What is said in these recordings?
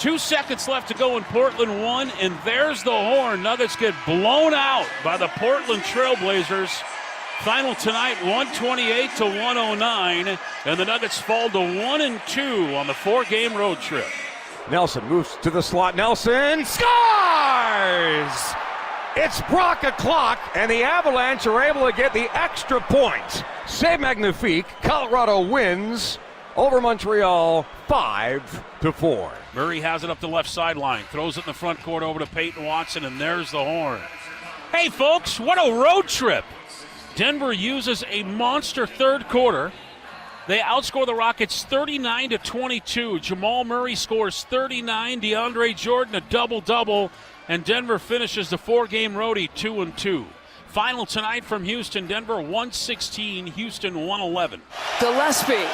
2 seconds left to go in Portland 1, and there's the horn. Nuggets get blown out by the Portland Trailblazers. Final tonight, 128-109, and the Nuggets fall to 1-2 on the 4-game road trip. Nelson moves to the slot. Nelson scores! It's Brock o'clock, and the Avalanche are able to get the extra point. C'est magnifique. Colorado wins over Montreal 5-4. Murray has it up the left sideline, throws it in the front court over to Peyton Watson, and there's the horn. Hey, folks, what a road trip. Denver uses a monster third quarter. They outscore the Rockets 39-22. Jamal Murray scores 39. DeAndre Jordan a double-double. And Denver finishes the 4-game roadie 2-2. Final tonight from Houston. Denver 116. Houston 111. Gillespie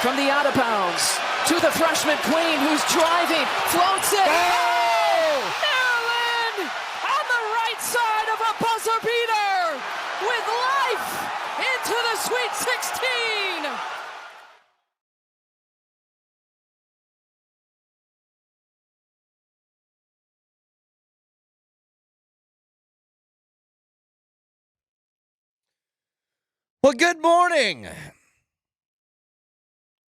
from the out of bounds to the freshman Queen, who's driving, floats it. Oh! Maryland on the right side of a buzzer beater with life into the Sweet 16. Well, good morning.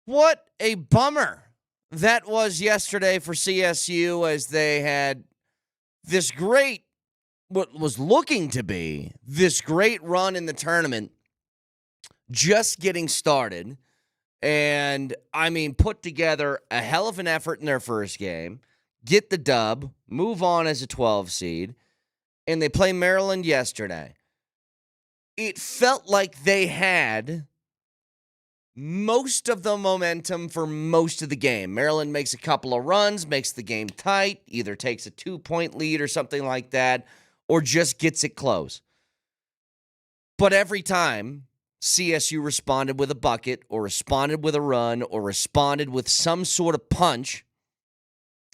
What a bummer that was yesterday for CSU, as they had this great, what was looking to be this great run in the tournament, just getting started. And, I mean, put together a hell of an effort in their first game, get the dub, move on as a 12 seed, and they play Maryland yesterday. It felt like they had most of the momentum for most of the game. Maryland makes a couple of runs, makes the game tight, either takes a 2-point lead or something like that, or just gets it close. But every time CSU responded with a bucket or responded with a run or responded with some sort of punch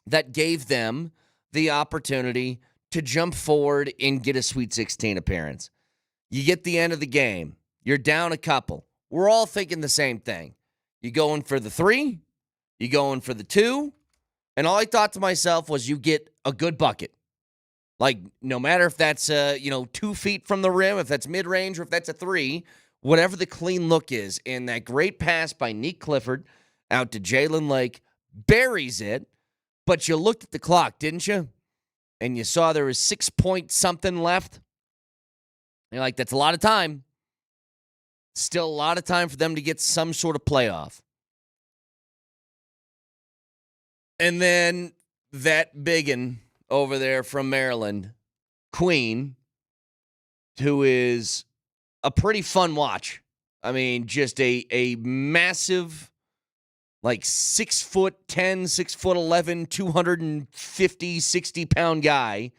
that gave them the opportunity to jump forward and get a Sweet 16 appearance. You get the end of the game. You're down a couple. We're all thinking the same thing. You going for the 3? You going for the 2? And all I thought to myself was, you get a good bucket. Like, no matter if that's 2 feet from the rim, if that's mid-range, or if that's a 3, whatever the clean look is. And that great pass by Nick Clifford out to Jalen Lake buries it. But you looked at the clock, didn't you? And you saw there was 6-point-something left. You're like, that's a lot of time. Still a lot of time for them to get some sort of playoff. And then that biggin over there from Maryland, Queen, who is a pretty fun watch. I mean, just a massive, like 6'10", 6'11", 250, 60-pound guy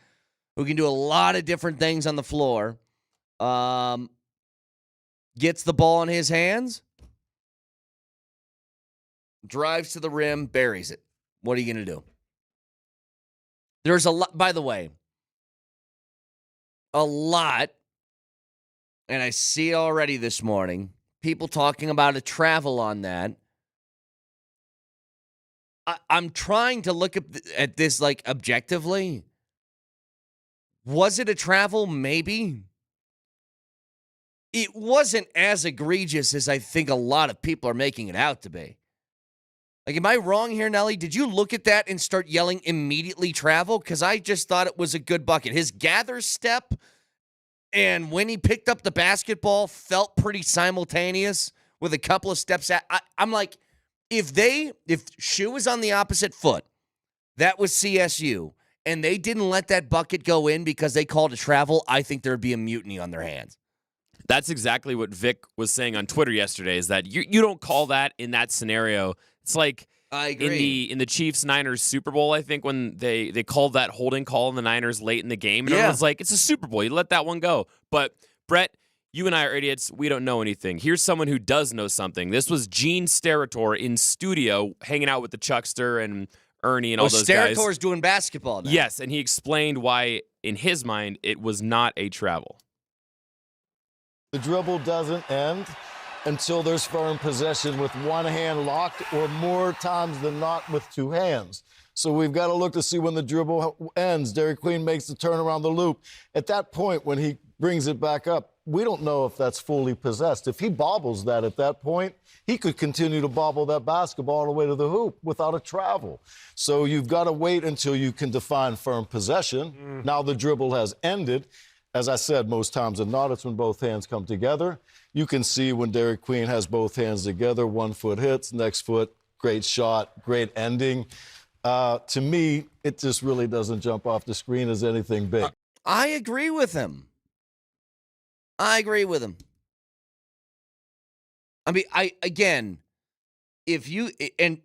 who can do a lot of different things on the floor. Gets the ball in his hands, drives to the rim, buries it. What are you going to do? There's a lot, by the way, a lot, and I see it already this morning, people talking about a travel on that. I'm trying to look at this like objectively. Was it a travel? Maybe. It wasn't as egregious as I think a lot of people are making it out to be. Like, am I wrong here, Nelly? Did you look at that and start yelling immediately travel? Because I just thought it was a good bucket. His gather step and when he picked up the basketball felt pretty simultaneous with a couple of steps. I'm like, if Shoe was on the opposite foot, that was CSU, and they didn't let that bucket go in because they called a travel, I think there would be a mutiny on their hands. That's exactly what Vic was saying on Twitter yesterday, is that you don't call that in that scenario. It's like I agree. in the Chiefs-Niners Super Bowl, I think, when they called that holding call in the Niners late in the game. And everyone's like, it's a Super Bowl. You let that one go. But, Brett, you and I are idiots. We don't know anything. Here's someone who does know something. This was Gene Steratore in studio hanging out with the Chuckster and Ernie and all those guys. Steratore's doing basketball now. Yes, and he explained why, in his mind, it was not a travel. The dribble doesn't end. until there's firm possession with one hand locked or more times than not with two hands. So we've got to look to see when the dribble ends. Dairy Queen makes the turn around the loop. At that point, when he brings it back up, we don't know if that's fully possessed. If he bobbles that at that point, he could continue to bobble that basketball all the way to the hoop without a travel. So you've got to wait until you can define firm possession. Now the dribble has ended. As I said, most times than not, it's when both hands come together. You can see when Dairy Queen has both hands together, one foot hits, next foot, great shot, great ending. To me, it just really doesn't jump off the screen as anything big. I agree with him. I mean, if you, and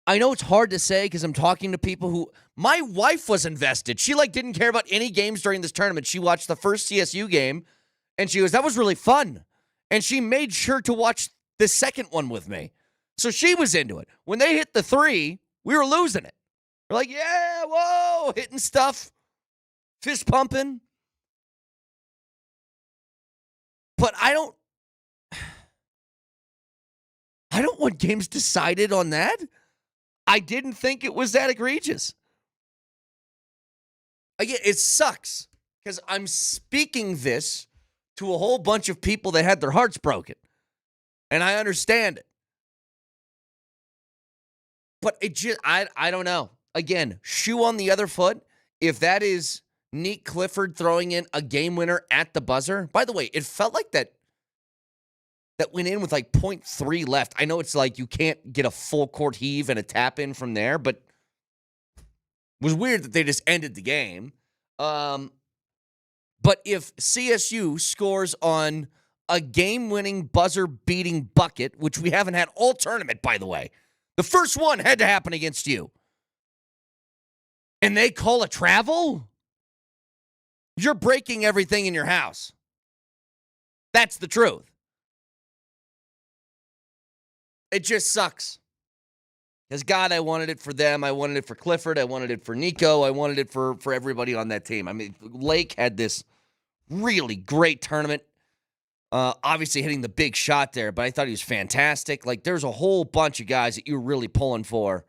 I know it's hard to say because I'm talking to people who, my wife was invested. She didn't care about any games during this tournament. She watched the first CSU game and she goes, that was really fun. And she made sure to watch the second one with me. So she was into it. When they hit the three, we were losing it. We're like, yeah, whoa, hitting stuff, fist pumping. But I don't want games decided on that. I didn't think it was that egregious. Again, it sucks because I'm speaking this to a whole bunch of people that had their hearts broken. And I understand it. But it just, I don't know. Again, shoe on the other foot. If that is Neek Clifford throwing in a game winner at the buzzer. By the way, it felt like that went in with 0.3 left. I know it's you can't get a full court heave and a tap in from there, but it was weird that they just ended the game. But if CSU scores on a game-winning buzzer-beating bucket, which we haven't had all tournament, by the way, the first one had to happen against you, and they call a travel, you're breaking everything in your house. That's the truth. It just sucks. Because, God, I wanted it for them. I wanted it for Clifford. I wanted it for Nico. I wanted it for everybody on that team. I mean, Lake had this really great tournament. Obviously hitting the big shot there, but I thought he was fantastic. There's a whole bunch of guys that you're really pulling for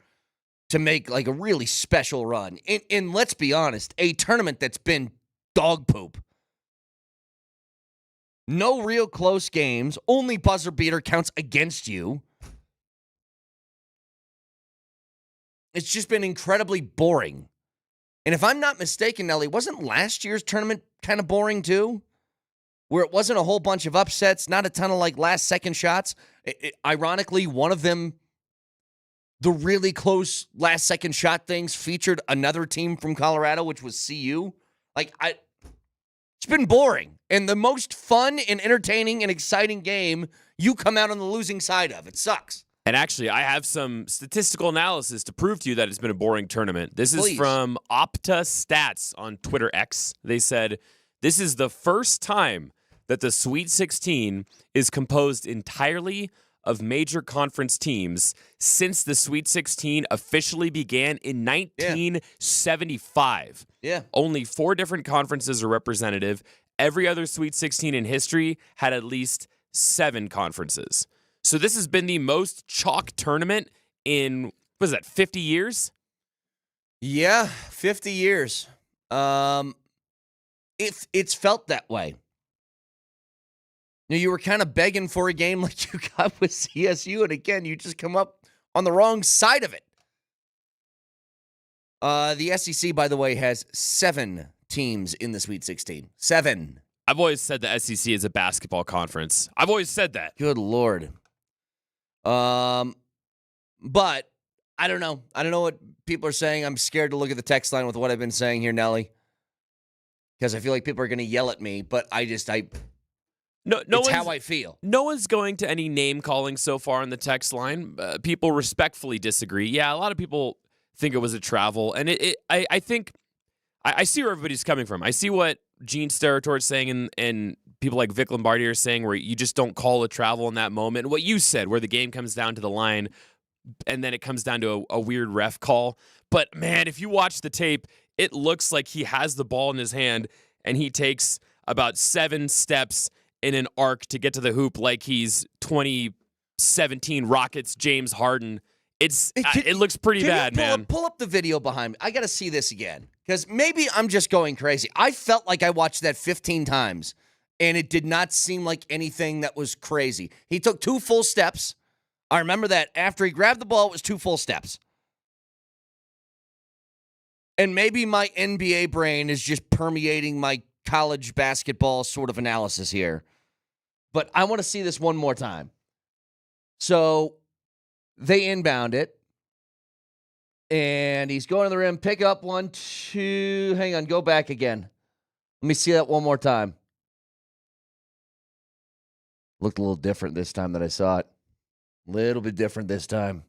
to make, a really special run. And let's be honest, a tournament that's been dog poop. No real close games. Only buzzer beater counts against you. It's just been incredibly boring. And if I'm not mistaken, Nelly, wasn't last year's tournament kind of boring too? Where it wasn't a whole bunch of upsets, not a ton of last-second shots. Ironically, one of them, the really close last-second shot things, featured another team from Colorado, which was CU. It's been boring. And the most fun and entertaining and exciting game, you come out on the losing side of. It sucks. And actually, I have some statistical analysis to prove to you that it's been a boring tournament. This is from Opta Stats on Twitter X. They said, this is the first time that the Sweet 16 is composed entirely of major conference teams since the Sweet 16 officially began in 1975. Yeah. Only 4 different conferences are representative. Every other Sweet 16 in history had at least 7 conferences. So this has been the most chalk tournament in, 50 years? Yeah, 50 years. It's felt that way. You were kind of begging for a game like you got with CSU, and again, you just come up on the wrong side of it. The SEC, by the way, has 7 teams in the Sweet 16. 7. I've always said the SEC is a basketball conference. I've always said that. Good Lord. But I don't know. I don't know what people are saying. I'm scared to look at the text line with what I've been saying here, Nelly, because I feel like people are going to yell at me. But it's how I feel. No one's going to any name calling so far on the text line. People respectfully disagree. Yeah, a lot of people think it was a travel, and I think I see where everybody's coming from. I see what Gene Steratore is saying, and people like Vic Lombardi are saying, where you just don't call a travel in that moment. And what you said, where the game comes down to the line, and then it comes down to a weird ref call. But, man, if you watch the tape, it looks like he has the ball in his hand, and he takes about 7 steps in an arc to get to the hoop like he's 2017 Rockets James Harden. It looks pretty bad, man. Pull up the video behind me. I got to see this again because maybe I'm just going crazy. I felt like I watched that 15 times, and it did not seem like anything that was crazy. He took 2 full steps. I remember that after he grabbed the ball, it was 2 full steps. And maybe my NBA brain is just permeating my college basketball sort of analysis here. But I want to see this one more time. So they inbound it. And he's going to the rim. Pick up 1, 2. Hang on. Go back again. Let me see that one more time. Looked a little different this time that I saw it. A little bit different this time.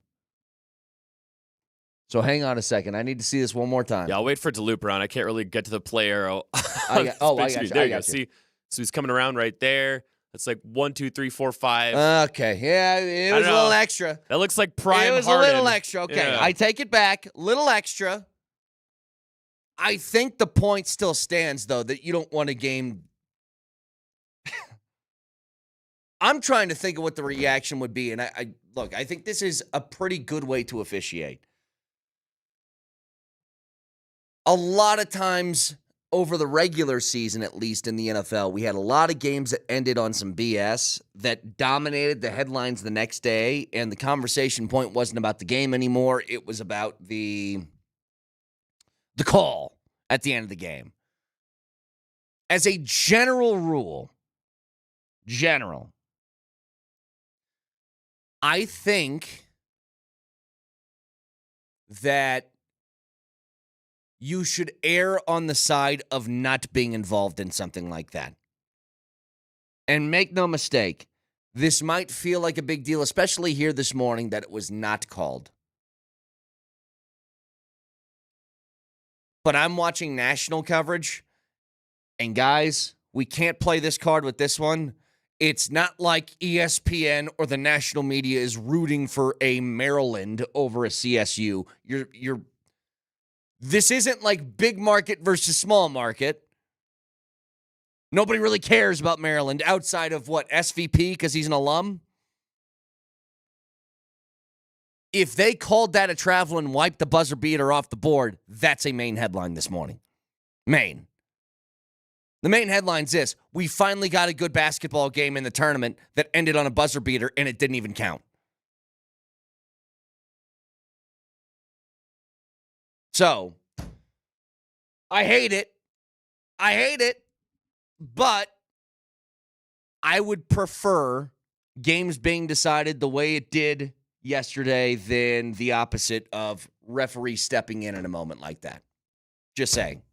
So hang on a second. I need to see this one more time. Yeah, I'll wait for it to loop around. I can't really get to the play arrow. I got you. There you go. See, so he's coming around right there. That's like 1, 2, 3, 4, 5. Okay. Yeah, it was a little extra. That looks like prime It was Harden. a little extra. Okay, Yeah. I take it back. Little extra. I think the point still stands, though, that you don't want a game. I'm trying to think of what the reaction would be, and I think this is a pretty good way to officiate. A lot of times over the regular season, at least in the NFL, we had a lot of games that ended on some BS that dominated the headlines the next day, and the conversation point wasn't about the game anymore. It was about the call at the end of the game. As a general rule, I think that you should err on the side of not being involved in something like that. And make no mistake, this might feel like a big deal, especially here this morning, that it was not called. But I'm watching national coverage, and guys, we can't play this card with this one. It's not like ESPN or the national media is rooting for a Maryland over a CSU. This isn't like big market versus small market. Nobody really cares about Maryland outside of what, SVP, because he's an alum? If they called that a travel and wiped the buzzer beater off the board, that's a main headline this morning. Main. The main headline's this: we finally got a good basketball game in the tournament that ended on a buzzer beater, and it didn't even count. So, I hate it. But I would prefer games being decided the way it did yesterday than the opposite of referee stepping in a moment like that. Just saying.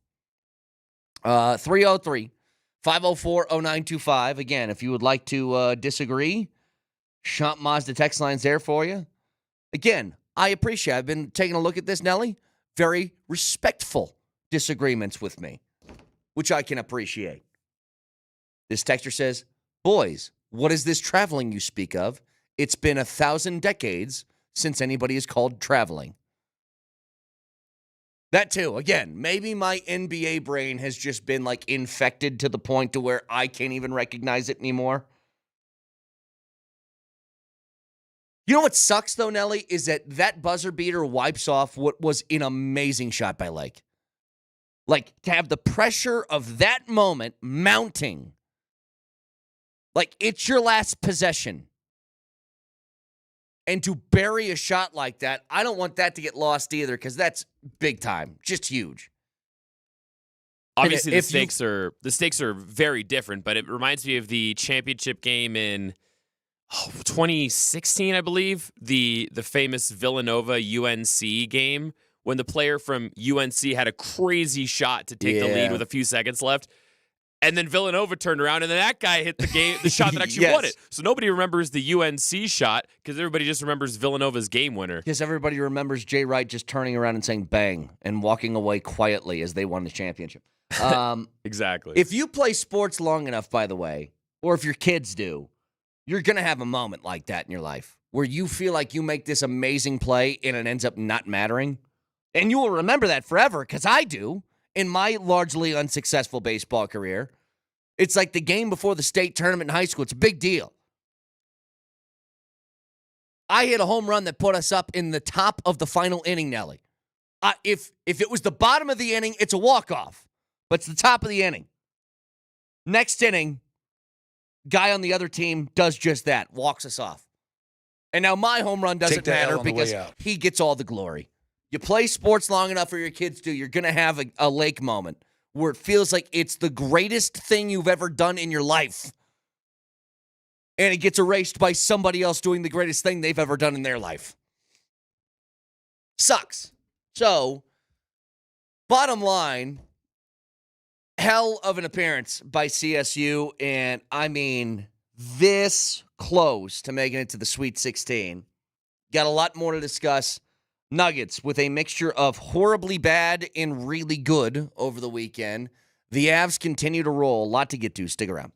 303-504-0925. Again, if you would like to disagree, Champ Mazda text line's there for you. Again, I appreciate it. I've been taking a look at this, Nelly. Very respectful disagreements with me, which I can appreciate. This texter says, boys, what is this traveling you speak of? It's been 1,000 decades since anybody is called traveling. That too, again, maybe my NBA brain has just been like infected to the point to where I can't even recognize it anymore. You know what sucks, though, Nelly, is that buzzer beater wipes off what was an amazing shot by Lake. Like, to have the pressure of that moment mounting. Like, it's your last possession. And to bury a shot like that, I don't want that to get lost either, because that's big time. Just huge. Obviously, the stakes are very different, but it reminds me of the championship game in 2016, I believe, the famous Villanova-UNC game, when the player from UNC had a crazy shot to take the lead with a few seconds left. And then Villanova turned around, and then that guy hit the shot that actually won it. So nobody remembers the UNC shot because everybody just remembers Villanova's game winner. Because everybody remembers Jay Wright just turning around and saying bang and walking away quietly as they won the championship. Exactly. If you play sports long enough, by the way, or if your kids do, you're going to have a moment like that in your life where you feel like you make this amazing play and it ends up not mattering. And you will remember that forever, because I do. In my largely unsuccessful baseball career, It's like the game before the state tournament in high school. It's a big deal. I hit a home run that put us up in the top of the final inning, Nelly. If it was the bottom of the inning, it's a walk-off. But it's the top of the inning. Next inning, guy on the other team does just that, walks us off. And now my home run doesn't matter because he gets all the glory. You play sports long enough, or your kids do, you're going to have a lake moment where it feels like it's the greatest thing you've ever done in your life. And it gets erased by somebody else doing the greatest thing they've ever done in their life. Sucks. So, bottom line, hell of an appearance by CSU, and I mean this close to making it to the Sweet 16. Got a lot more to discuss. Nuggets with a mixture of horribly bad and really good over the weekend. The Avs continue to roll. A lot to get to. Stick around.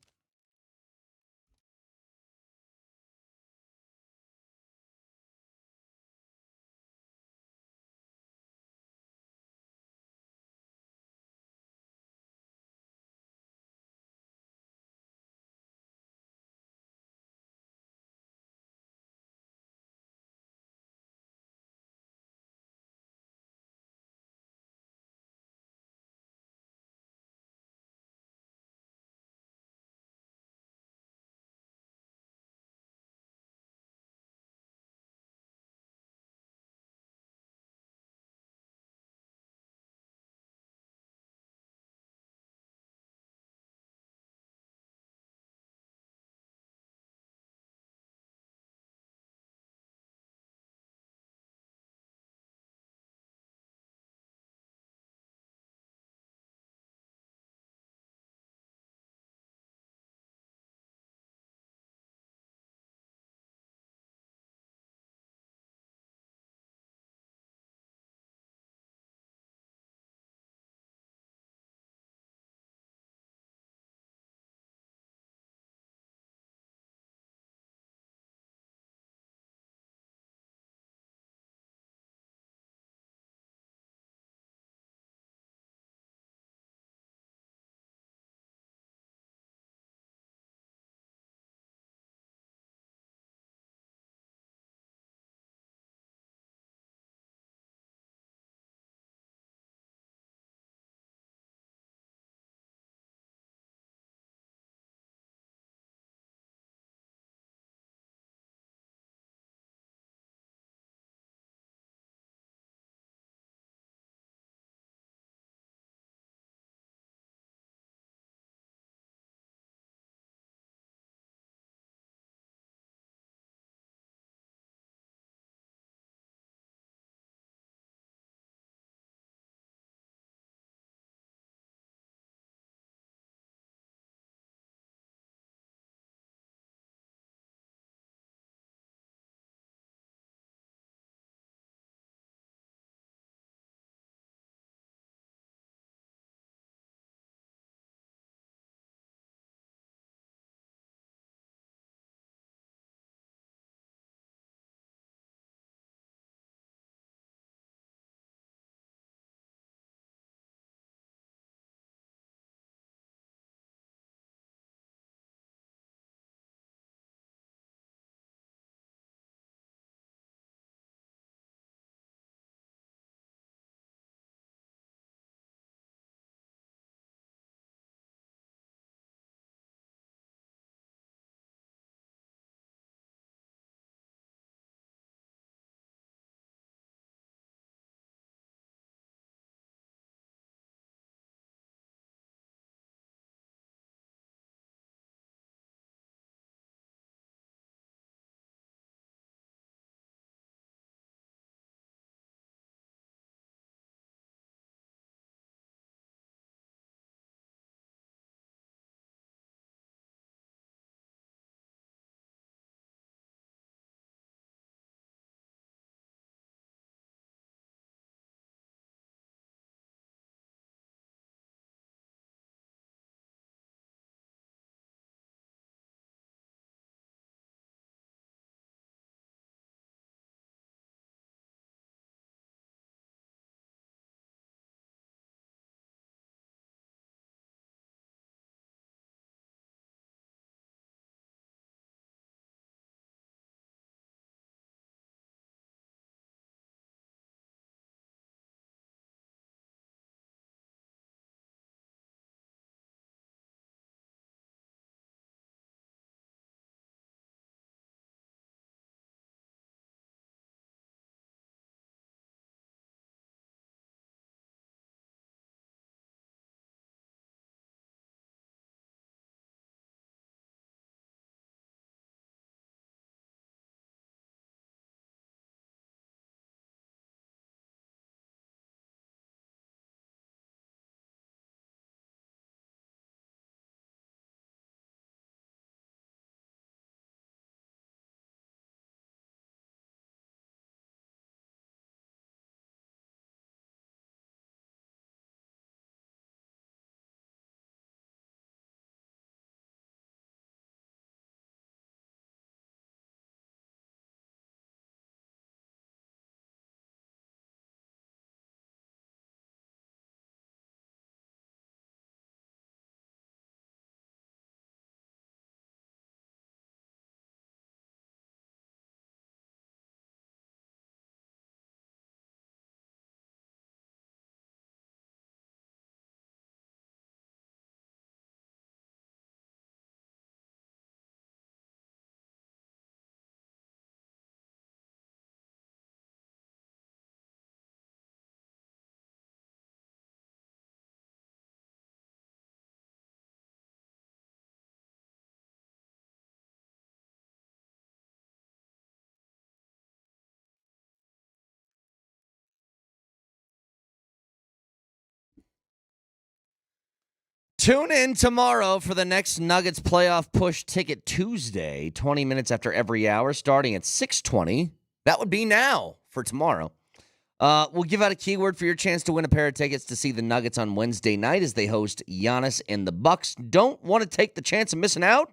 Tune in tomorrow for the next Nuggets playoff push ticket Tuesday, 20 minutes after every hour, starting at 6:20. That would be now for tomorrow. We'll give out a keyword for your chance to win a pair of tickets to see the Nuggets on Wednesday night as they host Giannis and the Bucks. Don't want to take the chance of missing out?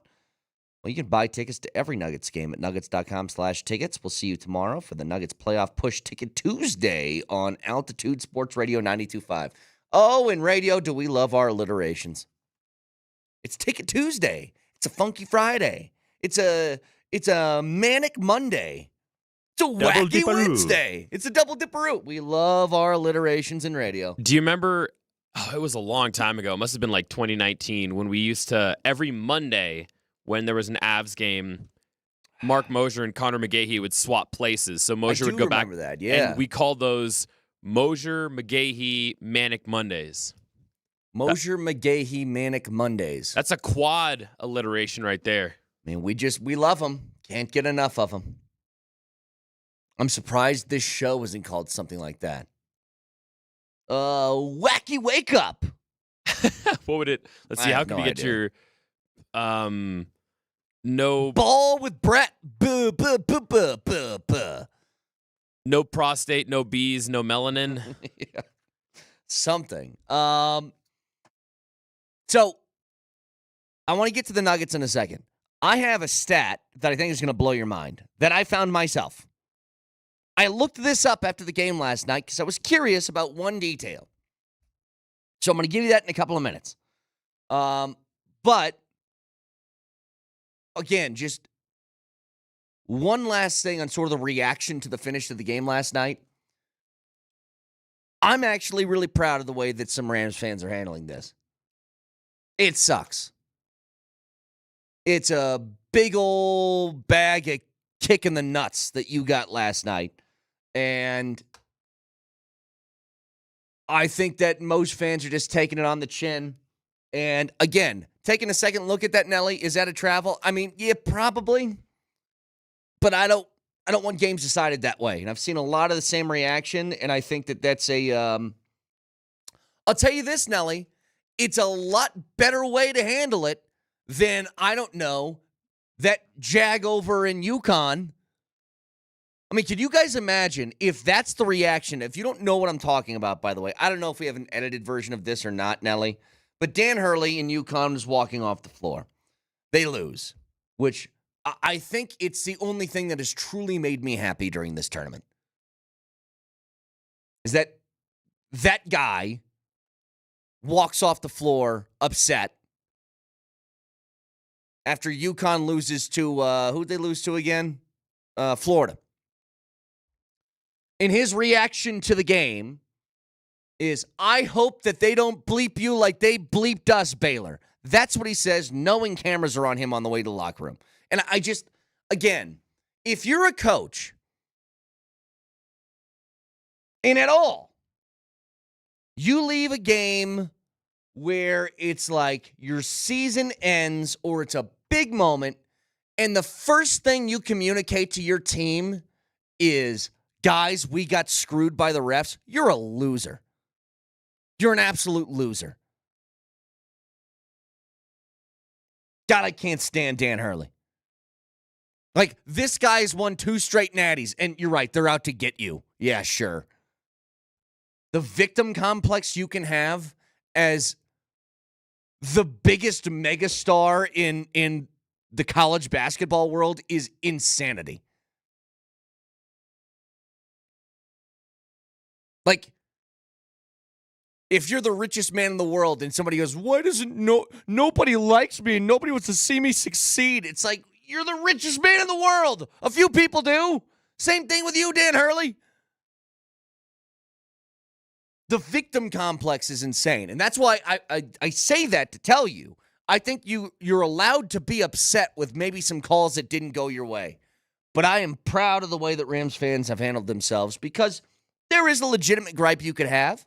Well, you can buy tickets to every Nuggets game at nuggets.com/tickets. We'll see you tomorrow for the Nuggets playoff push ticket Tuesday on Altitude Sports Radio 92.5. Oh, in radio, do we love our alliterations. It's Ticket Tuesday. It's a Funky Friday. It's a Manic Monday. It's a Wacky Wednesday. It's a Double Dipperoo. We love our alliterations in radio. Do you remember, it was a long time ago. It must have been like 2019 when we used to, every Monday when there was an Avs game, Mark Moser and Connor McGahey would swap places. So Moser would go back. That, yeah. And we called those Moser, McGahey, Manic Mondays. Moser, McGahey, Manic Mondays. That's a quad alliteration right there. Man, we love them. Can't get enough of them. I'm surprised this show isn't called something like that. Wacky Wake Up. What would it? Let's see. How can we get your no ball with Brett? Buh, buh, buh, buh, buh, buh. No prostate, no bees, no melanin. Yeah. Something. So I want to get to the Nuggets in a second. I have a stat that I think is going to blow your mind that I found myself. I looked this up after the game last night because I was curious about one detail. So I'm going to give you that in a couple of minutes. But again, just one last thing on sort of the reaction to the finish of the game last night. I'm actually really proud of the way that some Rams fans are handling this. It sucks. It's a big old bag of kick in the nuts that you got last night. And I think that most fans are just taking it on the chin. And again, taking a second look at that, Nelly, is that a travel? I mean, yeah, probably. But I don't want games decided that way. And I've seen a lot of the same reaction, and I think that that's a I'll tell you this, Nelly, it's a lot better way to handle it than, I don't know, that jag over in UConn. I mean, can you guys imagine if that's the reaction? If you don't know what I'm talking about, by the way, I don't know if we have an edited version of this or not, Nelly, but Dan Hurley in UConn is walking off the floor. They lose, which I think it's the only thing that has truly made me happy during this tournament. Is that guy walks off the floor upset after UConn loses to, who'd they lose to again? Florida. And his reaction to the game is, I hope that they don't bleep you like they bleeped us, Baylor. That's what he says, knowing cameras are on him on the way to the locker room. And I just, again, if you're a coach, and at all, you leave a game where it's like your season ends or it's a big moment, and the first thing you communicate to your team is, guys, we got screwed by the refs, you're a loser. You're an absolute loser. God, I can't stand Dan Hurley. Like, this guy's won 2 straight natties, and you're right, they're out to get you. Yeah, sure. The victim complex you can have as the biggest megastar in the college basketball world is insanity. Like, if you're the richest man in the world and somebody goes, why doesn't nobody likes me and nobody wants to see me succeed? It's like, you're the richest man in the world. A few people do. Same thing with you, Dan Hurley. The victim complex is insane. And that's why I say that to tell you, I think you're allowed to be upset with maybe some calls that didn't go your way. But I am proud of the way that Rams fans have handled themselves, because there is a legitimate gripe you could have.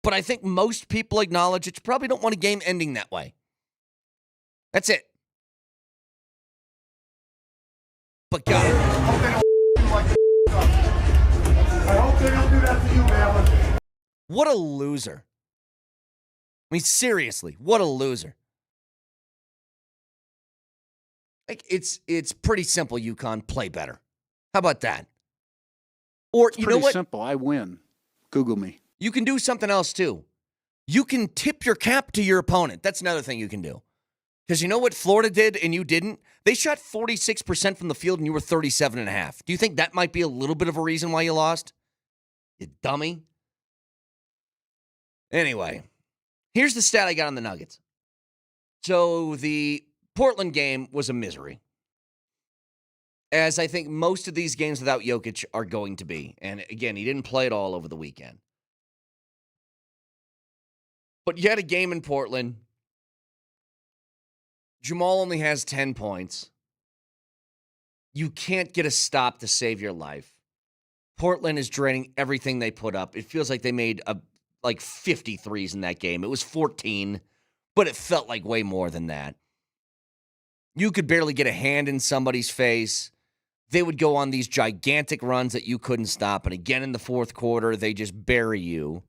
But I think most people acknowledge that you probably don't want a game ending that way. That's it. But God, I hope they don't do that to you, man. What a loser. mean, seriously, what a loser. Like, it's pretty simple, UConn. Play better. How about that? Or, It's you know pretty what? simple. I win. Google me. You can do something else, too. You can tip your cap to your opponent. That's another thing you can do. Because you know what Florida did and you didn't? They shot 46% from the field and you were 37.5. Do you think that might be a little bit of a reason why you lost? You dummy. Anyway, here's the stat I got on the Nuggets. So the Portland game was a misery, as I think most of these games without Jokic are going to be. And again, he didn't play it all over the weekend. But you had a game in Portland. Jamal only has 10 points. You can't get a stop to save your life. Portland is draining everything they put up. It feels like they made like 50 threes in that game. It was 14, but it felt like way more than that. You could barely get a hand in somebody's face. They would go on these gigantic runs that you couldn't stop. And again in the fourth quarter, they just bury you.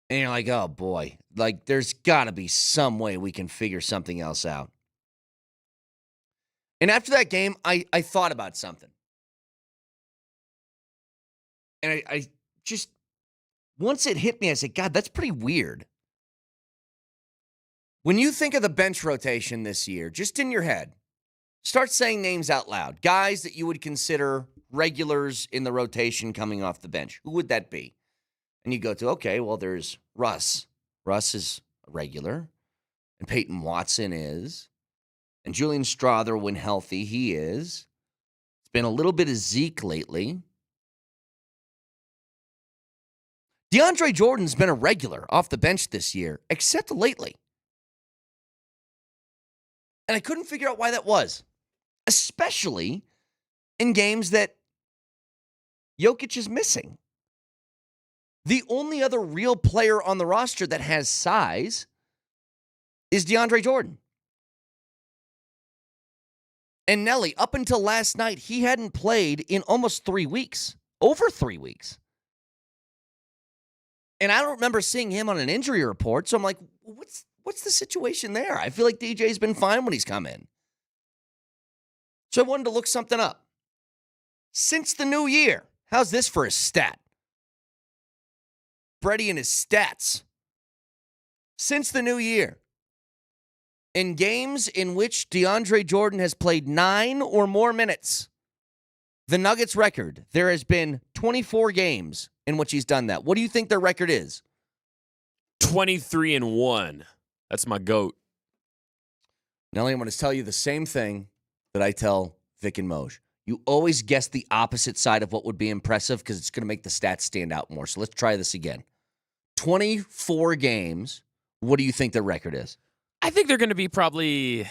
And you're like, oh, boy. Like, there's got to be some way we can figure something else out. And after that game, I thought about something. And I just, once it hit me, I said, God, that's pretty weird. When you think of the bench rotation this year, just in your head, start saying names out loud. Guys that you would consider regulars in the rotation coming off the bench. Who would that be? And you go to, okay, well, there's Russ. Russ is a regular. And Peyton Watson is. And Julian Strawther, when healthy, he is. It's been a little bit of Zeke lately. DeAndre Jordan's been a regular off the bench this year, except lately. And I couldn't figure out why that was, especially in games that Jokic is missing. The only other real player on the roster that has size is DeAndre Jordan. And Nelly, up until last night, he hadn't played in almost 3 weeks, over 3 weeks. And I don't remember seeing him on an injury report, so I'm like, what's the situation there? I feel like DJ's been fine when he's come in. So I wanted to look something up. Since the new year, how's this for a stat? Brady and his stats. Since the new year, in games in which DeAndre Jordan has played 9 or more minutes, the Nuggets record, there has been 24 games in which he's done that. What do you think their record is? 23-1. That's my GOAT. Nelly, I'm going to tell you the same thing that I tell Vic and Moj. You always guess the opposite side of what would be impressive because it's going to make the stats stand out more. So let's try this again. 24 games. What do you think their record is? I think they're going to be probably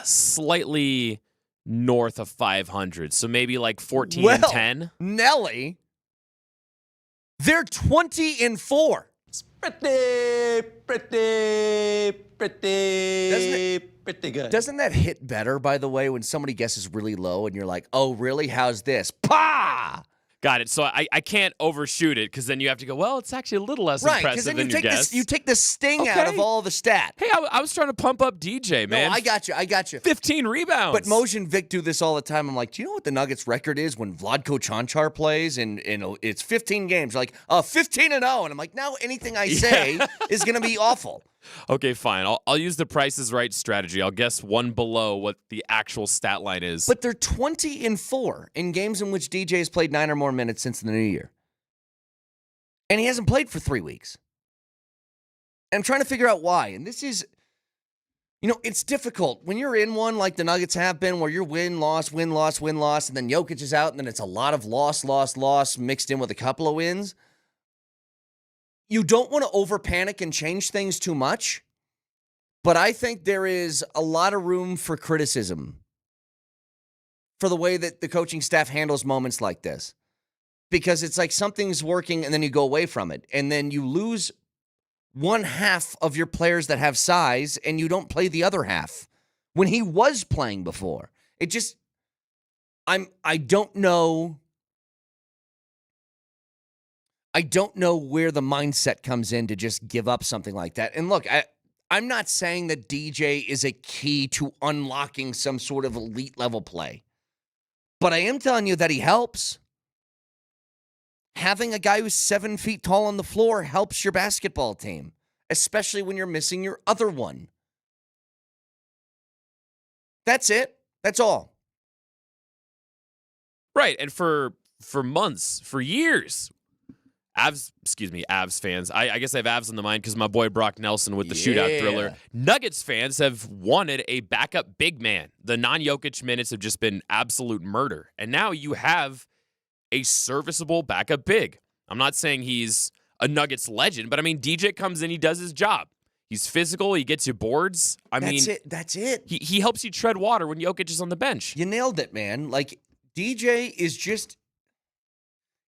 slightly north of 500. So maybe like 14-10. Nelly, they're 20-4. Pretty good. Doesn't that hit better, by the way, when somebody guesses really low and you're like, oh, really? How's this? Pah! Got it. So I can't overshoot it because then you have to go, well, it's actually a little less impressive than your guess. You take the sting out of all the stat. Hey, I was trying to pump up DJ, man. No, I got you. 15 rebounds. But Moj and Vic do this all the time. I'm like, do you know what the Nuggets record is when Vladko Čančar plays and it's 15 games? They're like, 15-0. And I'm like, now anything I say is going to be awful. Okay, fine. I'll use the Price is Right strategy. I'll guess one below what the actual stat line is. But they're 20-4 in games in which DJ has played 9 or more minutes since the new year. And he hasn't played for 3 weeks. And I'm trying to figure out why. And this is, it's difficult. When you're in one like the Nuggets have been, where you're win, loss, and then Jokic is out, and then it's a lot of loss mixed in with a couple of wins. You don't want to over-panic and change things too much, but I think there is a lot of room for criticism for the way that the coaching staff handles moments like this. Because it's like something's working and then you go away from it, and then you lose one half of your players that have size and you don't play the other half when he was playing before. It just, I don't know I don't know where the mindset comes in to just give up something like that. And look, I'm not saying that DJ is a key to unlocking some sort of elite level play, but I am telling you that he helps. Having a guy who's 7 feet tall on the floor helps your basketball team, especially when you're missing your other one. That's it. That's all. Right, and for months, for years, Avs fans. I guess I have Avs in the mind because my boy Brock Nelson with the shootout thriller. Nuggets fans have wanted a backup big man. The non-Jokic minutes have just been absolute murder. And now you have a serviceable backup big. I'm not saying he's a Nuggets legend, but I mean, DJ comes in, he does his job. He's physical, he gets you boards. That's it. He helps you tread water when Jokic is on the bench. You nailed it, man. Like, DJ is just...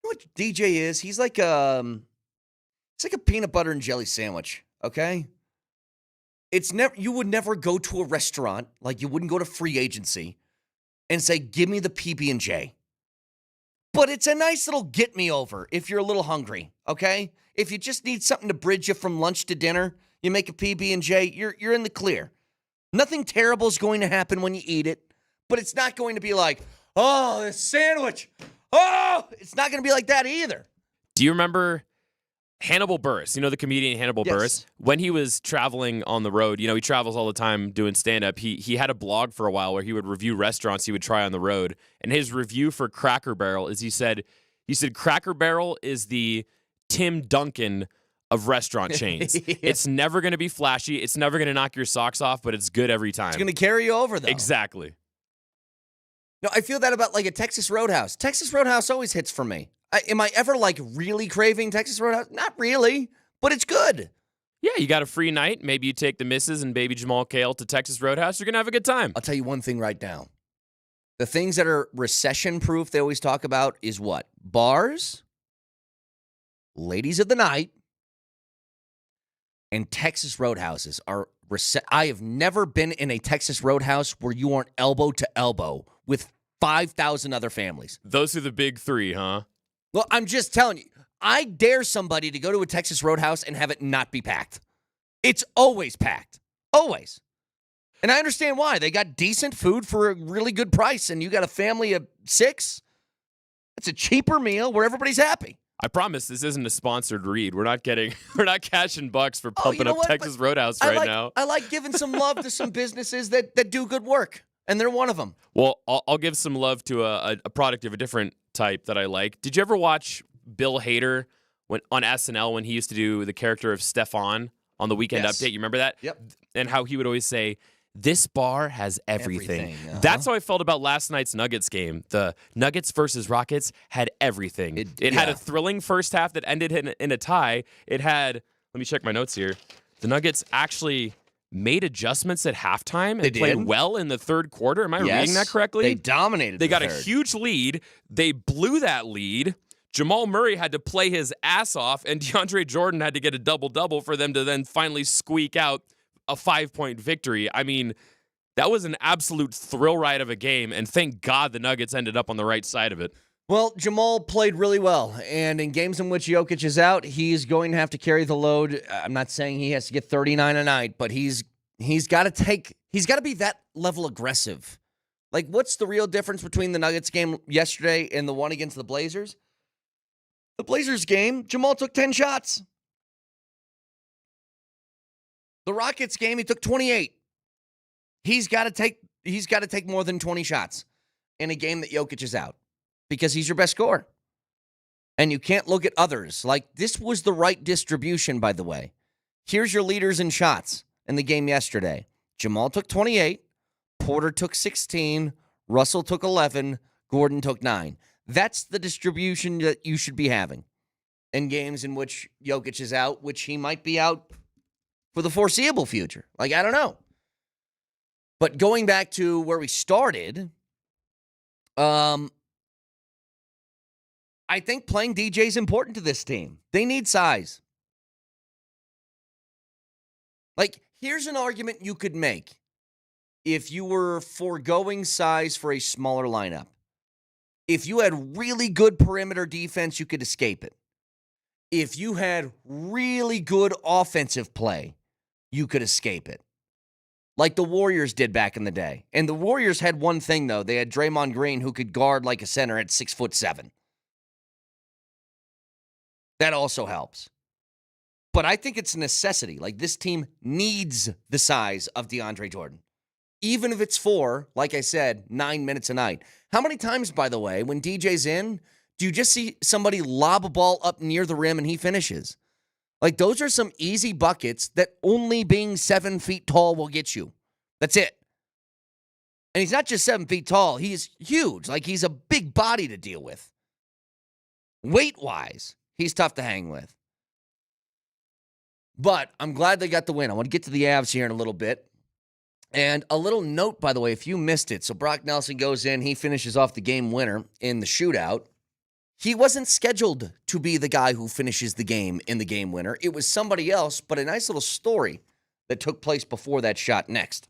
You know what DJ is? He's like it's like a peanut butter and jelly sandwich, okay? You would never go to a restaurant, like you wouldn't go to free agency, and say, give me the PB&J. But it's a nice little get me over if you're a little hungry, okay? If you just need something to bridge you from lunch to dinner, you make a PB&J, you're in the clear. Nothing terrible is going to happen when you eat it, but it's not going to be like, oh, this sandwich. Oh, it's not going to be like that either. Do you remember Hannibal Buress? You know the comedian Hannibal Yes. Buress? When he was traveling on the road, he travels all the time doing stand-up. He had a blog for a while where he would review restaurants he would try on the road. And his review for Cracker Barrel is he said Cracker Barrel is the Tim Duncan of restaurant chains. Yeah. It's never going to be flashy. It's never going to knock your socks off, but it's good every time. It's going to carry you over, though. Exactly. No, I feel that about like a Texas Roadhouse. Texas Roadhouse always hits for me. Am I ever like really craving Texas Roadhouse? Not really, but it's good. Yeah, you got a free night. Maybe you take the missus and baby Jamal Kale to Texas Roadhouse. You're going to have a good time. I'll tell you one thing right now. The things that are recession-proof they always talk about is what? Bars, ladies of the night, and Texas Roadhouses are I have never been in a Texas Roadhouse where you aren't elbow to elbow with 5,000 other families. Those are the big three, huh? Well, I'm just telling you, I dare somebody to go to a Texas Roadhouse and have it not be packed. It's always packed. Always. And I understand why. They got decent food for a really good price, and you got a family of 6. It's a cheaper meal where everybody's happy. I promise this isn't a sponsored read. We're not cashing bucks for pumping up what? Texas But Roadhouse right now. I like giving some love to some businesses that do good work, and they're one of them. Well, I'll give some love to a product of a different type that I like. Did you ever watch Bill Hader on SNL when he used to do the character of Stefan on the Weekend Yes. Update? You remember that? Yep. And how he would always say, this bar has everything. Everything, That's how I felt about last night's Nuggets game. The Nuggets versus Rockets had everything. It had a thrilling first half that ended in a tie. It had, let me check my notes here. The Nuggets actually made adjustments at halftime and played well in the third quarter. Am I reading that correctly? They dominated. They got the a third. huge lead. They blew that lead. Jamal Murray had to play his ass off, and DeAndre Jordan had to get a double-double for them to then finally squeak out a 5-point victory. I mean, that was an absolute thrill ride of a game, and thank God the Nuggets ended up on the right side of it. Well, Jamal played really well, and in games in which Jokic is out, he's going to have to carry the load. I'm not saying he has to get 39 a night, but he's got to be that level aggressive. Like, what's the real difference between the Nuggets game yesterday and the one against the Blazers? The Blazers game, Jamal took 10 shots. The Rockets game, he took 28. He's got to take more than 20 shots in a game that Jokic is out because he's your best scorer. And you can't look at others. Like, this was the right distribution, by the way. Here's your leaders in shots in the game yesterday. Jamal took 28. Porter took 16. Russell took 11. Gordon took 9. That's the distribution that you should be having in games in which Jokic is out, which he might be out for the foreseeable future. Like, I don't know. But going back to where we started, I think playing DJ is important to this team. They need size. Like, here's an argument you could make if you were foregoing size for a smaller lineup. If you had really good perimeter defense, you could escape it. if you had really good offensive play, you could escape it. Like the Warriors did back in the day. And the Warriors had one thing, though. They had Draymond Green, who could guard like a center at 6'7". That also helps. But I think it's a necessity. Like, this team needs the size of DeAndre Jordan. Even if it's for, like I said, 9 minutes a night. How many times, by the way, when DJ's in, do you just see somebody lob a ball up near the rim and he finishes? Like, those are some easy buckets that only being 7 feet tall will get you. That's it. And he's not just 7 feet tall. He's huge. Like, he's a big body to deal with. Weight-wise, he's tough to hang with. But I'm glad they got the win. I want to get to the Avs here in a little bit. And a little note, by the way, if you missed it. So Brock Nelson goes in. He finishes off the game winner in the shootout. He wasn't scheduled to be the guy who finishes the game in the game winner. It was somebody else, but a nice little story that took place before that shot next.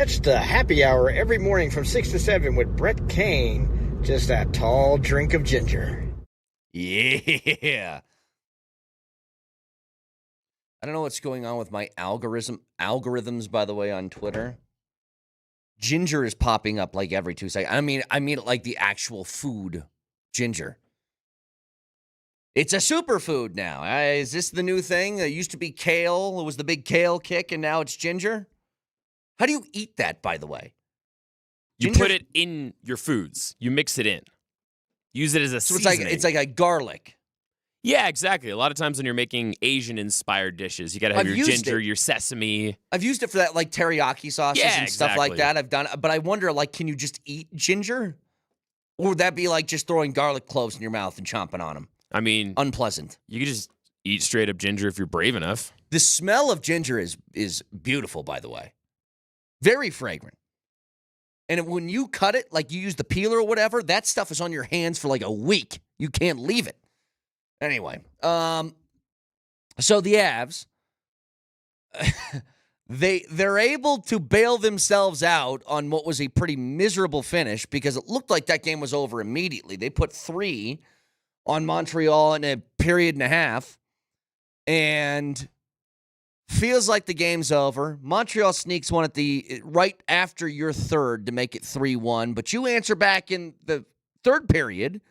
Catch the happy hour every morning from 6 to 7 with Brett Kane. Just a tall drink of ginger. Yeah. I don't know what's going on with my algorithms, by the way, on Twitter. Ginger is popping up like every 2 seconds. I mean like the actual food, ginger. It's a superfood now. Is this the new thing? It used to be kale. It was the big kale kick, and now it's ginger. How do you eat that, by the way? You put it in your foods. You mix it in. Use it as a seasoning. It's like a garlic. Yeah, exactly. A lot of times when you're making Asian-inspired dishes, you got to have your ginger, your sesame. I've used it for that, like teriyaki sauces and stuff like exactly. that. I've done it, but I wonder, like, can you just eat ginger? Or would that be like just throwing garlic cloves in your mouth and chomping on them? I mean, Unpleasant. you could just eat straight up ginger if you're brave enough. The smell of ginger is beautiful, by the way. Very fragrant. And when you cut it, like you use the peeler or whatever, that stuff is on your hands for like a week. You can't leave it. Anyway, so the Avs, they're able to bail themselves out on what was a pretty miserable finish because it looked like that game was over immediately. They put 3 on Montreal in a period and a half, and feels like the game's over. Montreal sneaks one at right after your third to make it 3-1, but you answer back in the third period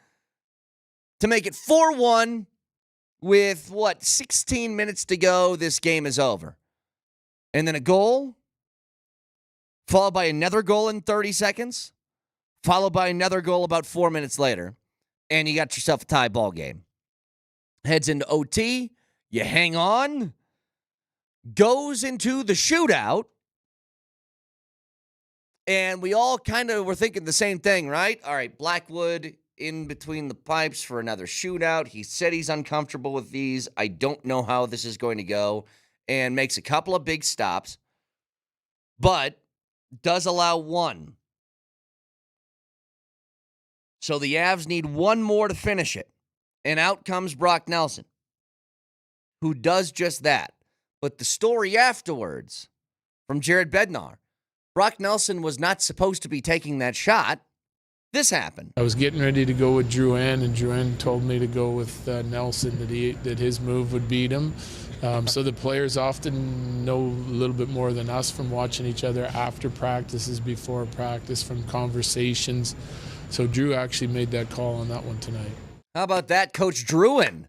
to make it 4-1 with, 16 minutes to go. This game is over. And then a goal, followed by another goal in 30 seconds, followed by another goal about 4 minutes later, and you got yourself a tie ball game. Heads into OT, you hang on, goes into the shootout, and we all kind of were thinking the same thing, right? All right, Blackwood in between the pipes for another shootout. He said he's uncomfortable with these. I don't know how this is going to go, and makes a couple of big stops, but does allow one. So the Avs need one more to finish it, and out comes Brock Nelson, who does just that. But the story afterwards from Jared Bednar, Brock Nelson was not supposed to be taking that shot. This happened. I was getting ready to go with Drouin, and Drouin told me to go with Nelson, that his move would beat him. So the players often know a little bit more than us from watching each other after practices, before practice, from conversations. So Drew actually made that call on that one tonight. How about that, Coach Drouin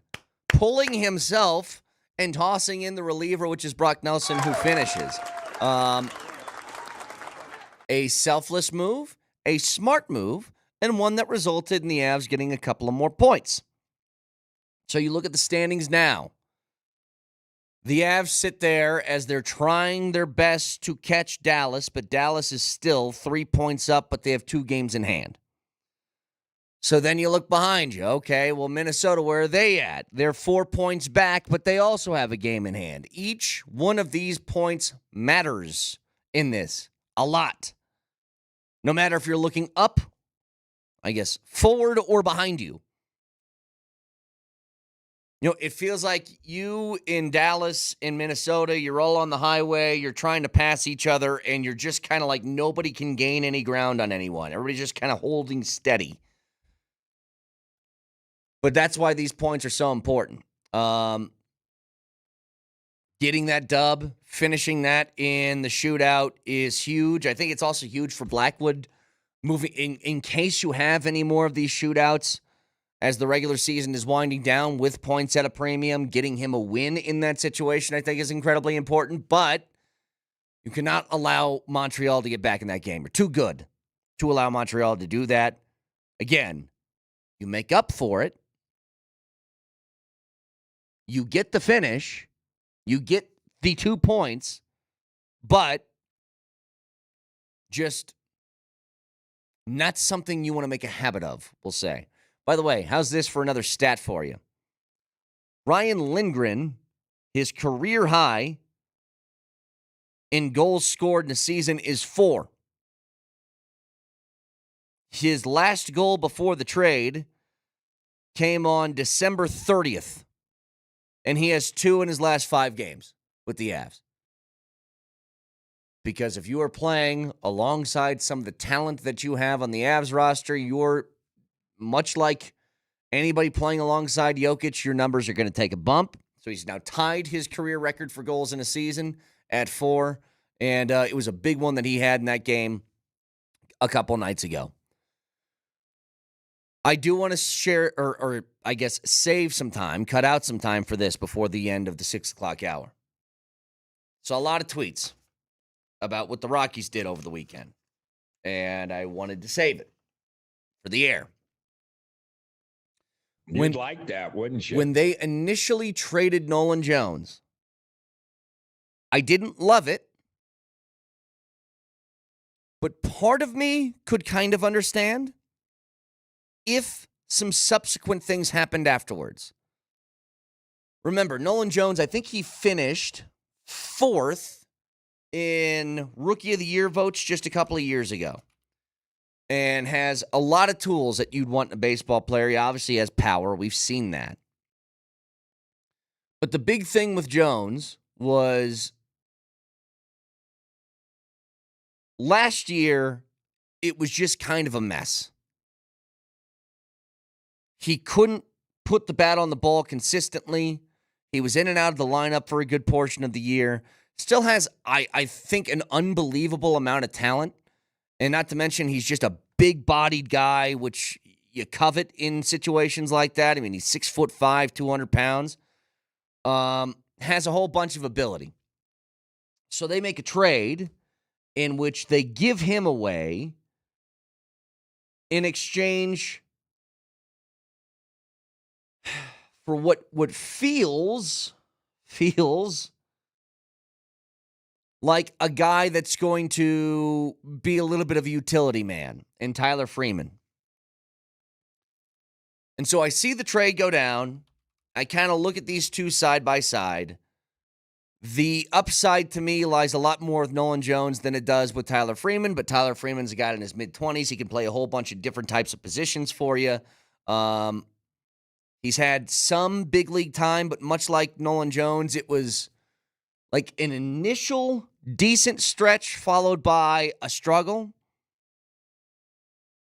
pulling himself and tossing in the reliever, which is Brock Nelson, who finishes. A selfless move, a smart move, and one that resulted in the Avs getting a couple of more points. So you look at the standings now. The Avs sit there as they're trying their best to catch Dallas, but Dallas is still 3 points up, but they have 2 games in hand. So then you look behind you. Okay, well, Minnesota, where are they at? They're 4 points back, but they also have a game in hand. Each one of these points matters in this a lot. No matter if you're looking up, I guess, forward or behind you. You know, it feels like you in Dallas, in Minnesota, you're all on the highway, you're trying to pass each other, and you're just kind of like nobody can gain any ground on anyone. Everybody's just kind of holding steady. But that's why these points are so important. Getting that dub, finishing that in the shootout is huge. I think it's also huge for Blackwood moving in case you have any more of these shootouts as the regular season is winding down with points at a premium. Getting him a win in that situation, I think, is incredibly important. But you cannot allow Montreal to get back in that game. You're too good to allow Montreal to do that. Again, you make up for it. You get the finish. You get the 2 points. But just not something you want to make a habit of, we'll say. By the way, how's this for another stat for you? Ryan Lindgren, his career high in goals scored in a season is 4. His last goal before the trade came on December 30th, and he has 2 in his last 5 games with the Avs. Because if you are playing alongside some of the talent that you have on the Avs roster, you're much like anybody playing alongside Jokic, your numbers are going to take a bump. So he's now tied his career record for goals in a season at 4. And it was a big one that he had in that game a couple nights ago. I do want to share, or I guess save some time, cut out some time for this before the end of the 6 o'clock hour. So a lot of tweets about what the Rockies did over the weekend. And I wanted to save it for the air. You'd like that, wouldn't you? When they initially traded Nolan Jones, I didn't love it. But part of me could kind of understand if some subsequent things happened afterwards. Remember, Nolan Jones, I think he finished 4th in Rookie of the Year votes just a couple of years ago. And has a lot of tools that you'd want in a baseball player. He obviously has power. We've seen that. But the big thing with Jones was last year, it was just kind of a mess. He couldn't put the bat on the ball consistently. He was in and out of the lineup for a good portion of the year. Still has, I think, an unbelievable amount of talent. And not to mention, he's just a big-bodied guy, which you covet in situations like that. I mean, he's 6'5", 200 pounds. Has a whole bunch of ability. So they make a trade in which they give him away in exchange for what feels like a guy that's going to be a little bit of a utility man in Tyler Freeman. And so I see the trade go down. I kind of look at these two side by side. The upside to me lies a lot more with Nolan Jones than it does with Tyler Freeman, but Tyler Freeman's a guy in his mid-20s. He can play a whole bunch of different types of positions for you. He's had some big league time, but much like Nolan Jones, it was like an initial decent stretch followed by a struggle.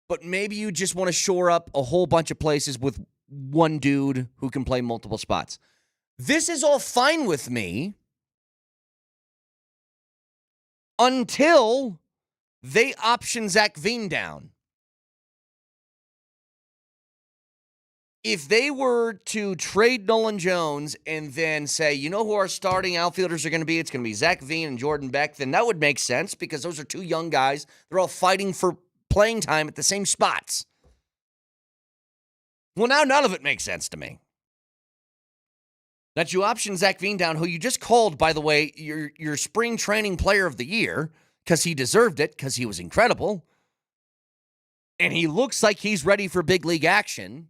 But maybe you just want to shore up a whole bunch of places with one dude who can play multiple spots. This is all fine with me until they option Zach Veen down. If they were to trade Nolan Jones and then say, you know who our starting outfielders are going to be? It's going to be Zach Veen and Jordan Beck. Then that would make sense because those are two young guys. They're all fighting for playing time at the same spots. Well, now none of it makes sense to me. That you option Zach Veen down, who you just called, by the way, your spring training player of the year because he deserved it because he was incredible. And he looks like he's ready for big league action.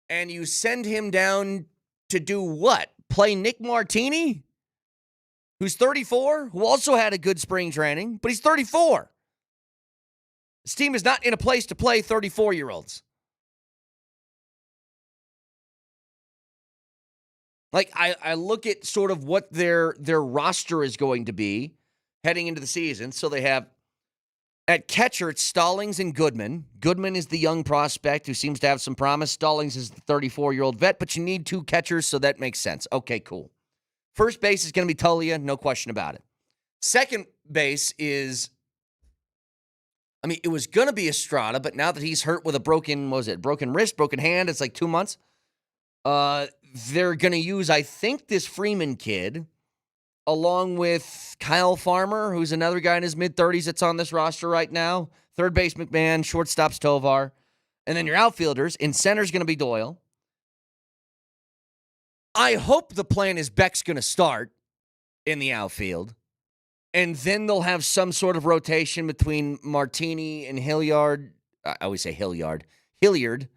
And you send him down to do what? Play Nick Martini, who's 34, who also had a good spring training, but he's 34. This team is not in a place to play 34-year-olds. Like, I look at sort of what their roster is going to be heading into the season. So they have, at catcher, it's Stallings and Goodman. Goodman is the young prospect who seems to have some promise. Stallings is the 34-year-old vet, but you need two catchers, so that makes sense. Okay, cool. First base is going to be Tulia, no question about it. Second base is, I mean, it was going to be Estrada, but now that he's hurt with a broken wrist, broken hand, it's like 2 months. They're going to use, I think, this Freeman kid, along with Kyle Farmer, who's another guy in his mid-30s that's on this roster right now. Third base, McMahon. Shortstop's Tovar. And then your outfielders. In center's going to be Doyle. I hope the plan is Beck's going to start in the outfield. And then they'll have some sort of rotation between Martini and Hilliard. I always say Hilliard. Hilliard,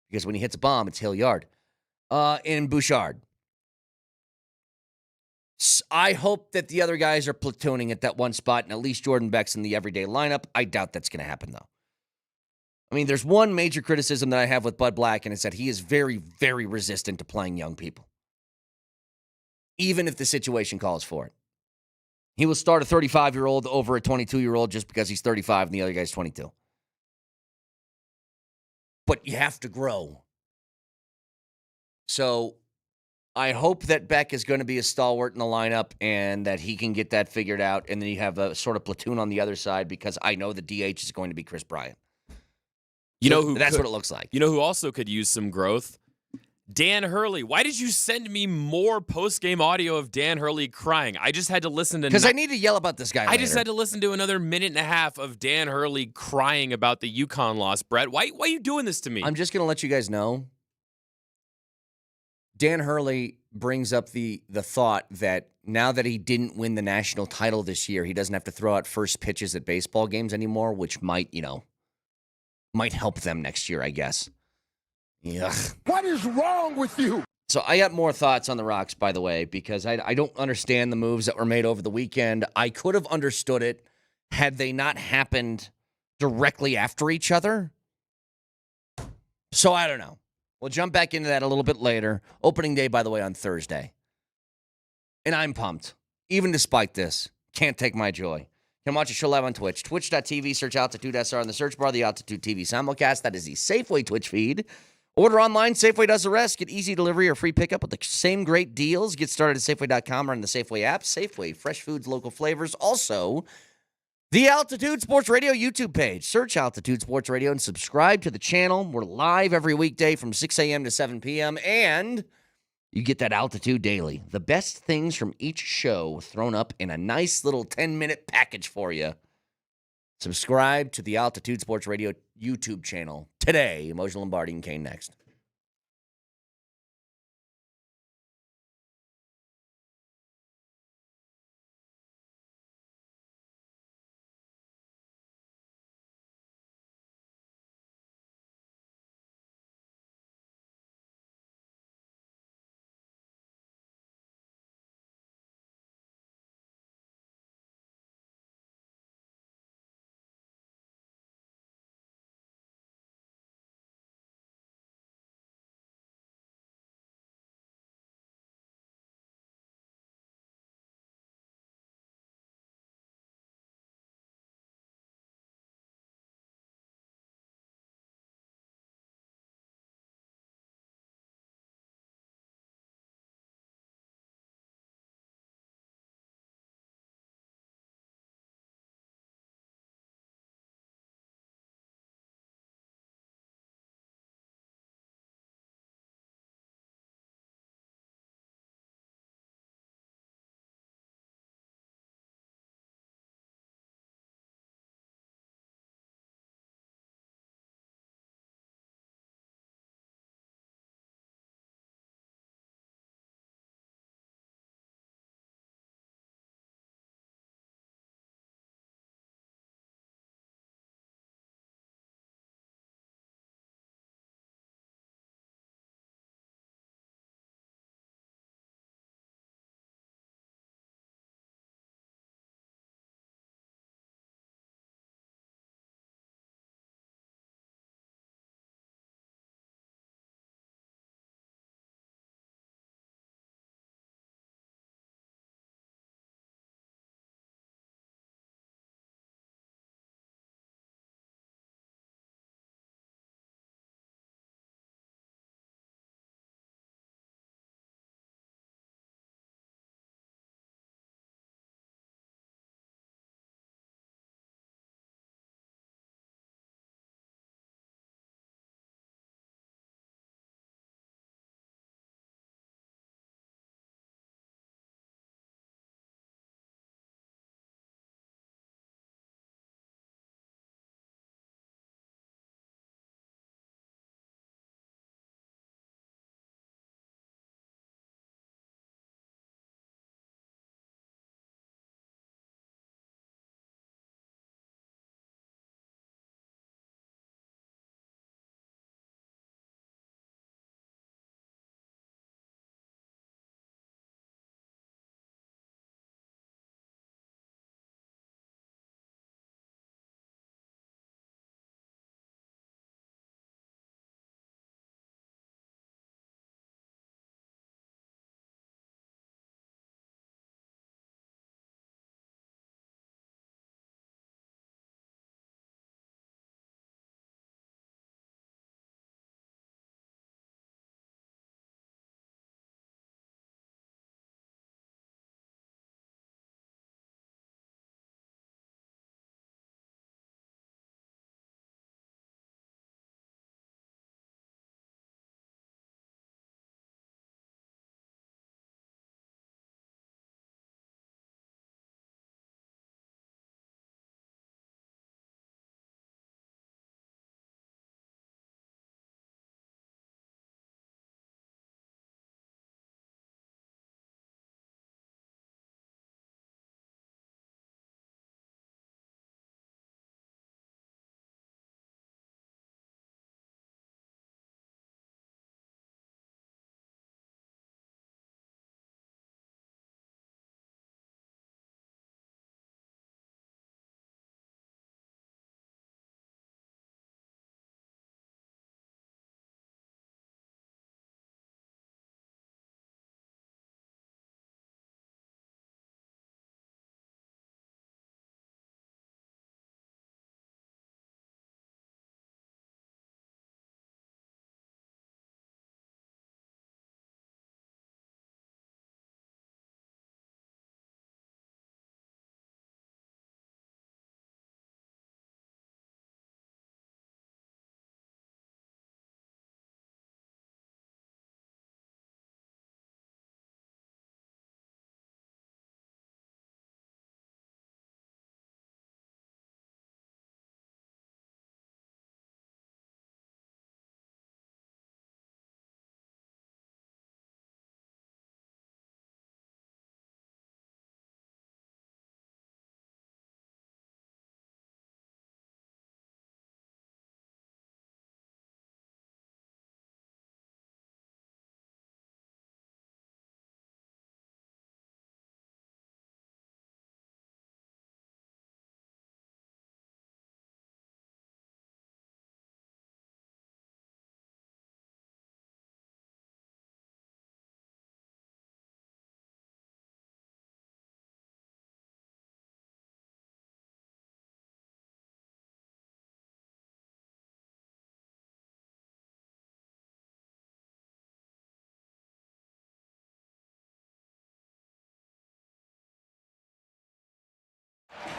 because when he hits a bomb, it's Hilliard. And Bouchard. I hope that the other guys are platooning at that one spot, and at least Jordan Beck's in the everyday lineup. I doubt that's going to happen, though. I mean, there's one major criticism that I have with Bud Black, and it's that he is very, very resistant to playing young people, even if the situation calls for it. He will start a 35-year-old over a 22-year-old just because he's 35 and the other guy's 22. But you have to grow. So I hope that Beck is going to be a stalwart in the lineup and that he can get that figured out. And then you have a sort of platoon on the other side because I know the DH is going to be Chris Bryant. That's what it looks like. You know who also could use some growth? Dan Hurley. Why did you send me more post-game audio of Dan Hurley crying? I just had to listen to... Because I need to yell about this guy I later. just had to listen to another minute and a half of Dan Hurley crying about the UConn loss. Brett, why are you doing this to me? I'm just going to let you guys know. Dan Hurley brings up the thought that now that he didn't win the national title this year, he doesn't have to throw out first pitches at baseball games anymore, which might help them next year, I guess. Ugh. What is wrong with you? So I got more thoughts on the Rocks, by the way, because I don't understand the moves that were made over the weekend. I could have understood it had they not happened directly after each other. So I don't know. We'll jump back into that a little bit later. Opening day, by the way, on Thursday. And I'm pumped. Even despite this, can't take my joy. You can watch the show live on Twitch. Twitch.tv, search Altitude SR in the search bar, the Altitude TV simulcast. That is the Safeway Twitch feed. Order online, Safeway does the rest. Get easy delivery or free pickup with the same great deals. Get started at Safeway.com or on the Safeway app. Safeway, fresh foods, local flavors. Also, the Altitude Sports Radio YouTube page. Search Altitude Sports Radio and subscribe to the channel. We're live every weekday from 6 a.m. to 7 p.m. And you get that Altitude Daily. The best things from each show thrown up in a nice little 10-minute package for you. Subscribe to the Altitude Sports Radio YouTube channel today. Moser, Lombardi, and Kane next.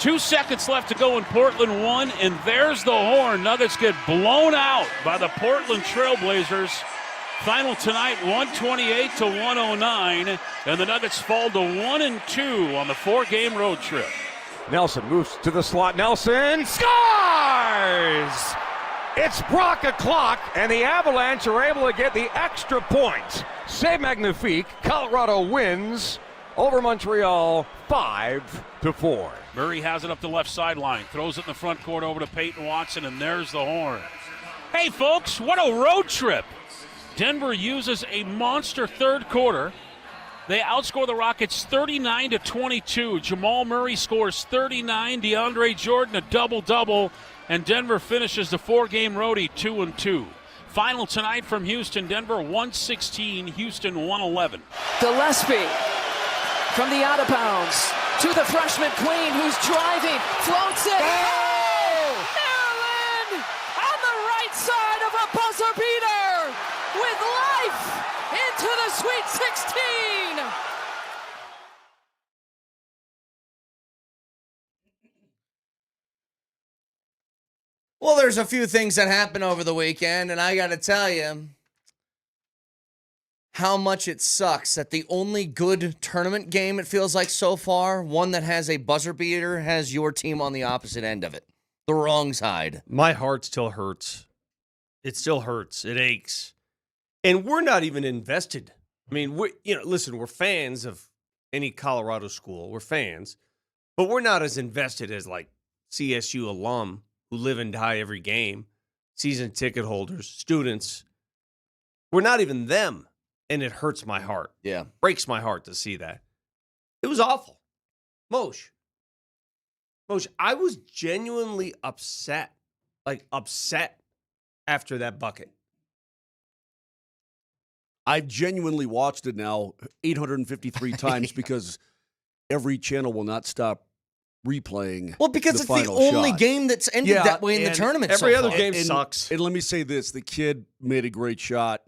2 seconds left to go in Portland 1, and there's the horn. Nuggets get blown out by the Portland Trailblazers. Final tonight, 128-109, and the Nuggets fall to 1-2 on the 4-game road trip. Nelson moves to the slot. Nelson scores! It's Brock o'clock, and the Avalanche are able to get the extra point. C'est magnifique. Colorado wins over Montreal 5-4. Murray has it up the left sideline, throws it in the front court over to Peyton Watson, and there's the horn. Hey, folks, what a road trip! Denver uses a monster third quarter. They outscore the Rockets 39-22. Jamal Murray scores 39. DeAndre Jordan a double-double. And Denver finishes the 4-game roadie 2-2. Final tonight from Houston, Denver 116, Houston 111. Gillespie from the out of bounds to the freshman Queen, who's driving, floats it. Oh! Maryland on the right side of a buzzer beater with life into the Sweet 16. Well, there's a few things that happened over the weekend, and I got to tell you how much it sucks that the only good tournament game it feels like so far, one that has a buzzer beater, has your team on the opposite end of it, the wrong side. My heart still hurts. It still hurts. It aches. And we're not even invested. I mean, listen, we're fans of any Colorado school. We're fans. But we're not as invested as, like, CSU alum who live and die every game, season ticket holders, students. We're not even them, and it hurts my heart. Yeah. Breaks my heart to see that. It was awful. Moshe, I was genuinely upset after that bucket. I've genuinely watched it now 853 times because every channel will not stop replaying. Well, because it's the only game that's ended that way in the tournament. Every so other far. game sucks. And let me say this: the kid made a great shot.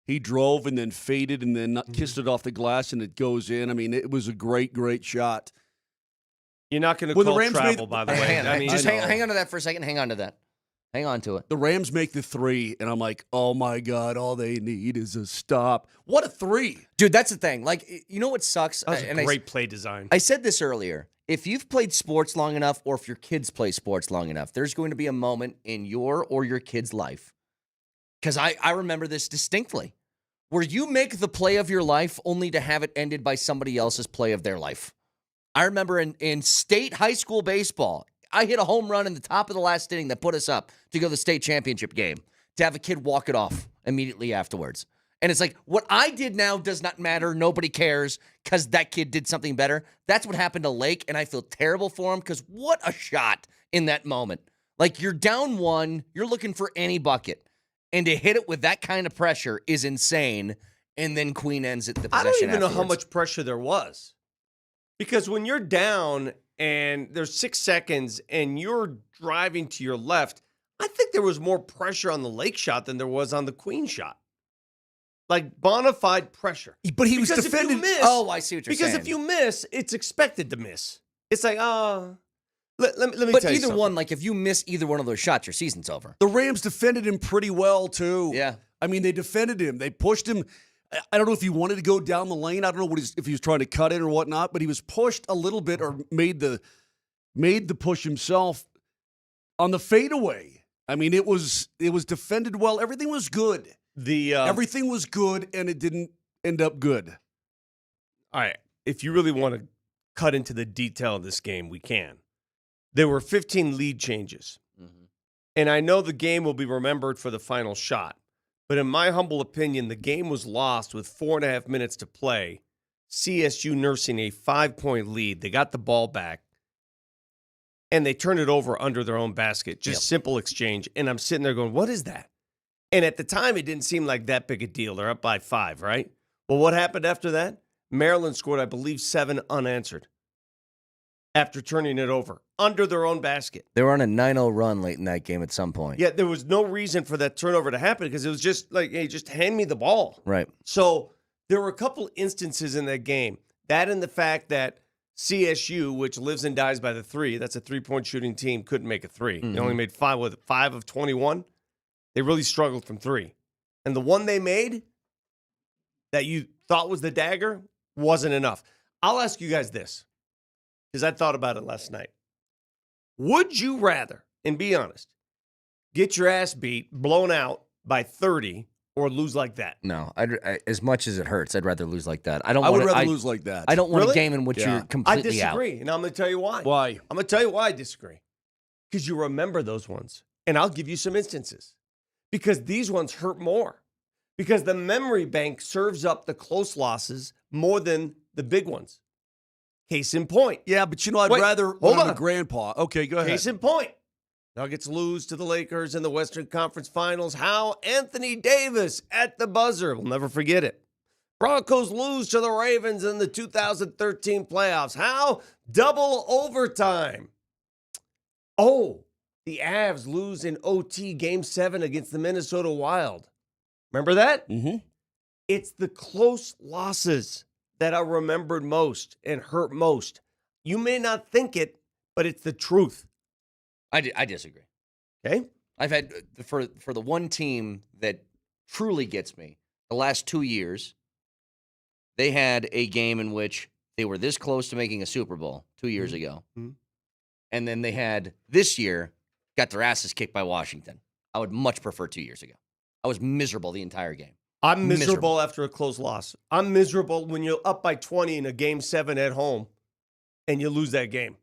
He drove and then faded and then kissed it off the glass and it goes in. I mean, it was a great, great shot. You're not going to call travel, by the way. Hang on to that for a second. Hang on to that. Hang on to it. The Rams make the 3, and I'm like, oh, my God, all they need is a stop. What a 3. Dude, that's the thing. Like, you know what sucks? That was a great play design. I said this earlier. If you've played sports long enough, or if your kids play sports long enough, there's going to be a moment in your or your kid's life, because I remember this distinctly, where you make the play of your life only to have it ended by somebody else's play of their life. I remember in state high school baseball, I hit a home run in the top of the last inning that put us up to go to the state championship game, to have a kid walk it off immediately afterwards. And it's like, what I did now does not matter. Nobody cares because that kid did something better. That's what happened to Lake, and I feel terrible for him because what a shot in that moment. Like, you're down 1, you're looking for any bucket, and to hit it with that kind of pressure is insane, and then Queen ends at the possession. I don't even know how afterwards. much pressure there was. Because when you're down and there's 6 seconds and you're driving to your left, I think there was more pressure on the Lake shot than there was on the Queen shot. Like, bona fide pressure. But he was because defending. Oh, I see what you're saying. Because if you miss, it's expected to miss. It's like, let me but tell you either something. one, like, if you miss either one of those shots, your season's over. The Rams defended him pretty well, too. Yeah. I mean, they defended him. They pushed him. I don't know if he wanted to go down the lane. I don't know if he was trying to cut it or whatnot, but he was pushed a little bit or made the push himself on the fadeaway. I mean, it was defended well. Everything was good. Everything was good, and it didn't end up good. All right. If you really want to cut into the detail of this game, we can. There were 15 lead changes. Mm-hmm. And I know the game will be remembered for the final shot. But in my humble opinion, the game was lost with 4.5 minutes to play. CSU nursing a 5-point lead. They got the ball back. And they turned it over under their own basket. Just simple exchange. And I'm sitting there going, what is that? And at the time, it didn't seem like that big a deal. They're up by 5, right? Well, what happened after that? Maryland scored, I believe, 7 unanswered after turning it over under their own basket. They were on a 9-0 run late in that game at some point. Yeah, there was no reason for that turnover to happen because it was just like, hey, just hand me the ball. Right. So there were a couple instances in that game. That and the fact that CSU, which lives and dies by the three, that's a three-point shooting team, couldn't make a three. They only made 5 of 21. They really struggled from three. And the one they made that you thought was the dagger wasn't enough. I'll ask you guys this, because I thought about it last night. Would you rather, and be honest, get your ass beat, blown out by 30, or lose like that? No, as much as it hurts, I'd rather lose like that. I would rather lose like that. I don't want Really? a game in which you're completely out. I disagree, and I'm going to tell you why. Why? I'm going to tell you why I disagree. Because you remember those ones, and I'll give you some instances. Because these ones hurt more. Because the memory bank serves up the close losses more than the big ones. Case in point. Yeah, but I'd rather hold on. a grandpa. Okay, go ahead. Case in point. Nuggets lose to the Lakers in the Western Conference Finals. How Anthony Davis at the buzzer. We'll never forget it. Broncos lose to the Ravens in the 2013 playoffs. How? Double overtime. Oh, the Avs lose in OT Game 7 against the Minnesota Wild. Remember that? Mm-hmm. It's the close losses that are remembered most and hurt most. You may not think it, but it's the truth. I disagree. Okay? I've had, for the one team that truly gets me, the last 2 years, they had a game in which they were this close to making a Super Bowl 2 years ago. Mm-hmm. And then they had, this year, got their asses kicked by Washington. I would much prefer 2 years ago. I was miserable the entire game. I'm miserable after a close loss. I'm miserable when you're up by 20 in a Game 7 at home and you lose that game.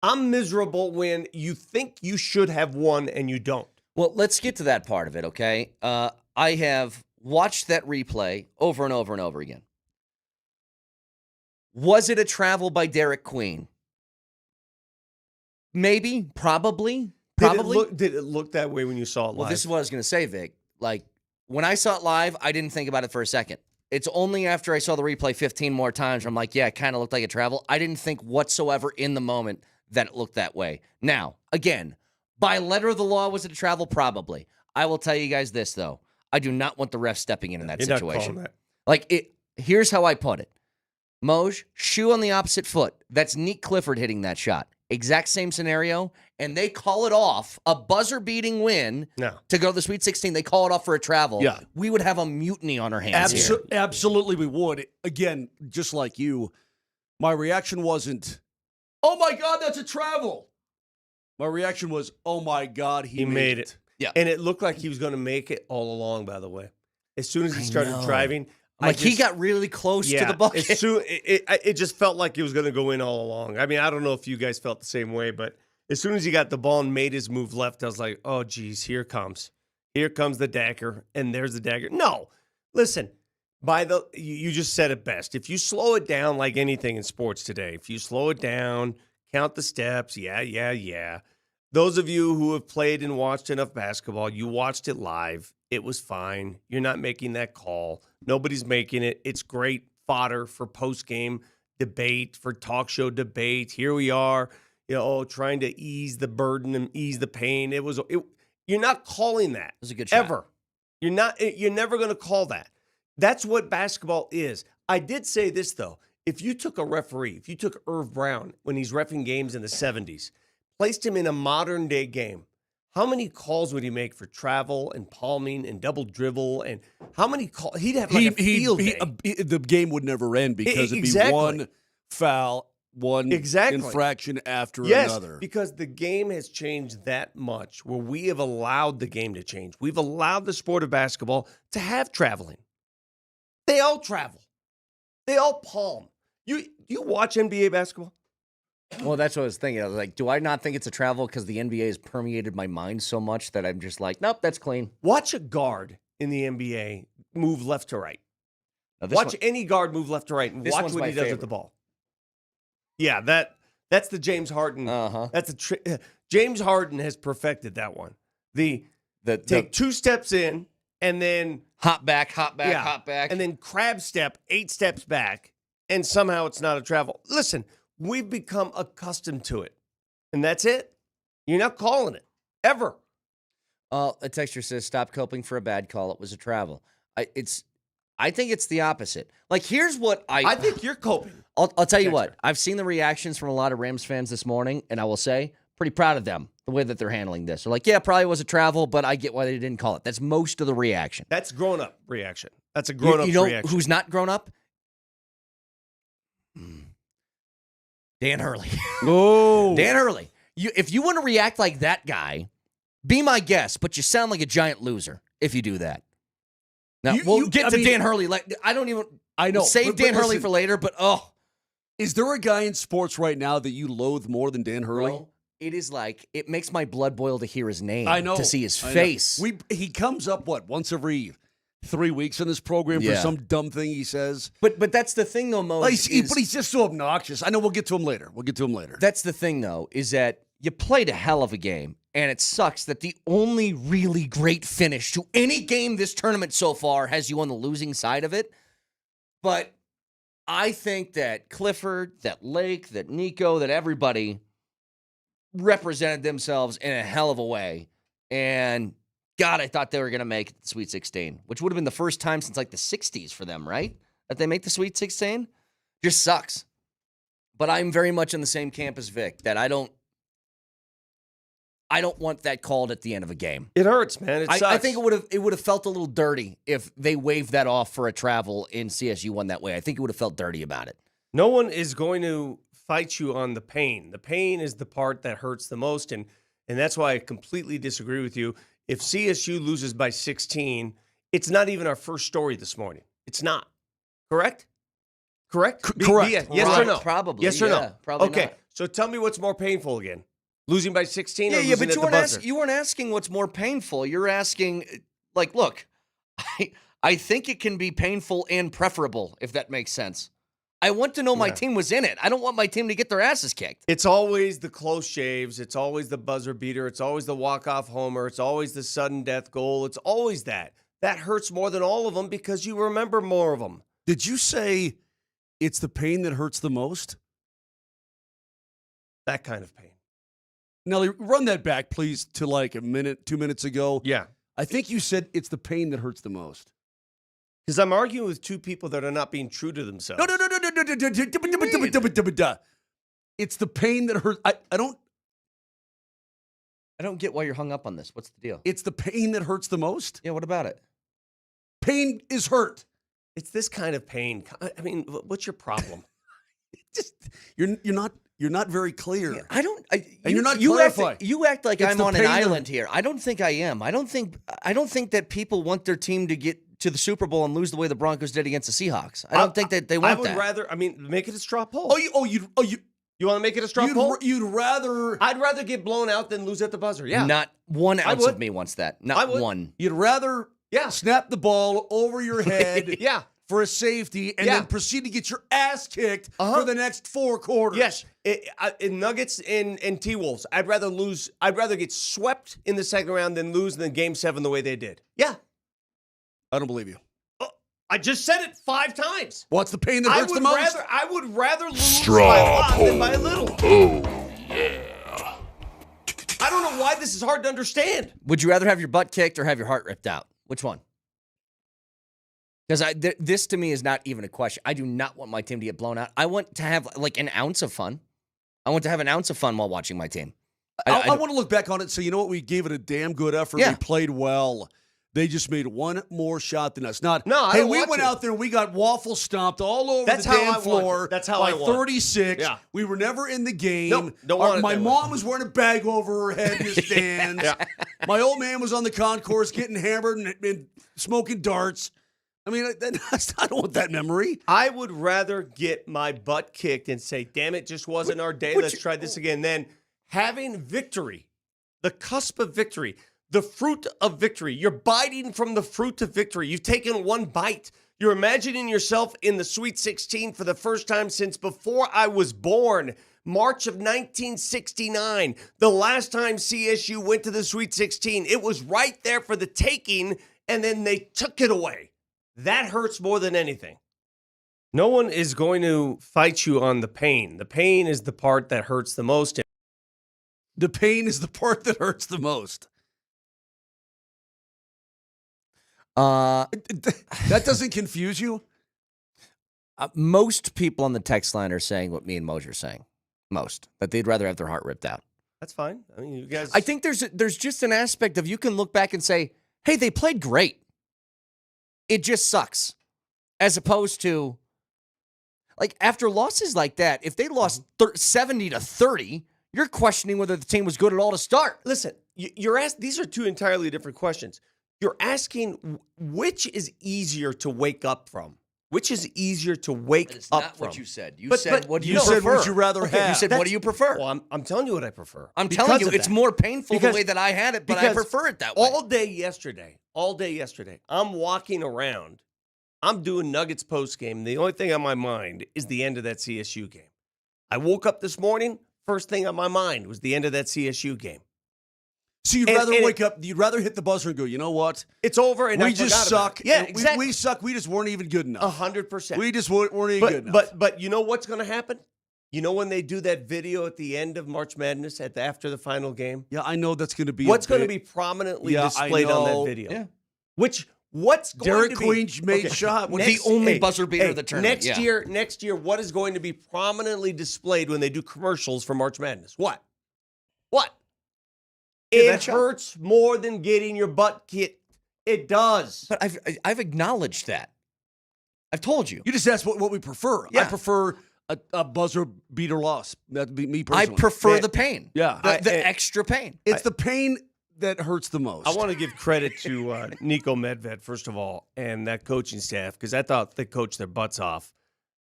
I'm miserable when you think you should have won and you don't. Well, let's get to that part of it, okay? I have watched that replay over and over and over again. Was it a travel by Derek Queen? Maybe, probably. Did it look that way when you saw it live? Well, this is what I was going to say, Vic. Like, when I saw it live, I didn't think about it for a second. It's only after I saw the replay 15 more times where I'm like, yeah, it kind of looked like a travel. I didn't think whatsoever in the moment that it looked that way. Now, again, by letter of the law, was it a travel? Probably. I will tell you guys this, though. I do not want the ref stepping in that You're situation. Not calling that. Like, here's how I put it. Moj, shoe on the opposite foot. That's Nick Clifford hitting that shot. Exact same scenario, and they call it off, a buzzer-beating win to go to the Sweet 16. They call it off for a travel. Yeah. We would have a mutiny on our hands here. Absolutely we would. Again, just like you, my reaction wasn't, oh, my God, that's a travel. My reaction was, oh, my God, he made it. Yeah. And it looked like he was going to make it all along, by the way. As soon as he started driving. He got really close to the bucket. It just felt like he was going to go in all along. I mean, I don't know if you guys felt the same way, but as soon as he got the ball and made his move left, I was like, oh, geez, here comes. Here comes the dagger, and there's the dagger. No, listen, you just said it best. If you slow it down like anything in sports today, if you slow it down, count the steps, yeah. Those of you who have played and watched enough basketball, you watched it live. It was fine. You're not making that call. Nobody's making it. It's great fodder for post-game debate, for talk show debate. Here we are, trying to ease the burden and ease the pain. You're not calling that. It was a good shot. Ever. You're never going to call that. That's what basketball is. I did say this, though. If you took a referee, if you took Irv Brown when he's reffing games in the 70s, placed him in a modern-day game, how many calls would he make for travel and palming and double dribble? And how many calls? He'd have like a field day. The game would never end because it'd be one foul, one infraction after another. Because the game has changed that much where we have allowed the game to change. We've allowed the sport of basketball to have traveling. They all travel. They all palm. You watch NBA basketball? Well, that's what I was thinking. I was like, do I not think it's a travel because the NBA has permeated my mind so much that I'm just like, nope, that's clean. Watch a guard in the NBA move left to right. Watch any guard move left to right and watch what he does with the ball. Yeah, that's the James Harden. That's James Harden has perfected that one. Take 2 steps in and then hop back, hop back, and then crab step 8 steps back, and somehow it's not a travel. Listen. We've become accustomed to it, and that's it. You're not calling it, ever. A texter says, stop coping for a bad call. It was a travel. I I think it's the opposite. Like, here's what I think you're coping. I'll tell you what. I've seen the reactions from a lot of Rams fans this morning, and I will say, pretty proud of them, the way that they're handling this. They're like, yeah, probably was a travel, but I get why they didn't call it. That's most of the reaction. That's grown-up reaction. That's a grown-up reaction. Who's not grown up? Dan Hurley. Oh. Dan Hurley. If you want to react like that guy, be my guest, but you sound like a giant loser if you do that. Now, we'll get to Dan Hurley. Like, I know. Save Dan Hurley for later, but Is there a guy in sports right now that you loathe more than Dan Hurley? Bro, it is like, it makes my blood boil to hear his name. I know. To see his face. He comes up, once every 3 weeks in this program for some dumb thing he says. But that's the thing, though, Mo. But he's just so obnoxious. I know we'll get to him later. That's the thing, though, is that you played a hell of a game, and it sucks that the only really great finish to any game this tournament so far has you on the losing side of it. But I think that Clifford, that Lake, that Nico, that everybody represented themselves in a hell of a way. And God, I thought they were going to make the Sweet 16, which would have been the first time since like the 60s for them, right? That they make the Sweet 16. Just sucks. But I'm very much in the same camp as Vic, that I don't want that called at the end of a game. It hurts, man. It sucks. I think it would have felt a little dirty if they waved that off for a travel in CSU won that way. I think it would have felt dirty about it. No one is going to fight you on the pain. The pain is the part that hurts the most, and that's why I completely disagree with you. If CSU loses by 16, it's not even our first story this morning. It's not. Correct? Correct? Correct. Yes or no? Probably. Yes or no? Yeah, probably okay. not. So tell me what's more painful again. Losing by 16 or losing but at the buzzer? you weren't asking what's more painful. You're asking, like, look, I think it can be painful and preferable, if that makes sense. I want to know my team was in it. I don't want my team to get their asses kicked. It's always the close shaves. It's always the buzzer beater. It's always the walk-off homer. It's always the sudden death goal. It's always that. That hurts more than all of them because you remember more of them. Did you say it's the pain that hurts the most? That kind of pain. Nelly, run that back, please, to like a minute, 2 minutes ago. Yeah. I think you said it's the pain that hurts the most. Because I'm arguing with two people that are not being true to themselves. No. It's the pain that hurts. I don't get why you're hung up on this. What's the deal? It's the pain that hurts the most? Yeah, what about it? Pain is hurt. It's this kind of pain. I mean, what's your problem? Just you're not very clear. Yeah, I don't. And you're not clarifying. You act like I'm on an island here. I don't think I am. I don't think that people want their team to get to the Super Bowl and lose the way the Broncos did against the Seahawks. I don't think that they want that. I would rather. I mean, make it a straw poll. You want to make it a straw poll? You'd rather. I'd rather get blown out than lose at the buzzer. Yeah. Not 1 ounce of me wants that. Not one. You'd rather snap the ball over your head. Yeah. For a safety, and then proceed to get your ass kicked for the next 4 quarters. Yes, in Nuggets and T-Wolves, I'd rather get swept in the second round than lose in Game 7 the way they did. Yeah. I don't believe you. I just said it 5 times. What's the pain that hurts the most? I would rather lose by a lot than by a little. Oh, yeah. I don't know why this is hard to understand. Would you rather have your butt kicked or have your heart ripped out? Which one? Because this to me is not even a question. I do not want my team to get blown out. I want to have like an ounce of fun. I want to have an ounce of fun while watching my team. I want to look back on it and say, you know what? We gave it a damn good effort. Yeah. We played well. They just made one more shot than us. We went out there and we got waffle stomped all over the damn floor. That's how by I won. 36. Yeah. We were never in the game. Nope, don't want it my that mom was wearing a bag over her head in the stands. My old man was on the concourse getting hammered and smoking darts. I mean, I don't want that memory. I would rather get my butt kicked and say, damn it, just wasn't our day. Let's try this again. Than having victory, the cusp of victory, the fruit of victory. You're biting from the fruit of victory. You've taken one bite. You're imagining yourself in the Sweet 16 for the first time since before I was born. March of 1969, the last time CSU went to the Sweet 16. It was right there for the taking, and then they took it away. That hurts more than anything. No one is going to fight you on the pain. The pain is the part that hurts the most. The pain is the part that hurts the most. That doesn't confuse you? Most people on the text line are saying what me and Moser are saying. Most. That they'd rather have their heart ripped out. That's fine. I mean, you guys. I think there's just an aspect of you can look back and say, hey, they played great. It just sucks. As opposed to, like, after losses like that, if they lost 70-30, you're questioning whether the team was good at all to start. Listen, you're asked. These are two entirely different questions. You're asking which is easier to wake up from. Which is easier to wake It's up not from? what you said. You said, what do you You said, prefer? would you rather have? You said, what do you prefer? Well, I'm telling you what I prefer. I'm telling you, Because of it's that. more painful the Because- way that I had it, but I because prefer it that way. All day yesterday, I'm walking around. I'm doing Nuggets post game. The only thing on my mind is the end of that CSU game. I woke up this morning. First thing on my mind was the end of that CSU game. So you'd rather wake up, you'd rather hit the buzzer and go, you know what? It's over and I we just forgot about suck. it. Yeah, And exactly. We suck. We just weren't even good enough. 100%. We just weren't even good enough. But you know what's going to happen? You know when they do that video at the end of March Madness after the final game? Yeah, I know that's going to be What's going to be prominently displayed on that video? Yeah. What's going Derek to be Queen made shot. The only buzzer beater of the tournament. Next year, what is going to be prominently displayed when they do commercials for March Madness? What? It hurts more than getting your butt kicked. It does. But I've acknowledged that. I've told you. You just asked what we prefer. Yeah. I prefer a buzzer beater loss. That'd be me personally. I prefer the pain. Yeah. The extra pain. It's the pain that hurts the most. I want to give credit to Nico Medved, first of all, and that coaching staff, because I thought they coached their butts off.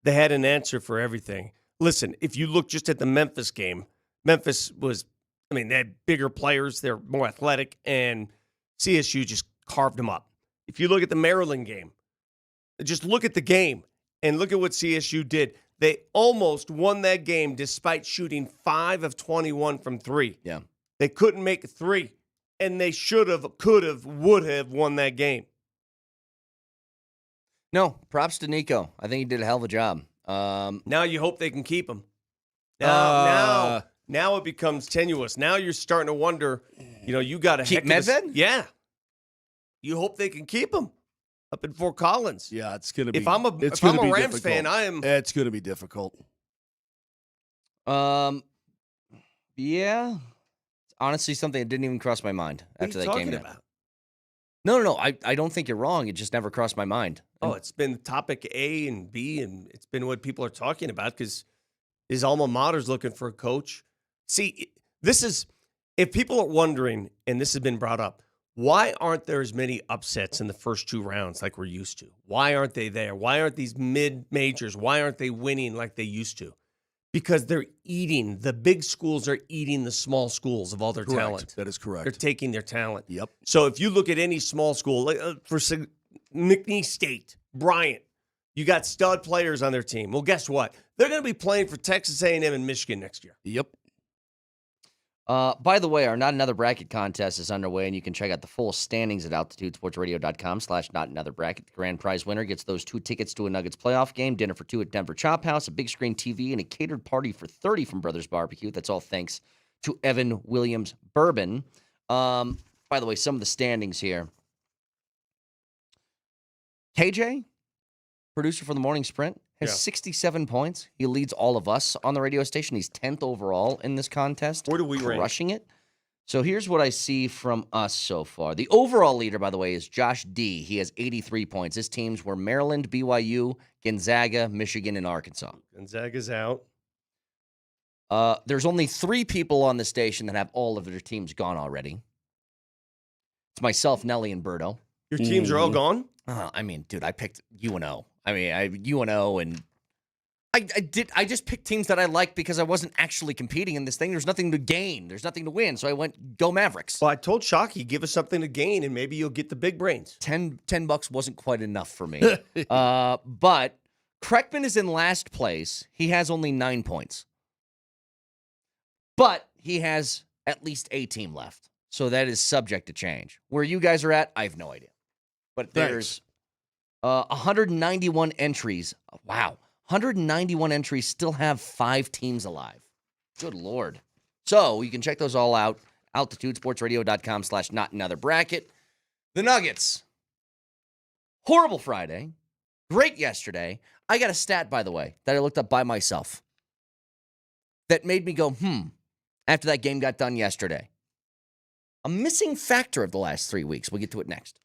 They had an answer for everything. Listen, if you look just at the Memphis game, Memphis was, they had bigger players. They're more athletic, and CSU just carved them up. If you look at the Maryland game, just look at the game and look at what CSU did. They almost won that game despite shooting 5 of 21 from 3. Yeah. They couldn't make 3, and they should have, could have, would have won that game. No, props to Nico. I think he did a hell of a job. Now you hope they can keep him. Now it becomes tenuous. Now you're starting to wonder, you got to keep Medved? Yeah. You hope they can keep him up in Fort Collins. Yeah, it's going to be. If I'm a Rams fan, I am. It's going to be difficult. Yeah. It's honestly something that didn't even cross my mind after that game. What are you talking about? No. I don't think you're wrong. It just never crossed my mind. Oh, it's been topic A and B, and it's been what people are talking about because his alma mater's looking for a coach. See, if people are wondering, and this has been brought up, why aren't there as many upsets in the first 2 rounds like we're used to? Why aren't they there? Why aren't these mid-majors? Why aren't they winning like they used to? Because the big schools are eating the small schools of all their talent. That is correct. They're taking their talent. Yep. So if you look at any small school, for McNeese State, Bryant, you got stud players on their team. Well, guess what? They're going to be playing for Texas A&M and Michigan next year. Yep. By the way, our Not Another Bracket contest is underway, and you can check out the full standings at altitudesportsradio.com/notanotherbracket. The grand prize winner gets those 2 tickets to a Nuggets playoff game, dinner for 2 at Denver Chop House, a big screen TV, and a catered party for 30 from Brothers Barbecue. That's all thanks to Evan Williams Bourbon. By the way, some of the standings here. KJ, producer for the Morning Sprint, has 67 points. He leads all of us on the radio station. He's 10th overall in this contest. Where do we rank? Crushing it. So here's what I see from us so far. The overall leader, by the way, is Josh D. He has 83 points. His teams were Maryland, BYU, Gonzaga, Michigan, and Arkansas. Gonzaga's out. There's only 3 people on the station that have all of their teams gone already. It's myself, Nelly, and Berto. Your teams are all gone? Dude, I picked UNO. UNO, and I just picked teams that I liked because I wasn't actually competing in this thing. There's nothing to gain. There's nothing to win. So I went, go Mavericks. Well, I told Shockey, give us something to gain, and maybe you'll get the big brains. $10 wasn't quite enough for me. But Kreckman is in last place. He has only 9 points. But he has at least a team left. So that is subject to change. Where you guys are at, I have no idea. But there's 191 entries. Wow. 191 entries still have 5 teams alive. Good Lord. So you can check those all out. AltitudeSportsRadio.com/notanotherbracket. The Nuggets Horrible Friday. Great yesterday. I got a stat, by the way, that I looked up by myself that made me go, after that game got done yesterday. A missing factor of the last 3 weeks. We'll get to it next.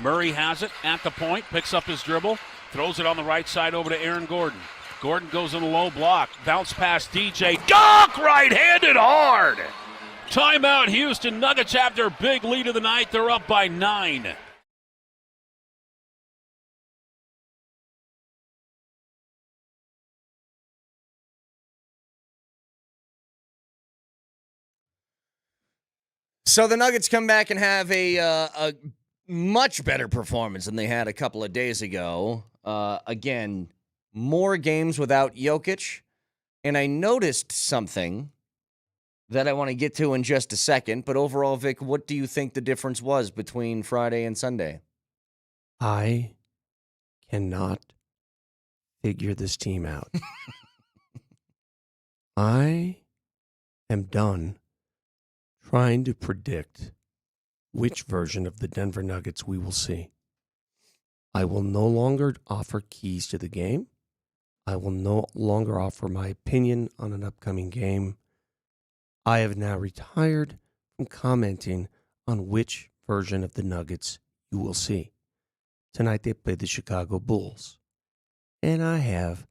Murray has it at the point, picks up his dribble, throws it on the right side over to Aaron Gordon. Gordon goes in a low block, bounce past DJ, dunk right-handed hard. Timeout Houston. Nuggets have their big lead of the night. They're up by 9. So the Nuggets come back and have a much better performance than they had a couple of days ago. Again, more games without Jokic. And I noticed something that I want to get to in just a second. But overall, Vic, what do you think the difference was between Friday and Sunday? I cannot figure this team out. I am done trying to predict which version of the Denver Nuggets we will see. I will no longer offer keys to the game. I will no longer offer my opinion on an upcoming game. I have now retired from commenting on which version of the Nuggets you will see. Tonight they play the Chicago Bulls, and I have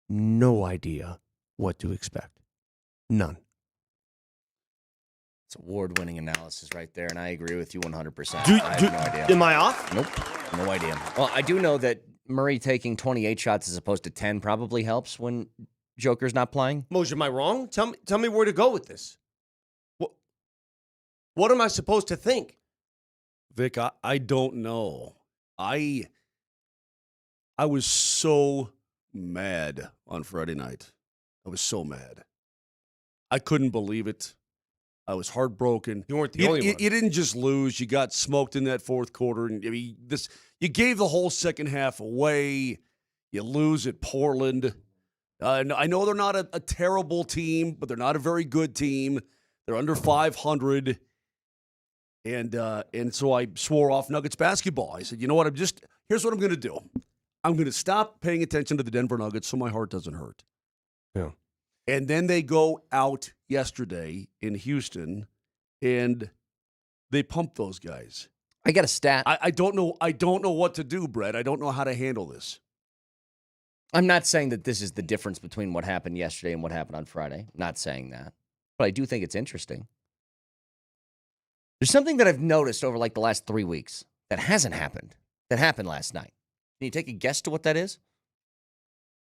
no idea what to expect. None. It's award-winning analysis right there, and I agree with you 100%. I have no idea. Am I off? Nope, no idea. Well, I do know that Murray taking 28 shots as opposed to 10 probably helps when Joker's not playing. Moser, am I wrong? Tell me where to go with this. What am I supposed to think? Vic, I don't know. I was so mad on Friday night. I was so mad. I couldn't believe it. I was heartbroken. You weren't the only one. You didn't just lose. You got smoked in that fourth quarter. And I mean, you gave the whole second half away. You lose at Portland. I know they're not a terrible team, but they're not a very good team. They're under 500. And so I swore off Nuggets basketball. I said, you know what? Here's what I'm going to do. I'm going to stop paying attention to the Denver Nuggets so my heart doesn't hurt. Yeah. And then they go out yesterday in Houston, and they pump those guys. I got a stat. I don't know. I don't know what to do, Brett. I don't know how to handle this. I'm not saying that this is the difference between what happened yesterday and what happened on Friday. Not saying that. But I do think it's interesting. There's something that I've noticed over like the last 3 weeks that hasn't happened, that happened last night. Can you take a guess to what that is?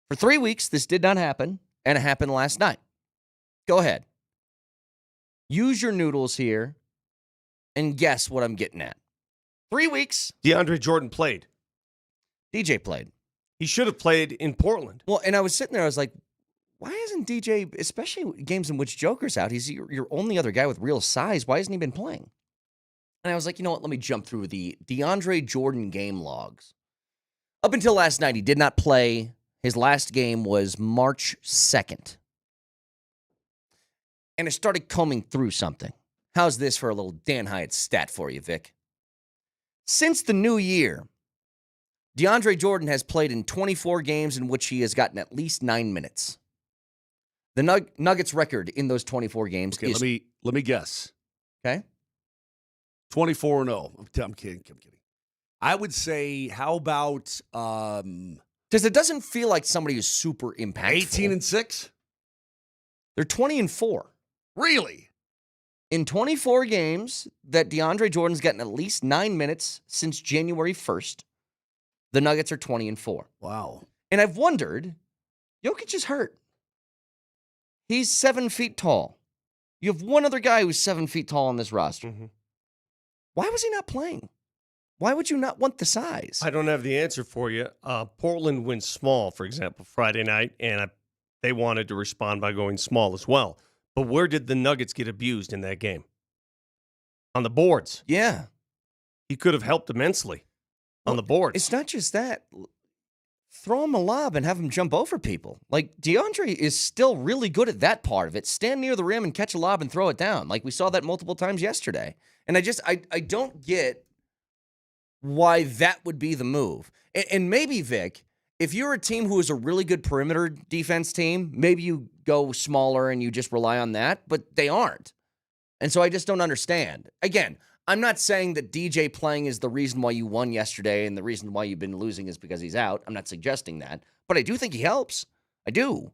For 3 weeks, this did not happen, and it happened last night. Go ahead. Use your noodles here and guess what I'm getting at. 3 weeks. DeAndre Jordan played. DJ played. He should have played in Portland. Well, and I was sitting there, I was like, why isn't DJ, especially games in which Joker's out, he's your only other guy with real size, why hasn't he been playing? And I was like, you know what, let me jump through the DeAndre Jordan game logs. Up until last night, he did not play. His last game was March 2nd. And I started combing through something. How's this for a little Dan Hyatt stat for you, Vic? Since the new year, DeAndre Jordan has played in 24 games in which he has gotten at least 9 minutes. The Nuggets record in those 24 games is... Let me guess. Okay. 24-0. I'm kidding. I would say, how about... Because it doesn't feel like somebody who's super impactful. 18-6? They're 20-4. Really? In 24 games that DeAndre Jordan's gotten at least 9 minutes since January 1st, the Nuggets are 20-4. Wow. And I've wondered, Jokic is hurt. He's 7 feet tall. You have one other guy who's 7 feet tall on this roster. Mm-hmm. Why was he not playing? Why would you not want the size? I don't have the answer for you. Portland went small, for example, Friday night, and they wanted to respond by going small as well. But where did the Nuggets get abused in that game? On the boards. Yeah. He could have helped immensely on the boards. It's not just that. Throw him a lob and have him jump over people. Like, DeAndre is still really good at that part of it. Stand near the rim and catch a lob and throw it down. Like, we saw that multiple times yesterday. And I don't get why that would be the move. And maybe, Vic, if you're a team who is a really good perimeter defense team, maybe you go smaller and you just rely on that, but they aren't. And so I just don't understand. Again, I'm not saying that DJ playing is the reason why you won yesterday and the reason why you've been losing is because he's out. I'm not suggesting that. But I do think he helps. I do.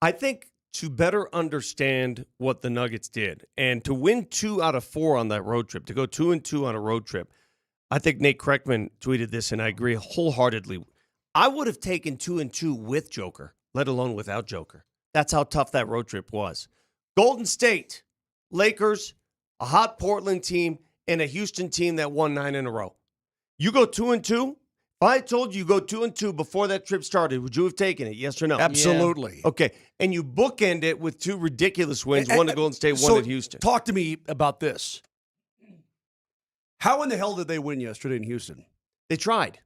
I think to better understand what the Nuggets did and to win 2 out of 4 on that road trip, to go 2-2 on a road trip, I think Nate Kreckman tweeted this, and I agree wholeheartedly. I would have taken 2-2 with Joker, let alone without Joker. That's how tough that road trip was. Golden State, Lakers, a hot Portland team, and a Houston team that won 9 in a row. You go 2-2? If I told you go 2-2 before that trip started, would you have taken it? Yes or no? Absolutely. Yeah. Okay. And you bookend it with 2 ridiculous wins, one to Golden State, one at Houston. Talk to me about this. How in the hell did they win yesterday in Houston? They tried.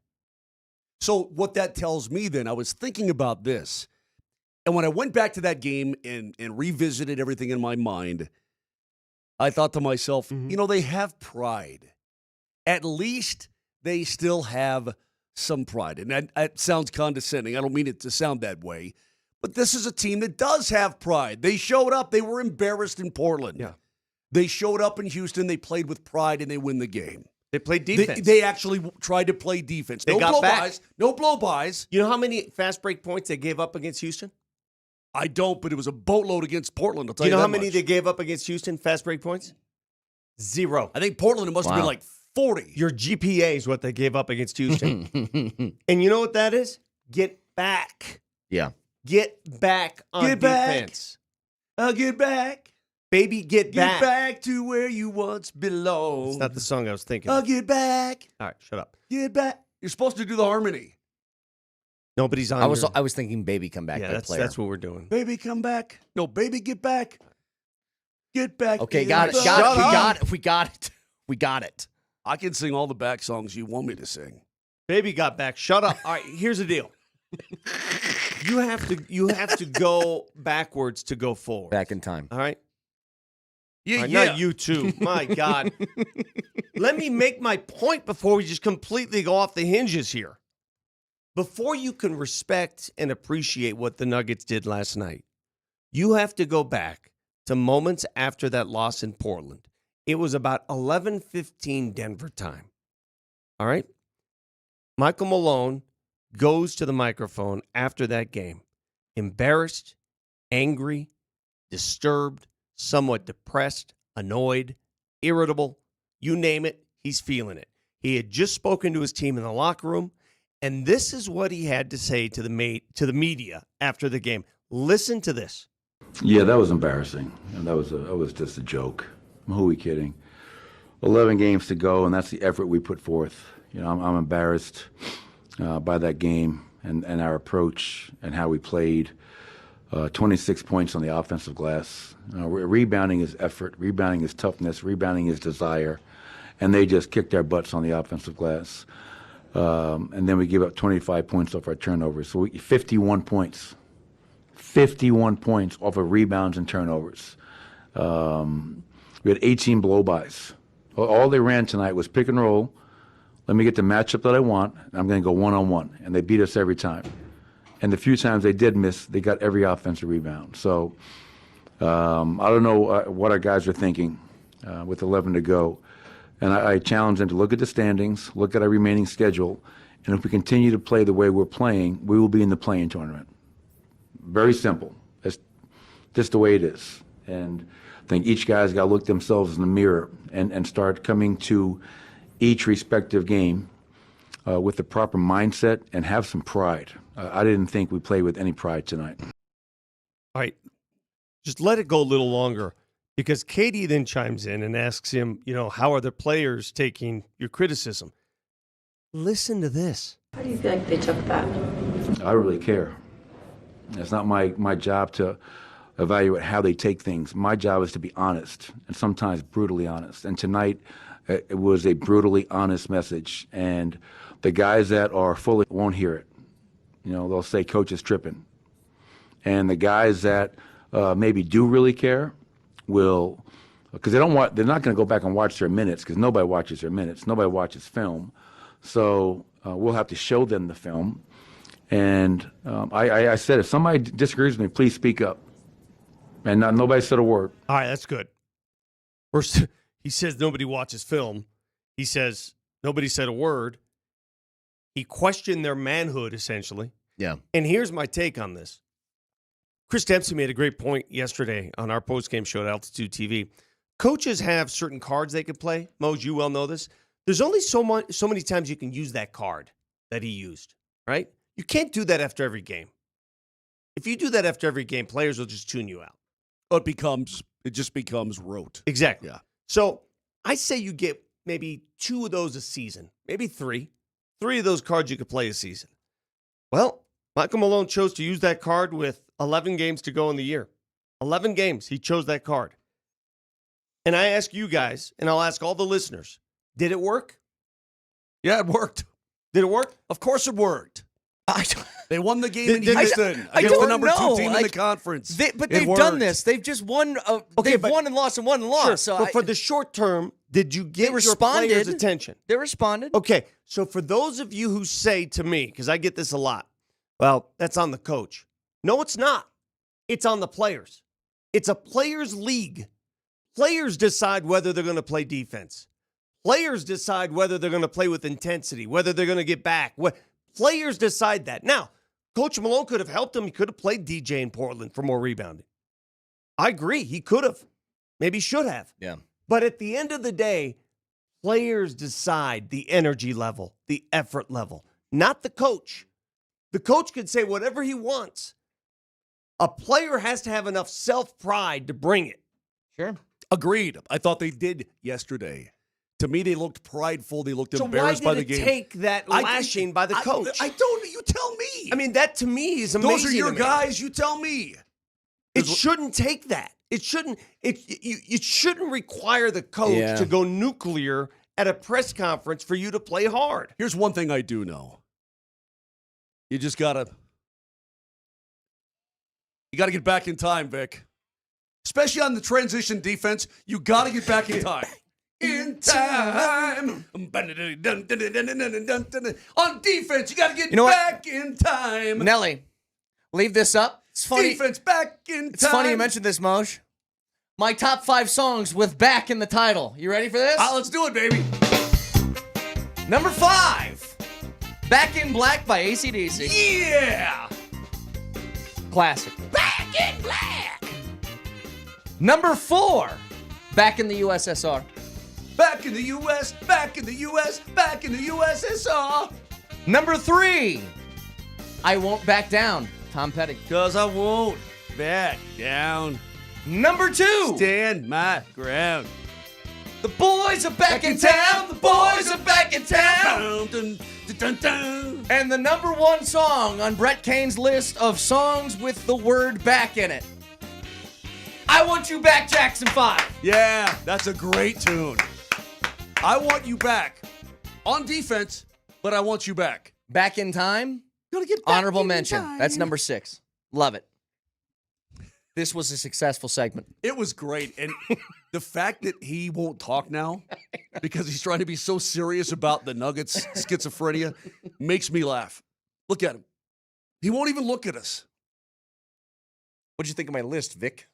So what that tells me then, I was thinking about this. And when I went back to that game and revisited everything in my mind, I thought to myself, they have pride. At least they still have some pride. And that sounds condescending. I don't mean it to sound that way. But this is a team that does have pride. They showed up. They were embarrassed in Portland. Yeah. They showed up in Houston. They played with pride, and they win the game. They played defense. They actually tried to play defense. They got back. No blow-bys. You know how many fast break points they gave up against Houston? I don't, but it was a boatload against Portland. I'll tell you know that how many much. they gave up against Houston, fast break points? 0. I think Portland, it must have been like 40. Your GPA is what they gave up against Houston. And you know what that is? Get back. Yeah. Get back on defense. I'll get back. Baby, get back. Get back to where you once belonged. It's not the song I was thinking I'll of. get back. All right, shut up. Get back. You're supposed to do the harmony. Nobody's on. I was thinking "Baby Come Back" by Player. That's what we're doing. Baby, come back. No, baby, get back. Get back. Okay, got it. We got it. We got it. I can sing all the back songs you want me to sing. Baby got back. Shut up. All right, here's the deal. You have to go backwards to go forward. Back in time. All right? Yeah, Not you two. My God. Let me make my point before we just completely go off the hinges here. Before you can respect and appreciate what the Nuggets did last night, you have to go back to moments after that loss in Portland. It was about 11:15 Denver time. All right? Michael Malone goes to the microphone after that game, embarrassed, angry, disturbed, somewhat depressed, annoyed, irritable, you name it, he's feeling it. He had just spoken to his team in the locker room, and this is what he had to say to the media after the game. Listen to this. Yeah, that was embarrassing. And that was just a joke. Who are we kidding? 11 games to go, and that's the effort we put forth. I'm embarrassed by that game and our approach and how we played. 26 points on the offensive glass. Rebounding is effort. Rebounding is toughness. Rebounding is desire. And they just kicked our butts on the offensive glass. And then we give up 25 points off our turnovers. So 51 points. 51 points off of rebounds and turnovers. We had 18 blow-bys. All they ran tonight was pick and roll. Let me get the matchup that I want, and I'm going to go one-on-one. And they beat us every time. And the few times they did miss, they got every offensive rebound. So I don't know what our guys are thinking with 11 to go. And I challenge them to look at the standings, look at our remaining schedule, and if we continue to play the way we're playing, we will be in the play-in tournament. Very simple. That's just the way it is. And I think each guy's got to look themselves in the mirror and start coming to each respective game with the proper mindset and have some pride. I didn't think we played with any pride tonight. All right. Just let it go a little longer because Katie then chimes in and asks him, how are the players taking your criticism? Listen to this. How do you feel like they took that? I really care. It's not my job to evaluate how they take things. My job is to be honest and sometimes brutally honest. And tonight it was a brutally honest message. And the guys that are fully won't hear it. They'll say coach is tripping. And the guys that maybe do really care will, because they're not going to go back and watch their minutes because nobody watches their minutes. Nobody watches film. So we'll have to show them the film. And I said, if somebody disagrees with me, please speak up. And nobody said a word. All right, that's good. He says nobody watches film. He says nobody said a word. He questioned their manhood, essentially. Yeah. And here's my take on this. Chris Dempsey made a great point yesterday on our postgame show at Altitude TV. Coaches have certain cards they could play. Mose, you well know this. There's only so many times you can use that card that he used, right? You can't do that after every game. If you do that after every game, players will just tune you out. It just becomes rote. Exactly. Yeah. So I say you get maybe 2 of those a season, maybe 3. 3 of those cards you could play a season. Well, Michael Malone chose to use that card with 11 games to go in the year. 11 games, he chose that card. And I ask you guys, and I'll ask all the listeners, did it work? Yeah, it worked. Did it work? Of course it worked. They won the game in Did- Houston I against the don't number know. 2 team in Like, the conference. But It they've worked. done this. They've just won. They've but- won and lost and won and lost. Sure, So but for the short term, did you get your responded. players' attention? they responded. Okay, so for those of you who say to me, because I get this a lot, well, that's on the coach. No, it's not. It's on the players. It's a players' league. Players decide whether they're going to play defense. Players decide whether they're going to play with intensity, whether they're going to get back. Players decide that. Now, Coach Malone could have helped him. He could have played DJ in Portland for more rebounding. I agree. He could have. Maybe should have. Yeah. But at the end of the day, players decide the energy level, the effort level, not the coach. The coach can say whatever he wants. A player has to have enough self-pride to bring it. Sure. Agreed. I thought they did yesterday. To me, they looked prideful. They looked So why embarrassed by the did it game. take that lashing by the coach? I don't. You tell me. I mean, that to me is amazing. Those are your to me. guys. You tell me. It shouldn't take that. It shouldn't. It shouldn't require the coach to go nuclear at a press conference for you to play hard. Here's one thing I do know. You just gotta get back in time, Vic. Especially on the transition defense, you gotta get back in time. In time. On defense, you gotta get back in time. Nelly, leave this up. It's funny. Defense back in time. It's funny you mentioned this, Moj. My top 5 songs with "back" in the title. You ready for this? Let's do it, baby. Number 5, "Back in Black" by AC/DC. Yeah. Classic. Back in Black. Number 4, "Back in the USSR." Back in the U.S., back in the U.S., back in the USSR. Number 3, "I Won't Back Down," Tom Petty. Because I won't back down. Number 2, Stand my ground. "The Boys Are Back in Town." The boys are back in town. Dun, dun, dun, dun. And the number 1 song on Brett Kane's list of songs with the word "back" in it. "I Want You Back," Jackson 5. Yeah, that's a great tune. I want you back. On defense, but I want you back. "Back in Time." Gotta get back Honorable in mention. time. That's number 6. Love it. This was a successful segment. It was great. And the fact that he won't talk now because he's trying to be so serious about the Nuggets schizophrenia makes me laugh. Look at him. He won't even look at us. What'd you think of my list, Vic?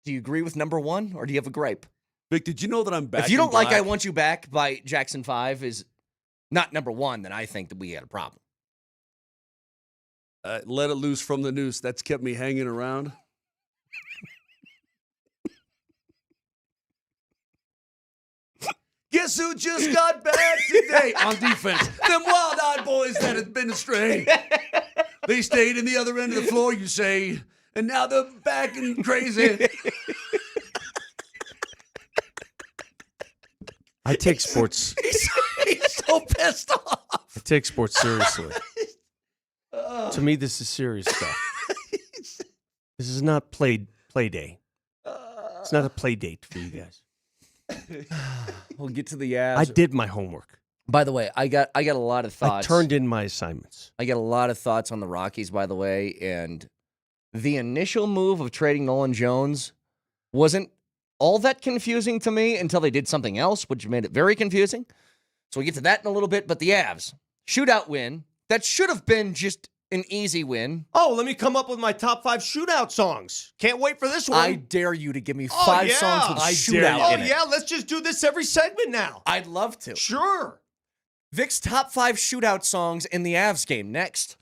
Do you agree with number 1 or do you have a gripe? Vic, did you know that I'm back? If you don't in like black? "I Want You Back" by Jackson 5 is not number 1, then I think that we had a problem. Let It Loose from the Noose. That's kept me hanging around. Guess who just got back today on defense? Them wild-eyed boys that had been astray. They stayed in the other end of the floor, you say, and now they're back and crazy. I take sports. He's so pissed off. I take sports seriously. To me, this is serious stuff. This is not play day. It's not a play date for you guys. We'll get to the Avs. I did my homework. By the way, I got a lot of thoughts. I turned in my assignments. I got a lot of thoughts on the Rockies, by the way, and the initial move of trading Nolan Jones wasn't all that confusing to me until they did something else, which made it very confusing. So we'll get to that in a little bit. But the Avs, shootout win, that should have been just An easy win. Oh, let me come up with my top 5 shootout songs. Can't wait for this one. I dare you to give me 5 songs with shootout in it. Oh, yeah. Let's just do this every segment now. I'd love to. Sure. Vic's top 5 shootout songs in the Avs game next.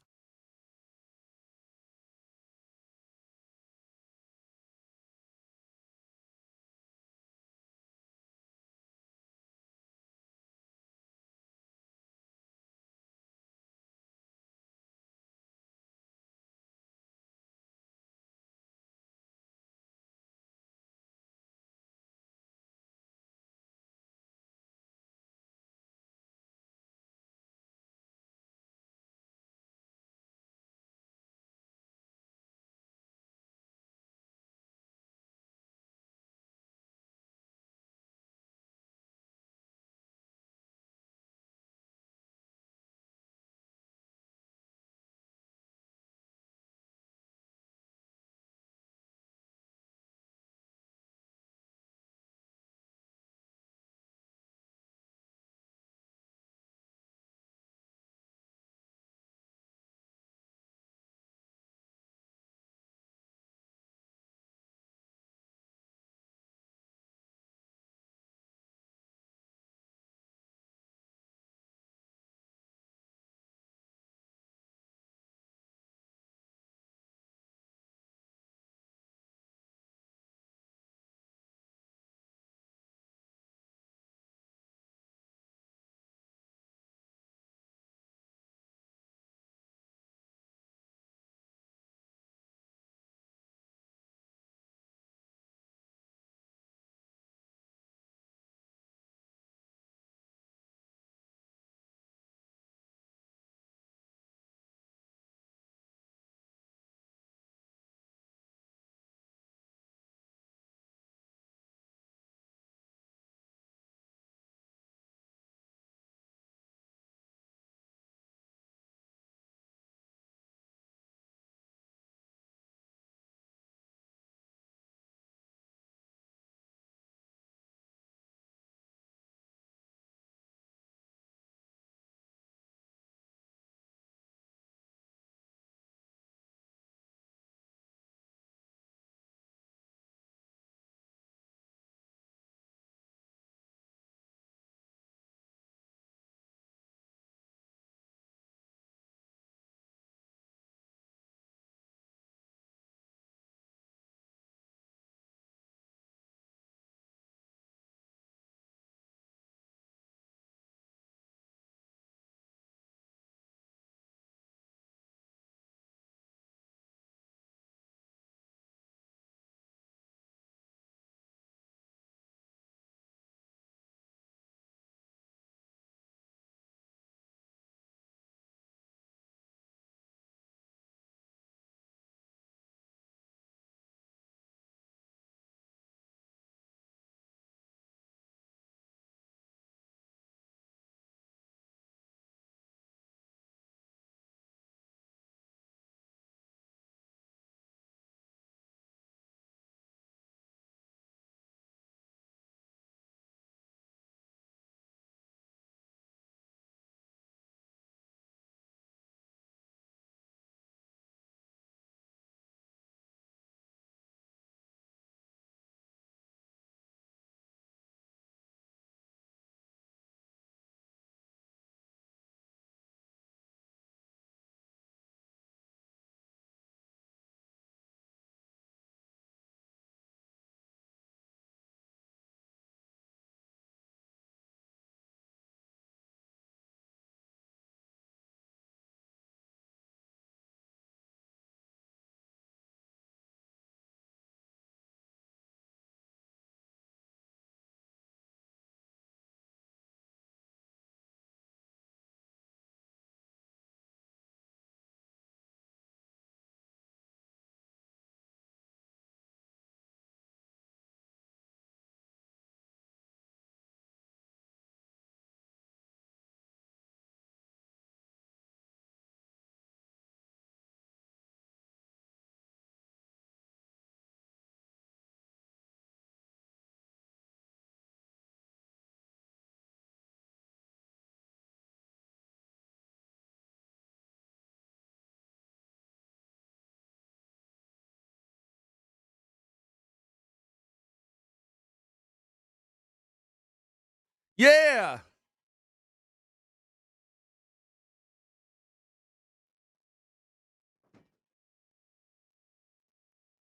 Yeah.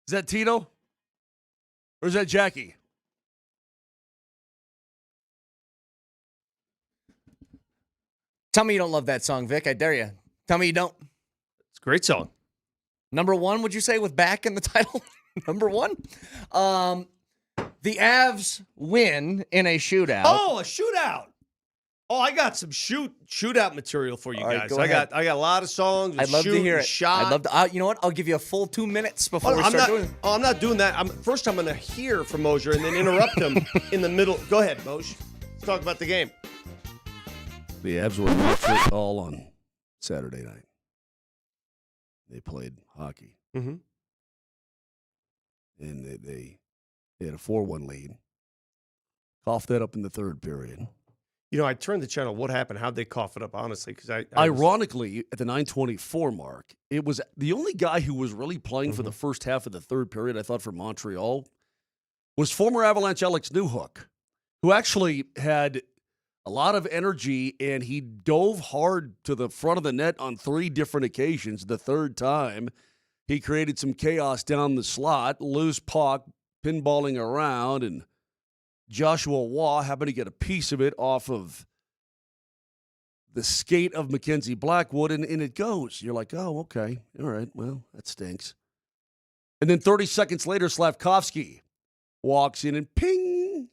Is that Tito? Or is that Jackie? Tell me you don't love that song, Vic. I dare you. Tell me you don't. It's a great song. Number one, would you say, with back in the title? Number one? The Avs win in a shootout. Oh, a shootout. Oh, I got some shootout material for you All right, guys. go I ahead. got a lot of songs. I'd love to hear it. Shot. I'd love to. You know what? I'll give you a full 2 minutes before we start doing it. I'm not doing that. First, I'm going to hear from Moser and then interrupt him in the middle. Go ahead, Moser. Let's talk about the game. The Avs were not fit all on Saturday night. They played hockey. Mm-hmm. And they had a 4-1 lead. Coughed that up in the third period. You know, I turned the channel. What happened? How'd they cough it up, honestly? Because Ironically, at the 9:24 mark, it was the only guy who was really playing for the first half of the third period, I thought, for Montreal, was former Avalanche Alex Newhook, who actually had a lot of energy, and he dove hard to the front of the net on 3 different occasions. The third time, he created some chaos down the slot, loose puck, pinballing around, and Joshua Waugh happened to get a piece of it off of the skate of Mackenzie Blackwood, and it goes. You're like, oh, okay. All right, well, that stinks. And then 30 seconds later, Slavkovsky walks in and ping.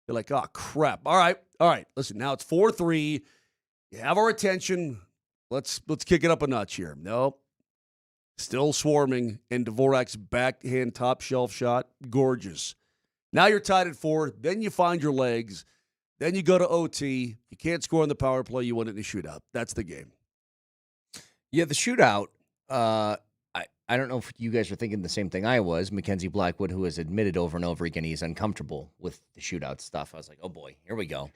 You're like, oh, crap. All right. Listen, now it's 4-3. You have our attention. Let's kick it up a notch here. Nope. Still swarming, and Dvorak's backhand top shelf shot, gorgeous. Now you're tied at 4. Then you find your legs. Then you go to OT. You can't score on the power play. You win it in a shootout. That's the game. Yeah, the shootout. I don't know if you guys are thinking the same thing I was. Mackenzie Blackwood, who has admitted over and over again he's uncomfortable with the shootout stuff. I was like, oh boy, here we go.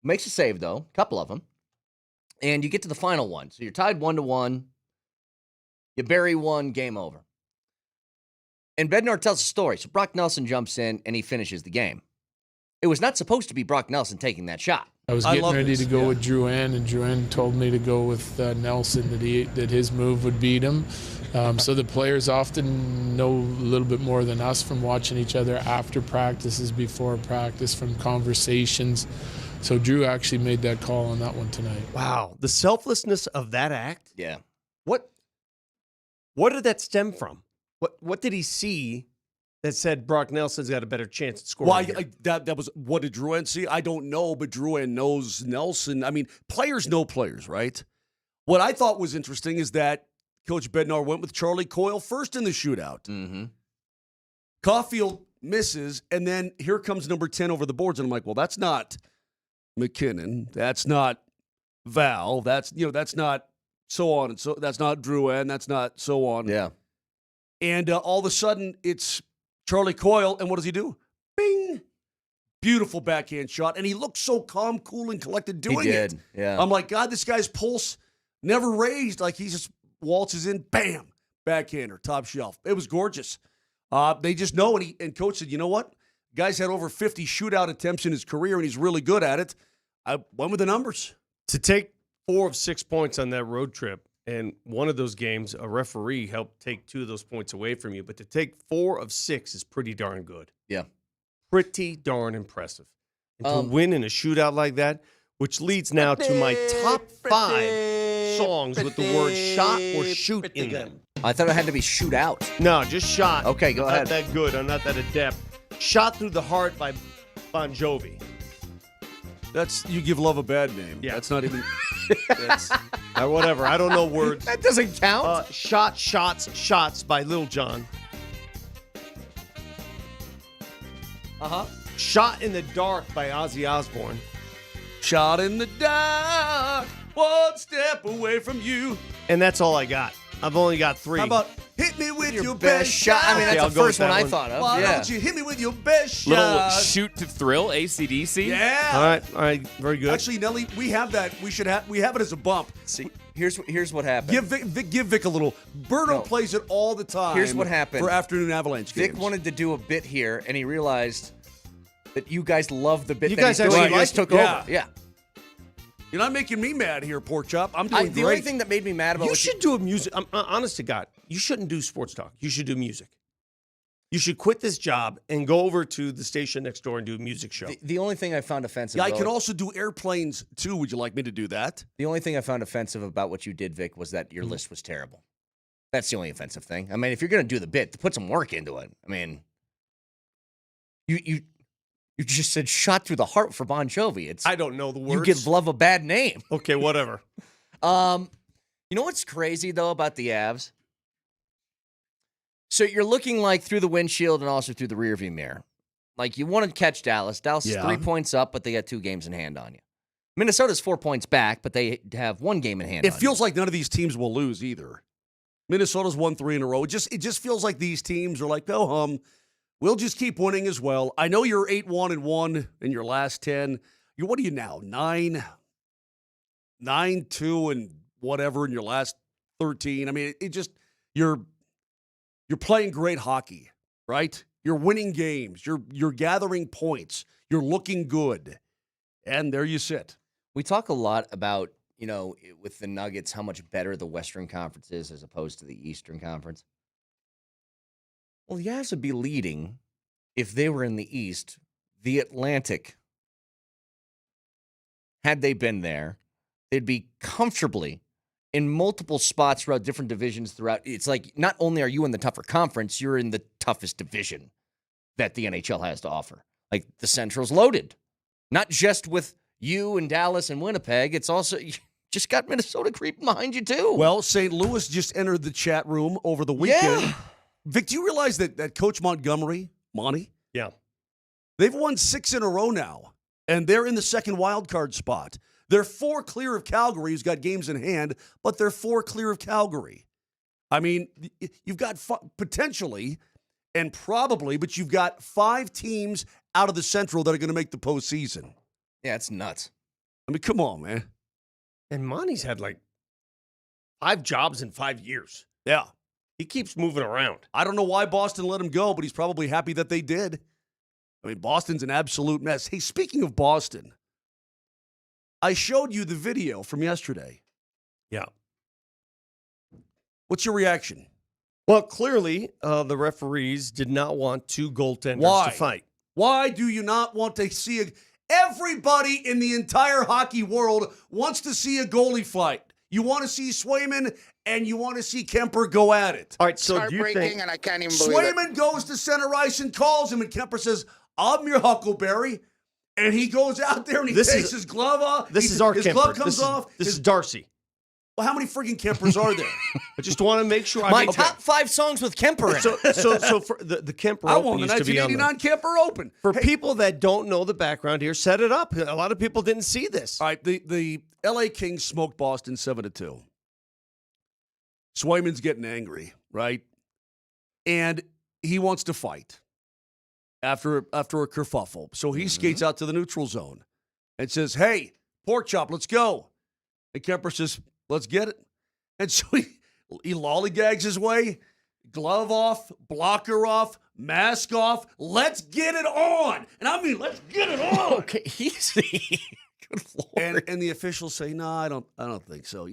Makes a save though, a couple of them, and you get to the final one. So you're tied 1-1. You bury one, game over. And Bednar tells a story. So Brock Nelson jumps in and he finishes the game. It was not supposed to be Brock Nelson taking that shot. I was getting ready to go with Drouin, and Drouin told me to go with Nelson, that his move would beat him. So the players often know a little bit more than us from watching each other after practices, before practice, from conversations. So Drew actually made that call on that one tonight. Wow, the selflessness of that act. Yeah. What did that stem from? What did he see that said Brock Nelson's got a better chance at scoring? Well, that was, what did Drouin see? I don't know, but Drouin knows Nelson. I mean, players know players, right? What I thought was interesting is that Coach Bednar went with Charlie Coyle first in the shootout. Mm-hmm. Caulfield misses, and then here comes number 10 over the boards, and I'm like, well, that's not McKinnon. That's not Val. That's not so on, and so that's not Drouin. That's not so on. Yeah. And all of a sudden, it's Charlie Coyle, and what does he do? Bing! Beautiful backhand shot, and he looked so calm, cool, and collected doing it. Yeah. I'm like, God, this guy's pulse never raised. Like, he just waltzes in, bam, backhander, top shelf. It was gorgeous. They just know, and Coach said, you know what? Guy's had over 50 shootout attempts in his career, and he's really good at it. I went with the numbers. To take 4 of 6 points on that road trip, and one of those games, a referee helped take 2 of those points away from you. But to take 4 of 6 is pretty darn good. Yeah. Pretty darn impressive. And to win in a shootout like that, which leads now to my top 5 songs with the word shot or shoot in them. I thought it had to be shootout. No, just shot. Okay, go ahead. Not that good. I'm not that adept. Shot Through the Heart by Bon Jovi. That's, you give love a bad name. Yeah. That's not even. Whatever. I don't know words. That doesn't count. Shots by Lil Jon. Uh-huh. Shot in the Dark by Ozzy Osbourne. Shot in the dark, one step away from you. And that's all I got. I've only got 3. How about hit me with your best shot? I mean, Okay, that's I'll the go first with one that I thought of. Why Yeah. don't you hit me with your best shot? Little Shoot to Thrill, AC/DC. Yeah. All right. Very good. Actually, Nelly, we have that. We have it as a bump. See, here's what happened. Give Vic a little. Berto plays it all the time. Here's what happened. For afternoon Avalanche games. Vic wanted to do a bit here, and he realized That you guys love the bit You that guys he's doing. actually You just like took it? over. Yeah. You're not making me mad here, Pork Chop. I'm doing The great. only thing that made me mad about You should do a music. I'm honest to God, you shouldn't do sports talk. You should do music. You should quit this job and go over to the station next door and do a music show. The only thing I found offensive. Yeah, I can also do airplanes too. Would you like me to do that? The only thing I found offensive about what you did, Vic, was that your list was terrible. That's the only offensive thing. I mean, if you're going to do the bit, put some work into it. I mean, you just said "shot through the heart" for Bon Jovi. I don't know the words. You give love a bad name. Okay, whatever. You know what's crazy though about the Avs? So you're looking like through the windshield and also through the rearview mirror. Like you want to catch Dallas. Dallas is 3 points up, but they got 2 games in hand on you. Minnesota's 4 points back, but they have 1 game in hand. It feels like none of these teams will lose either. Minnesota's won 3 in a row. It just feels like these teams are like, oh, we'll just keep winning as well. I know you're 8-1-1 in your last 10. What are you now? 9-2 and whatever in your last 13. I mean, it just you're playing great hockey, right? You're winning games. You're gathering points. You're looking good. And there you sit. We talk a lot about, with the Nuggets, how much better the Western Conference is as opposed to the Eastern Conference. Well, the Avs would be leading if they were in the East, the Atlantic. Had they been there, they'd be comfortably in multiple spots throughout different divisions throughout. It's like not only are you in the tougher conference, you're in the toughest division that the NHL has to offer. Like the Central's loaded, not just with you and Dallas and Winnipeg. It's also you just got Minnesota creeping behind you too. Well, St. Louis just entered the chat room over the weekend. Yeah. Vic, do you realize that Coach Montgomery, Monty? Yeah. They've won 6 in a row now, and they're in the second wild card spot. They're 4 clear of Calgary, who's got games in hand, but they're 4 clear of Calgary. I mean, you've got potentially and probably, but you've got 5 teams out of the Central that are going to make the postseason. Yeah, it's nuts. I mean, come on, man. And Monty's had like 5 jobs in 5 years. Yeah. He keeps moving around. I don't know why Boston let him go, but he's probably happy that they did. I mean, Boston's an absolute mess. Hey, speaking of Boston, I showed you the video from yesterday. Yeah. What's your reaction? Well, clearly, the referees did not want 2 goaltenders to fight. Why do you not want to see everybody in the entire hockey world wants to see a goalie fight? You want to see Swayman and you want to see Kemper go at it. All right, so do you think... and I can't even believe it. Swayman goes to center ice and calls him, and Kemper says, "I'm your Huckleberry." And he goes out there and he takes his glove off. This is our his Kemper. Glove comes off. This is Darcy. Well, how many friggin' Kempers are there? I just want to make sure. My top 5 songs with Kemper in it. So for the Kemper I Open won the used to be on 1989 Kemper Open. For people that don't know the background here, set it up. A lot of people didn't see this. All right, the L.A. Kings smoked Boston 7-2. Swayman's getting angry, right? And he wants to fight after a kerfuffle. So he skates out to the neutral zone and says, "Hey, Pork Chop, let's go." And Kemper says, "Let's get it." And so he lollygags his way, glove off, blocker off, mask off. Let's get it on. And I mean, let's get it on. Okay, easy. Good Lord. And the officials say, "No, I don't think so."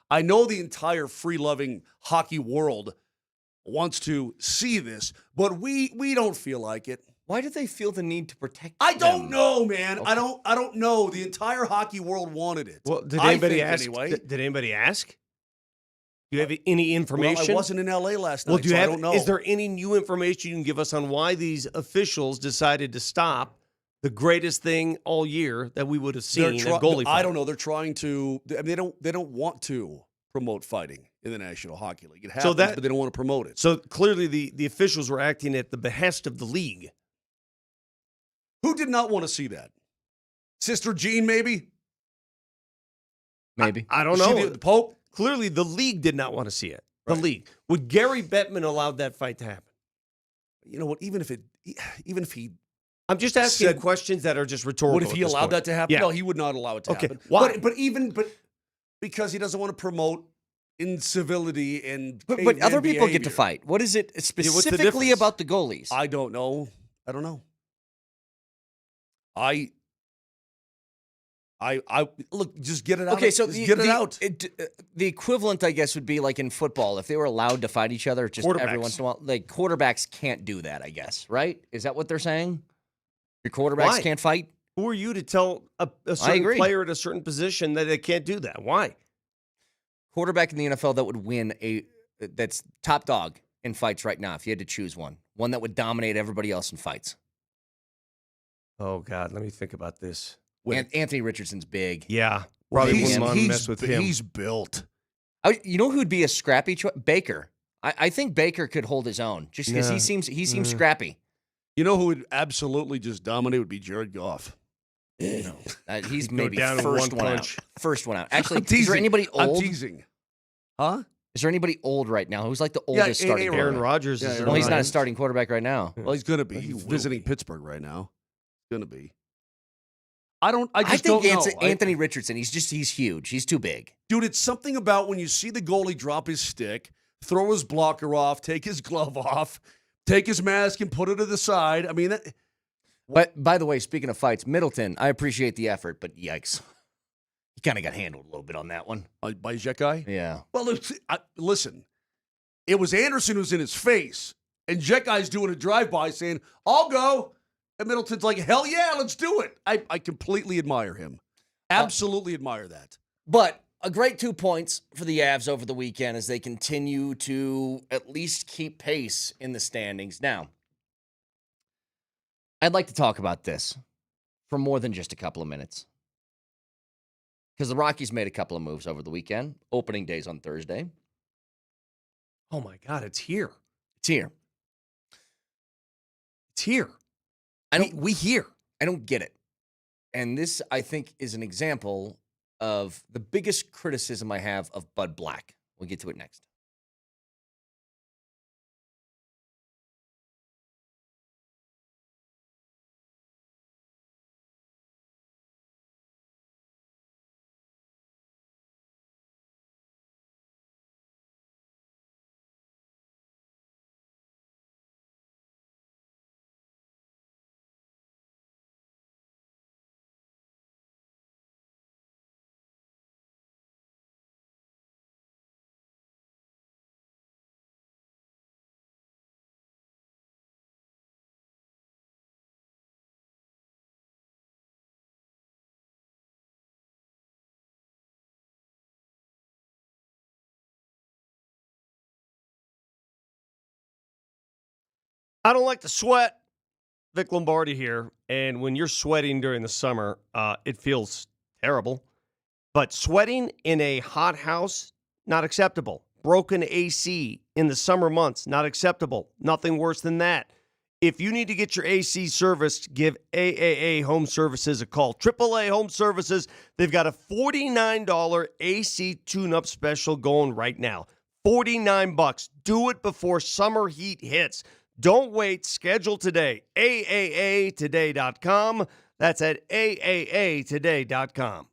I know the entire free-loving hockey world wants to see this, but we don't feel like it. Why do they feel the need to protect I don't them? know, man. Okay. I don't know. The entire hockey world wanted it. Well, did anybody ask? Anyway. Did anybody ask? Do you have any information? Well, I wasn't in L.A. last night, Well, I don't know. Is there any new information you can give us on why these officials decided to stop the greatest thing all year that we would have seen a goalie fight? I don't know. They're trying to. I mean, they don't want to promote fighting in the National Hockey League. It happens, but they don't want to promote it. So clearly, the officials were acting at the behest of the league. Who did not want to see that? Sister Jean, maybe? Maybe. I don't Is she know. the Pope? Clearly, the league did not want to see it. The Right. league. Would Gary Bettman allow that fight to happen? You know what? Even if he I'm just asking questions that are just rhetorical. What if he allowed that to happen? Yeah. No, he would not allow it to happen. Why? But because he doesn't want to promote incivility and But other people get to behavior. fight. What is it what's the specifically difference? about the goalies? I don't know. I look, just get it out. Okay, so get it out. The equivalent, I guess, would be like in football, if they were allowed to fight each other just every once in a while. Like quarterbacks can't do that, I guess, right? Is that what they're saying? Your quarterbacks can't fight? Who are you to tell a certain player at a certain position that they can't do that? Why? Quarterback in the NFL that would win that's top dog in fights right now, if you had to choose one that would dominate everybody else in fights. Oh, God, let me think about this. Anthony Richardson's big. Yeah. Probably wouldn't want to mess with him. He's built. You know who would be a scrappy choice? Baker. I think Baker could hold his own just because he seems scrappy. You know who would absolutely just dominate would be Jared Goff. He's maybe down in first one one punch. out. First one out. Actually, teasing. is there anybody old? I'm teasing. Huh? Is there anybody old right now? Who's like the oldest starting quarterback? Aaron Rodgers is Well, he's not a starting quarterback right now. Well, he's going to be. He's visiting Pittsburgh right now. He's going to be. I think don't know. Anthony Richardson, he's huge. He's too big. Dude, it's something about when you see the goalie drop his stick, throw his blocker off, take his glove off, take his mask and put it to the side. I mean, But by the way, speaking of fights, Middleton, I appreciate the effort, but yikes. He kind of got handled a little bit on that one. by Jekai? Yeah. Well, listen, it was Anderson who's in his face, and Jekai's doing a drive-by saying, I'll go. And Middleton's like, hell yeah, let's do it. I completely admire him. Absolutely admire that. But a great 2 points for the Avs over the weekend as they continue to at least keep pace in the standings. Now, I'd like to talk about this for more than just a couple of minutes. Because the Rockies made a couple of moves over the weekend. Opening day's on Thursday. Oh, my God, it's here. It's here. It's here. I don't get it. And this, I think, is an example of the biggest criticism I have of Bud Black. We'll get to it next. I don't like to sweat. Vic Lombardi here. And when you're sweating during the summer, it feels terrible. But sweating in a hot house, not acceptable. Broken AC in the summer months, not acceptable. Nothing worse than that. If you need to get your AC serviced, give AAA Home Services a call. AAA Home Services, they've got a $49 AC tune-up special going right now. $49. Do it before summer heat hits. Don't wait. Schedule today. AAAtoday.com. That's at AAAtoday.com.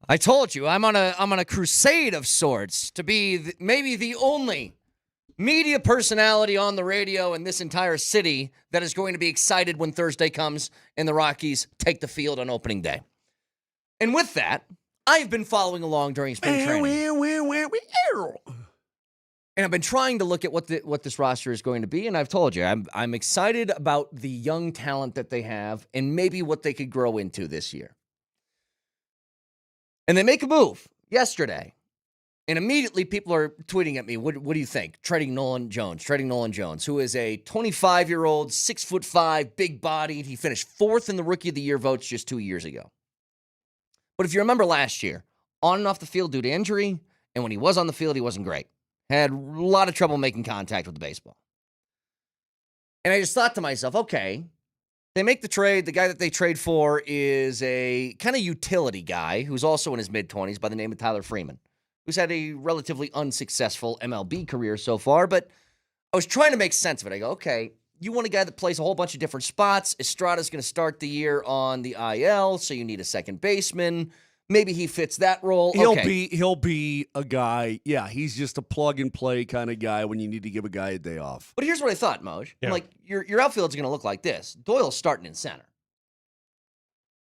I told you, I'm on a crusade of sorts to be maybe the only media personality on the radio in this entire city that is going to be excited when Thursday comes and the Rockies take the field on opening day. And with that, I've been following along during spring training. And I've been trying to look at what this roster is going to be, and I've told you, I'm excited about the young talent that they have and maybe what they could grow into this year. And they make a move yesterday, and immediately people are tweeting at me, what do you think? Trading Nolan Jones, who is a 25-year-old, 6'5", big-bodied. He finished 4th in the Rookie of the Year votes just 2 years ago. But if you remember last year, on and off the field due to injury, and when he was on the field, he wasn't great. Had a lot of trouble making contact with the baseball. And I just thought to myself, okay, they make the trade. The guy that they trade for is a kind of utility guy who's also in his mid-20s by the name of Tyler Freeman, who's had a relatively unsuccessful MLB career so far. But I was trying to make sense of it. I go, okay, you want a guy that plays a whole bunch of different spots. Estrada's going to start the year on the IL, so you need a second baseman. Maybe he fits that role. He'll be a guy. Yeah, he's just a plug and play kind of guy when you need to give a guy a day off. But here's what I thought, Moj. Yeah. Like your outfield's going to look like this. Doyle's starting in center.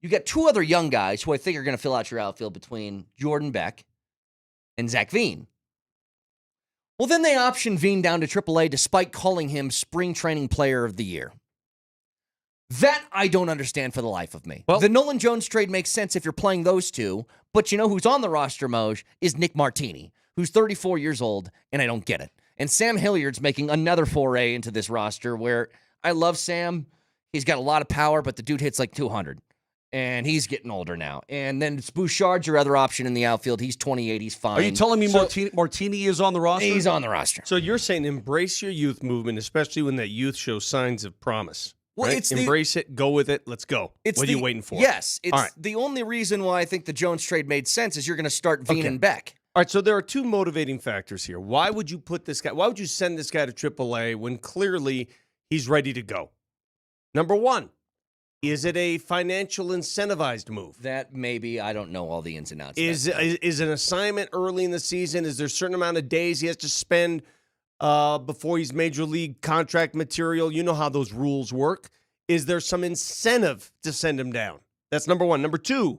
You got 2 other young guys who I think are going to fill out your outfield between Jordan Beck and Zach Veen. Well, then they option Veen down to AAA despite calling him Spring Training Player of the Year. That I don't understand for the life of me. Well, the Nolan Jones trade makes sense if you're playing those two, but you know who's on the roster, Moj, is Nick Martini, who's 34 years old, and I don't get it. And Sam Hilliard's making another foray into this roster where I love Sam. He's got a lot of power, but the dude hits like 200, and he's getting older now. And then it's Bouchard's your other option in the outfield. He's 28. He's fine. Are you telling me Martini is on the roster? He's on the roster. So you're saying embrace your youth movement, especially when that youth shows signs of promise. Well, right? Embrace it, go with it, let's go. What are you waiting for? Yes. It's the only reason why I think the Jones trade made sense is you're going to start Veen and Beck. All right, so there are 2 motivating factors here. Why would you put this guy, why would you send this guy to AAA when clearly he's ready to go? Number 1, is it a financial incentivized move? That maybe, I don't know all the ins and outs. Is an assignment early in the season? Is there a certain amount of days he has to spend before he's major league contract material? You know how those rules work. Is there some incentive to send him down? That's number 1. Number 2,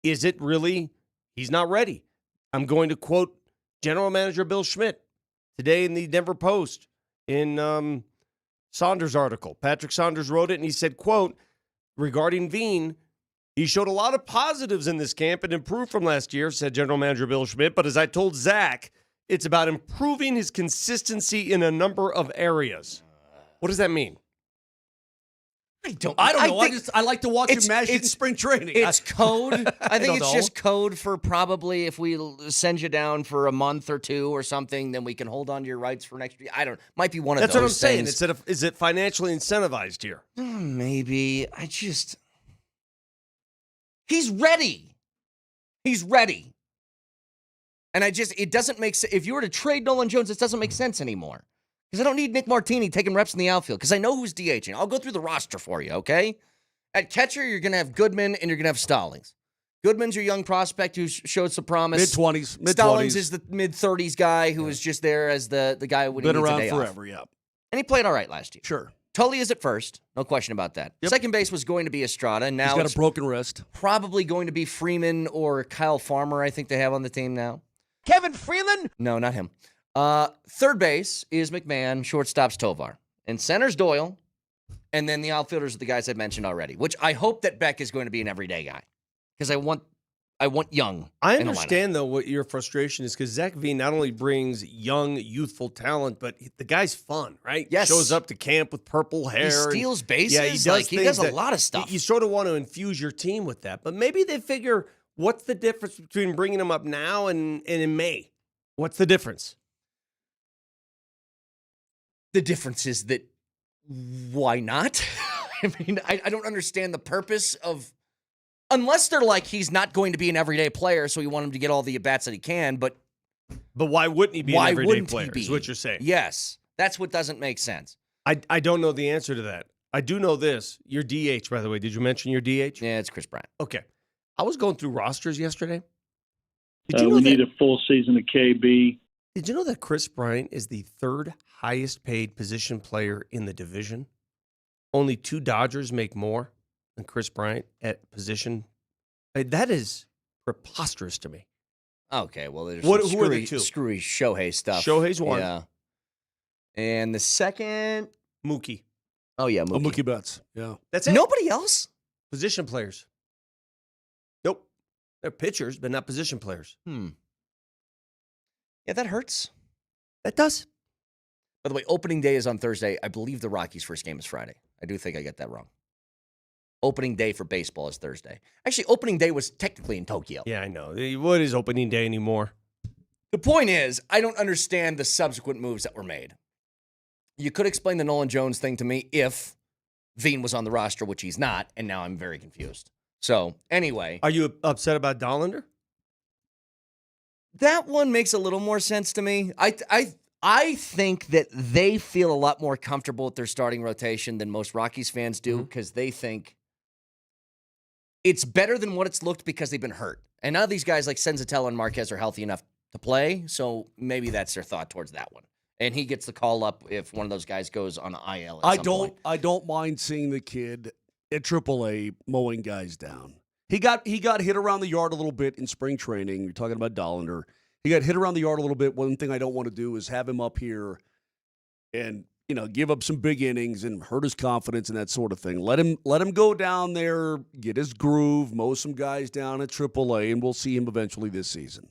is it really he's not ready? I'm going to quote General Manager Bill Schmidt today in the Denver Post in Saunders' article. Patrick Saunders wrote it, and he said, quote, regarding Veen, he showed a lot of positives in this camp and improved from last year, said General Manager Bill Schmidt. But as I told Zach, it's about improving his consistency in a number of areas. What does that mean? I don't know. I like to watch him mash it in spring training. It's code. I think it's just code for probably if we send you down for a month or 2 or something, then we can hold on to your rights for next year. might be one of those. That's what I'm saying. Is it financially incentivized here? Maybe. He's ready. He's ready. And it doesn't make sense. If you were to trade Nolan Jones, it doesn't make sense anymore. Because I don't need Nick Martini taking reps in the outfield because I know who's DHing. I'll go through the roster for you, okay? At catcher, you're going to have Goodman and you're going to have Stallings. Goodman's your young prospect who showed some promise. Mid-20s. Stallings is the mid-30s guy who is just there as the guy when he needs a day off. Been around forever, yeah. And he played all right last year. Sure. Tully is at first. No question about that. Yep. Second base was going to be Estrada. And now he's got a broken wrist. Probably going to be Freeman or Kyle Farmer, I think they have on the team now. Kevin Freeland? No, not him. Third base is McMahon, shortstop's Tovar, and center's Doyle, and then the outfielders are the guys I mentioned already, which I hope that Beck is going to be an everyday guy because I want young. I understand, though, what your frustration is because Zach Veen not only brings young, youthful talent, but the guy's fun, right? Yes. Shows up to camp with purple hair. He steals bases. Yeah, he does a lot of stuff. You sort of want to infuse your team with that, but maybe they figure, what's the difference between bringing him up now and in May? What's the difference? The difference is that why not? I mean, I don't understand the purpose of, unless they're like, he's not going to be an everyday player, so we want him to get all the at-bats that he can, but why wouldn't he be an everyday player, is what you're saying? Yes. That's what doesn't make sense. I don't know the answer to that. I do know this. Your DH, by the way, did you mention your DH? Yeah, it's Chris Bryant. Okay. I was going through rosters yesterday. Did you know we need a full season of KB. Did you know that Chris Bryant is the third highest paid position player in the division? Only 2 Dodgers make more than Chris Bryant at position. That is preposterous to me. Okay, well, there's Who some are the two? screwy Shohei stuff. Shohei's one. Yeah. And the second, Mookie. oh yeah, Mookie. Mookie Betts. Yeah. That's it. Nobody else? Position players. Nope. They're pitchers, but not position players. Yeah, that hurts. That does. By the way, opening day is on Thursday. I believe the Rockies' first game is Friday. I do think I get that wrong. Opening day for baseball is Thursday. Actually, opening day was technically in Tokyo. Yeah, I know. What is opening day anymore? The point is, I don't understand the subsequent moves that were made. You could explain the Nolan Jones thing to me if Veen was on the roster, which he's not, and now I'm very confused. So, anyway. Are you upset about Dollander? That one makes a little more sense to me. I think that they feel a lot more comfortable with their starting rotation than most Rockies fans do because they think it's better than what it's looked because they've been hurt. And now these guys like Senzatella and Marquez are healthy enough to play, so maybe that's their thought towards that one. And he gets the call up if one of those guys goes on IL at some point. I don't mind seeing the kid at AAA mowing guys down. He got hit around the yard a little bit in spring training. You're talking about Dollander. He got hit around the yard a little bit. One thing I don't want to do is have him up here and, give up some big innings and hurt his confidence and that sort of thing. Let him go down there, get his groove, mow some guys down at AAA, and we'll see him eventually this season.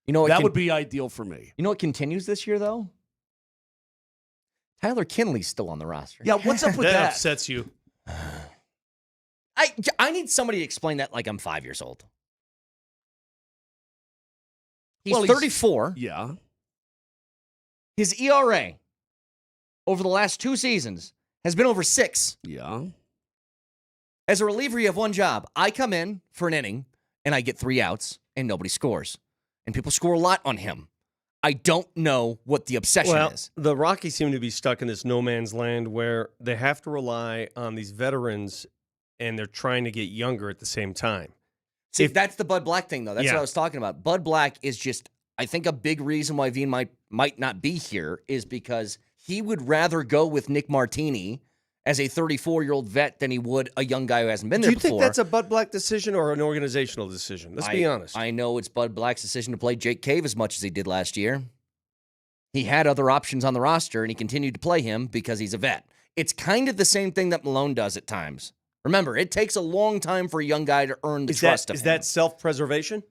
That would be ideal for me. You know what continues this year, though? Tyler Kinley's still on the roster. Yeah, what's up with that? That upsets you. I need somebody to explain that like I'm 5 years old. He's 34. Yeah. His ERA over the last 2 seasons has been over 6. Yeah. As a reliever, you have one job. I come in for an inning, and I get 3 outs, and nobody scores. And people score a lot on him. I don't know what the obsession is. The Rockies seem to be stuck in this no man's land where they have to rely on these veterans, and they're trying to get younger at the same time. See, that's the Bud Black thing, though. That's what I was talking about. Bud Black is just, I think, a big reason why Veen might not be here is because he would rather go with Nick Martini as a 34-year-old vet than he would a young guy who hasn't been there before. Do you think that's a Bud Black decision or an organizational decision? Let's be honest. I know it's Bud Black's decision to play Jake Cave as much as he did last year. He had other options on the roster, and he continued to play him because he's a vet. It's kind of the same thing that Malone does at times. Remember, it takes a long time for a young guy to earn the trust of him. Is that self-preservation?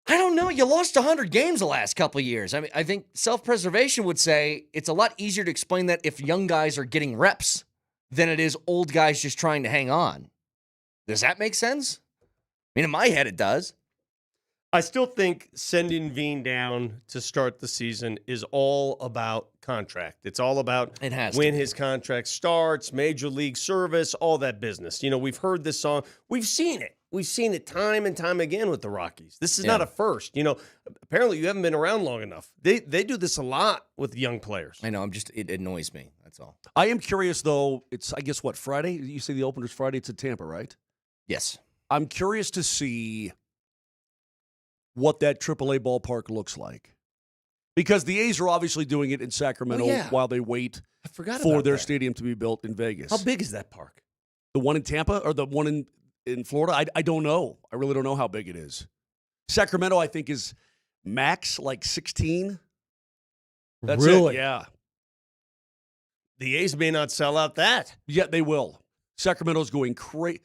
I don't know. You lost 100 games the last couple of years. I mean, I think self-preservation would say it's a lot easier to explain that if young guys are getting reps than it is old guys just trying to hang on. Does that make sense? I mean, in my head, it does. I still think sending Veen down to start the season is all about contract. It's all about when his contract starts, major league service, all that business. We've heard this song. We've seen it. We've seen it time and time again with the Rockies. This is not a first. Apparently you haven't been around long enough. They do this a lot with young players. I know. It annoys me. That's all. I am curious, though. It's, I guess, Friday? You say the opener's Friday. It's at Tampa, right? Yes. I'm curious to see what that AAA ballpark looks like. Because the A's are obviously doing it in Sacramento while they wait for their stadium to be built in Vegas. How big is that park? The one in Tampa or the one in Florida? I don't know. I really don't know how big it is. Sacramento, I think, is max like 16. That's really? It, yeah. The A's may not sell out that. Yeah, they will. Sacramento's going crazy.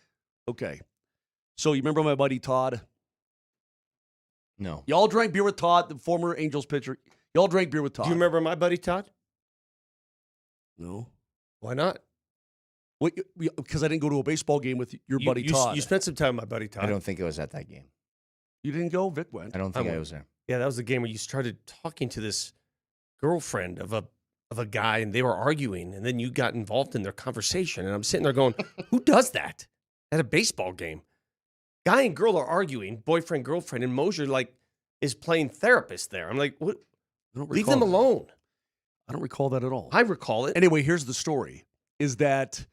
Okay. So you remember my buddy Todd? No. Y'all drank beer with Todd, the former Angels pitcher. Y'all drank beer with Todd. Do you remember my buddy Todd? No. Why not? Because I didn't go to a baseball game with your buddy Todd. You spent some time with my buddy Todd. I don't think it was at that game. You didn't go? Vic went. I don't think I was there. Yeah, that was the game where you started talking to this girlfriend of a guy, and they were arguing, and then you got involved in their conversation. And I'm sitting there going, who does that at a baseball game? Guy and girl are arguing, boyfriend, girlfriend, and Moser is playing therapist there. I'm like, what? Leave them alone. I don't recall that at all. I recall it. Anyway, here's the story, is that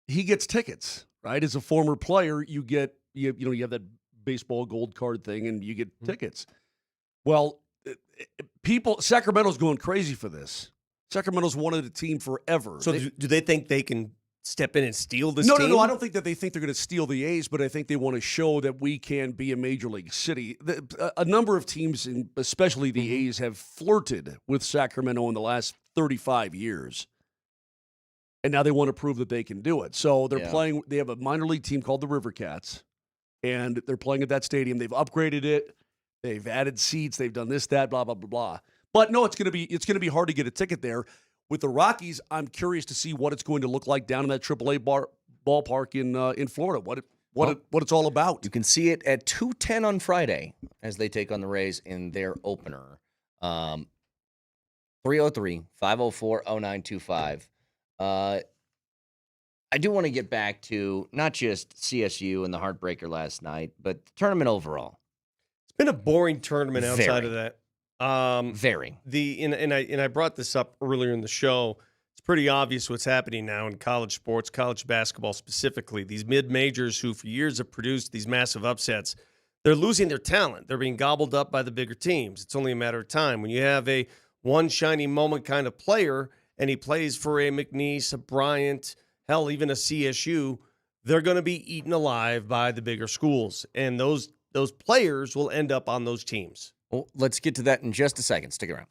he gets tickets, right? As a former player, you get you have that baseball gold card thing, and you get tickets. Well, Sacramento's going crazy for this. Sacramento's wanted a team forever. So do they think they can step in and steal this No, team? no, I don't think that they think they're going to steal the A's, but I think they want to show that we can be a major league city. A number of teams, especially the A's, have flirted with Sacramento in the last 35 years. And now they want to prove that they can do it. So they're playing. They have a minor league team called the River Cats, and they're playing at that stadium. They've upgraded it. They've added seats. They've done this, that, blah, blah, blah, blah. But no, it's going to be hard to get a ticket there. With the Rockies, I'm curious to see what it's going to look like down in that AAA ballpark in Florida. What it's all about. You can see it at 2:10 on Friday as they take on the Rays in their opener. 303-504-0925. I do want to get back to not just CSU and the heartbreaker last night, but the tournament overall. It's been a boring tournament outside of that. Very. And I brought this up earlier in the show. It's pretty obvious what's happening now in college sports, college basketball specifically. These mid-majors who for years have produced these massive upsets, they're losing their talent. They're being gobbled up by the bigger teams. It's only a matter of time. When you have a one shining moment kind of player and he plays for a McNeese, a Bryant, hell, even a CSU, they're going to be eaten alive by the bigger schools. And those players will end up on those teams. Well, let's get to that in just a second. Stick around.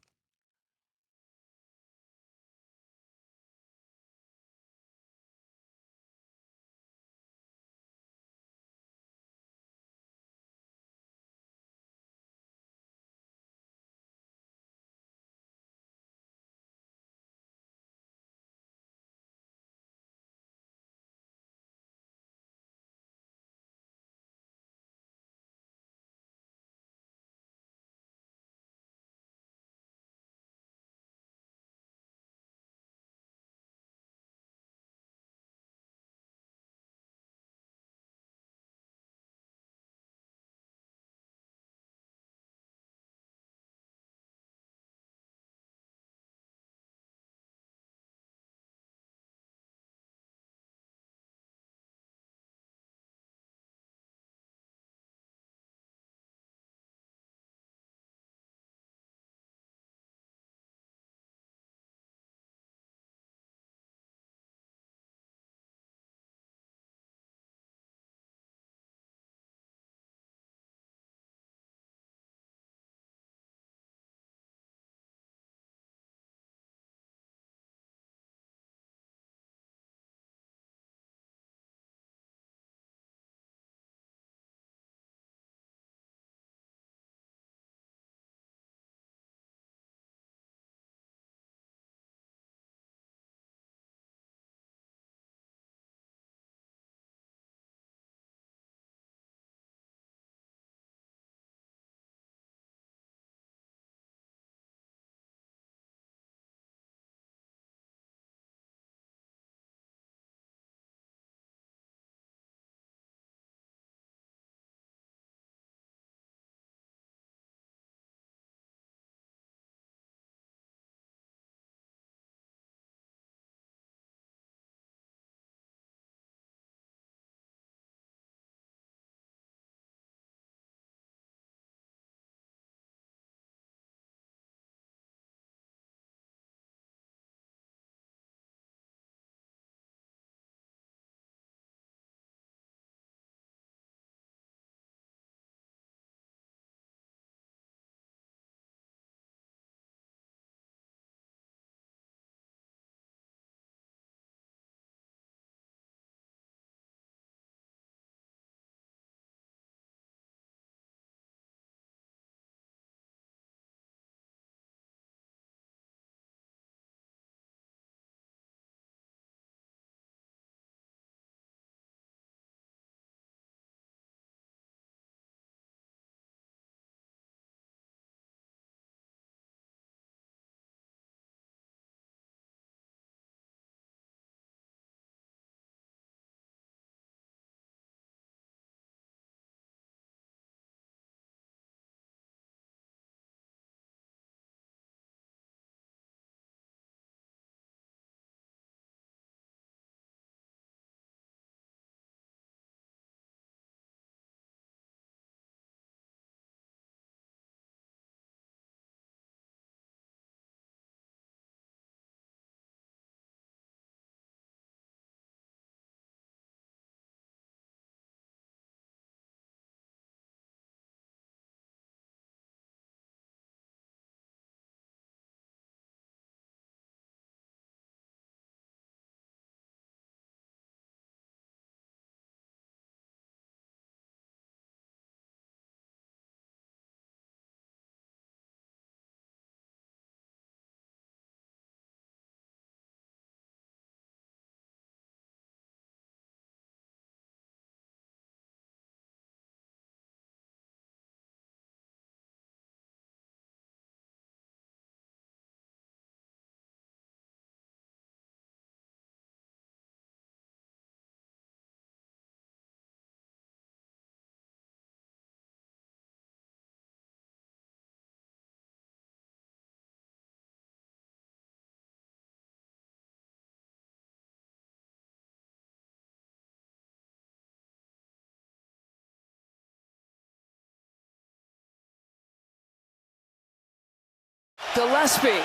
Gillespie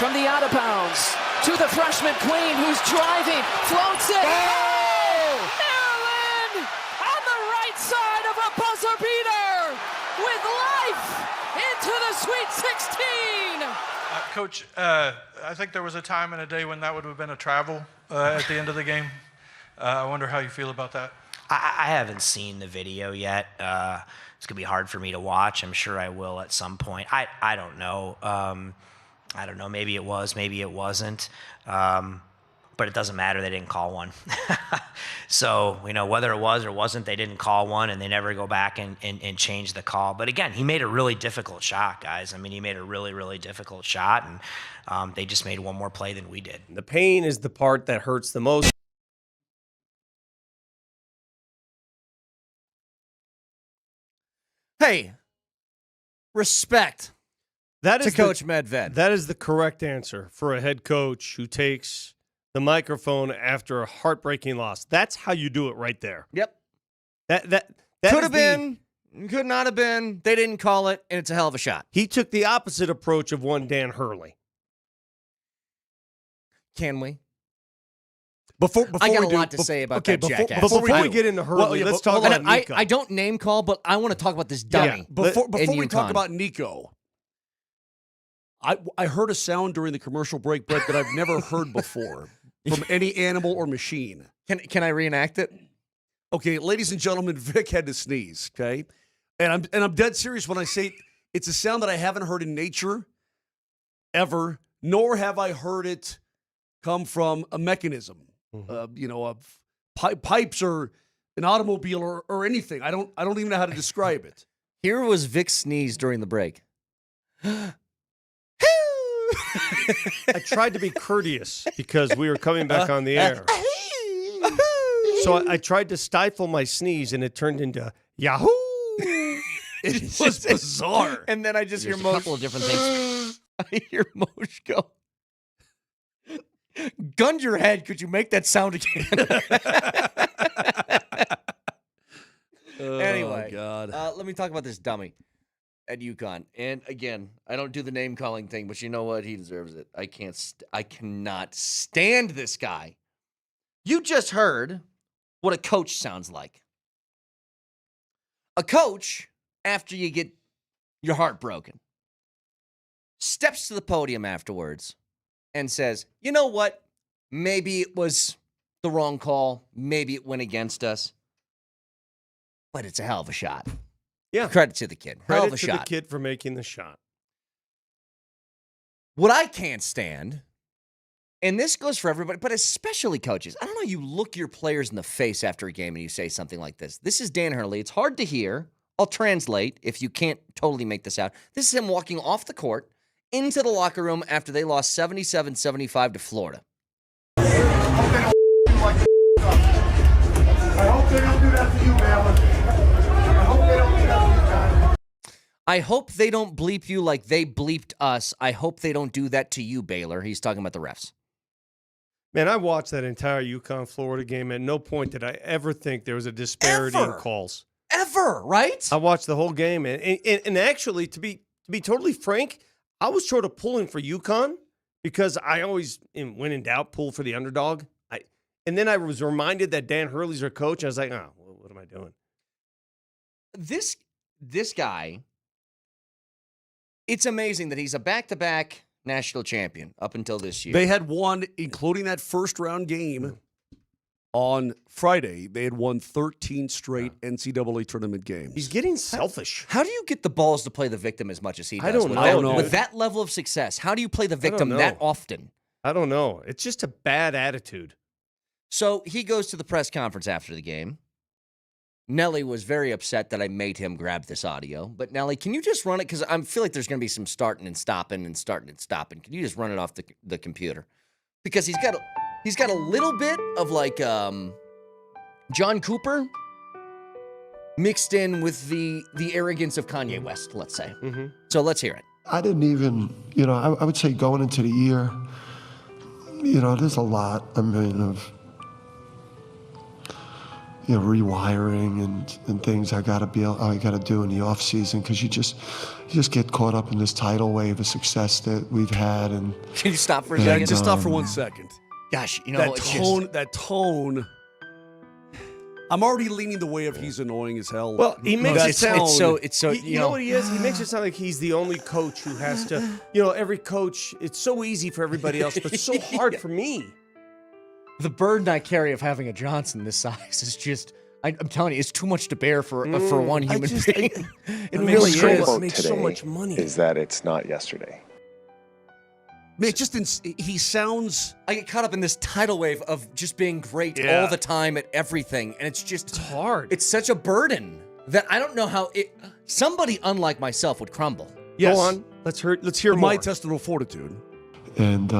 from the out of bounds to the freshman Queen, who's driving, floats it. Oh! Maryland on the right side of a buzzer beater with life into the Sweet 16. Coach, I think there was a time and a day when that would have been a travel at the end of the game. I wonder how you feel about that. I haven't seen the video yet. It's going to be hard for me to watch. I'm sure I will at some point. I don't know. I don't know. Maybe it was, maybe it wasn't. But it doesn't matter. They didn't call one. So, whether it was or wasn't, they didn't call one, and they never go back and change the call. But again, he made a really difficult shot, guys. I mean, he made a really, really difficult shot, and they just made one more play than we did. The pain is the part that hurts the most. Hey, respect to Coach Medved. That is the correct answer for a head coach who takes the microphone after a heartbreaking loss. That's how you do it right there. Yep. That could have been, could not have been. They didn't call it, and it's a hell of a shot. He took the opposite approach of one Dan Hurley. Can we? Before I got we a lot to say about that jackass. Before we get into Hurley, let's talk about Nico. I don't name call, but I want to talk about this dummy. Yeah. Before we talk about Nico, I heard a sound during the commercial break, Brett, that I've never heard before from any animal or machine. Can I reenact it? Okay, ladies and gentlemen, Vic had to sneeze. Okay, and I'm dead serious when I say it's a sound that I haven't heard in nature ever, nor have I heard it come from a mechanism. Of pipes or an automobile or anything. I don't even know how to describe it. Here was Vic's sneeze during the break. I tried to be courteous because we were coming back on the air. So I tried to stifle my sneeze, and it turned into Yahoo! It was bizarre. And then I just hear a couple of different things. I hear Mosh go, "Gun your head, could you make that sound again?" Anyway, God. Let me talk about this dummy at UConn. And again, I don't do the name calling thing, but you know what? He deserves it. I cannot stand this guy. You just heard what a coach sounds like. A coach, after you get your heart broken, steps to the podium afterwards and says, "You know what? Maybe it was the wrong call. Maybe it went against us. But it's a hell of a shot." Yeah. Credit to the kid. Hell of a Credit to shot. the kid for making the shot. What I can't stand, and this goes for everybody, but especially coaches. I don't know, you look your players in the face after a game and you say something like this. This is Dan Hurley. It's hard to hear. I'll translate if you can't totally make this out. This is him walking off the court into the locker room after they lost 77-75 to Florida. I hope they don't do that to you, Baylor. I hope they don't do that to you, John. I hope they don't bleep you like they bleeped us. I hope they don't do that to you, Baylor. He's talking about the refs. Man, I watched that entire UConn-Florida game. At no point did I ever think there was a disparity in calls. Ever, right? I watched the whole game, and actually, to be totally frank, I was sort of pulling for UConn because I always, when in doubt, pull for the underdog. And then I was reminded that Dan Hurley's our coach. And I was like, oh, what am I doing? This guy, it's amazing that he's a back-to-back national champion up until this year. They had won, including that first-round game on Friday. They had won 13 straight NCAA tournament games. He's getting selfish. How do you get the balls to play the victim as much as he does? I don't know. With that level of success, how do you play the victim that often? I don't know. It's just a bad attitude. So he goes to the press conference after the game. Nelly was very upset that I made him grab this audio. But Nelly, can you just run it? Because I feel like there's going to be some starting and stopping and starting and stopping. Can you just run it off the computer? Because he's got a little bit of like John Cooper mixed in with the arrogance of Kanye West, let's say. Mm-hmm. So let's hear it. I didn't even, I would say going into the year, there's a lot, rewiring and things I got to do in the off season, because you just get caught up in this tidal wave of success that we've had. And can you stop for a Yeah, second? just stop for 1 second. Gosh, That tone. I'm already leaning the way of he's annoying as hell. Well, he makes it sound. It's so. You know what he is? He makes it sound like he's the only coach who has to. Every coach. It's so easy for everybody else, but so hard for me. The burden I carry of having a Johnson this size is just. I'm telling you, it's too much to bear for one human being. It really is. It makes so much money. Is that it's not yesterday? I mean, he sounds. I get caught up in this tidal wave of just being great all the time at everything, and it's hard. It's such a burden that I don't know how somebody unlike myself would crumble. Yes. Go on. Let's hear more. My intestinal fortitude. And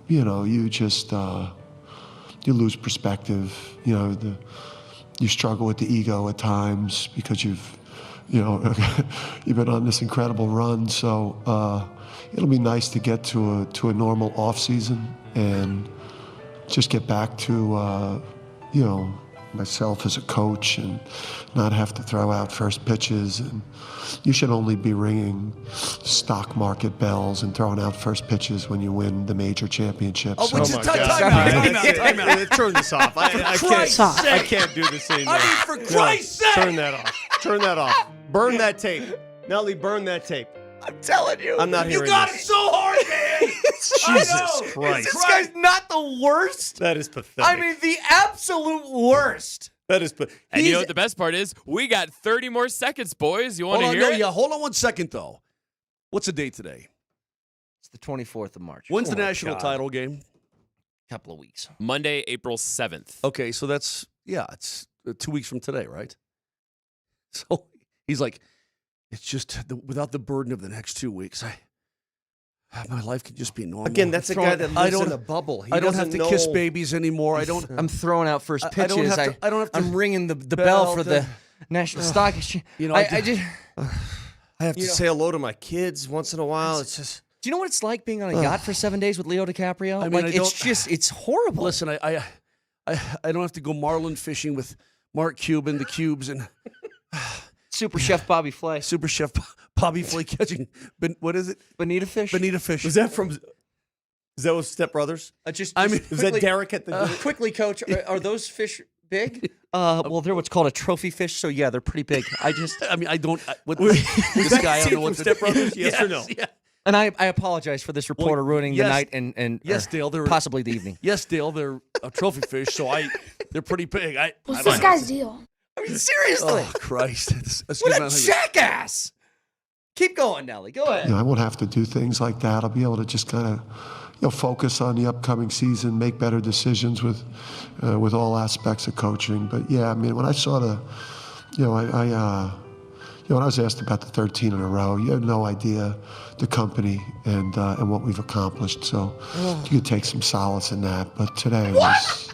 you just you lose perspective. You struggle with the ego at times because you've been on this incredible run. So it'll be nice to get to a normal off season and just get back to myself as a coach and not have to throw out first pitches. And you should only be ringing stock market bells and throwing out first pitches when you win the major championships. Oh, Time out. Turn this off. I can't do this anymore. For Christ's sake! Turn that off. Turn that off. Burn that tape. Nelly, burn that tape. I'm telling you. I'm not hearing You got this. it so hard, man! Jesus Christ. This guy's not the worst. That is pathetic. I mean, the absolute worst. That is And you know what the best part is? We got 30 more seconds, boys. You want to hear it? Hold on 1 second, though. What's the date today? It's the 24th of March. When's the national title game? Couple of weeks. Monday, April 7th. Okay, so it's 2 weeks from today, right? So he's like, it's just without the burden of the next 2 weeks, my life could just be normal. Again, that's a guy that lives in a bubble. I don't have to kiss babies anymore. I'm throwing out first pitches. I don't have to. I'm ringing the bell for the National Stock Exchange. I have to say hello to my kids once in a while. It's just. Do you know what it's like being on a yacht for 7 days with Leo DiCaprio? I mean, it's horrible. Listen, I don't have to go marlin fishing with Mark Cuban, the Cubes, and Super Chef Bobby Flay. Super Chef Bobby Flay catching. What is it? Bonita fish. Bonita fish. Was that from? Is that with Step Brothers? Is that Derek at the? Quickly, Coach. Are those fish big? Well, they're what's called a trophy fish. So yeah, they're pretty big. I don't. This guy, I don't know what Step Brothers. Yes or no? Yeah. And I apologize for this reporter ruining the night and yes, Dale, they're possibly the evening. Yes, Dale, they're a trophy fish, so they're pretty big. What's this guy's deal? I mean, seriously. Oh Christ! What a jackass! Keep going, Nelly. Go ahead. I won't have to do things like that. I'll be able to just kind of focus on the upcoming season, make better decisions with all aspects of coaching. But yeah, I mean, when I saw when I was asked about the 13 in a row, you had no idea the company and what we've accomplished. So you could take some solace in that. But today was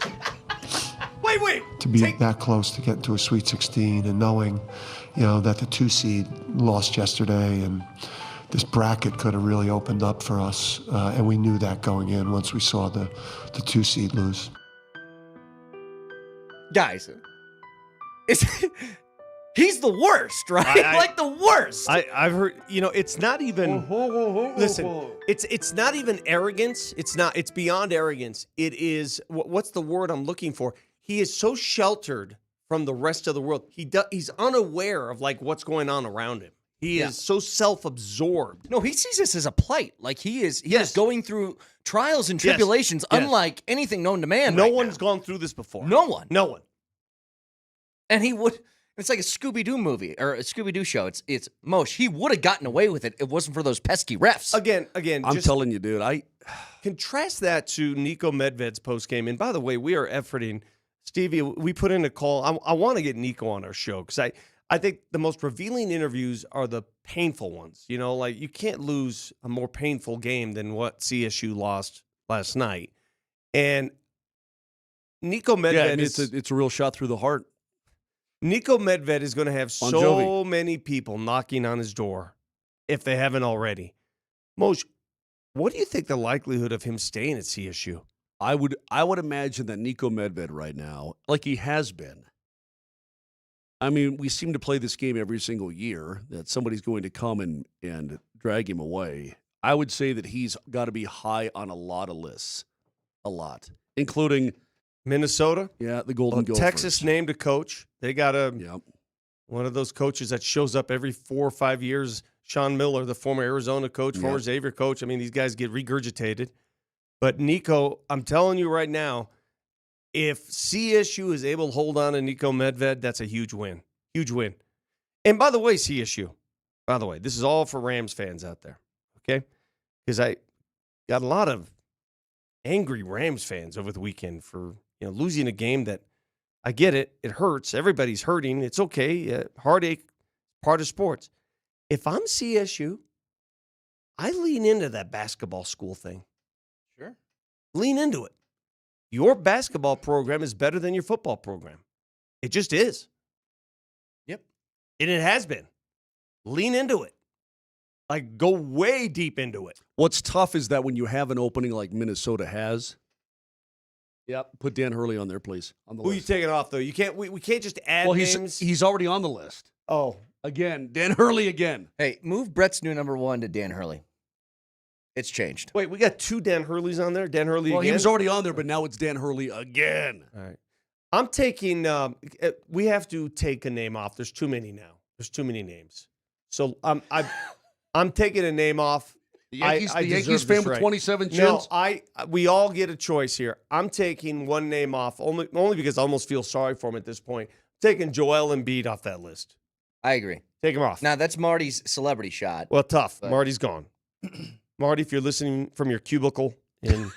wait. To be that close to getting to a Sweet 16 and knowing, that the 2 seed lost yesterday and this bracket could have really opened up for us. And we knew that going in once we saw the 2 seed lose. Guys, he's the worst, right? Like the worst. I've heard. It's not even. Listen, it's not even arrogance. It's not. It's beyond arrogance. It is. What's the word I'm looking for? He is so sheltered from the rest of the world. He's unaware of what's going on around him. He is so self-absorbed. No, he sees this as a plight. Like he is going through trials and tribulations, unlike anything known to man. No one's gone through this before. No one. And he would. It's like a Scooby-Doo movie or a Scooby-Doo show. It's Mosh. He would have gotten away with it if it wasn't for those pesky refs. Again. I'm telling you, dude. I contrast that to Nico Medved's post game. And by the way, we are efforting. Stevie, we put in a call. I want to get Nico on our show because I think the most revealing interviews are the painful ones. You can't lose a more painful game than what CSU lost last night. And Nico Medved it's a real shot through the heart. Nico Medved is going to have so many people knocking on his door if they haven't already. Moj, what do you think the likelihood of him staying at CSU? I would imagine that Nico Medved right now, like he has been. I mean, we seem to play this game every single year that somebody's going to come and drag him away. I would say that he's got to be high on a lot of lists. A lot. Including Minnesota. Yeah, the Golden Gophers. Texas named a coach. They got one of those coaches that shows up every 4 or 5 years. Sean Miller, the former Arizona coach, former Xavier coach. I mean, these guys get regurgitated. But Nico, I'm telling you right now, if CSU is able to hold on to Nico Medved, that's a huge win. Huge win. And by the way, CSU, this is all for Rams fans out there, okay? Because I got a lot of angry Rams fans over the weekend for losing a game that, I get it, it hurts. Everybody's hurting. It's okay. Heartache, part of sports. If I'm CSU, I lean into that basketball school thing. Sure. Lean into it. Your basketball program is better than your football program. It just is. Yep. And it has been. Lean into it. Like, go way deep into it. What's tough is that when you have an opening like Minnesota has, put Dan Hurley on there, please. On the Who list. you taking off, though? You can't. We can't just add names. He's already on the list. Oh. Again, Dan Hurley again. Hey, move Brett's new number 1 to Dan Hurley. It's changed. Wait, we got 2 Dan Hurleys on there? Dan Hurley again? He was already on there, but now it's Dan Hurley again. All right. I'm taking we have to take a name off. There's too many now. There's too many names. So I'm taking a name off. The Yankees fan with 27 chins? No, we all get a choice here. I'm taking one name off only because I almost feel sorry for him at this point. I'm taking Joel Embiid off that list. I agree. Take him off. Now, that's Marty's celebrity shot. Well, tough. But Marty's gone. Marty, if you're listening from your cubicle in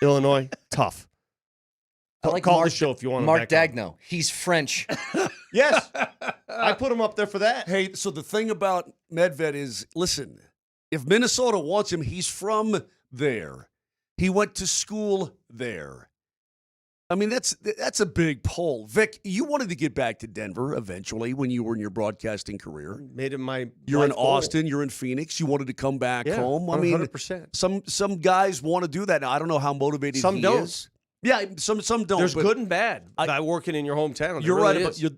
Illinois, tough. I like Call Mark, the show if you want to. Mark Dagno. He's French. Yes. I put him up there for that. Hey, so the thing about Medved is, listen, if Minnesota wants him, he's from there. He went to school there. I mean, that's a big pull. Vic, you wanted to get back to Denver eventually when you were in your broadcasting career. Made it my You're in life goal. Austin. You're in Phoenix. You wanted to come back home. I mean, 100%. Some guys want to do that. Now, I don't know how motivated Some he don't. is. Yeah, some don't. There's but good and bad by working in your hometown. You're really right. is.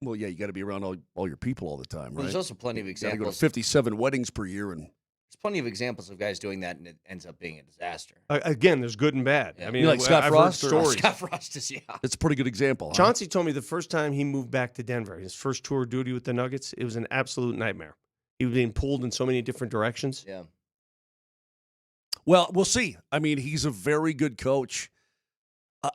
Well, yeah, you got to be around all your people all the time, right? Well, there's also plenty of You gotta go examples. to 57 weddings per year, and There's plenty of examples of guys doing that, and it ends up being a disaster. Again, there's good and bad. Yeah. I mean, You like Scott I've Frost heard or- stories. Scott Frost is, it's a pretty good example. Huh? Chauncey told me the first time he moved back to Denver, his first tour of duty with the Nuggets, it was an absolute nightmare. He was being pulled in so many different directions. Yeah. Well, we'll see. I mean, he's a very good coach.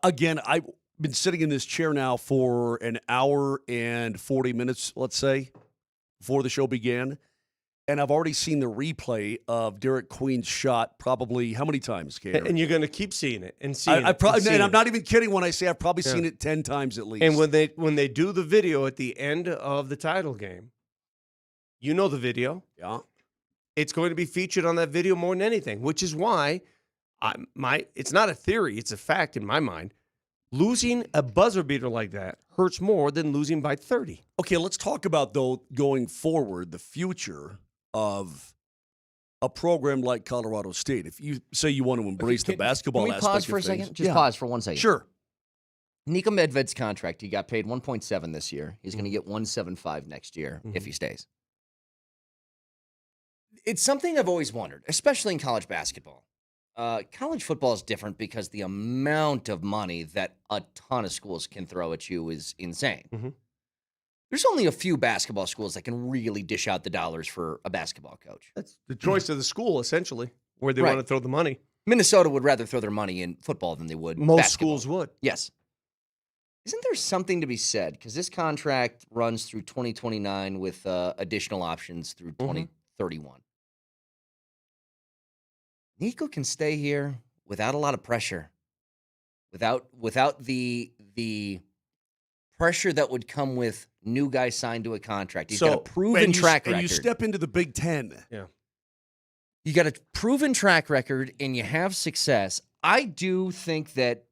Again, I've been sitting in this chair now for an hour and 40 minutes, let's say, before the show began. And I've already seen the replay of Derek Queen's shot probably how many times, Kane? And you're going to keep seeing it and seeing I it. probably, seeing and I'm it. not even kidding when I say I've probably seen it 10 times at least. And when they do the video at the end of the title game, you know the video. Yeah. It's going to be featured on that video more than anything, which is why it's not a theory, it's a fact in my mind. Losing a buzzer beater like that hurts more than losing by 30. Okay, let's talk about, though, going forward, the future of a program like Colorado State. If you say you want to embrace the basketball Can we aspect pause for a of things. second? Just pause for 1 second. Sure. Nico Medved's contract, he got paid 1.7 this year. He's going to get 1.75 next year if he stays. It's something I've always wondered, especially in college basketball. College football is different because the amount of money that a ton of schools can throw at you is insane. There's only a few basketball schools that can really dish out the dollars for a basketball coach. That's the choice of the school, essentially, where they Right. want to throw the money. Minnesota would rather throw their money in football than they would Most basketball. schools would. Yes. Isn't there something to be said? Because this contract runs through 2029 with additional options through 2031. Nico can stay here without a lot of pressure, without the pressure that would come with new guys signed to a contract. He's got a proven track record. And you step into the Big Ten. Yeah. You got a proven track record and you have success. I do think that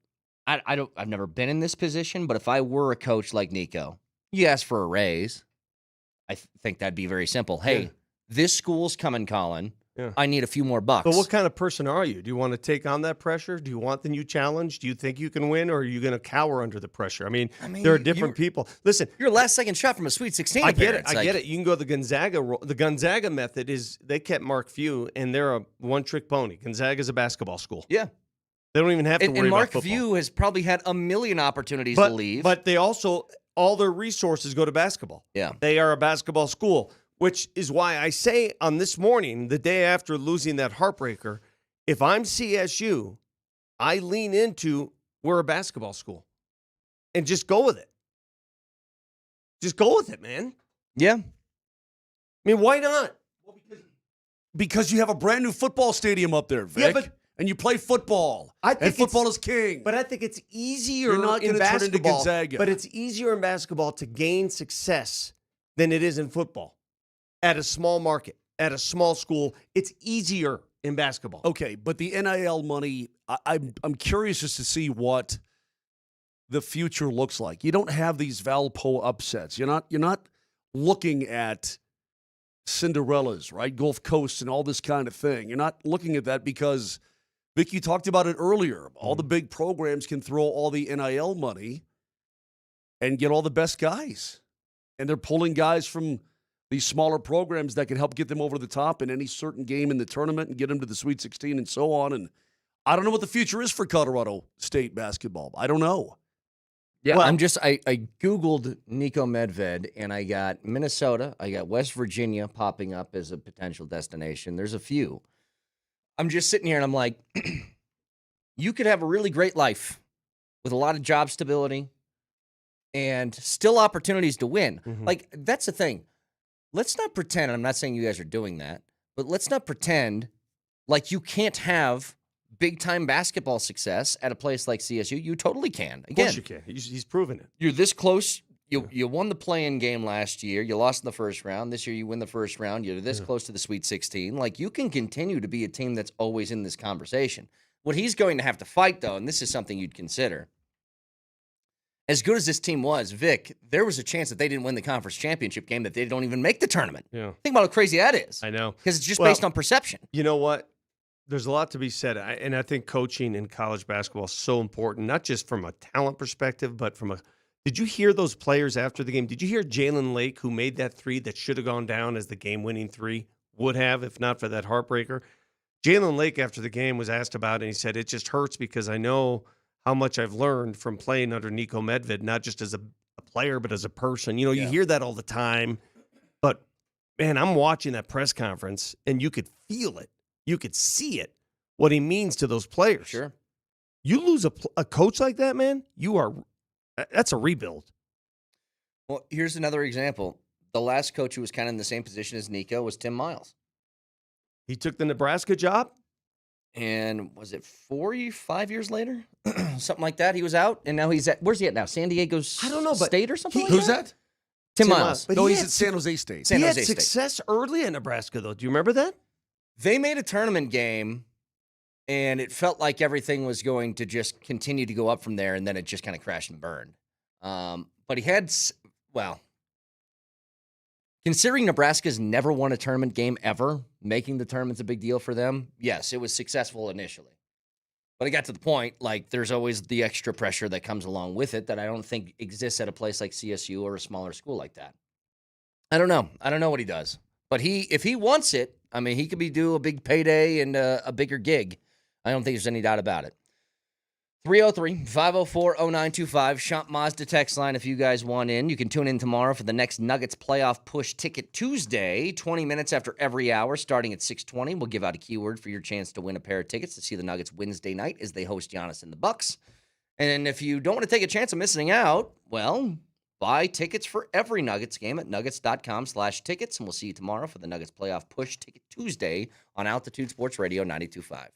I've never been in this position, but if I were a coach like Nico, you ask for a raise. I think that'd be very simple. Hey, this school's coming calling. Yeah. I need a few more bucks. But what kind of person are you? Do you want to take on that pressure? Do you want the new challenge? Do you think you can win, or are you going to cower under the pressure? I mean there are different people. Listen, your last second shot from a Sweet 16 I get it. appearance. I get it. You can go the Gonzaga. The Gonzaga method is they kept Mark Few, and they're a one-trick pony. Gonzaga's a basketball school. Yeah. They don't even have to worry and Mark about football. Few has probably had a million opportunities to leave. But they also, all their resources go to basketball. Yeah. They are a basketball school, which is why I say on this morning, the day after losing that heartbreaker, if I'm CSU, I lean into we're a basketball school and just go with it. Just go with it, man. Yeah. I mean, why not? Because you have a brand new football stadium up there, Vic. Yeah, and you play football. And football is king. But I think it's easier You're not in gonna turn into basketball. Gonzaga. But it's easier in basketball to gain success than it is in football. At a small market, at a small school, it's easier in basketball. Okay, but the NIL money, I'm curious just to see what the future looks like. You don't have these Valpo upsets. You're not looking at Cinderellas, right? Gulf Coast and all this kind of thing. You're not looking at that because, Vic, you talked about it earlier. All the big programs can throw all the NIL money and get all the best guys. And they're pulling guys from these smaller programs that can help get them over the top in any certain game in the tournament and get them to the Sweet 16 and so on. And I don't know what the future is for Colorado State basketball. I don't know. Yeah, I Googled Nico Medved, and I got Minnesota, I got West Virginia popping up as a potential destination. There's a few. I'm just sitting here, and I'm like, you could have a really great life with a lot of job stability and still opportunities to win. Like, that's the thing. Let's not pretend, and I'm not saying you guys are doing that, but let's not pretend like you can't have big-time basketball success at a place like CSU. You totally can. Again, Of course you can. He's proven it. you're this close. You won the play-in game last year. You lost in the first round. This year you win the first round. You're this close to the Sweet 16. Like, you can continue to be a team that's always in this conversation. What he's going to have to fight, though, and this is something you'd consider, as good as this team was, Vic, there was a chance that they didn't win the conference championship game, that they don't even make the tournament. Yeah. Think about how crazy that is. I know. Because it's just based on perception. You know what? There's a lot to be said. And I think coaching in college basketball is so important, not just from a talent perspective, but from a – did you hear those players after the game? Did you hear Jalen Lake, who made that three that should have gone down as the game-winning three, would have if not for that heartbreaker? Jalen Lake, after the game, was asked about it, and he said, it just hurts because I know how much I've learned from playing under Nico Medved, not just as a player but as a person. You know, you hear that all the time. But, man, I'm watching that press conference, and you could feel it. You could see it, what he means to those players. Sure. You lose a coach like that, man, that's a rebuild. Well, here's another example. The last coach who was kind of in the same position as Nico was Tim Miles. He took the Nebraska job? And was it 5 years later? Something like that. He was out, and now he's at, where's he at now? San Diego State or something like Who's that? that? Tim Miles. But he's at San Jose State. He had success early in Nebraska, though. Do you remember that? They made a tournament game, and it felt like everything was going to just continue to go up from there, and then it just kind of crashed and burned. But he had, considering Nebraska's never won a tournament game ever, making the tournament's a big deal for them, yes, it was successful initially. But it got to the point, like, there's always the extra pressure that comes along with it that I don't think exists at a place like CSU or a smaller school like that. I don't know. I don't know what he does. But if he wants it, I mean, he could be due a big payday and a bigger gig. I don't think there's any doubt about it. 303-504-0925, Champ Mazda text line if you guys want in. You can tune in tomorrow for the next Nuggets Playoff Push Ticket Tuesday, 20 minutes after every hour, starting at 6:20. We'll give out a keyword for your chance to win a pair of tickets to see the Nuggets Wednesday night as they host Giannis and the Bucks. And if you don't want to take a chance of missing out, well, buy tickets for every Nuggets game at nuggets.com/tickets, and we'll see you tomorrow for the Nuggets Playoff Push Ticket Tuesday on Altitude Sports Radio 92.5.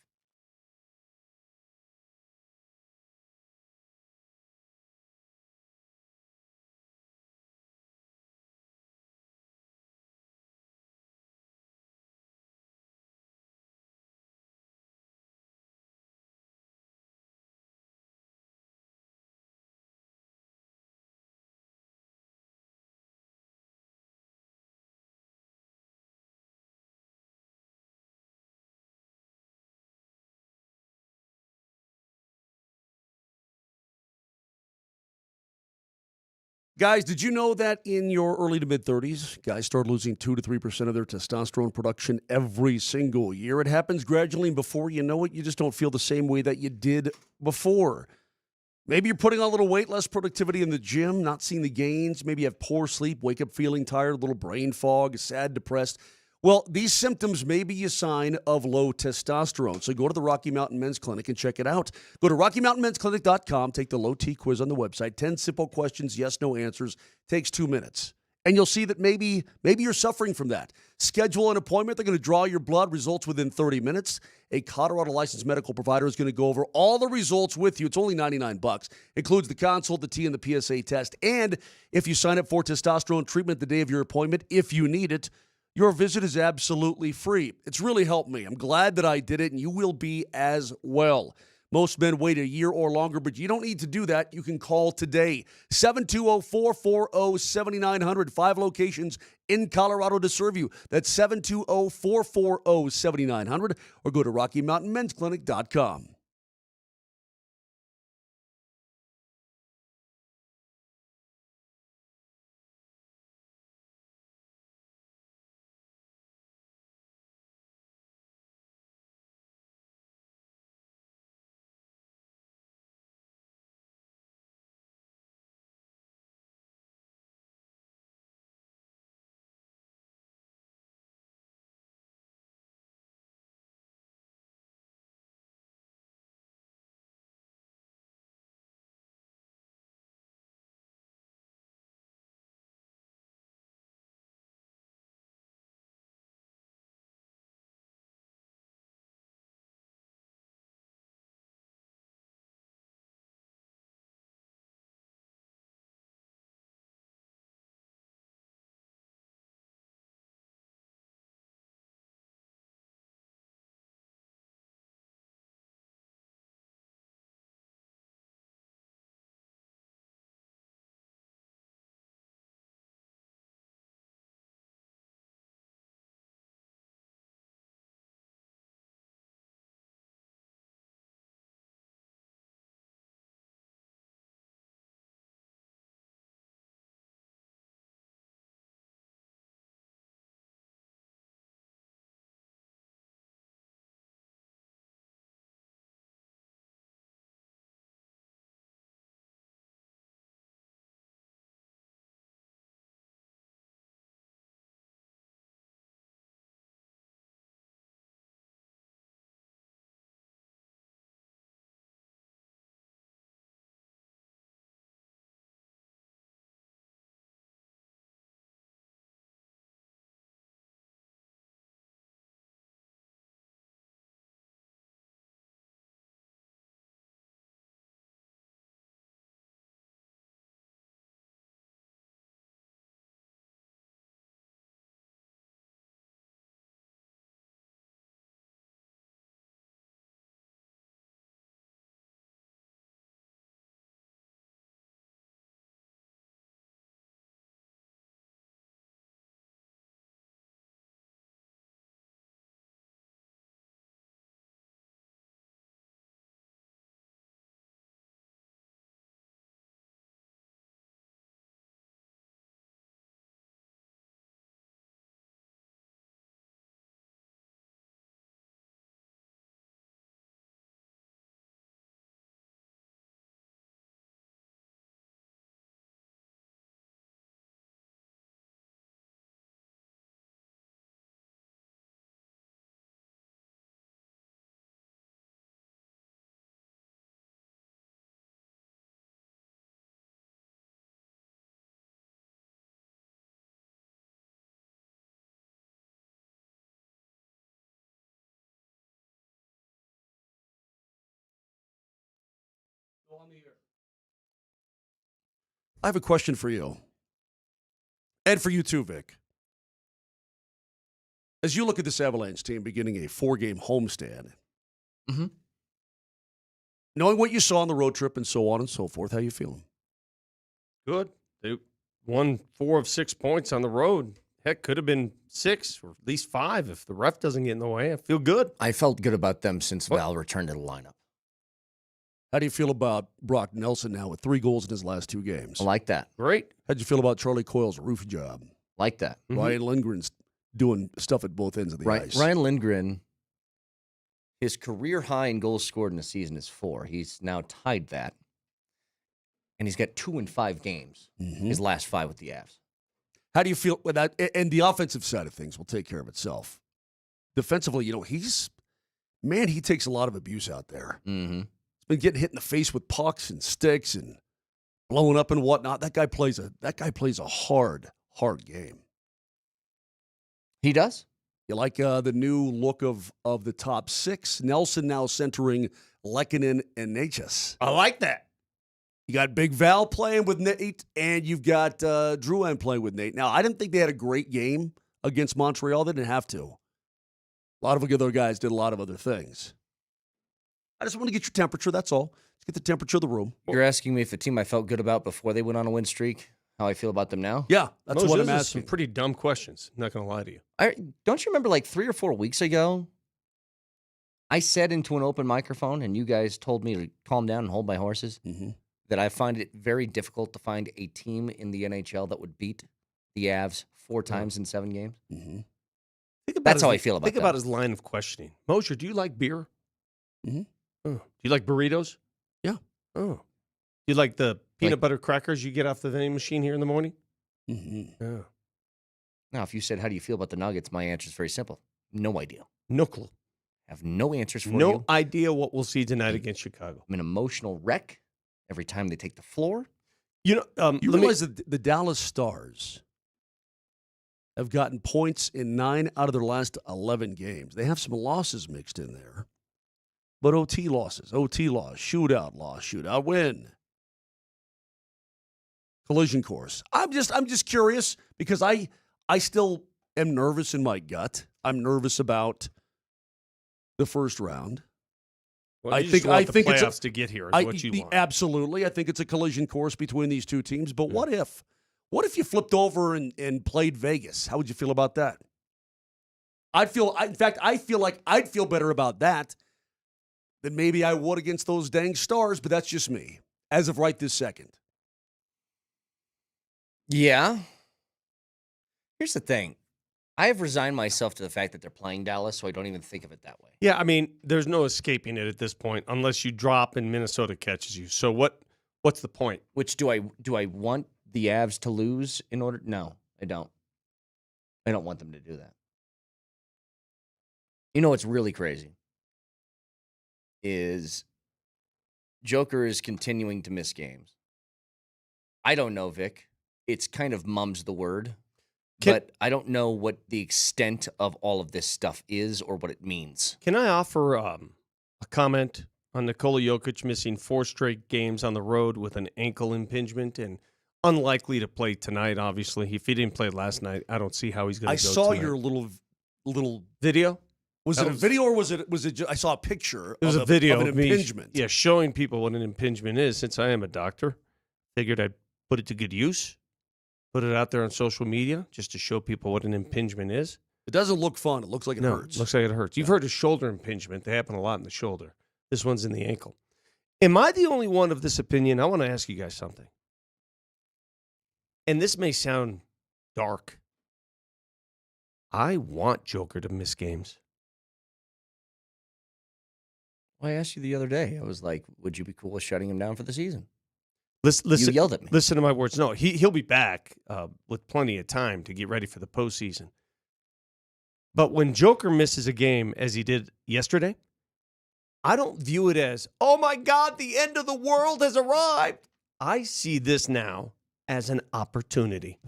Guys, did you know that in your early to mid-30s, guys start losing 2 to 3% of their testosterone production every single year? It happens gradually, and before you know it, you just don't feel the same way that you did before. Maybe you're putting on a little weight, less productivity in the gym, not seeing the gains. Maybe you have poor sleep, wake up feeling tired, a little brain fog, sad, depressed. Well, these symptoms may be a sign of low testosterone. So go to the Rocky Mountain Men's Clinic and check it out. Go to RockyMountainMen'sClinic.com, take the low T quiz on the website. 10 simple questions, yes, no answers. Takes 2 minutes. And you'll see that maybe you're suffering from that. Schedule an appointment. They're going to draw your blood. Results within 30 minutes. A Colorado licensed medical provider is going to go over all the results with you. It's only $99. Includes the consult, the T, and the PSA test. And if you sign up for testosterone treatment the day of your appointment, if you need it, your visit is absolutely free. It's really helped me. I'm glad that I did it, and you will be as well. Most men wait a year or longer, but you don't need to do that. You can call today. 720-440-7900. 5 locations in Colorado to serve you. That's 720-440-7900. Or go to RockyMountainMen'sClinic.com. I have a question for you. And for you too, Vic. As you look at this Avalanche team beginning a 4-game homestand, knowing what you saw on the road trip and so on and so forth, how you feeling? Good. They won 4 of 6 points on the road. Heck, could have been 6 or at least 5 if the ref doesn't get in the way. I feel good. I felt good about them since Val returned to the lineup. How do you feel about Brock Nelson now with 3 goals in his last 2 games? I like that. Great. How'd you feel about Charlie Coyle's roof job? Like that. Ryan Lindgren's doing stuff at both ends of the ice. Ryan Lindgren, his career high in goals scored in a season is 4. He's now tied that. And he's got 2 in 5 games, his last 5 with the Avs. How do you feel with that? And the offensive side of things will take care of itself. Defensively, he takes a lot of abuse out there. Mm-hmm. He's been getting hit in the face with pucks and sticks and blowing up and whatnot. That guy plays a hard game. He does. You like the new look of the top 6? Nelson now centering Lehkonen and Natchez. I like that. You got Big Val playing with Nate, and you've got Drouin playing with Nate. Now, I didn't think they had a great game against Montreal. They didn't have to. A lot of other guys did a lot of other things. I just want to get your temperature, that's all. Let's get the temperature of the room. You're asking me if the team I felt good about before they went on a win streak, how I feel about them now? Yeah, that's what I'm asking. Some pretty dumb questions. I'm not going to lie to you. Don't you remember like 3 or 4 weeks ago, I said into an open microphone, and you guys told me to calm down and hold my horses, that I find it very difficult to find a team in the NHL that would beat the Avs 4 times in 7 games? That's how I feel about that. Think about his line of questioning. Moser, do you like beer? Oh. Do you like burritos? Yeah. Oh. Do you like the peanut butter crackers you get off the vending machine here in the morning? Yeah. Now, if you said, how do you feel about the Nuggets? My answer is very simple. No idea. No clue. Have no answers for you. No idea what we'll see tonight against Chicago. I'm an emotional wreck every time they take the floor. You realize that the Dallas Stars have gotten points in 9 out of their last 11 games. They have some losses mixed in there. But OT losses, OT loss, shootout win. Collision course. I'm just curious because I still am nervous in my gut. I'm nervous about the first round. Well, I think the playoffs to get here is what you want. Absolutely. I think it's a collision course between these 2 teams. But what if you flipped over and played Vegas? How would you feel about that? I feel like I'd feel better about that than maybe I would against those dang Stars, but that's just me, as of right this second. Yeah. Here's the thing. I have resigned myself to the fact that they're playing Dallas, so I don't even think of it that way. Yeah, I mean, there's no escaping it at this point unless you drop and Minnesota catches you. So what's the point? Which do I want the Avs to lose in order? No, I don't. I don't want them to do that. You know what's really crazy is Joker is continuing to miss games. I don't know, Vic. It's kind of mum's the word. But I don't know what the extent of all of this stuff is or what it means. Can I offer a comment on Nikola Jokic missing 4 straight games on the road with an ankle impingement and unlikely to play tonight, obviously. If he didn't play last night, I don't see how he's going to go I saw tonight. your little video. Was it a video or was it I saw a picture it was of a video of an impingement. Yeah, showing people what an impingement is. Since I am a doctor, figured I'd put it to good use. Put it out there on social media just to show people what an impingement is. It doesn't look fun. It looks like it hurts. Looks like it hurts. You've heard of shoulder impingement. They happen a lot in the shoulder. This one's in the ankle. Am I the only one of this opinion? I want to ask you guys something. And this may sound dark. I want Joker to miss games. Well, I asked you the other day. I was like, would you be cool with shutting him down for the season? Listen, you yelled at me. Listen to my words. No, he'll be back with plenty of time to get ready for the postseason. But when Joker misses a game, as he did yesterday, I don't view it as, oh my God, the end of the world has arrived. I see this now as an opportunity.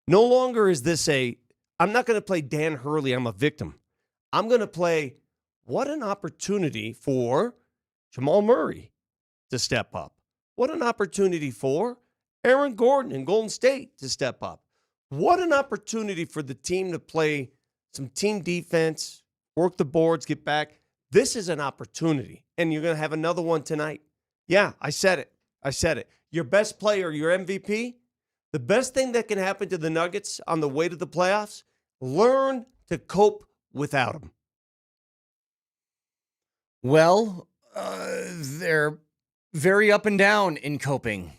No longer is this I'm not going to play Dan Hurley, I'm a victim. I'm going to play, what an opportunity for Jamal Murray to step up. What an opportunity for Aaron Gordon and Golden State to step up. What an opportunity for the team to play some team defense, work the boards, get back. This is an opportunity, and you're going to have another one tonight. Yeah, I said it. Your best player, your MVP, the best thing that can happen to the Nuggets on the way to the playoffs, learn to cope without him. Well, they're very up and down in coping.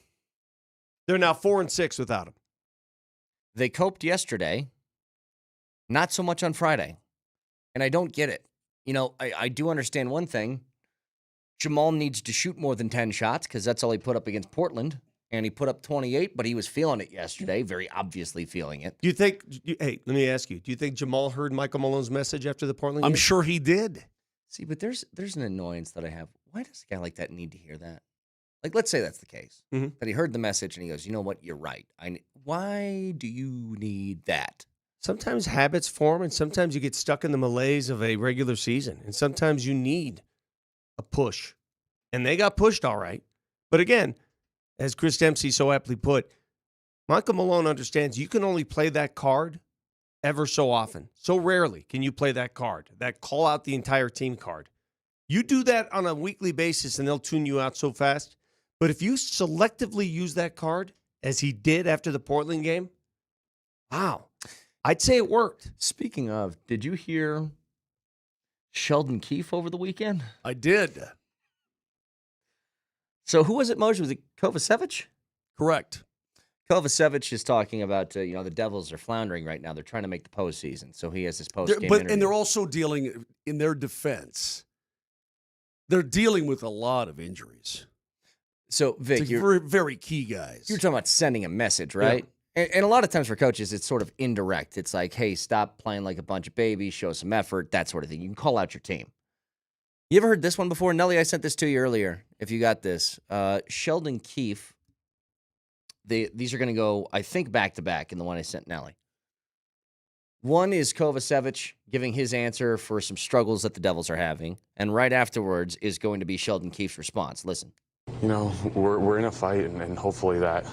They're now 4-6 without him. They coped yesterday, not so much on Friday. And I don't get it. You know, I do understand one thing. Jamal needs to shoot more than 10 shots because that's all he put up against Portland. And he put up 28, but he was feeling it yesterday, very obviously feeling it. Do you think, hey, let me ask you, do you think Jamal heard Michael Malone's message after the Portland game? I'm sure he did. See, but there's an annoyance that I have. Why does a guy like that need to hear that? Like, let's say that's the case. That he heard the message and he goes, you know what, you're right. Why do you need that? Sometimes habits form and sometimes you get stuck in the malaise of a regular season. And sometimes you need a push. And they got pushed all right. But again, as Chris Dempsey so aptly put, Michael Malone understands you can only play that card ever so often. So rarely can you play that card, that call out the entire team card. You do that on a weekly basis and they'll tune you out so fast. But if you selectively use that card, as he did after the Portland game, wow, I'd say it worked. Speaking of, did you hear Sheldon Keefe over the weekend? I did. So who was it, Moser? Was it Kovacevic? Correct. Kovacevic is talking about, the Devils are floundering right now. They're trying to make the postseason. So he has this post-game interview. And they're also dealing, in their defense, they're dealing with a lot of injuries. So, Vic, you're very, very key guys. You're talking about sending a message, right? Yeah. And a lot of times for coaches, it's sort of indirect. It's like, hey, stop playing like a bunch of babies, show some effort, that sort of thing. You can call out your team. You ever heard this one before? Nelly, I sent this to you earlier, if you got this. Sheldon Keefe, these are going to go, I think, back-to-back in the one I sent Nelly. One is Kovacevic giving his answer for some struggles that the Devils are having, and right afterwards is going to be Sheldon Keefe's response. Listen. We're in a fight, and hopefully that,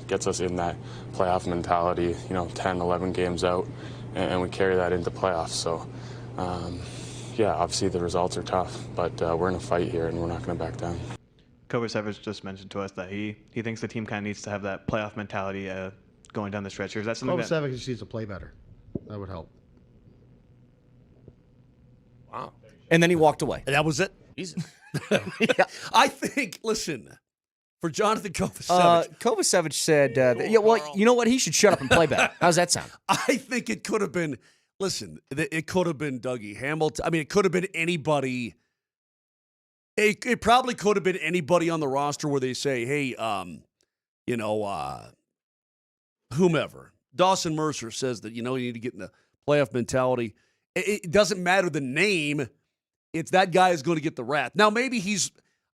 gets us in that playoff mentality, 10, 11 games out, and we carry that into playoffs. So, obviously the results are tough, but we're in a fight here, and we're not going to back down. Kovacevic just mentioned to us that he thinks the team kind of needs to have that playoff mentality going down the stretch here. Is that something Kovacevic just needs to play better. That would help. Wow. And then he walked away. And that was it? Jesus. Yeah. I think, listen, for Jonathan Kovacevic. Kovacevic said, you know what? He should shut up and play better. How's that sound? I think it could have been, listen, it could have been Dougie Hamilton. I mean, it could have been anybody. It probably could have been anybody on the roster where they say, hey, whomever. Dawson Mercer says that, you need to get in the playoff mentality. It doesn't matter the name. It's that guy is going to get the wrath. Now, maybe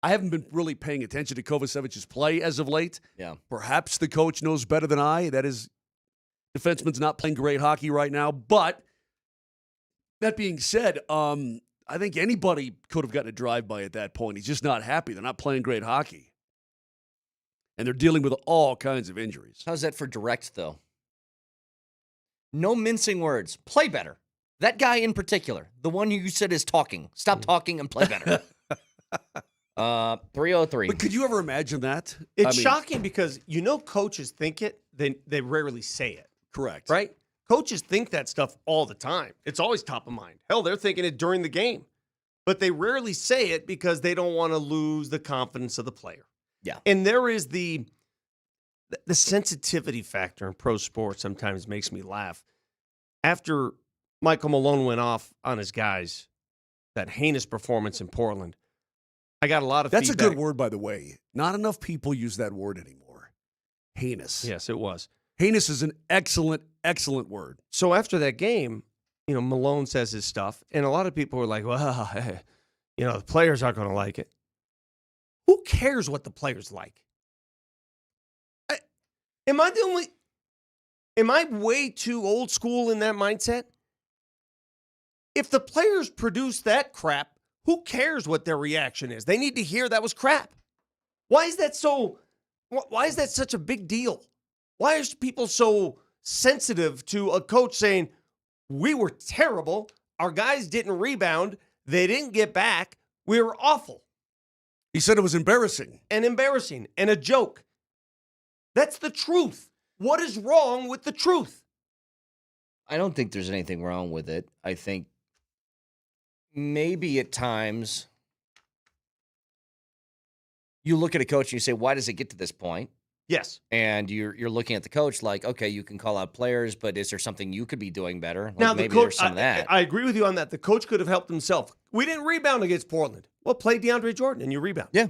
I haven't been really paying attention to Kovacevic's play as of late. Yeah. Perhaps the coach knows better than I. That is, defenseman's not playing great hockey right now. But that being said, I think anybody could have gotten a drive-by at that point. He's just not happy. They're not playing great hockey. And they're dealing with all kinds of injuries. How's that for direct, though? No mincing words. Play better. That guy in particular, the one you said is talking. Stop talking and play better. 303. But could you ever imagine that? It's shocking because coaches think it, they rarely say it. Correct. Right? Coaches think that stuff all the time. It's always top of mind. Hell, they're thinking it during the game. But they rarely say it because they don't want to lose the confidence of the player. Yeah. And there is the sensitivity factor in pro sports sometimes makes me laugh. After Michael Malone went off on his guys, that heinous performance in Portland, I got a lot of That's feedback. a good word, by the way. Not enough people use that word anymore. Heinous. Yes, it was. Heinous is an excellent, excellent word. So after that game, Malone says his stuff, and a lot of people were like, well, the players aren't going to like it. Who cares what the players like? Am I way too old school in that mindset? If the players produce that crap, who cares what their reaction is? They need to hear that was crap. Why is that such a big deal? Why are people so sensitive to a coach saying, we were terrible, our guys didn't rebound, they didn't get back, we were awful? He said it was embarrassing. And a joke. That's the truth. What is wrong with the truth? I don't think there's anything wrong with it. I think maybe at times you look at a coach and you say, why does it get to this point? Yes. And you're looking at the coach like, okay, you can call out players, but is there something you could be doing better? Like Now, maybe the coach, there's some of that. I agree with you on that. The coach could have helped himself. We didn't rebound against Portland. Well, play DeAndre Jordan and you rebound. Yeah.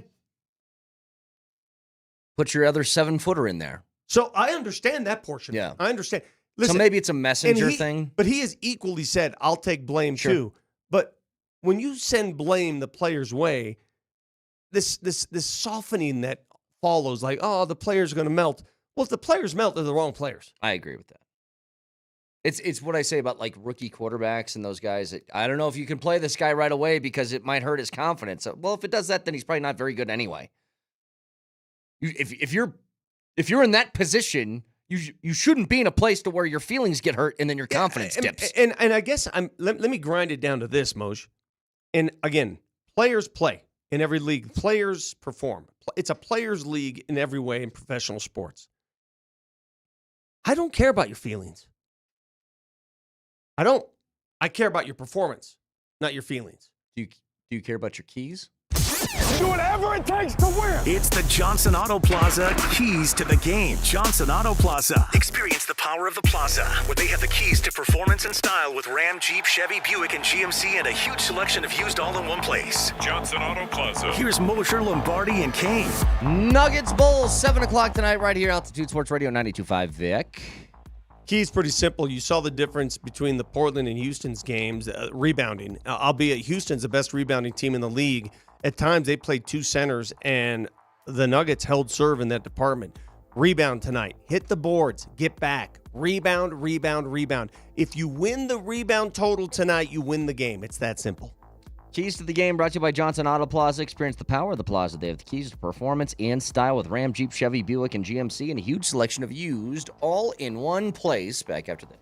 Put your other 7-footer in there. So I understand that portion. Yeah. I understand. Listen, so maybe it's a messenger thing. But he has equally said, I'll take blame too. But when you send blame the player's way, this softening that follows, like, oh, the players are going to melt. Well, if the players melt, they're the wrong players. I agree with that. It's what I say about like rookie quarterbacks and those guys. That, I don't know if you can play this guy right away because it might hurt his confidence. Well, if it does that, then he's probably not very good anyway. If you're in that position, you shouldn't be in a place to where your feelings get hurt and then your confidence dips. And I guess let me grind it down to this, Moj. And again, players play in every league. Players perform. It's a players' league in every way in professional sports. I don't care about your feelings. I don't. I care about your performance, not your feelings. Do you care about your keys? Do whatever it takes to win. It's the Johnson Auto Plaza keys to the game. Johnson Auto Plaza. Experience the power of the plaza, where they have the keys to performance and style with Ram, Jeep, Chevy, Buick, and GMC, and a huge selection of used all in one place. Johnson Auto Plaza. Here's Moser, Lombardi, and Kane. Nuggets Bulls, 7 o'clock tonight, right here, Altitude Sports Radio 92.5 Vic. Key's pretty simple. You saw the difference between the Portland and Houston's games, rebounding. Albeit Houston's the best rebounding team in the league. At times, they played two centers, and the Nuggets held serve in that department. Rebound tonight. Hit the boards. Get back. Rebound, rebound, rebound. If you win the rebound total tonight, you win the game. It's that simple. Keys to the game brought to you by Johnson Auto Plaza. Experience the power of the plaza. They have the keys to performance and style with Ram, Jeep, Chevy, Buick, and GMC, and a huge selection of used all in one place. Back after this.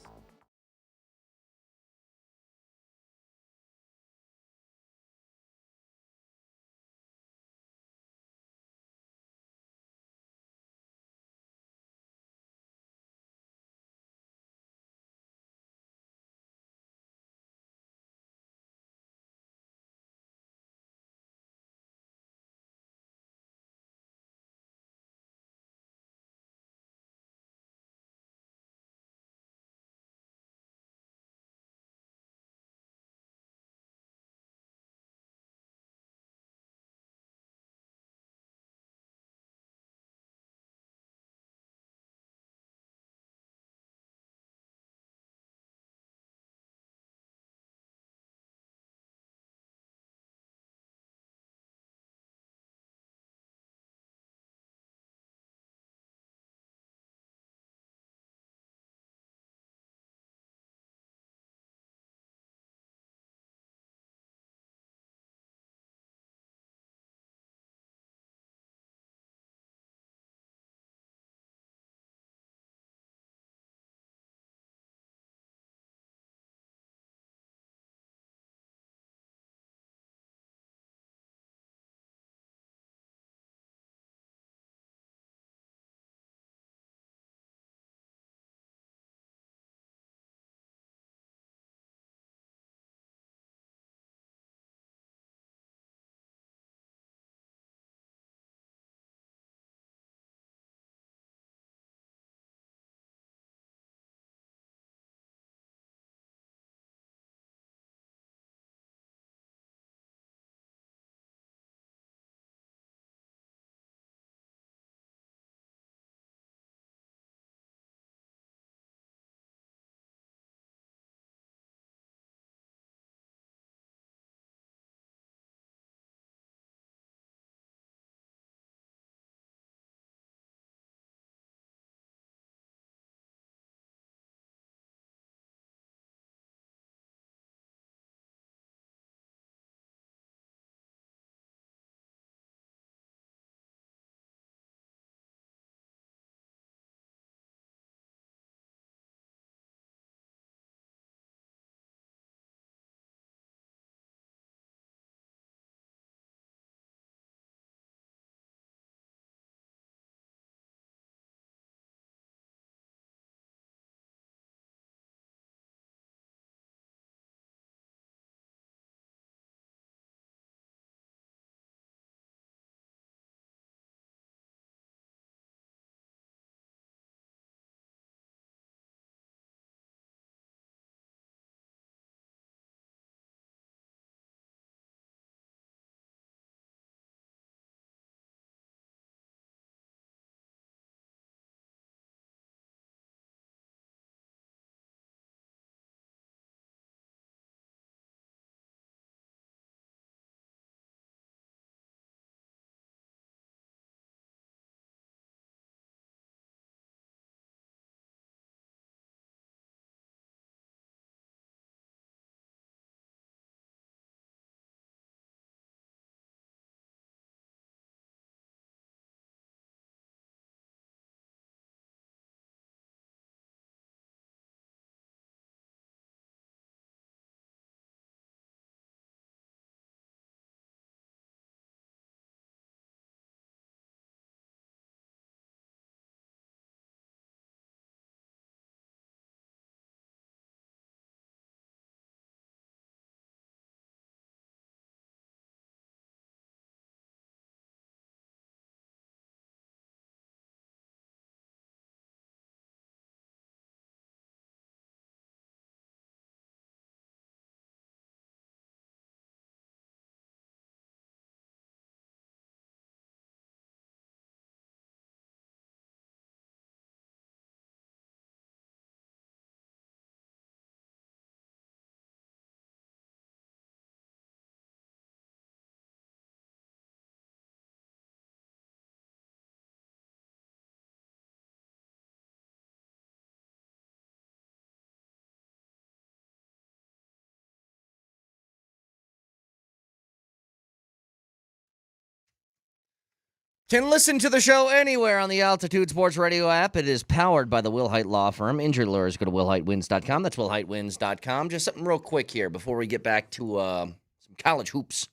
Can listen to the show anywhere on the Altitude Sports Radio app. It is powered by the Will Height Law Firm. Injury lawyers, go to willheightwins.com. That's willheightwins.com. Just something real quick here before we get back to some college hoops.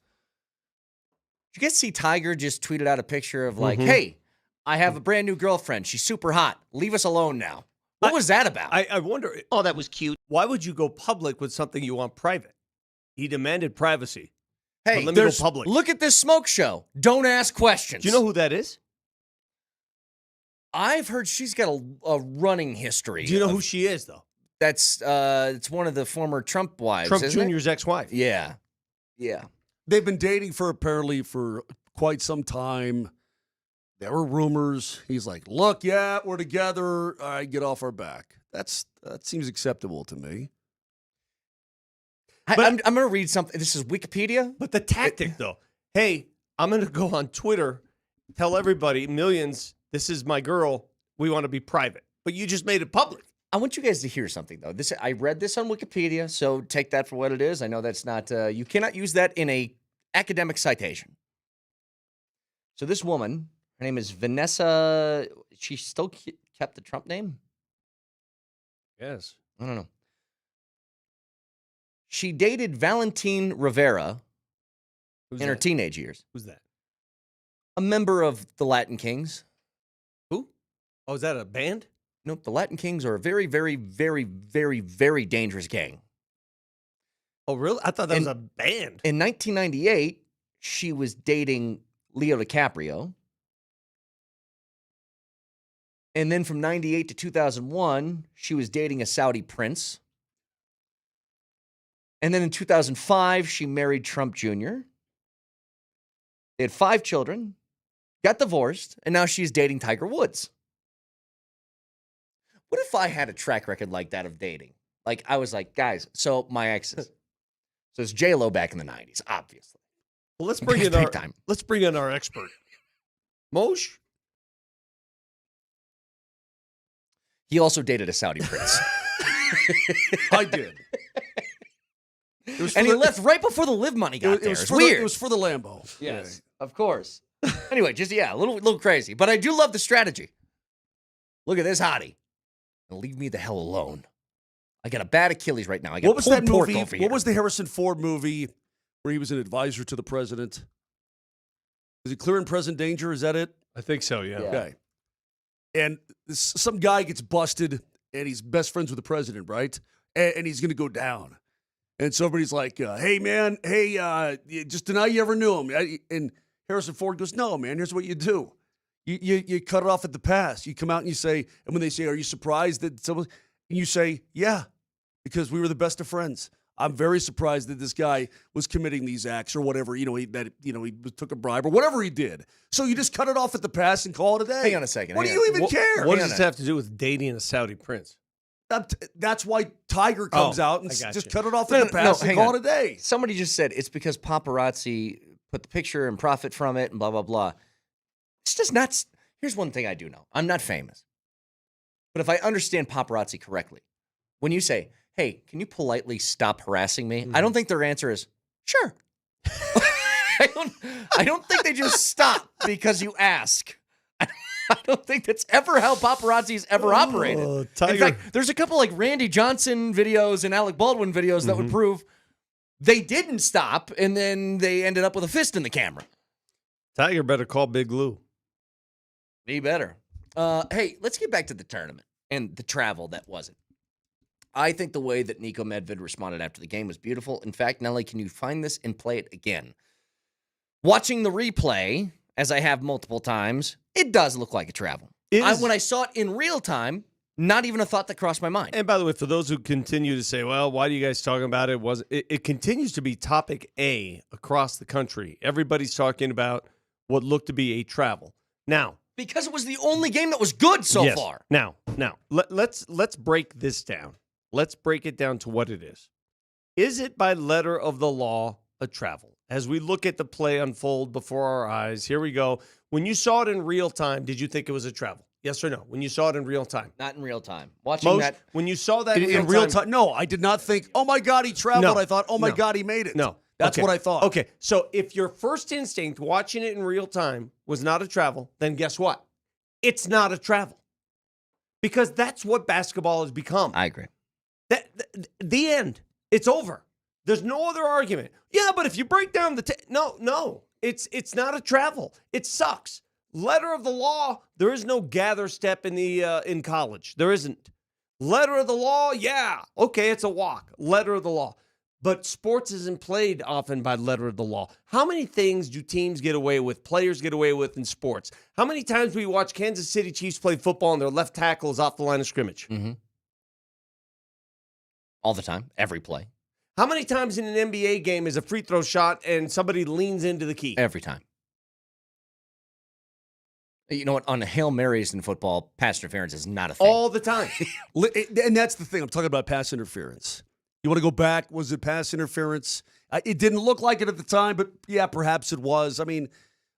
Did you guys see Tiger just tweeted out a picture of hey, I have a brand new girlfriend. She's super hot. Leave us alone now. What was that about? I wonder. Oh, that was cute. Why would you go public with something you want private? He demanded privacy. Hey, let me go public. Look at this smoke show. Don't ask questions. Do you know who that is? I've heard she's got a running history. Do you know who she is, though? That's it's one of the former Trump wives. Trump isn't Jr.'s ex-wife. Yeah. They've been dating apparently for quite some time. There were rumors. He's like, look, yeah, we're together. All right, get off our back. That seems acceptable to me. I'm going to read something. This is Wikipedia. But the tactic, though. Hey, I'm going to go on Twitter, tell everybody, millions, this is my girl. We want to be private. But you just made it public. I want you guys to hear something, though. I read this on Wikipedia, so take that for what it is. I know that's not, you cannot use that in a academic citation. So this woman, her name is Vanessa, she still kept the Trump name? Yes. I don't know. She dated Valentin Rivera in her teenage years. Who's that? A member of the Latin Kings. Who? Oh, is that a band? Nope, the Latin Kings are a very, very, very, very, very dangerous gang. Oh, really? I thought that was a band. In 1998, she was dating Leo DiCaprio. And then from 98 to 2001, she was dating a Saudi prince. And then in 2005, she married Trump Jr. They had 5 children, got divorced, and now she's dating Tiger Woods. What if I had a track record like that of dating? Like, I was like, guys, so my exes. So it's J-Lo back in the 90s, obviously. Well, let's bring in our expert. Moshe? He also dated a Saudi prince. I did. And he left right before the live money got there. It's weird. It was for the Lambo. Yes, of course. Anyway, just, a little crazy. But I do love the strategy. Look at this hottie. And leave me the hell alone. I got a bad Achilles right now. I got what was that pork movie? over here. What was the Harrison Ford movie where he was an advisor to the president? Is it Clear and Present Danger? Is that it? I think so, yeah. Okay. And some guy gets busted, and he's best friends with the president, right? And he's going to go down. And so everybody's like, hey, man, just deny you ever knew him. And Harrison Ford goes, no, man, here's what you do. You cut it off at the pass. You come out and you say, and when they say, are you surprised that someone, and you say, yeah, because we were the best of friends. I'm very surprised that this guy was committing these acts or whatever, he took a bribe or whatever he did. So you just cut it off at the pass and call it a day. Hang on a second. What do you even care? What does this have to do with dating a Saudi prince? That's why Tiger comes out and just cut it off at the pass and call it a day. Somebody just said it's because paparazzi put the picture and profit from it and blah, blah, blah. It's just not. Here's one thing I do know. I'm not famous. But if I understand paparazzi correctly, when you say, hey, can you politely stop harassing me? I don't think their answer is, sure. I don't think they just stop because you ask. I don't think that's ever how paparazzi's ever operated. In fact, there's a couple like Randy Johnson videos and Alec Baldwin videos that would prove they didn't stop, and then they ended up with a fist in the camera. Tiger better call Big Lou. He better. Hey, let's get back to the tournament and the travel that wasn't. I think the way that Nico Medved responded after the game was beautiful. In fact, Nelly, can you find this and play it again? Watching the replay, as I have multiple times, it does look like a travel. When I saw it in real time, not even a thought that crossed my mind. And by the way, for those who continue to say, well, why are you guys talking about it? It continues to be topic A across the country. Everybody's talking about what looked to be a travel. Now, because it was the only game that was good so far. Now, let's break this down. Let's break it down to what it is. Is it by letter of the law a travel? As we look at the play unfold before our eyes, here we go. When you saw it in real time, did you think it was a travel? Yes or no? When you saw it in real time? Not in real time. Watching that. When you saw that in real time? No, I did not think, oh my God, he traveled. No, I thought, oh my God, he made it. No. That's what I thought. Okay, so if your first instinct watching it in real time was not a travel, then guess what? It's not a travel. Because that's what basketball has become. I agree. The end. It's over. There's no other argument. Yeah, but if you break down the no. It's not a travel. It sucks. Letter of the law, there is no gather step in college. There isn't. Letter of the law, yeah. Okay, it's a walk. Letter of the law. But sports isn't played often by letter of the law. How many things do teams get away with, players get away with in sports? How many times do we watch Kansas City Chiefs play football and their left tackle is off the line of scrimmage? Mm-hmm. All the time. Every play. How many times in an NBA game is a free throw shot and somebody leans into the key? Every time. You know what? On the Hail Marys in football, pass interference is not a thing. All the time. And that's the thing. I'm talking about pass interference. You want to go back? Was it pass interference? It didn't look like it at the time, but yeah, perhaps it was. I mean,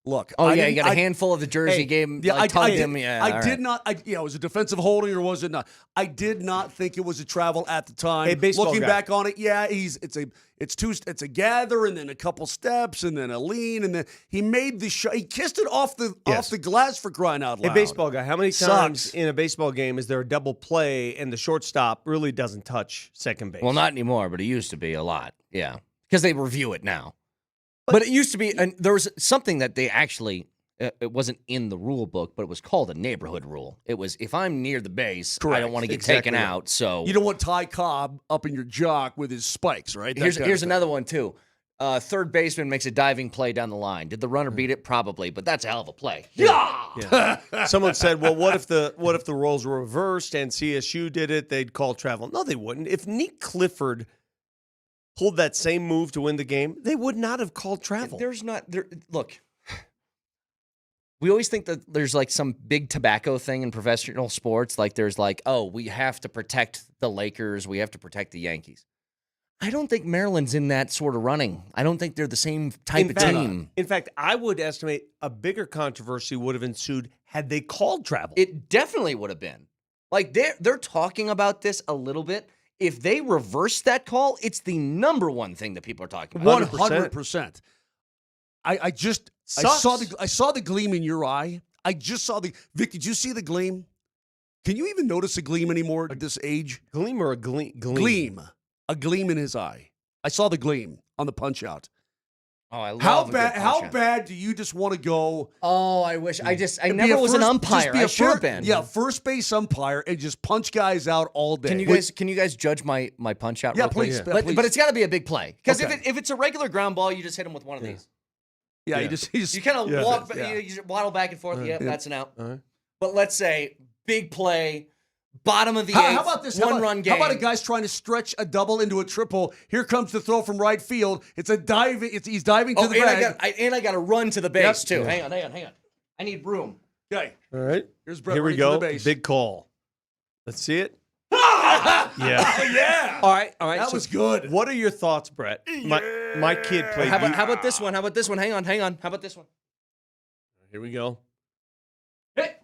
look. Oh, yeah, you got a handful of the jersey game. Yeah, tugged him. Yeah, I did not. Was it defensive holding or was it not? I did not think it was a travel at the time. Hey, baseball Looking guy. back on it, yeah, it's a gather and then a couple steps and then a lean and then he made the shot. He kissed it off the glass for crying out loud. Hey, baseball guy, how many times Sucks. in a baseball game is there a double play and the shortstop really doesn't touch second base? Well, not anymore, but it used to be a lot. Yeah. Because they review it now. But it used to be, and there was something that they actually, it wasn't in the rule book, but it was called a neighborhood rule. It was, if I'm near the base, I don't want to get taken out. So you don't want Ty Cobb up in your jock with his spikes, right? Here's another one, too. Third baseman makes a diving play down the line. Did the runner beat it? Probably, but that's a hell of a play. Yeah. Someone said, well, what if the roles were reversed and CSU did it? They'd call travel. No, they wouldn't. If Nick Clifford pulled that same move to win the game, they would not have called travel. Look, we always think that there's like some big tobacco thing in professional sports. Like there's like, oh, we have to protect the Lakers. We have to protect the Yankees. I don't think Maryland's in that sort of running. I don't think they're the same type of team. In fact, I would estimate a bigger controversy would have ensued had they called travel. It definitely would have been. Like they're talking about this a little bit. If they reverse that call, it's the number one thing that people are talking about. 100%. I saw the gleam in your eye. I just saw the Vic. Did you see the gleam? Can you even notice a gleam anymore at this age? Gleam or a gleam? Gleam. A gleam in his eye. I saw the gleam on the punch out. Oh, I love how bad do you just want to go? Oh, I wish I never was an umpire. I should have been. Yeah, first base umpire and just punch guys out all day. Can you guys judge my punch out? Yeah, real quick? please. But it's got to be a big play because Okay. if it's a regular ground ball, you just hit him with one of these. Yeah, you kind of walk, you waddle back and forth. Yep, that's an out. But let's say big play. Bottom of the eighth, how about this? One-run game. How about a guy's trying to stretch a double into a triple? Here comes the throw from right field. It's a diving. He's diving to the bag. I got to run to the base too. Yeah. Hang on. I need room. Okay. All right. Here's Brett. Here we running go. to the base. Big call. Let's see it. Yeah. Yeah. All right. That was good. What are your thoughts, Brett? My kid played. How about this one? Hang on. How about this one? Here we go. Hey.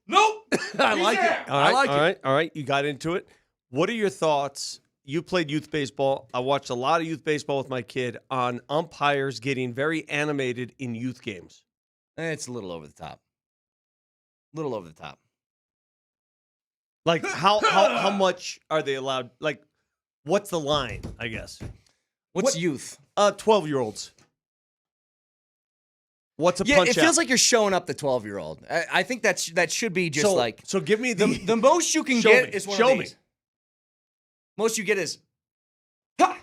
Nope. I like it. All right. You got into it. What are your thoughts? You played youth baseball. I watched a lot of youth baseball with my kid on umpires getting very animated in youth games. It's a little over the top. Like how much are they allowed? Like, what's the line? I guess. What's youth? 12-year-olds. What's a punch it feels like you're showing up the 12-year-old. I think that should be just So give me the most you can get is one of these. Most you get is, ha!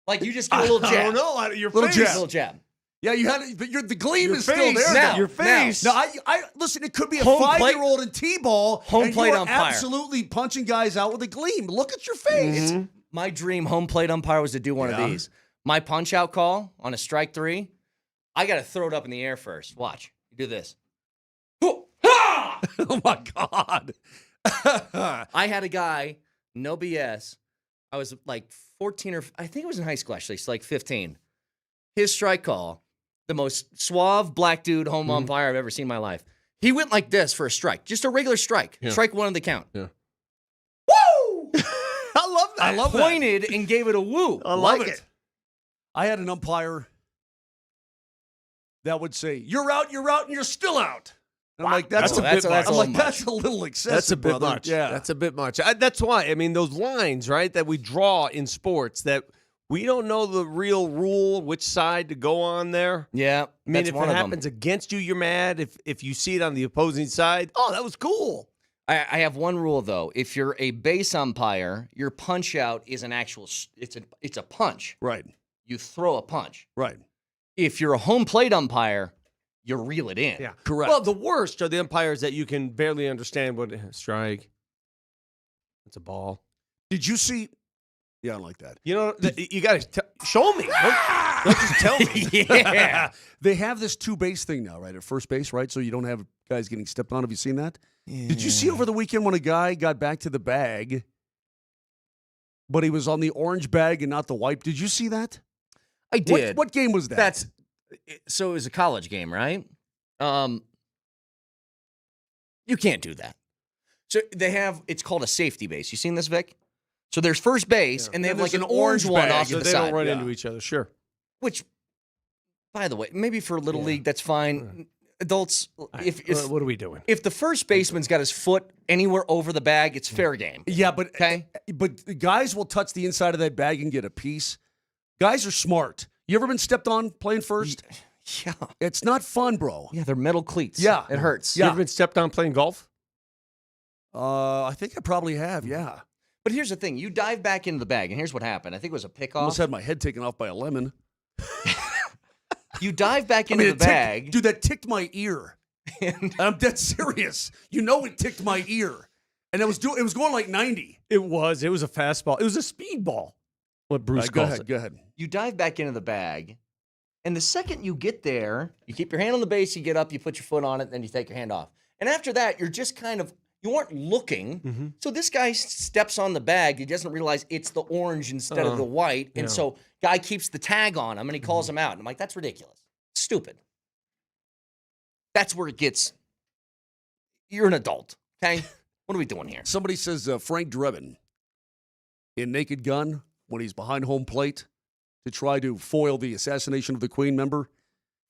Like you just get a little jab. I don't know. Your Little face. Little jab. Yeah, you had it, but the gleam Your is face. still there. Now, Your face. No, I listen. It could be a Home plate- 5-year-old in T-ball. Home and plate you are umpire. absolutely punching guys out with a gleam. Look at your face. My dream home plate umpire was to do one of these. My punch out call on a strike 3, I got to throw it up in the air first. Watch. You do this. Oh my God. I had a guy, no BS. I was like 14 or I think it was in high school actually. It's like 15. His strike call, the most suave black dude home umpire I've ever seen in my life. He went like this for a strike, just a regular strike. Yeah. Strike 1 on the count. Yeah. Woo! I love that. I pointed and gave it a woo. I love it. I had an umpire that would say, "You're out, and you're still out." And I'm like, that's a bit much. I'm like, that's a little excessive. That's a bit brother. much. Yeah, that's a bit much. That's why. I mean, those lines, right, that we draw in sports that we don't know the real rule, which side to go on there. Yeah, I mean, if it happens against you, you're mad. If you see it on the opposing side, oh, that was cool. I have one rule though. If you're a base umpire, your punch out is an actual. It's a punch. Right. You throw a punch. Right. If you're a home plate umpire, you reel it in. Yeah, correct. Well, the worst are the umpires that you can barely understand what strike. It's a ball. Did you see? Yeah, I don't like that. You know, you got to show me. Don't just tell me. Yeah. They have this 2-base thing now, right? At first base, right? So you don't have guys getting stepped on. Have you seen that? Yeah. Did you see over the weekend when a guy got back to the bag, but he was on the orange bag and not the white? Did you see that? I did. What game was that? So it was a college game, right? You can't do that. So they have, it's called a safety base. You seen this, Vic? So there's first base, and they have like an orange one off to the they side. Don't run into each other, sure. Which, by the way, maybe for Little League, that's fine. Adults, if what are we doing? If the first baseman's got his foot anywhere over the bag, it's fair game. Yeah, but guys will touch the inside of that bag and get a piece. Guys are smart. You ever been stepped on playing first? Yeah. It's not fun, bro. Yeah, they're metal cleats. Yeah. It hurts. You ever been stepped on playing golf? I think I probably have, yeah. But here's the thing. You dive back into the bag, and here's what happened. I think it was a pickoff. Almost had my head taken off by a lemon. You dive back into the bag. Dude, that ticked my ear. And I'm dead serious. You know it ticked my ear. And it was going like 90. It was a fastball. It was a speedball. What Bruce calls it. Go ahead. You dive back into the bag, and the second you get there, you keep your hand on the base, you get up, you put your foot on it, then you take your hand off. And after that, you're just kind of, you aren't looking. Mm-hmm. So this guy steps on the bag. He doesn't realize it's the orange instead of the white. And so guy keeps the tag on him, and he calls him out. And I'm like, that's ridiculous. Stupid. That's where it gets, you're an adult, okay? What are we doing here? Somebody says Frank Drebin in Naked Gun, when he's behind home plate to try to foil the assassination of the Queen member.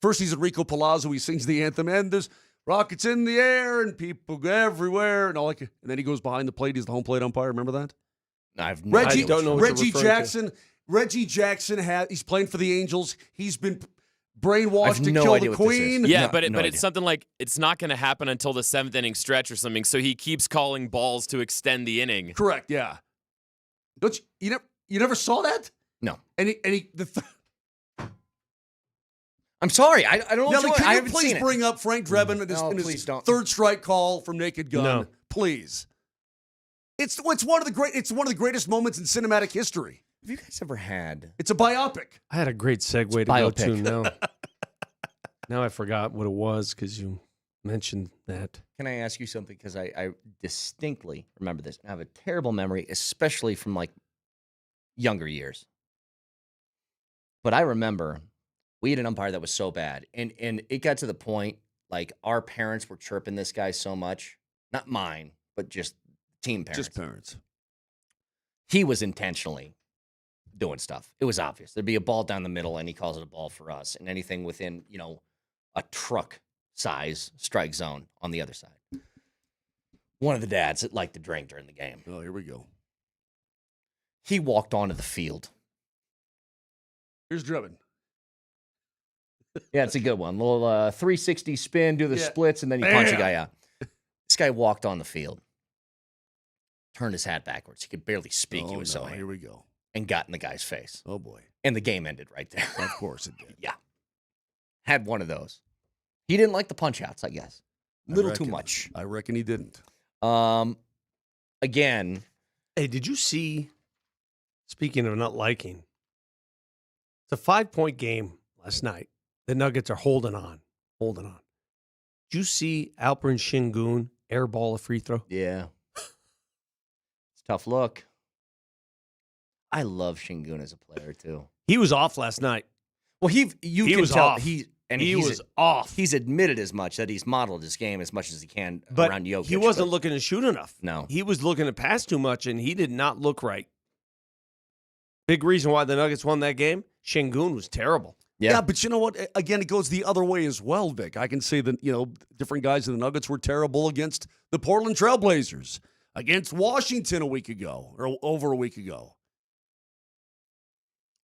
First, he's Enrico Palazzo. He sings the anthem, and there's rockets in the air and people everywhere, and all like. And then he goes behind the plate. He's the home plate umpire. Remember that? I don't know. Reggie Jackson. Reggie Jackson he's playing for the Angels. He's been brainwashed to kill the Queen. Yeah, but it's something like it's not going to happen until the 7th inning stretch or something. So he keeps calling balls to extend the inning. Correct. Yeah. Don't you never saw that? No. I'm sorry. I don't know. Nelly, I can you haven't please seen bring up Frank Drebin in his third strike call from Naked Gun? No. Please. It's one of the greatest moments in cinematic history. Have you guys ever had? It's a biopic. I had a great segue to go to now. Now I forgot what it was because you mentioned that. Can I ask you something? Because I distinctly remember this. I have a terrible memory, especially from like younger years. But I remember we had an umpire that was so bad. And it got to the point, like, our parents were chirping this guy so much. Not mine, but just team parents. Just parents. He was intentionally doing stuff. It was obvious. There'd be a ball down the middle, and he calls it a ball for us. And anything within, a truck size strike zone on the other side. One of the dads that liked to drink during the game. Oh, here we go. He walked onto the field. Here's Drebin. Yeah, it's a good one. Little 360 spin, do the splits, and then you punch a guy out. This guy walked on the field, turned his hat backwards. He could barely speak. He was so angry. Here we go. And got in the guy's face. Oh, boy. And the game ended right there. Of course it did. Yeah. Had one of those. He didn't like the punch outs, I guess. A little too much. I reckon he didn't. Again. Hey, did you see, speaking of not liking, it's a 5-point game last night. The Nuggets are holding on. Did you see Alperen Şengün airball a free throw? Yeah. It's a tough look. I love Şengün as a player, too. He was off last night. Well, he was tell off. He he's was off. He's admitted as much that he's modeled his game as much as he can but around Jokic. He wasn't looking to shoot enough. No. He was looking to pass too much, and he did not look right. Big reason why the Nuggets won that game. Şengün was terrible. Yeah, but you know what? Again, it goes the other way as well, Vic. I can say that, different guys in the Nuggets were terrible against the Portland Trailblazers, against Washington a week ago, or over a week ago.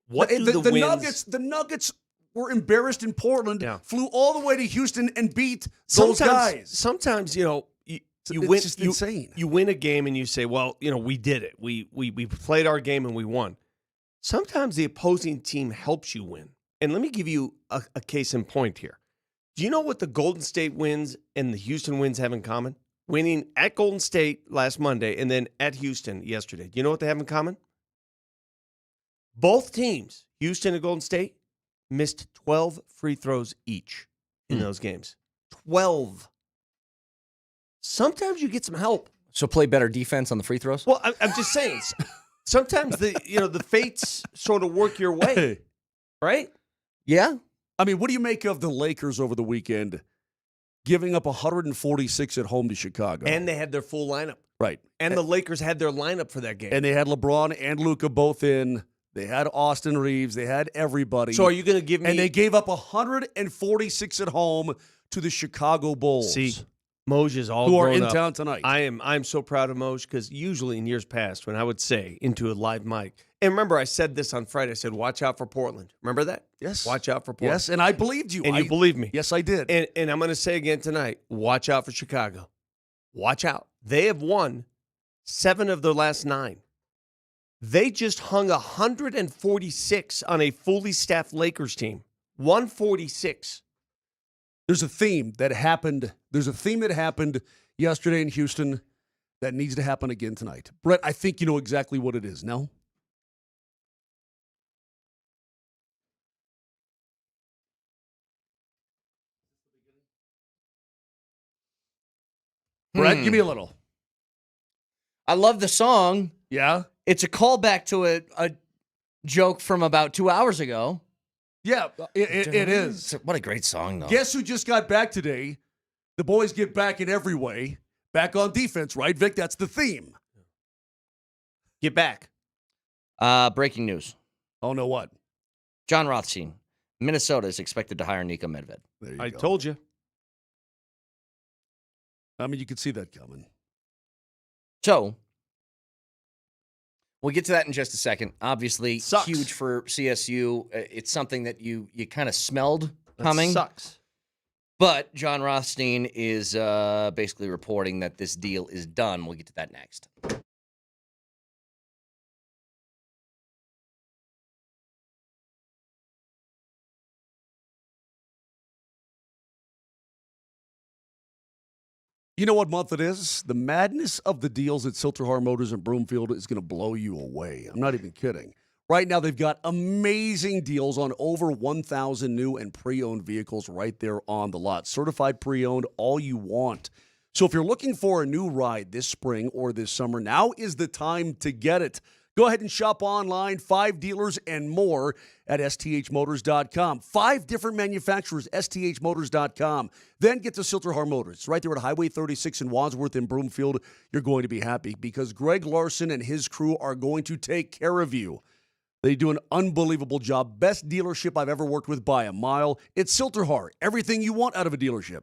What do the wins... The Nuggets were embarrassed in Portland, flew all the way to Houston and beat those guys. Sometimes, it's just insane. You win a game and you say, well, we did it. We played our game and we won. Sometimes the opposing team helps you win. And let me give you a case in point here. Do you know what the Golden State wins and the Houston wins have in common? Winning at Golden State last Monday and then at Houston yesterday. Do you know what they have in common? Both teams, Houston and Golden State, missed 12 free throws each in those games. 12. Sometimes you get some help. So play better defense on the free throws? Well, I'm just saying. Sometimes the fates sort of work your way, right? Yeah. I mean, what do you make of the Lakers over the weekend giving up 146 at home to Chicago? And they had their full lineup. Right. And the Lakers had their lineup for that game. And they had LeBron and Luka both in. They had Austin Reeves. They had everybody. So are you going to give me... And they gave up 146 at home to the Chicago Bulls. See, Moj is all who are grown in up. town tonight. I'm so proud of Moj because usually in years past when I would say into a live mic, and remember I said this on Friday, I said, watch out for Portland. Remember that? Yes. Watch out for Portland. Yes, and I believed you. And you believed me. Yes, I did. And I'm going to say again tonight, watch out for Chicago. Watch out. They have won 7 of their last 9. They just hung 146 on a fully staffed Lakers team. 146. There's a theme that happened. There's a theme that happened yesterday in Houston that needs to happen again tonight. Brett, I think you know exactly what it is, no? Brett, give me a little. I love the song. Yeah? It's a callback to a joke from about 2 hours ago. Yeah, it is. What a great song, though. Guess who just got back today? The boys get back in every way. Back on defense, right, Vic? That's the theme. Get back. Breaking news. Oh, no, what? John Rothstein. Minnesota is expected to hire Nico Medved. There you I go. told you. I mean, you could see that coming. So, we'll get to that in just a second. Obviously, Sucks. huge for CSU. It's something that you kind of smelled coming. That sucks. But John Rothstein is basically reporting that this deal is done. We'll get to that next. You know what month it is? The madness of the deals at Silterhar Motors in Broomfield is going to blow you away. I'm not even kidding. Right now, they've got amazing deals on over 1,000 new and pre-owned vehicles right there on the lot. Certified pre-owned, all you want. So if you're looking for a new ride this spring or this summer, now is the time to get it. Go ahead and shop online, 5 dealers and more at sthmotors.com. 5 different manufacturers, sthmotors.com. Then get to Silterhar Motors. Right there at Highway 36 in Wadsworth in Broomfield. You're going to be happy because Greg Larson and his crew are going to take care of you. They do an unbelievable job. Best dealership I've ever worked with by a mile. It's Silterhar. Everything you want out of a dealership.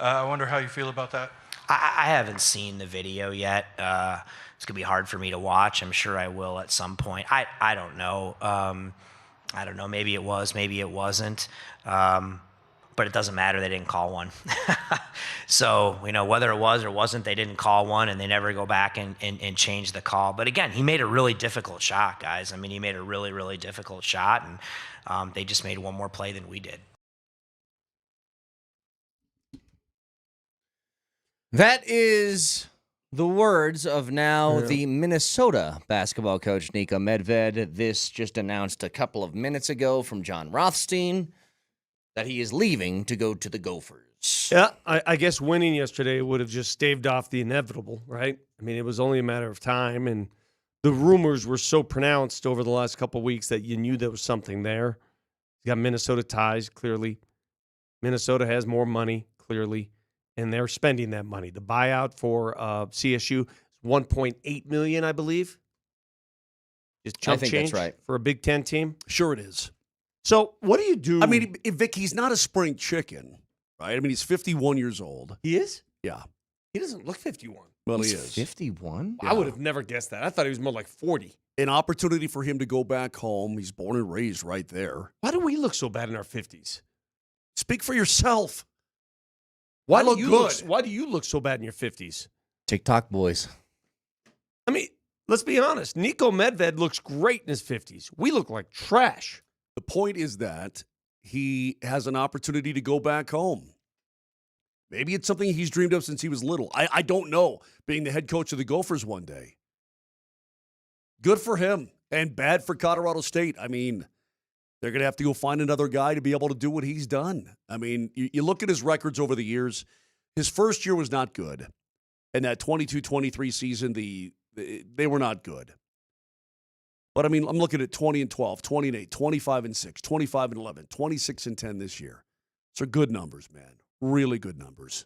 I wonder how you feel about that. I haven't seen the video yet. It's going to be hard for me to watch. I'm sure I will at some point. I don't know. I don't know. Maybe it was, maybe it wasn't. But it doesn't matter. They didn't call one. So, whether it was or wasn't, they didn't call one, and they never go back and change the call. But again, he made a really difficult shot, guys. I mean, he made a really, really difficult shot, and they just made one more play than we did. That is the words of now the Minnesota basketball coach, Niko Medved. This just announced a couple of minutes ago from John Rothstein that he is leaving to go to the Gophers. Yeah, I guess winning yesterday would have just staved off the inevitable, right? I mean, it was only a matter of time, and the rumors were so pronounced over the last couple of weeks that you knew there was something there. You got Minnesota ties, clearly. Minnesota has more money, clearly. And they're spending that money. The buyout for CSU is $1.8 million, I believe. Just chump change that's right. for a Big Ten team. Sure it is. So what do you do? I mean, Vic, he's not a spring chicken, right? I mean, he's 51 years old. He is? Yeah. He doesn't look 51. Well, He's he is. 51? I would have never guessed that. I thought he was more like 40. An opportunity for him to go back home. He's born and raised right there. Why do we look so bad in our 50s? Speak for yourself. Why look do you good. why do you look so bad in your 50s? TikTok boys. I mean, let's be honest. Niko Medved looks great in his 50s. We look like trash. The point is that he has an opportunity to go back home. Maybe it's something he's dreamed of since he was little. I don't know, being the head coach of the Gophers one day. Good for him, and bad for Colorado State. I mean, they're going to have to go find another guy to be able to do what he's done. I mean, you look at his records over the years. His first year was not good. And that 22-23 season, they were not good. But, I mean, I'm looking at 20-12, 20-8, 25-6, 25-11, 26-10 this year. Those are good numbers, man. Really good numbers.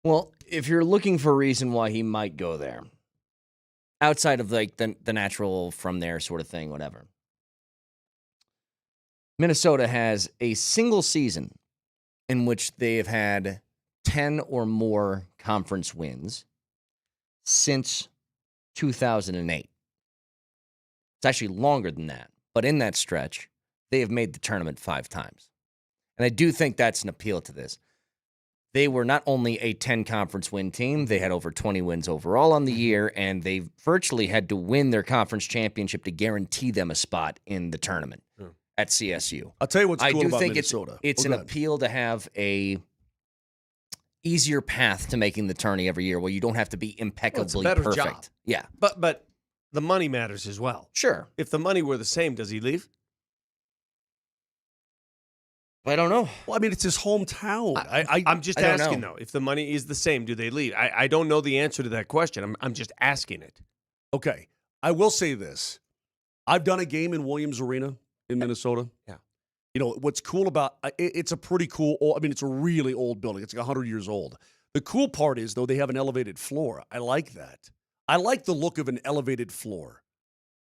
Well, if you're looking for a reason why he might go there, outside of like the natural from there sort of thing, whatever, Minnesota has a single season in which they have had 10 or more conference wins since 2008. It's actually longer than that. But in that stretch, they have made the tournament 5 times. And I do think that's an appeal to this. They were not only a 10-conference win team, they had over 20 wins overall on the year, and they virtually had to win their conference championship to guarantee them a spot in the tournament at CSU. I'll tell you what's cool about Minnesota. It's an appeal to have a easier path to making the tourney every year where you don't have to be impeccably perfect. Job. Yeah. But the money matters as well. Sure. If the money were the same, does he leave? I don't know. Well, I mean, it's his hometown. I'm just asking, though. If the money is the same, do they leave? I don't know the answer to that question. I'm just asking it. Okay. I will say this. I've done a game in Williams Arena in Minnesota. Yeah. You know, what's cool about it's a pretty cool, it's a really old building. It's like 100 years old. The cool part is, though, they have an elevated floor. I like that. I like the look of an elevated floor.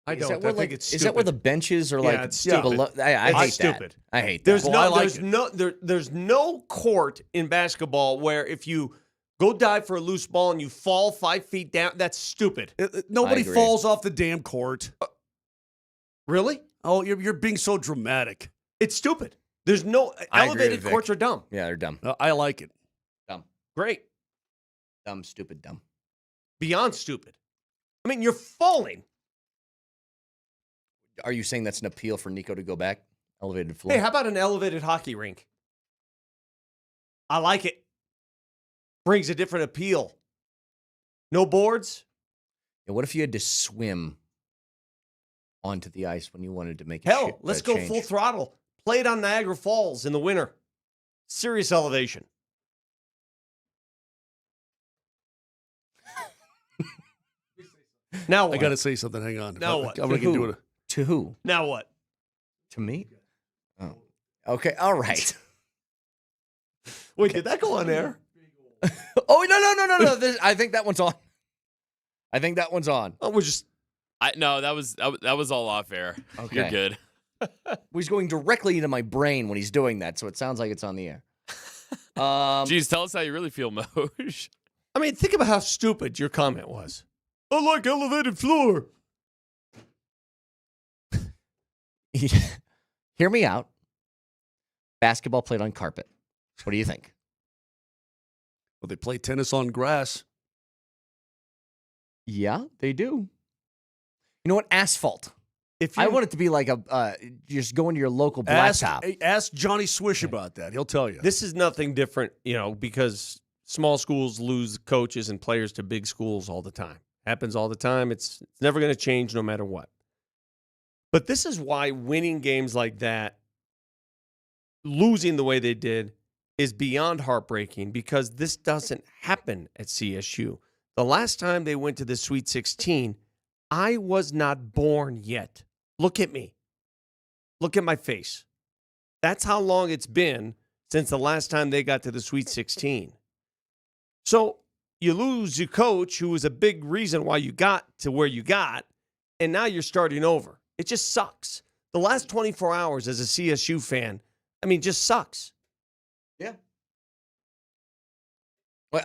I don't. I think it's stupid. Is that where the benches are like? It's stupid. Below? I hate stupid. That. I hate that. There's no court in basketball where if you go dive for a loose ball and you fall 5 feet down, that's stupid. Nobody falls off the damn court. Really? Oh, you're being so dramatic. It's stupid. There's no elevated courts are dumb. Yeah, they're dumb. I like it. Dumb. Great. Dumb, stupid, dumb. Beyond stupid. I mean, you're falling. Are you saying that's an appeal for Niko to go back? Elevated floor? Hey, how about an elevated hockey rink? I like it. Brings a different appeal. No boards? And what if you had to swim onto the ice when you wanted to make Hell, let's go full throttle. Play it on Niagara Falls in the winter. Serious elevation. Now what? I got to say something. Hang on. Now what? I'm going to do it. To who? Now what? To me? Oh. Okay, all right. Wait, did that go on air? Oh, no. I think that one's on. Oh, we're just... No, that was all off air. Okay. You're good. He's going directly into my brain when he's doing that, so it sounds like it's on the air. Jeez, tell us how you really feel, Moj. I mean, think about how stupid your comment was. I like elevated floor. Hear me out. Basketball played on carpet. What do you think? Well, they play tennis on grass. Yeah, they do. You know what? Asphalt. If I want it to be like just going to your local blacktop. Ask Johnny Swish about that. He'll tell you. This is nothing different, because small schools lose coaches and players to big schools all the time. Happens all the time. It's never going to change no matter what. But this is why winning games like that, losing the way they did, is beyond heartbreaking, because this doesn't happen at CSU. The last time they went to the Sweet 16, I was not born yet. Look at me. Look at my face. That's how long it's been since the last time they got to the Sweet 16. So you lose your coach, who was a big reason why you got to where you got, and now you're starting over. It just sucks. The last 24 hours as a CSU fan, just sucks. Yeah. Well,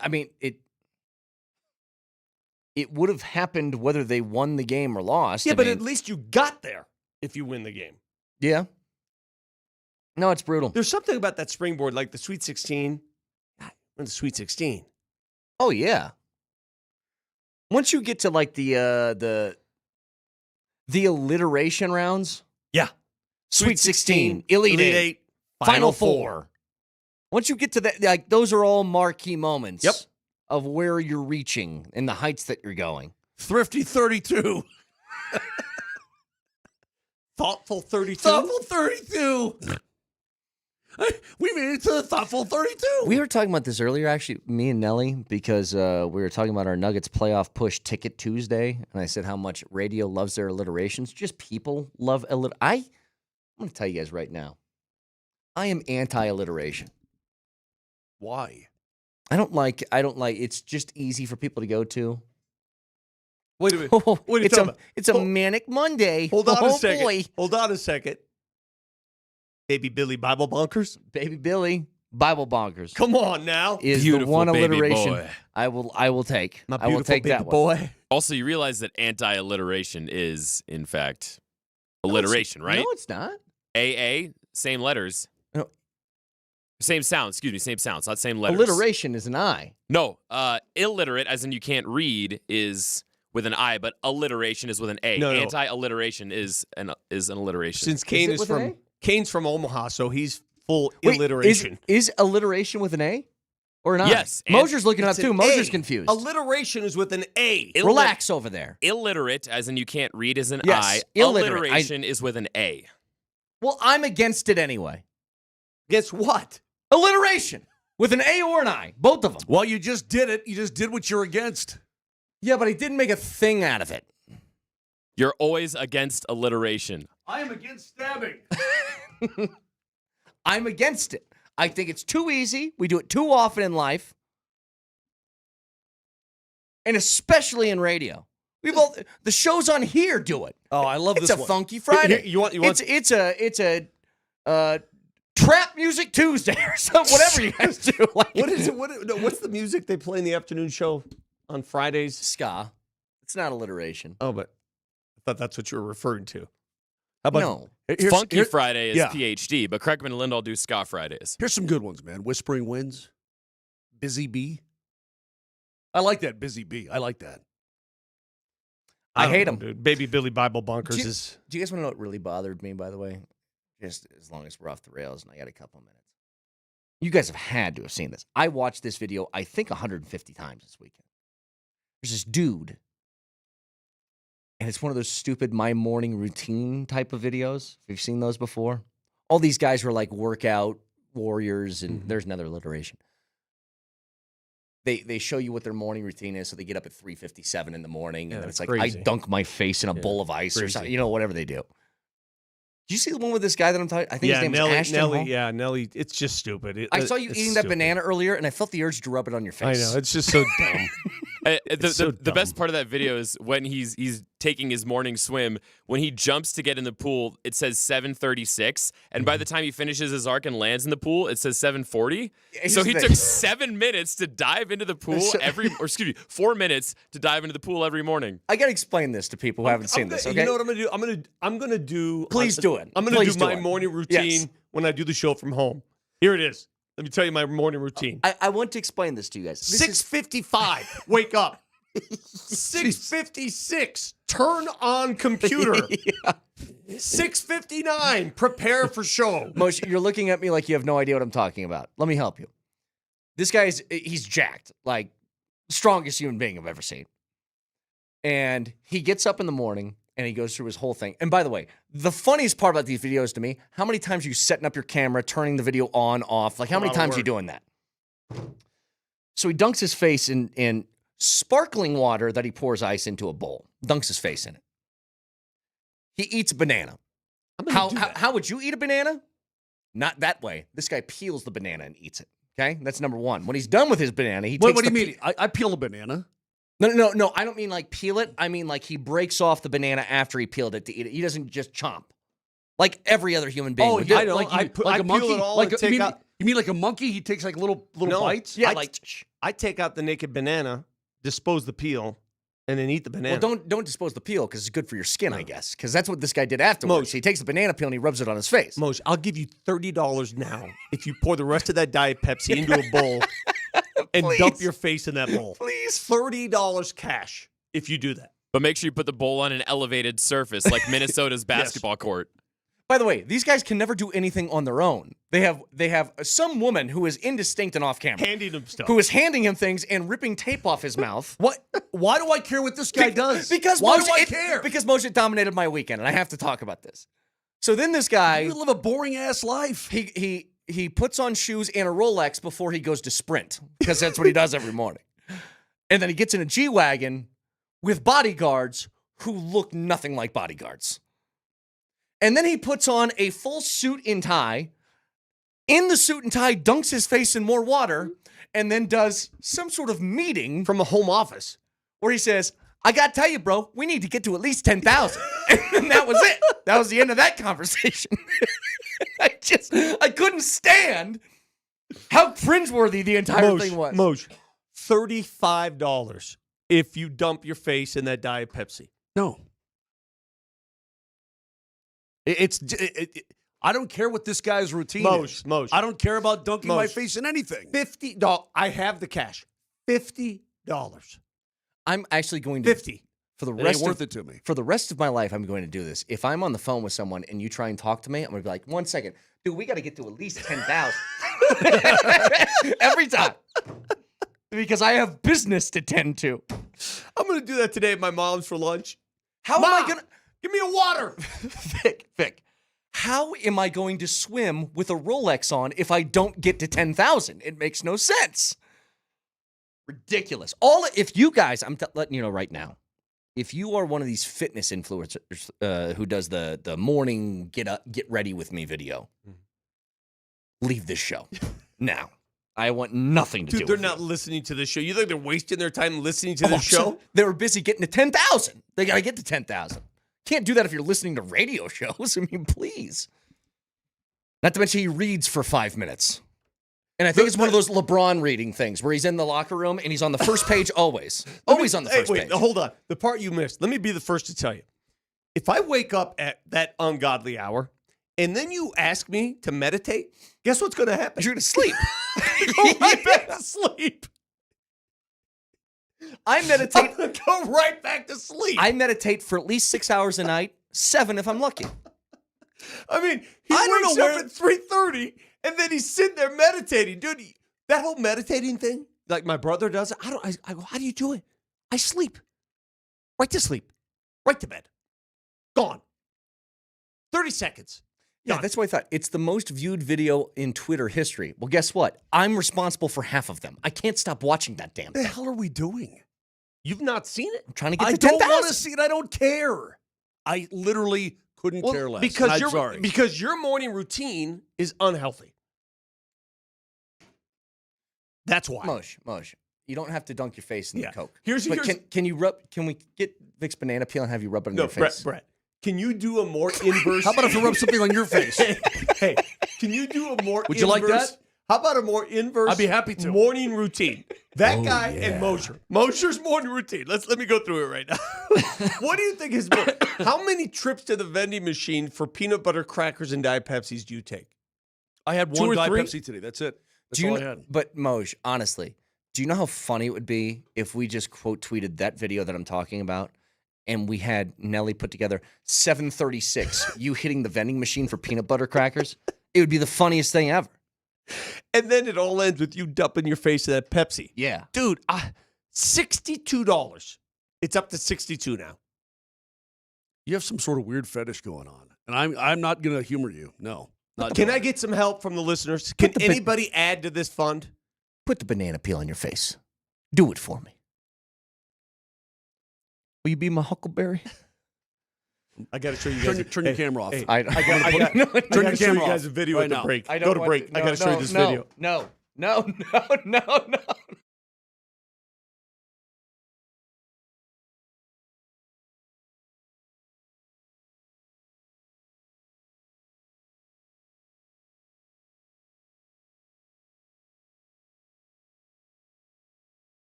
it would have happened whether they won the game or lost. Yeah, but at least you got there if you win the game. Yeah. No, it's brutal. There's something about that springboard, like the Sweet 16. The Sweet 16. Oh, yeah. Once you get to like the alliteration rounds. Yeah. Sweet 16, Elite 8, Final Four. Once you get to that, like those are all marquee moments. Yep. Of where you're reaching and the heights that you're going. Thrifty 32. Thoughtful 32. Thoughtful 32. We made it to the Thoughtful 32. We were talking about this earlier, actually, me and Nelly, because we were talking about our Nuggets playoff push ticket Tuesday, and I said how much radio loves their alliterations. Just people love I'm going to tell you guys right now, I am anti-alliteration. Why? I don't like, it's just easy for people to go to. Wait a minute. What are you talking about? It's a manic Monday. Hold on a second. Boy. Hold on a second. Baby Billy Bible Bonkers? Baby Billy Bible Bonkers. Come on now. Is beautiful the one baby alliteration boy. I will take. My I will take baby that one. boy. Also, you realize that anti-alliteration is, in fact, alliteration, right? No, it's not. AA, same letters. No. Same sounds, same sounds, not same letters. Alliteration is an I. No, illiterate, as in you can't read, is with an I, but alliteration is with an A. No. Anti-alliteration is an alliteration. Since Kane Is it with an A? Kane's from Omaha, so he's full alliteration. Is alliteration with an A or an I? Yes. Moser's looking it up It's too. an Moser's A. confused. Alliteration is with an A. Relax over there. Illiterate, as in you can't read, is an Yes, I. illiterate. Alliteration is with an A. Well, I'm against it anyway. Guess what? Alliteration with an A or an I, both of them. Well, you just did it. You just did what you're against. Yeah, but I didn't make a thing out of it. You're always against alliteration. I am against stabbing. I'm against it. I think it's too easy. We do it too often in life. And especially in radio. The shows on here do it. Oh, I love It's this a one. Funky Friday. You want It's a Trap Music Tuesday or something, whatever you guys do. Like, what is it? What's the music they play in the afternoon show on Fridays? Ska. It's not alliteration. Oh, but I thought that's what you were referring to. How about No. Funky Friday is PhD, but Kreckman and Lindahl do Ska Fridays. Here's some good ones, man. Whispering Winds. Busy Bee. I like that, Busy Bee. I like that. I hate them, them. dude. Baby Billy Bible Bonkers is. Do you guys want to know what really bothered me, by the way? Just as long as we're off the rails and I got a couple minutes. You guys have had to have seen this. I watched this video, I think, 150 times this weekend. There's this dude, and it's one of those stupid my morning routine type of videos. Have you seen those before? All these guys were like workout warriors, and there's another alliteration. They show you what their morning routine is, so they get up at 3:57 in the morning, and then it's like, crazy. I dunk my face in a bowl of ice or something, whatever they do. Do you see the one with this guy that I'm talking? I think his name is Ashton Hall. Yeah, Nelly. It's just stupid. I saw you eating that banana earlier, and I felt the urge to rub it on your face. I know. It's just so dumb. The best part of that video is when he's taking his morning swim. When he jumps to get in the pool, it says 7:36, and by the time he finishes his arc and lands in the pool, it says 7:40. So he took 7 minutes to dive into the pool 4 minutes to dive into the pool every morning. I gotta explain this to people who haven't seen this. Okay, You know what I'm gonna do? I'm gonna do. Please do it. I'm gonna Please do my do it. morning routine when I do the show from home. Here it is. Let me tell you my morning routine. I want to explain this to you guys. 6:55. Wake up. 6:56. Turn on computer. 6:59. Prepare for show. Moshe, you're looking at me like you have no idea what I'm talking about. Let me help you. This he's jacked, like strongest human being I've ever seen. And he gets up in the morning and he goes through his whole thing. And by the way, the funniest part about these videos to me, how many times are you setting up your camera, turning the video on, off? Like how many times are you doing that? So he dunks his face in sparkling water that he pours ice into a bowl. Dunks his face in it. He eats a banana. How would you eat a banana? Not that way. This guy peels the banana and eats it. Okay? That's number one. When he's done with his banana, he takes what do you mean? I peel a banana. No. I don't mean like peel it. I mean like he breaks off the banana after he peeled it to eat it. He doesn't just chomp. Like every other human being would do. I know. Like a monkey? You mean like a monkey? He takes like little bites? Yeah, I take out the naked banana, dispose the peel, and then eat the banana. Well, don't dispose the peel because it's good for your skin, I guess. Because that's what this guy did afterwards. He takes the banana peel and he rubs it on his face. Moshe, I'll give you $30 now if you pour the rest of that Diet Pepsi into a bowl and dump your face in that bowl. Please. $30 cash if you do that. But make sure you put the bowl on an elevated surface like Minnesota's basketball court. By the way, these guys can never do anything on their own. They have some woman who is indistinct and off camera. Handing him stuff. Who is handing him things and ripping tape off his mouth. What? Why do I care what this guy does? Because why Moshe, do I care? Because Moshe dominated my weekend, and I have to talk about this. So then this guy... You live a boring-ass life. He puts on shoes and a Rolex before he goes to sprint, because that's what he does every morning. And then he gets in a G-Wagon with bodyguards who look nothing like bodyguards. And then he puts on a full suit and tie. In the suit and tie, dunks his face in more water, and then does some sort of meeting from a home office where he says, I got to tell you, bro, we need to get to at least 10,000. And that was it. That was the end of that conversation. I couldn't stand how cringeworthy the entire thing was. Moshe, $35 if you dump your face in that Diet Pepsi. No. I don't care what this guy's routine is. Moshe. I don't care about dunking my face in anything. $50. I have the cash. $50. I'm actually going to 50. For the It rest ain't worth of, it to me. For the rest of my life, I'm going to do this. If I'm on the phone with someone and you try and talk to me, I'm going to be like, 1 second. Dude, we got to get to at least 10,000. Every time. Because I have business to tend to. I'm going to do that today at my mom's for lunch. How am I going to... Give me a water. Vic, how am I going to swim with a Rolex on if I don't get to 10,000? It makes no sense. Ridiculous. If you guys, I'm letting you know right now, if you are one of these fitness influencers who does the morning get ready with me video, leave this show now. I want nothing to do with it. Dude, they're not listening to this show. You think they're wasting their time listening to this show? They were busy getting to 10,000. They got to get to 10,000. Can't do that if you're listening to radio shows. I mean, please. Not to mention he reads for 5 minutes. And I think it's one of those LeBron reading things where he's in the locker room and he's on the first page always. Always on the first page. Hold on. The part you missed. Let me be the first to tell you. If I wake up at that ungodly hour and then you ask me to meditate, guess what's going to happen? You're going to sleep. Go right back to sleep. I meditate. I'm going to go right back to sleep. I meditate for at least 6 hours a night, 7 if I'm lucky. I mean, he wakes up at 3:30 and then he's sitting there meditating. Dude, that whole meditating thing, like my brother does, I go, how do you do it? I sleep. Right to sleep. Right to bed. Gone. 30 seconds. Yeah, that's what I thought. It's the most viewed video in Twitter history. Well, guess what? I'm responsible for half of them. I can't stop watching that damn thing. What the hell are we doing? You've not seen it? I'm trying to get I to 10,000. don't want to see it. I don't care. I literally couldn't care less. Because your morning routine is unhealthy. That's why. Mosh, You don't have to dunk your face in the Coke. Here's can you rub? Can we get Vic's banana peel and have you rub it on no, your face? Brett. Can you do a more inverse? How about if I rub something on your face? Hey, can you do a more? Would you like inverse, that? How about a more inverse? I'd be happy to. Morning routine. That guy and Moser. Moser's morning routine. Let me go through it right now. What do you think is more? How many trips to the vending machine for peanut butter crackers and Diet Pepsis do you take? I had 2 one or Diet 3? Pepsi today. That's it. That's Do you all I kn- had. But Moj, honestly, do you know how funny it would be if we just quote tweeted that video that I'm talking about, and we had Nelly put together 7:36, you hitting the vending machine for peanut butter crackers? It would be the funniest thing ever. And then it all ends with you dumping your face in that Pepsi. Yeah, dude, $62. It's up to 62 now. You have some sort of weird fetish going on, and I'm not going to humor you. No. Can I get some help from the listeners? Can anybody add to this fund? put the banana peel on your face. Do it for me. Will you be my huckleberry? I got to show you guys. Turn your camera off. Hey, I got to show you guys a video right at the now. break. I Go don't to want break. I got to show you this video. No.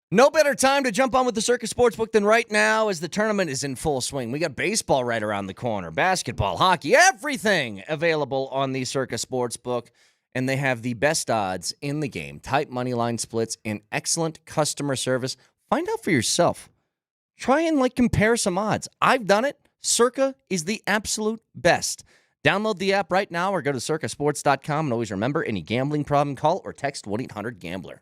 No better time to jump on with the Circus Sportsbook than right now as the tournament is in full swing. We got baseball right around the corner, basketball, hockey, everything available on the Circus Sportsbook. And they have the best odds in the game, tight money line splits, and excellent customer service. Find out for yourself. Try and compare some odds. I've done it. Circa is the absolute best. Download the app right now or go to circasports.com. And always remember, any gambling problem, call or text 1-800-GAMBLER.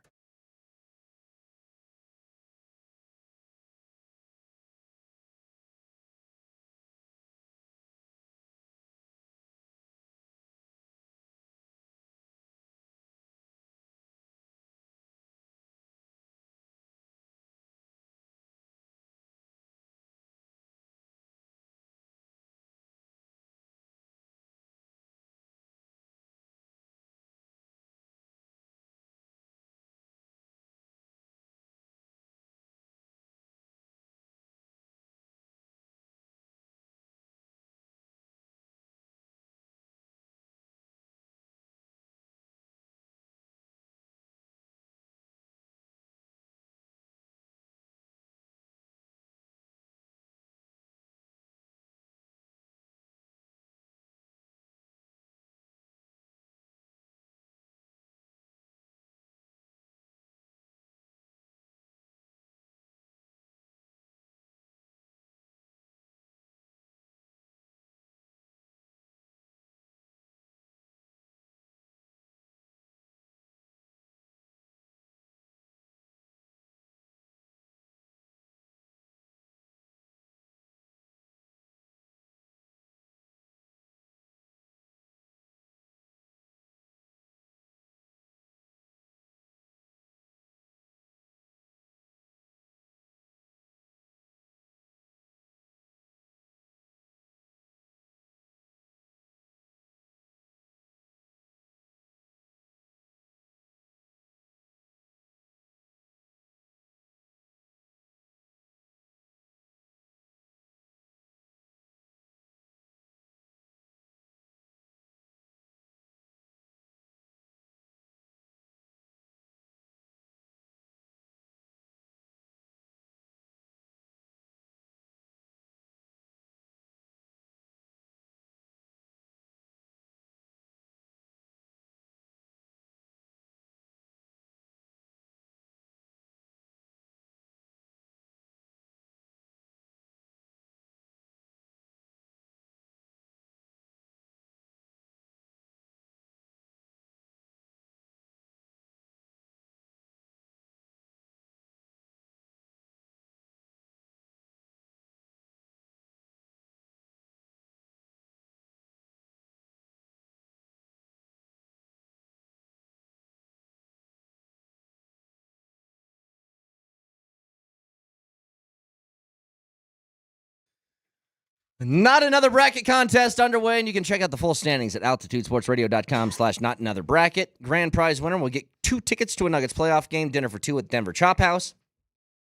Not Another Bracket contest underway, and you can check out the full standings at altitudesportsradio.com/notanotherbracket. Grand prize winner will get 2 tickets to a Nuggets playoff game, dinner for 2 at Denver Chop House,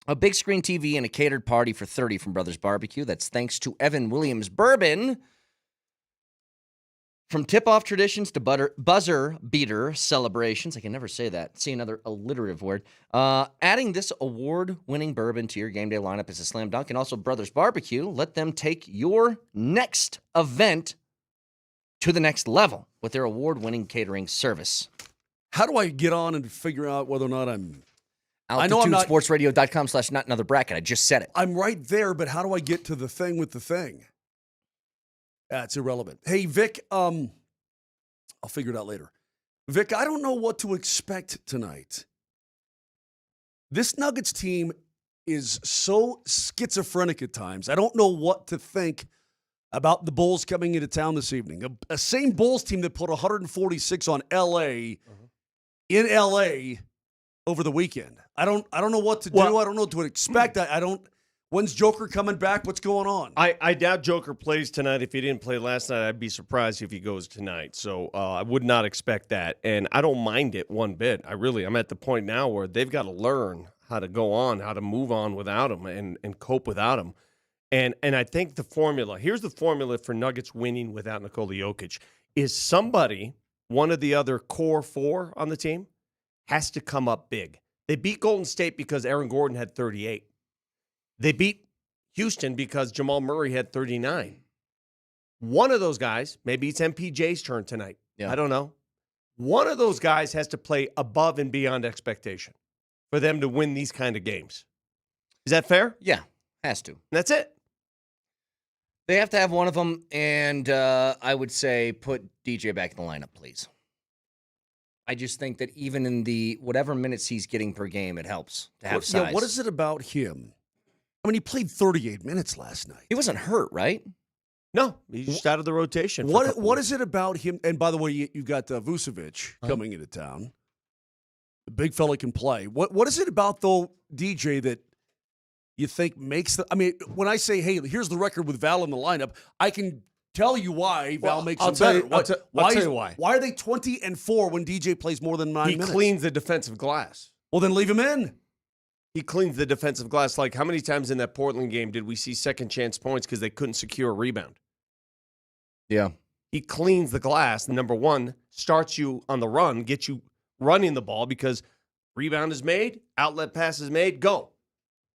a big screen TV, and a catered party for 30 from Brothers Barbecue. That's thanks to Evan Williams Bourbon. From tip-off traditions to buzzer beater celebrations, I can never say that. See another alliterative word. Adding this award-winning bourbon to your game day lineup is a slam dunk. And also Brothers Barbecue, let them take your next event to the next level with their award-winning catering service. How do I get on and figure out whether or not I'm... I know I'm not... AltitudeSportsRadio.com/notanotherbracket. I just said it. I'm right there, but how do I get to the thing with the thing? That's irrelevant. Hey, Vic, I'll figure it out later. Vic, I don't know what to expect tonight. This Nuggets team is so schizophrenic at times. I don't know what to think about the Bulls coming into town this evening. A same Bulls team that put 146 on L.A. in L.A. over the weekend. I don't know what to do. I don't know what to expect. I don't. When's Joker coming back? What's going on? I doubt Joker plays tonight. If he didn't play last night, I'd be surprised if he goes tonight. So I would not expect that. And I don't mind it one bit. I'm at the point now where they've got to learn how to go on, how to move on without him and cope without him. And I think the formula, here's the formula for Nuggets winning without Nikola Jokic, is somebody, one of the other core 4 on the team, has to come up big. They beat Golden State because Aaron Gordon had 38. They beat Houston because Jamal Murray had 39. One of those guys, maybe it's MPJ's turn tonight. Yeah. I don't know. One of those guys has to play above and beyond expectation for them to win these kind of games. Is that fair? Yeah, has to. That's it. They have to have one of them, and I would say put DJ back in the lineup, please. I just think that even in the whatever minutes he's getting per game, it helps to have size. Yeah, what is it about him? I mean, he played 38 minutes last night. He wasn't hurt, right? No, he's just out of the rotation. What is it about him? And by the way, you got Vucevic coming into town. The big fella can play. What is it about, though, DJ, that you think makes the... I mean, when I say, hey, here's the record with Val in the lineup, I can tell you why Val makes them better. I'll tell you why. Why are they 20-4 when DJ plays more than 9 minutes? He cleans the defensive glass. Well, then leave him in. He cleans the defensive glass. Like, how many times in that Portland game did we see second chance points because they couldn't secure a rebound? Yeah. He cleans the glass. Number one, starts you on the run, gets you running the ball because rebound is made, outlet pass is made, go.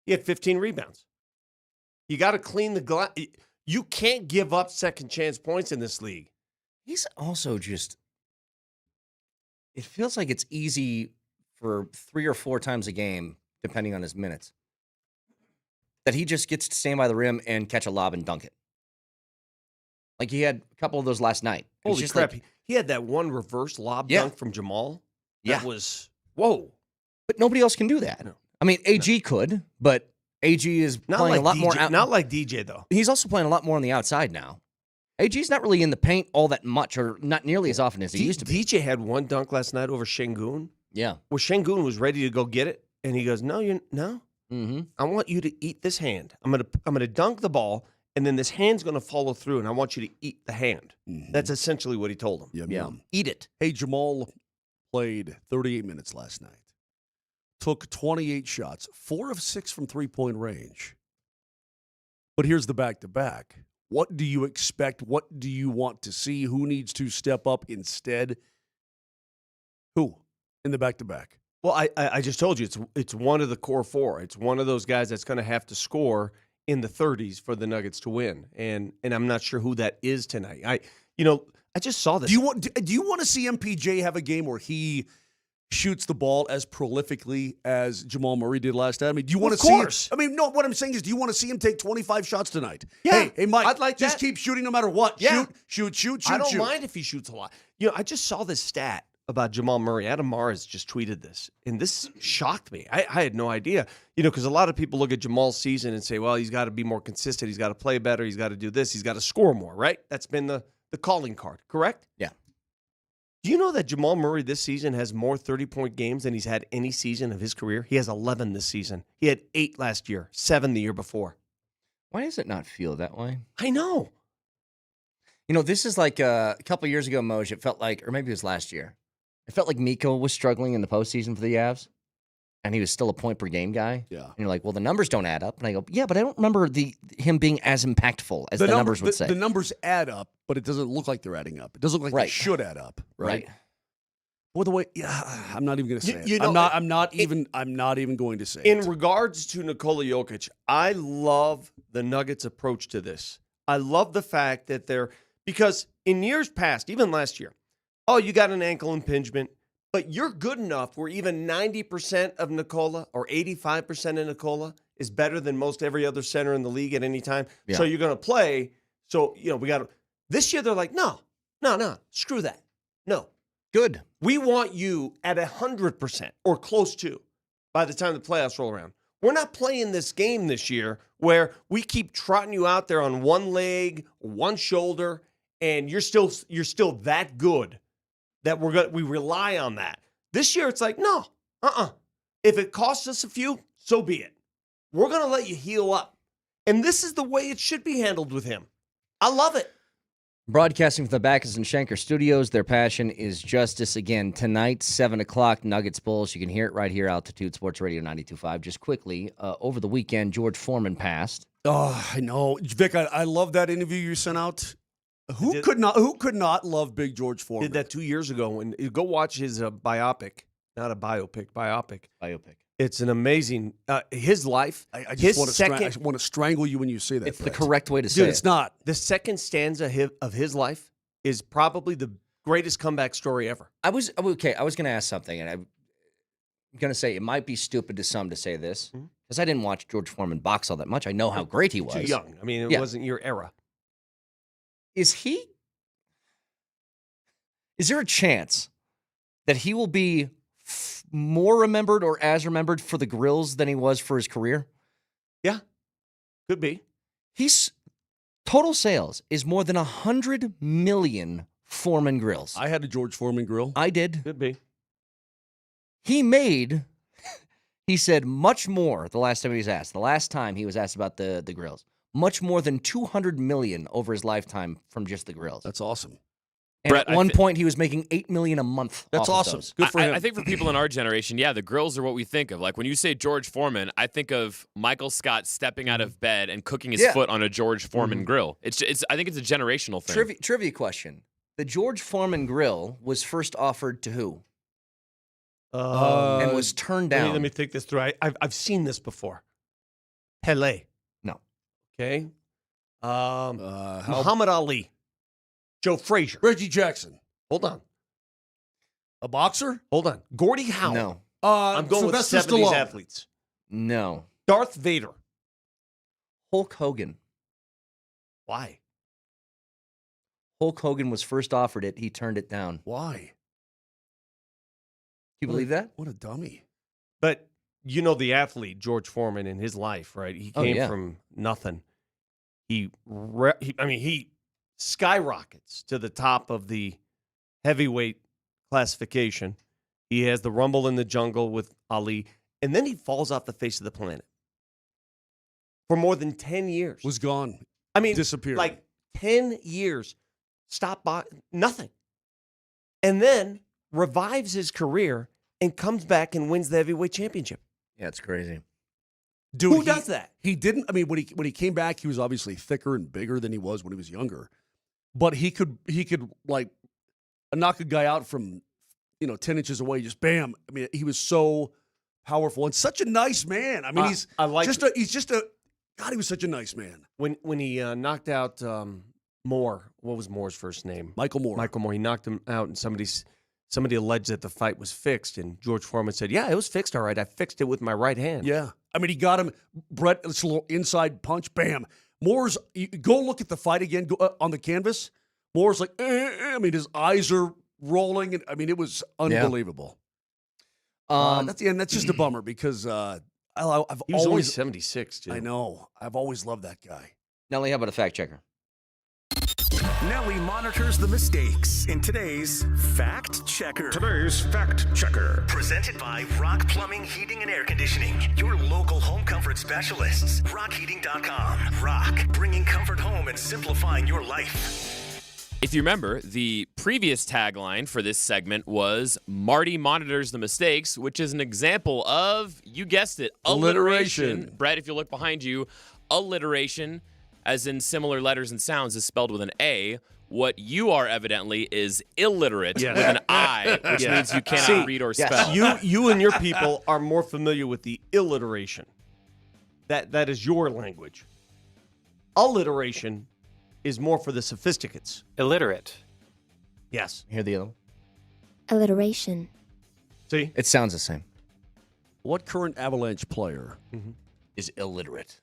He had 15 rebounds. You got to clean the glass. You can't give up second chance points in this league. He's also just, it feels like it's easy for 3 or 4 times a game, depending on his minutes, that he just gets to stand by the rim and catch a lob and dunk it. Like he had a couple of those last night. Holy crap. Like, he had that one reverse lob dunk from Jamal. That was, whoa. But nobody else can do that. No. I mean, AG could, but AG is playing a lot more. Not like DJ, though. He's also playing a lot more on the outside now. AG's not really in the paint all that much, or not nearly as often as he used to be. DJ had one dunk last night over Şengün. Yeah. Where Şengün was ready to go get it. And he goes, no. Mm-hmm. I want you to eat this hand. I'm gonna dunk the ball, and then this hand's gonna follow through, and I want you to eat the hand. Mm-hmm. That's essentially what he told him. Yeah. Eat it. Hey, Jamal played 38 minutes last night. Took 28 shots, 4 of 6 from three-point range. But here's the back-to-back. What do you expect? What do you want to see? Who needs to step up instead? Who in the back-to-back? Well, I just told you, it's one of the core 4. It's one of those guys that's going to have to score in the 30s for the Nuggets to win, and I'm not sure who that is tonight. I just saw this. Do you want to see MPJ have a game where he shoots the ball as prolifically as Jamal Murray did last time? I mean, do you want to see? I mean, no. What I'm saying is, do you want to see him take 25 shots tonight? Yeah. Hey, Mike. I'd like just that. keep shooting no matter what. Yeah. Shoot. I don't mind if he shoots a lot. I just saw this stat about Jamal Murray. Adam Mars just tweeted this, and this shocked me. I had no idea. Because a lot of people look at Jamal's season and say, well, he's got to be more consistent. He's got to play better. He's got to do this. He's got to score more, right? That's been the calling card, correct? Yeah. Do you know that Jamal Murray this season has more 30-point games than he's had any season of his career? He has 11 this season. He had 8 last year, 7 the year before. Why does it not feel that way? I know. You know, this is like a couple years ago, Moj, it felt like, or maybe it was last year, it felt like Miko was struggling in the postseason for the Avs, and he was still a point-per-game guy. Yeah. And you're like, well, the numbers don't add up. And I go, yeah, but I don't remember him being as impactful as the numbers would say. The numbers add up, but it doesn't look like they're adding up. It doesn't look like they should add up, right? Well, the way, I'm not even going to say it. I'm not even going to say it. In regards to Nikola Jokic, I love the Nuggets' approach to this. I love the fact that because in years past, even last year, you got an ankle impingement, but you're good enough where even 90% of Nikola or 85% of Nikola is better than most every other center in the league at any time. Yeah. So you're going to play. So, we got to. This year, they're like, no, screw that. No. Good. We want you at 100% or close to by the time the playoffs roll around. We're not playing this game this year where we keep trotting you out there on one leg, one shoulder, and you're still that good that we rely on that. This year it's like, no, If it costs us a few, so be it. We're going to let you heal up. And this is the way it should be handled with him. I love it. Broadcasting from the Backus and Schenker Studios, their passion is justice. Again, tonight, 7 o'clock, Nuggets Bulls. You can hear it right here, Altitude Sports Radio 92.5. Just quickly, over the weekend, George Foreman passed. Oh, I know. Vic, I love that interview you sent out. Who could not love Big George Foreman? Did that 2 years ago. And go watch his biopic. Not a biopic, biopic. Biopic. It's an amazing, his life. I just want to strangle you when you say that. It's the correct way to say it. Dude, it's not. The second stanza of his life is probably the greatest comeback story ever. I was going to ask something, and I'm going to say it might be stupid to some to say this, because I didn't watch George Foreman box all that much. I know how great he was. Too young. I mean, it wasn't your era. Is there a chance that he will be more remembered or as remembered for the grills than he was for his career? Yeah, could be. He's total sales is more than 100 million Foreman grills. I had a George Foreman grill. I did. Could be. He said much more the last time he was asked. The last time he was asked about the grills. Much more than 200 million over his lifetime from just the grills. That's awesome. And Brett, at one point, he was making $8 million a month. That's awesome. Good for him. I think for people in our generation, the grills are what we think of. Like when you say George Foreman, I think of Michael Scott stepping out of bed and cooking his foot on a George Foreman grill. I think it's a generational thing. Trivia question: the George Foreman grill was first offered to who? And was turned down. Let me think this through. I've seen this before. Pele. No. Okay. Muhammad Ali. Joe Frazier. Reggie Jackson. Hold on. A boxer? Hold on. Gordie Howe. No. I'm going with 70s athletes. No. Darth Vader. Hulk Hogan. Why? Hulk Hogan was first offered it. He turned it down. Why? Can you believe that? What a dummy. But you know the athlete, George Foreman, in his life, right? He came from nothing. He skyrockets to the top of the heavyweight classification. He has the Rumble in the Jungle with Ali, and then he falls off the face of the planet for more than 10 years. Was gone. I mean, disappeared. Like 10 years. Stopped by nothing. And then revives his career and comes back and wins the heavyweight championship. Yeah, it's crazy. Dude, who does that? He didn't. I mean, when he came back, he was obviously thicker and bigger than he was when he was younger. But he could like knock a guy out from 10 inches away, just bam. I mean, he was so powerful and such a nice man. I mean, he was such a nice man. When he knocked out Moore, what was Moore's first name? Michael Moore. Michael Moore. He knocked him out, and somebody alleged that the fight was fixed, and George Foreman said, "Yeah, it was fixed, all right. I fixed it with my right hand." Yeah, I mean, he got him. Brett, it's a little inside punch, bam. Moore's. Go look at the fight again on the canvas. Moore's like, I mean, his eyes are rolling, and I mean, it was unbelievable. That's just a bummer because he was only 76. Too. I know. I've always loved that guy. Nelly, how about a fact checker? Nelly monitors the mistakes in today's Fact Checker. Presented by Rock Plumbing, Heating, and Air Conditioning. Your local home comfort specialists. RockHeating.com. Rock, bringing comfort home and simplifying your life. If you remember, the previous tagline for this segment was Marty monitors the mistakes, which is an example of, you guessed it, alliteration. Brett, if you look behind you, alliteration, as in similar letters and sounds, is spelled with an A. What you are evidently is illiterate with an I, which means you cannot read or spell. You and your people are more familiar with the alliteration. That is your language. Alliteration is more for the sophisticates. Illiterate. Yes. Hear the other one? Alliteration. See? It sounds the same. What current Avalanche player is illiterate?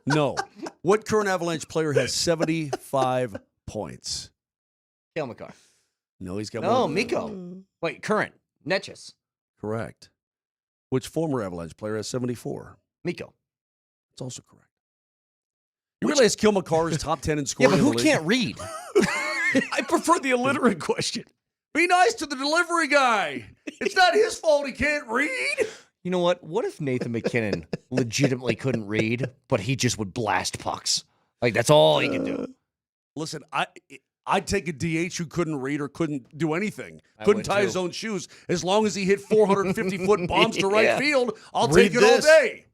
No. What current Avalanche player has 75 points? Cale Makar. No, he's got No, one. Mikko. Wait, current. Netchus. Correct. Which former Avalanche player has 74? Mikko. That's also correct. You realize Cale Makar is top 10 in scoring? Yeah, but who in the can't league? read? I prefer the illiterate question. Be nice to the delivery guy. It's not his fault he can't read. You know what? What if Nathan McKinnon legitimately couldn't read, but he just would blast pucks? Like, that's all he could do. Listen, I'd take a DH who couldn't read or couldn't do anything. I Couldn't would tie his too. own shoes. As long as he hit 450-foot bombs to right Yeah. field, I'll Read take it all this. day.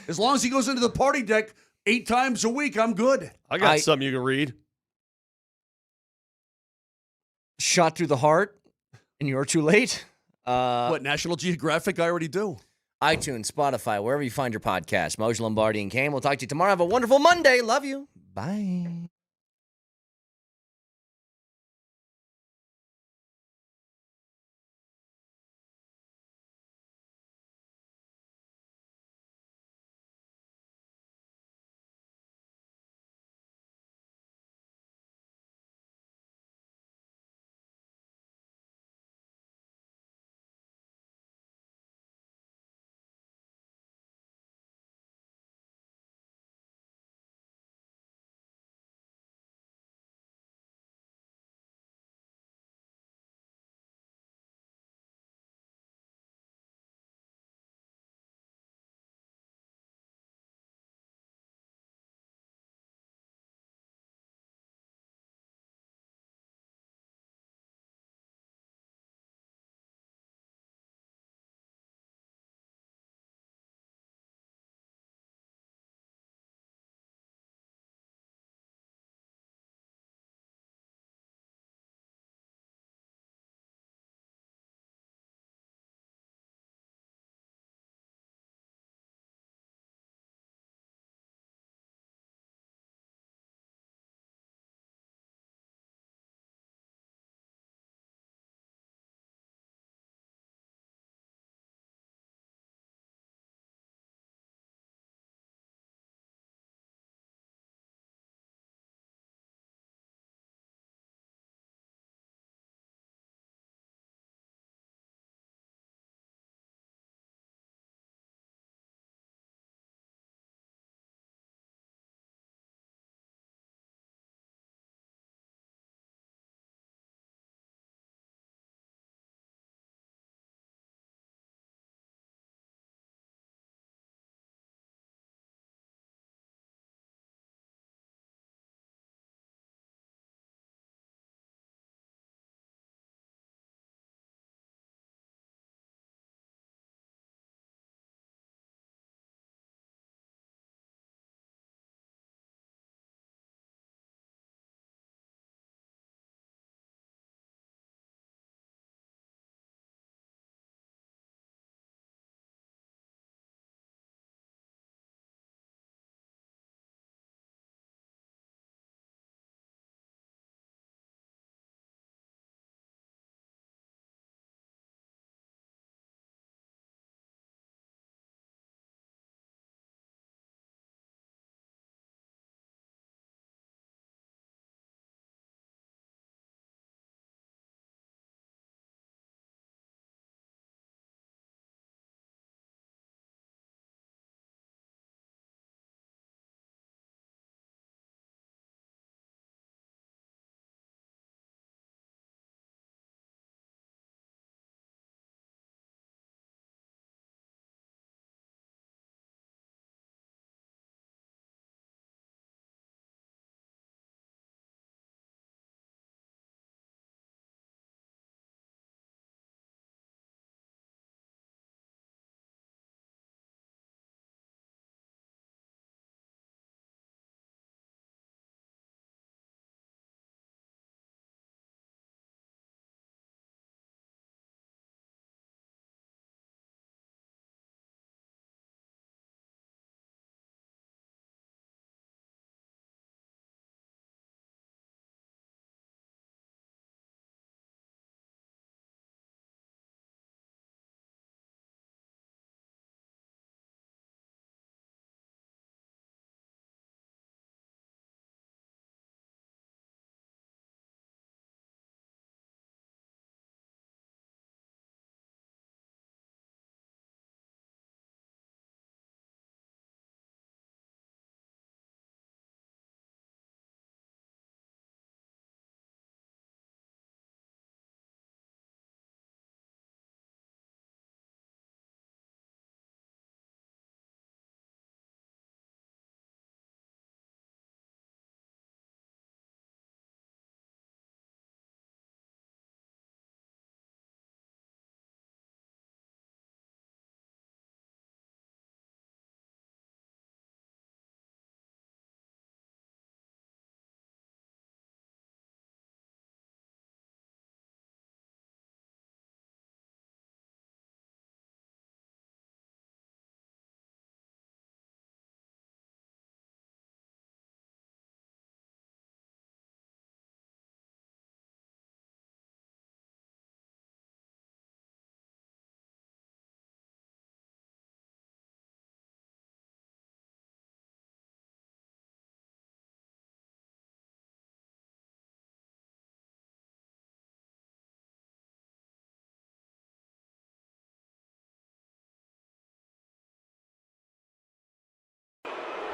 As long as he goes into the party deck 8 times a week, I'm good. I got some you can read. Shot through the heart, and you're too late. What, National Geographic? I already do. iTunes, Spotify, wherever you find your podcast. Moser, Lombardi, and Kane. We'll talk to you tomorrow. Have a wonderful Monday. Love you. Bye.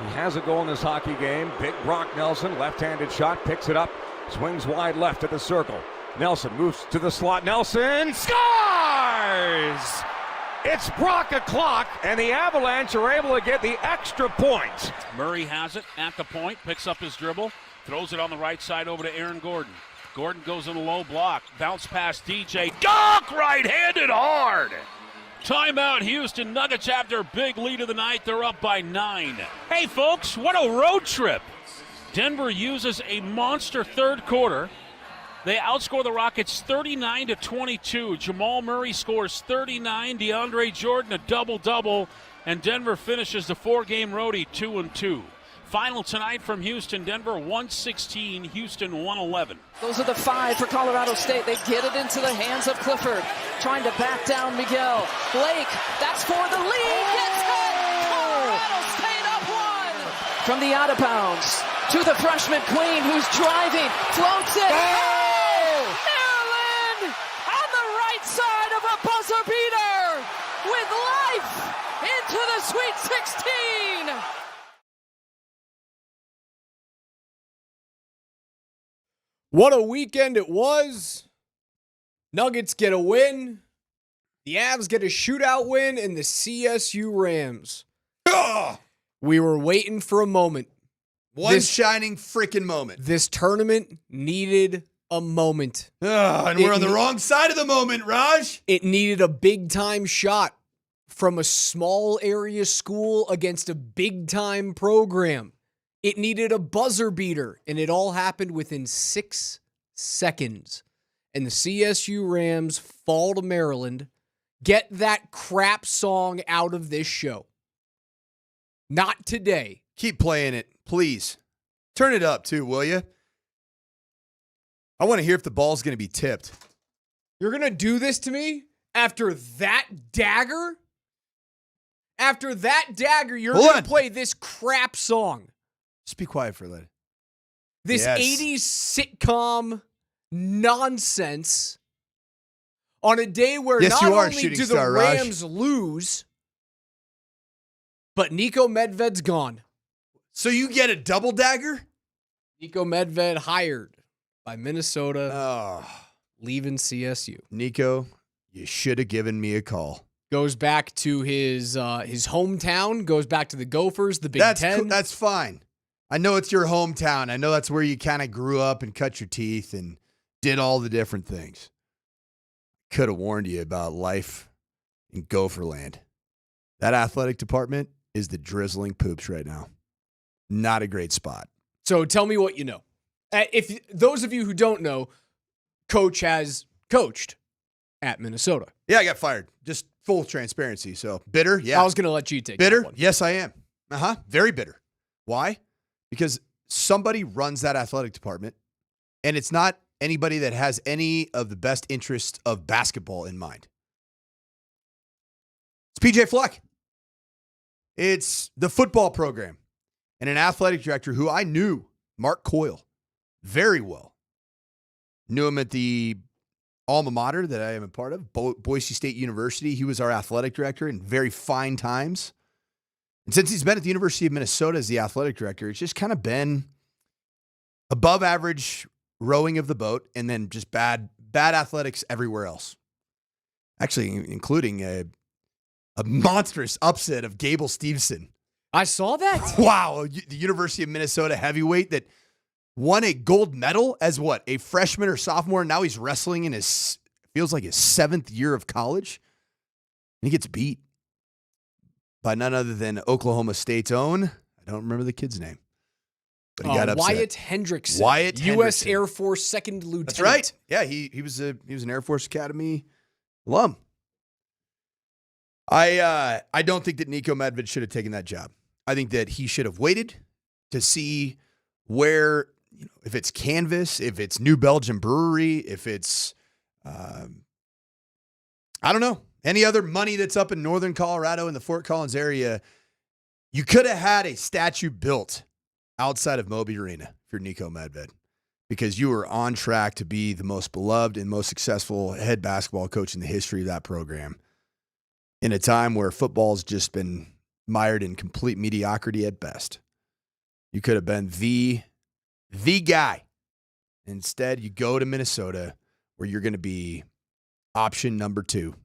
He has a goal in this hockey game. Big Brock Nelson, left-handed shot, picks it up, swings wide left at the circle. Nelson moves to the slot. Nelson scores! It's Brock o'clock, and the Avalanche are able to get the extra point. Murray has it at the point, picks up his dribble, throws it on the right side over to Aaron Gordon. Gordon goes in a low block, bounce past DJ. Dunk right-handed hard! Timeout, Houston. Nuggets have their big lead of the night. They're up by 9. Hey, folks, what a road trip. Denver uses a monster third quarter. They outscore the Rockets 39-22. Jamal Murray scores 39. DeAndre Jordan a double-double. And Denver finishes the 4-game roadie 2-2. Final tonight from Houston, Denver 116, Houston 111. Those are the 5 for Colorado State. They get it into the hands of Clifford. Trying to back down Miguel. Blake, that's for the lead. Gets it! Colorado State up 1. From the out of bounds to the freshman Queen, who's driving. Floats it. Oh! Maryland on the right side of a buzzer beater with life into the Sweet 16. What a weekend it was. Nuggets get a win. The Avs get a shootout win, and the CSU Rams. We were waiting for a moment. One shining freaking moment. This tournament needed a moment. And we're on the wrong side of the moment, Raj. It needed a big-time shot from a small area school against a big-time program. It needed a buzzer beater, and it all happened within 6 seconds. And the CSU Rams fall to Maryland. Get that crap song out of this show. Not today. Keep playing it, please. Turn it up, too, will you? I want to hear if the ball's going to be tipped. You're going to do this to me after that dagger? After that dagger, you're going to play this crap song. Just be quiet for a minute. This 80s sitcom nonsense on a day where not only do the Rams lose, but Nico Medved's gone. So you get a double dagger? Nico Medved hired by Minnesota, leaving CSU. Nico, you should have given me a call. Goes back to his hometown, goes back to the Gophers, the Big Ten. That's fine. I know it's your hometown. I know that's where you kind of grew up and cut your teeth and did all the different things. Could have warned you about life in Gopherland. That athletic department is the drizzling poops right now. Not a great spot. So tell me what you know. If those of you who don't know, Coach has coached at Minnesota. Yeah, I got fired. Just full transparency. So bitter, yeah. I was going to let you take bitter. That one. Yes, I am. Very bitter. Why? Because somebody runs that athletic department, and it's not anybody that has any of the best interests of basketball in mind. It's PJ Fleck. It's the football program and an athletic director who I knew, Mark Coyle, very well. Knew him at the alma mater that I am a part of, Boise State University. He was our athletic director in very fine times. And since he's been at the University of Minnesota as the athletic director, it's just kind of been above average rowing of the boat and then just bad athletics everywhere else. Actually, including a monstrous upset of Gable Steveson. I saw that. Wow. The University of Minnesota heavyweight that won a gold medal as what? A freshman or sophomore. Now he's wrestling in feels like his 7th year of college. And he gets beat by none other than Oklahoma State's own. I don't remember the kid's name. But he got upset. Wyatt Hendrickson. U.S. Air Force 2nd Lieutenant. That's right. Yeah, he was an Air Force Academy alum. I don't think that Nico Medved should have taken that job. I think that he should have waited to see where, if it's Canvas, if it's New Belgium Brewery, if it's, I don't know, any other money that's up in northern Colorado in the Fort Collins area. You could have had a statue built outside of Moby Arena for Nico Medved because you were on track to be the most beloved and most successful head basketball coach in the history of that program in a time where football's just been mired in complete mediocrity at best. You could have been the guy. Instead, you go to Minnesota where you're going to be option number 2.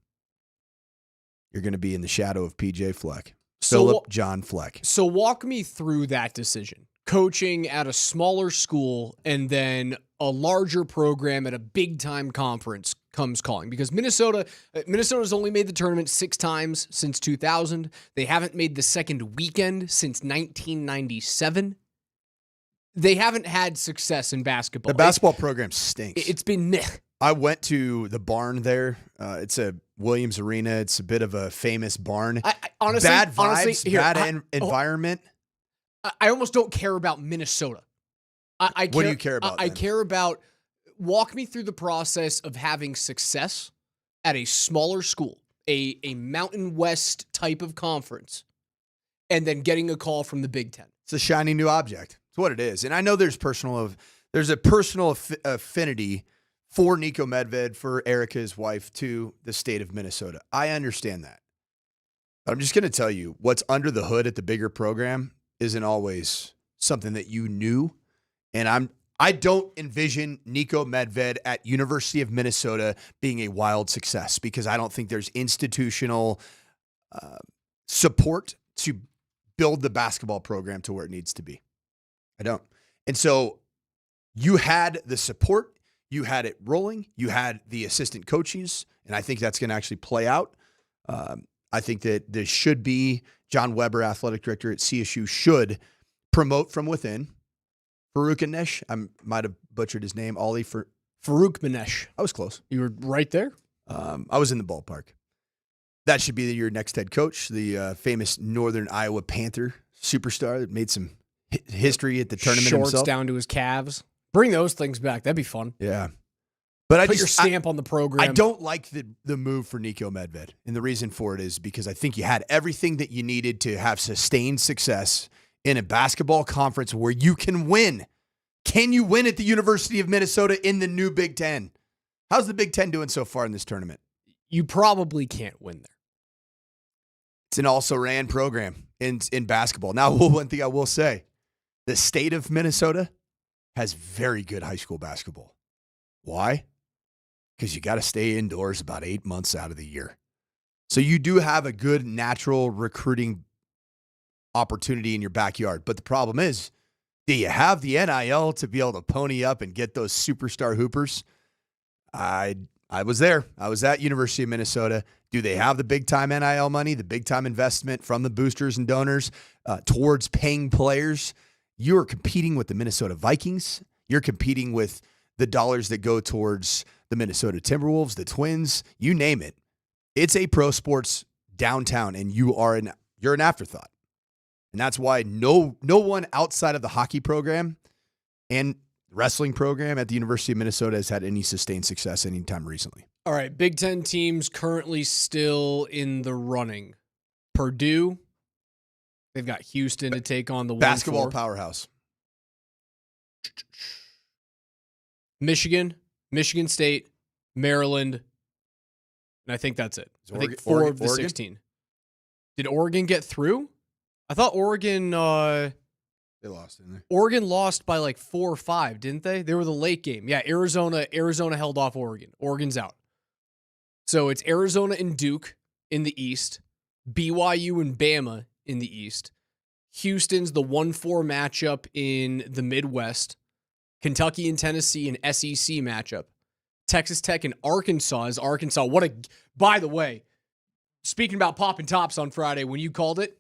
You're going to be in the shadow of PJ Fleck. Philip John Fleck. So walk me through that decision. Coaching at a smaller school and then a larger program at a big-time conference comes calling. Because Minnesota's only made the tournament 6 times since 2000. They haven't made the second weekend since 1997. They haven't had success in basketball. The basketball program stinks. It's been meh. I went to the barn there. It's a Williams Arena. It's a bit of a famous barn. Honestly, bad vibes, here, bad environment. I almost don't care about Minnesota. What do you care about? I care about, walk me through the process of having success at a smaller school, a Mountain West type of conference, and then getting a call from the Big Ten. It's a shiny new object. It's what it is. And I know there's a personal affinity for Nico Medved, for Erica's wife, to the state of Minnesota. I understand that. But I'm just going to tell you, what's under the hood at the bigger program isn't always something that you knew. And I don't envision Nico Medved at University of Minnesota being a wild success, because I don't think there's institutional support to build the basketball program to where it needs to be. I don't. And so you had the support, you had it rolling, you had the assistant coaches, and I think that's going to actually play out. I think that there should be John Weber, athletic director at CSU, should promote from within. Farouk Manesh, I might have butchered his name, Farouk Manesh. I was close. You were right there. I was in the ballpark. That should be your next head coach, the famous Northern Iowa Panther superstar that made some history at the tournament Shorts himself. Down to his calves. Bring those things back. That'd be fun. Yeah. But Put your stamp on the program. I don't like the move for Nico Medved. And the reason for it is because I think you had everything that you needed to have sustained success in a basketball conference where you can win. Can you win at the University of Minnesota in the new Big Ten? How's the Big Ten doing so far in this tournament? You probably can't win there. It's an also-ran program in basketball. Now, one thing I will say, the state of Minnesota has very good high school basketball. Why? Because you got to stay indoors about 8 months out of the year. So you do have a good natural recruiting opportunity in your backyard. But the problem is, do you have the NIL to be able to pony up and get those superstar hoopers? I was there. I was at University of Minnesota. Do they have the big-time NIL money, the big-time investment from the boosters and donors towards paying players? You're competing with the Minnesota Vikings. You're competing with the dollars that go towards the Minnesota Timberwolves, the Twins, you name it. It's a pro sports downtown, and you're an afterthought. And that's why no one outside of the hockey program and wrestling program at the University of Minnesota has had any sustained success anytime recently. All right, Big Ten teams currently still in the running. Purdue, they've got Houston to take on the basketball 1-4. powerhouse. Michigan State, Maryland, and I think that's it. I think 4 of the 16. Did Oregon get through? I thought Oregon... they lost, didn't they? Oregon lost by like 4 or 5, didn't they? They were the late game. Yeah, Arizona held off Oregon. Oregon's out. So it's Arizona and Duke in the East, BYU and Bama in the East. Houston's the 1-4 matchup in the Midwest. Kentucky and Tennessee an SEC matchup. Texas Tech and Arkansas is Arkansas. By the way, speaking about popping tops on Friday, when you called it,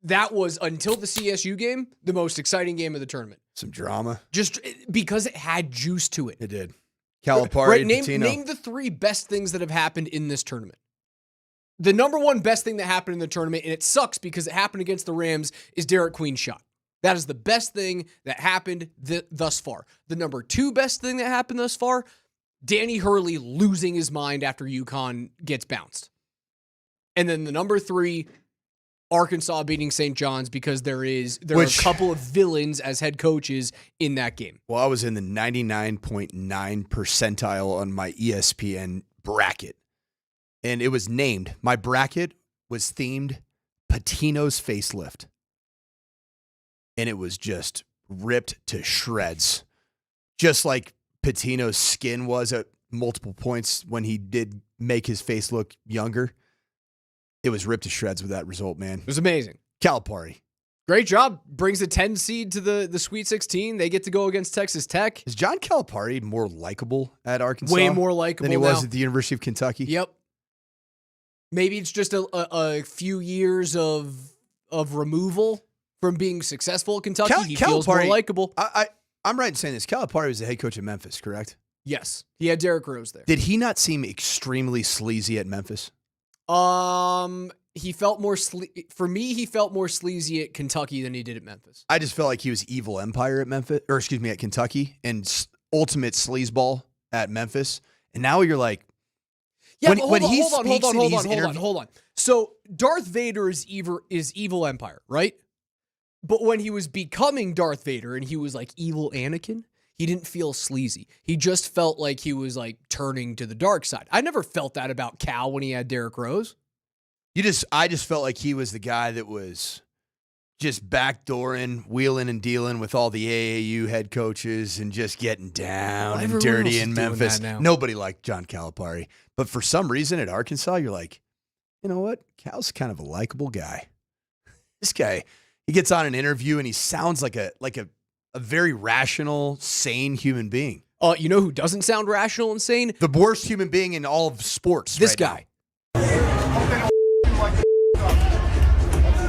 that was, until the CSU game, the most exciting game of the tournament. Some drama. Just because it had juice to it. It did. Calipari, right, Patino. Name the 3 best things that have happened in this tournament. The number 1 best thing that happened in the tournament, and it sucks because it happened against the Rams, is Derek Queen's shot. That is the best thing that happened thus far. The number 2 best thing that happened thus far, Danny Hurley losing his mind after UConn gets bounced. And then the number 3, Arkansas beating St. John's, because there are a couple of villains as head coaches in that game. Well, I was in the 99.9 percentile on my ESPN bracket. And it was named, my bracket was themed Patino's facelift. and it was just ripped to shreds. Just like Patino's skin was at multiple points when he did make his face look younger. It was ripped to shreds with that result, man. It was amazing. Calipari. Great job. Brings a 10 seed to the Sweet 16. They get to go against Texas Tech. Is John Calipari more likable at Arkansas? Way more likable than he was now. at the University of Kentucky? Yep. Maybe it's just a few years of removal from being successful at Kentucky. He feels more likable. I'm right in saying this. Calipari was the head coach at Memphis, correct? Yes. He had Derrick Rose there. Did he not seem extremely sleazy at Memphis? He felt more for me. He felt more sleazy at Kentucky than he did at Memphis. I just felt like he was evil empire at at Kentucky, and ultimate sleazeball at Memphis. And now you're like, yeah, hold on. So Darth Vader is evil empire, right? But when he was becoming Darth Vader and he was like evil Anakin, he didn't feel sleazy. He just felt like he was like turning to the dark side. I never felt that about Cal when he had Derrick Rose. I just felt like he was the guy that was just backdooring, wheeling and dealing with all the AAU head coaches and just getting down and dirty in Memphis. Nobody liked John Calipari. But for some reason at Arkansas, you're like, you know what? Cal's kind of a likable guy. This guy, he gets on an interview and he sounds like a very rational, sane human being. You know who doesn't sound rational and sane? The worst human being in all of sports. This guy.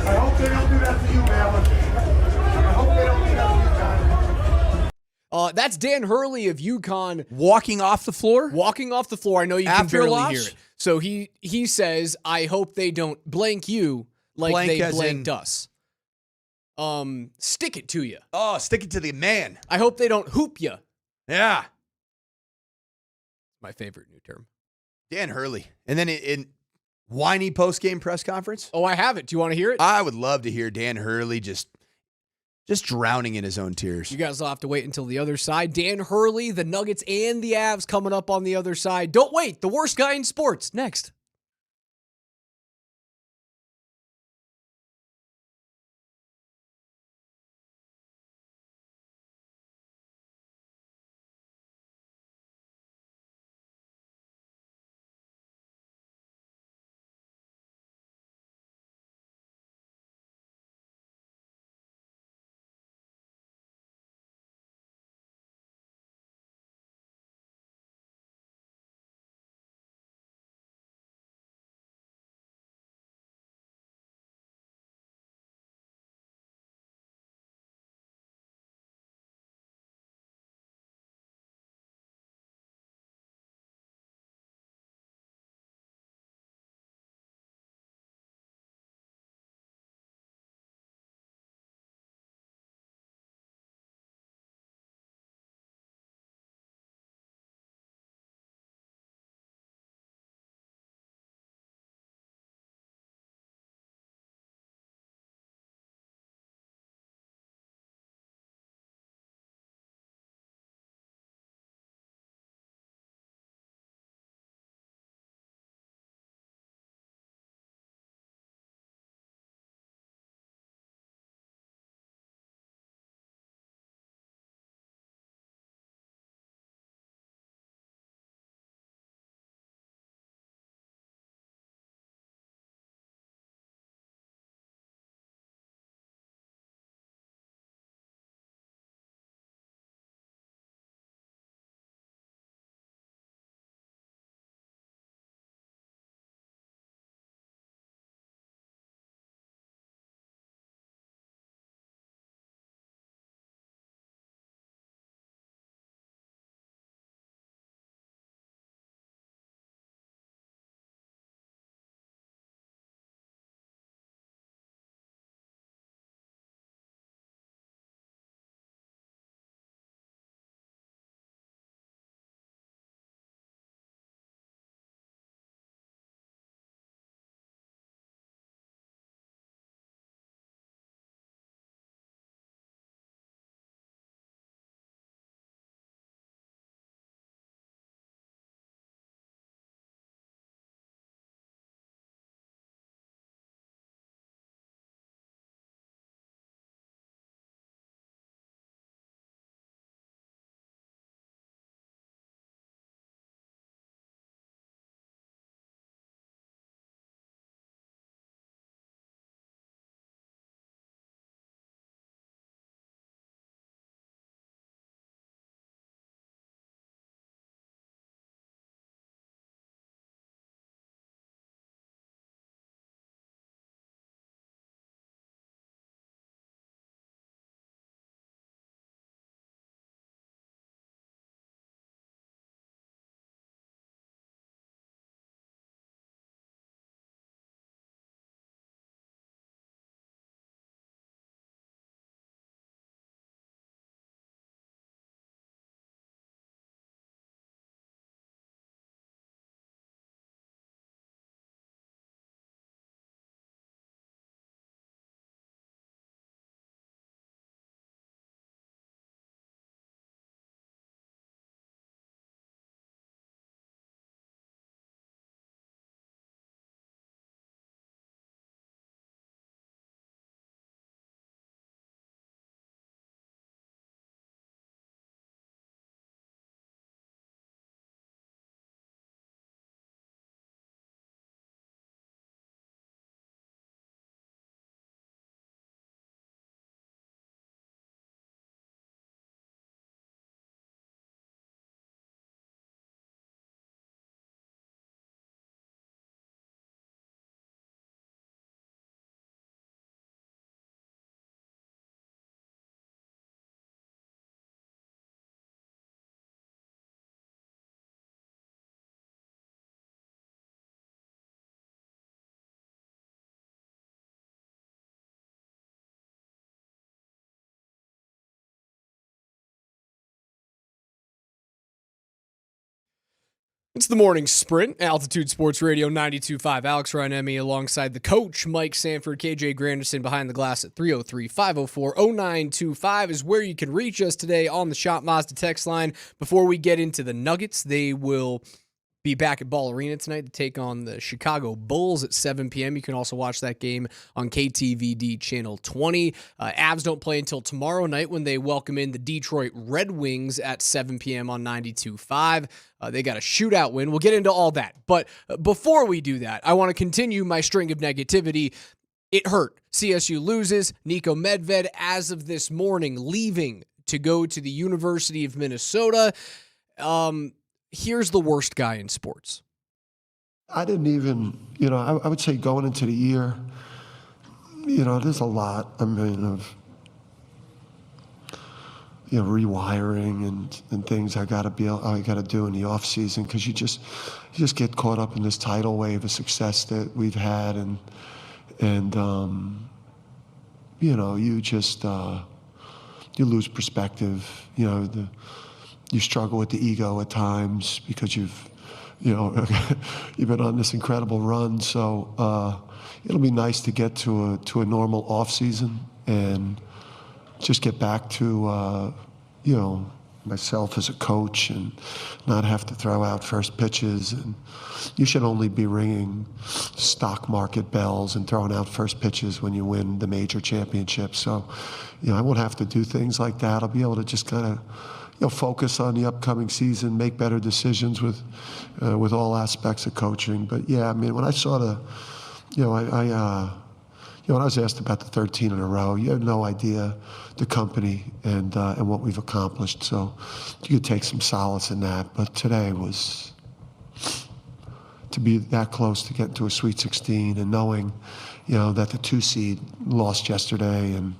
I hope they don't do that to you, man. I hope they don't do that to you, guys. That's Dan Hurley of UConn. Walking off the floor? Walking off the floor. I know you After can barely loss? hear it. So he says, I hope they don't blank you like Blank they as blanked in- us. Stick it to you. Oh, stick it to the man. I hope they don't hoop you. Yeah. My favorite new term. Dan Hurley. And then in whiny post-game press conference. Oh, I have it. Do you want to hear it? I would love to hear Dan Hurley just drowning in his own tears. You guys will have to wait until the other side. Dan Hurley, the Nuggets, and the Avs coming up on the other side. Don't wait. The worst guy in sports. Next. It's the morning sprint, Altitude Sports Radio 92.5. Alex Ryan-Emmy alongside the coach, Mike Sanford, KJ Granderson behind the glass at 303-504-0925 is where you can reach us today on the Shop Mazda text line. Before we get into the Nuggets, they will be back at Ball Arena tonight to take on the Chicago Bulls at 7 p.m. You can also watch that game on KTVD Channel 20. Avs don't play until tomorrow night when they welcome in the Detroit Red Wings at 7 p.m. on 92.5. They got a shootout win. We'll get into all that. But before we do that, I want to continue my string of negativity. It hurt. CSU loses. Nico Medved, as of this morning, leaving to go to the University of Minnesota. Here's the worst guy in sports. I didn't even, I would say going into the year, there's a lot, of, rewiring and things I got to do in the off season, because you just get caught up in this tidal wave of success that we've had, and you just you lose perspective. You struggle with the ego at times because you've been on this incredible run. So it'll be nice to get to a normal off season and just get back to myself as a coach and not have to throw out first pitches. And you should only be ringing stock market bells and throwing out first pitches when you win the major championship. So I won't have to do things like that. I'll be able to just kind of focus on the upcoming season, make better decisions with all aspects of coaching. But yeah, when I saw when I was asked about the 13 in a row, you have no idea the company and what we've accomplished. So you could take some solace in that. But today was to be that close to getting to a Sweet 16 and knowing, that the 2 seed lost yesterday and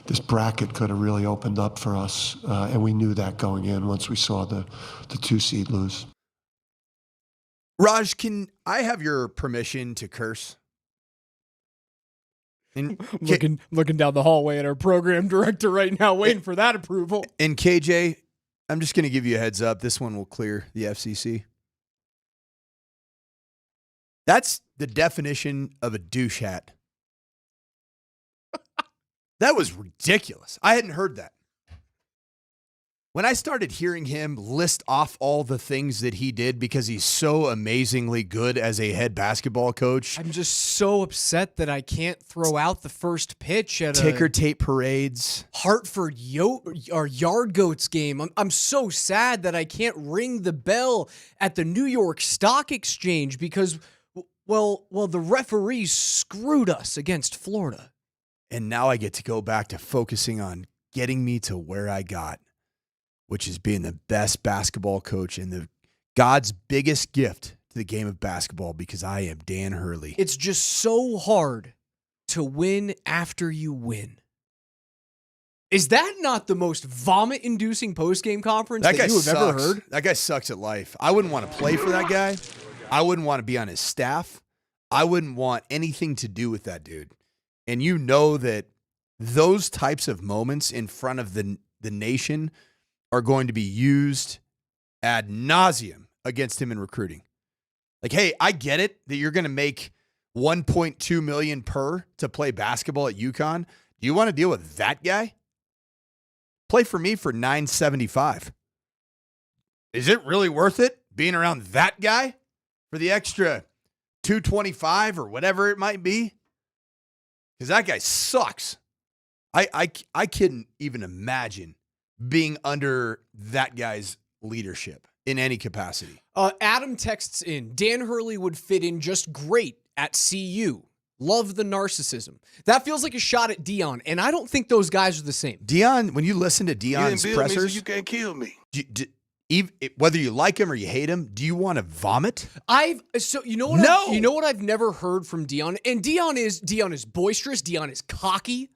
this bracket could have really opened up for us, and we knew that going in once we saw the 2 seed lose. Raj, can I have your permission to curse? And looking down the hallway at our program director right now, waiting for that approval. And KJ, I'm just going to give you a heads up. This one will clear the FCC. That's the definition of a douche hat. That was ridiculous. I hadn't heard that. When I started hearing him list off all the things that he did because he's so amazingly good as a head basketball coach. I'm just so upset that I can't throw out the first pitch at ticker tape parades. Hartford or Yard Goats game. I'm so sad that I can't ring the bell at the New York Stock Exchange because, the referees screwed us against Florida. And now I get to go back to focusing on getting me to where I got, which is being the best basketball coach and God's biggest gift to the game of basketball, because I am Dan Hurley. It's just so hard to win after you win. Is that not the most vomit-inducing post-game conference that you have ever heard? That guy sucks at life. I wouldn't want to play for that guy. I wouldn't want to be on his staff. I wouldn't want anything to do with that dude. And you know that those types of moments in front of the nation are going to be used ad nauseum against him in recruiting. Like, hey, I get it that you're going to make $1.2 million per to play basketball at UConn. Do you want to deal with that guy? Play for me for $975. Is it really worth it being around that guy for the extra $225 or whatever it might be? Because that guy sucks. I couldn't even imagine being under that guy's leadership in any capacity. Adam texts in, Dan Hurley would fit in just great at CU. Love the narcissism. That feels like a shot at Dion, and I don't think those guys are the same. Dion, when you listen to Dion's pressers, so you can't kill me. Whether you like him or you hate him, do you want to vomit? You know what I've never heard from Dion, and Dion is boisterous. Dion is cocky,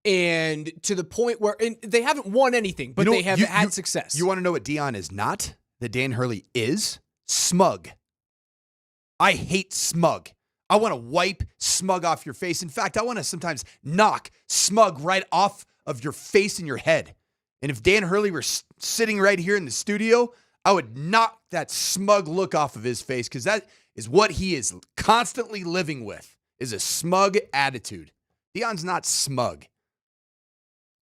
and to the point where they haven't won anything, but they have had success. You want to know what Dion is not? That Dan Hurley is? Smug. I hate smug. I want to wipe smug off your face. In fact, I want to sometimes knock smug right off of your face and your head. And if Dan Hurley were sitting right here in the studio, I would knock that smug look off of his face because that is what he is constantly living with, is a smug attitude. Deion's not smug.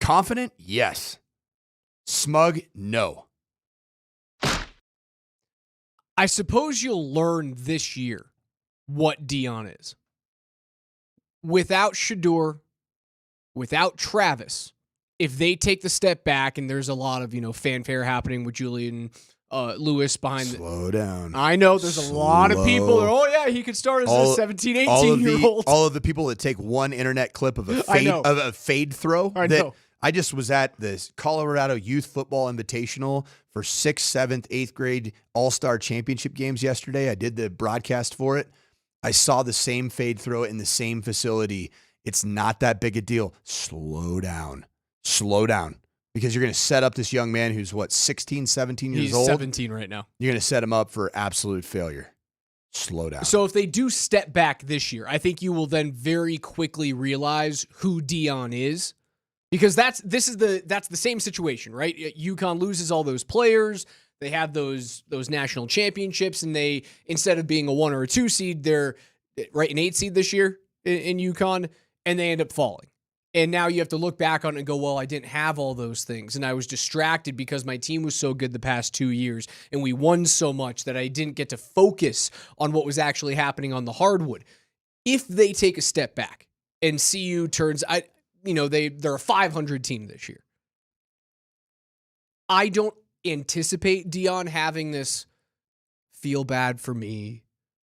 Confident? Yes. Smug? No. I suppose you'll learn this year what Deion is. Without Shedeur, without Travis, if they take the step back and there's a lot of, fanfare happening with Julian Lewis behind Slow down. I know there's a lot of people that, oh yeah, he could start as a 17, 18-year-old. All of the people that take one internet clip of a fade throw. I know. I just was at this Colorado Youth Football Invitational for 6th, 7th, 8th grade All-Star Championship games yesterday. I did the broadcast for it. I saw the same fade throw in the same facility. It's not that big a deal. Slow down. Slow down. Because you're going to set up this young man who's, 16, 17 years old? He's 17 right now. You're going to set him up for absolute failure. Slow down. So if they do step back this year, I think you will then very quickly realize who Deion is. Because that's the same situation, right? UConn loses all those players. They have those national championships, and they, instead of being a 1 or a 2 seed, they're an 8 seed this year in UConn, and they end up falling. And now you have to look back on it and go, well, I didn't have all those things, and I was distracted because my team was so good the past 2 years, and we won so much that I didn't get to focus on what was actually happening on the hardwood. If they take a step back and CU turns, they're a 500 team this year. I don't anticipate Deion having this feel bad for me.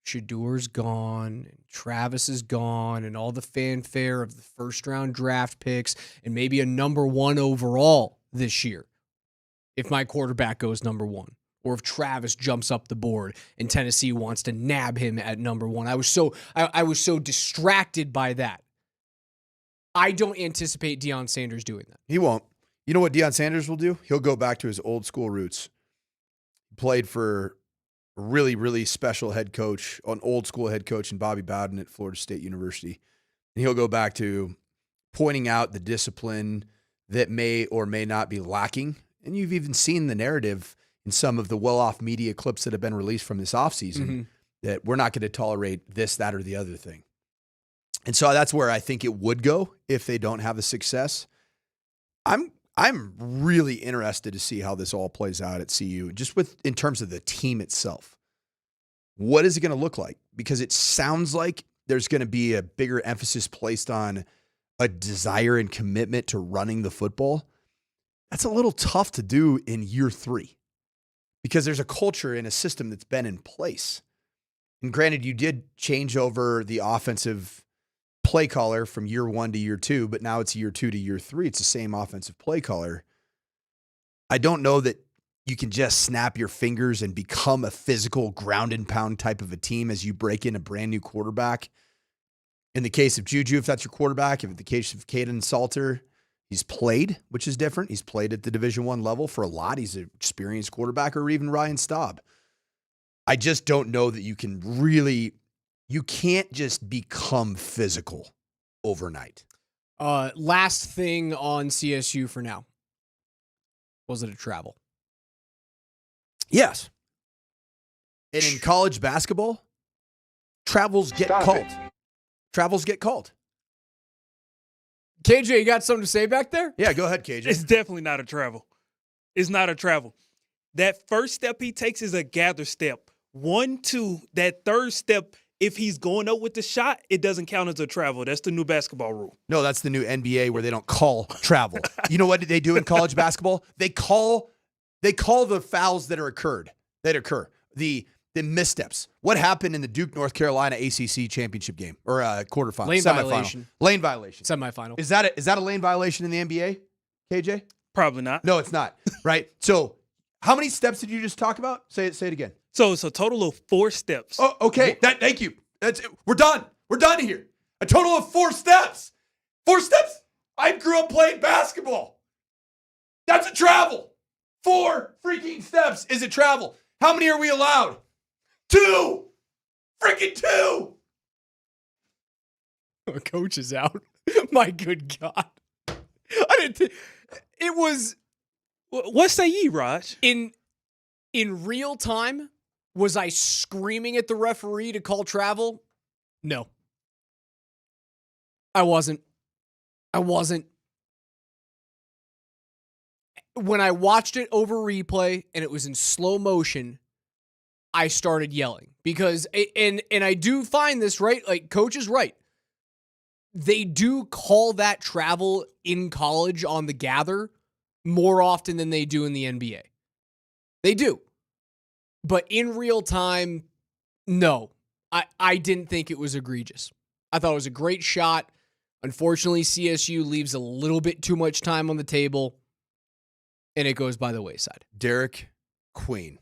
Shedeur's gone, and Travis is gone, and all the fanfare of the first round draft picks, and maybe a number 1 overall this year if my quarterback goes number 1, or if Travis jumps up the board and Tennessee wants to nab him at number 1. I was so distracted by that. I don't anticipate Deion Sanders doing that. He won't. You know what Deion Sanders will do? He'll go back to his old school roots. Played for a really, really special head coach, an old school head coach in Bobby Bowden at Florida State University. And he'll go back to pointing out the discipline that may or may not be lacking. And you've even seen the narrative in some of the well-off media clips that have been released from this offseason that we're not going to tolerate this, that, or the other thing. And so that's where I think it would go if they don't have the success. I'm really interested to see how this all plays out at CU, just in terms of the team itself. What is it going to look like? Because it sounds like there's going to be a bigger emphasis placed on a desire and commitment to running the football. That's a little tough to do in year 3 because there's a culture and a system that's been in place. And granted, you did change over the offensive play caller from year 1 to year 2, but now it's year 2 to year 3. It's the same offensive play caller. I don't know that you can just snap your fingers and become a physical ground and pound type of a team as you break in a brand new quarterback. In the case of Juju, if that's your quarterback, if in the case of Caden Salter, he's played, which is different. He's played at the Division I level for a lot. He's an experienced quarterback, or even Ryan Staub. I just don't know that you can't just become physical overnight. Last thing on CSU for now. Was it a travel? Yes. And in college basketball, travels get called. Travels get called. KJ, you got something to say back there? Yeah, go ahead, KJ. It's definitely not a travel. It's not a travel. That first step he takes is a gather step. 1, 2, that third step, if he's going up with the shot, it doesn't count as a travel. That's the new basketball rule. No, that's the new NBA where they don't call travel. You know what they do in college basketball? They call the fouls that occur. The missteps. What happened in the Duke North Carolina ACC championship game or quarterfinal? Lane semifinal. violation. Lane violation. Semifinal. Is that a lane violation in the NBA, KJ? Probably not. No, it's not. Right? So how many steps did you just talk about? Say it again. So it's a total of 4 steps. Oh, okay. Thank you. That's it. We're done. We're done here. A total of 4 steps. 4 steps? I grew up playing basketball. That's a travel. 4 freaking steps is a travel. How many are we allowed? 2. Freaking 2. Coach is out. My good God. I didn't. It was. What say ye, Raj? In real time, was I screaming at the referee to call travel? No. I wasn't. When I watched it over replay and it was in slow motion, I started yelling because, and I do find this, right? Like, Coach is right. They do call that travel in college on the gather more often than they do in the NBA. They do. But in real time, no. I didn't think it was egregious. I thought it was a great shot. Unfortunately, CSU leaves a little bit too much time on the table, and it goes by the wayside. Derek Queen,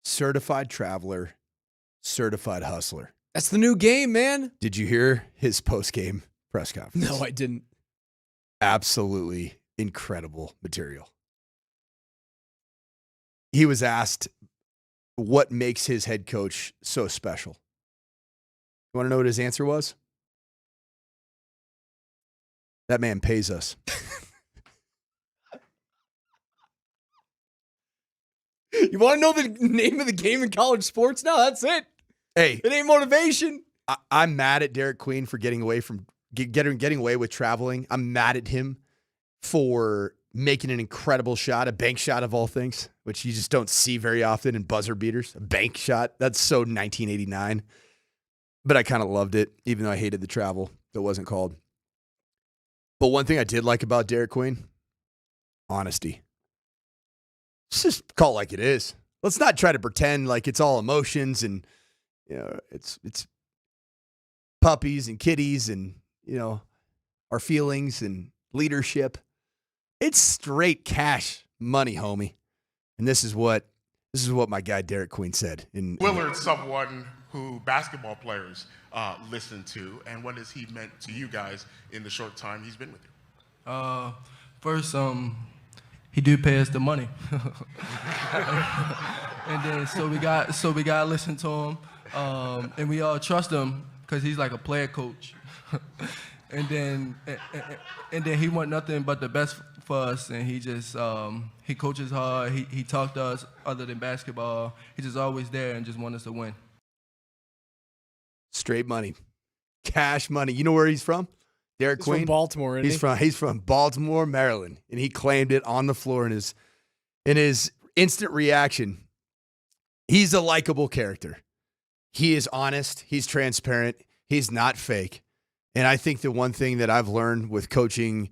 certified traveler, certified hustler. That's the new game, man. Did you hear his post-game press conference? No, I didn't. Absolutely incredible material. He was asked what makes his head coach so special. You want to know what his answer was? That man pays us. You want to know the name of the game in college sports? No, that's it. Hey, it ain't motivation. I'm mad at Derek Queen for getting away from getting away with traveling. I'm mad at him for making an incredible shot, a bank shot of all things, which you just don't see very often in buzzer beaters. A bank shot. That's so 1989. But I kind of loved it, even though I hated the travel that wasn't called. But one thing I did like about Derek Queen, honesty. Let's just call it like it is. Let's not try to pretend like it's all emotions and, you know, it's puppies and kitties and, you know, our feelings and leadership. It's straight cash money, homie. And this is what my guy Derek Queen said. Willard's someone who basketball players listen to, and what has he meant to you guys in the short time he's been with you? First, he do pay us the money, and then so we got to listen to him, and we all trust him because he's like a player coach, and then he want nothing but the best for us, and he just he coaches hard. He talked to us other than basketball. He's just always there and just want us to win. Straight money, cash money. You know where he's from? Derek Queen, from Baltimore. He's from Baltimore, Maryland, and he claimed it on the floor in his instant reaction. He's a likable character. He is honest. He's transparent. He's not fake. And I think the one thing that I've learned with coaching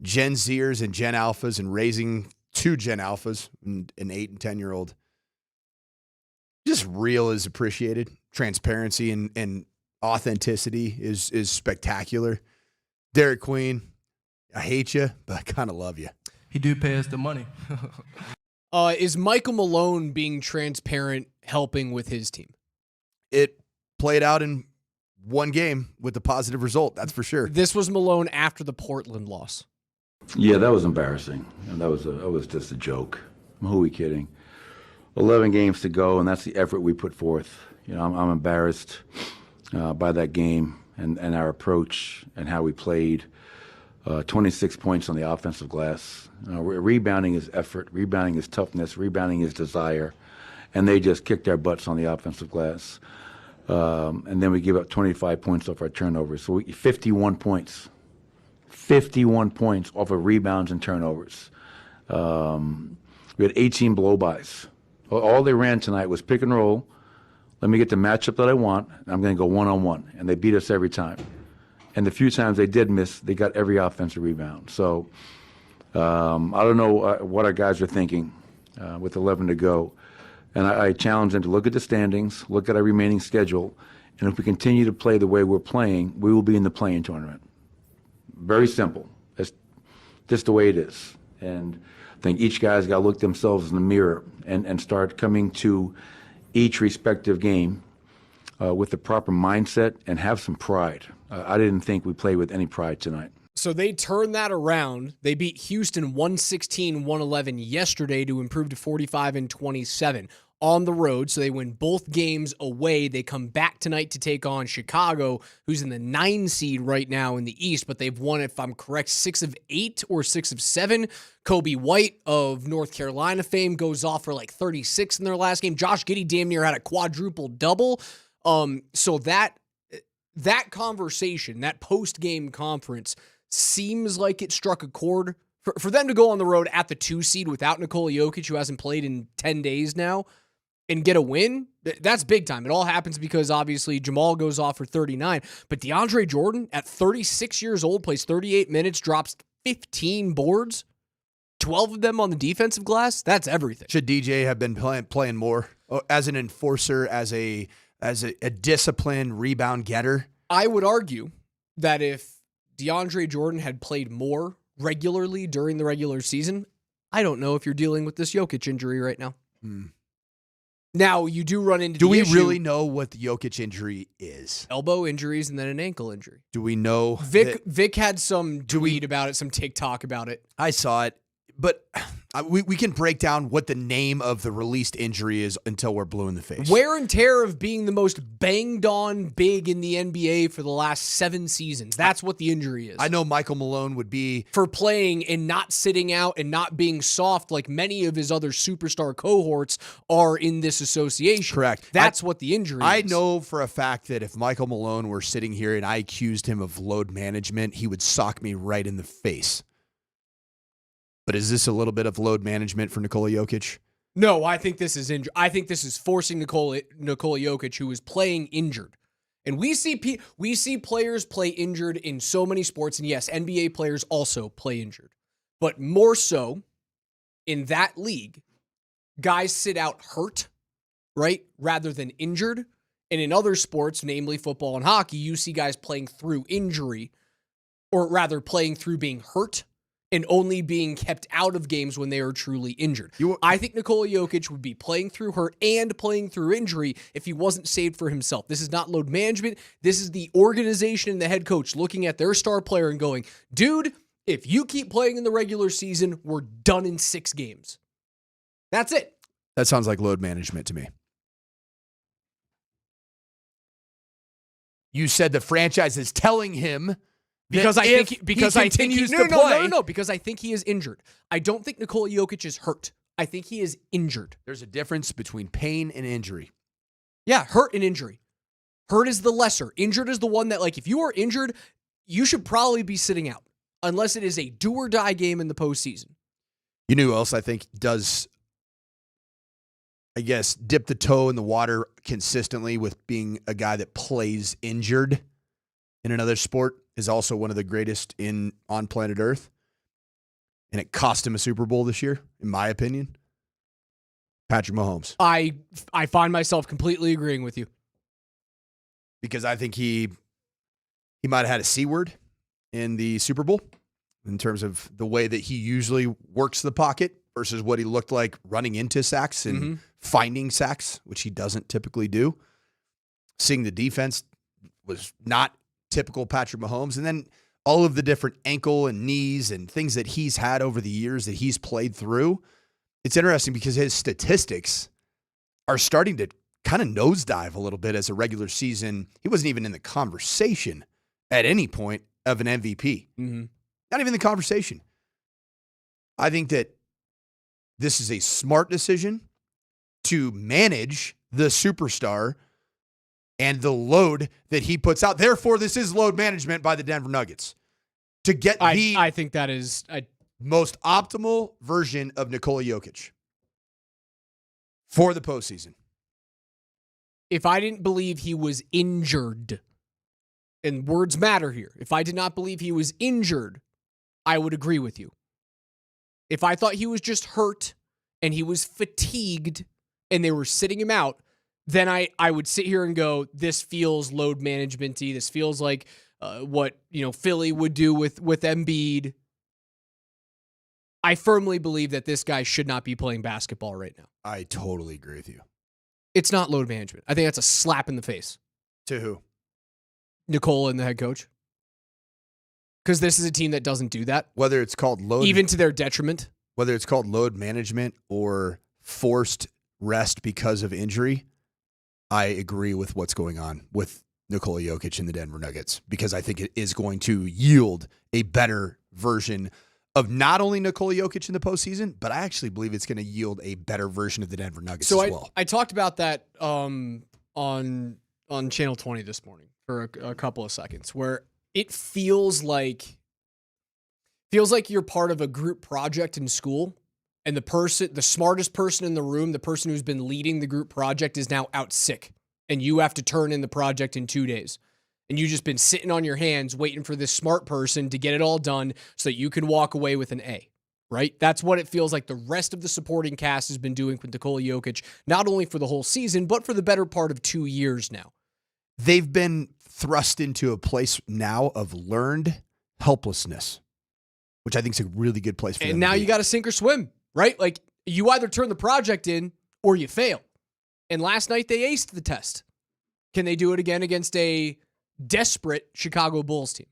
Gen Zers and Gen Alphas and raising two Gen Alphas, an 8 and 10-year-old, just real is appreciated. Transparency and authenticity is spectacular. Derek Queen, I hate you, but I kind of love you. He do pay us the money. Is Michael Malone being transparent helping with his team? It played out in one game with a positive result, that's for sure. This was Malone after the Portland loss. Yeah, that was embarrassing. And that was just a joke. Who are we kidding? 11 games to go, and that's the effort we put forth. You know, I'm embarrassed by that game and our approach and how we played. 26 points on the offensive glass. Rebounding is effort. Rebounding is toughness. Rebounding is desire. And they just kicked our butts on the offensive glass. And then we give up 25 points off our turnovers. So 51 points. 51 points off of rebounds and turnovers. We had 18 blow-bys. All they ran tonight was pick and roll. Let me get the matchup that I want. And I'm going to go one-on-one. And they beat us every time. And the few times they did miss, they got every offensive rebound. So I don't know what our guys are thinking with 11 to go. And I challenge them to look at the standings, look at our remaining schedule, and if we continue to play the way we're playing, we will be in the play-in tournament. Very simple. That's just the way it is. And I think each guy's got to look themselves in the mirror and start coming to each respective game with the proper mindset and have some pride. I didn't think we played with any pride tonight. So they turned that around. They beat Houston 116-111 yesterday to improve to 45-27. on the road. So they win both games away. They come back tonight to take on Chicago, who's in the 9 seed right now in the East, but they've won, if I'm correct, 6 of 8 or 6 of 7. Kobe White of North Carolina fame goes off for like 36 in their last game. Josh Giddey damn near had a quadruple double. So that conversation, that post-game conference, seems like it struck a chord. For them to go on the road at the 2 seed without Nikola Jokic, who hasn't played in 10 days now, and get a win, that's big time. It all happens because, obviously, Jamal goes off for 39. But DeAndre Jordan, at 36 years old, plays 38 minutes, drops 15 boards, 12 of them on the defensive glass. That's everything. Should DJ have been playing more as an enforcer, as a disciplined rebound getter? I would argue that if DeAndre Jordan had played more regularly during the regular season, I don't know if you're dealing with this Jokic injury right now. Now, you do run into Do we really know what the Jokic injury is? Elbow injuries and then an ankle injury. Do we know? Vic had some tweet about it, some TikTok about it. I saw it, but we can break down what the name of the released injury is until we're blue in the face. Wear and tear of being the most banged on big in the NBA for the last 7 seasons. That's what the injury is. I know Michael Malone would be for playing and not sitting out and not being soft like many of his other superstar cohorts are in this association. Correct. That's what the injury is. I know for a fact that if Michael Malone were sitting here and I accused him of load management, he would sock me right in the face. But is this a little bit of load management for Nikola Jokic? No, I think this is I think this is forcing Nikola Jokic, who is playing injured. And we see players play injured in so many sports, and yes, NBA players also play injured. But more so in that league, guys sit out hurt, right, rather than injured. And in other sports, namely football and hockey, you see guys playing through injury, or rather playing through being hurt, and only being kept out of games when they are truly injured. I think Nikola Jokic would be playing through hurt and playing through injury if he wasn't saved for himself. This is not load management. This is the organization and the head coach looking at their star player and going, dude, if you keep playing in the regular season, we're done in 6 games. That's it. That sounds like load management to me. You said the franchise is telling him because I think he is injured. I don't think Nikola Jokic is hurt. I think he is injured. There's a difference between pain and injury. Yeah, hurt and injury. Hurt is the lesser. Injured is the one that, like, if you are injured, you should probably be sitting out unless it is a do or die game in the postseason. You know who else I think does, I guess, dip the toe in the water consistently with being a guy that plays injured in another sport? Is also one of the greatest on planet Earth. And it cost him a Super Bowl this year, in my opinion. Patrick Mahomes. I find myself completely agreeing with you. Because I think he might have had a C word in the Super Bowl in terms of the way that he usually works the pocket versus what he looked like running into sacks and finding sacks, which he doesn't typically do. Seeing the defense was not typical Patrick Mahomes. And then all of the different ankle and knees and things that he's had over the years that he's played through. It's interesting because his statistics are starting to kind of nosedive a little bit as a regular season. He wasn't even in the conversation at any point of an MVP. Not even the conversation. I think that this is a smart decision to manage the superstar and the load that he puts out. Therefore, this is load management by the Denver Nuggets. To get I think that is most optimal version of Nikola Jokic for the postseason. If I didn't believe he was injured, and words matter here, if I did not believe he was injured, I would agree with you. If I thought he was just hurt and he was fatigued and they were sitting him out, then I would sit here and go, this feels load management-y. This feels like what Philly would do with Embiid. I firmly believe that this guy should not be playing basketball right now. I totally agree with you. It's not load management. I think that's a slap in the face. To who? Nikola and the head coach. Because this is a team that doesn't do that. Whether it's called load... Even to their detriment. Whether it's called load management or forced rest because of injury, I agree with what's going on with Nikola Jokic and the Denver Nuggets, because I think it is going to yield a better version of not only Nikola Jokic in the postseason, but I actually believe it's going to yield a better version of the Denver Nuggets as well. I talked about that on Channel 20 this morning for a couple of seconds, where it feels like you're part of a group project in school, and the smartest person in the room, the person who's been leading the group project, is now out sick, and you have to turn in the project in 2 days. And you've just been sitting on your hands waiting for this smart person to get it all done so that you can walk away with an A, right? That's what it feels like the rest of the supporting cast has been doing with Nikola Jokic, not only for the whole season, but for the better part of 2 years now. They've been thrust into a place now of learned helplessness, which I think is a really good place for them. And now you got to sink or swim, right? Like, you either turn the project in or you fail. And last night they aced the test. Can they do it again against a desperate Chicago Bulls team?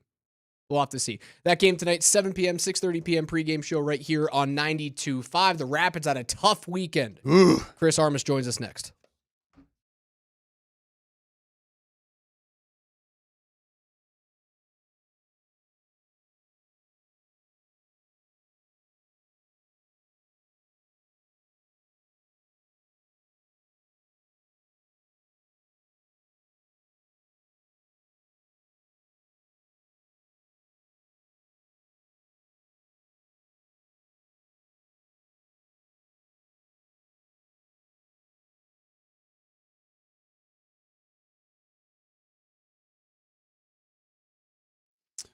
We'll have to see. That game tonight, 7 p.m., 6:30 p.m. pregame show right here on 92.5. The Rapids had a tough weekend. Ooh. Chris Armas joins us next.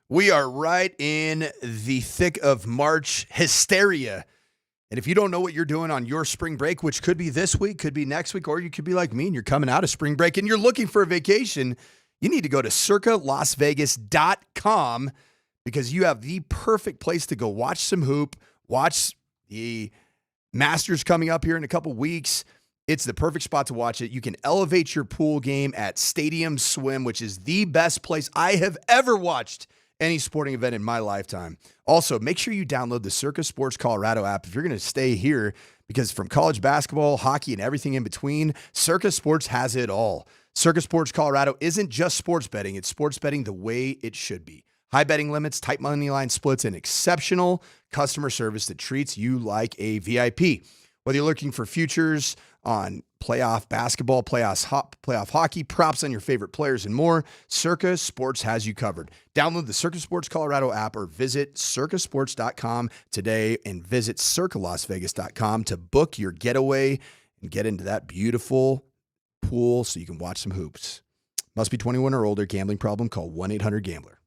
We are right in the thick of March hysteria. And if you don't know what you're doing on your spring break, which could be this week, could be next week, or you could be like me and you're coming out of spring break and you're looking for a vacation, you need to go to circalasvegas.com, because you have the perfect place to go watch some hoop, watch the Masters coming up here in a couple weeks. It's the perfect spot to watch it. You can elevate your pool game at Stadium Swim, which is the best place I have ever watched any sporting event in my lifetime. Also, make sure you download the Circa Sports Colorado app if you're going to stay here, because from college basketball, hockey, and everything in between, Circa Sports has it all. Circa Sports Colorado isn't just sports betting. It's sports betting the way it should be. High betting limits, tight money line splits, and exceptional customer service that treats you like a VIP. Whether you're looking for futures on playoff basketball, playoff hockey, props on your favorite players, and more, Circa Sports has you covered. Download the Circa Sports Colorado app or visit circasports.com today, and visit circalasvegas.com to book your getaway and get into that beautiful pool so you can watch some hoops. Must be 21 or older. Gambling problem? Call 1-800-GAMBLER.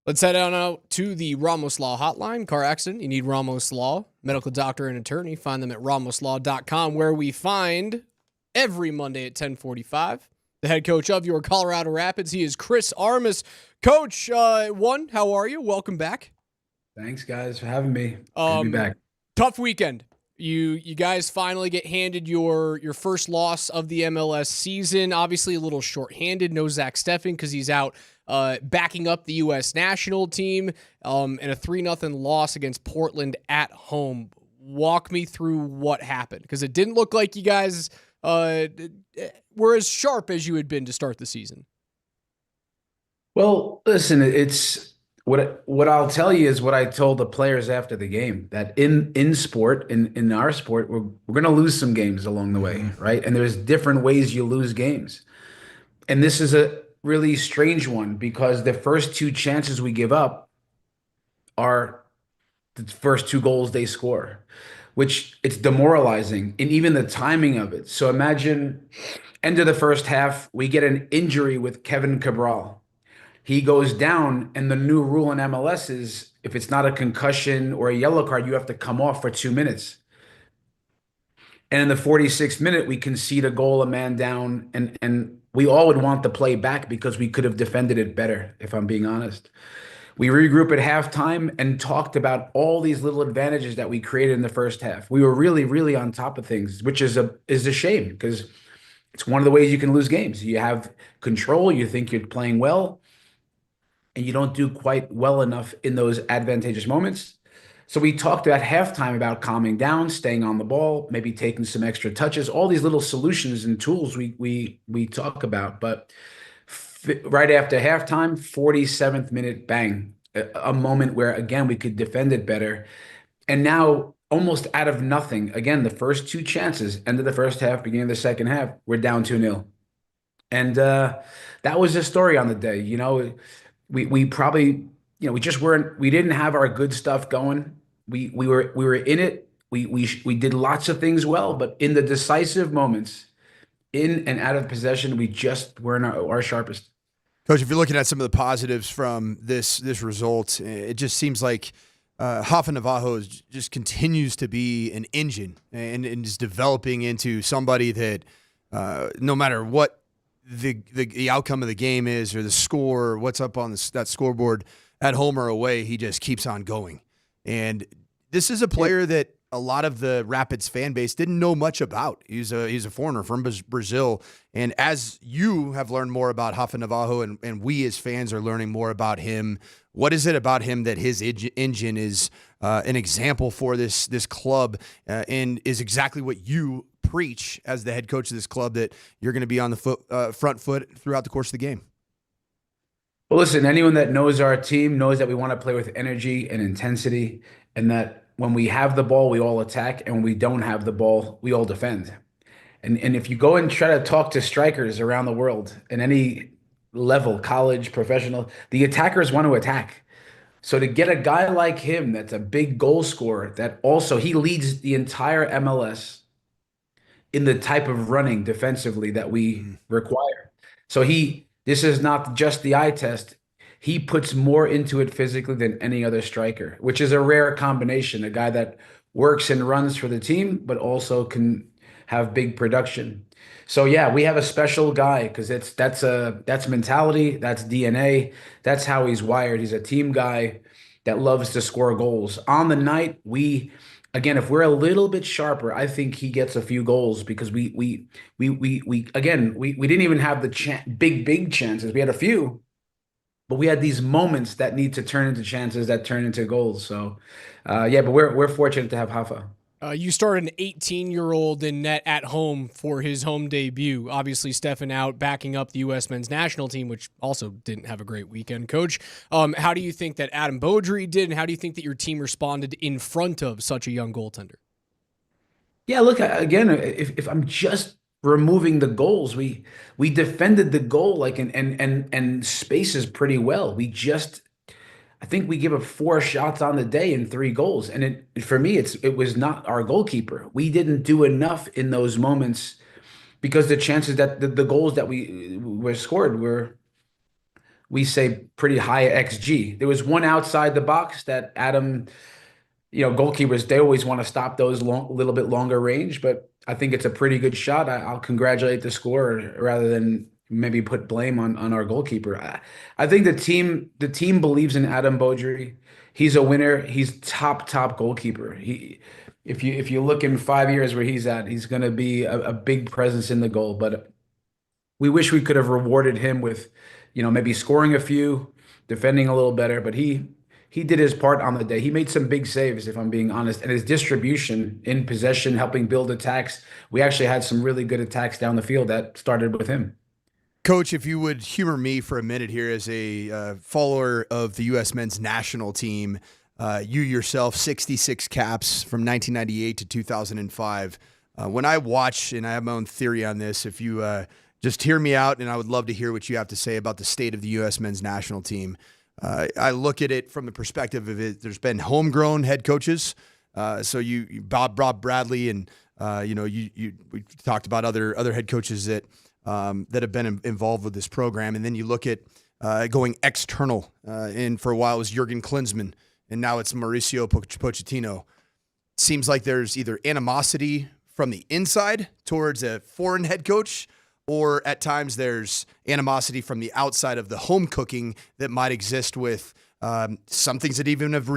Let's head on out to the Ramos Law hotline. Car accident, you need Ramos Law. Medical doctor and attorney. Find them at ramoslaw.com, where we find every Monday at 10:45 the head coach of your Colorado Rapids. He is Chris Armas. Coach, how are you? Welcome back. Thanks, guys, for having me. Good to be back. Tough weekend. You guys finally get handed your first loss of the MLS season. Obviously a little shorthanded. No Zach Steffen because he's out backing up the U.S. national team, and a 3-0 loss against Portland at home. Walk me through what happened, because it didn't look like you guys were as sharp as you had been to start the season. Well, listen, it's what I'll tell you is what I told the players after the game, that in sport, in our sport, we're going to lose some games along the way, right? And there's different ways you lose games. And this is a really strange one, because the first 2 chances we give up are the first 2 goals they score, which it's demoralizing, and even the timing of it. So imagine end of the first half, we get an injury with Kevin Cabral. He goes down, and the new rule in MLS is if it's not a concussion or a yellow card, you have to come off for 2 minutes. And in the 46th minute, we concede a goal, a man down, and we all would want the play back because we could have defended it better, if I'm being honest. We regroup at halftime and talked about all these little advantages that we created in the first half. We were really, really on top of things, which is a shame, because it's one of the ways you can lose games. You have control, you think you're playing well, and you don't do quite well enough in those advantageous moments. So we talked at halftime about calming down, staying on the ball, maybe taking some extra touches, all these little solutions and tools we talk about. But right after halftime, 47th minute, bang, a moment where, again, we could defend it better. And now, almost out of nothing, again, the first 2 chances, end of the first half, beginning of the second half, we're down 2-0. And that was the story on the day. You know, we probably, you know, we didn't have our good stuff going. We were in it. We did lots of things well, but in the decisive moments, in and out of possession, we just weren't our sharpest. Coach, if you're looking at some of the positives from this result, it just seems like Rafa Navajo just continues to be an engine and is developing into somebody that no matter what the outcome of the game is, or the score, or what's up on that scoreboard at home or away, he just keeps on going. And this is a player that a lot of the Rapids fan base didn't know much about. He's a foreigner from Brazil. And as you have learned more about Rafa Navajo, and we as fans are learning more about him, what is it about him that his engine is an example for this club, and is exactly what you preach as the head coach of this club, that you're going to be on the front foot throughout the course of the game? Well, listen, anyone that knows our team knows that we want to play with energy and intensity, and that when we have the ball, we all attack, and when we don't have the ball, we all defend. And if you go and try to talk to strikers around the world in any level, college, professional, the attackers want to attack. So to get a guy like him that's a big goal scorer, that also he leads the entire MLS in the type of running defensively that we require. So this is not just the eye test. He puts more into it physically than any other striker, which is a rare combination, a guy that works and runs for the team, but also can have big production. So yeah, we have a special guy, because that's mentality, that's DNA, that's how he's wired. He's a team guy that loves to score goals. On the night, again, if we're a little bit sharper, I think he gets a few goals, because we didn't even have the big chances. We had a few, but we had these moments that need to turn into chances that turn into goals. So, but we're fortunate to have Rafa. You started an 18-year-old in net at home for his home debut. Obviously, Steffen out backing up the U.S. men's national team, which also didn't have a great weekend. Coach, how do you think that Adam Beaudry did, and how do you think that your team responded in front of such a young goaltender? Yeah, look, again, if I'm just removing the goals, we defended the goal and spaces pretty well. I think we give up 4 shots on the day and 3 goals. And for me, it was not our goalkeeper. We didn't do enough in those moments, because the chances that the goals that we were scored were we say pretty high XG. There was one outside the box that Adam, goalkeepers, they always want to stop those little bit longer range, but I think it's a pretty good shot. I'll congratulate the scorer rather than maybe put blame on our goalkeeper. I think the team believes in Adam Beaudry. He's a winner. He's top goalkeeper. If you look in 5 years where he's at, he's going to be a big presence in the goal. But we wish we could have rewarded him with, maybe scoring a few, defending a little better. But he did his part on the day. He made some big saves, if I'm being honest. And his distribution in possession, helping build attacks. We actually had some really good attacks down the field that started with him. Coach, if you would humor me for a minute here as a follower of the U.S. men's national team, you yourself, 66 caps from 1998 to 2005. When I watch, and I have my own theory on this, if you just hear me out, and I would love to hear what you have to say about the state of the U.S. men's national team. I look at it from the perspective of it. There's been homegrown head coaches. So you Bob Bradley, and we talked about other head coaches that have been involved with this program. And then you look at going external. And for a while it was Jurgen Klinsmann, and now it's Mauricio Pochettino. Seems like there's either animosity from the inside towards a foreign head coach, or at times there's animosity from the outside of the home cooking that might exist with some things that even have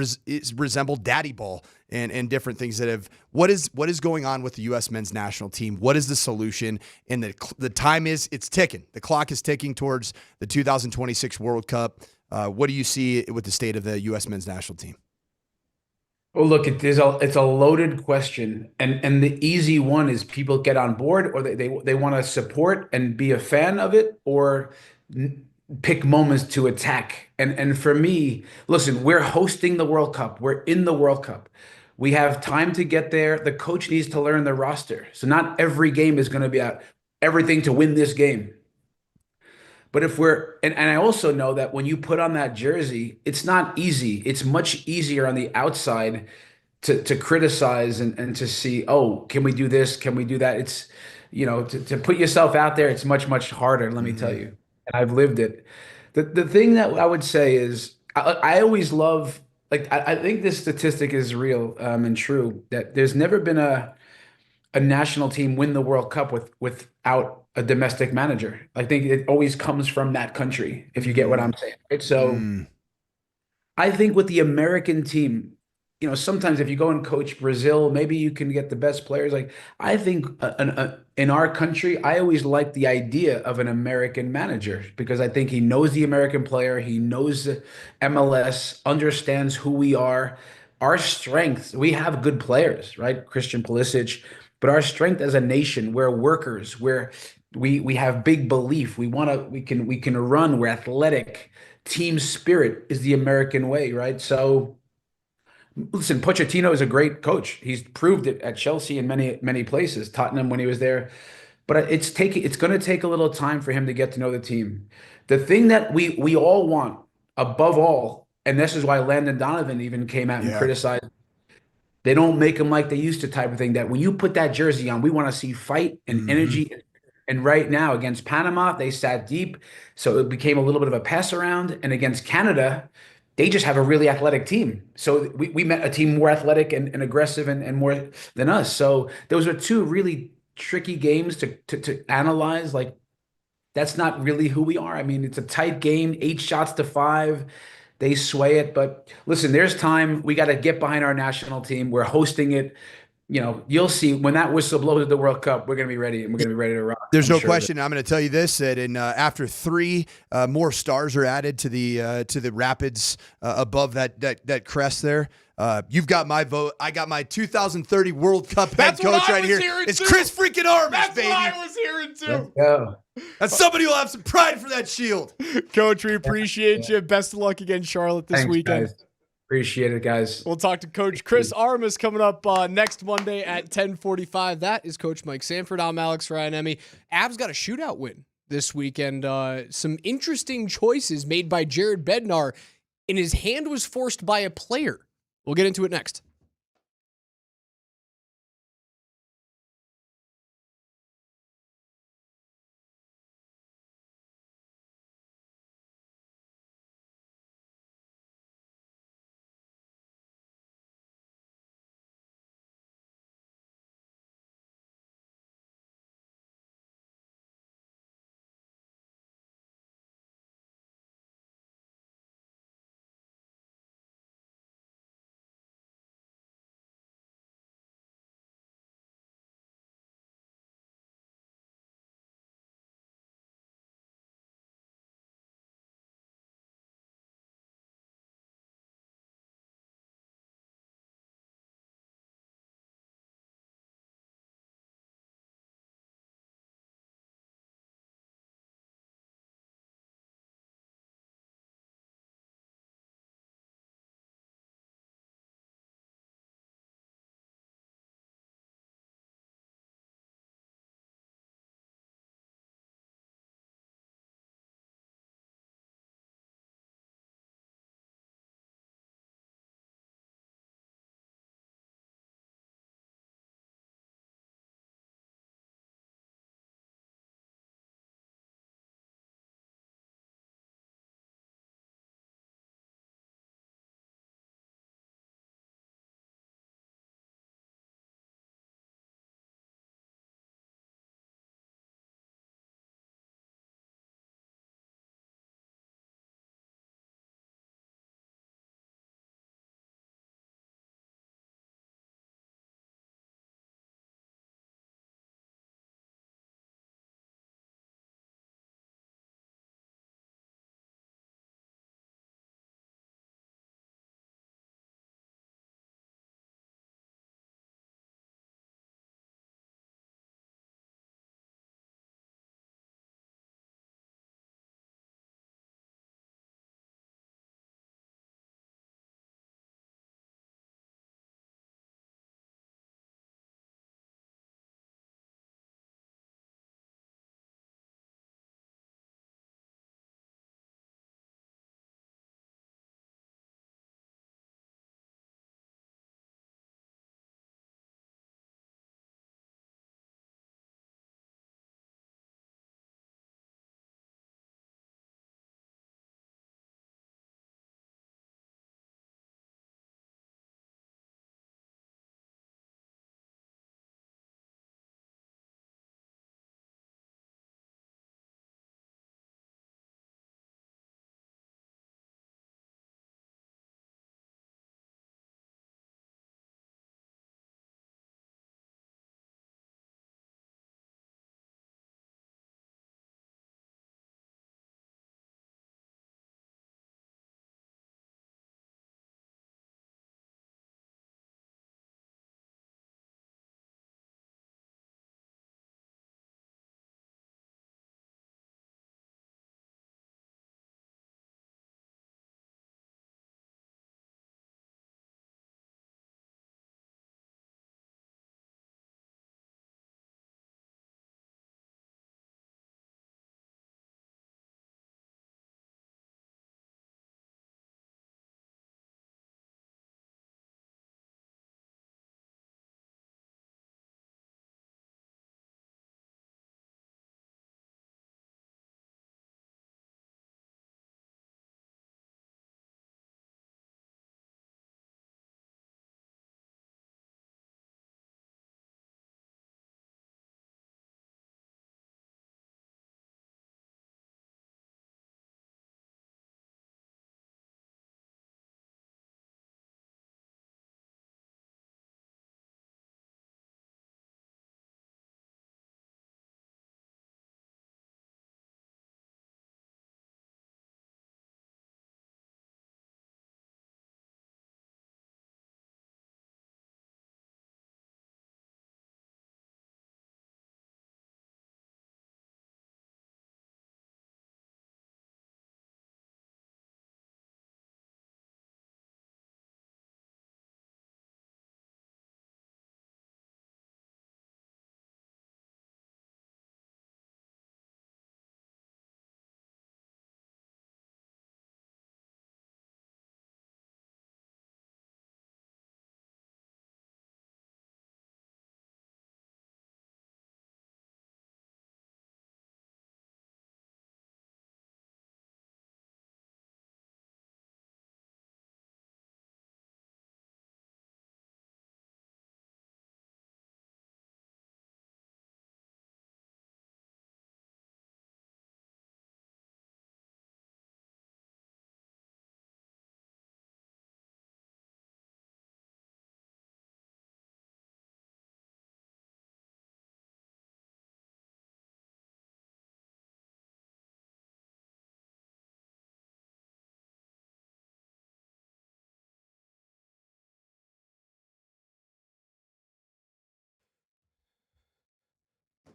resembled daddy ball and different things that have. What is going on with the U.S. men's national team? What is the solution? And the time it's ticking. The clock is ticking towards the 2026 World Cup. What do you see with the state of the U.S. men's national team? Well, look, it's a loaded question, and the easy one is people get on board, or they want to support and be a fan of it, or pick moments to attack. And for me, listen, we're hosting the World Cup. We're in the World Cup. We have time to get there. The coach needs to learn the roster. So not every game is going to be about everything to win this game. But if and I also know that when you put on that jersey, it's not easy. It's much easier on the outside to criticize and to see, oh, can we do this? Can we do that? It's, to put yourself out there, it's much, much harder, let me tell you. And I've lived it. The thing that I would say is I always love, I think this statistic is real and true, that there's never been a national team win the World Cup without a domestic manager. I think it always comes from that country, if you get what I'm saying. Right? So I think with the American team, sometimes if you go and coach Brazil, maybe you can get the best players. I think in our country, I always like the idea of an American manager, because I think he knows the American player, he knows the MLS, understands who we are, our strengths. We have good players, right? Christian Pulisic, but our strength as a nation, we're workers, we have big belief. We can run. We're athletic. Team spirit is the American way, right? So, listen, Pochettino is a great coach. He's proved it at Chelsea and many places. Tottenham when he was there, but it's going to take a little time for him to get to know the team. The thing that we all want above all, and this is why Landon Donovan even came out and criticized. They don't make them like they used to, type of thing. That when you put that jersey on, we want to see fight and energy. And right now against Panama, they sat deep, so it became a little bit of a pass around. And against Canada, they just have a really athletic team. So we met a team more athletic and aggressive and more than us. So those are two really tricky games to analyze. That's not really who we are. I mean, it's a tight game, 8 shots to 5. They sway it. But listen, there's time. We got to get behind our national team. We're hosting it. You'll see when that whistle blows at the World Cup, we're going to be ready, and we're going to be ready to rock. There's no question. I'm going to tell you this, that after 3 more stars are added to the Rapids above that crest there, you've got my vote. I got my 2030 World Cup head coach right here. It's Chris freaking Armish, baby. That's what I was hearing too. Let's go. That's somebody who'll have some pride for that shield. Coach, we appreciate you. Best of luck against Charlotte this weekend. Guys. Appreciate it, guys. We'll talk to Coach Chris Armas coming up next Monday at 10:45. That is Coach Mike Sanford. I'm Alex Ryanemi. Avs got a shootout win this weekend. Some interesting choices made by Jared Bednar, and his hand was forced by a player. We'll get into it next.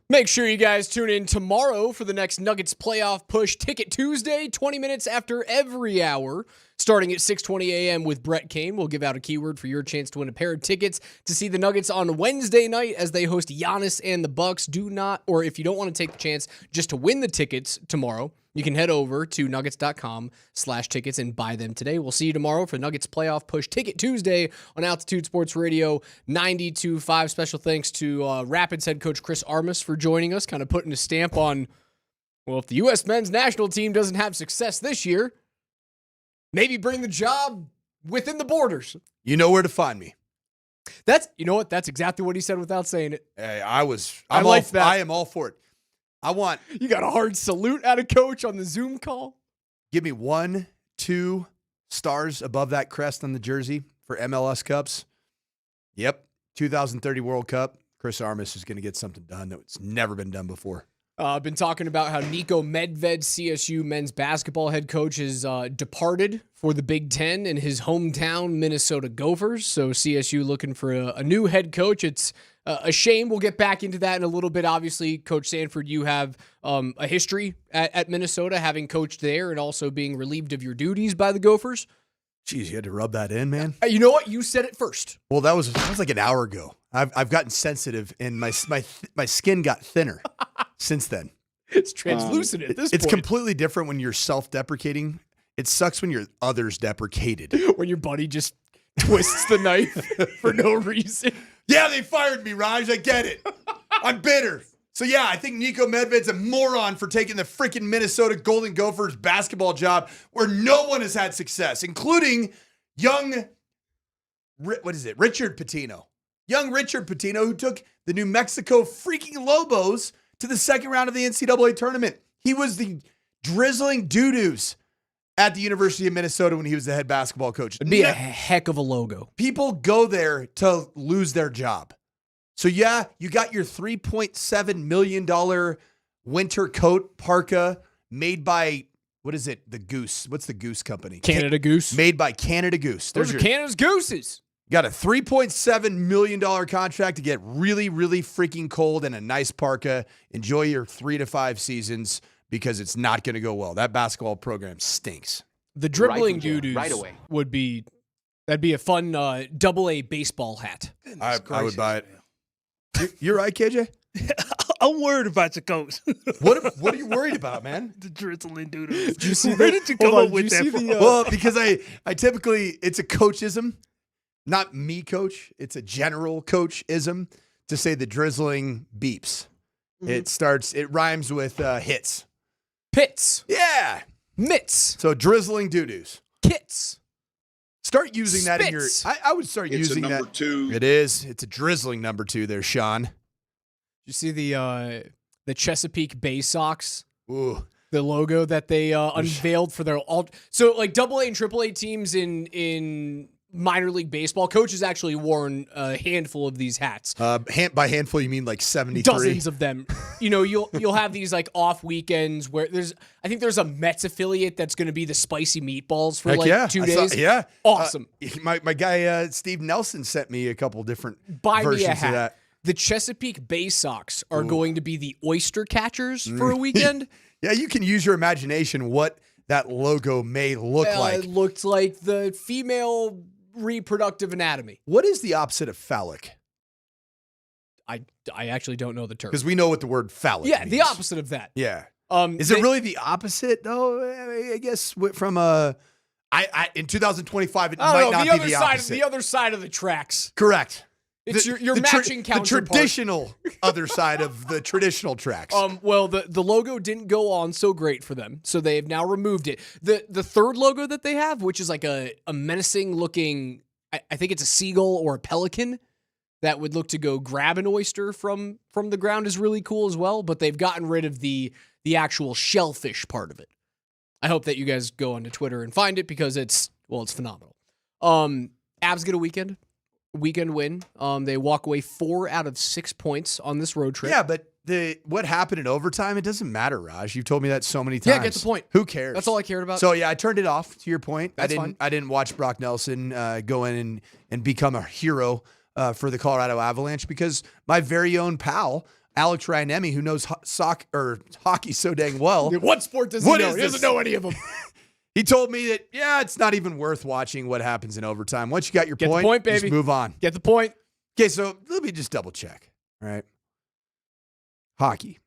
Make sure you guys tune in tomorrow for the next Nuggets playoff push Ticket Tuesday, 20 minutes after every hour, starting at 6:20 a.m. with Brett Kane. We'll give out a keyword for your chance to win a pair of tickets to see the Nuggets on Wednesday night as they host Giannis and the Bucks. Or if you don't want to take the chance just to win the tickets tomorrow, you can head over to nuggets.com/tickets and buy them today. We'll see you tomorrow for Nuggets playoff push Ticket Tuesday on Altitude Sports Radio 92.5. Special thanks to Rapids head coach Chris Armas for joining us, kind of putting a stamp on, well, if the U.S. men's national team doesn't have success this year, maybe bring the job within the borders. You know where to find me. You know what? That's exactly what he said without saying it. Hey, I like that. I am all for it. You got a hard salute out of coach on the Zoom call. Give me 1, 2 stars above that crest on the jersey for MLS Cups. Yep. 2030 World Cup. Chris Armas is going to get something done that's never been done before. I've been talking about how Nico Medved, CSU men's basketball head coach, has departed for the Big Ten in his hometown, Minnesota Gophers. So CSU looking for a new head coach. It's a shame. We'll get back into that in a little bit. Obviously, Coach Sanford, you have a history at Minnesota, having coached there and also being relieved of your duties by the Gophers. Jeez, you had to rub that in, man. You know what? You said it first. Well, that was like an hour ago. I've gotten sensitive, and my skin got thinner since then. It's translucent at this point. It's completely different when you're self-deprecating. It sucks when you're others deprecated. When your buddy just twists the knife for no reason. Yeah, they fired me, Raj. I get it. I'm bitter. So, yeah, I think Nico Medved's a moron for taking the freaking Minnesota Golden Gophers basketball job where no one has had success, including young, Richard Pitino. Young Richard Pitino, who took the New Mexico freaking Lobos to the second round of the NCAA tournament. He was the drizzling doo-doos at the University of Minnesota when he was the head basketball coach. It'd be a heck of a logo. People go there to lose their job. So, yeah, you got your $3.7 million winter coat parka made by, what is it? The Goose. What's the Goose company? Canada Goose. Made by Canada Goose. Those are Canada's Gooses. Got a $3.7 million contract to get really, really freaking cold in a nice parka. Enjoy your 3 to 5 seasons because it's not going to go well. That basketball program stinks. The dribbling doo-doos that'd be a fun AA baseball hat. I would buy it. You're right, KJ? I'm worried about your coach. What are you worried about, man? The drizzling doodles. Did you see Where did you come up with that from? Well, because I typically, it's a coachism. Not me, coach. It's a general coach-ism to say the drizzling beeps. Mm-hmm. It rhymes with hits. Pits. Yeah. Mitts. So drizzling doo-doos. Kits. Start using that in your, I would start It's using a number that. 2. It is. It's a drizzling number 2 there, Sean. You see the Chesapeake Bay Sox? Ooh. The logo that they unveiled for their so like AA and AAA teams in minor league baseball. Coach has actually worn a handful of these hats. By handful, you mean like 73? Dozens of them. You know, you'll have these like off weekends where I think there's a Mets affiliate that's going to be the spicy meatballs for 2 days. Awesome. My guy Steve Nelson sent me a couple different Buy versions me a hat. of that. The Chesapeake Bay Sox are going to be the oyster catchers for a weekend. Yeah, you can use your imagination what that logo may look like. It looked like the female reproductive anatomy. What is the opposite of phallic? I actually don't know the term. Because we know what the word phallic means. The opposite of that. Yeah. Is it really the opposite, though? I guess from in 2025, it might not be the opposite. The other side of the tracks. Correct. It's your matching counterpart. The traditional other side of the traditional tracks. Well, the logo didn't go on so great for them, so they have now removed it. The third logo that they have, which is like a menacing looking, I think it's a seagull or a pelican that would look to go grab an oyster from the ground, is really cool as well. But they've gotten rid of the actual shellfish part of it. I hope that you guys go onto Twitter and find it because it's phenomenal. Avs get a weekend win. They walk away 4 out of 6 points on this road trip. Yeah, but what happened in overtime, it doesn't matter, Raj. You've told me that so many times. Yeah, get the point. Who cares? That's all I cared about. So yeah, I turned it off, to your point. That's fine. I didn't watch Brock Nelson go in and become a hero for the Colorado Avalanche because my very own pal Alex Ryanemi, who knows hockey so dang well. What sport does he know? He doesn't know any of them. He told me that, it's not even worth watching what happens in overtime. Once you got your Get the point, baby. just move on. Get the point. Okay, so let me just double check. All right. Hockey.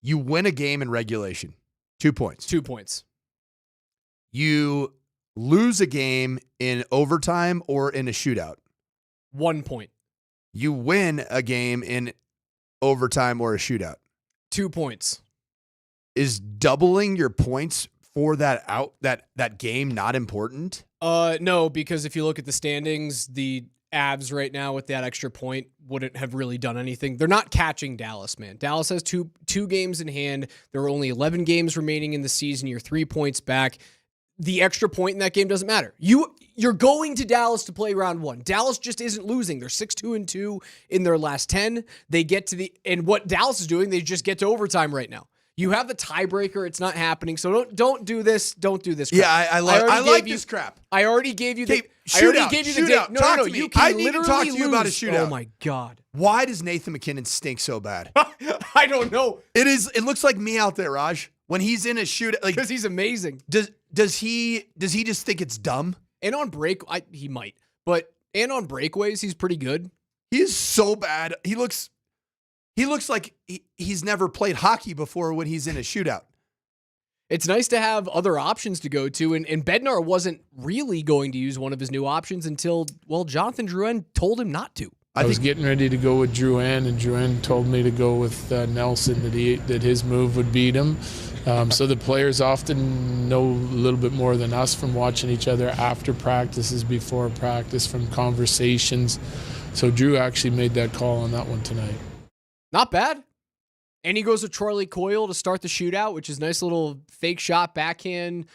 You win a game in regulation. 2 points. 2 points. You lose a game in overtime or in a shootout. 1 point. You win a game in overtime or a shootout. 2 points. Is doubling your points for that game not important? No, because if you look at the standings, the Avs right now with that extra point wouldn't have really done anything. They're not catching Dallas, man. Dallas has two games in hand. There are only 11 games remaining in the season. You're 3 points back. The extra point in that game doesn't matter. You're going to Dallas to play round one. Dallas just isn't losing. They're 6-2-2 in their last 10. They get to and what Dallas is doing, they just get to overtime right now. You have the tiebreaker. It's not happening. So don't do this. Don't do this crap. Yeah, I like this crap. I already gave you the shootout. date. No. You can I need to talk to you about a lose. shootout. Oh my God. Why does Nathan McKinnon stink so bad? I don't know. It looks like me out there, Raj. When he's in a shootout, because he's amazing. Does he just think it's dumb? And on break, he might. But on breakaways, he's pretty good. He is so bad. He looks like he's never played hockey before when he's in a shootout. It's nice to have other options to go to, and Bednar wasn't really going to use one of his new options until, Jonathan Drouin told him not to. I was getting ready to go with Drouin, and Drouin told me to go with Nelson, that his move would beat him. So the players often know a little bit more than us from watching each other after practices, before practice, from conversations. So Drew actually made that call on that one tonight. Not bad. And he goes with Charlie Coyle to start the shootout, which is a nice little fake shot, backhand,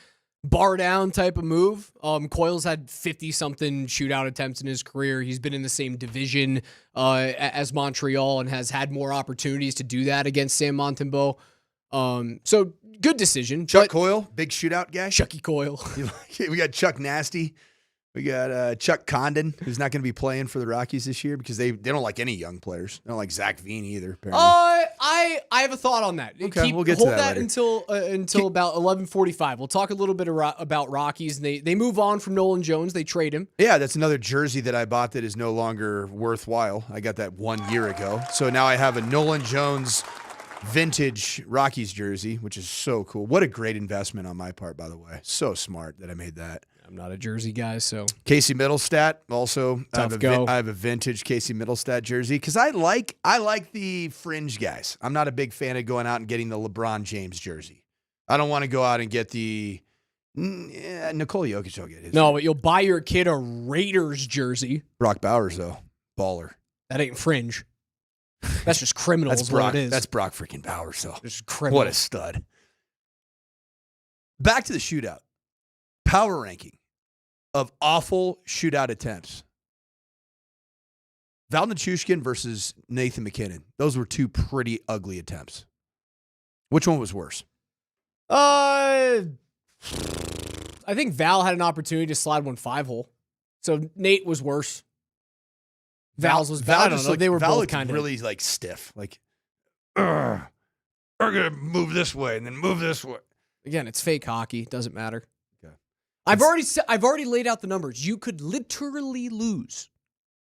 bar down type of move. Coyle's had 50-something shootout attempts in his career. He's been in the same division as Montreal and has had more opportunities to do that against Sam Montembeault. So good decision. Chuck Coyle, big shootout guy. Chucky Coyle. We got Chuck Nasty. We got Chuck Condon, who's not going to be playing for the Rockies this year because they don't like any young players. They don't like Zach Veen either, apparently. I have a thought on that. Okay, we'll get to that until about 11:45. We'll talk a little bit about Rockies. They move on from Nolan Jones. They trade him. Yeah, that's another jersey that I bought that is no longer worthwhile. I got that 1 year ago. So now I have a Nolan Jones vintage Rockies jersey, which is so cool. What a great investment on my part, by the way. So smart that I made that. I'm not a jersey guy, so. Casey Middlestat, also. Tough I have a vintage Casey Middlestat jersey because I like the fringe guys. I'm not a big fan of going out and getting the LeBron James jersey. I don't want to go out and get the Nikola Jokic. Will get his. No, but you'll buy your kid a Raiders jersey. Brock Bowers, though. Baller. That ain't fringe. That's just criminal. That's is Brock. what it is. That's Brock freaking Bowers, though. Just criminal. What a stud. Back to the shootout. Power ranking of awful shootout attempts. Val Nichushkin versus Nathan McKinnon. Those were two pretty ugly attempts. Which one was worse? I think Val had an opportunity to slide one 5-hole. So Nate was worse. Val's was bad. I don't know. They were both kind of really like stiff. Like, we're gonna move this way and then move this way. Again, it's fake hockey. It doesn't matter. Okay. I've already laid out the numbers. You could literally lose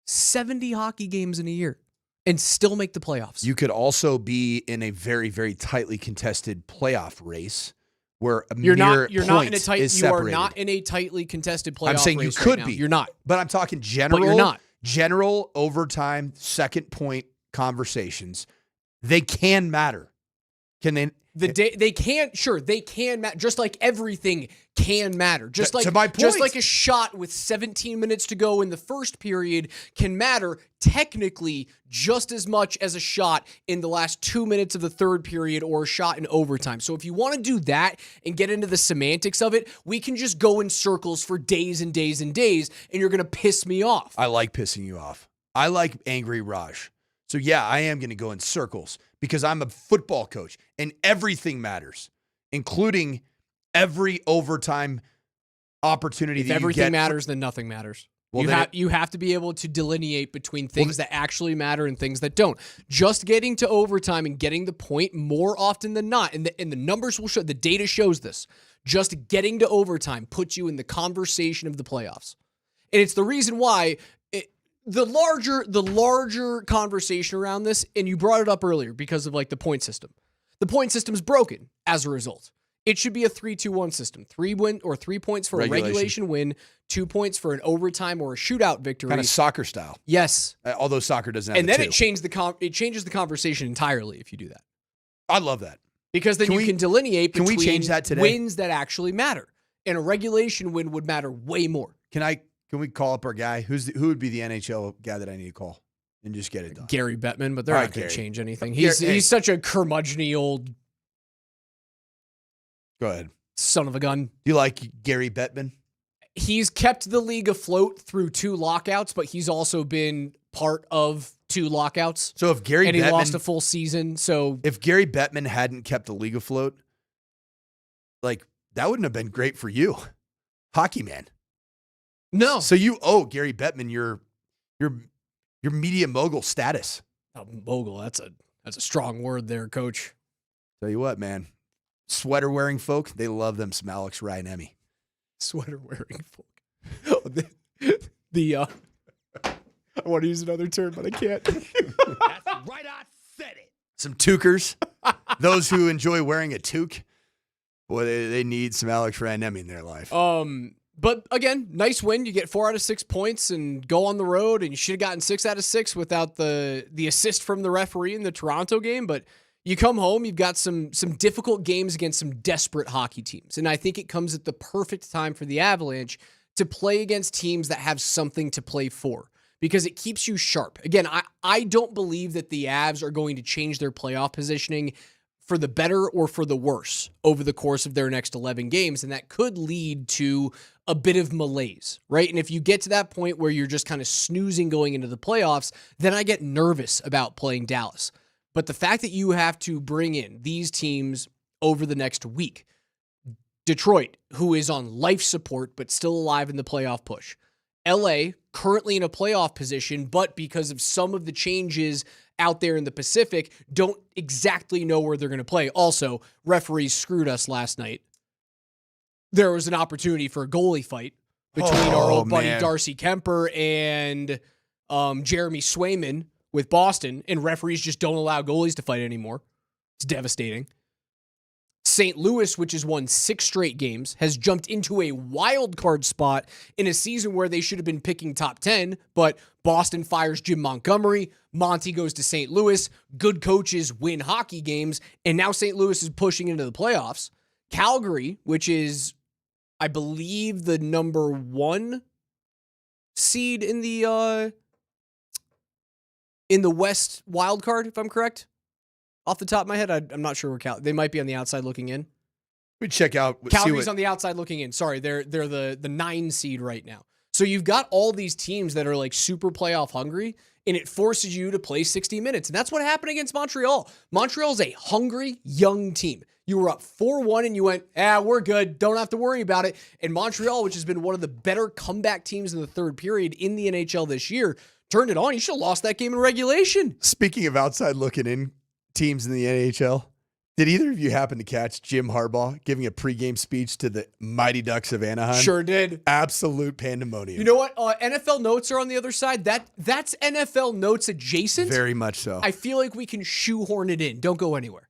70 hockey games in a year and still make the playoffs. You could also be in a very, very tightly contested playoff race where you're not in a you are not in a tightly contested playoff race. I'm saying you could be. You're not. But I'm talking general. But you're not. General overtime second point conversations. They can matter. Can they? They can, sure, they can matter. Just like everything can matter. Just like a shot with 17 minutes to go in the first period can matter technically just as much as a shot in the last 2 minutes of the third period or a shot in overtime. So if you want to do that and get into the semantics of it, we can just go in circles for days and days and days, and you're going to piss me off. I like pissing you off. I like angry Raj. So yeah, I am going to go in circles because I'm a football coach and everything matters, including every overtime opportunity if that you get. Everything matters, then nothing matters. Well, you have to be able to delineate between things that actually matter and things that don't. Just getting to overtime and getting the point more often than not, and the numbers will show, the data shows this, just getting to overtime puts you in the conversation of the playoffs. And it's the reason why the larger conversation around this, and you brought it up earlier because of like the point system. The point system is broken as a result. It should be a 3-2-1 system. 3 points for a regulation win, 2 points for an overtime or a shootout victory. Kind of soccer style. Yes. Although soccer doesn't have and then two. it changes the conversation entirely if you do that. I love that. Because then you can delineate between change that today? wins that actually matter. And a regulation win would matter way more. Can we call up our guy? Who would be the NHL guy that I need to call and just get it done? Gary Bettman, but they're All not right, going to Gary. change anything. He's such a curmudgeon-y old Go ahead. son of a gun. Do you like Gary Bettman? He's kept the league afloat through 2 lockouts, but he's also been part of 2 lockouts. So if Gary and he Bettman lost a full season, so if Gary Bettman hadn't kept the league afloat, like that wouldn't have been great for you, hockey man. No. So you owe Gary Bettman your media mogul status. Mogul, that's a strong word there, coach. Tell you what, man. Sweater wearing folk, they love them some Alex Ryan-Emmy. Sweater wearing folk. I want to use another term, but I can't. That's right, I said it. Some tookers, those who enjoy wearing a toque, boy, they need some Alex Ryan-Emmy in their life. But again, nice win. You get 4 out of 6 points and go on the road, and you should have gotten 6 out of 6 without the assist from the referee in the Toronto game. But you come home, you've got some difficult games against some desperate hockey teams. And I think it comes at the perfect time for the Avalanche to play against teams that have something to play for, because it keeps you sharp. Again, I don't believe that the Avs are going to change their playoff positioning for the better or for the worse over the course of their next 11 games, and that could lead to a bit of malaise, right? And if you get to that point where you're just kind of snoozing going into the playoffs, then I get nervous about playing Dallas. But the fact that you have to bring in these teams over the next week, Detroit, who is on life support but still alive in the playoff push, LA, currently in a playoff position, but because of some of the changes out there in the Pacific, don't exactly know where they're going to play. Also, referees screwed us last night. There was an opportunity for a goalie fight between our old buddy Darcy Kemper and Jeremy Swayman with Boston, and referees just don't allow goalies to fight anymore. It's devastating. St. Louis, which has won 6 straight games, has jumped into a wild card spot in a season where they should have been picking top 10, but Boston fires Jim Montgomery, Monty goes to St. Louis, good coaches win hockey games, and now St. Louis is pushing into the playoffs. Calgary, which is, I believe, the number 1 seed in the West wild card, if I'm correct. Off the top of my head, I'm not sure where they might be on the outside looking in. We check out. Calgary's on the outside looking in. Sorry, they're the 9 seed right now. So you've got all these teams that are like super playoff hungry, and it forces you to play 60 minutes. And that's what happened against Montreal. Montreal's a hungry, young team. You were up 4-1 and you went, we're good. Don't have to worry about it. And Montreal, which has been one of the better comeback teams in the third period in the NHL this year, turned it on. You should have lost that game in regulation. Speaking of outside looking in teams in the NHL, did either of you happen to catch Jim Harbaugh giving a pregame speech to the Mighty Ducks of Anaheim? Sure did. Absolute pandemonium. You know what? NFL notes are on the other side. That's NFL notes adjacent. Very much so. I feel like we can shoehorn it in. Don't go anywhere.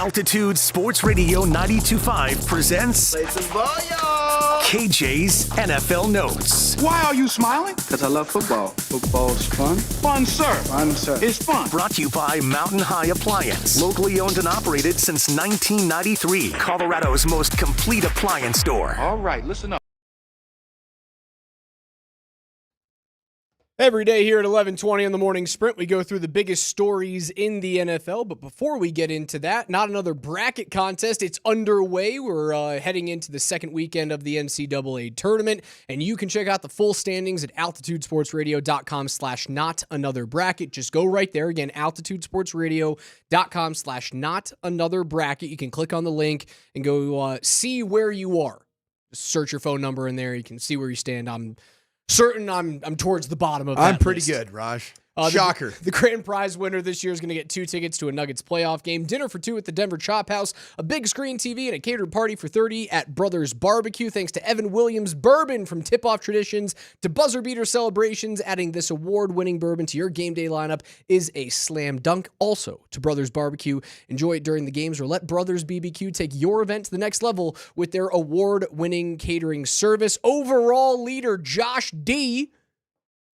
Altitude Sports Radio 92.5 presents KJ's NFL Notes. Why are you smiling? Because I love football. Football's fun. Fun, sir. Fun, sir. It's fun. Brought to you by Mountain High Appliance. Locally owned and operated since 1993. Colorado's most complete appliance store. All right, listen up. Every day here at 11:20 on the Morning Sprint, we go through the biggest stories in the NFL. But before we get into that, not another bracket contest. It's underway. We're heading into the second weekend of the NCAA tournament, and you can check out the full standings at altitudesportsradio.com/notanotherbracket. Just go right there. Again, altitudesportsradio.com/notanotherbracket. You can click on the link and go see where you are. Just search your phone number in there. You can see where you stand. I'm certain I'm towards the bottom of that I'm pretty list. good, Raj. Shocker. The grand prize winner this year is going to get 2 tickets to a Nuggets playoff game, dinner for 2 at the Denver Chop House, a big screen TV, and a catered party for 30 at Brothers Barbecue. Thanks to Evan Williams Bourbon, from tip-off traditions to buzzer beater celebrations. Adding this award-winning bourbon to your game day lineup is a slam dunk. Also, to Brothers Barbecue, enjoy it during the games, or let Brothers BBQ take your event to the next level with their award-winning catering service. Overall leader Josh D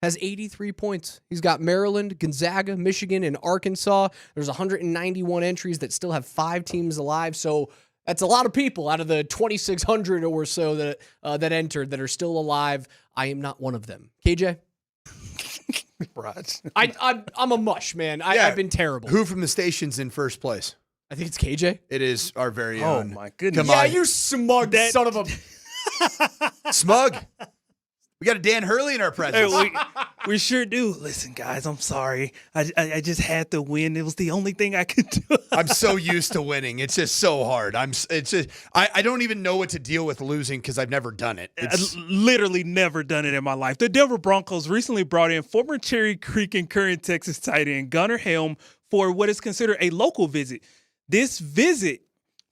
has 83 points. He's got Maryland, Gonzaga, Michigan, and Arkansas. There's 191 entries that still have 5 teams alive. So that's a lot of people out of the 2,600 or so that entered that are still alive. I am not one of them. KJ? Raj. I'm a mush, man. I've been terrible. Who from the station's in first place? I think it's KJ. It is our very Oh, own. my goodness. Come on. You smug son of a... Smug. We got a Dan Hurley in our presence. Hey, we sure do. Listen, guys, I'm sorry. I just had to win. It was the only thing I could do. I'm so used to winning. It's just so hard. I don't even know what to deal with losing because I've never done it. I've literally never done it in my life. The Denver Broncos recently brought in former Cherry Creek and current Texas tight end Gunnar Helm for what is considered a local visit. This visit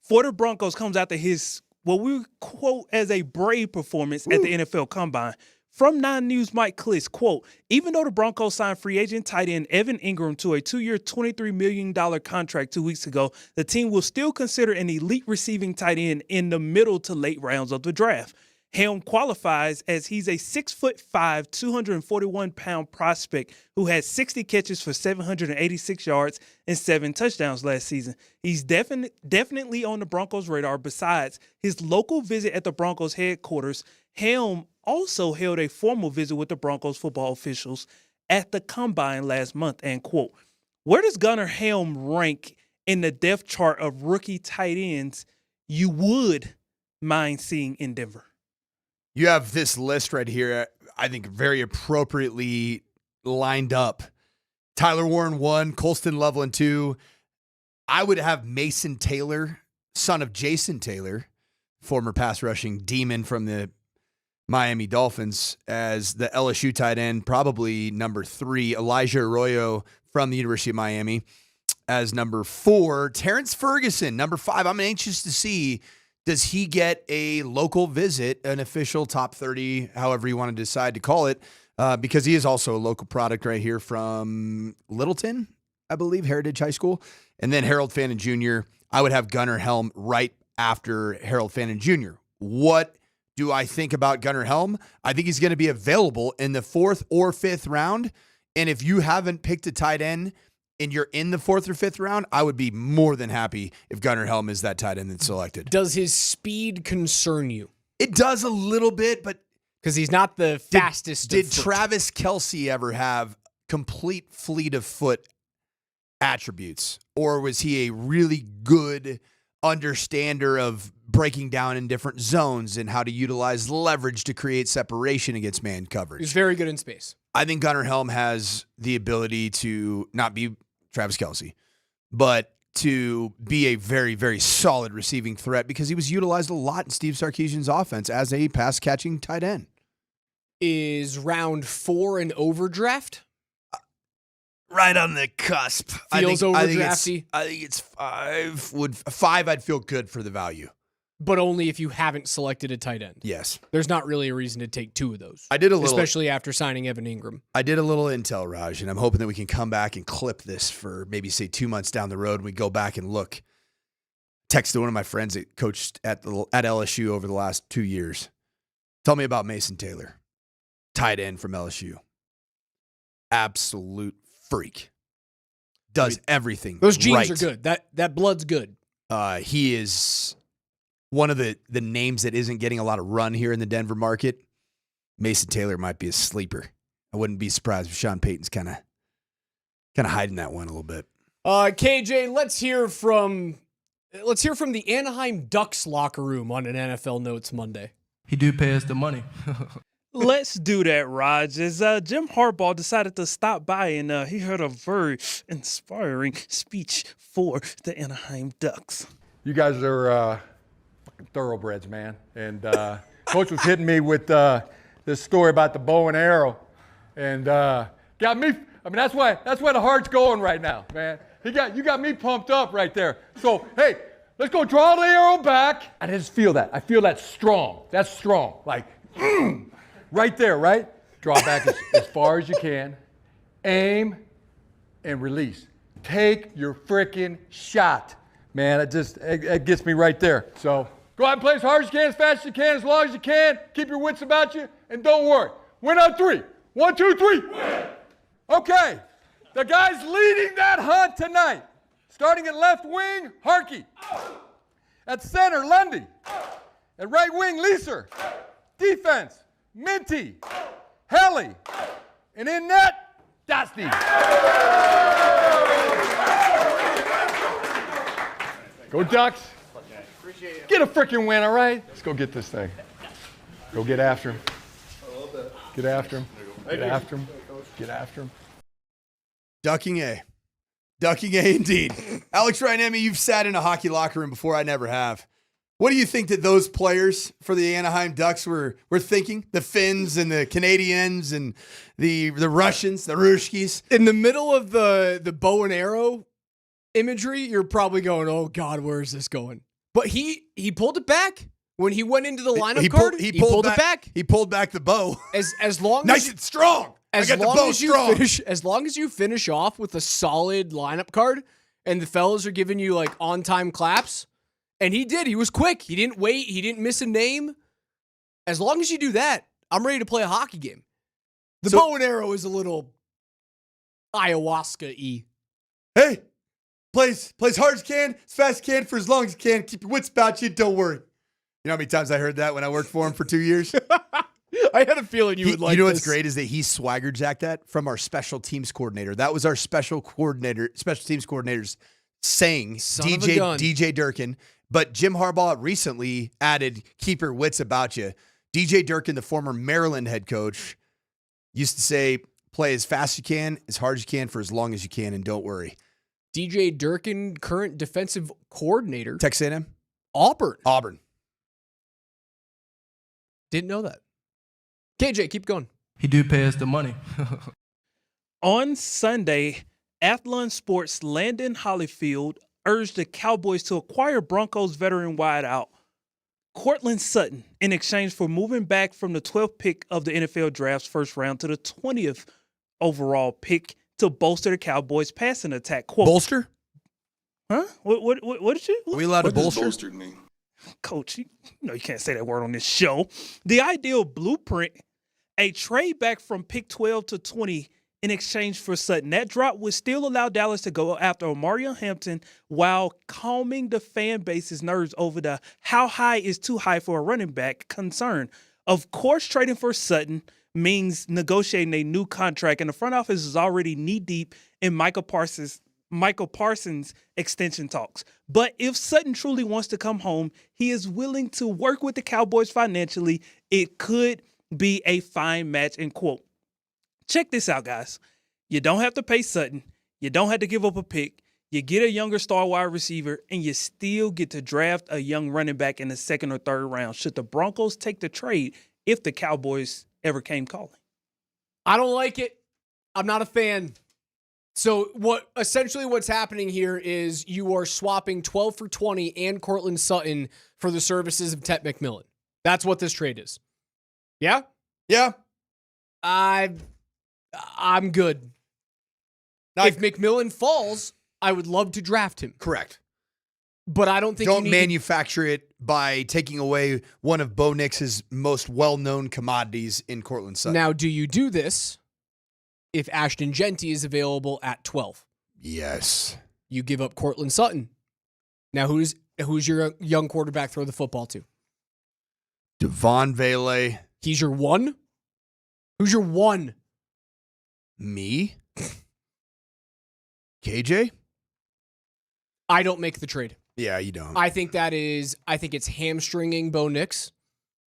for the Broncos comes after his, what we quote as a brave performance at the NFL Combine. From 9 News, Mike Kliss, quote, even though the Broncos signed free agent tight end Evan Ingram to a 2-year, $23 million contract 2 weeks ago, the team will still consider an elite receiving tight end in the middle to late rounds of the draft. Helm qualifies as he's a 6'5", 241-pound prospect who had 60 catches for 786 yards and 7 touchdowns last season. He's definitely on the Broncos' radar. Besides his local visit at the Broncos headquarters, Helm also held a formal visit with the Broncos football officials at the Combine last month. And quote, where does Gunnar Helm rank in the depth chart of rookie tight ends you would mind seeing in Denver? You have this list right here, I think very appropriately lined up. Tyler Warren 1, Colston Loveland 2. I would have Mason Taylor, son of Jason Taylor, former pass rushing demon from the Miami Dolphins, as the LSU tight end, probably number 3. Elijah Arroyo from the University of Miami as number 4. Terrence Ferguson, number 5. I'm anxious to see, does he get a local visit, an official top 30, however you want to decide to call it, because he is also a local product right here from Littleton, I believe, Heritage High School. And then Harold Fannin Jr., I would have Gunnar Helm right after Harold Fannin Jr. What do I think about Gunnar Helm? I think he's going to be available in the 4th or 5th round. And if you haven't picked a tight end and you're in the 4th or 5th round, I would be more than happy if Gunnar Helm is that tight end that's selected. Does his speed concern you? It does a little bit, but because he's not the fastest. Did Travis Kelce ever have complete fleet of foot attributes? Or was he a really good understander of breaking down in different zones and how to utilize leverage to create separation against man coverage? He's very good in space. I think Gunnar Helm has the ability to not be Travis Kelce, but to be a very, very solid receiving threat because he was utilized a lot in Steve Sarkisian's offense as a pass-catching tight end. Is round 4 an overdraft? Right on the cusp. Feels overdrafty. I think it's 5. 5, I'd feel good for the value. But only if you haven't selected a tight end. Yes. There's not really a reason to take 2 of those. I did a little, especially after signing Evan Ingram. I did a little intel, Raj, and I'm hoping that we can come back and clip this for maybe, say, 2 months down the road. And we go back and look. Texted one of my friends that coached at LSU over the last 2 years. Tell me about Mason Taylor, tight end from LSU. Absolute freak. Does everything. Those genes right. are good. That blood's good. He is one of the names that isn't getting a lot of run here in the Denver market. Mason Taylor might be a sleeper. I wouldn't be surprised if Sean Payton's kind of hiding that one a little bit. KJ, let's hear from the Anaheim Ducks locker room on an NFL Notes Monday. He do pay us the money. Let's do that, Raj. As Jim Harbaugh decided to stop by and he heard a very inspiring speech for the Anaheim Ducks. You guys are fucking thoroughbreds, man. And Coach was hitting me with this story about the bow and arrow, and got me. I mean, that's why the heart's going right now, man. You got me pumped up right there. So hey, let's go draw the arrow back. I just feel that. I feel that strong. That's strong. Like right there, right? Draw back as far as you can. Aim and release. Take your freaking shot, man. It gets me right there. So go out and play as hard as you can, as fast as you can, as long as you can. Keep your wits about you, and don't worry. Win on 3. 1, 2, 3. Win. Okay. The guys leading that hunt tonight. Starting at left wing, Harkey. At center, Lundy. At right wing, Leeser. Defense, Minty. Helly. And in net, Dusty. Go Ducks. Get a freaking win, all right? Let's go get this thing. Go get after him. Get after him. Get after him. Get after him. Ducking A. Ducking A indeed. Alex Ryanemi, you've sat in a hockey locker room before. I never have. What do you think that those players for the Anaheim Ducks were thinking? The Finns and the Canadians and the Russians, the Ruskies? In the middle of the bow and arrow imagery, you're probably going, oh God, where is this going? But he pulled it back. When he went into the lineup card, he pulled it back. He pulled back the bow. As long nice as and strong. As long as you finish off with a solid lineup card, and the fellas are giving you like on time claps, and he did. He was quick. He didn't wait. He didn't miss a name. As long as you do that, I'm ready to play a hockey game. The bow and arrow is a little ayahuasca-y. Hey, plays hard as you can, as fast as you can, for as long as you can. Keep your wits about you. Don't worry. You know how many times I heard that when I worked for him for 2 years? I had a feeling you would like this. You know what's great is that he swagger jacked that from our special teams coordinator. That was our special teams coordinators saying DJ Durkin. But Jim Harbaugh recently added keep your wits about you. DJ Durkin, the former Maryland head coach, used to say play as fast as you can, as hard as you can, for as long as you can, and don't worry. DJ Durkin, current defensive coordinator. Texas A&M? Auburn. Didn't know that. KJ, keep going. He do pay us the money. On Sunday, Athlon Sports' Landon Hollyfield urged the Cowboys to acquire Broncos veteran wideout Cortland Sutton in exchange for moving back from the 12th pick of the NFL draft's first round to the 20th overall pick to bolster the Cowboys' passing attack. Quote, bolster? Huh? What did you? Are we allowed to bolster? What does bolstered mean? Coach, you know you can't say that word on this show. The ideal blueprint, a trade back from pick 12 to 20 in exchange for Sutton. That drop would still allow Dallas to go after Omarion Hampton while calming the fan base's nerves over the how high is too high for a running back concern. Of course, trading for Sutton means negotiating a new contract, and the front office is already knee-deep in Michael Parsons' extension talks. But if Sutton truly wants to come home, he is willing to work with the Cowboys financially. It could be a fine match, end quote. Check this out, guys. You don't have to pay Sutton. You don't have to give up a pick. You get a younger star wide receiver, and you still get to draft a young running back in the second or third round should the Broncos take the trade if the Cowboys ever came calling. I don't like it. I'm not a fan. So what's happening here is you are swapping 12 for 20 and Cortland Sutton for the services of Tet McMillan. That's what this trade is. Yeah? Yeah. I'm good. If McMillan falls, I would love to draft him. Correct. But I don't think don't you need manufacture it by taking away one of Bo Nix's most well-known commodities in Cortland Sutton. Now, do you do this if Ashton Genty is available at 12? Yes. You give up Cortland Sutton. Now, who's your young quarterback throw the football to? Devon Vele. He's your one? Who's your one? Me? KJ? I don't make the trade. Yeah, you don't. I think it's hamstringing Bo Nix,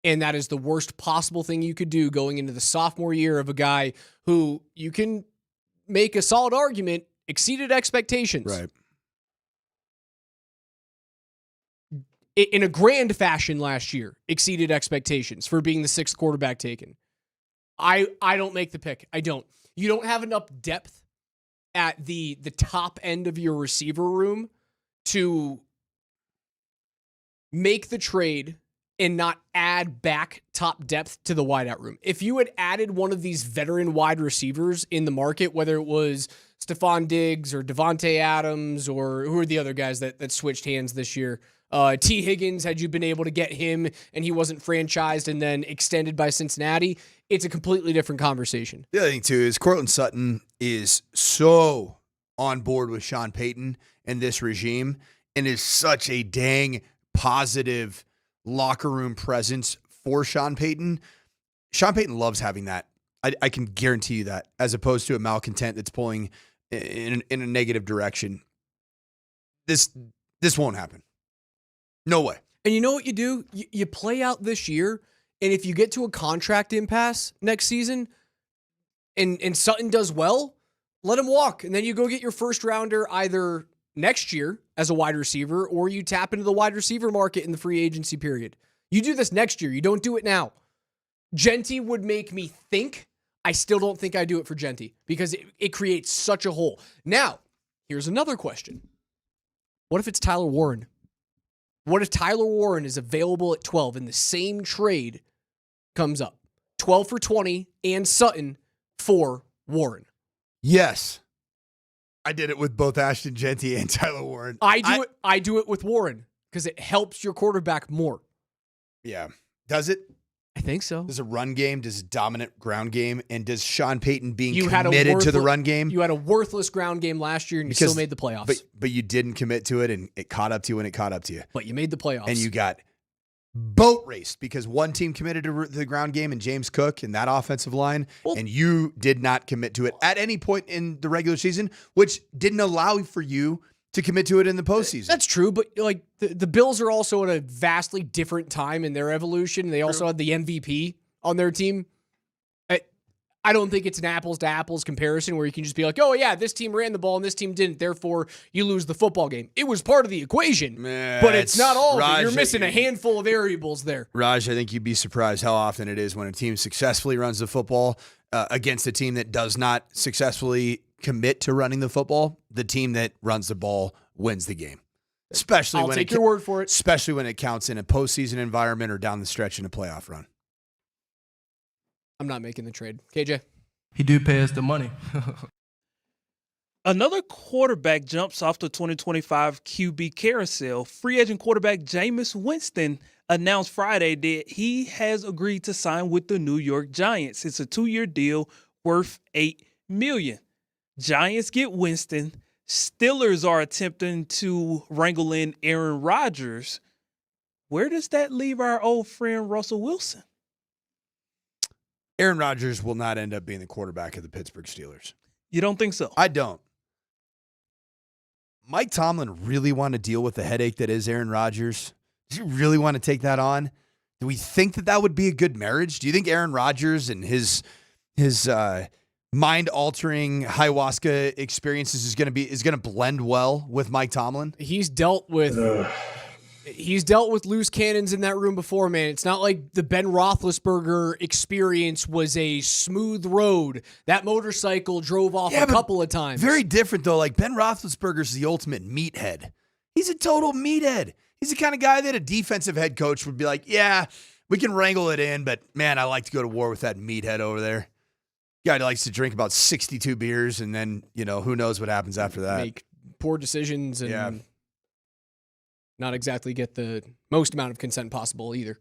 and that is the worst possible thing you could do going into the sophomore year of a guy who you can make a solid argument exceeded expectations. Right. In a grand fashion last year, exceeded expectations for being the 6th quarterback taken. I don't make the pick. I don't. You don't have enough depth at the top end of your receiver room to make the trade and not add back top depth to the wideout room. If you had added one of these veteran wide receivers in the market, whether it was Stephon Diggs or Devontae Adams or who are the other guys that switched hands this year, T. Higgins, had you been able to get him and he wasn't franchised and then extended by Cincinnati, it's a completely different conversation. The other thing, too, is Cortland Sutton is so on board with Sean Payton and this regime and is such a dang positive locker room presence for Sean Payton. Sean Payton loves having that. I can guarantee you that, as opposed to a malcontent that's pulling in a negative direction. This won't happen. No way. And you know what you do? You play out this year, and if you get to a contract impasse next season and Sutton does well, let him walk. And then you go get your first rounder either next year as a wide receiver or you tap into the wide receiver market in the free agency period. You do this next year. You don't do it now. Genty would make me think. I still don't think I do it for Genty because it creates such a hole. Now, here's another question. What if it's Tyler Warren? What if Tyler Warren is available at 12 and the same trade comes up? 12 for 20 and Sutton for Warren. Yes. I did it with both Ashton Genty and Tyler Warren. I do it with Warren because it helps your quarterback more. Yeah. Does it? I think so. Does a run game, does a dominant ground game, and does Sean Payton being committed to the run game? You had a worthless ground game last year and you still made the playoffs. But you didn't commit to it and it caught up to you when it caught up to you. But you made the playoffs. And you got boat raced because one team committed to the ground game and James Cook and that offensive line, and you did not commit to it at any point in the regular season, which didn't allow for you to commit to it in the postseason. That's true, but like the Bills are also at a vastly different time in their evolution. They also had the MVP on their team. I don't think it's an apples to apples comparison where you can just be like, oh yeah, this team ran the ball and this team didn't, therefore you lose the football game. It was part of the equation, but it's not all of it. You're missing a handful of variables there. Raj, I think you'd be surprised how often it is when a team successfully runs the football against a team that does not successfully commit to running the football. The team that runs the ball wins the game. Especially I'll take your word for it. Especially when it counts in a postseason environment or down the stretch in a playoff run. I'm not making the trade. KJ? He do pay us the money. Another quarterback jumps off the 2025 QB carousel. Free agent quarterback Jameis Winston announced Friday that he has agreed to sign with the New York Giants. It's a 2-year deal worth $8 million. Giants get Winston. Steelers are attempting to wrangle in Aaron Rodgers. Where does that leave our old friend Russell Wilson? Aaron Rodgers will not end up being the quarterback of the Pittsburgh Steelers. You don't think so? I don't. Mike Tomlin really want to deal with the headache that is Aaron Rodgers? Does he really want to take that on? Do we think that would be a good marriage? Do you think Aaron Rodgers and his mind-altering ayahuasca experiences is going to blend well with Mike Tomlin? He's dealt with loose cannons in that room before, man. It's not like the Ben Roethlisberger experience was a smooth road. That motorcycle drove off a couple of times. Very different, though. Like, Ben Roethlisberger's the ultimate meathead. He's a total meathead. He's the kind of guy that a defensive head coach would be like, yeah, we can wrangle it in, but, man, I like to go to war with that meathead over there. Guy that likes to drink about 62 beers, and then, who knows what happens after that. Make poor decisions and... Yeah. not exactly get the most amount of consent possible either.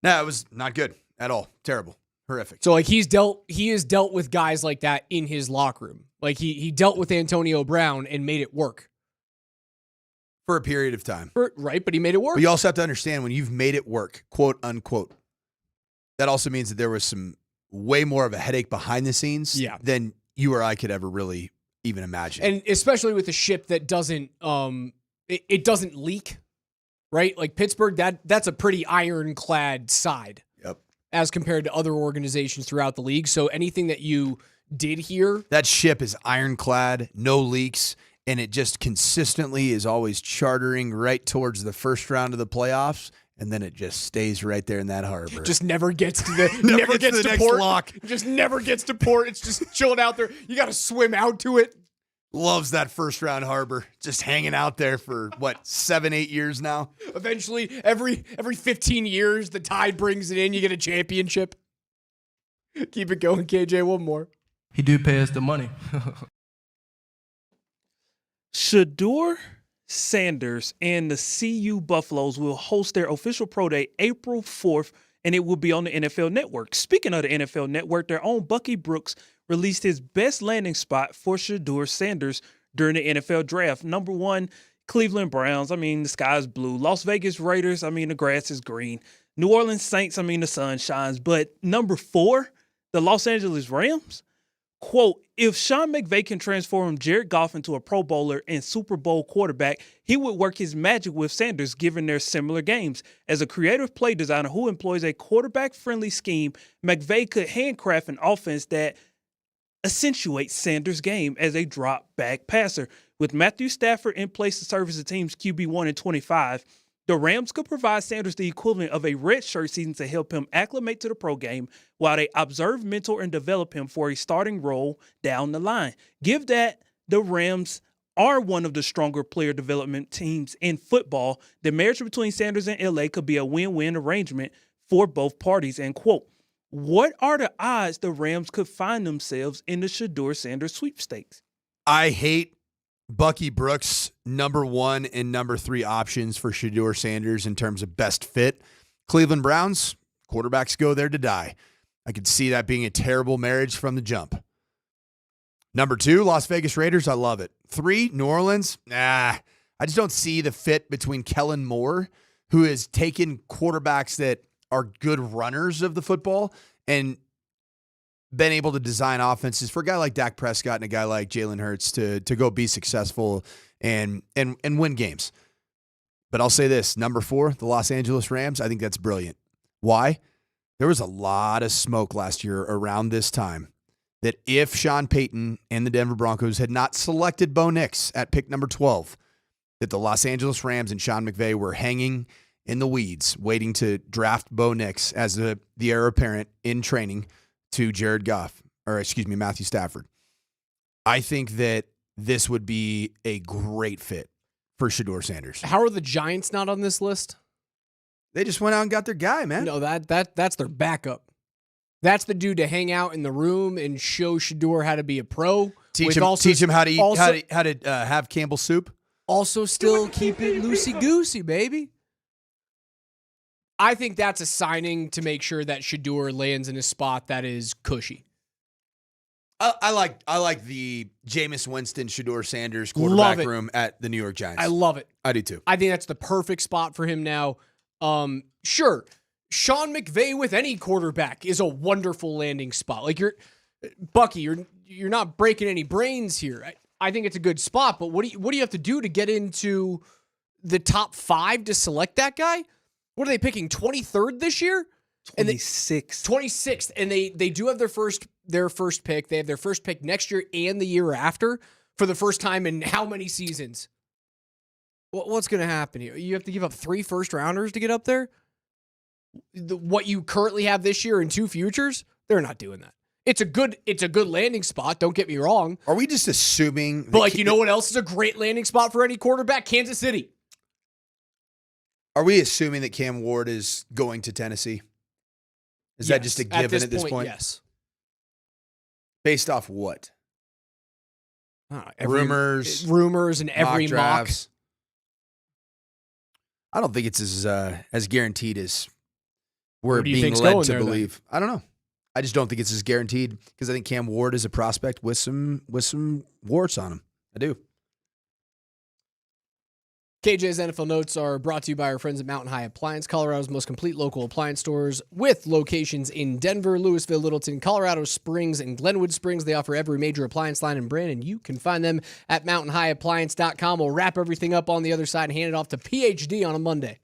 No, it was not good at all. Terrible. Horrific. So like he has dealt with guys like that in his locker room. Like he dealt with Antonio Brown and made it work. For a period of time. Right, but he made it work. But you also have to understand when you've made it work, quote unquote, that also means that there was some way more of a headache behind the scenes than you or I could ever really even imagine. And especially with a ship that doesn't it doesn't leak, right? Like Pittsburgh, that's a pretty ironclad side. Yep. As compared to other organizations throughout the league. So anything that you did here, that ship is ironclad, no leaks, and it just consistently is always chartering right towards the first round of the playoffs, and then it just stays right there in that harbor. just never gets to the never gets to next port. lock. Just never gets to port. It's just chilling out there. You got to swim out to it. Loves that first round harbor. Just hanging out there for 7-8 years now. Eventually, every 15 years, the tide brings it in. You get a championship. Keep it going, KJ. One more. He do pay us the money. Shedeur Sanders and the CU Buffaloes will host their official pro day April 4th, and it will be on the NFL Network. Speaking of the NFL Network, their own Bucky Brooks released his best landing spot for Shedeur Sanders during the NFL Draft. Number 1, Cleveland Browns. I mean, the sky is blue. Las Vegas Raiders. I mean, the grass is green. New Orleans Saints. I mean, the sun shines. But number 4, the Los Angeles Rams. Quote, if Sean McVay can transform Jared Goff into a Pro Bowler and Super Bowl quarterback, he would work his magic with Sanders given their similar games. As a creative play designer who employs a quarterback-friendly scheme, McVay could handcraft an offense that accentuates Sanders' game as a drop-back passer. With Matthew Stafford in place to serve as the team's QB1 in 25, the Rams could provide Sanders the equivalent of a redshirt season to help him acclimate to the pro game while they observe, mentor, and develop him for a starting role down the line. Give that the Rams are one of the stronger player development teams in football. The marriage between Sanders and LA could be a win-win arrangement for both parties. And quote, what are the odds the Rams could find themselves in the Shedeur Sanders sweepstakes? I hate Bucky Brooks' number 1 and number 3 options for Shedeur Sanders in terms of best fit. Cleveland Browns, quarterbacks go there to die. I could see that being a terrible marriage from the jump. Number 2, Las Vegas Raiders, I love it. 3, New Orleans, I just don't see the fit between Kellen Moore, who has taken quarterbacks that are good runners of the football and been able to design offenses for a guy like Dak Prescott and a guy like Jalen Hurts to go be successful and win games. But I'll say this, number 4, the Los Angeles Rams, I think that's brilliant. Why? There was a lot of smoke last year around this time that if Sean Payton and the Denver Broncos had not selected Bo Nix at pick number 12, that the Los Angeles Rams and Sean McVay were hanging in the weeds waiting to draft Bo Nix as the heir apparent in training to Matthew Stafford. I think that this would be a great fit for Shedeur Sanders. How are the Giants not on this list? They just went out and got their guy, man. No, that's their backup. That's the dude to hang out in the room and show Shedeur how to be a pro. Teach him how to eat, how to have Campbell soup. Also, still keep it loosey-goosey, baby. I think that's a signing to make sure that Shedeur lands in a spot that is cushy. I like the Jameis Winston, Shedeur Sanders quarterback room at the New York Giants. I love it. I do too. I think that's the perfect spot for him now. Sure, Sean McVay with any quarterback is a wonderful landing spot. Like Bucky, you're not breaking any brains here. I think it's a good spot, but what do you have to do to get into the top 5 to select that guy? What are they picking? 23rd this year? 26th. And they do have their first pick. They have their first pick next year and the year after for the first time in how many seasons? What's going to happen here? You have to give up 3 first-rounders to get up there? What you currently have this year and 2 futures? They're not doing that. It's a good landing spot, don't get me wrong. Are we just assuming? But you know what else is a great landing spot for any quarterback? Kansas City. Are we assuming that Cam Ward is going to Tennessee? Is that just a given at this point? Yes. Based off what? Rumors and every mock. I don't think it's as guaranteed as we're Where do you being think's led going to there, then? believe. I don't know. I just don't think it's as guaranteed because I think Cam Ward is a prospect with some warts on him. I do. KJ's NFL Notes are brought to you by our friends at Mountain High Appliance, Colorado's most complete local appliance stores with locations in Denver, Louisville, Littleton, Colorado Springs, and Glenwood Springs. They offer every major appliance line and brand, and you can find them at mountainhighappliance.com. We'll wrap everything up on the other side and hand it off to PhD on a Monday.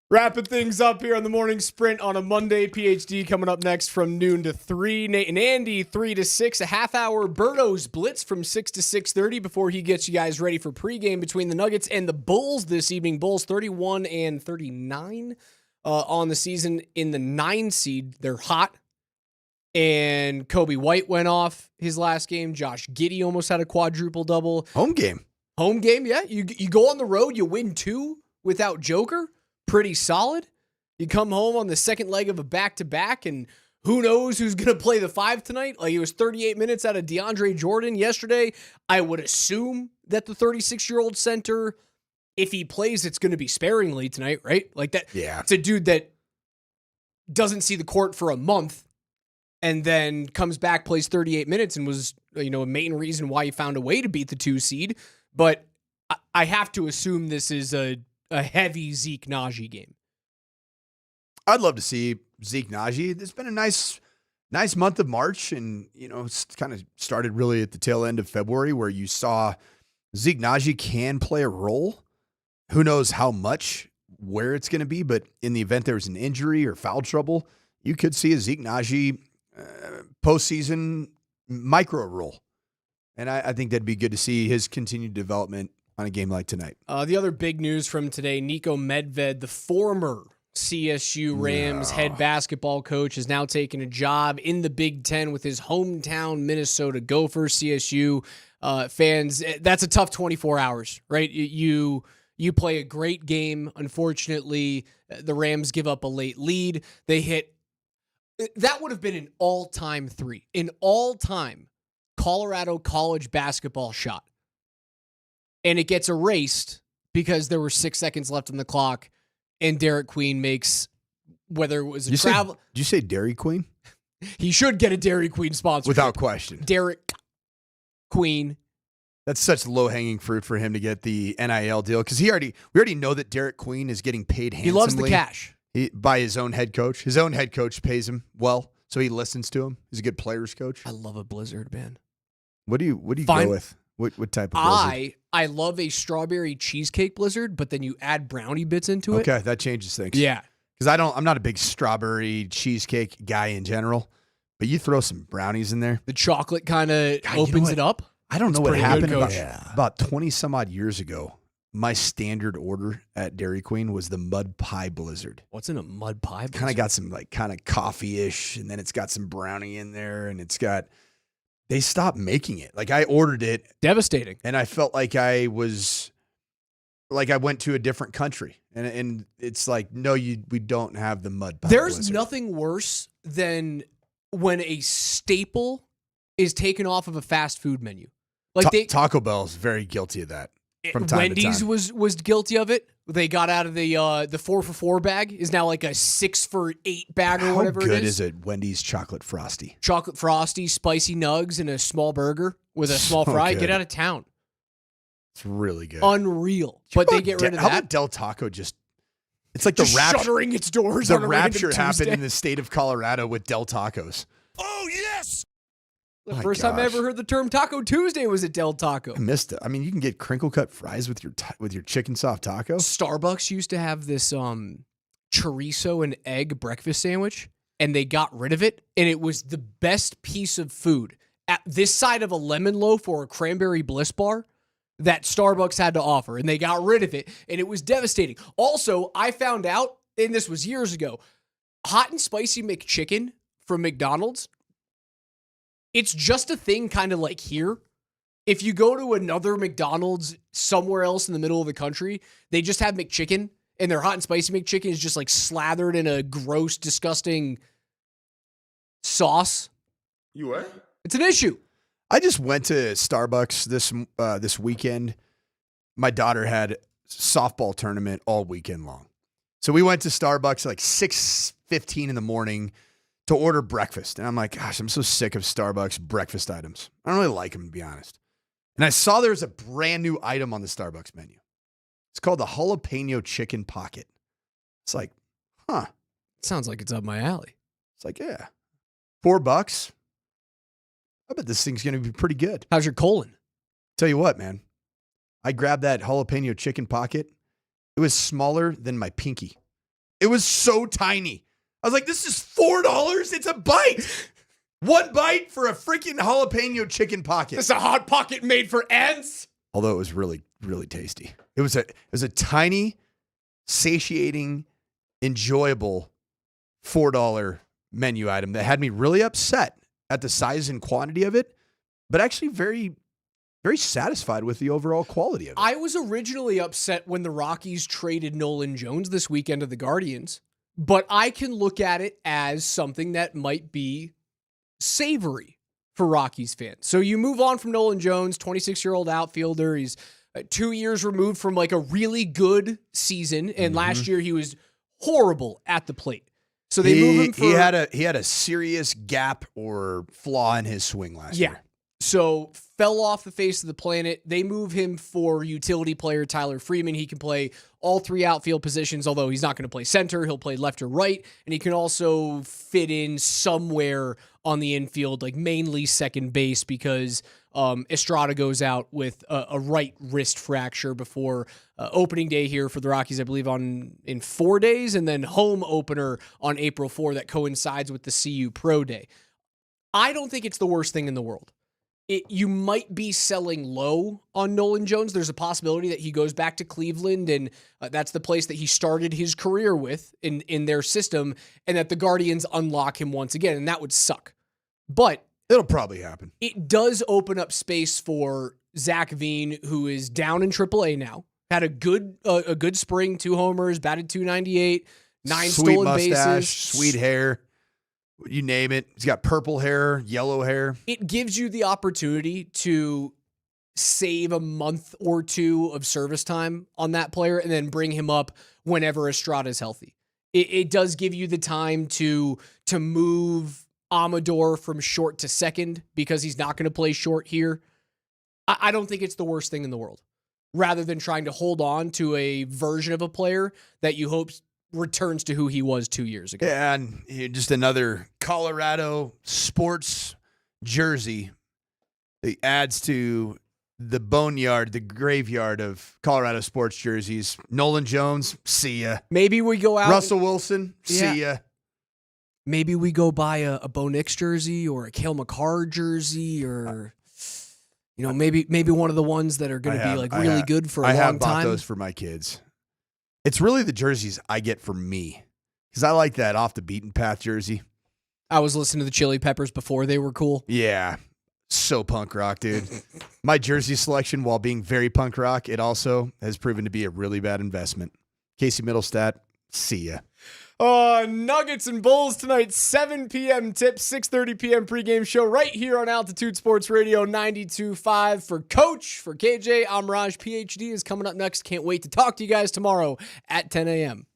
Wrapping things up here on the morning sprint on a Monday. PhD coming up next from noon to 3. Nate and Andy, 3 to 6. A half-hour Birdo's Blitz from 6 to 6:30 before he gets you guys ready for pregame between the Nuggets and the Bulls this evening. Bulls 31 and 39 on the season in the 9 seed. They're hot. And Kobe White went off his last game. Josh Giddey almost had a quadruple-double. Home game, yeah. You go on the road, you win 2 without Joker. Pretty solid. You come home on the second leg of a back-to-back, and who knows who's going to play the 5 tonight? Like, it was 38 minutes out of DeAndre Jordan yesterday. I would assume that the 36-year-old center, if he plays, it's going to be sparingly tonight, right? Like that. Yeah. It's a dude that doesn't see the court for a month and then comes back, plays 38 minutes, and was, a main reason why he found a way to beat the 2 seed. But I have to assume this is a heavy Zeke Najee game. I'd love to see Zeke Najee. It's been a nice month of March, and it's kind of started really at the tail end of February, where you saw Zeke Najee can play a role. Who knows how much, where it's going to be, but in the event there was an injury or foul trouble, you could see a Zeke Najee postseason micro role, and I think that'd be good to see his continued development on a game like tonight. The other big news from today, Nico Medved, the former CSU Rams head basketball coach, is now taking a job in the Big Ten with his hometown Minnesota Gophers. CSU fans, that's a tough 24 hours, right? You play a great game. Unfortunately, the Rams give up a late lead. They hit, that would have been an all-time 3, an all-time Colorado college basketball shot. And it gets erased because there were 6 seconds left on the clock, and Derek Queen makes, whether it was a travel. Did you say Dairy Queen? He should get a Dairy Queen sponsorship. Without question. Derek Queen. That's such low-hanging fruit for him to get the NIL deal, because we already know that Derek Queen is getting paid handsomely. He loves the cash. By his own head coach. His own head coach pays him well, so he listens to him. He's a good players coach. I love a blizzard, man. What do you go with? What type of blizzard? I love a strawberry cheesecake blizzard, but then you add brownie bits into it. Okay, that changes things. Yeah. Because I'm not a big strawberry cheesecake guy in general, but you throw some brownies in there. The chocolate kind of opens it up. I don't know what happened about 20 some odd years ago. My standard order at Dairy Queen was the mud pie blizzard. What's in a mud pie blizzard? Kind of got some kind of coffee-ish, and then it's got some brownie in there, and they stopped making it. Like, I ordered it. Devastating. And I felt like I went to a different country. And it's like, no, we don't have the mud pie There's blizzard. nothing worse than when a staple is taken off of a fast food menu. Like Taco Bell is very guilty of that from time Wendy's to time. was guilty of it. They got out of the 4-for-4 bag is now like a 6-for-8 bag or whatever it is. How good is it? Wendy's chocolate frosty. Chocolate frosty, spicy nugs, and a small burger with a small fry. Good. Get out of town. It's really good. Unreal. But they get rid of How that. about Del Taco it's like Just the rapture. shuttering its doors The on a random rapture happened Tuesday. in the state of Colorado with Del Tacos. Oh, yes! The first time I ever heard the term Taco Tuesday was at Del Taco. I missed it. I mean, you can get crinkle cut fries with your chicken soft taco. Starbucks used to have this chorizo and egg breakfast sandwich, and they got rid of it, and it was the best piece of food at this side of a lemon loaf or a cranberry bliss bar that Starbucks had to offer, and they got rid of it, and it was devastating. Also, I found out, and this was years ago, hot and spicy McChicken from McDonald's, it's just a thing kind of like here. If you go to another McDonald's somewhere else in the middle of the country, they just have McChicken, and their hot and spicy McChicken is just like slathered in a gross, disgusting sauce. You what? It's an issue. I just went to Starbucks this weekend. My daughter had softball tournament all weekend long. So we went to Starbucks like 6:15 in the morning to order breakfast. And I'm like, gosh, I'm so sick of Starbucks breakfast items. I don't really like them, to be honest. And I saw there's a brand new item on the Starbucks menu. It's called the jalapeno chicken pocket. It's like, huh. Sounds like it's up my alley. It's like, yeah. $4. I bet this thing's going to be pretty good. How's your colon? Tell you what, man. I grabbed that jalapeno chicken pocket. It was smaller than my pinky. It was so tiny. I was like, this is $4. It's a bite. One bite for a freaking jalapeno chicken pocket. This is a hot pocket made for ants. Although it was really, really tasty. It was a tiny, satiating, enjoyable $4 menu item that had me really upset at the size and quantity of it, but actually very, very satisfied with the overall quality of it. I was originally upset when the Rockies traded Nolan Jones this weekend to the Guardians, but I can look at it as something that might be savory for Rockies fans. So you move on from Nolan Jones, 26-year-old outfielder. He's 2 years removed from like a really good season, and last year he was horrible at the plate. So they move him for... He had a serious gap or flaw in his swing last year. So fell off the face of the planet. They move him for utility player Tyler Freeman. He can play all three outfield positions, although he's not going to play center. He'll play left or right, and he can also fit in somewhere on the infield, like mainly second base, because Estrada goes out with a right wrist fracture before opening day here for the Rockies, I believe, in 4 days, and then home opener on April 4 that coincides with the CU Pro Day. I don't think it's the worst thing in the world. You might be selling low on Nolan Jones. There's a possibility that he goes back to Cleveland, and that's the place that he started his career with in their system, and that the Guardians unlock him once again, and that would suck. But it'll probably happen. It does open up space for Zach Veen, who is down in AAA now. Had a good spring, 2 homers, batted .298, 9 sweet stolen mustache, bases. sweet hair. You name it. He's got purple hair, yellow hair. It gives you the opportunity to save a month or two of service time on that player and then bring him up whenever Estrada is healthy. It does give you the time to move Amador from short to second because he's not going to play short here. I don't think it's the worst thing in the world, rather than trying to hold on to a version of a player that you hope returns to who he was 2 years ago. Yeah, and just another Colorado sports jersey that adds to the boneyard, the graveyard of Colorado sports jerseys. Nolan Jones, see ya. Maybe we go out. Russell Wilson, see ya. Maybe we go buy a Bo Nix jersey or a Cale Makar jersey, or maybe one of the ones that are going to be like really good for a long time. I have bought those for my kids. It's really the jerseys I get for me, because I like that off the beaten path jersey. I was listening to the Chili Peppers before they were cool. Yeah, so punk rock, dude. My jersey selection, while being very punk rock, it also has proven to be a really bad investment. Casey Middlestat, see ya. Nuggets and Bulls tonight, 7 p.m. tip, 6:30 p.m. pregame show right here on Altitude Sports Radio 92.5. For Coach, for KJ, I'm Raj. PhD is coming up next. Can't wait to talk to you guys tomorrow at 10 a.m.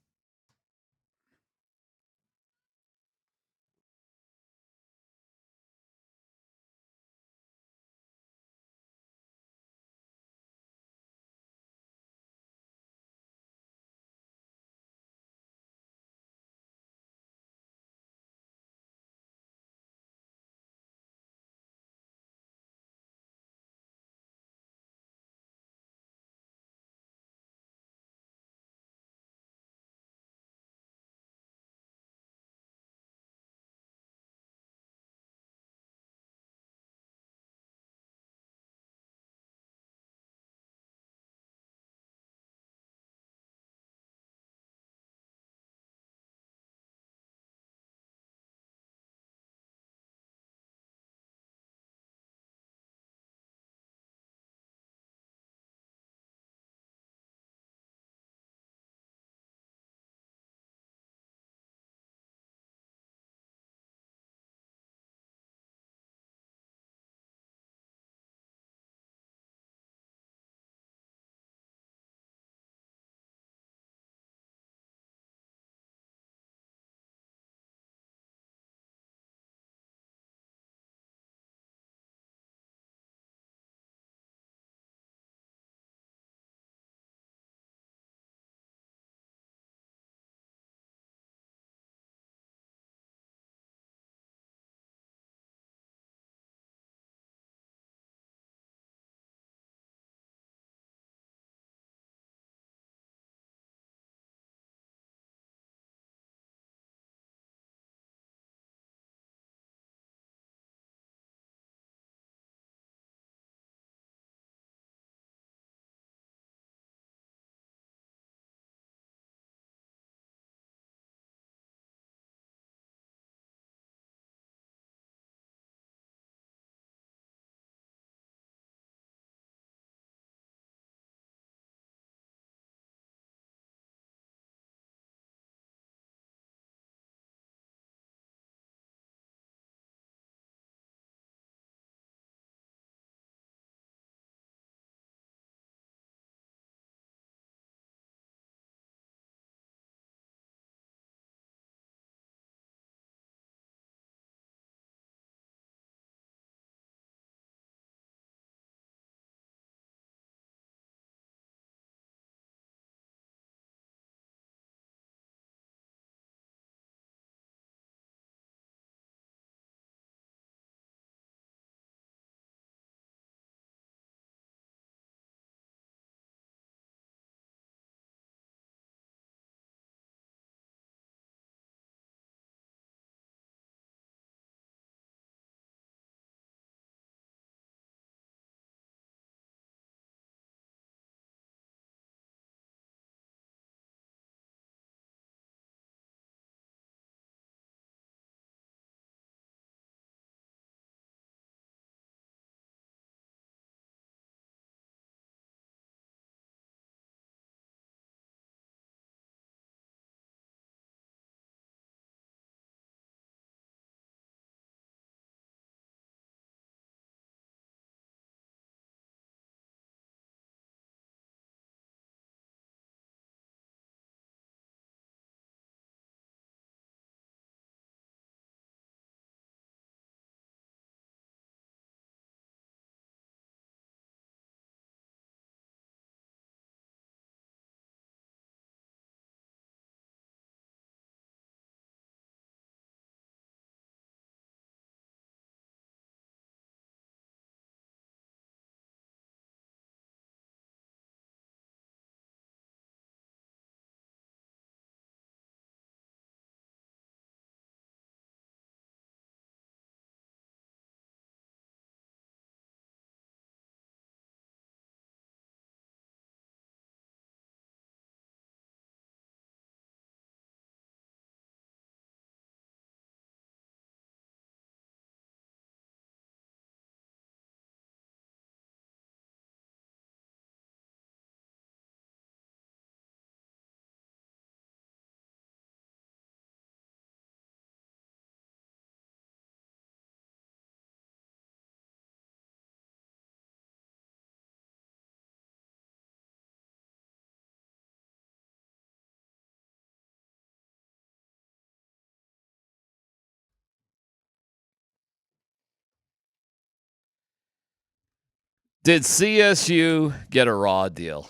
Did CSU get a raw deal?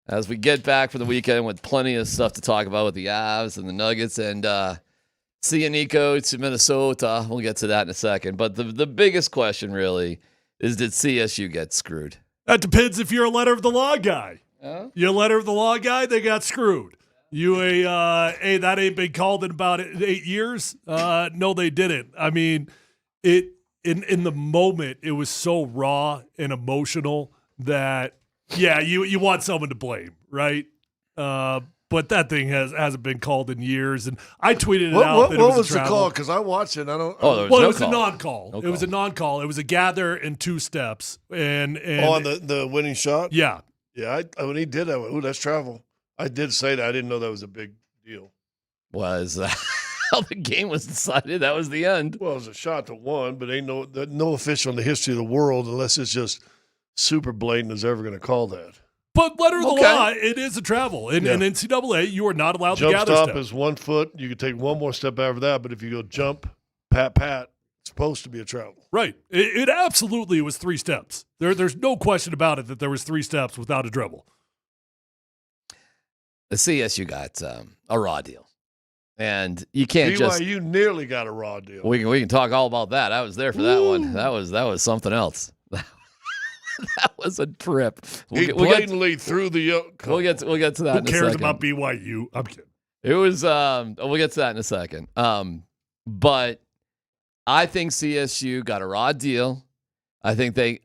As we get back from the weekend with plenty of stuff to talk about with the Avs and the Nuggets and see Nico to Minnesota. We'll get to that in a second. But the biggest question really is, did CSU get screwed? That depends if you're a letter of the law guy. You're a letter of the law guy, they got screwed. You hey, that ain't been called in about 8 years? No, they didn't. I mean, in the moment, it was so raw and emotional that, yeah, you want someone to blame, right? But that thing hasn't been called in years, and I tweeted it out. What was the call? Because I watched it. I don't. Oh, it was a non-call. It was a non-call. It was a gather in 2 steps, and on the winning shot. Yeah, yeah. When he did that, ooh, that's travel. I did say that. I didn't know that was a big deal. Was how the game was decided? That was the end. Well, it was a shot to 1, but ain't no official in the history of the world, unless it's just super blatant, is ever going to call that. But letter of the law, it is a travel. In NCAA, you are not allowed to gather stop step. Is 1 foot. You can take one more step after that, but if you go jump, pat, it's supposed to be a travel. Right. It absolutely was 3 steps. There's no question about it that there was 3 steps without a dribble. The CSU got a raw deal. And you can't BYU nearly got a raw deal. We can talk all about that. I was there for that one. That was something else. That was a trip. He blatantly threw the yoke. We'll get to that in a second. Who cares about BYU? I'm kidding. It was we'll get to that in a second. But I think CSU got a raw deal. I think they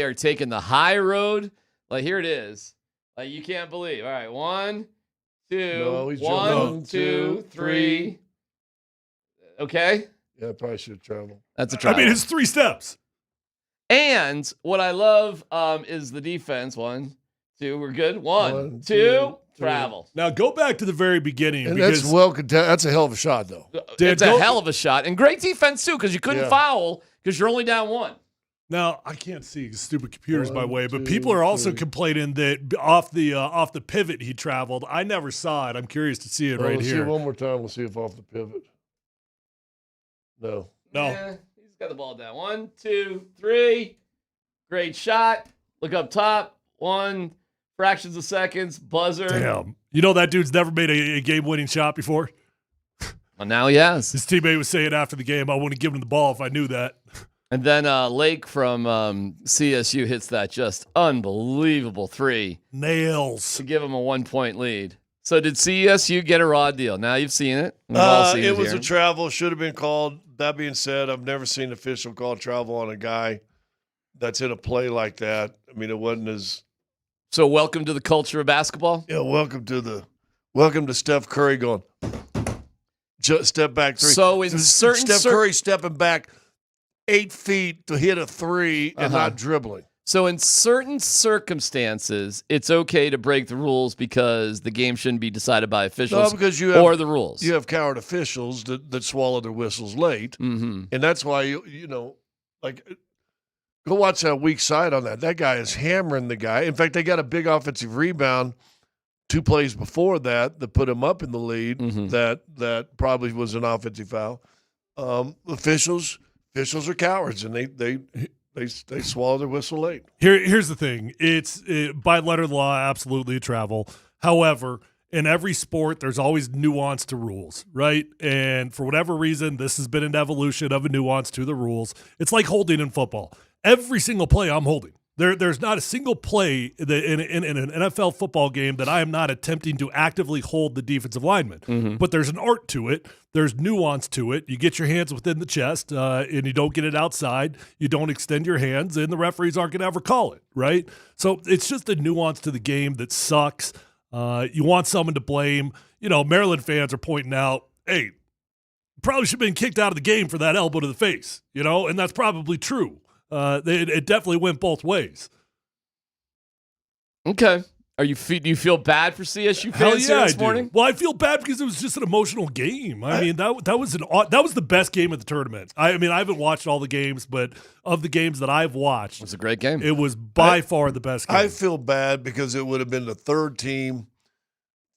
are taking the high road. Like, here it is. Like, you can't believe. All right, 1, 2, 1, 2, 3. Okay? Yeah, probably should travel. That's a travel. I mean, it's 3 steps. And what I love is the defense. 1, 2, we're good. 1, 2, travel. Now go back to the very beginning. And because that's a hell of a shot, though. It's a hell of a shot. And great defense, too, because you couldn't foul because you're only down 1. Now, I can't see stupid computers by way, but people are also complaining that off the pivot he traveled. I never saw it. I'm curious to see it right let's here. See it one more time. We'll see if off the pivot. No. Yeah, he's got the ball down. 1, 2, 3. Great shot. Look up top. 1 fractions of seconds. Buzzer. Damn. You know that dude's never made a game-winning shot before? Well, now he has. His teammate was saying after the game, I wouldn't give him the ball if I knew that. And then Lake from CSU hits that just unbelievable 3. Nails. To give him a 1-point lead. So did CSU get a raw deal? Now you've seen it. We've all seen it was here. a travel. Should have been called. That being said, I've never seen an official call travel on a guy that's in a play like that. I mean, it wasn't as. So welcome to the culture of basketball? Yeah, welcome to Steph Curry going, just step back 3. So in certain Steph Curry stepping back 8 feet to hit a 3 and not dribbling. So in certain circumstances, it's okay to break the rules because the game shouldn't be decided by officials or the rules. You have coward officials that swallow their whistles late. Mm-hmm. And that's why, go watch that weak side on that. That guy is hammering the guy. In fact, they got a big offensive rebound 2 plays before that put him up in the lead. Mm-hmm. That probably was an offensive foul. Officials are cowards, and they swallow their whistle late. Here's the thing. It's by letter of the law, absolutely a travel. However, in every sport, there's always nuance to rules, right? And for whatever reason, this has been an evolution of a nuance to the rules. It's like holding in football. Every single play I'm holding. There's not a single play in an NFL football game that I am not attempting to actively hold the defensive lineman. Mm-hmm. But there's an art to it. There's nuance to it. You get your hands within the chest, and you don't get it outside. You don't extend your hands, and the referees aren't going to ever call it, right? So it's just a nuance to the game that sucks. You want someone to blame. Maryland fans are pointing out, hey, probably should have been kicked out of the game for that elbow to the face, and that's probably true. It definitely went both ways. Okay. Do you feel bad for CSU fans here this morning? Well, I feel bad because it was just an emotional game. I mean, that was the best game of the tournament. I mean, I haven't watched all the games, but of the games that I've watched, it's a great game. It was by far the best game. I feel bad because it would have been the 3rd team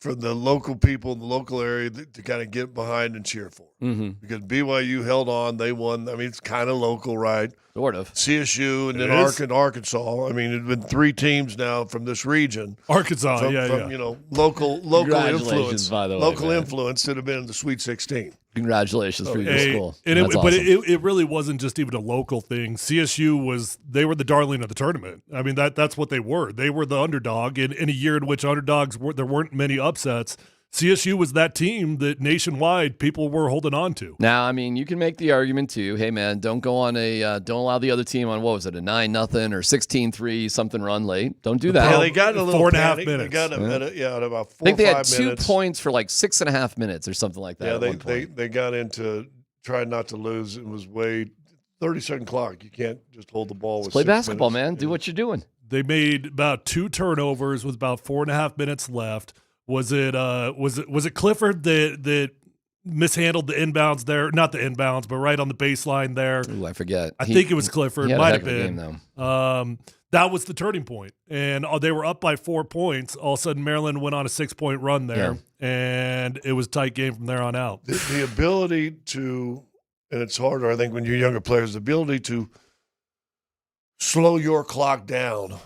for the local people in the local area to kind of get behind and cheer for. Mm-hmm. Because BYU held on, they won. I mean, it's kind of local, right? Sort of. CSU and It then is. Arkansas. I mean, it's been 3 teams now from this region. Arkansas, from, yeah. You know, local Congratulations, influence, by the way, local man. influence that have been in the Sweet 16. Congratulations for your school. And That's but awesome. it really wasn't just even a local thing. CSU they were the darling of the tournament. I mean, that's what they were. They were the underdog. And in a year in which there weren't many upsets, CSU was that team that nationwide people were holding on to. Now, I mean, you can make the argument too. Hey, man, don't go on don't allow the other team on, what was it, a 9-0 or 16-3 something run late. Don't do that. Yeah, they got in a little 4.5 panic. minutes. They got at about 4 I think they or 5 had 2 minutes. points for like 6.5 minutes or something like that. Yeah, at one point. they got into trying not to lose. It was way 30-second clock. You can't just hold the ball. With Play 6 basketball, minutes. man. Do what you're doing. They made about 2 turnovers with about 4.5 minutes left. Was it Clifford that mishandled the inbounds there? Not the inbounds, but right on the baseline there. Ooh, I forget. I think it was Clifford. He had a Might heck have of a been. game, though. That was the turning point. And they were up by 4 points. All of a sudden, Maryland went on a 6-point run there, and it was a tight game from there on out. The ability to, and it's harder, I think, when you're younger players, the ability to slow your clock down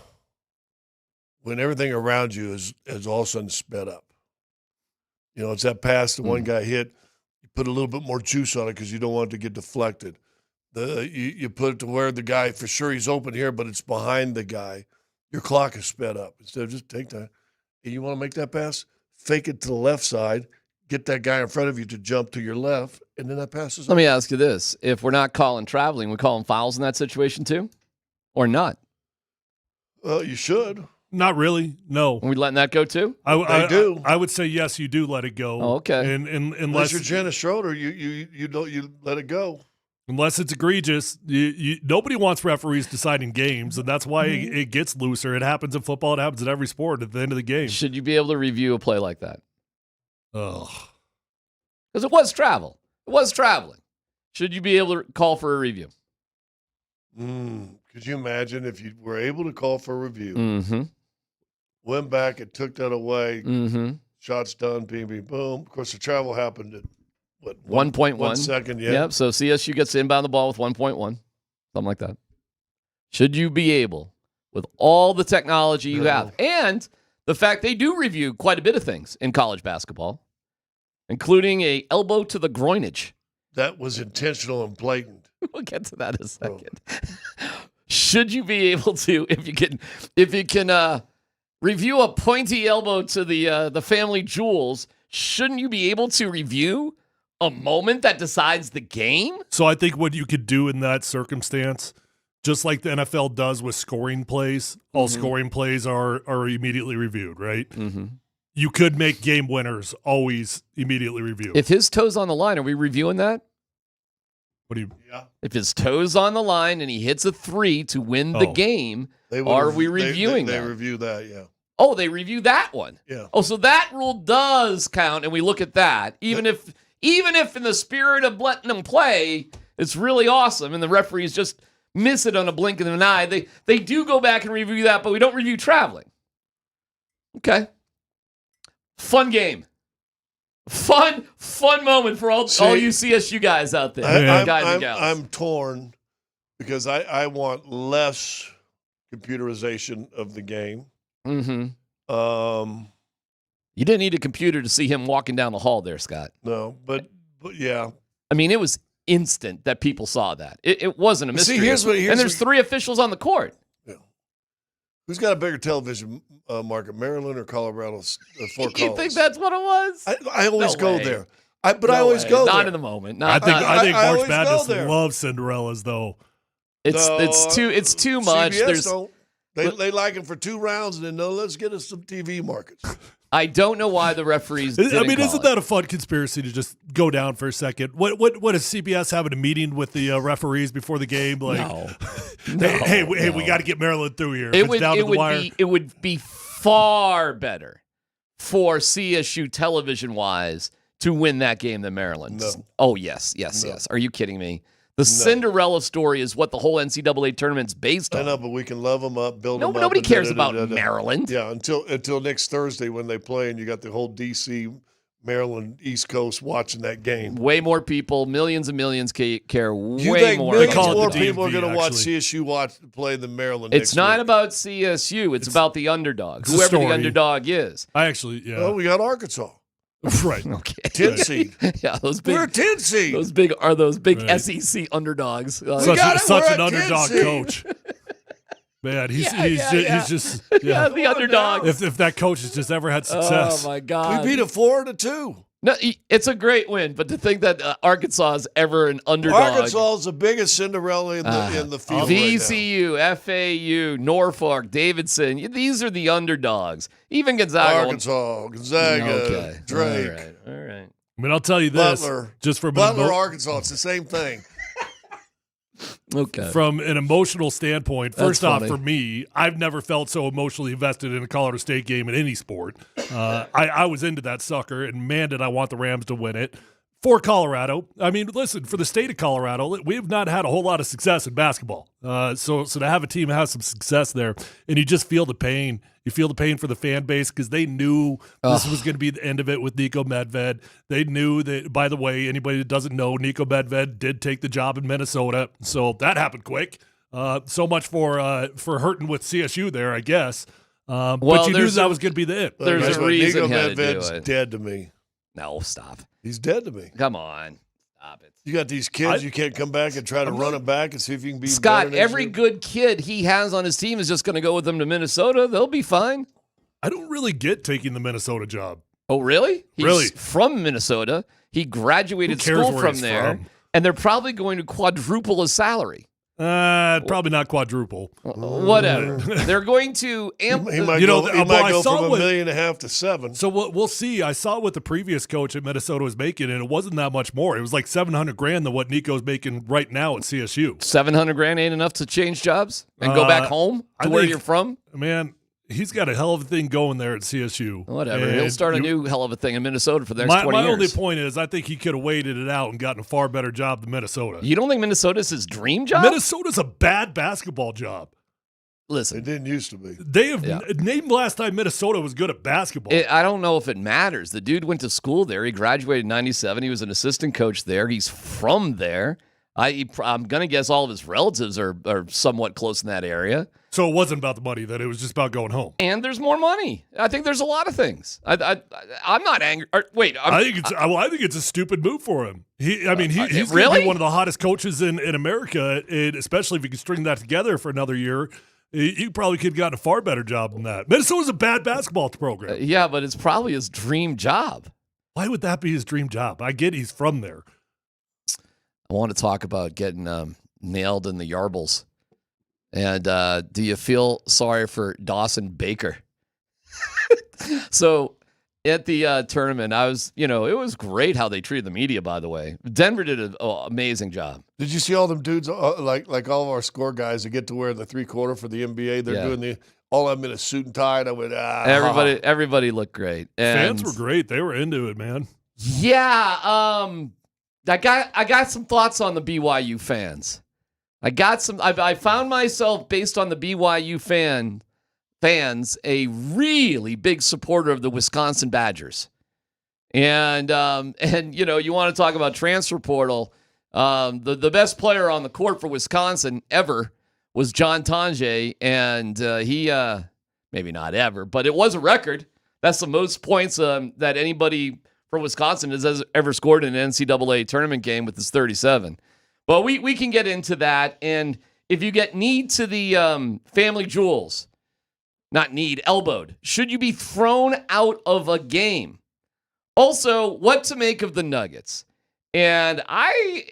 when everything around you is all of a sudden sped up. You know, it's that pass the one guy hit. You put a little bit more juice on it because you don't want it to get deflected. You put it to where the guy, for sure he's open here, but it's behind the guy. Your clock is sped up. Instead of just take time. Hey, you want to make that pass? Fake it to the left side. Get that guy in front of you to jump to your left, and then that passes. Let me ask you this. If we're not calling traveling, we calling fouls in that situation too? Or not? You should. Not really. No. Are we letting that go too? They do. I would say yes. You do let it go. Oh, okay. And Unless you're Janice Schroeder, you let it go. Unless it's egregious, nobody wants referees deciding games, and that's why it gets looser. It happens in football. It happens in every sport at the end of the game. Should you be able to review a play like that? Ugh. Because it was travel. It was traveling. Should you be able to call for a review? Could you imagine if you were able to call for a review, went back and took that away, shots done, bing, bing, boom. Of course, the travel happened at, what, 1.1. 1 second, yeah. Yep, so CSU gets to inbound the ball with 1.1, something like that. Should you be able, with all the technology you have, and the fact they do review quite a bit of things in college basketball, including a elbow to the groinage. That was intentional and blatant. We'll get to that in a second. Should you be able to, if you can review a pointy elbow to the family jewels, shouldn't you be able to review a moment that decides the game? So I think what you could do in that circumstance, just like the NFL does with scoring plays, all scoring plays are immediately reviewed, right? You could make game winners always immediately reviewed. If his toe's on the line, are we reviewing that? What do you? Yeah. If his toe's on the line and he hits a 3 to win the game, are we reviewing they that? review that, yeah. Oh, they review that one. Yeah. Oh, so that rule does count, and we look at that. Even if in the spirit of letting them play, it's really awesome, and the referees just miss it on a blink of an eye, they do go back and review that, but we don't review traveling. Okay. Fun game. Fun moment for all you CSU guys out there. Guys and gals. I'm torn because I want less computerization of the game. You didn't need a computer to see him walking down the hall there, Scott. No, but yeah. I mean, it was instant that people saw that. It wasn't a mystery. See, and there's 3 officials on the court. Yeah. Who's got a bigger television market, Maryland or Colorado? Fort Collins? You think that's what it was? I always go there. I No always way. go there. Not in the moment. I think I March always Madness go there. loves Cinderellas, though. It's too much. CBS don't. They like it for 2 rounds, and then no, let's get us some TV markets. I don't know why the referees didn't I mean, call isn't it. that a fun conspiracy to just go down for a second? What is CBS having a meeting with the referees before the game? Like, hey, we got to get Maryland through here. It would be far better for CSU television-wise to win that game than Maryland. No. Oh, yes. Are you kidding me? The Cinderella story is what the whole NCAA tournament's based on. I know, but we can love them up, build them up. Nobody and cares about Maryland. Yeah, until next Thursday when they play, and you got the whole D.C. Maryland East Coast watching that game. Way more people, millions and millions care You way think more. millions about more the people are DMV, going to watch actually. CSU play than Maryland It's next not week? about CSU. It's about the underdog, it's a whoever the story. underdog is. I actually, yeah. Well, we got Arkansas. Right. Okay. 10 seed. Yeah, those big. We're a 10 seed. Those big Right. SEC underdogs. Such We're an a 10 underdog seed. coach. Man, he's just Yeah, the underdog. If that coach has just ever had success. Oh my God. We beat a 4-2. No, it's a great win, but to think that Arkansas is ever an underdog. Arkansas is the biggest Cinderella in the field. VCU, FAU, Norfolk, Davidson. These are the underdogs. Even Gonzaga. Arkansas, Gonzaga, Drake. All right. I mean, I'll tell you this. Butler. Just from Butler, Arkansas. It's the same thing. Okay. From an emotional standpoint, That's first off, funny. for me, I've never felt so emotionally invested in a Colorado State game in any sport. I was into that sucker, and man, did I want the Rams to win it. For Colorado, I mean, listen, for the state of Colorado, we have not had a whole lot of success in basketball. So to have a team have some success there, and you just feel the pain. You feel the pain for the fan base because they knew this was going to be the end of it with Nico Medved. They knew that, by the way, anybody that doesn't know, Nico Medved did take the job in Minnesota. So that happened quick. So much for hurting with CSU there, I guess. But you knew that was going to be the end. There's a reason Nico he had to do Medved's it. dead to me. No, stop. He's dead to me. Come on. Stop it. You got these kids, you can't come back and try to run them back and see if you can be Scott, better next every year? good kid he has on his team is just going to go with them to Minnesota. They'll be fine. I don't really get taking the Minnesota job. Oh, really? He's Really? from Minnesota. He graduated Who cares school where from he's there, from? and they're probably going to quadruple his salary. Probably not quadruple. Whatever. They're going to He might You know, go, he well, might I go saw from what- $1.5 million to $7 million. So we'll see. I saw what the previous coach at Minnesota was making, and it wasn't that much more. It was like $700,000 than what Nico's making right now at CSU. $700,000 ain't enough to change jobs and go back home I to where think- you're from. Man, he's got a hell of a thing going there at CSU. Whatever. And He'll start a new hell of a thing in Minnesota for the next My 20 years. only point is, I think he could have waited it out and gotten a far better job than Minnesota. You don't think Minnesota's his dream job? Minnesota's a bad basketball job. Listen, It didn't used to be. They have named last time Minnesota was good at basketball. I don't know if it matters. The dude went to school there. He graduated in 97. He was an assistant coach there. He's from there. I'm going to guess all of his relatives are somewhat close in that area. So it wasn't about the money, that it was just about going home. And there's more money. I think there's a lot of things. I'm not angry. Wait, I think it's a stupid move for him. He's going to really? be one of the hottest coaches in America, and especially if he can string that together for another year. He probably could have gotten a far better job than that. Minnesota's a bad basketball program. Yeah, but it's probably his dream job. Why would that be his dream job? I get he's from there. I want to talk about getting nailed in the yarbles. And do you feel sorry for Dawson Baker? So at the tournament, I was, it was great how they treated the media, by the way. Denver did an amazing job. Did you see all them dudes, like all of our score guys that get to wear the 3/4 for the NBA? They're doing all of them in a suit and tie. And I went, Everybody looked great. And Fans were great. They were into it, man. Yeah, I got some thoughts on the BYU fans. I found myself, based on the BYU fans, a really big supporter of the Wisconsin Badgers. And you want to talk about transfer portal. The best player on the court for Wisconsin ever was John Tonje, and he maybe not ever, but it was a record. That's the most points that anybody for Wisconsin has ever scored in an NCAA tournament game with his 37. But we can get into that. And if you get kneed to the family jewels, elbowed, should you be thrown out of a game? Also, what to make of the Nuggets? And I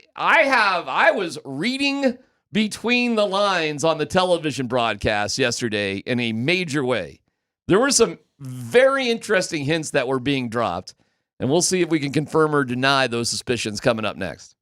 was reading between the lines on the television broadcast yesterday in a major way. There were some very interesting hints that were being dropped. And we'll see if we can confirm or deny those suspicions coming up next.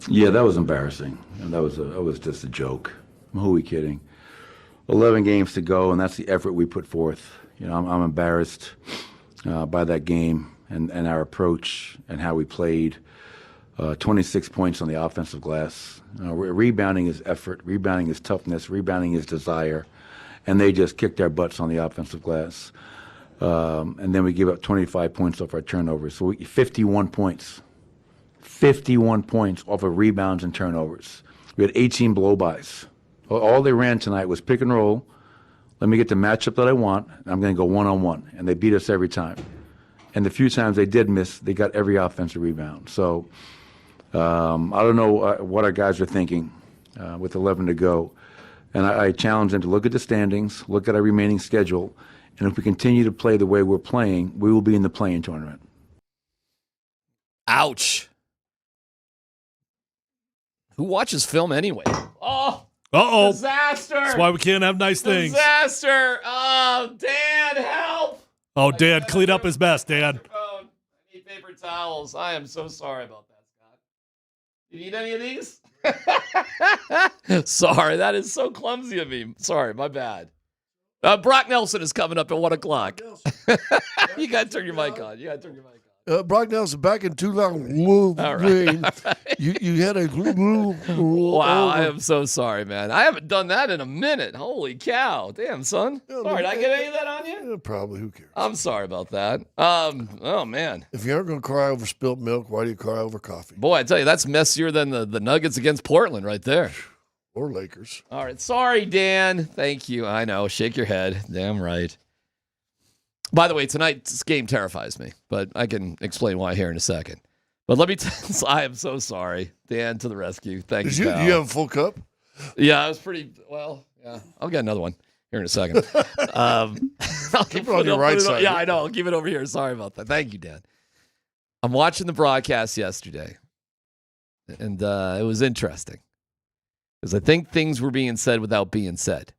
Yeah, that was embarrassing. And that was just a joke. Who are we kidding? 11 games to go, and that's the effort we put forth. I'm embarrassed by that game and our approach and how we played. 26 points on the offensive glass. Rebounding is effort. Rebounding is toughness. Rebounding is desire. And they just kicked our butts on the offensive glass. And then we give up 25 points off our turnovers. So 51 points. 51 points off of rebounds and turnovers. We had 18 blow-bys. All they ran tonight was pick and roll. Let me get the matchup that I want. And I'm going to go one-on-one. And they beat us every time. And the few times they did miss, they got every offensive rebound. So I don't know what our guys are thinking with 11 to go. And I challenge them to look at the standings, look at our remaining schedule, and if we continue to play the way we're playing, we will be in the play-in tournament. Ouch. Who watches film anyway? Oh, uh-oh. Disaster. That's why we can't have nice things. Disaster. Oh, Dan, help. Oh, Dan, clean up his mess, Dan. I need paper towels. I am so sorry about that, Scott. You need any of these? Sorry, that is so clumsy of me. Sorry, my bad. Brock Nelson is coming up at 1 o'clock. You got to turn your mic on. Brock Nelson, back in 2000, you had a wow, I am so sorry, man. I haven't done that in a minute. Holy cow. Damn, son. Sorry, did I get any of that on you? Yeah, probably. Who cares? I'm sorry about that. Oh, man. If you aren't going to cry over spilt milk, why do you cry over coffee? Boy, I tell you, that's messier than the Nuggets against Portland right there. Or Lakers. All right. Sorry, Dan. Thank you. I know. Shake your head. Damn right. By the way, tonight's game terrifies me, but I can explain why here in a second. But let me I am so sorry. Dan to the rescue. Thank you, pal. You have a full cup? Yeah, I was pretty, well, yeah. I'll get another one here in a second. I'll keep it on your right side. Yeah, I know. I'll keep it over here. Sorry about that. Thank you, Dan. I'm watching the broadcast yesterday, and it was interesting because I think things were being said without being said.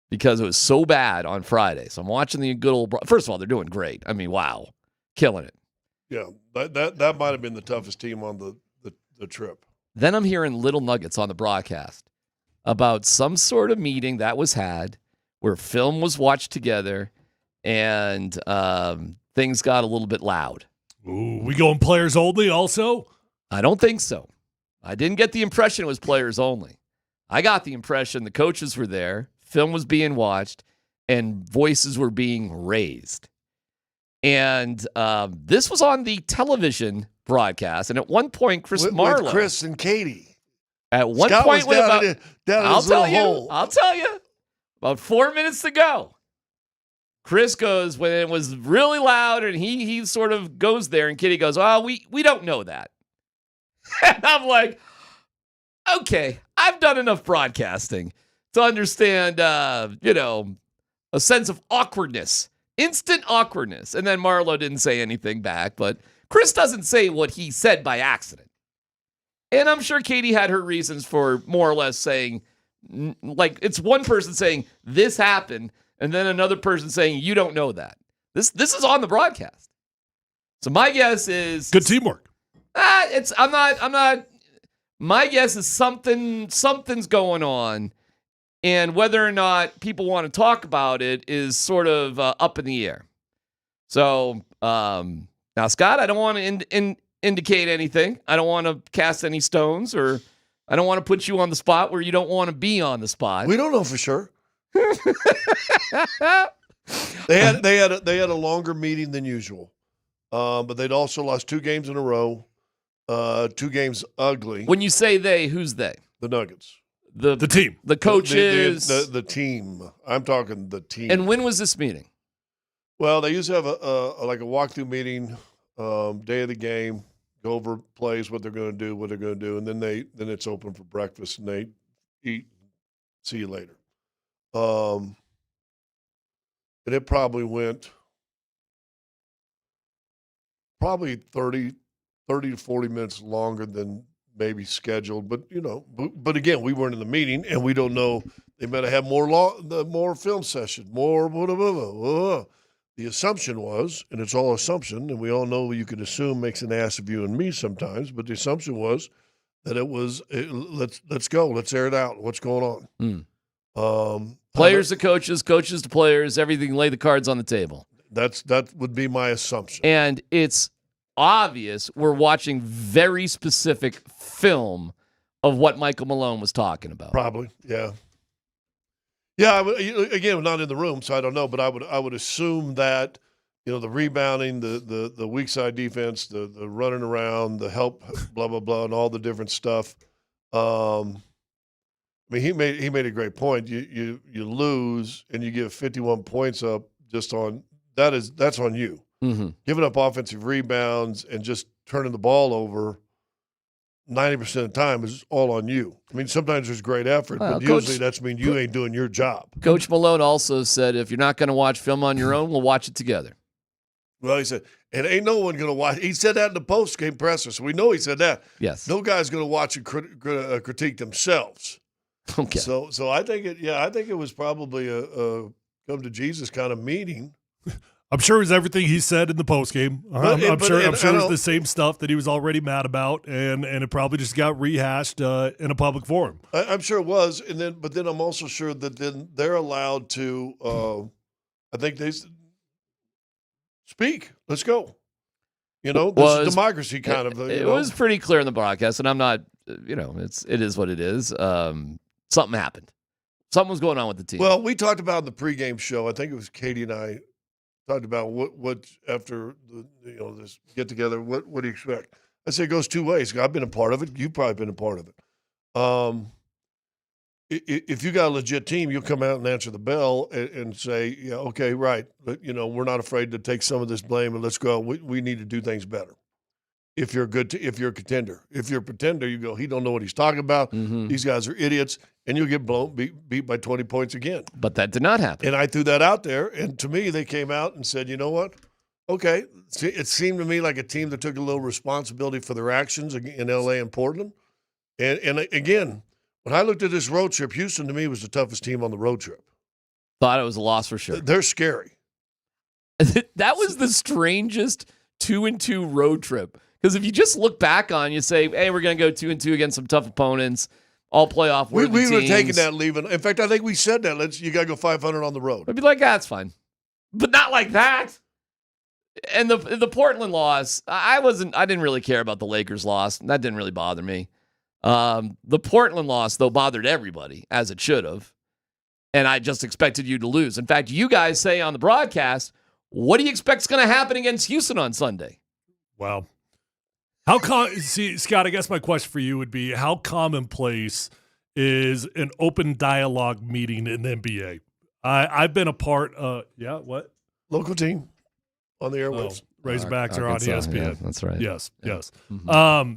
Because it was so bad on Friday. So I'm watching the good old... First of all, they're doing great. I mean, wow. Killing it. Yeah, that might have been the toughest team on the trip. Then I'm hearing little nuggets on the broadcast about some sort of meeting that was had where film was watched together and things got a little bit loud. Ooh, we going players only also? I don't think so. I didn't get the impression it was players only. I got the impression the coaches were there. Film was being watched, and voices were being raised. And this was on the television broadcast. And at one point, Chris Marlowe. With Chris and Katie. At one Scott point, was I'll tell you. About 4 minutes to go. Chris goes, when it was really loud, and he sort of goes there, and Katie goes, oh, we don't know that. And I'm like, okay, I've done enough broadcasting to understand, a sense of awkwardness, instant awkwardness. And then Marlowe didn't say anything back, but Chris doesn't say what he said by accident. And I'm sure Katie had her reasons for more or less saying, like, it's one person saying, this happened, and then another person saying, you don't know that. This is on the broadcast. So my guess is... Good teamwork. I'm not... My guess is something's going on. And whether or not people want to talk about it is sort of up in the air. So, now, Scott, I don't want to indicate anything. I don't want to cast any stones, or I don't want to put you on the spot where you don't want to be on the spot. We don't know for sure. They had a longer meeting than usual, but they'd also lost 2 games in a row, 2 games ugly. When you say they, who's they? The Nuggets. The team. The coaches. The team. I'm talking the team. And when was this meeting? Well, they used to have a walkthrough meeting, day of the game, go over plays, what they're going to do, and then it's open for breakfast and they eat. See you later. And it probably went 30 to 40 minutes longer than maybe scheduled, but again, we weren't in the meeting, and we don't know. They might have more film session, more blah, blah, blah, blah. The assumption was, and it's all assumption, and we all know you can assume makes an ass of you and me sometimes, but the assumption was that it was let's go, let's air it out. What's going on? Players to coaches, coaches to players, everything. Lay the cards on the table. That would be my assumption. And it's obvious we're watching very specific film of what Michael Malone was talking about. Probably, yeah. Yeah, again, I'm not in the room, so I don't know, but I would assume that, the rebounding, the weak side defense, the running around, the help, blah blah blah, and all the different stuff. He made a great point. You lose and you give 51 points up just on that's on you. Mm-hmm. Giving up offensive rebounds and just turning the ball over 90% of the time is all on you. Sometimes there's great effort, but usually that's mean you ain't doing your job. Coach Malone also said, if you're not going to watch film on your own, we'll watch it together. Well, he said, and ain't no one going to watch. He said that in the post-game presser, so we know he said that. Yes. No guy's going to watch and critique themselves. Okay. So I think it was probably a come to Jesus kind of meeting. I'm sure it was everything he said in the postgame. I'm sure it was the same stuff that he was already mad about, and it probably just got rehashed in a public forum. I'm sure it was, but then I'm also sure that then they're allowed to. I think they speak. Let's go. This is democracy kind of. It was pretty clear in the broadcast, and I'm not. It is what it is. Something happened. Something was going on with the team. Well, we talked about in the pregame show. I think it was Katie and I. Talked about what after this get together. What do you expect? I say it goes two ways. I've been a part of it. You've probably been a part of it. If you got a legit team, you'll come out and answer the bell and say, "Yeah, okay, right." But we're not afraid to take some of this blame and let's go. We need to do things better. If you're if you're a contender, if you're a pretender, you go. He don't know what he's talking about. Mm-hmm. These guys are idiots, and you'll get beat by 20 points again. But that did not happen. And I threw that out there, and to me, they came out and said, "You know what? Okay." It seemed to me like a team that took a little responsibility for their actions in L.A. and Portland. And again, when I looked at this road trip, Houston to me was the toughest team on the road trip. Thought it was a loss for sure. They're scary. That was the strangest 2-2 road trip. Because if you just look back on, you say, hey, we're going to go 2-2 against some tough opponents, all playoff worthy We were teams. taking that leaving. In fact, I think we said that. You got to go 500 on the road. I'd be like, that's fine. But not like that. And the Portland loss, I didn't really care about the Lakers loss. That didn't really bother me. The Portland loss, though, bothered everybody, as it should have. And I just expected you to lose. In fact, you guys say on the broadcast, what do you expect is going to happen against Houston on Sunday? Wow. See, Scott, I guess my question for you would be, how commonplace is an open dialogue meeting in the NBA? I've been a part of, what? Local team on the airwaves. Razorbacks are on ESPN. Yeah, that's right. Yes. Mm-hmm.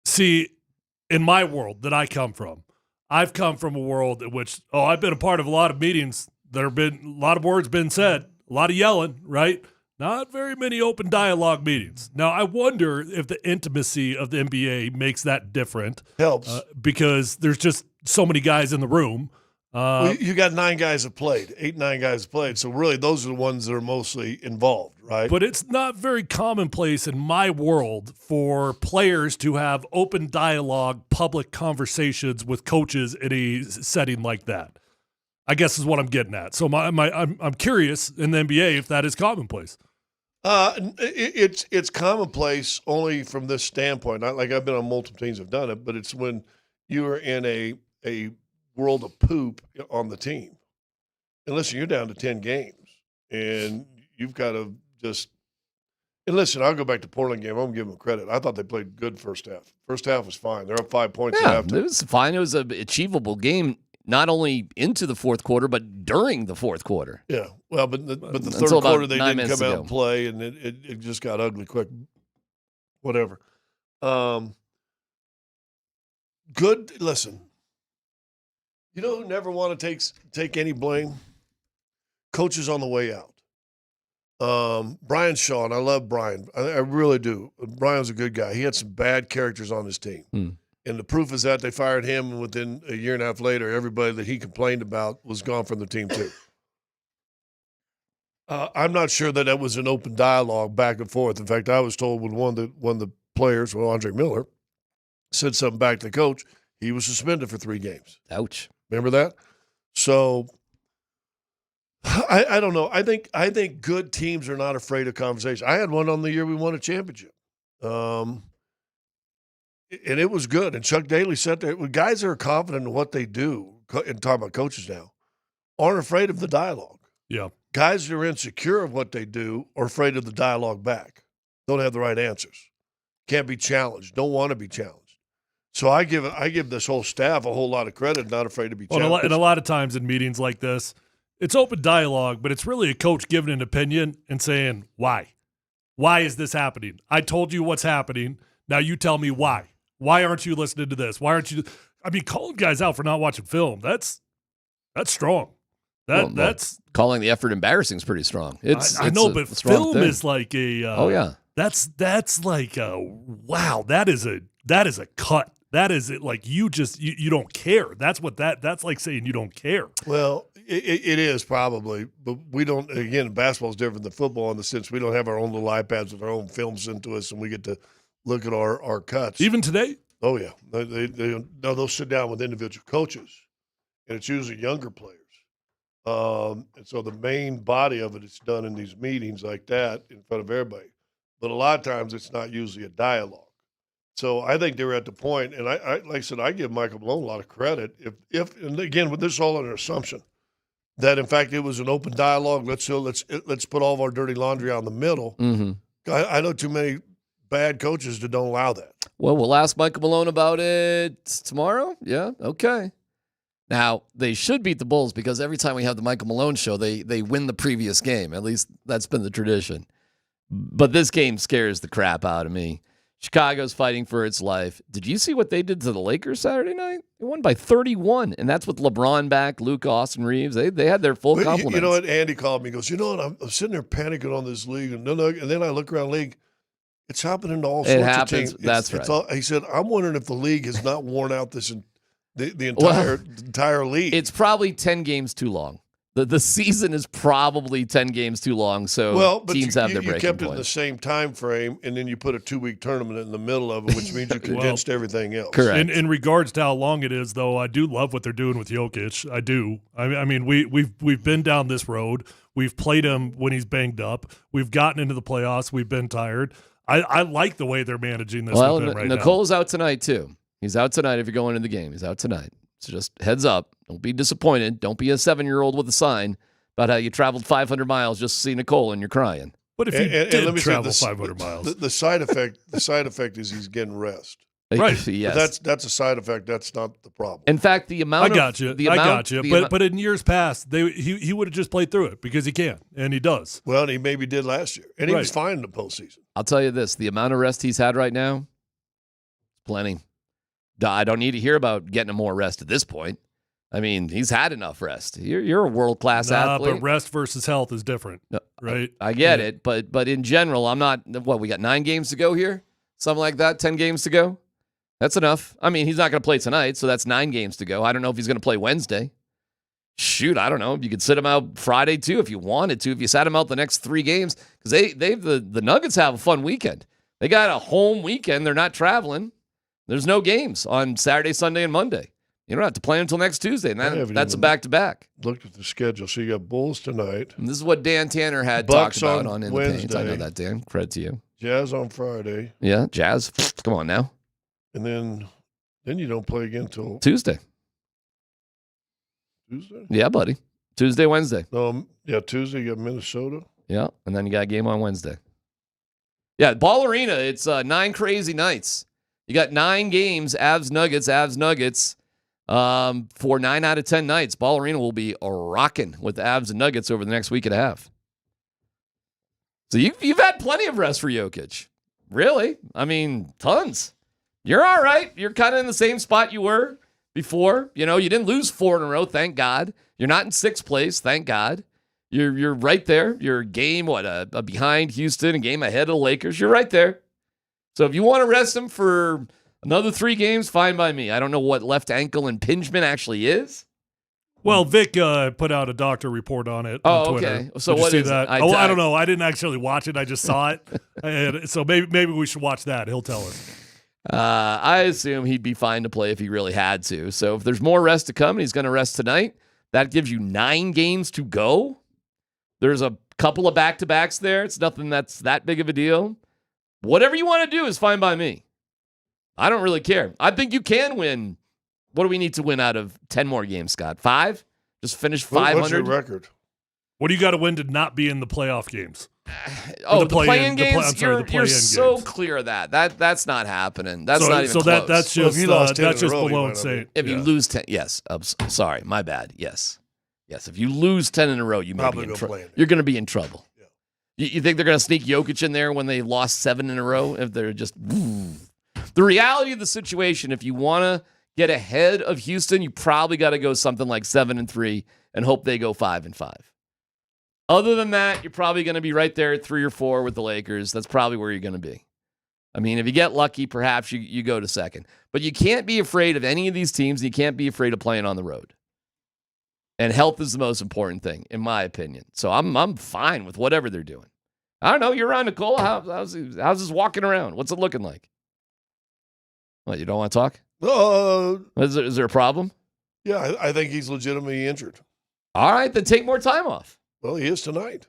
See, in my world that I come from, I've come from a world in which, I've been a part of a lot of meetings. There have been a lot of words been said, a lot of yelling, right? Not very many open dialogue meetings. Now, I wonder if the intimacy of the NBA makes that different. Helps. Because there's just so many guys in the room. You got 9 guys that played, 8-9 guys that played. So really, those are the ones that are mostly involved, right? But it's not very commonplace in my world for players to have open dialogue, public conversations with coaches in a setting like that. I guess is what I'm getting at. So I'm curious in the NBA if that is commonplace. It's commonplace only from this standpoint. Like I've been on multiple teams have done it, but it's when you are in a world of poop on the team. And listen, you're down to 10 games, and you've got to just – and listen, I'll go back to Portland game. I'm going to give them credit. I thought they played good first half. First half was fine. They're up 5 points Yeah, after. it was fine. It was an achievable game, not only into the fourth quarter, but during the fourth quarter. Yeah, well, but the third Until about quarter they 9 didn't minutes come out ago. and play, and it just got ugly quick. Whatever. Good. Listen, you know who never want to take any blame? Coaches on the way out. Brian Shaw, and I love Brian. I really do. Brian's a good guy. He had some bad characters on his team. And the proof is that they fired him, and within a year and a half later, everybody that he complained about was gone from the team too. I'm not sure that was an open dialogue back and forth. In fact, I was told when one of the players, Andre Miller, said something back to the coach. He was suspended for 3 games. Ouch. Remember that? So I don't know. I think good teams are not afraid of conversation. I had one on the year we won a championship. And it was good. And Chuck Daly said that guys that are confident in what they do, and talking about coaches now, aren't afraid of the dialogue. Yeah. Guys that are insecure of what they do are afraid of the dialogue back. Don't have the right answers. Can't be challenged. Don't want to be challenged. So I give this whole staff a whole lot of credit, not afraid to be challenged. And a lot of times in meetings like this, it's open dialogue, but it's really a coach giving an opinion and saying, why? Why is this happening? I told you what's happening. Now you tell me why. Why aren't you listening to this? Why aren't you? I mean, calling guys out for not watching film, that's strong. That's calling the effort embarrassing is pretty strong. I know, but film is like a oh yeah. That's like a wow. That is a cut. That is it. Like you don't care. That's like saying you don't care. Well, it is probably, but we don't. Again, basketball is different than football in the sense we don't have our own little iPads with our own film sent to us, and we get to look at our cuts. Even today? Oh yeah, they'll sit down with individual coaches, and it's usually younger players. And so the main body of it is done in these meetings like that in front of everybody. But a lot of times it's not usually a dialogue. So I think they were at the point, and I like I said, I give Michael Malone a lot of credit. If and again, with this all under assumption that in fact it was an open dialogue. Let's put all of our dirty laundry out in the middle. Mm-hmm. I know too many bad coaches that don't allow that. Well, we'll ask Michael Malone about it tomorrow. Yeah, okay. Now, they should beat the Bulls because every time we have the Michael Malone show, they win the previous game. At least that's been the tradition. But this game scares the crap out of me. Chicago's fighting for its life. Did you see what they did to the Lakers Saturday night? They won by 31, and that's with LeBron back, Luke, Austin Reeves. They had their full complement. You know what? Andy called me. He goes, you know what? I'm sitting there panicking on this league, and then I look around the league. It's happening to all sorts of teams. That's right. He said, I'm wondering if the league has not worn out the entire league. It's probably 10 games too long. The season is probably 10 games too long, so teams have their breaking point. You kept it in the same time frame, and then you put a 2-week tournament in the middle of it, which means you condensed everything else. Correct. In regards to how long it is, though, I do love what they're doing with Jokic. I do. I mean, we've been down this road. We've played him when he's banged up. We've gotten into the playoffs. We've been tired. I like the way they're managing this with him right now. Nicole's out tonight, too. He's out tonight if you're going into the game. He's out tonight. So just heads up. Don't be disappointed. Don't be a 7-year-old with a sign about how you traveled 500 miles just to see Nicole and you're crying. But if you did travel 500 miles. The side effect is he's getting rest. Right. Yes. That's a side effect. That's not the problem. In fact, the amount I got you. But in years past, he would have just played through it because he can, and he does. Well, and he maybe did last year. And he was fine in the postseason. I'll tell you this. The amount of rest he's had right now, plenty. I don't need to hear about getting him more rest at this point. I mean, he's had enough rest. You're a world-class athlete. But rest versus health is different, right? I get it, but in general, I'm not, we got 9 games to go here? Something like that, 10 games to go? That's enough. I mean, he's not going to play tonight, so that's 9 games to go. I don't know if he's going to play Wednesday. Shoot, I don't know. You could sit him out Friday, too, if you wanted to. If you sat him out the next 3 games, because the Nuggets have a fun weekend. They got a home weekend. They're not traveling. There's no games on Saturday, Sunday, and Monday. You don't have to play until next Tuesday, and that's a back-to-back. Looked at the schedule. So you got Bulls tonight. And this is what Dan Tanner had Bucks talked about on In Wednesday. the Paint. I know that, Dan. Credit to you. Jazz on Friday. Yeah, Jazz. Come on now. And then you don't play again until Tuesday. Tuesday? Yeah, buddy. Tuesday, Wednesday. Tuesday you got Minnesota. Yeah, and then you got a game on Wednesday. Yeah, Ball Arena, it's 9 crazy nights. You got 9 games, Avs Nuggets, for 9 out of 10 nights. Ball Arena will be rocking with Avs and Nuggets over the next week and a half. So you've had plenty of rest for Jokic. Really? I mean, tons. You're all right. You're kind of in the same spot you were before. You know, you didn't lose 4 in a row, thank God. You're not in 6th place, thank God. You're right there. You're a game, a behind Houston, a game ahead of the Lakers. You're right there. So if you want to rest him for another 3 games, fine by me. I don't know what left ankle impingement actually is. Well, Vic put out a doctor report on it on Twitter. Okay. So Did what you is see that? it? I don't know. I didn't actually watch it. I just saw it. And so maybe we should watch that. He'll tell us. I assume he'd be fine to play if he really had to. So if there's more rest to come and he's going to rest tonight, that gives you 9 games to go. There's a couple of back-to-backs there. It's nothing that's that big of a deal. Whatever you want to do is fine by me. I don't really care. I think you can win. What do we need to win out of 10 more games, Scott? 5? Just finish 500? What's your record? What do you got to win to not be in the playoff games? The play-in games? You're so clear of that. That's not happening. That's not even close. That's just, that's just below insane. If you lose 10, yes. Sorry, my bad. Yes. If you lose 10 in a row, you may be in trouble. You're going to be in trouble. Yeah. You think they're going to sneak Jokic in there when they lost 7 in a row? If they're just... The reality of the situation, if you want to get ahead of Houston, you probably got to go something like 7-3 and hope they go 5-5. Other than that, you're probably going to be right there at 3 or 4 with the Lakers. That's probably where you're going to be. I mean, if you get lucky, perhaps you go to second. But you can't be afraid of any of these teams. You can't be afraid of playing on the road. And health is the most important thing, in my opinion. So I'm fine with whatever they're doing. I don't know. You're around, Nicole. How's this walking around? What's it looking like? What, you don't want to talk? Is there a problem? Yeah, I think he's legitimately injured. All right, then take more time off. Well, he is tonight.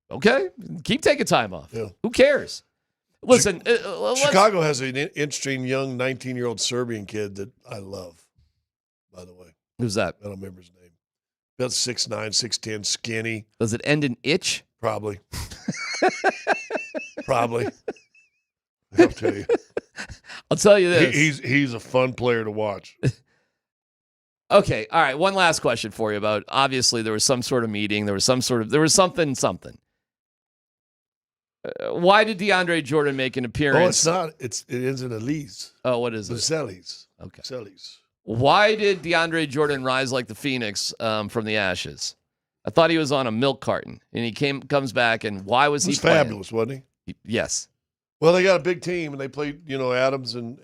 Okay, keep taking time off. Yeah. Who cares? Listen, Chicago has an interesting young 19-year-old Serbian kid that I love, by the way. Who's that? I don't remember his name. About 6'9", 6'10", skinny. Does it end in itch? Probably. Probably. I'll tell you. I'll tell you this. He's a fun player to watch. Okay, all right. One last question for you about, obviously there was some sort of meeting. There was something. Why did DeAndre Jordan make an appearance? Oh, it ends in Elise. Oh, what is it? Vaselis. Okay. Vaselis. Why did DeAndre Jordan rise like the phoenix from the ashes? I thought he was on a milk carton, and he comes back, and why was he playing? Fabulous, wasn't he? Yes. Well, they got a big team, and they played, Adams and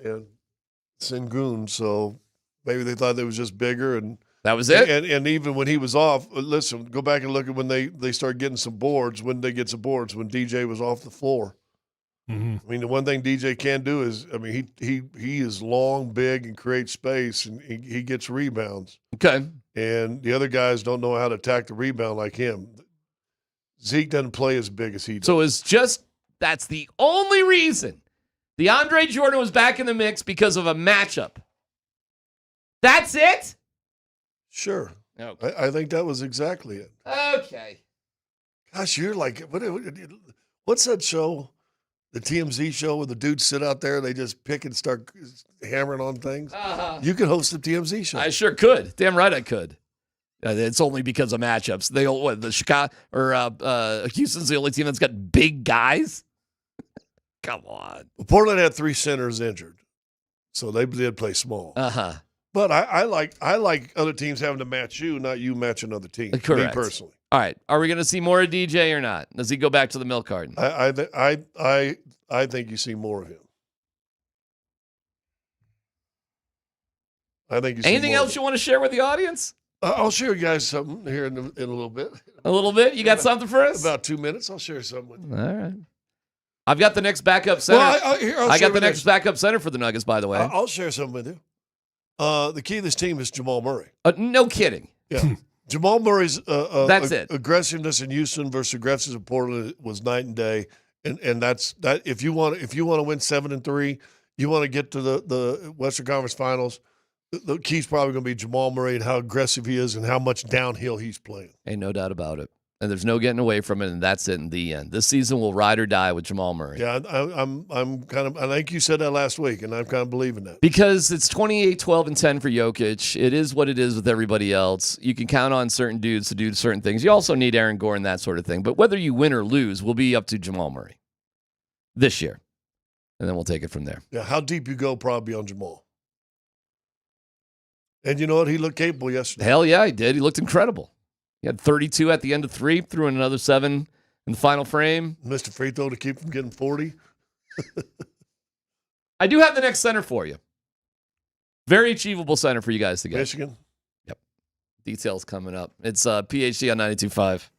Sengun, so maybe they thought they was just bigger, and that was it. And even when he was off, listen, go back and look at when they started getting some boards. When they get some boards, when DJ was off the floor. Mm-hmm. I mean, the one thing DJ can do is, I mean, he is long, big, and creates space, and he gets rebounds. Okay. And the other guys don't know how to attack the rebound like him. Zeke doesn't play as big as he does. So that's the only reason DeAndre Jordan was back in the mix, because of a matchup. That's it? Sure. Okay. I think that was exactly it. Okay. Gosh, you're like, what's that show? The TMZ show where the dudes sit out there, they just pick and start hammering on things? Uh-huh. You could host the TMZ show. I sure could. Damn right I could. It's only because of matchups. The Chicago or Houston's the only team that's got big guys? Come on. Well, Portland had 3 centers injured, so they did play small. Uh-huh. But I like other teams having to match you, not you match another team. Correct. Me personally. All right. Are we going to see more of DJ or not? Does he go back to the milk carton? I think you see more of him. I think you see Anything more else you want to share with the audience? I'll share you guys something here in a little bit. A little bit? You got something for us? About 2 minutes. I'll share something with you. All right. I've got the next backup center. Well, I got the next backup center for the Nuggets, by the way. I'll share something with you. The key of this team is Jamal Murray. No kidding. Yeah. Jamal Murray's That's it. Aggressiveness in Houston versus aggressiveness in Portland was night and day. And that's that. If you want to win 7-3, you want to get to the Western Conference Finals. The key's probably going to be Jamal Murray and how aggressive he is and how much downhill he's playing. Ain't no doubt about it. And there's no getting away from it, and that's it in the end. This season will ride or die with Jamal Murray. Yeah, I'm kind of. I think you said that last week, and I'm kind of believing that. Because it's 28, 12, and 10 for Jokic. It is what it is with everybody else. You can count on certain dudes to do certain things. You also need Aaron Gordon, that sort of thing. But whether you win or lose will be up to Jamal Murray this year. And then we'll take it from there. Yeah, how deep you go probably on Jamal. And you know what? He looked capable yesterday. Hell yeah, he did. He looked incredible. He had 32 at the end of 3, threw in another 7 in the final frame. Missed a free throw to keep from getting 40. I do have the next center for you. Very achievable center for you guys to get. Michigan? Yep. Details coming up. It's PhD on 92.5.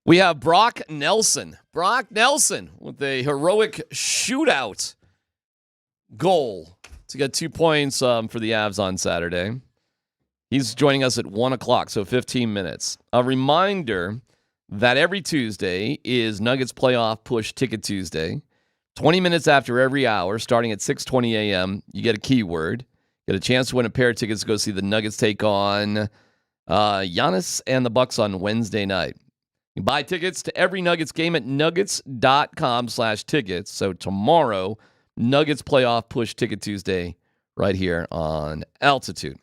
We have Brock Nelson. Brock Nelson with a heroic shootout goal to get 2 points for the Avs on Saturday. He's joining us at 1 o'clock, so 15 minutes. A reminder that every Tuesday is Nuggets Playoff Push Ticket Tuesday. 20 minutes after every hour, starting at 6:20 a.m., you get a keyword. Get a chance to win a pair of tickets to go see the Nuggets take on Giannis and the Bucks on Wednesday night. You buy tickets to every Nuggets game at nuggets.com/tickets. So tomorrow, Nuggets Playoff Push Ticket Tuesday right here on Altitude.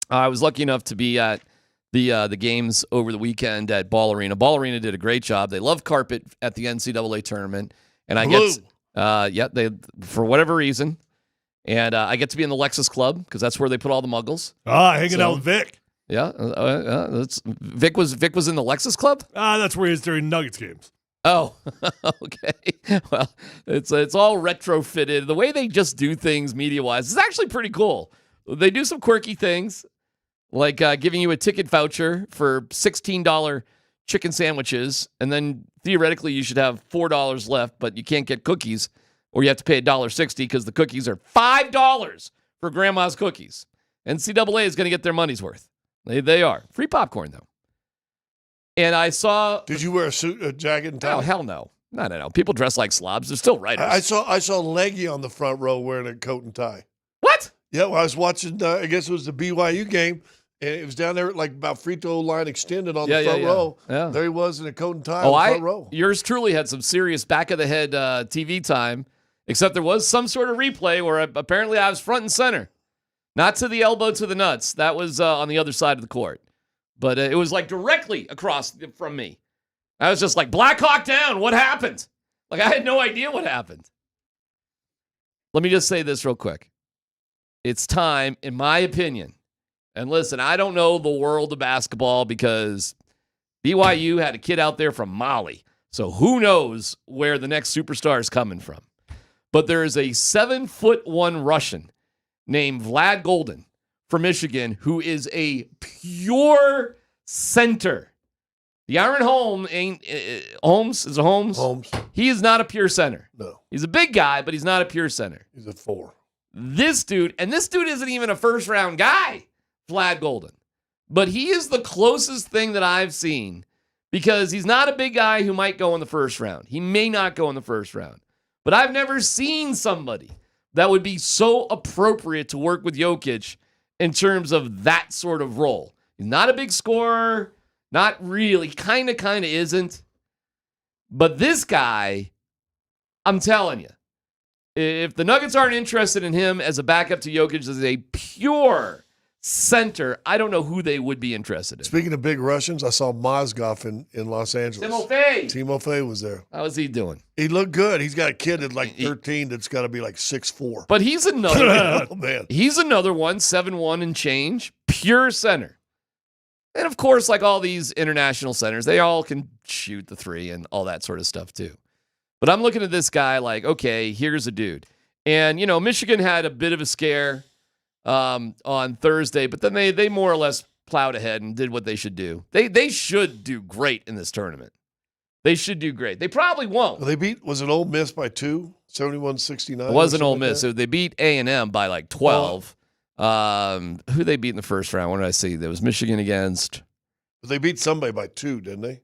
I was lucky enough to be at the games over the weekend at Ball Arena. Ball Arena did a great job. They love carpet at the NCAA tournament. And I they for whatever reason. And I get to be in the Lexus Club because that's where they put all the muggles. Hanging out with Vic. Yeah, Vic was in the Lexus Club. That's where he is during Nuggets games. Oh, okay. Well, it's all retrofitted. The way they just do things media-wise is actually pretty cool. They do some quirky things, like giving you a ticket voucher for $16 chicken sandwiches, and then theoretically you should have $4 left, but you can't get cookies, or you have to pay $1.60 because the cookies are $5 for grandma's cookies. NCAA is going to get their money's worth. They are. Free popcorn, though. And I saw... Did you wear a suit, a jacket and tie? Oh, hell no. No. People dress like slobs. They're still writers. I saw Leggy on the front row wearing a coat and tie. What? Yeah, well, I was watching, I guess it was the BYU game, and it was down there like about free throw line extended on the front row. Yeah. There he was in a coat and tie on the front row. Yours truly had some serious back-of-the-head TV time, except there was some sort of replay where apparently I was front and center. Not to the elbow, to the nuts. That was on the other side of the court. But it was like directly across from me. I was just like, Black Hawk down, what happened? Like, I had no idea what happened. Let me just say this real quick. It's time, in my opinion, and listen, I don't know the world of basketball because BYU had a kid out there from Mali. So who knows where the next superstar is coming from. But there is a 7'1" Russian named Vlad Golden from Michigan who is a pure center. The Iron Holmes ain't Holmes is a Holmes. Holmes. He is not a pure center. No. He's a big guy, but he's not a pure center. He's a 4. This dude isn't even a first-round guy, Vlad Golden. But he is the closest thing that I've seen because he's not a big guy who might go in the first round. He may not go in the first round. But I've never seen somebody that would be so appropriate to work with Jokic in terms of that sort of role. He's not a big scorer. Not really. Kind of isn't. But this guy, I'm telling you, if the Nuggets aren't interested in him as a backup to Jokic as a pure center, I don't know who they would be interested in. Speaking of big Russians, I saw Mozgov in Los Angeles. Timofey was there. How is he doing? He looked good. He's got a kid at like 13 that's got to be like 6'4". But he's another oh, man. He's another one, 7'1" and change, pure center. And of course, like all these international centers, they all can shoot the three and all that sort of stuff too. But I'm looking at this guy like, okay, here's a dude. And, Michigan had a bit of a scare on Thursday, but then they more or less plowed ahead and did what they should do. They should do great in this tournament. They should do great. They probably won't. Well, was it Ole Miss by 2, 71-69? It wasn't Ole Miss. So they beat A&M by like 12. Who they beat in the first round? What did I see? There was Michigan against. They beat somebody by 2, didn't they?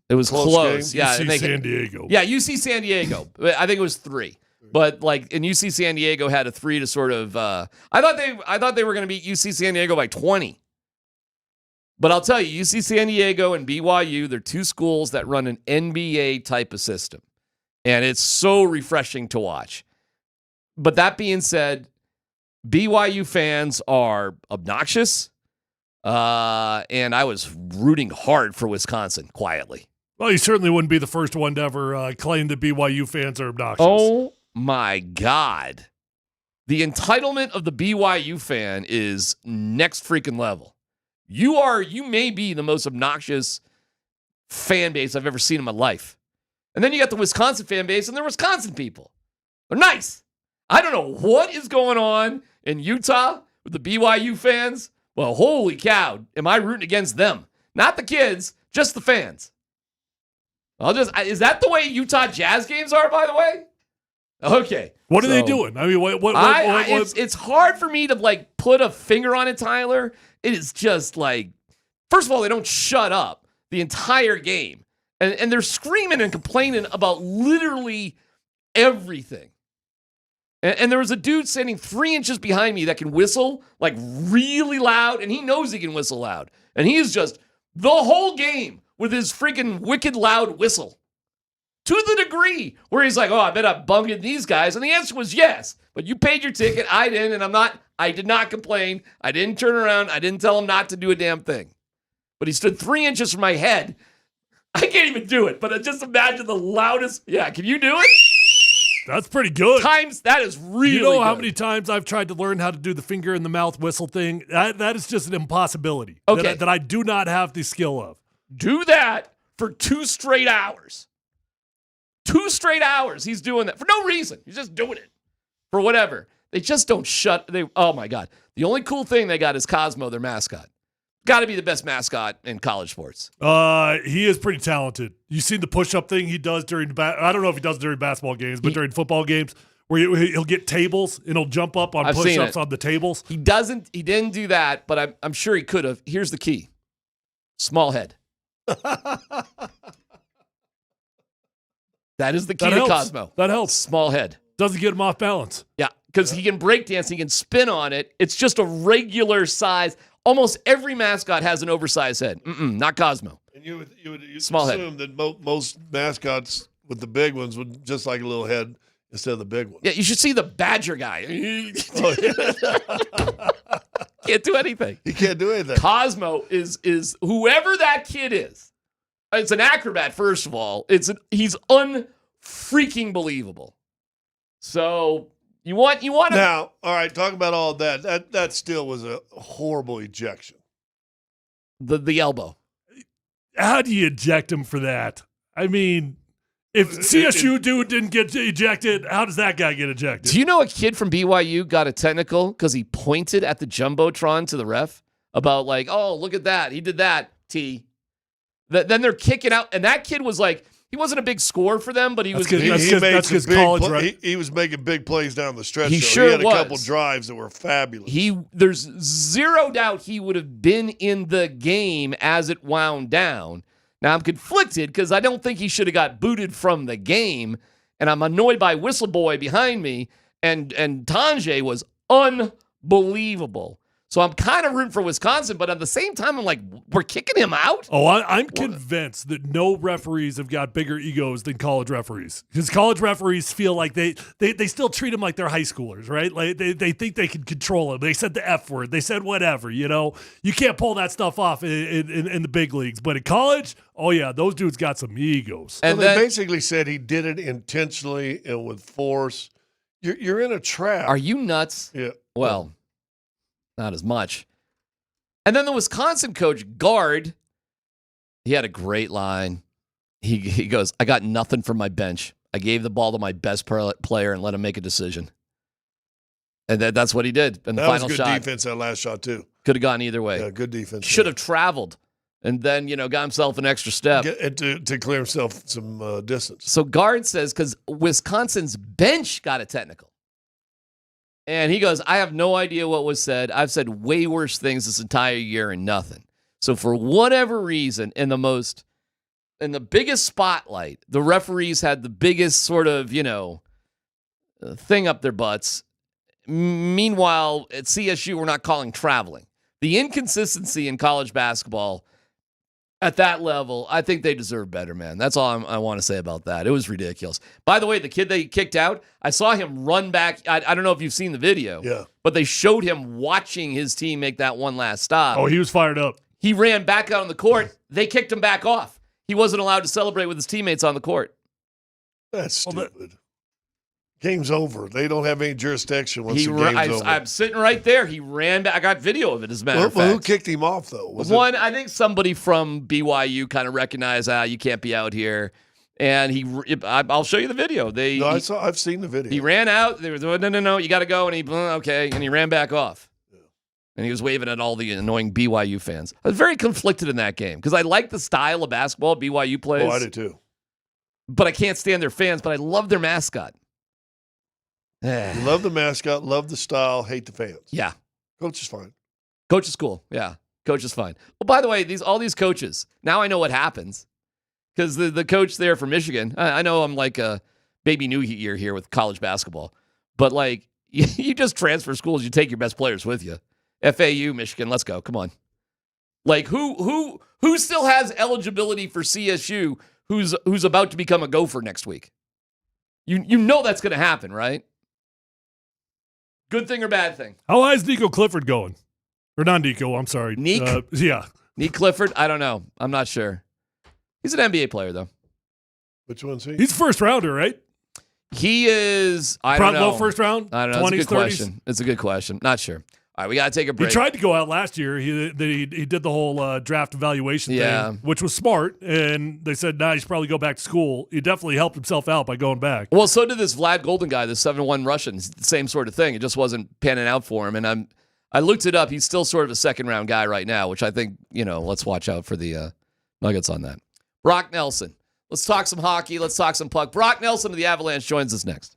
It was close. Yeah, UC San Diego. Yeah, UC San Diego. I think it was 3. But and UC San Diego had a 3 to sort of. I thought they were going to beat UC San Diego by 20. But I'll tell you, UC San Diego and BYU, they're two schools that run an NBA type of system, and it's so refreshing to watch. But that being said, BYU fans are obnoxious, and I was rooting hard for Wisconsin quietly. Well, you certainly wouldn't be the first one to ever claim that BYU fans are obnoxious. Oh, my God. The entitlement of the BYU fan is next freaking level. You may be the most obnoxious fan base I've ever seen in my life. And then you got the Wisconsin fan base, and they're Wisconsin people. They're nice. I don't know what is going on in Utah with the BYU fans. Well, holy cow, am I rooting against them? Not the kids, just the fans. Is that the way Utah Jazz games are, by the way? Okay. What are they doing? I mean, what it's hard for me to like put a finger on it, Tyler. It is just like, first of all, they don't shut up the entire game. And they're screaming and complaining about literally everything. And there was a dude standing 3 inches behind me that can whistle like really loud, and he knows he can whistle loud. And he is just the whole game with his freaking wicked loud whistle. To the degree where he's like, oh, I bet I'm bugging these guys. And the answer was yes. But you paid your ticket. I didn't. And I did not complain. I didn't turn around. I didn't tell him not to do a damn thing. But he stood 3 inches from my head. I can't even do it. But just imagine the loudest. Yeah, can you do it? That's pretty good. That is really You know how good. many times I've tried to learn how to do the finger in the mouth whistle thing? That is just an impossibility. Okay. That I do not have the skill of. Do that for 2 straight hours. 2 straight hours he's doing that for no reason. He's just doing it for whatever. They just don't oh my God. The only cool thing they got is Cosmo, their mascot. Got to be the best mascot in college sports. He is pretty talented. You seen the push-up thing he does during I don't know if he does during basketball games, but during football games where he'll get tables and he'll jump up on push-ups on the tables. He didn't do that, but I'm sure he could have. Here's the key. Small head. That is the key to Cosmo. That helps. Small head. Doesn't get him off balance. Yeah, because he can break dance, he can spin on it. It's just a regular size. Almost every mascot has an oversized head. Not Cosmo. And you would Small assume that most mascots with the big ones would just like a little head instead of the big one. Yeah, you should see the Badger guy. Can't do anything. He can't do anything. Cosmo is whoever that kid is. It's an acrobat, first of all. He's unfreaking believable. So you want to now. All right, talk about all that. That still was a horrible ejection. The elbow. How do you eject him for that? I mean, if CSU dude didn't get ejected, how does that guy get ejected? Do you know a kid from BYU got a technical because he pointed at the Jumbotron to the ref about like, oh, look at that. He did that, T. Then they're kicking out. And that kid was like, he wasn't a big score for them, but he was. That's because college, right? He was making big plays down the stretch. He though. sure He had was. a couple drives that were fabulous. There's zero doubt he would have been in the game as it wound down. Now, I'm conflicted because I don't think he should have got booted from the game, and I'm annoyed by Whistleboy behind me, and Tanjay was unbelievable. So I'm kind of rooting for Wisconsin, but at the same time, I'm like, we're kicking him out? Oh, I'm convinced that no referees have got bigger egos than college referees. Because college referees feel like they still treat them like they're high schoolers, right? Like they think they can control them. They said the F word. They said whatever, you know? You can't pull that stuff off in the big leagues. But in college, oh yeah, those dudes got some egos. And they basically said he did it intentionally and with force. You're in a trap. Are you nuts? Yeah. Well, not as much. And then the Wisconsin coach, Guard, he had a great line. He goes, I got nothing from my bench. I gave the ball to my best player and let him make a decision. And that's what he did in the that final was good shot. defense, that last shot, too. Could have gone either way. Yeah, good defense. Should have traveled and then, got himself an extra step. To clear himself some distance. So Guard says, because Wisconsin's bench got a technical. And he goes, I have no idea what was said. I've said way worse things this entire year and nothing. So for whatever reason, in the biggest spotlight, the referees had the biggest sort of, thing up their butts. Meanwhile, at CSU, we're not calling traveling. The inconsistency in college basketball at that level, I think they deserve better, man. That's all I want to say about that. It was ridiculous. By the way, the kid they kicked out, I saw him run back. I don't know if you've seen the video. Yeah. But they showed him watching his team make that one last stop. Oh, he was fired up. He ran back out on the court. They kicked him back off. He wasn't allowed to celebrate with his teammates on the court. That's stupid. Game's over. They don't have any jurisdiction once the game's over. I'm sitting right there. He ran back. I got video of it, as a matter of fact. Well, who kicked him off, though? I think somebody from BYU kind of recognized, you can't be out here. And I'll show you the video. I've seen the video. He ran out. They were, no, you got to go. And okay. And he ran back off. Yeah. And he was waving at all the annoying BYU fans. I was very conflicted in that game because I like the style of basketball BYU plays. Oh, I did too. but I can't stand their fans, but I love their mascot. You love the mascot, love the style, hate the fans. Yeah. Coach is fine. Coach is cool. Yeah. Coach is fine. Well, by the way, all these coaches, now I know what happens. Because the coach there for Michigan, I know I'm like a baby new year here with college basketball, but like you just transfer schools, you take your best players with you. FAU, Michigan, let's go. Come on. Like who still has eligibility for CSU who's about to become a Gopher next week? You know that's going to happen, right? Good thing or bad thing? How high is Nico Clifford going? Or not Nico, I'm sorry. Neek? Yeah. Neek Clifford? I don't know. I'm not sure. He's an NBA player, though. Which one's he? He's a first rounder, right? He is, I don't know. Low first round? I don't know. 20s, It's a good 30s? question. It's a good question. Not sure. All right, we got to take a break. He tried to go out last year. He did the whole draft evaluation thing, which was smart. And they said, nah, he should probably go back to school. He definitely helped himself out by going back. Well, so did this Vlad Golden guy, the 7-1 Russian. It's the same sort of thing. It just wasn't panning out for him. And I looked it up. He's still sort of a second-round guy right now, which I think, let's watch out for the Nuggets on that. Brock Nelson. Let's talk some hockey. Let's talk some puck. Brock Nelson of the Avalanche joins us next.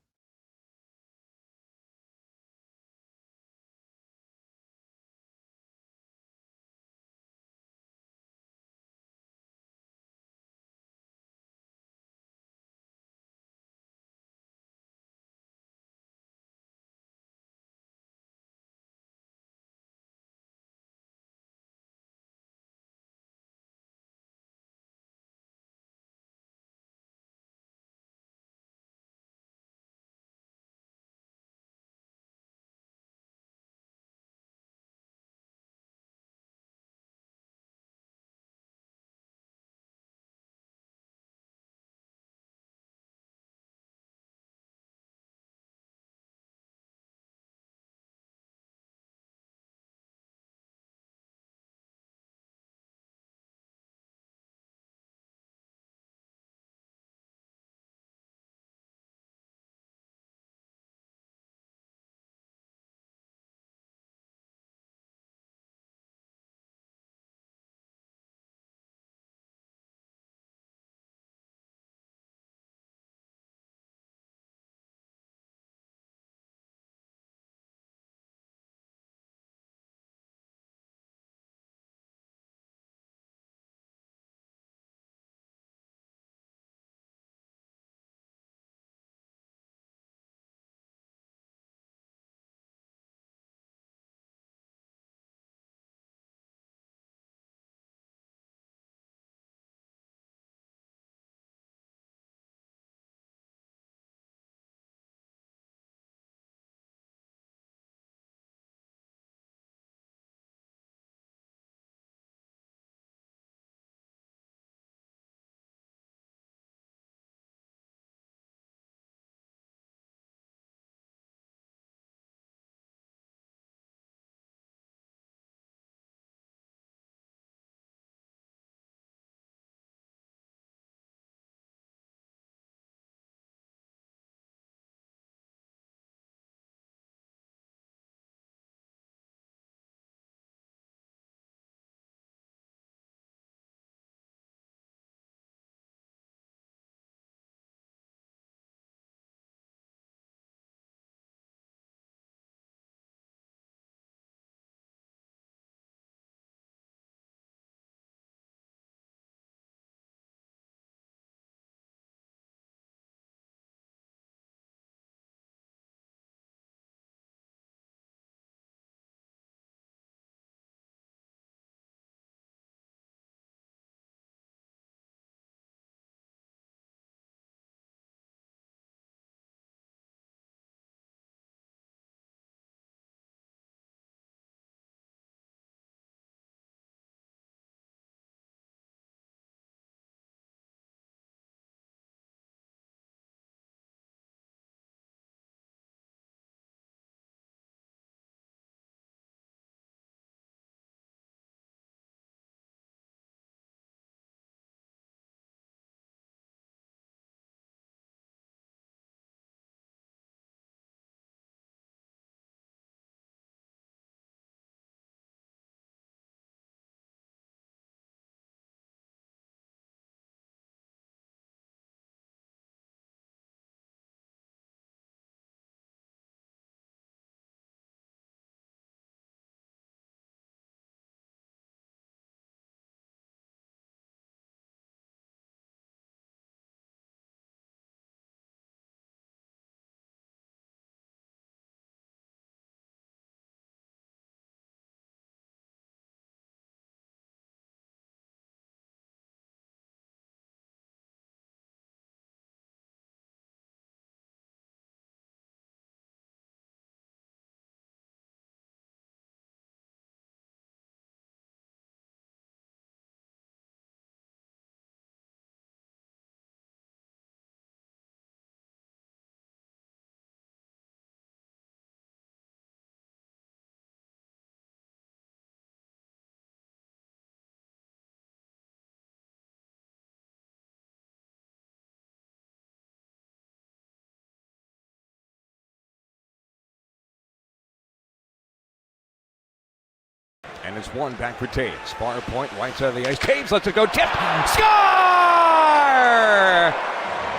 And it's one back for Taves. Far point, right side of the ice. Taves lets it go. Tip. Score!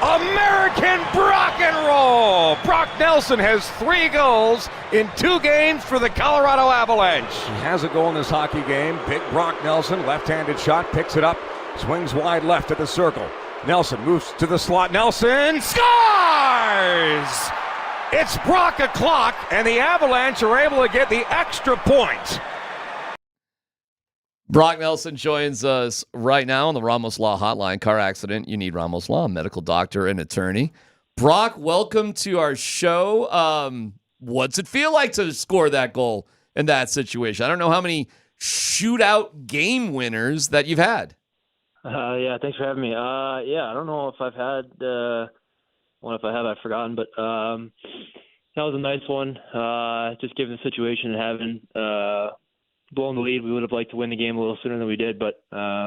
American Brock and Roll. Brock Nelson has 3 goals in 2 games for the Colorado Avalanche. He has a goal in this hockey game. Big Brock Nelson, left-handed shot, picks it up, swings wide left at the circle. Nelson moves to the slot. Nelson scores! It's Brock o'clock, and the Avalanche are able to get the extra point. Brock Nelson joins us right now on the Ramos Law Hotline. Car accident, you need Ramos Law, medical doctor and attorney. Brock, welcome to our show. What's it feel like to score that goal in that situation? I don't know how many shootout game winners that you've had. Yeah, thanks for having me. Yeah, I don't know if I've had one. If I have, I've forgotten. But that was a nice one. Just given the situation and having blown the lead, we would have liked to win the game a little sooner than we did. But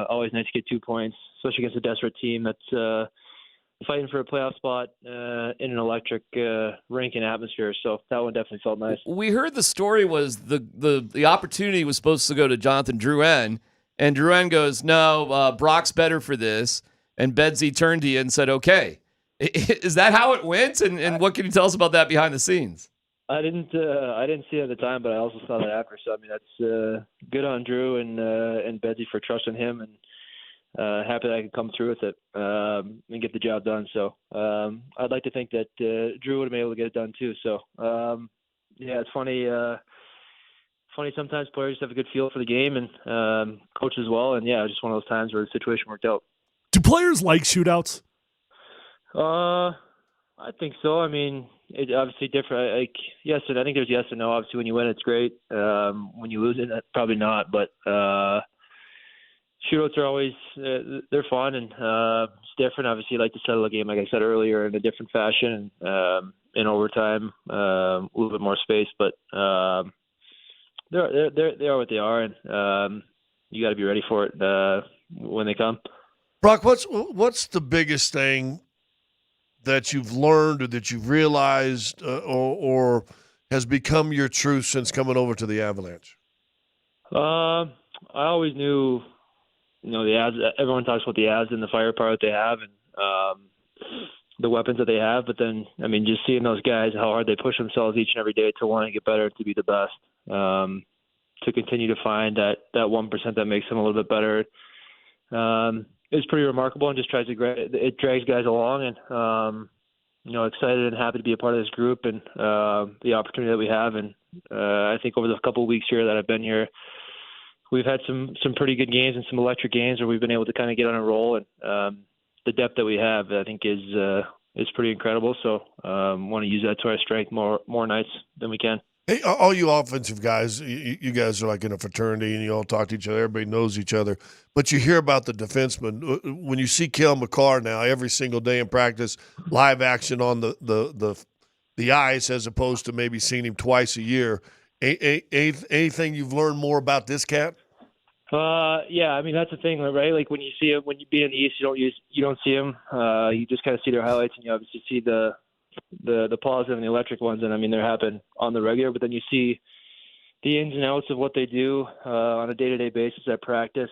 always nice to get 2 points, especially against a desperate team that's fighting for a playoff spot in an electric rink and atmosphere. So that one definitely felt nice. We heard the story was the opportunity was supposed to go to Jonathan Drouin, and Drouin goes, no, Brock's better for this. And Bedsy turned to you and said, okay. Is that how it went? And what can you tell us about that behind the scenes? I didn't see it at the time, but I also saw that after. So I mean, that's good on Drew and Bedsy for trusting him, and happy that I could come through with it and get the job done. So I'd like to think that Drew would have been able to get it done too. So yeah, it's funny. Funny sometimes players have a good feel for the game, and coaches as well. And yeah, just one of those times where the situation worked out. Do players like shootouts? I think so. I mean, it obviously different. Like yes, and I think there's yes and no. Obviously, when you win, it's great. When you lose it, probably not. But shootouts are always they're fun and it's different. Obviously, you like to settle a game, like I said earlier, in a different fashion, in overtime, a little bit more space. But they are what they are, and you got to be ready for it when they come. Brock, what's the biggest thing that you've learned or that you've realized or has become your truth since coming over to the Avalanche? I always knew, the ads. Everyone talks about the ads and the firepower that they have and the weapons that they have. But then, I mean, just seeing those guys, how hard they push themselves each and every day to want to get better, to be the best, to continue to find that 1% that makes them a little bit better. It's pretty remarkable and just it drags guys along and, excited and happy to be a part of this group and the opportunity that we have. And I think over the couple of weeks here that I've been here, we've had some pretty good games and some electric games where we've been able to kind of get on a roll. And the depth that we have, I think, is pretty incredible. So want to use that to our strength more nights than we can. Hey, all you offensive guys, you guys are like in a fraternity and you all talk to each other. Everybody knows each other. But you hear about the defensemen. When you see Cale Makar now every single day in practice, live action on the ice as opposed to maybe seeing him twice a year, anything you've learned more about this cat? Yeah, I mean, that's the thing, right? Like when you see him, when you be in the East, you don't see him. You just kind of see their highlights and you obviously see the positive and the electric ones, and I mean they happen on the regular, but then you see the ins and outs of what they do on a day-to-day basis at practice,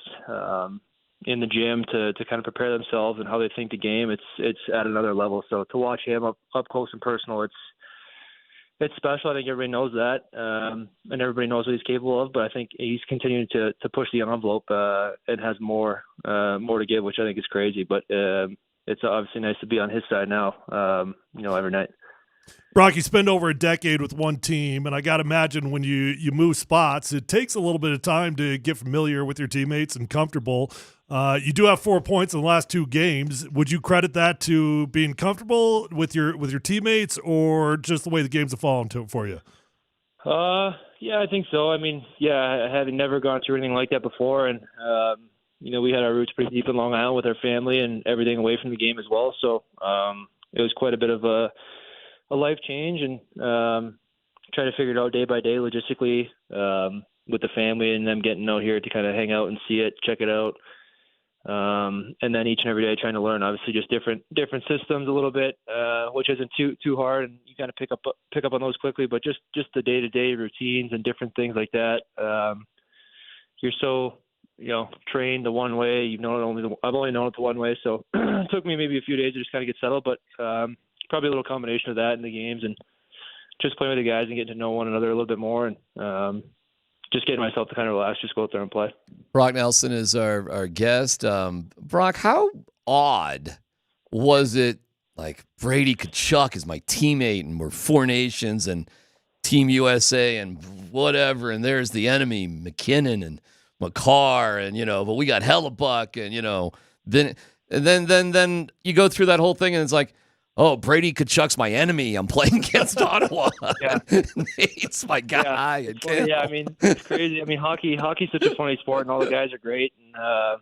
in the gym to kind of prepare themselves and how they think the game. It's at another level. So to watch him up close and personal, it's special. I think everybody knows that, and everybody knows what he's capable of. But I think he's continuing to push the envelope and has more to give, which I think is crazy. But it's obviously nice to be on his side now, every night. Brock, you spend over a decade with one team, and I got to imagine when you move spots, it takes a little bit of time to get familiar with your teammates and comfortable. You do have 4 points in the last 2 games. Would you credit that to being comfortable with your teammates, or just the way the games have fallen for you? Yeah, I think so. I mean, having never gone through anything like that before, and we had our roots pretty deep in Long Island with our family and everything away from the game as well. So it was quite a bit of a life change, and try to figure it out day by day logistically with the family and them getting out here to kind of hang out and see it, check it out. And then each and every day trying to learn, obviously just different systems a little bit, which isn't too hard, and you kind of pick up on those quickly, but just the day-to-day routines and different things like that. you're so trained the one way. I've only known it the one way, so it took me maybe a few days to just kind of get settled. But probably a little combination of that in the games and just playing with the guys and getting to know one another a little bit more, and just getting myself to kind of relax, just go out there and play. Brock Nelson is our guest. Brock, how odd was it? Like Brady Kachuk is my teammate, and we're Four Nations and Team USA and whatever, and there's the enemy, McKinnon and McCarr, and but we got Hellebuck, and then you go through that whole thing, and it's like, oh, Brady Kachuk's my enemy. I'm playing against Ottawa. Yeah. Nate's my guy. Yeah, it's funny. Yeah, I mean, it's crazy. I mean, hockey's such a funny sport, and all the guys are great. And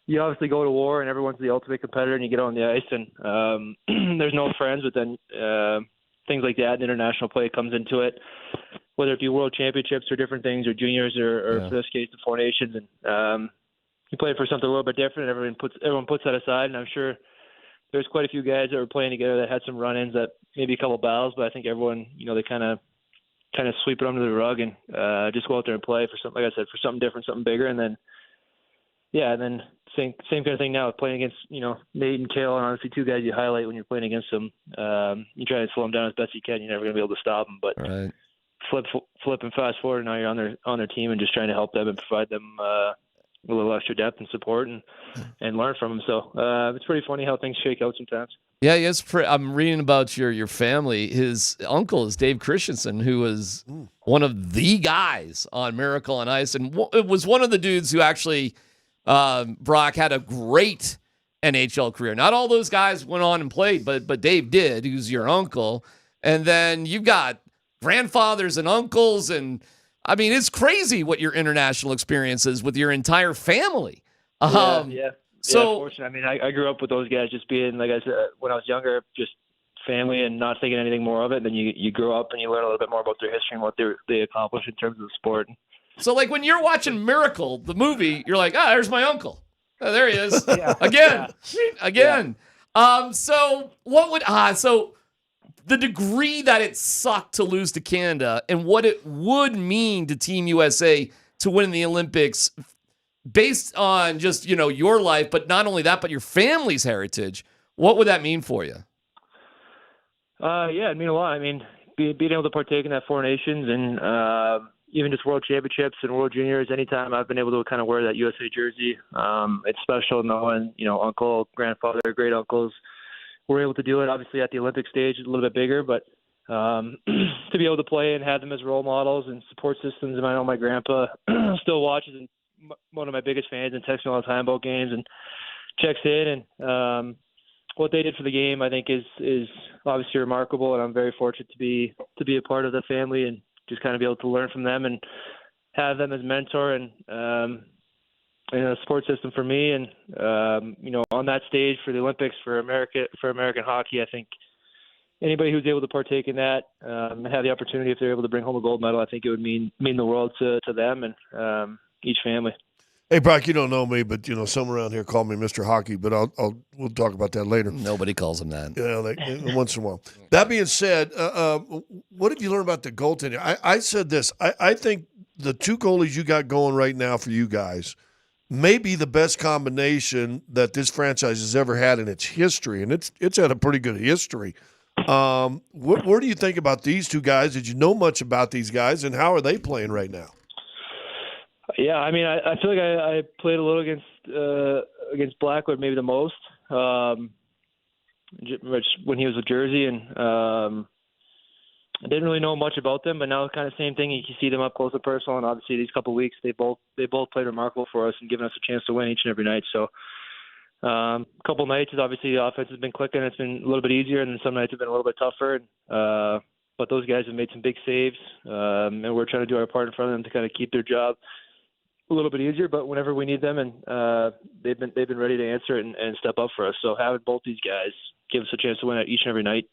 you obviously go to war, and everyone's the ultimate competitor, and you get on the ice, and there's no friends. But then things like that, and international play comes into it, whether it be World Championships or different things, or juniors, or for this case, the Four Nations, and you play for something a little bit different. Everyone puts that aside, and I'm sure there's quite a few guys that were playing together that had some run-ins, that maybe a couple battles, but I think everyone, they kind of sweep it under the rug and just go out there and play for something, like I said, for something different, something bigger, and then same kind of thing now, playing against Nate and Kale, and honestly two guys you highlight when you're playing against them. You try to slow them down as best you can. You're never going to be able to stop them, but right. flip and fast forward. Now you're on their team and just trying to help them and provide them a little extra depth and support and learn from them. So it's pretty funny how things shake out sometimes. Yeah, yes. I'm reading about your family. His uncle is Dave Christensen, who was one of the guys on Miracle on Ice, and it was one of the dudes who actually. Brock had a great NHL career. Not all those guys went on and played, but Dave did, who's your uncle. And then you've got grandfathers and uncles, and I mean, it's crazy what your international experience is with your entire family. Yeah, fortunate. I mean, I grew up with those guys just being, like I said, when I was younger, just family and not thinking anything more of it. And then you grow up and you learn a little bit more about their history and what they accomplished in terms of the sport. So, like, when you're watching Miracle, the movie, you're like, there's my uncle. Oh, there he is. Yeah. Again. So what would, so the degree that it sucked to lose to Canada and what it would mean to Team USA to win the Olympics based on just, your life, but not only that, but your family's heritage, what would that mean for you? It'd mean a lot. I mean, being able to partake in that Four Nations and, even just World Championships and World Juniors, anytime I've been able to kind of wear that USA jersey, it's special knowing, uncle, grandfather, great uncles were able to do it. Obviously at the Olympic stage, it's a little bit bigger, but to be able to play and have them as role models and support systems. And I know my grandpa still watches and one of my biggest fans and texts me all the time about games and checks in. And what they did for the game, I think, is obviously remarkable. And I'm very fortunate to be a part of the family and just kind of be able to learn from them and have them as mentor and a support system for me. And, on that stage for the Olympics for American hockey, I think anybody who's able to partake in that and have the opportunity, if they're able to bring home a gold medal, I think it would mean the world to them and each family. Hey, Brock, you don't know me, but, some around here call me Mr. Hockey, but we'll talk about that later. Nobody calls him that. Once in a while. That being said, what did you learn about the goaltending? I said this. I think the two goalies you got going right now for you guys may be the best combination that this franchise has ever had in its history, and it's had a pretty good history. What do you think about these two guys? Did you know much about these guys, and how are they playing right now? Yeah, I mean, I feel like I played a little against Blackwood, maybe the most, when he was with Jersey, and I didn't really know much about them. But now, kind of same thing. You can see them up close and personal, and obviously these couple of weeks they both played remarkable for us and given us a chance to win each and every night. So, a couple of nights, obviously the offense has been clicking. It's been a little bit easier, and then some nights have been a little bit tougher. But those guys have made some big saves, and we're trying to do our part in front of them to kind of keep their job a little bit easier, but whenever we need them, and they've been ready to answer it and step up for us. So having both these guys give us a chance to win each and every night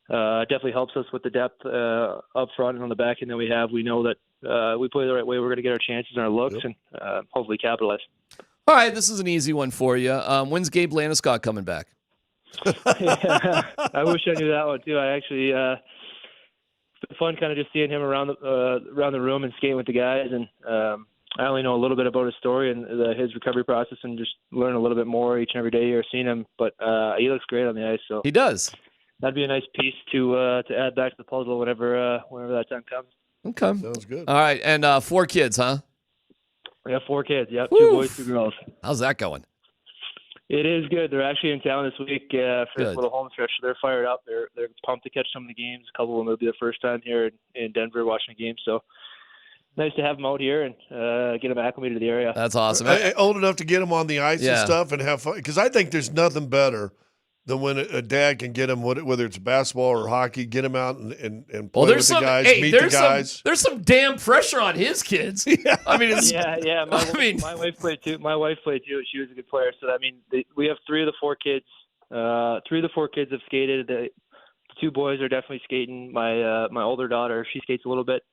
definitely helps us with the depth up front and on the back end that we have. We know that we play the right way, we're going to get our chances and our looks, and hopefully capitalize. All right, this is an easy one for you. When's Gabe Landeskog coming back? I wish I knew that one too. I actually it's been fun kind of just seeing him around the room and skating with the guys, and I only know a little bit about his story and his recovery process, and just learn a little bit more each and every day here seeing him. But he looks great on the ice. So he does. That'd be a nice piece to add back to the puzzle whenever that time comes. Okay. Sounds good. All right. And 4 kids, huh? We got 4 kids. Yep, Woo. 2 boys, 2 girls. How's that going? It is good. They're actually in town this week for Good. this little home stretch. They're fired up. They're pumped to catch some of the games. A couple of them will be their first time here in Denver watching a game. So nice to have them out here and get them acclimated to the area. That's awesome. Old enough to get them on the ice and Yeah. stuff and have fun. Because I think there's nothing better than when a dad can get them, whether it's basketball or hockey, get them out and play with the guys, meet the guys. There's some damn pressure on his kids. I mean, it's, yeah. My wife played too. My wife played too. She was a good player. So I mean, we have 3 of the 4 kids. 3 of the 4 kids have skated. The 2 boys are definitely skating. My older daughter, she skates a little bit.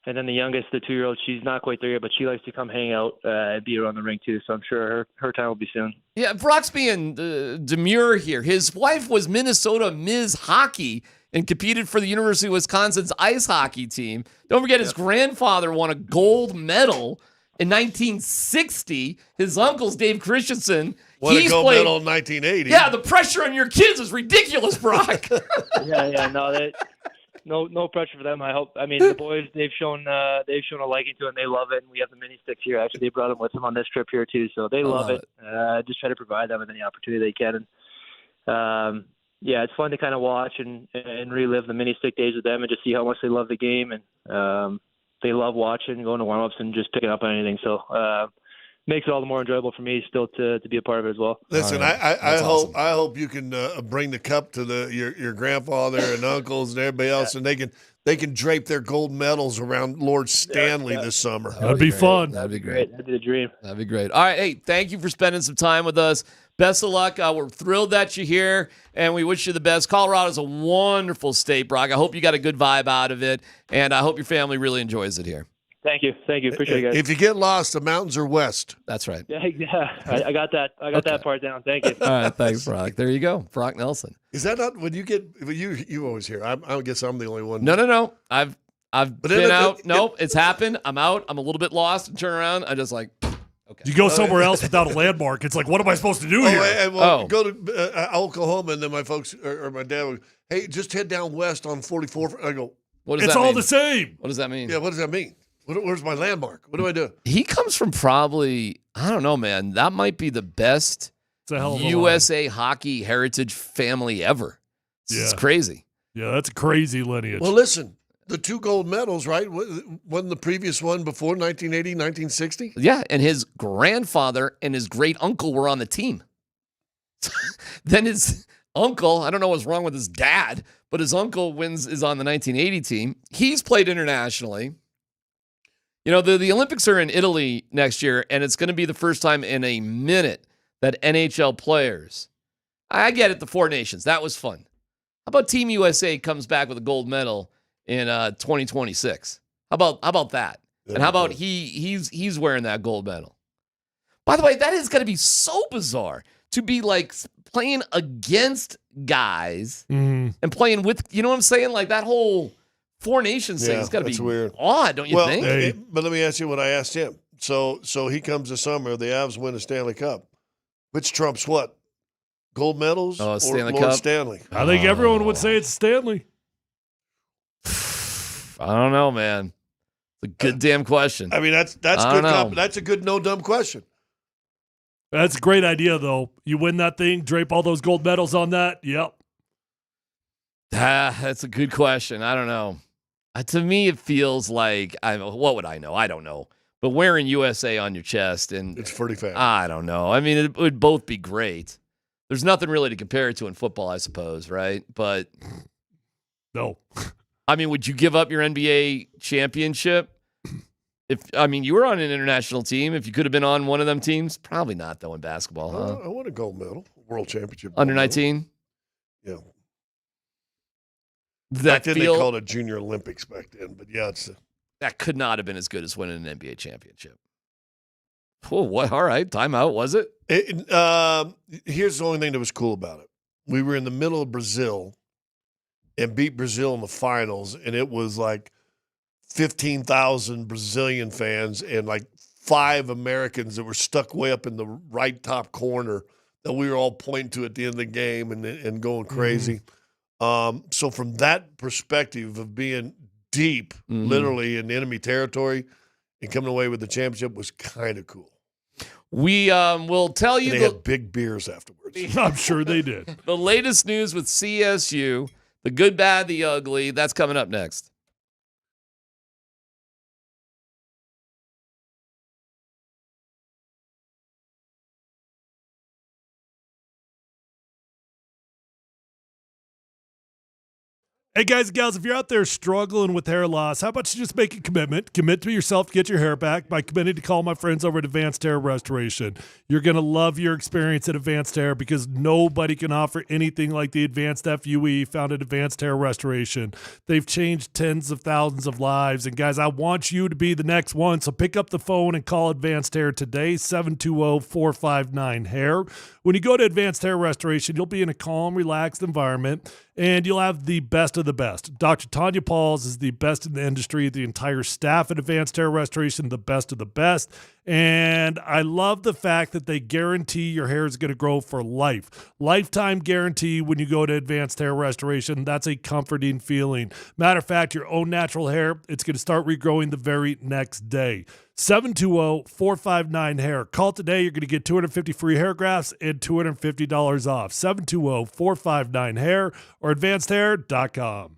And then the youngest, the 2-year-old, she's not quite there yet, but she likes to come hang out and be around the rink too. So I'm sure her time will be soon. Yeah, Brock's being demure here. His wife was Minnesota Ms. Hockey and competed for the University of Wisconsin's ice hockey team. Don't forget, his grandfather won a gold medal in 1960. His uncle's Dave Christensen. Won a gold medal in 1980. Yeah, the pressure on your kids is ridiculous, Brock. No pressure for them. I mean, the boys, they've shown a liking to it, and they love it. And we have the mini sticks here. Actually, they brought them with them on this trip here too, so they love it. Just try to provide them with any opportunity they can. And it's fun to kind of watch and relive the mini stick days with them, and just see how much they love the game. And they love watching, going to warm-ups, and just picking up on anything. So makes it all the more enjoyable for me still to be a part of it as well. Listen, I hope you can bring the cup to your grandfather and uncles and everybody else, and they can drape their gold medals around Lord Stanley this summer. That'd be fun. That'd be great. That'd be the dream. That'd be great. All right, hey, thank you for spending some time with us. Best of luck. We're thrilled that you're here, and we wish you the best. Colorado's a wonderful state, Brock. I hope you got a good vibe out of it, and I hope your family really enjoys it here. Thank you. Appreciate it, guys. If you get lost, the mountains are west. That's right. Yeah, I got that. I got that part down. Thank you. All right, thanks, Brock. There you go, Brock Nelson. Is that not when you get you always hear? I guess I'm the only one. No. I've been out. Nope, it's happened. I'm out. I'm a little bit lost and turn around. I just like. Okay. You go somewhere else without a landmark. It's like, what am I supposed to do here? Go to Oklahoma, and then my folks or my dad would, hey, just head down west on 44. I go, what does it's that all mean? the same. What does that mean? Yeah, what does that mean? Where's my landmark? What do I do? He comes from probably, I don't know, man. That might be the best It's a hell of a USA hockey heritage family ever. It's crazy. Yeah, that's a crazy lineage. Well, listen, the 2 gold medals, right? Wasn't the previous one before 1980, 1960? Yeah, and his grandfather and his great uncle were on the team. Then his uncle, I don't know what's wrong with his dad, but his uncle is on the 1980 team. He's played internationally. You know, the Olympics are in Italy next year, and it's going to be the first time in a minute that NHL players, I get it, the 4 nations, that was fun. How about Team USA comes back with a gold medal in 2026? How about that? And how about he's wearing that gold medal? By the way, that is going to be so bizarre to be like playing against guys and playing with, you know what I'm saying? Like that whole 4 nations thing has got to be weird. odd, don't you think? But let me ask you what I asked him. So he comes this summer, the Avs win a Stanley Cup. Which trumps what? Gold medals or Stanley Lord Cup? Stanley? I think everyone would say it's Stanley. I don't know, man. It's a good damn question. I mean, that's good. That's a good, no dumb question. That's a great idea, though. You win that thing, drape all those gold medals on that. Yep. That's a good question. I don't know. To me, it feels like what would I know? I don't know. But wearing USA on your chest and it's pretty fast. I don't know. I mean, it would both be great. There's nothing really to compare it to in football, I suppose, right? But no. I mean, would you give up your NBA championship? You were on an international team. If you could have been on one of them teams, probably not though in basketball, huh? I won a gold medal, world championship. Under 19? Yeah. That they called it Junior Olympics back then, but yeah, that could not have been as good as winning an NBA championship. Oh, what? All right, timeout. Was it? Here's the only thing that was cool about it. We were in the middle of Brazil and beat Brazil in the finals, and it was like 15,000 Brazilian fans and like 5 Americans that were stuck way up in the right top corner that we were all pointing to at the end of the game and going crazy. So from that perspective of being deep, literally in enemy territory and coming away with the championship was kind of cool. We will tell you. And they had big beers afterwards. I'm sure they did. The latest news with CSU, the good, bad, the ugly. That's coming up next. Hey, guys and gals, if you're out there struggling with hair loss, how about you just make a commitment? Commit to yourself to get your hair back by committing to call my friends over at Advanced Hair Restoration. You're going to love your experience at Advanced Hair because nobody can offer anything like the Advanced FUE found at Advanced Hair Restoration. They've changed tens of thousands of lives. And, guys, I want you to be the next one. So pick up the phone and call Advanced Hair today, 720-459-HAIR. When you go to Advanced Hair Restoration, you'll be in a calm, relaxed environment, and you'll have the best of the best. Dr. Tanya Pauls is the best in the industry. The entire staff at Advanced Hair Restoration, the best of the best. And I love the fact that they guarantee your hair is going to grow for life. Lifetime guarantee when you go to Advanced Hair Restoration. That's a comforting feeling. Matter of fact, your own natural hair, it's going to start regrowing the very next day. 720-459-HAIR. Call today. You're going to get 250 free hair grafts and $250 off. 720-459-HAIR or advancedhair.com.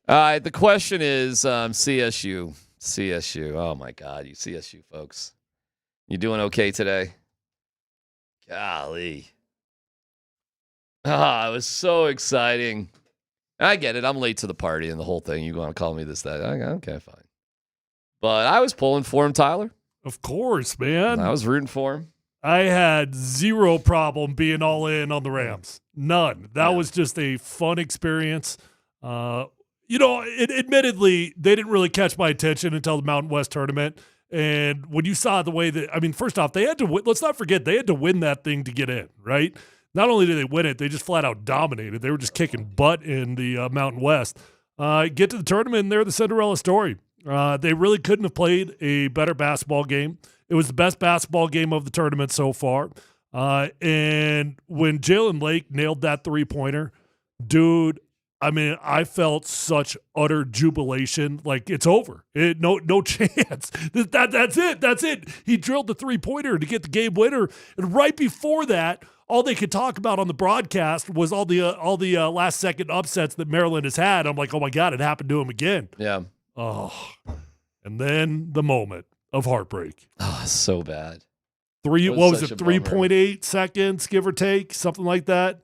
All right, the question is CSU. CSU. Oh, my God, you CSU folks. You doing okay today? Golly. It was so exciting. I get it. I'm late to the party and the whole thing. You want to call me this, that. Okay, fine. But I was pulling for him, Tyler. Of course, man. I was rooting for him. I had zero problem being all in on the Rams. None. That was just a fun experience. Admittedly, they didn't really catch my attention until the Mountain West tournament. And when you saw the way that, first off, they had to win. Let's not forget, they had to win that thing to get in, right? Not only did they win it, they just flat out dominated. They were just kicking butt in the Mountain West. Get to the tournament, and they're the Cinderella story. They really couldn't have played a better basketball game. It was the best basketball game of the tournament so far. And when Jalen Lake nailed that three-pointer, dude, I felt such utter jubilation. Like, it's over. No chance. That's it. That's it. He drilled the three-pointer to get the game winner. And right before that, all they could talk about on the broadcast was all the last-second upsets that Maryland has had. I'm like, oh, my God, it happened to him again. Yeah. Oh. And then the moment of heartbreak. Oh, so bad. 3.8 seconds, give or take, something like that.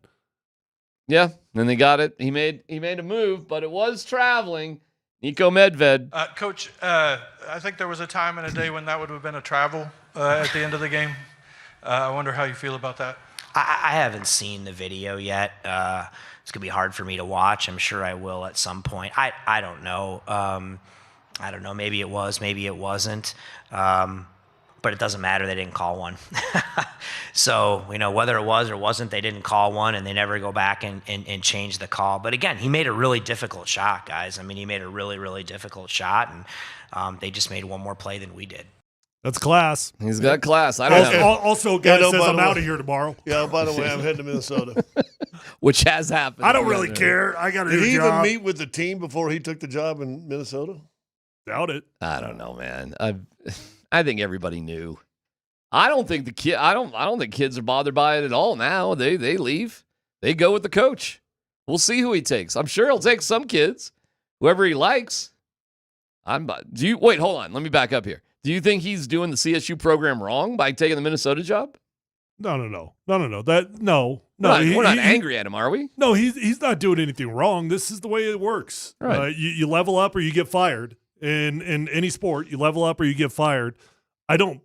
Yeah, and they got it. He made a move, but it was traveling. Nico Medved. Coach, I think there was a time and a day when that would have been a travel at the end of the game. I wonder how you feel about that. I haven't seen the video yet. It's going to be hard for me to watch. I'm sure I will at some point. I don't know. I don't know. Maybe it was, maybe it wasn't. But it doesn't matter. They didn't call one. So, whether it was or wasn't, they didn't call one, and they never go back and change the call. But again, he made a really difficult shot, guys. He made a really, really difficult shot, and they just made one more play than we did. That's class. He's got class. I don't know. Also, guy says I'm out of here tomorrow. Yeah, by the way, I'm heading to Minnesota. Which has happened. I don't really care. I got to do a job. Did he even meet with the team before he took the job in Minnesota? Doubt it. I don't know, man. I think everybody knew. I don't think I don't think kids are bothered by it at all now. They leave. They go with the coach. We'll see who he takes. I'm sure he'll take some kids, whoever he likes. Wait, hold on. Let me back up here. Do you think he's doing the CSU program wrong by taking the Minnesota job? No. We're not angry at him, are we? No, he's not doing anything wrong. This is the way it works. Right. You level up or you get fired. In any sport, you level up or you get fired. I don't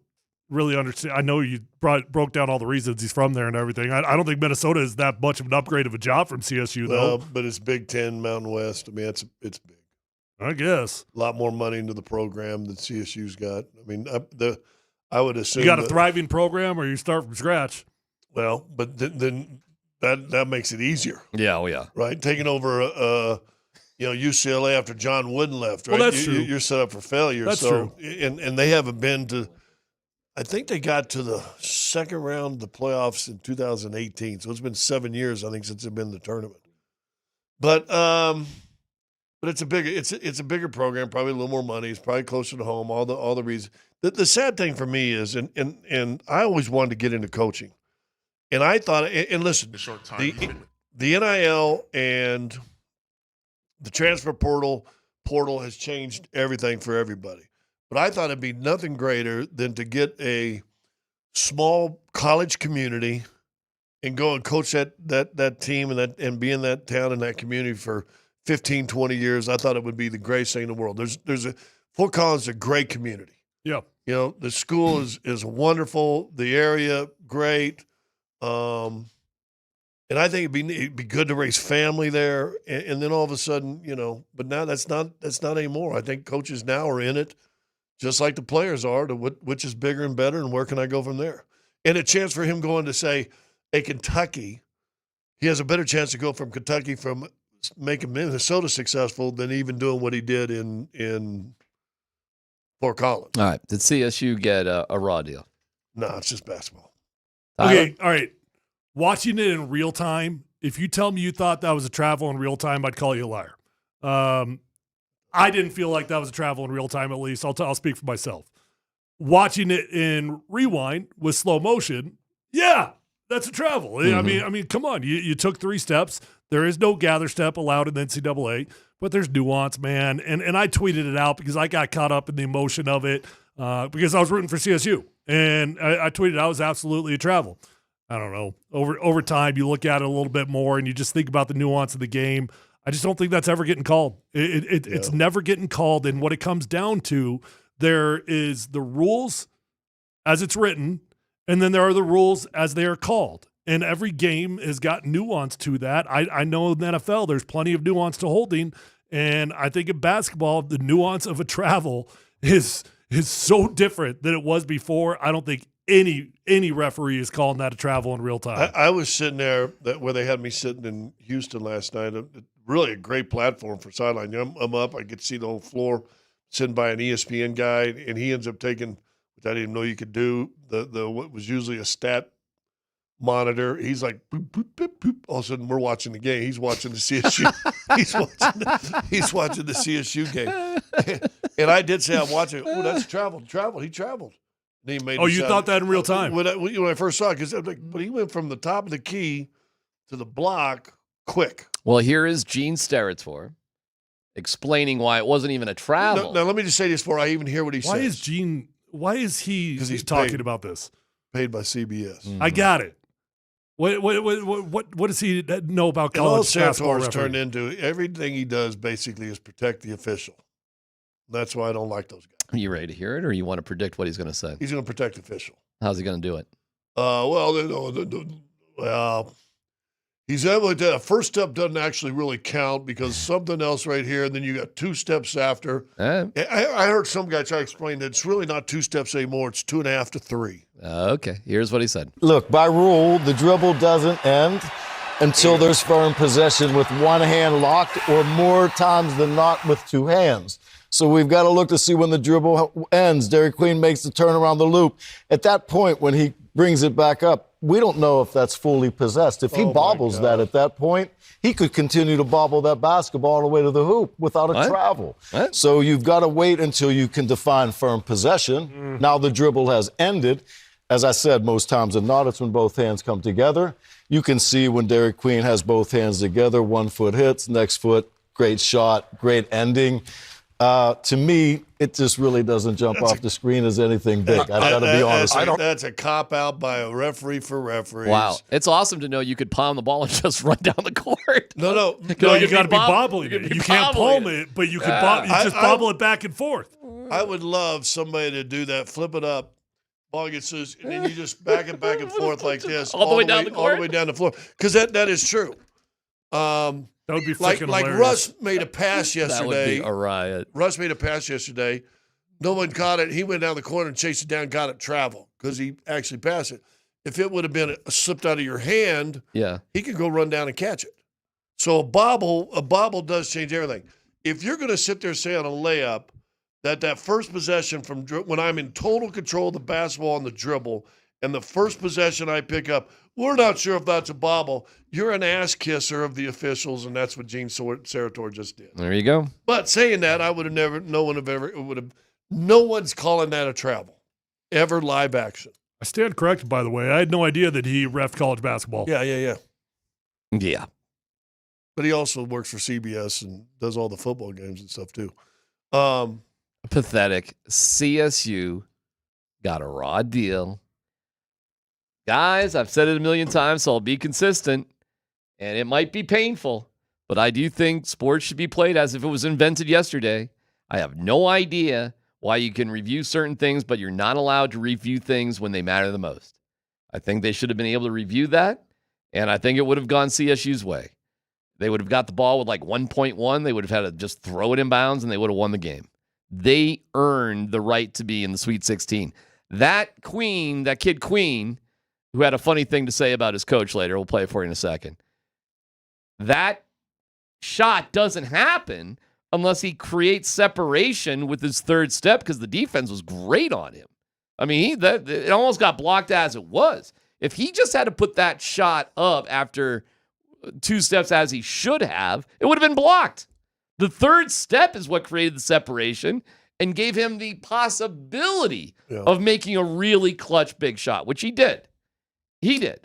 really understand. I know you broke down all the reasons he's from there and everything. I don't think Minnesota is that much of an upgrade of a job from CSU, though. But it's Big Ten, Mountain West. It's big. I guess. A lot more money into the program than CSU's got. I would assume you got a thriving program or you start from scratch. Well, but then that makes it easier. Yeah, oh yeah. Right? Taking over UCLA after John Wooden left, right? Well, that's true. You're set up for failure. That's true. And they haven't been to – I think they got to the second round of the playoffs in 2018. So it's been 7 years, I think, since they've been in the tournament. But it's a bigger program, probably a little more money. It's probably closer to home, all the reasons. The sad thing for me is, and I always wanted to get into coaching. And I thought – and listen, the NIL and – the transfer portal has changed everything for everybody. But I thought it'd be nothing greater than to get a small college community and go and coach that team and be in that town and that community for 15, 20 years. I thought it would be the greatest thing in the world. Fort Collins is a great community. Yeah. The school is wonderful. The area, great. And I think it'd be good to raise family there, and then all of a sudden, But now that's not anymore. I think coaches now are in it, just like the players are, to which is bigger and better, and where can I go from there? And a chance for him going to say, Kentucky, he has a better chance to go from Kentucky from making Minnesota successful than even doing what he did in Fort Collins. All right. Did CSU get a raw deal? No, it's just basketball. Okay. All right. Watching it in real time, if you tell me you thought that was a travel in real time, I'd call you a liar. I didn't feel like that was a travel in real time, at least. I'll speak for myself. Watching it in rewind with slow motion, yeah, that's a travel. Mm-hmm. I mean, come on. You took 3 steps. There is no gather step allowed in the NCAA, but there's nuance, man. And I tweeted it out because I got caught up in the emotion of it because I was rooting for CSU. And I tweeted I was absolutely a travel. I don't know. Over time, you look at it a little bit more and you just think about the nuance of the game. I just don't think that's ever getting called. It's never getting called. And what it comes down to, there is the rules as it's written, and then there are the rules as they are called. And every game has got nuance to that. I know in the NFL there's plenty of nuance to holding, and I think in basketball the nuance of a travel is so different than it was before. I don't think any referee is calling that a travel in real time. I was sitting there where they had me sitting in Houston last night. Really a great platform for sideline. I'm up. I get to see the whole floor, sitting by an ESPN guy, and he ends up taking, which I didn't even know you could do, the what was usually a stat monitor. He's like, boop, boop, boop, boop. All of a sudden we're watching the game. He's watching the CSU. he's watching the CSU game. And I did say, I'm watching. Oh, that's traveled. He traveled. And he made you thought that in real time? When I first saw it, because but he went from the top of the key to the block quick. Well, here is Gene Steratore explaining why it wasn't even a travel. Now let me just say this before I even hear what he says. Why is he talking about this? Paid by CBS. I got it. What does he know about college basketball? All turned into everything he does basically is protect the official. That's why I don't like those guys. Are you ready to hear it, or you want to predict what he's going to say? He's going to protect the official. How's he going to do it? He's able to. First step doesn't actually really count because something else right here, and then you got 2 steps after. I heard some guy try to explain that it's really not 2 steps anymore. It's 2.5 to 3. Okay, here's what he said. Look, by rule, the dribble doesn't end until there's firm possession with one hand locked or more times than not with 2 hands. So we've got to look to see when the dribble ends. Dairy Queen makes the turn around the loop. At that point, when he brings it back up, we don't know if that's fully possessed. If he bobbles that at that point, he could continue to bobble that basketball all the way to the hoop without a travel. So you've got to wait until you can define firm possession. Now the dribble has ended. As I said, most times than not, it's when both hands come together. You can see when Dairy Queen has both hands together, 1 foot hits, next foot, great shot, great ending. To me, it just really doesn't jump off the screen as anything big. I've got to be honest. That's a cop-out by a referee for referees. Wow. It's awesome to know you could palm the ball and just run down the court. No, you got to be bobbling it. You can't palm it, but you can just bobble it back and forth. I would love somebody to do that, flip it up, ball gets loose, and then you just back it back and forth like this. All the way down the court? All the way down the floor. Because that is true. That would be like hilarious. Russ made a pass yesterday. That would be a riot. Russ made a pass yesterday. No one caught it. He went down the corner and chased it down, got it travel because he actually passed it. If it would have been slipped out of your hand, he could go run down and catch it. So a bobble does change everything. If you're going to sit there and say on a layup that first possession from when I'm in total control of the basketball and the dribble, and the first possession I pick up, we're not sure if that's a bobble. You're an ass kisser of the officials, and that's what Gene Steratore just did. There you go. But saying that, I would have never. No one's calling that a travel, ever live action. I stand corrected, by the way. I had no idea that he reffed college basketball. Yeah. Yeah. But he also works for CBS and does all the football games and stuff too. Pathetic. CSU got a raw deal. Guys, I've said it a million times, so I'll be consistent. And it might be painful, but I do think sports should be played as if it was invented yesterday. I have no idea why you can review certain things, but you're not allowed to review things when they matter the most. I think they should have been able to review that, and I think it would have gone CSU's way. They would have got the ball with like 1.1. They would have had to just throw it in bounds, and they would have won the game. They earned the right to be in the Sweet 16. That kid Queen, who had a funny thing to say about his coach later, we'll play it for you in a second. That shot doesn't happen unless he creates separation with his third step because the defense was great on him. I mean, it almost got blocked as it was. If he just had to put that shot up after 2 steps as he should have, it would have been blocked. The third step is what created the separation and gave him the possibility of making a really clutch big shot, which he did. He did.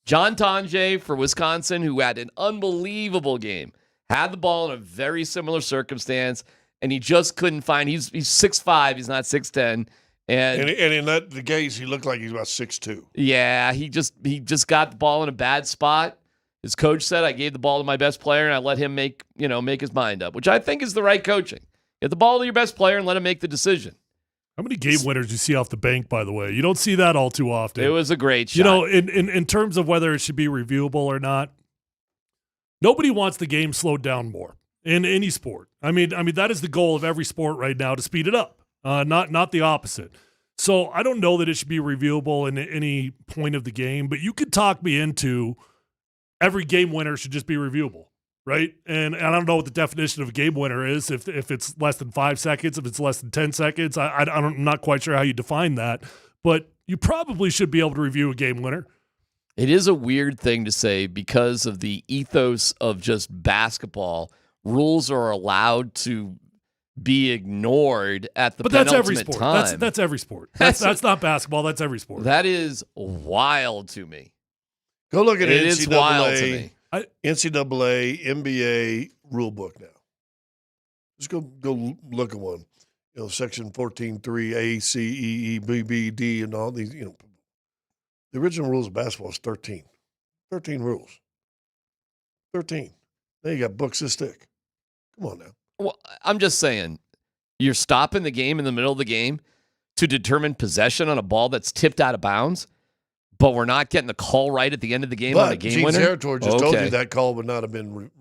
John Tonje for Wisconsin, who had an unbelievable game, had the ball in a very similar circumstance, and he just couldn't find. He's 6'5", he's not 6'10", and in the gaze, he looked like he's about 6'2". Yeah, he just got the ball in a bad spot. His coach said, "I gave the ball to my best player, and I let him make his mind up," which I think is the right coaching. Get the ball to your best player and let him make the decision. How many game winners do you see off the bank, by the way? You don't see that all too often. It was a great shot. You know, in terms of whether it should be reviewable or not, nobody wants the game slowed down more in any sport. I mean that is the goal of every sport right now, to speed it up, not the opposite. So I don't know that it should be reviewable in any point of the game, but you could talk me into every game winner should just be reviewable. Right? And I don't know what the definition of a game winner is, if it's less than 5 seconds, if it's less than 10 seconds. I'm not quite sure how you define that, but you probably should be able to review a game winner. It is a weird thing to say because of the ethos of just basketball. Rules are allowed to be ignored at the penultimate that's every sport. time. That's every sport. That's not basketball. That's every sport. That is wild to me. Go look at it. It is wild to me. NCAA, NBA rule book now. Just go look at one. You know, section 14.3, A, C, E, E, B, B, D, and all these. You know, the original rules of basketball is 13. 13 rules. 13. Now you got books this thick. Come on now. Well, I'm just saying, you're stopping the game in the middle of the game to determine possession on a ball that's tipped out of bounds. But we're not getting the call right at the end of the game on a game winner? Gene Territor just told you that call would not have been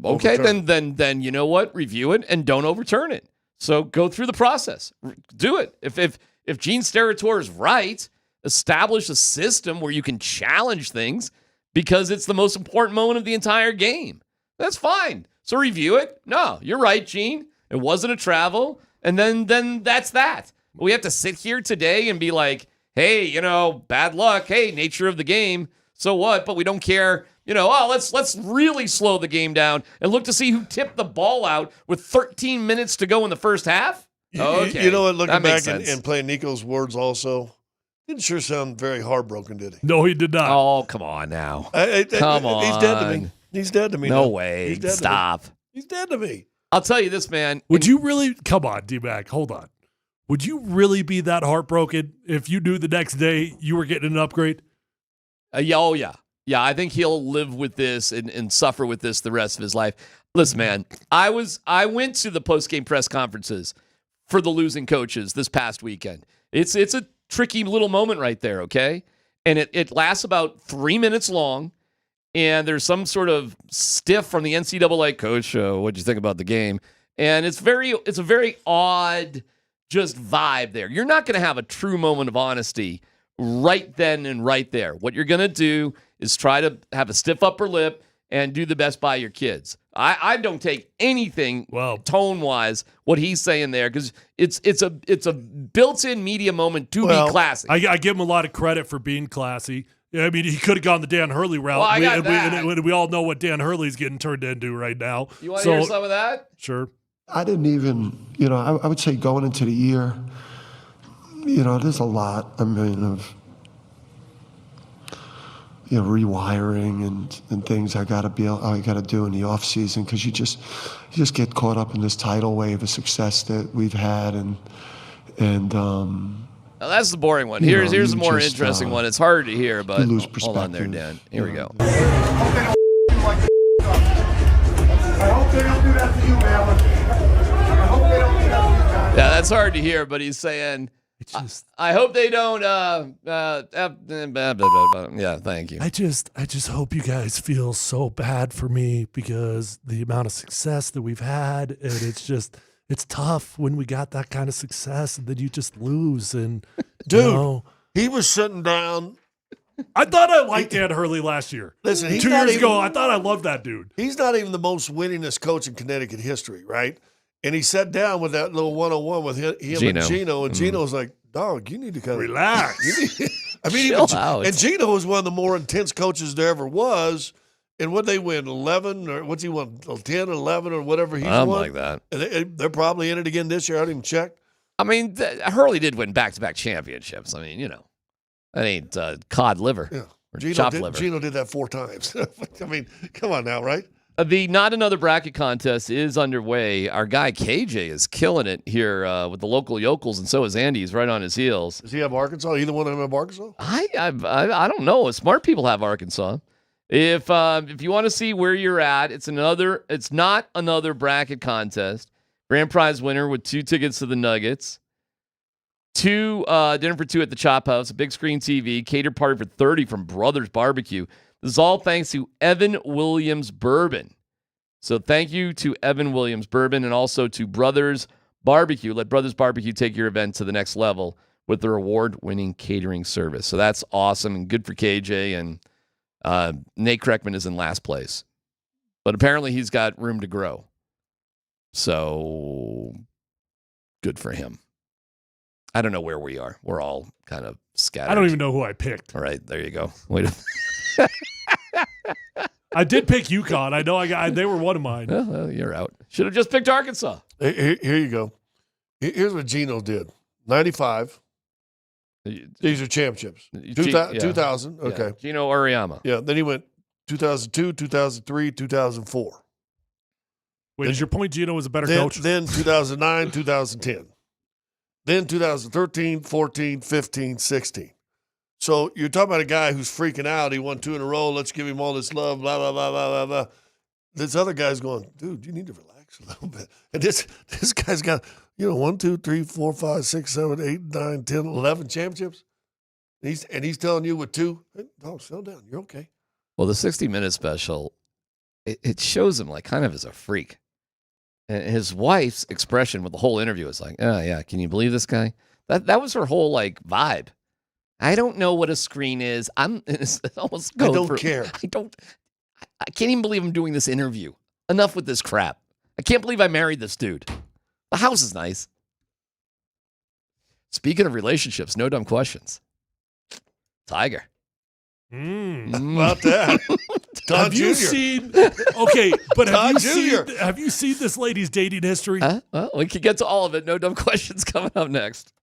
okay, overturned. then you know what? Review it and don't overturn it. So go through the process. Do it. If Gene Territor is right, establish a system where you can challenge things because it's the most important moment of the entire game. That's fine. So review it. No, you're right, Gene. It wasn't a travel. And then that's that. We have to sit here today and be like, hey, bad luck. Hey, nature of the game. So what? But we don't care. Let's really slow the game down and look to see who tipped the ball out with 13 minutes to go in the first half. Okay. You know what? Looking That makes back sense. and playing Nico's words also, didn't sure sound very heartbroken, did he? No, he did not. Oh, come on now. Come on. He's dead to me. He's dead to me. No now. way. He's dead Stop. To me. He's dead to me. I'll tell you this, man. Would you really? Come on, DMac. Hold on. Would you really be that heartbroken if you knew the next day you were getting an upgrade? Yeah. Yeah, I think he'll live with this and suffer with this the rest of his life. Listen, man, I went to the post-game press conferences for the losing coaches this past weekend. It's a tricky little moment right there, okay? And it lasts about 3 minutes long, and there's some sort of stiff from the NCAA coach. What'd you think about the game? And it's a very odd just vibe there. You're not going to have a true moment of honesty right then and right there. What you're going to do is try to have a stiff upper lip and do the best by your kids. I don't take anything tone-wise what he's saying there because it's a built-in media moment to be classy. I give him a lot of credit for being classy. I mean, he could have gone the Dan Hurley route. Well, I got that. We all know what Dan Hurley's getting turned into right now. You want to hear some of that? Sure. I didn't even, I would say going into the year, there's a lot, of, rewiring and things I got to do in the off season because you just get caught up in this tidal wave of success that we've had Now, that's the boring one. Here's a more interesting one. It's hard to hear, but hold on there, Dan. Here we go. I hope they don't do that to you, man. Yeah, that's hard to hear, but he's saying, I hope they don't, yeah, thank you. I just hope you guys feel so bad for me because the amount of success that we've had, and it's tough when we got that kind of success and then you just lose. And Dude, he was sitting down. I thought I liked Dan Hurley last year. Listen, 2 years ago, I thought I loved that dude. He's not even the most winningest coach in Connecticut history, right? And he sat down with that little one-on-one with him and Gino, and Gino's like, dog, you need to kind of relax. Chill out. And Gino was one of the more intense coaches there ever was. And what they win, 11 or what's he won, 10, 11 or whatever he's won? Like that. And they're probably in it again this year. I didn't even check. I mean, Hurley did win back-to-back championships. I mean, that ain't cod liver. Yeah. or chopped did, liver. Gino did that 4 times. I mean, come on now, right? The Not Another Bracket contest is underway. Our guy KJ is killing it here with the local yokels, and so is Andy. He's right on his heels. Does he have Arkansas? Either one of them have Arkansas? I don't know. Smart people have Arkansas. If you want to see where you're at, it's not another bracket contest. Grand prize winner with 2 tickets to the Nuggets, 2 dinner for 2 at the Chop House, a big screen TV, catered party for 30 from Brothers Barbecue. This is all thanks to Evan Williams Bourbon. So thank you to Evan Williams Bourbon and also to Brothers Barbecue. Let Brothers Barbecue take your event to the next level with their award-winning catering service. So that's awesome and good for KJ. And Nate Kreckman is in last place. But apparently he's got room to grow. So good for him. I don't know where we are. We're all kind of scattered. I don't even know who I picked. All right, there you go. Wait a I did pick UConn. I know they were one of mine. Well, you're out. Should have just picked Arkansas. Here you go. Here's what Gino did. 95. These are championships. 2000. Okay. Yeah. Gino Auriemma. Yeah. Then he went 2002, 2003, 2004. Wait, is your point Gino was a better coach? Then 2009, 2010. Then 2013, 14, 15, 16. So you're talking about a guy who's freaking out. He won 2 in a row. Let's give him all this love, blah, blah, blah, blah, blah, blah. This other guy's going, dude, you need to relax a little bit. And this guy's got, 1, 2, 3, 4, 5, 6, 7, 8, 9, 10, 11 championships. And he's telling you with 2, hey, dog, settle down. You're okay. Well, the 60-minute special, it shows him like kind of as a freak. And his wife's expression with the whole interview is like, oh, yeah, can you believe this guy? That was her whole, like, vibe. I don't know what a screen is. I don't care. I can't even believe I'm doing this interview. Enough with this crap. I can't believe I married this dude. The house is nice. Speaking of relationships, no dumb questions. Tiger. About that. Todd Have you Jr. seen? Okay, but Todd have you seen this lady's dating history? Well, we can get to all of it. No dumb questions coming up next.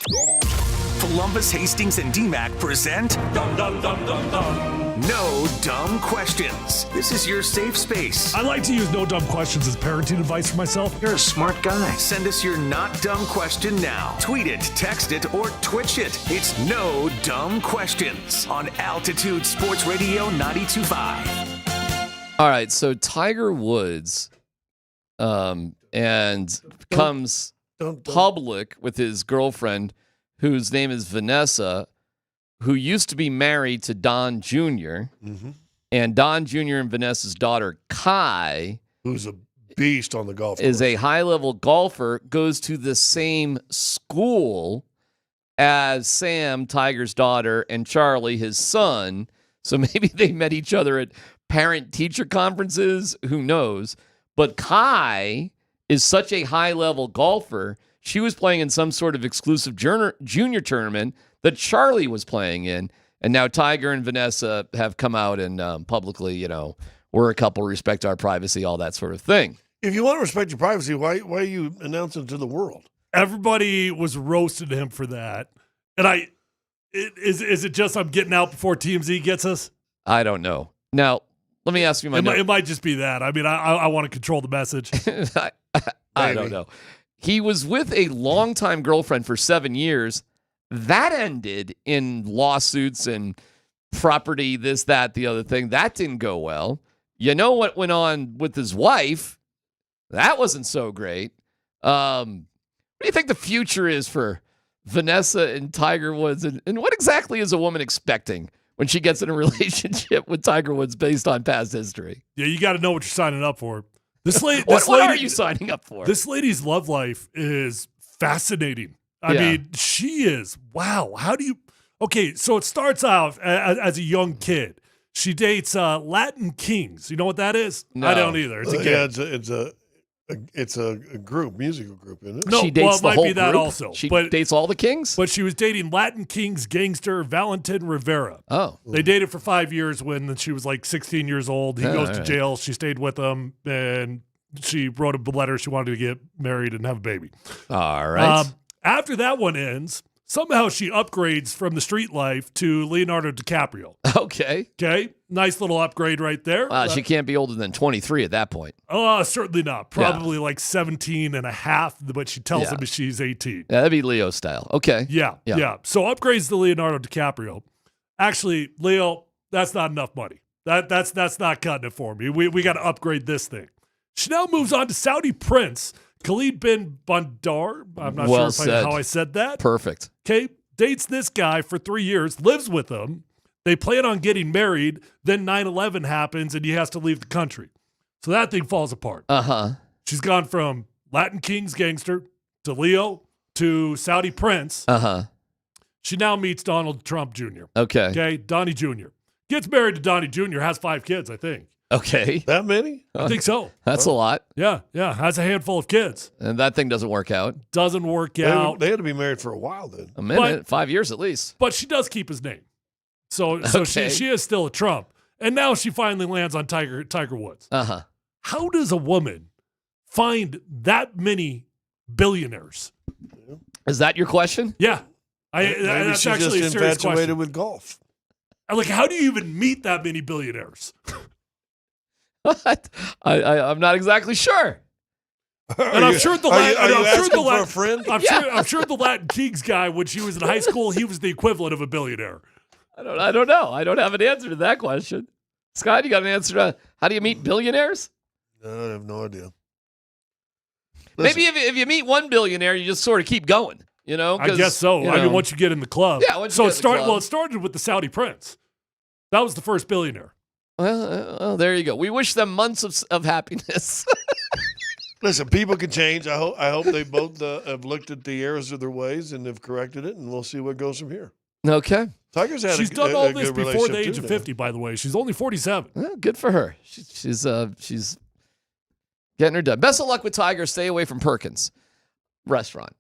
Polumbus, Hastings, and DMac present No Dumb Questions. This is your safe space. I like to use no dumb questions as parenting advice for myself. You're a smart guy. Send us your not dumb question now. Tweet it, text it, or Twitch it. It's No Dumb Questions on Altitude Sports Radio 92.5. All right, so Tiger Woods comes public with his girlfriend, whose name is Vanessa, who used to be married to Don Jr. And Don Jr. and Vanessa's daughter, Kai, who's a beast on the golf course, is a high-level golfer, goes to the same school as Sam, Tiger's daughter, and Charlie, his son. So maybe they met each other at parent-teacher conferences. Who knows? But Kai is such a high-level golfer. She was playing in some sort of exclusive junior tournament that Charlie was playing in. And now Tiger and Vanessa have come out and publicly, we're a couple, respect our privacy, all that sort of thing. If you want to respect your privacy, why are you announcing it to the world? Everybody was roasting him for that. And is it just I'm getting out before TMZ gets us? I don't know. Now, let me ask you It might just be that. I mean, I want to control the message. I don't know. He was with a longtime girlfriend for 7 years. That ended in lawsuits and property, this, that, the other thing. That didn't go well. You know what went on with his wife? That wasn't so great. What do you think the future is for Vanessa and Tiger Woods? And what exactly is a woman expecting when she gets in a relationship with Tiger Woods based on past history? Yeah, you got to know what you're signing up for. What are you signing up for? This lady's love life is fascinating. I mean, she is. Wow. How do you? Okay, so it starts out as a young kid. She dates Latin Kings. You know what that is? No. I don't either. It's a game. It's a group, musical group, isn't it? No, she dates well, it the might whole be that group? also. She but dates all the kings? But she was dating Latin Kings gangster Valentin Rivera. Oh. They dated for 5 years when she was like 16 years old. He goes to jail. She stayed with him, and she wrote a letter. She wanted to get married and have a baby. All right. After that one ends, somehow she upgrades from the street life to Leonardo DiCaprio. Okay. Okay. Nice little upgrade right there. She can't be older than 23 at that point. Certainly not. Probably like 17 and a half, but she tells him she's 18. Yeah, that'd be Leo style. Okay. Yeah. So upgrades to Leonardo DiCaprio. Actually, Leo, that's not enough money. That's not cutting it for me. We got to upgrade this thing. She now moves on to Saudi Prince Khalid bin Bandar. I'm not sure how I said that. Perfect. Okay. Dates this guy for 3 years, lives with him. They plan on getting married. Then 9/11 happens and he has to leave the country. So that thing falls apart. She's gone from Latin Kings gangster to Leo to Saudi Prince. She now meets Donald Trump Jr. Okay. Donnie Jr. Gets married to Donnie Jr., has 5 kids, I think. Okay. That many? I think so. That's a lot. Yeah. Has a handful of kids. And that thing doesn't work out. Doesn't work out. They had to be married for a while then. A minute, 5 years at least. But she does keep his name. So Okay. she is still a Trump. And now she finally lands on Tiger Woods. How does a woman find that many billionaires? Is that your question? Yeah. Maybe that's she's actually just a serious infatuated question. with golf. Like, how do you even meet that many billionaires? I'm not exactly sure. And I'm sure the I'm sure the Latin Kings guy, when she was in high school, he was the equivalent of a billionaire. I don't know. I don't have an answer to that question. Scott, you got an answer to how do you meet billionaires? No, I have no idea. Maybe if you meet one billionaire, you just sort of keep going. I guess so. I mean, once you get in the club. Yeah, once you get in the club. It started with the Saudi Prince. That was the first billionaire. Well, there you go. We wish them months of happiness. Listen, people can change. I hope they both have looked at the errors of their ways and have corrected it, and we'll see what goes from here. Okay. Tiger's had She's done all this before the age of 50, by the way. She's only 47. Well, good for her. She's getting her done. Best of luck with Tiger. Stay away from Perkins Restaurant.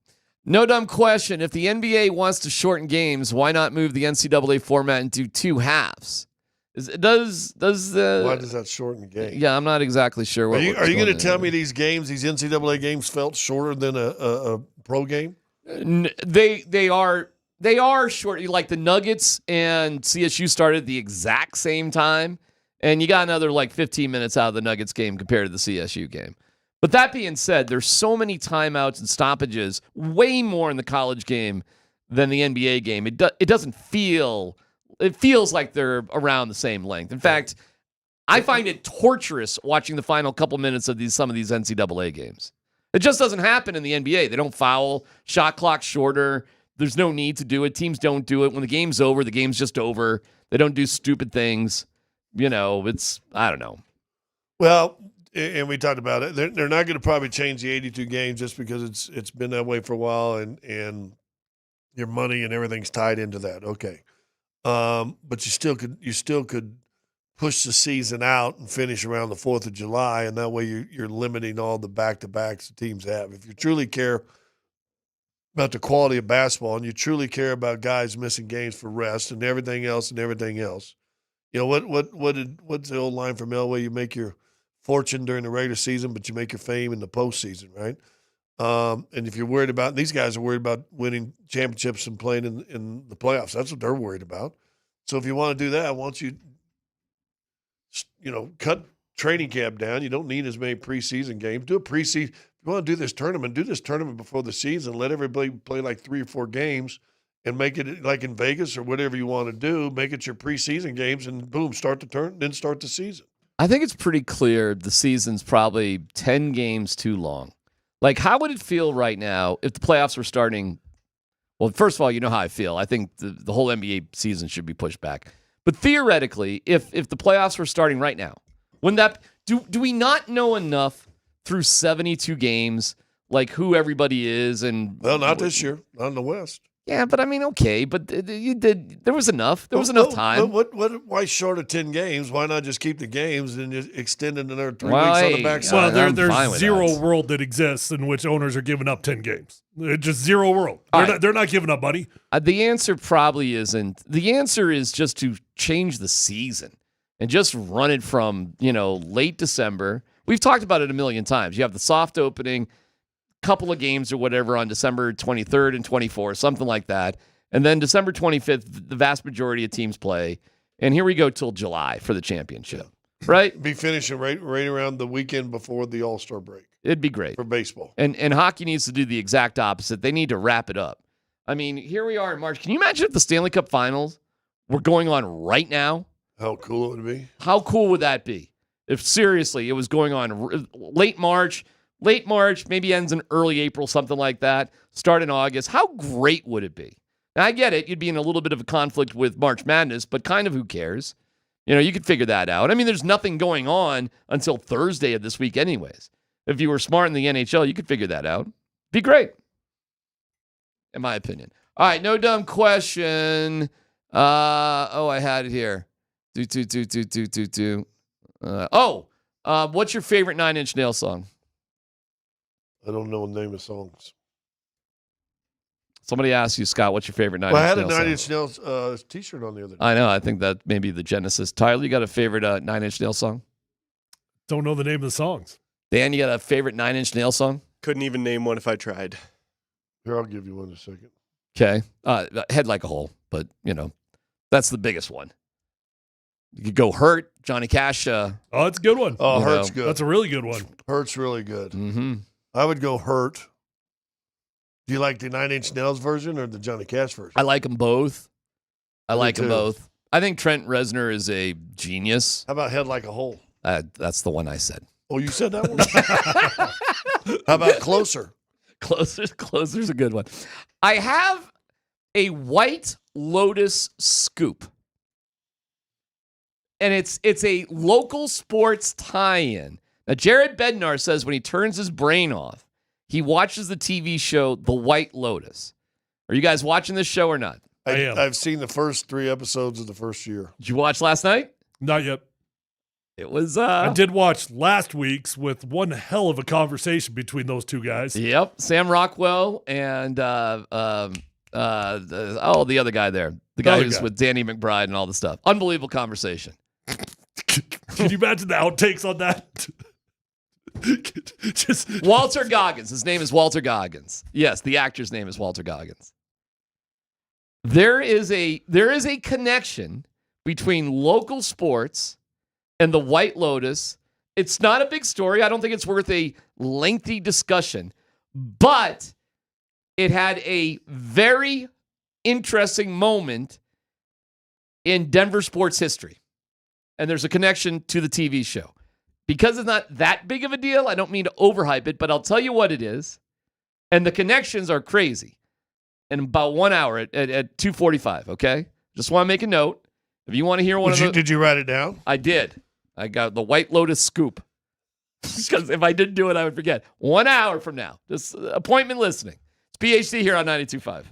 No dumb question. If the NBA wants to shorten games, why not move the NCAA format into 2 halves? Why does that shorten the game? Yeah, I'm not exactly sure. Are you going to tell me these NCAA games felt shorter than a pro game? They are short. Like the Nuggets and CSU started at the exact same time, and you got another like 15 minutes out of the Nuggets game compared to the CSU game. But that being said, there's so many timeouts and stoppages, way more in the college game than the NBA game. It doesn't feel. It feels like they're around the same length. In fact, I find it torturous watching the final couple minutes of some of these NCAA games. It just doesn't happen in the NBA. They don't foul. Shot clock shorter. There's no need to do it. Teams don't do it. When the game's over, the game's just over. They don't do stupid things. I don't know. Well, and we talked about it. They're not going to probably change the 82 games just because it's been that way for a while, and your money and everything's tied into that. Okay, but you still could push the season out and finish around the 4th of July, and that way you're limiting all the back-to-backs the teams have. If you truly care about the quality of basketball and you truly care about guys missing games for rest and everything else, what's the old line from Elway? You make your fortune during the regular season, but you make your fame in the postseason, right? And if you're worried about – these guys are worried about winning championships and playing in the playoffs. That's what they're worried about. So if you want to do that, once you – cut training camp down. You don't need as many preseason games. Do a preseason. If you want to do this tournament before the season. Let everybody play like 3 or 4 games and make it like in Vegas or whatever you want to do. Make it your preseason games and boom, start the season. I think it's pretty clear the season's probably 10 games too long. Like, how would it feel right now if the playoffs were starting? Well, first of all, you know how I feel. I think the whole NBA season should be pushed back. But theoretically, if the playoffs were starting right now, wouldn't that do we not know enough through 72 games like who everybody is and not this year, not in the West. Yeah, but I mean, okay, but there was enough. There was enough time. Why short of 10 games? Why not just keep the games and just extend it another 3 weeks on the backside? Well, there's zero world that exists in which owners are giving up 10 games. Just zero world. They're not giving up money. The answer probably isn't. The answer is just to change the season and just run it from, late December. We've talked about it a million times. You have the soft opening, couple of games or whatever on December 23rd and 24th, something like that. And then December 25th, the vast majority of teams play. And here we go till July for the championship, right? Be finishing right around the weekend before the All-Star break. It'd be great. For baseball. And hockey needs to do the exact opposite. They need to wrap it up. I mean, here we are in March. Can you imagine if the Stanley Cup Finals were going on right now? How cool it would be. How cool would that be? If seriously, it was going on late March, maybe ends in early April, something like that, start in August. How great would it be? Now, I get it. You'd be in a little bit of a conflict with March Madness, but kind of who cares? You could figure that out. I mean, there's nothing going on until Thursday of this week anyways. If you were smart in the NHL, you could figure that out. Be great, in my opinion. All right, no dumb question. I had it here. What's your favorite Nine Inch Nails song? I don't know the name of songs. Somebody asked you, Scott, what's your favorite Nine Inch Nails song? I had a Nine Inch Nails t-shirt on the other day. I know. I think that may be the genesis. Tyler, you got a favorite Nine Inch Nails song? Don't know the name of the songs. Dan, you got a favorite Nine Inch Nails song? Couldn't even name one if I tried. Here, I'll give you one in a second. Okay. Head Like a Hole, but, that's the biggest one. You could go Hurt, Johnny Cash. It's a good one. Oh, Hurt's good. That's a really good one. Hurt's really good. Mm-hmm. I would go Hurt. Do you like the Nine Inch Nails version or the Johnny Cash version? I like them both. I Me like them too. both. I think Trent Reznor is a genius. How about Head Like a Hole? That's the one I said. Oh, you said that one? How about Closer? Closer's a good one. I have a White Lotus scoop. And it's a local sports tie-in. Now, Jared Bednar says when he turns his brain off, he watches the TV show The White Lotus. Are you guys watching this show or not? I am. I've seen the first 3 episodes of the first year. Did you watch last night? Not yet. It was. I did watch last week's with one hell of a conversation between those two guys. Yep, Sam Rockwell and the other guy there, the guy who's with Danny McBride and all the stuff. Unbelievable conversation. Can you imagine the outtakes on that? Walter Goggins. His name is Walter Goggins. Yes, the actor's name is Walter Goggins. There is a connection between local sports and the White Lotus. It's not a big story. I don't think it's worth a lengthy discussion, but it had a very interesting moment in Denver sports history. And there's a connection to the TV show. Because it's not that big of a deal, I don't mean to overhype it, but I'll tell you what it is. And the connections are crazy. In about 1 hour at 2:45, okay? Just want to make a note. If you want to hear Did you write it down? I did. I got the White Lotus scoop. Because if I didn't do it, I would forget. 1 hour from now. Just appointment listening. It's PhD here on 92.5.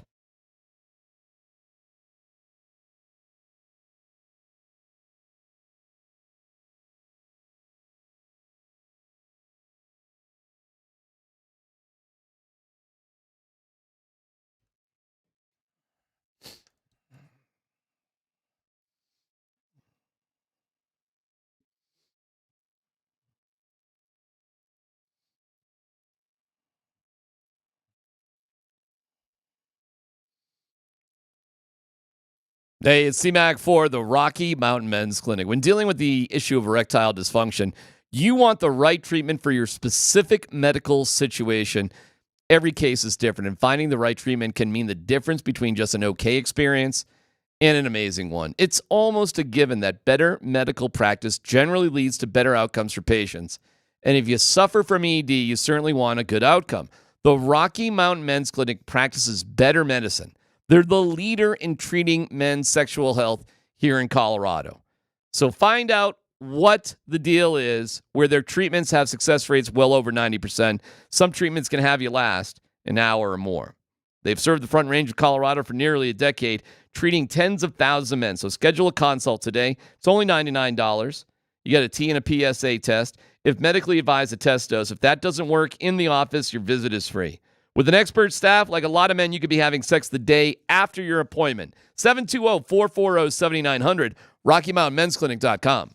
Hey, it's DMac for the Rocky Mountain Men's Clinic. When dealing with the issue of erectile dysfunction, you want the right treatment for your specific medical situation. Every case is different, and finding the right treatment can mean the difference between just an okay experience and an amazing one. It's almost a given that better medical practice generally leads to better outcomes for patients. And if you suffer from ED, you certainly want a good outcome. The Rocky Mountain Men's Clinic practices better medicine. They're the leader in treating men's sexual health here in Colorado. So find out what the deal is, where their treatments have success rates well over 90%. Some treatments can have you last an hour or more. They've served the Front Range of Colorado for nearly a decade, treating tens of thousands of men. So schedule a consult today. It's only $99. You get a T and a PSA test. If medically advised, a test dose. If that doesn't work in the office, your visit is free. With an expert staff, like a lot of men, you could be having sex the day after your appointment. 720-440-7900, RockyMountainMen'sClinic.com.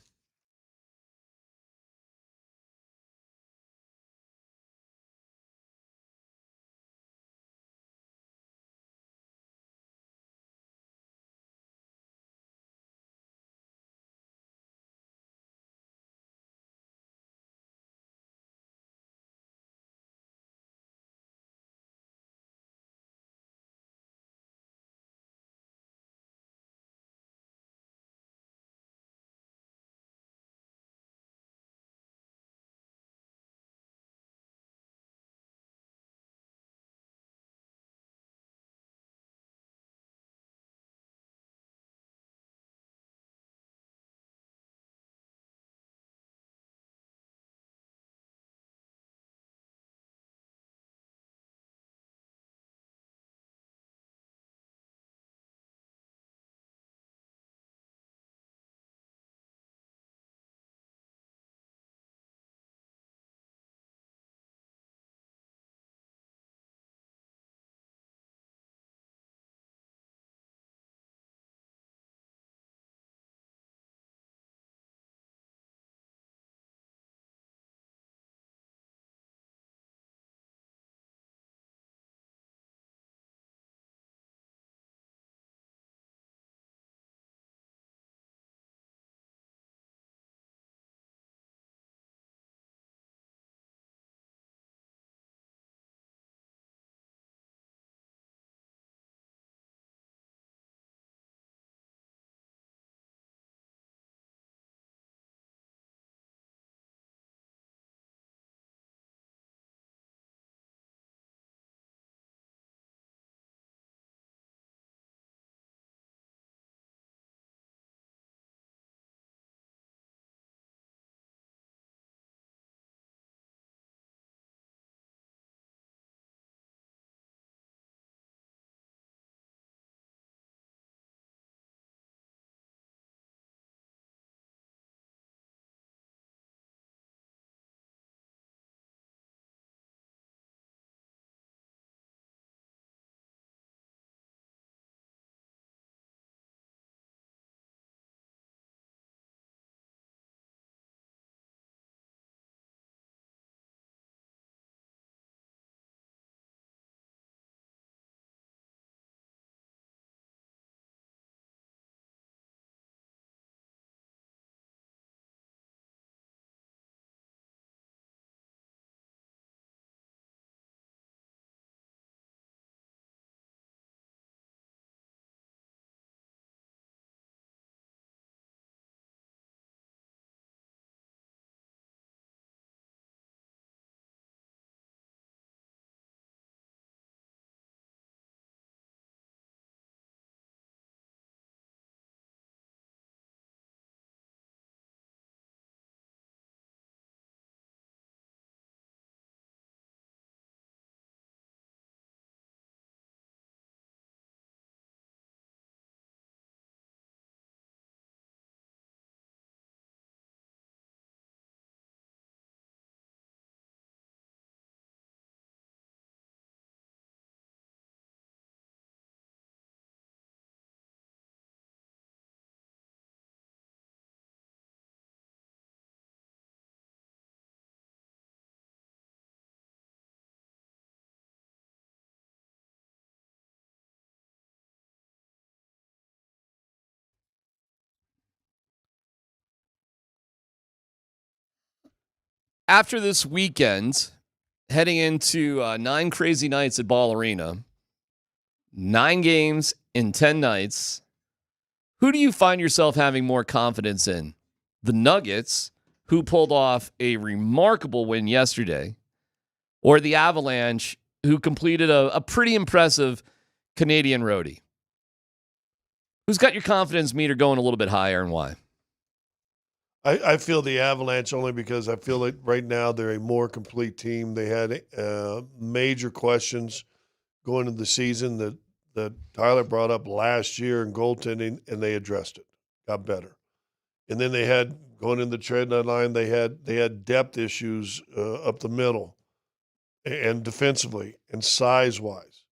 after this weekend, heading into 9 crazy nights at Ball Arena, 9 games in 10 nights, who do you find yourself having more confidence in? The Nuggets, who pulled off a remarkable win yesterday, or the Avalanche, who completed a pretty impressive Canadian roadie? Who's got your confidence meter going a little bit higher, and why? I feel the Avalanche only because I feel like right now they're a more complete team. They had major questions going into the season that Tyler brought up last year in goaltending, and they addressed it, got better. And then they had, going into the trade deadline, they had depth issues up the middle and defensively and size-wise.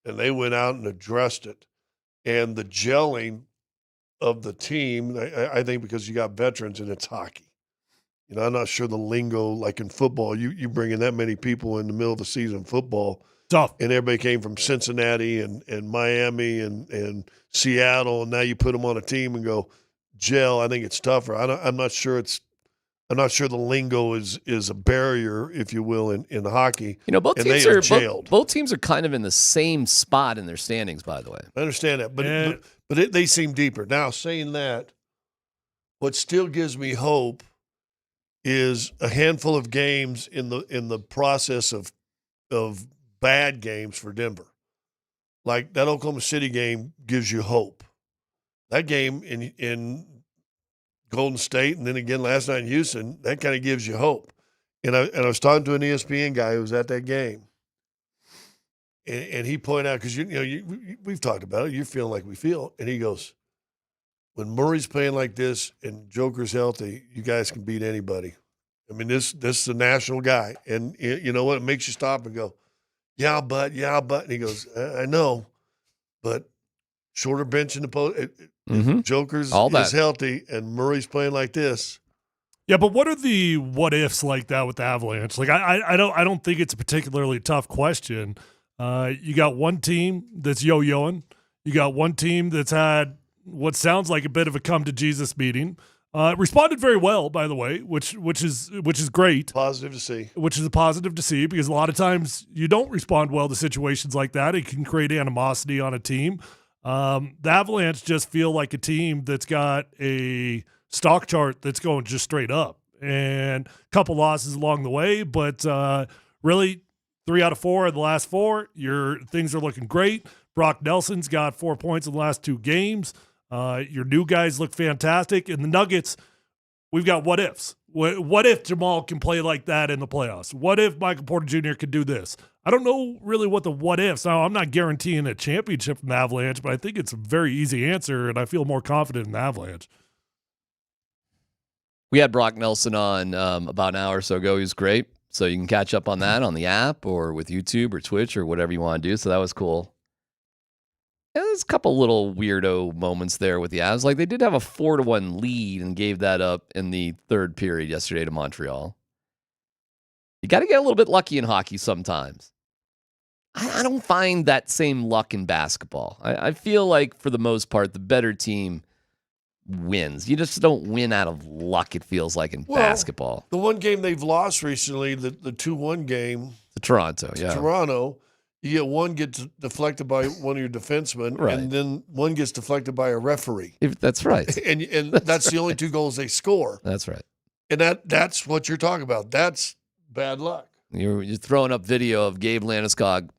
And they went out and addressed it. And the gelling of the team, I think because you got veterans and it's hockey. You know, I'm not sure the lingo, like in football, you bring in that many people in the middle of the season football. Tough. And everybody came from Cincinnati and Miami and Seattle, and now you put them on a team and go gel. I think it's tougher. I'm not sure the lingo is a barrier, if you will, in hockey. You know, both and teams they are jailed. both teams are kind of in the same spot in their standings, by the way. I understand that, but they seem deeper. Now, saying that, what still gives me hope is a handful of games in the process of bad games for Denver. Like that Oklahoma City game gives you hope. That game in Golden State and then again last night in Houston, that kind of gives you hope. And I was talking to an ESPN guy who was at that game. And he pointed out, because we've talked about it, you're feeling like we feel, and he goes, when Murray's playing like this and Joker's healthy, you guys can beat anybody. I mean, this is a national guy, and you know what? It makes you stop and go, yeah, but. And he goes, I know, but shorter bench in the post. Joker's is healthy, and Murray's playing like this. Yeah, but what are the what ifs like that with the Avalanche? Like, I don't think it's a particularly tough question. You got one team that's yo-yoing. You got one team that's had what sounds like a bit of a come to Jesus meeting. Responded very well, by the way, which is great. Positive to see. Which is a positive to see, because a lot of times you don't respond well to situations like that. It can create animosity on a team. The Avalanche just feel like a team that's got a stock chart that's going just straight up, and a couple losses along the way, but really 3 out of 4 of the last 4, things are looking great. Brock Nelson's got 4 points in the last 2 games. Your new guys look fantastic. And the Nuggets, we've got what ifs. What if Jamal can play like that in the playoffs? What if Michael Porter Jr. could do this? I don't know really what the what ifs. Now, I'm not guaranteeing a championship from the Avalanche, but I think it's a very easy answer, and I feel more confident in the Avalanche. We had Brock Nelson on about an hour or so ago. He was great. So you can catch up on that on the app or with YouTube or Twitch or whatever you want to do. So that was cool. Yeah, there's a couple little weirdo moments there with the Avs. Like, they did have a 4-1 lead and gave that up in the third period yesterday to Montreal. You got to get a little bit lucky in hockey sometimes. I don't find that same luck in basketball. I feel like, for the most part, the better team wins. You just don't win out of luck, it feels like, in basketball. The one game they've lost recently, the 2-1 game. To Toronto, yeah. Toronto. You get one gets deflected by one of your defensemen, right, and then one gets deflected by a referee. That's right. and that's the only 2 goals they score. That's right. And that's what you're talking about. That's bad luck. You're throwing up video of Gabe Landeskog.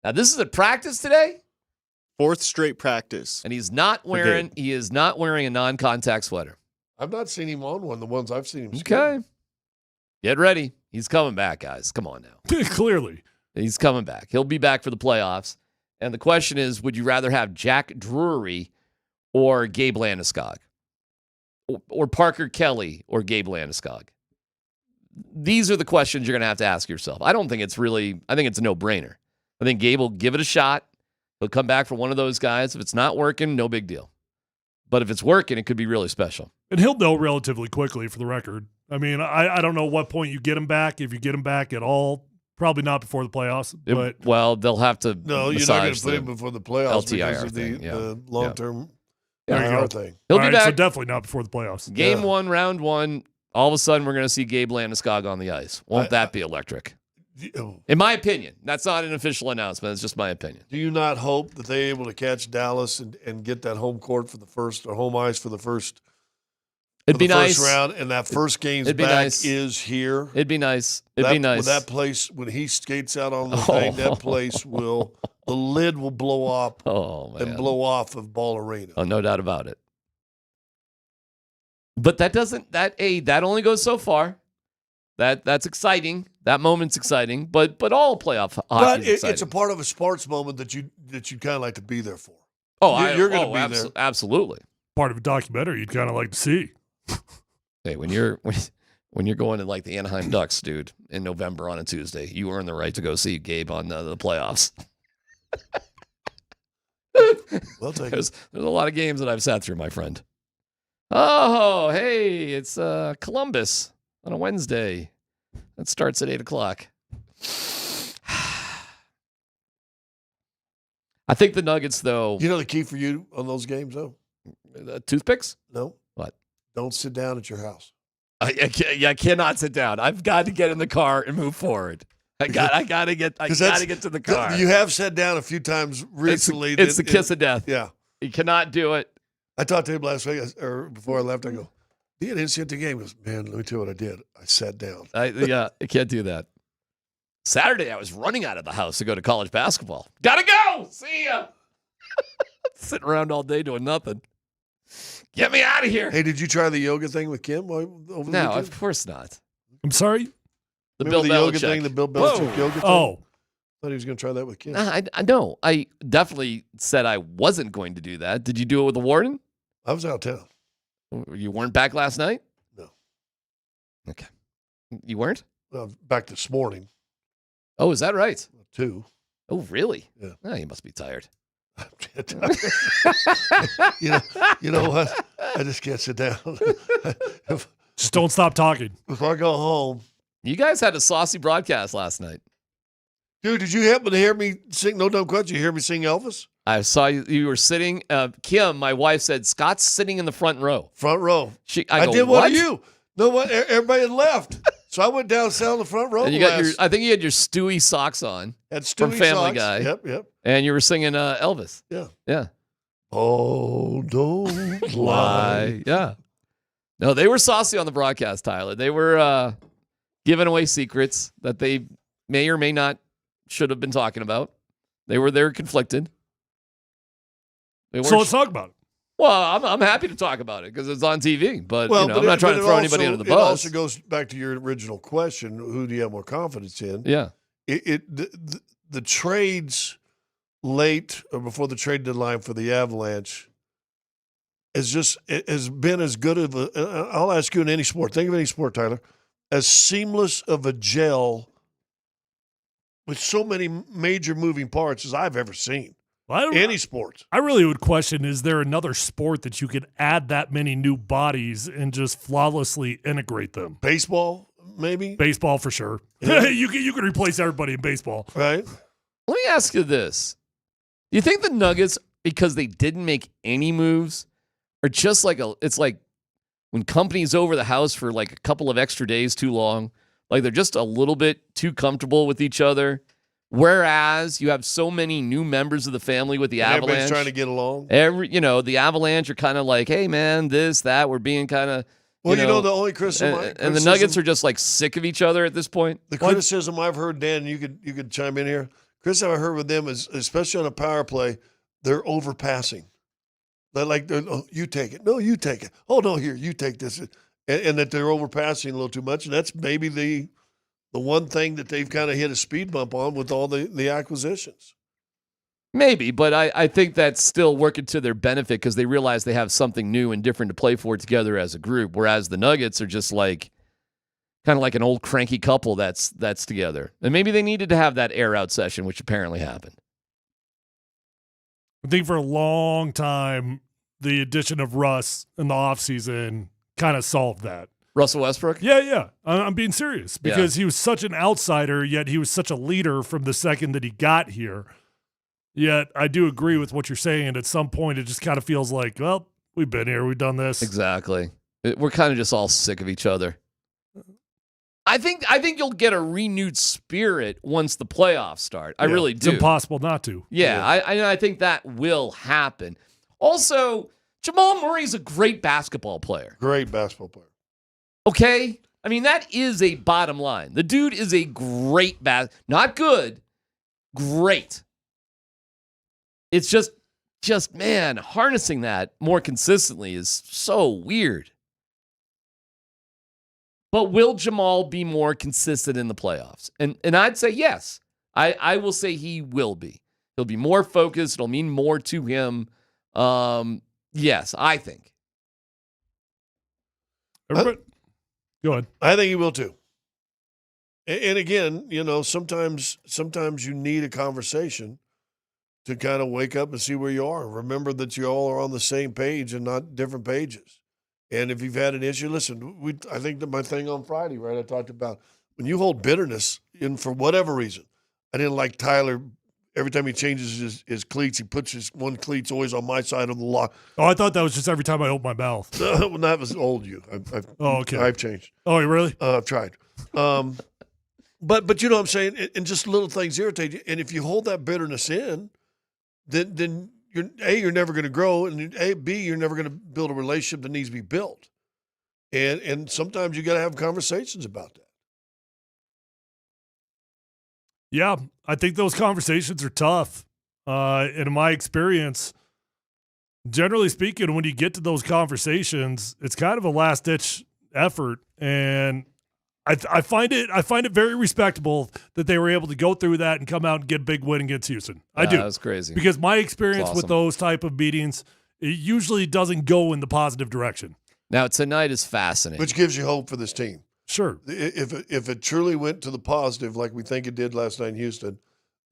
Now, this is at practice today? 4th straight practice. And he is not wearing a non-contact sweater. I've not seen him on one, the ones I've seen him Okay. Get ready. He's coming back, guys. Come on now. Clearly. He's coming back. He'll be back for the playoffs. And the question is, would you rather have Jack Drury or Gabe Landeskog? Or Parker Kelly or Gabe Landeskog? These are the questions you're going to ask yourself. I think it's a no-brainer. I think Gabe will give it a shot. He'll come back for one of those guys. If it's not working, no big deal. But if it's working, it could be really special. And he'll know relatively quickly, for the record. I mean, I don't know what point you get him back, if you get him back at all. Probably not before the playoffs. But they'll have to. No, you're not going to put him before the playoffs LTIR because of the long-term There you go. thing. He'll be back. So definitely not before the playoffs. Game 1, round 1. All of a sudden, we're going to see Gabe Landeskog on the ice. Won't that be electric? In my opinion. That's not an official announcement. It's just my opinion. Do you not hope that they're able to catch Dallas and get that home court for the first, or home ice for the first? It'd be nice. First round, and that first game's back is here. It'd be nice. It'd be nice. That place, when he skates out on the thing, that place the lid will blow up and blow off of Ball Arena. Oh, no doubt about it. But that only goes so far. That's exciting. That moment's exciting. But all playoff hockey is exciting. It's a part of a sports moment that you'd kind of like to be there for. Oh, you're going to be there. Absolutely. Part of a documentary you'd kind of like to see. Hey, when you're going to like the Anaheim Ducks, dude, in November on a Tuesday, you earn the right to go see Gabe on the playoffs. Well, there's a lot of games that I've sat through, my friend. Oh, hey, it's Polumbus on a Wednesday. That starts at 8:00. I think the Nuggets, though. You know the key for you on those games, though? Toothpicks? No. What? Don't sit down at your house. I cannot sit down. I've got to get in the car and move forward. I got to get to the car. You have sat down a few times recently. It's the kiss of death. Yeah. You cannot do it. I talked to him last week, or before I left. I go, "You didn't sit the game." He goes, "Man, let me tell you what I did. I sat down." I can't do that. Saturday, I was running out of the house to go to college basketball. Gotta go. See ya. Sitting around all day doing nothing. Get me out of here. Hey, did you try the yoga thing with Kim over the weekend? No, of course not. I'm sorry? Remember the yoga thing, the Bill Belichick yoga thing? Oh. Thought he was going to try that with Kim. I know. I definitely said I wasn't going to do that. Did you do it with the warden? I was out of town. You weren't back last night? No. Okay. You weren't? Well, back this morning. Oh, is that right? 2. Oh, really? Yeah. Oh, you must be tired. you know what? I just can't sit down. Just don't stop talking. If I go home. You guys had a saucy broadcast last night. Dude, did you happen to hear me sing? No dumb question. You hear me sing Elvis? I saw you were sitting. Kim, my wife, said, Scott's sitting in the front row. Front row. I did one of you. No, what? Everybody had left. So I went down, sat on the front row. And you got I think you had your Stewie socks on. Had Stewie from Family socks. Guy. Yep. And you were singing Elvis. Yeah. Yeah. Oh, don't lie. Yeah. No, they were saucy on the broadcast, Tyler. They were giving away secrets that they may or may not should have been talking about. They were conflicted. So let's talk about it. Well, I'm happy to talk about it because it's on TV. But, I'm not trying to throw anybody under the bus. It also goes back to your original question: who do you have more confidence in? Yeah. The trades late or before the trade deadline for the Avalanche has been as good of a. I'll ask you in any sport. Think of any sport, Tyler. As seamless of a gel with so many major moving parts as I've ever seen. Any sport. I really would question, is there another sport that you could add that many new bodies and just flawlessly integrate them? Baseball, maybe? Baseball for sure. Yeah. you can replace everybody in baseball. Right. Let me ask you this. Do you think the Nuggets, because they didn't make any moves, are just like it's like when companies over the house for like a couple of extra days too long, like they're just a little bit too comfortable with each other? Whereas you have so many new members of the family with the Avalanche. Everybody's trying to get along. The Avalanche are kind of like, hey, man, this, that. We're being kind of. Well, the only criticism. And the Nuggets are just like sick of each other at this point. The criticism I've heard, Dan, you could chime in here. Criticism I heard with them is, especially on a power play, they're overpassing. They're like, you take it. No, you take it. Oh, no, here, you take this. And that they're overpassing a little too much. And that's maybe the one thing that they've kind of hit a speed bump on with all the acquisitions. Maybe, but I think that's still working to their benefit because they realize they have something new and different to play for together as a group, whereas the Nuggets are just like kind of like an old cranky couple that's together. And maybe they needed to have that air out session, which apparently happened. I think for a long time, the addition of Russ in the offseason kind of solved that. Russell Westbrook? Yeah. I'm being serious because he was such an outsider, yet he was such a leader from the second that he got here. Yet I do agree with what you're saying. And at some point, it just kind of feels like, well, we've been here. We've done this. Exactly. We're kind of just all sick of each other. I think you'll get a renewed spirit once the playoffs start. I really do. It's impossible not to. Yeah, I think that will happen. Also, Jamal Murray's a great basketball player. Great basketball player. Okay? I mean, that is a bottom line. The dude is a great not good, great. It's just man, harnessing that more consistently is so weird. But will Jamal be more consistent in the playoffs? And I'd say yes. I will say he will be. He'll be more focused. It'll mean more to him. Yes, I think. Everybody, go ahead. I think he will too. And again, sometimes you need a conversation to kind of wake up and see where you are. Remember that you all are on the same page and not different pages. And if you've had an issue, listen, I think that my thing on Friday, right, I talked about when you hold bitterness in for whatever reason. I didn't like Tyler. Every time he changes his cleats, he puts his one cleat's always on my side of the lock. Oh, I thought that was just every time I opened my mouth. Well, that was old you. Okay. I've changed. Oh, really? I've tried. But you know what I'm saying? And just little things irritate you. And if you hold that bitterness in, then you're never going to grow, and B, you're never going to build a relationship that needs to be built. And sometimes you got to have conversations about that. Yeah, I think those conversations are tough. And in my experience, generally speaking, when you get to those conversations, it's kind of a last-ditch effort. And I find it very respectable that they were able to go through that and come out and get a big win against Houston. I do. That's crazy. Because my experience Awesome. with those type of meetings, it usually doesn't go in the positive direction. Now, tonight is fascinating. Which gives you hope for this team. Sure. If it truly went to the positive like we think it did last night in Houston,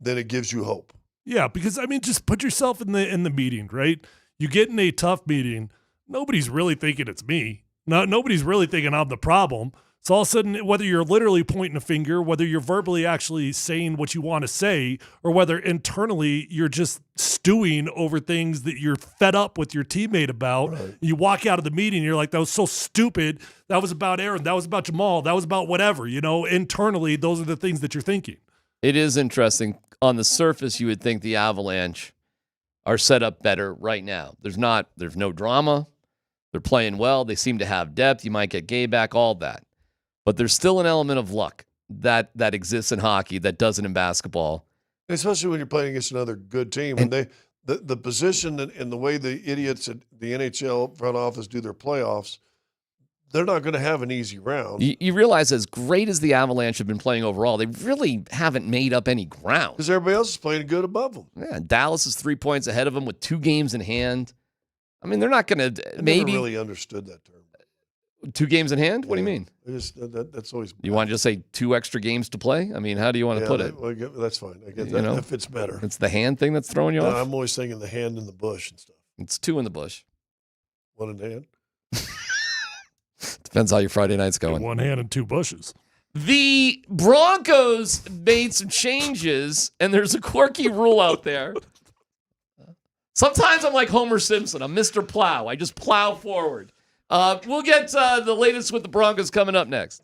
then it gives you hope. Yeah, because, I mean, just put yourself in the meeting, right? You get in a tough meeting. Nobody's really thinking it's me. Nobody's really thinking I'm the problem. So all of a sudden, whether you're literally pointing a finger, whether you're verbally actually saying what you want to say, or whether internally you're just stewing over things that you're fed up with your teammate about, right. You walk out of the meeting, and you're like, that was so stupid. That was about Aaron. That was about Jamal. That was about whatever. Internally, those are the things that you're thinking. It is interesting. On the surface, you would think the Avalanche are set up better right now. There's no drama. They're playing well. They seem to have depth. You might get Gay back, all that. But there's still an element of luck that exists in hockey that doesn't in basketball. Especially when you're playing against another good team. And the position and the way the idiots at the NHL front office do their playoffs, they're not going to have an easy round. You realize as great as the Avalanche have been playing overall, they really haven't made up any ground. Because everybody else is playing good above them. Yeah, Dallas is 3 points ahead of them with 2 games in hand. I mean, they're not going to never really understood that term. 2 games in hand? What do you mean? That's always. You want to just say 2 extra games to play? I mean, how do you want to put it? Well, that's fine. I get that. That fits better. It's the hand thing that's throwing you off? I'm always thinking the hand in the bush and stuff. It's 2 in the bush. 1 in hand? Depends how your Friday night's going. 1 hand and 2 bushes. The Broncos made some changes, and there's a quirky rule out there. Sometimes I'm like Homer Simpson. I'm Mr. Plow. I just plow forward. We'll get the latest with the Broncos coming up next.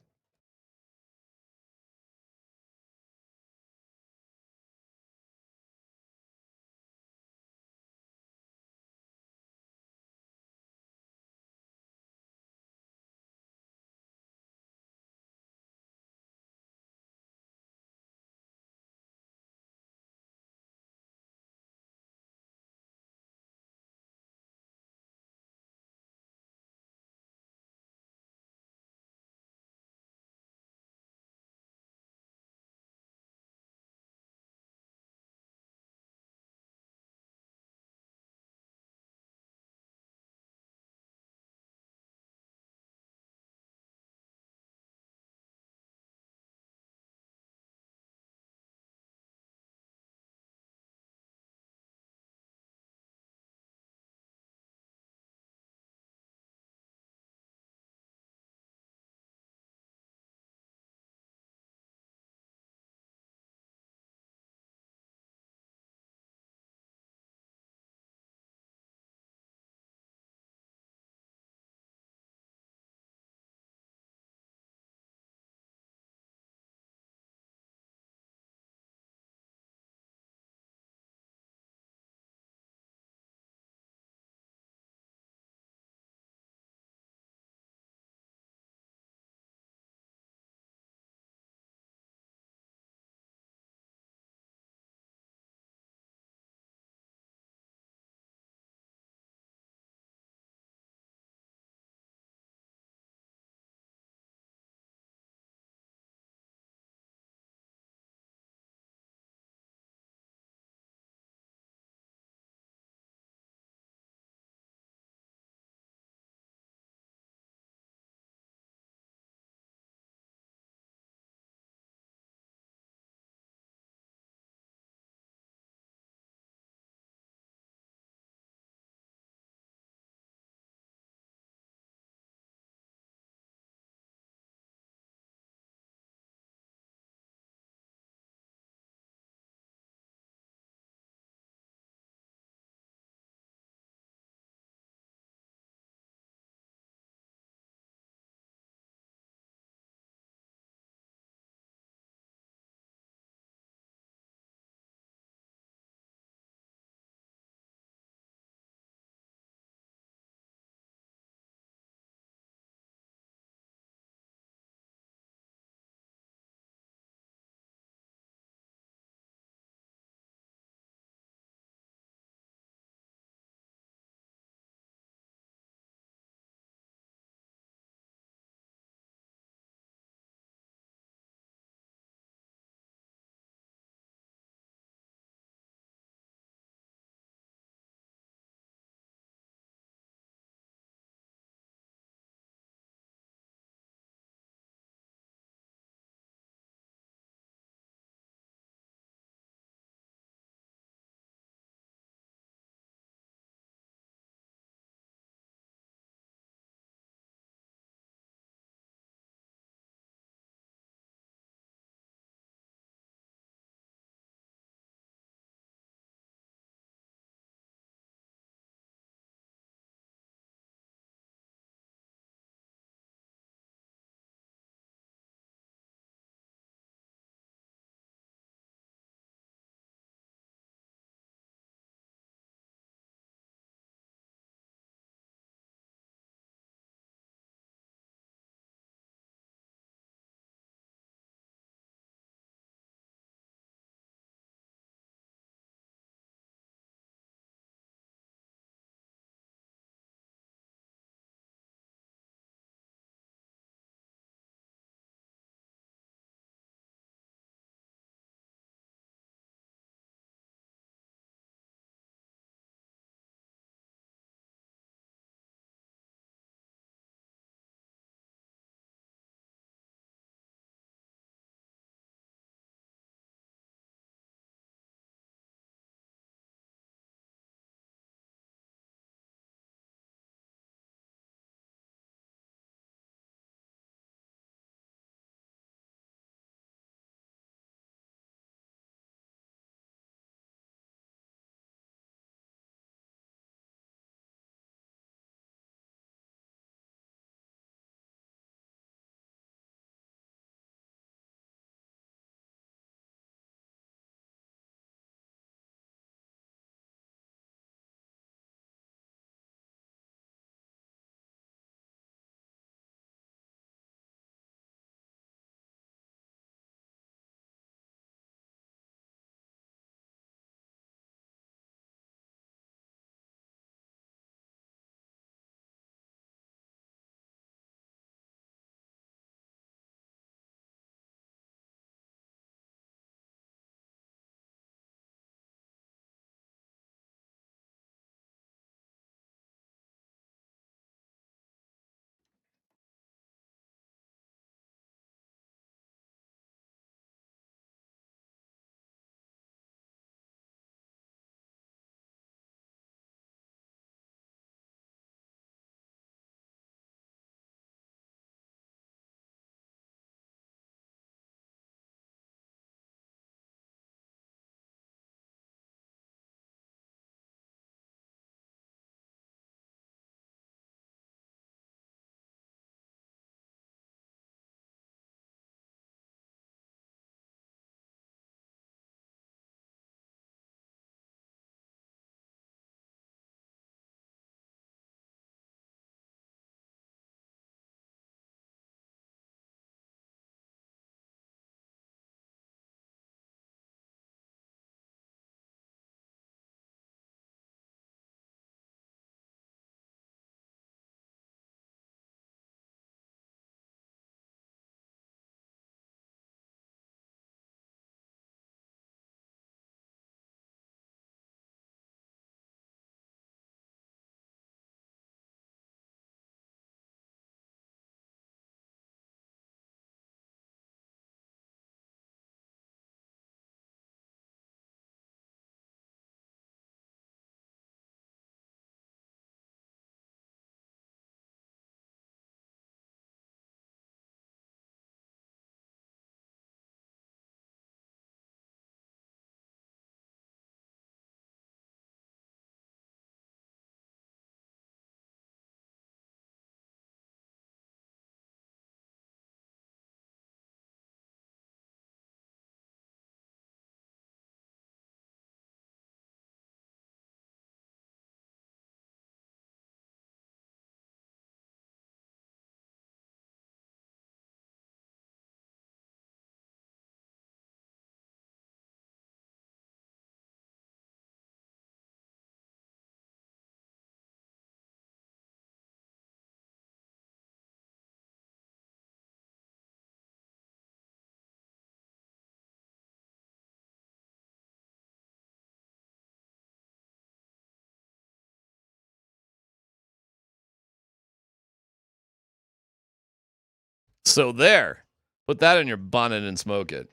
So there. Put that in your bonnet and smoke it.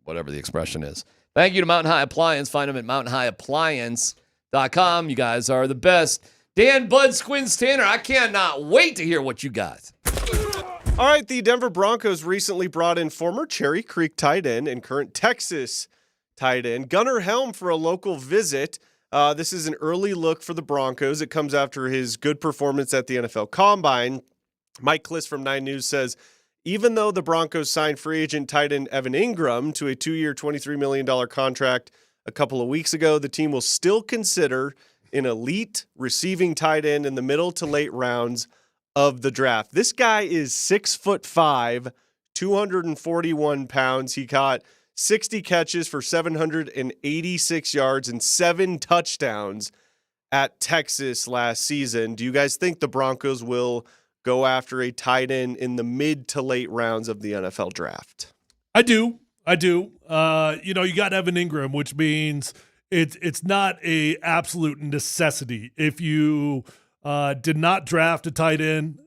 Whatever the expression is. Thank you to Mountain High Appliance. Find them at mountainhighappliance.com. You guys are the best. Dan Bud Squins Tanner, I cannot wait to hear what you got. All right, the Denver Broncos recently brought in former Cherry Creek tight end and current Texas tight end Gunnar Helm for a local visit. This is an early look for the Broncos. It comes after his good performance at the NFL Combine. Mike Kliss from 9 News says, even though the Broncos signed free agent tight end Evan Ingram to a 2-year, $23 million contract a couple of weeks ago, the team will still consider an elite receiving tight end in the middle to late rounds of the draft. This guy is 6'5", 241 pounds. He caught 60 catches for 786 yards and 7 touchdowns at Texas last season. Do you guys think the Broncos will go after a tight end in the mid to late rounds of the NFL draft? I do. You got Evan Ingram, which means it's not a absolute necessity. If you did not draft a tight end,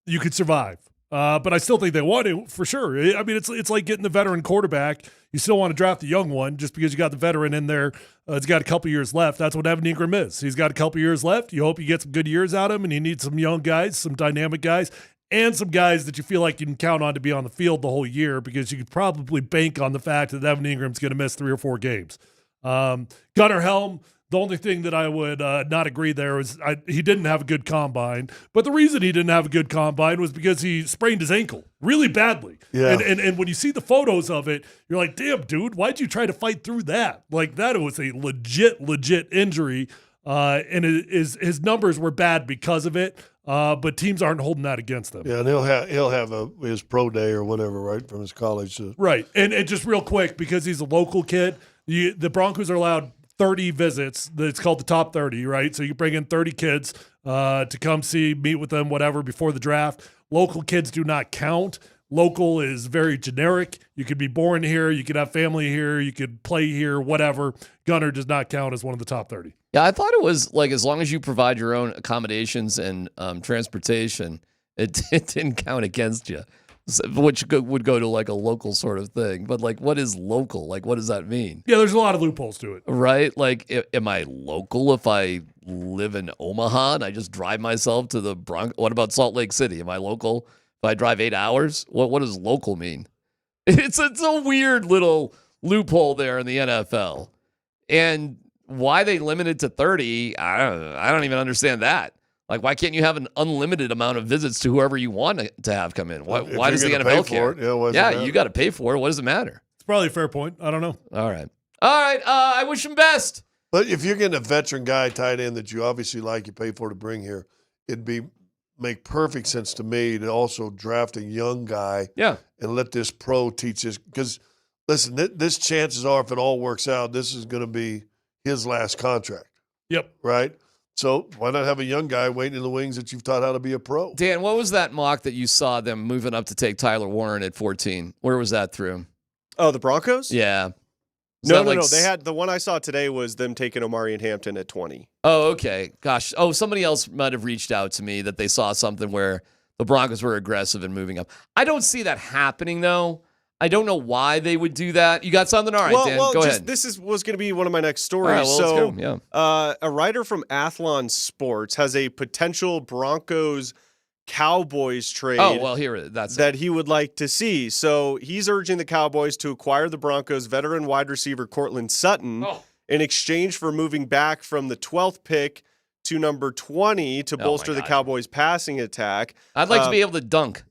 you could survive. But I still think they want to, for sure. I mean, it's like getting the veteran quarterback. You still want to draft the young one just because you got the veteran in there. It's got a couple years left. That's what Evan Ingram is. He's got a couple years left. You hope you get some good years out of him, and you need some young guys, some dynamic guys, and some guys that you feel like you can count on to be on the field the whole year, because you could probably bank on the fact that Evan Ingram's going to miss 3 or 4 games. Gunnar Helm, the only thing that I would not agree there is he didn't have a good combine. But the reason he didn't have a good combine was because he sprained his ankle really badly. Yeah. And when you see the photos of it, you're like, damn, dude, why'd you try to fight through that? Like, that was a legit injury. And his numbers were bad because of it. But teams aren't holding that against them. Yeah, and he'll have his pro day or whatever, right, from his college. Right. And just real quick, because he's a local kid, the Broncos are allowed 30 visits. It's called the top 30, right? So you bring in 30 kids to come meet with them, whatever, before the draft. Local kids do not count. Local is very generic. You could be born here. You could have family here. You could play here, whatever. Gunnar does not count as one of the top 30. Yeah, I thought it was like as long as you provide your own accommodations and transportation, it didn't count against you, which would go to like a local sort of thing. But like, what is local? Like, what does that mean? Yeah, there's a lot of loopholes to it. Right? Like, am I local if I live in Omaha and I just drive myself to the Bronx? What about Salt Lake City? Am I local if I drive 8 hours? What does local mean? It's a weird little loophole there in the NFL. And why they limited to 30, I don't even understand that. Like, why can't you have an unlimited amount of visits to whoever you want to have come in? Why does the NFL care? Yeah, you got to pay for it. What does it matter? It's probably a fair point. I don't know. All right. I wish him best. But if you're getting a veteran guy tight end that you obviously like, you pay for to bring here, it'd make perfect sense to me to also draft a young guy. Yeah. And let this pro teach this. Because, listen, this chances are, if it all works out, this is going to be his last contract. Yep. Right? So why not have a young guy waiting in the wings that you've taught how to be a pro? Dan, what was that mock that you saw them moving up to take Tyler Warren at 14? Where was that through? Oh, the Broncos? Yeah. No. They had the one I saw today was them taking Omari and Hampton at 20. Oh, okay. Gosh. Oh, somebody else might have reached out to me that they saw something where the Broncos were aggressive in moving up. I don't see that happening, though. I don't know why they would do that. You got something? All right, Dan, go ahead. This was going to be one of my next stories. All right, well, let's go. Yeah. A writer from Athlon Sports has a potential Broncos Cowboys trade. Oh, well, here that's that he would like to see. So he's urging the Cowboys to acquire the Broncos veteran wide receiver Cortland Sutton in exchange for moving back from the 12th pick to number 20 to bolster the Cowboys' passing attack. I'd like to be able to dunk.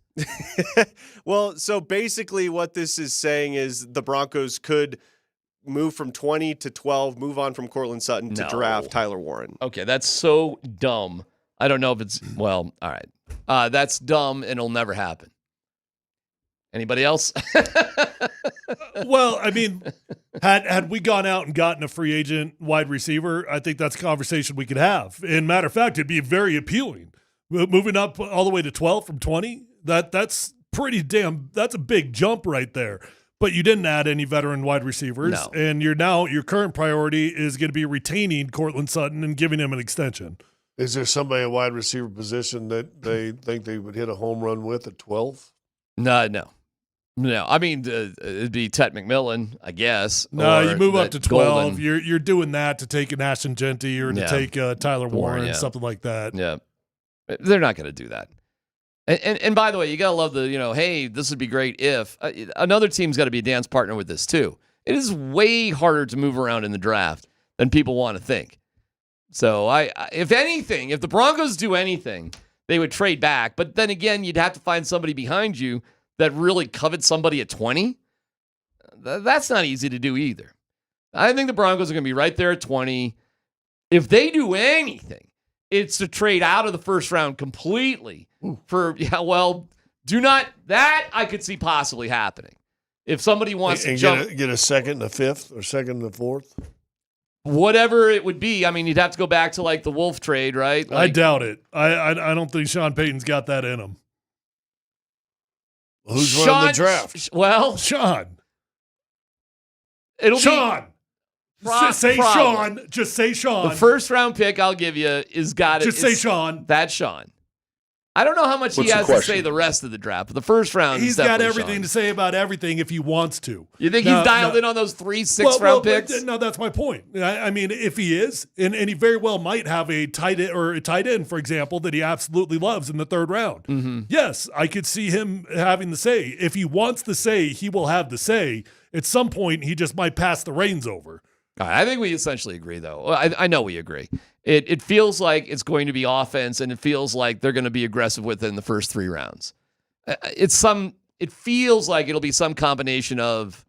Well, so basically what this is saying is the Broncos could move from 20 to 12, move on from Cortland Sutton to draft Tyler Warren. Okay, that's so dumb. I don't know if it's, well, all right. That's dumb and it'll never happen. Anybody else? Well, I mean, had we gone out and gotten a free agent wide receiver, I think that's a conversation we could have. And matter of fact, it'd be very appealing. Moving up all the way to 12 from 20, that's pretty that's a big jump right there. But you didn't add any veteran wide receivers. No. And your current priority is going to be retaining Cortland Sutton and giving him an extension. Is there somebody at wide receiver position that they think they would hit a home run with at 12? No. I mean, it'd be Tet McMillan, I guess. No, you move up to 12. Golden. You're doing that to take an Ashton Genty or to take Tyler Warren, yeah. something like that. Yeah. They're not going to do that. And by the way, you got to love the, hey, this would be great if. Another team's got to be a dance partner with this too. It is way harder to move around in the draft than people want to think. So, if anything, if the Broncos do anything, they would trade back. But then again, you'd have to find somebody behind you that really covets somebody at 20. That's not easy to do either. I think the Broncos are going to be right there at 20. If they do anything, it's to trade out of the first round completely for, that I could see possibly happening. If somebody wants to jump. Get a second and a fifth or second and a fourth? Whatever it would be. I mean, you'd have to go back to like the Wolf trade, right? I doubt it. I don't think Sean Payton's got that in him. Who's running the draft? Well, Sean. It'll Sean. Just say probably. Sean. Just say Sean. The first round pick I'll give you is got it. Just say Sean. That's Sean. I don't know how much he has to say the rest of the draft, but the first round he's is got definitely everything Sean. to say about everything if he wants to. You think he's dialed in on those 3 6-round picks? No, that's my point. I mean, if he is, and he very well might have a tight end, for example, that he absolutely loves in the third round. Mm-hmm. Yes, I could see him having the say. If he wants the say, he will have the say. At some point, he just might pass the reins over. I think we essentially agree, though. I know we agree. It feels like it's going to be offense, and it feels like they're going to be aggressive within the first 3 rounds. It feels like it'll be some combination of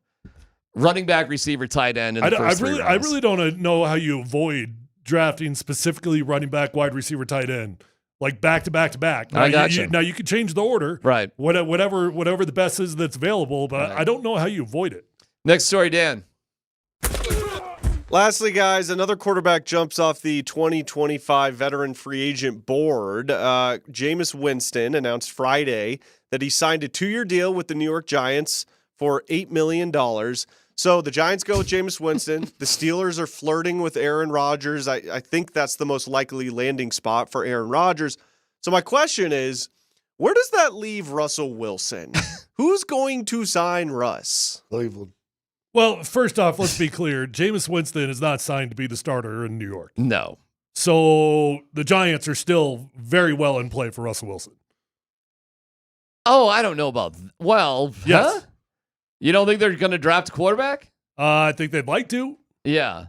running back, receiver, tight end in the first 3 rounds. I really don't know how you avoid drafting specifically running back, wide receiver, tight end, like back to back to back. Now, I got you. Now you can change the order, right? Whatever the best is that's available, but Right. I don't know how you avoid it. Next story, Dan. Lastly, guys, another quarterback jumps off the 2025 veteran free agent board. Jameis Winston announced Friday that he signed a 2-year deal with the New York Giants for $8 million. So the Giants go with Jameis Winston. The Steelers are flirting with Aaron Rodgers. I think that's the most likely landing spot for Aaron Rodgers. So my question is, where does that leave Russell Wilson? Who's going to sign Russ? Cleveland. Well, first off, let's be clear. Jameis Winston is not signed to be the starter in New York. No. So the Giants are still very well in play for Russell Wilson. Oh, I don't know about yes. Huh? You don't think they're going to draft a quarterback? I think they'd like to. Yeah.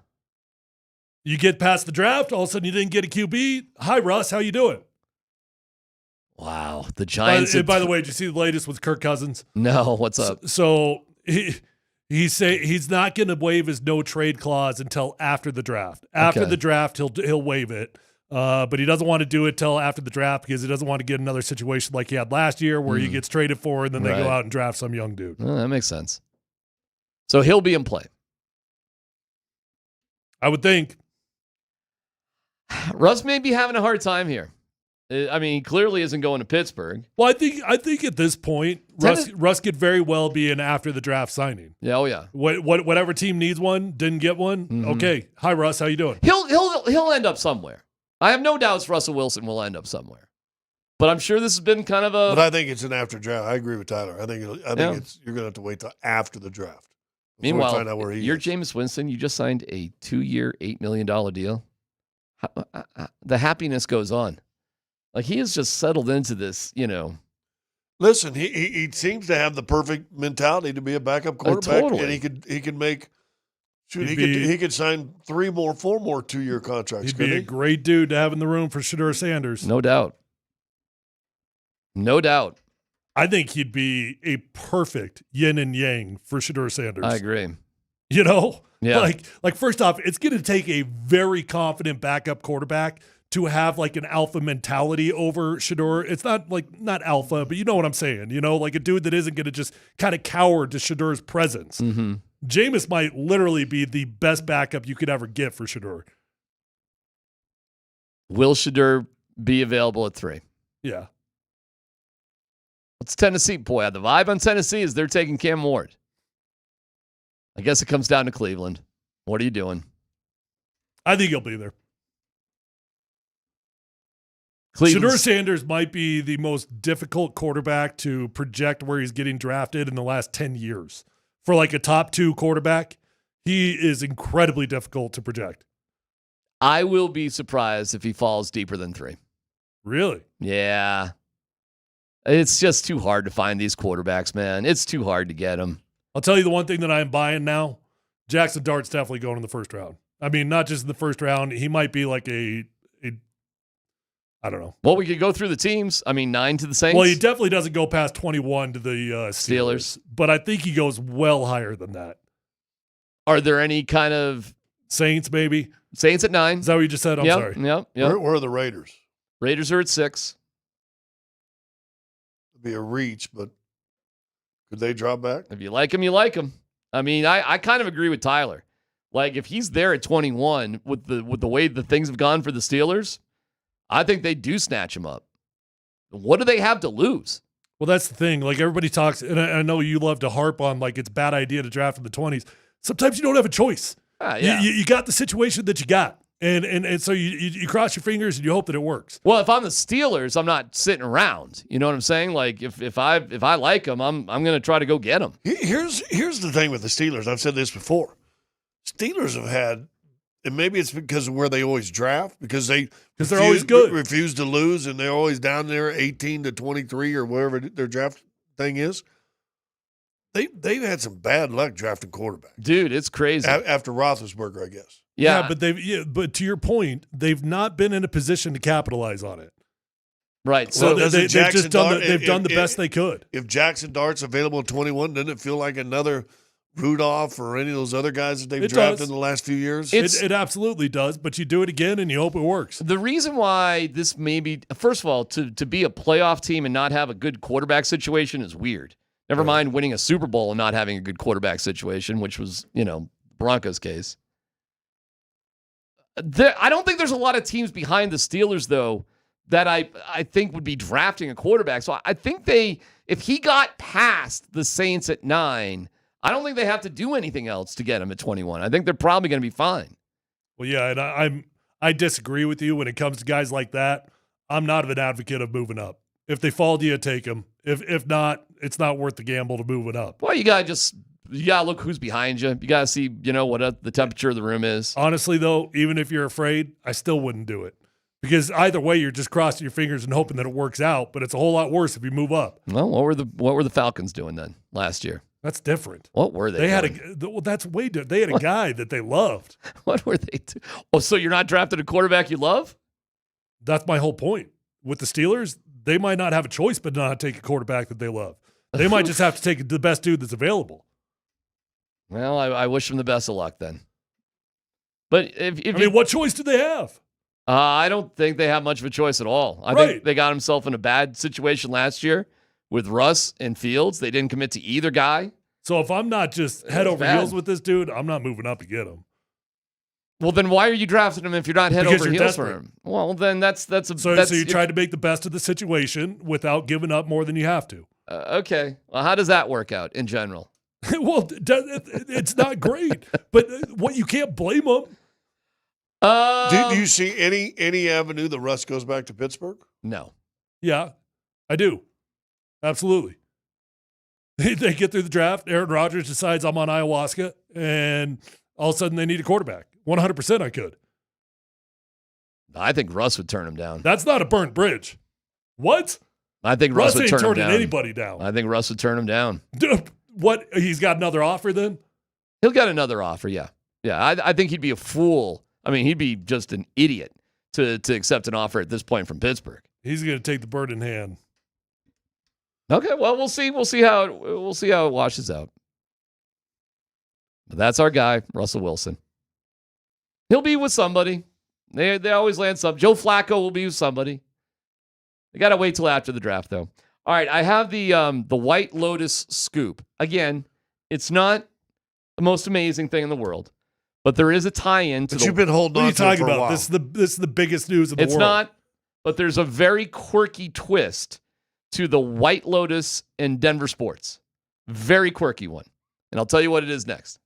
You get past the draft, all of a sudden you didn't get a QB. Hi, Russ. How you doing? Wow. The Giants. By the way, did you see the latest with Kirk Cousins? No. What's up? So he's not going to waive his no trade clause until after the draft. After the draft, he'll waive it. But he doesn't want to do it till after the draft because he doesn't want to get another situation like he had last year where he gets traded for and then they go out and draft some young dude. Oh, that makes sense. So he'll be in play. I would think. Russ may be having a hard time here. I mean, he clearly isn't going to Pittsburgh. Well, I think at this point, Russ could very well be an after the draft signing. Yeah, oh yeah. Whatever team needs one, didn't get one. Mm-hmm. Okay, hi Russ, how you doing? He'll end up somewhere. I have no doubts Russell Wilson will end up somewhere. But I'm sure this has been kind of a. But I think it's an after draft. I agree with Tyler. I think you're going to have to wait till after the draft. Meanwhile, find out where you're Jameis Winston. You just signed a 2-year, $8 million deal. The happiness goes on. Like he has just settled into this, Listen, he seems to have the perfect mentality to be a backup quarterback, totally. and he could make. Shoot, he could sign 4 more 2-year contracts. He'd be a great dude to have in the room for Shedeur Sanders. No doubt. No doubt. I think he'd be a perfect yin and yang for Shedeur Sanders. I agree. Yeah. Like first off, it's going to take a very confident backup quarterback to have like an alpha mentality over Shedeur. It's not alpha, but you know what I'm saying. Like a dude that isn't going to just kind of cower to Shedeur's presence. Mm-hmm. Jameis might literally be the best backup you could ever get for Shedeur. Will Shedeur be available at 3? Yeah. What's Tennessee? Boy, the vibe on Tennessee is they're taking Cam Ward. I guess it comes down to Cleveland. What are you doing? I think he'll be there. Shedeur Sanders might be the most difficult quarterback to project where he's getting drafted in the last 10 years. For like a top 2 quarterback, he is incredibly difficult to project. I will be surprised if he falls deeper than 3. Really? Yeah. It's just too hard to find these quarterbacks, man. It's too hard to get them. I'll tell you the one thing that I'm buying now. Jackson Dart's definitely going in the first round. I mean, not just in the first round. He might be like I don't know. Well, we could go through the teams. I mean, 9 to the Saints. Well, he definitely doesn't go past 21 to the Steelers. But I think he goes well higher than that. Are there any kind of... Saints, maybe? Saints at 9. Is that what you just said? I'm sorry. Yep. Where are the Raiders? Raiders are at 6. It'd be a reach, but could they drop back? If you like him, you like him. I mean, I kind of agree with Tyler. Like, if he's there at 21 with the way the things have gone for the Steelers, I think they do snatch him up. What do they have to lose? Well, that's the thing. Like, everybody talks, and I know you love to harp on, like, it's a bad idea to draft in the 20s. Sometimes you don't have a choice. Yeah. You got the situation that you got. And so you cross your fingers and you hope that it works. Well, if I'm the Steelers, I'm not sitting around. You know what I'm saying? Like, if I like them, I'm going to try to go get them. Here's the thing with the Steelers. I've said this before. Steelers have had, and maybe it's because of where they always draft, because they're always good, refuse to lose, and they're always down there 18 to 23 or whatever their draft thing is. They've had some bad luck drafting quarterbacks. Dude, it's crazy. After Roethlisberger, I guess. Yeah, but to your point, they've not been in a position to capitalize on it. Right. So Well, they've done the best they could. If Jackson Dart's available at 21, doesn't it feel like another Rudolph or any of those other guys that they've drafted in the last few years? It absolutely does, but you do it again and you hope it works. The reason why this may be, first of all, to be a playoff team and not have a good quarterback situation is weird. Never mind winning a Super Bowl and not having a good quarterback situation, which was, Broncos' case. I don't think there's a lot of teams behind the Steelers, though, that I think would be drafting a quarterback. So I think if he got past the Saints at 9, I don't think they have to do anything else to get him at 21. I think they're probably going to be fine. Well, yeah, and I disagree with you when it comes to guys like that. I'm not an advocate of moving up. If they fall to you, take them. If not, it's not worth the gamble to move it up. Well, you gotta look who's behind you. You gotta see, what the temperature of the room is. Honestly, though, even if you're afraid, I still wouldn't do it. Because either way, you're just crossing your fingers and hoping that it works out. But it's a whole lot worse if you move up. Well, what were the Falcons doing then last year? That's different. What were they? That's way different. They had a guy that they loved. What were they doing? Oh, so you're not drafting a quarterback you love? That's my whole point. With the Steelers, they might not have a choice but not take a quarterback that they love. They might just have to take the best dude that's available. Well, I wish them the best of luck then. But what choice do they have? I don't think they have much of a choice at all. I think they got themselves in a bad situation last year with Russ and Fields. They didn't commit to either guy. So if I'm not just head over heels with this dude, I'm not moving up to get him. Well, then why are you drafting him if you're not head over heels desperate for him? Well, then that's so you try to make the best of the situation without giving up more than you have to. Okay. Well, how does that work out in general? Well, it's not great, but you can't blame them. Do you see any avenue that Russ goes back to Pittsburgh? No. Yeah, I do. Absolutely. They get through the draft. Aaron Rodgers decides I'm on ayahuasca, and all of a sudden they need a quarterback. 100% I could. I think Russ would turn him down. That's not a burnt bridge. What? I think Russ would ain't turn him turning down. anybody down. I think Russ would turn him down. What? He's got another offer then? He'll get another offer, yeah. Yeah, I think he'd be a fool. I mean, he'd be just an idiot to accept an offer at this point from Pittsburgh. He's going to take the bird in hand. Okay, well, we'll see how it washes out. But that's our guy, Russell Wilson. He'll be with somebody. They always land some. Joe Flacco will be with somebody. They got to wait till after the draft, though. All right, I have the White Lotus scoop. Again, it's not the most amazing thing in the world, but there is a tie-in to. But you've been holding on to it for a while. This is the biggest news in the world. It's not, but there's a very quirky twist to the White Lotus and Denver sports. Very quirky one, and I'll tell you what it is next.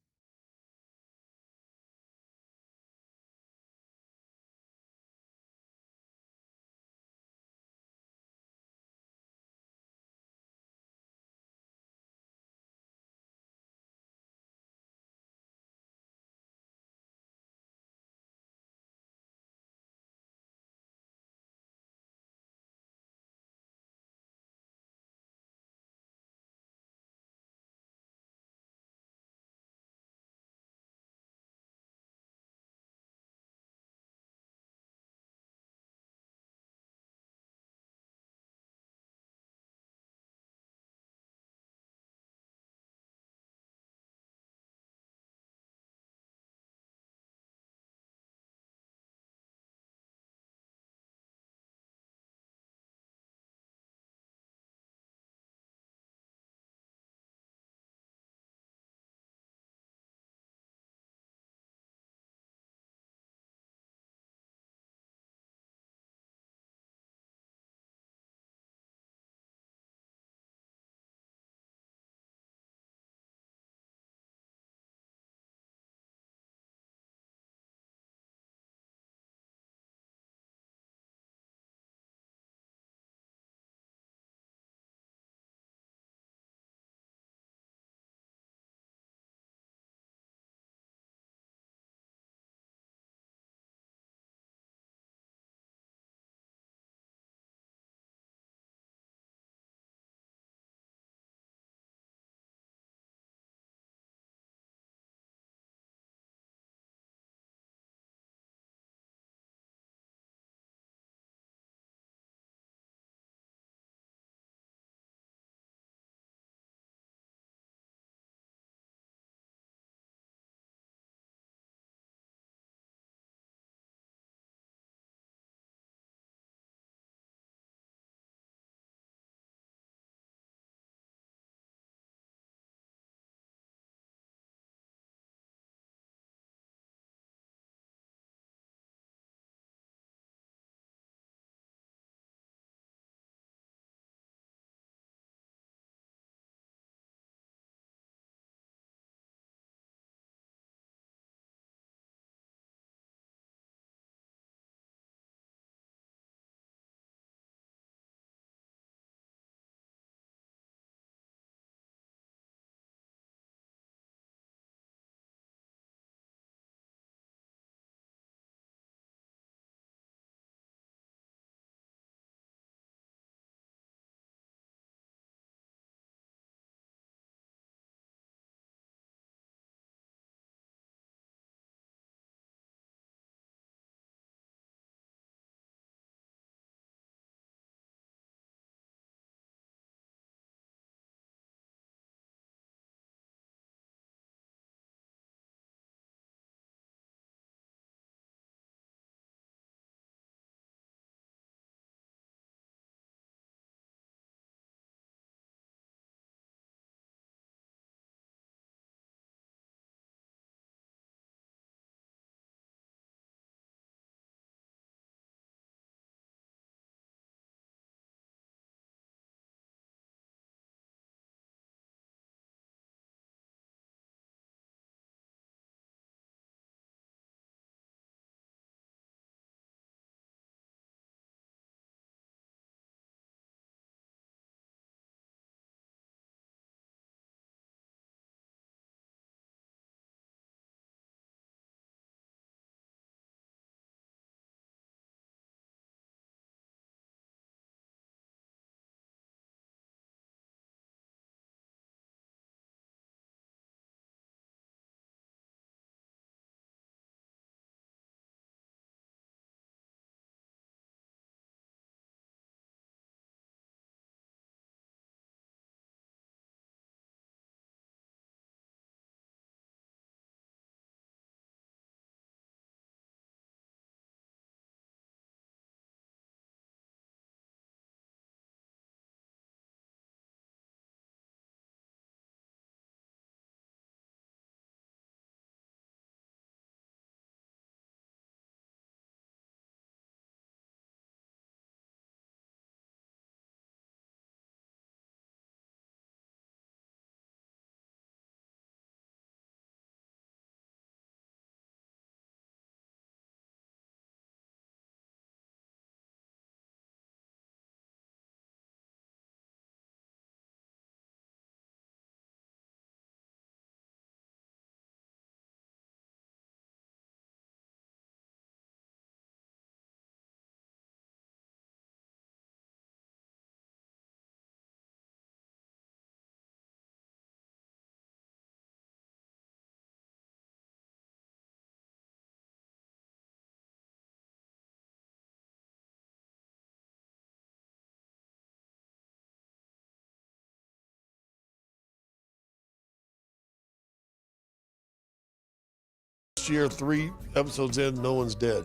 first year, 3 episodes in, no one's dead.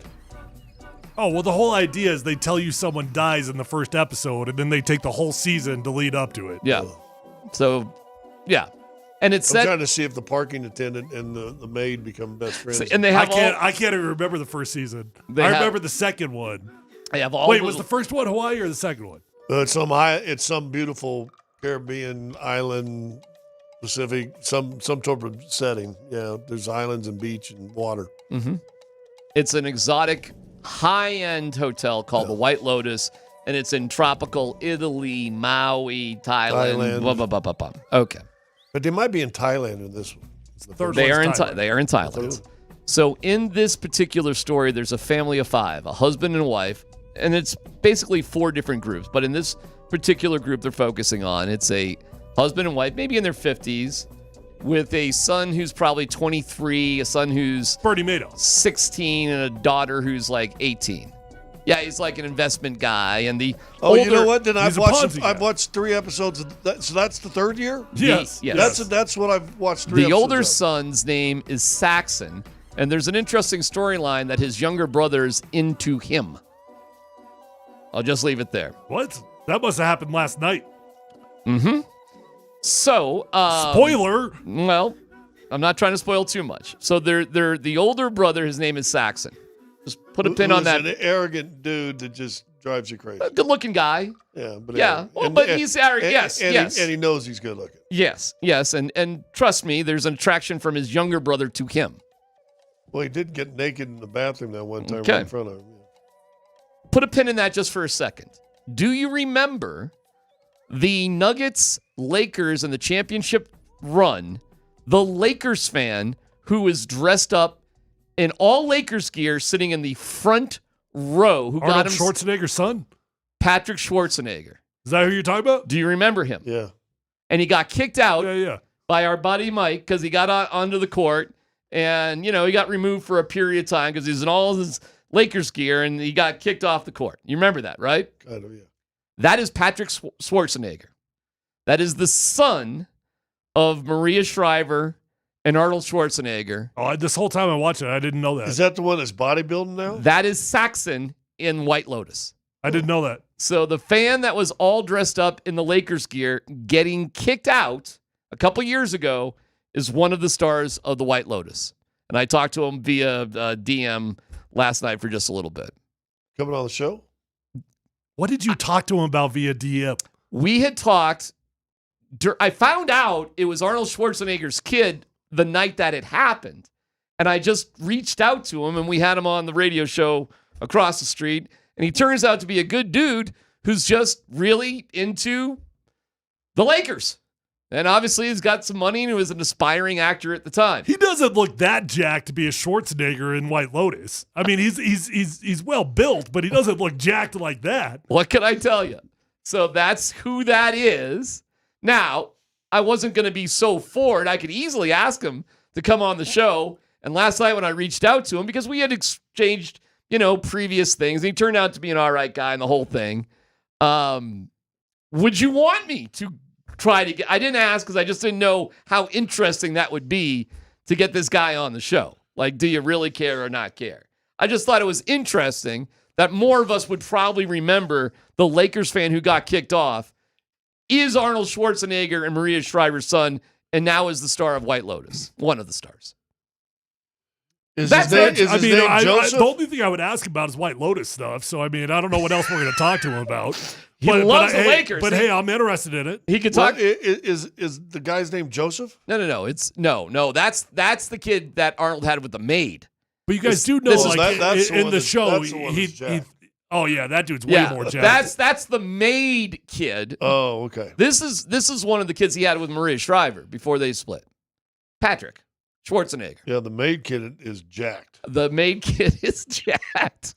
Oh, well, the whole idea is they tell you someone dies in the first episode, and then they take the whole season to lead up to it. Yeah. So, yeah. And it's I'm trying to see if the parking attendant and the maid become best friends. And they have I can't even remember the first season. I remember the second one. They have all. Wait, was the first one Hawaii or the second one? It's some beautiful Caribbean island, Pacific, some type of setting. Yeah, there's islands and beach and water. Mm-hmm. It's an exotic, high-end hotel called the White Lotus, and it's in tropical Italy, Maui, Thailand. Blah, blah, blah, blah, blah. Okay. But they might be in Thailand in this one. They are in Thailand. So in this particular story, there's a family of 5, a husband and wife, and it's basically 4 different groups. But in this particular group they're focusing on, it's a husband and wife, maybe in their 50s, with a son who's probably 23, a son who's 16, and a daughter who's like 18. Yeah, he's like an investment guy, and the you know what? Then I've watched 3 episodes. So that's the 3rd year. Yes. That's what I've watched. 3 The episodes older of. son's name is Saxon, and there's an interesting storyline that his younger brother's into him. I'll just leave it there. What? That must have happened last night. Mm-hmm. So, spoiler. Well, I'm not trying to spoil too much. So they're the older brother. His name is Saxon. Just put a pin on that. An arrogant dude that just drives you crazy. A good-looking guy. Yeah, but yeah. Well, but he's arrogant. Yes. And he knows he's good looking. Yes. And trust me, there's an attraction from his younger brother to him. Well, he did get naked in the bathroom that one time right in front of him. Put a pin in that just for a second. Do you remember the Nuggets, Lakers, and the championship run? The Lakers fan who was dressed up in all Lakers gear, sitting in the front row, who got him Schwarzenegger's son, Patrick Schwarzenegger. Is that who you're talking about? Do you remember him? Yeah. And he got kicked out Yeah. by our buddy Mike because he got onto the court, and he got removed for a period of time because he's in all his Lakers gear, and he got kicked off the court. You remember that, right? Kind of, yeah. That is Patrick Schwarzenegger. That is the son of Maria Shriver and Arnold Schwarzenegger. Oh, this whole time I watched it, I didn't know that. Is that the one that's bodybuilding now? That is Saxon in White Lotus. I didn't know that. So the fan that was all dressed up in the Lakers gear getting kicked out a couple years ago is one of the stars of the White Lotus. And I talked to him via DM last night for just a little bit. Coming on the show? What did you talk to him about via DM? We had talked. I found out it was Arnold Schwarzenegger's kid the night that it happened. And I just reached out to him, and we had him on the radio show across the street. And he turns out to be a good dude who's just really into the Lakers. And obviously he's got some money and he was an aspiring actor at the time. He doesn't look that jacked to be a Schwarzenegger in White Lotus. I mean, he's well built, but he doesn't look jacked like that. What can I tell you? So that's who that is. Now, I wasn't going to be so forward. I could easily ask him to come on the show. And last night when I reached out to him, because we had exchanged, previous things, and he turned out to be an all right guy and the whole thing. Would you want me to try to get, I didn't ask because I just didn't know how interesting that would be to get this guy on the show. Like, do you really care or not care? I just thought it was interesting that more of us would probably remember the Lakers fan who got kicked off is Arnold Schwarzenegger and Maria Shriver's son, and now is the star of White Lotus, one of the stars. The only thing I would ask about is White Lotus stuff. So, I don't don't know what else we're going to talk to him about. He loves the Lakers. But hey, I'm interested in it. He could talk. Is the guy's name Joseph? No. That's the kid that Arnold had with the maid. But you guys do know, in the show, oh yeah, that dude's way more jacked. That's the maid kid. Oh, okay. This is one of the kids he had with Maria Shriver before they split. Patrick Schwarzenegger. Yeah, the maid kid is jacked. The maid kid is jacked.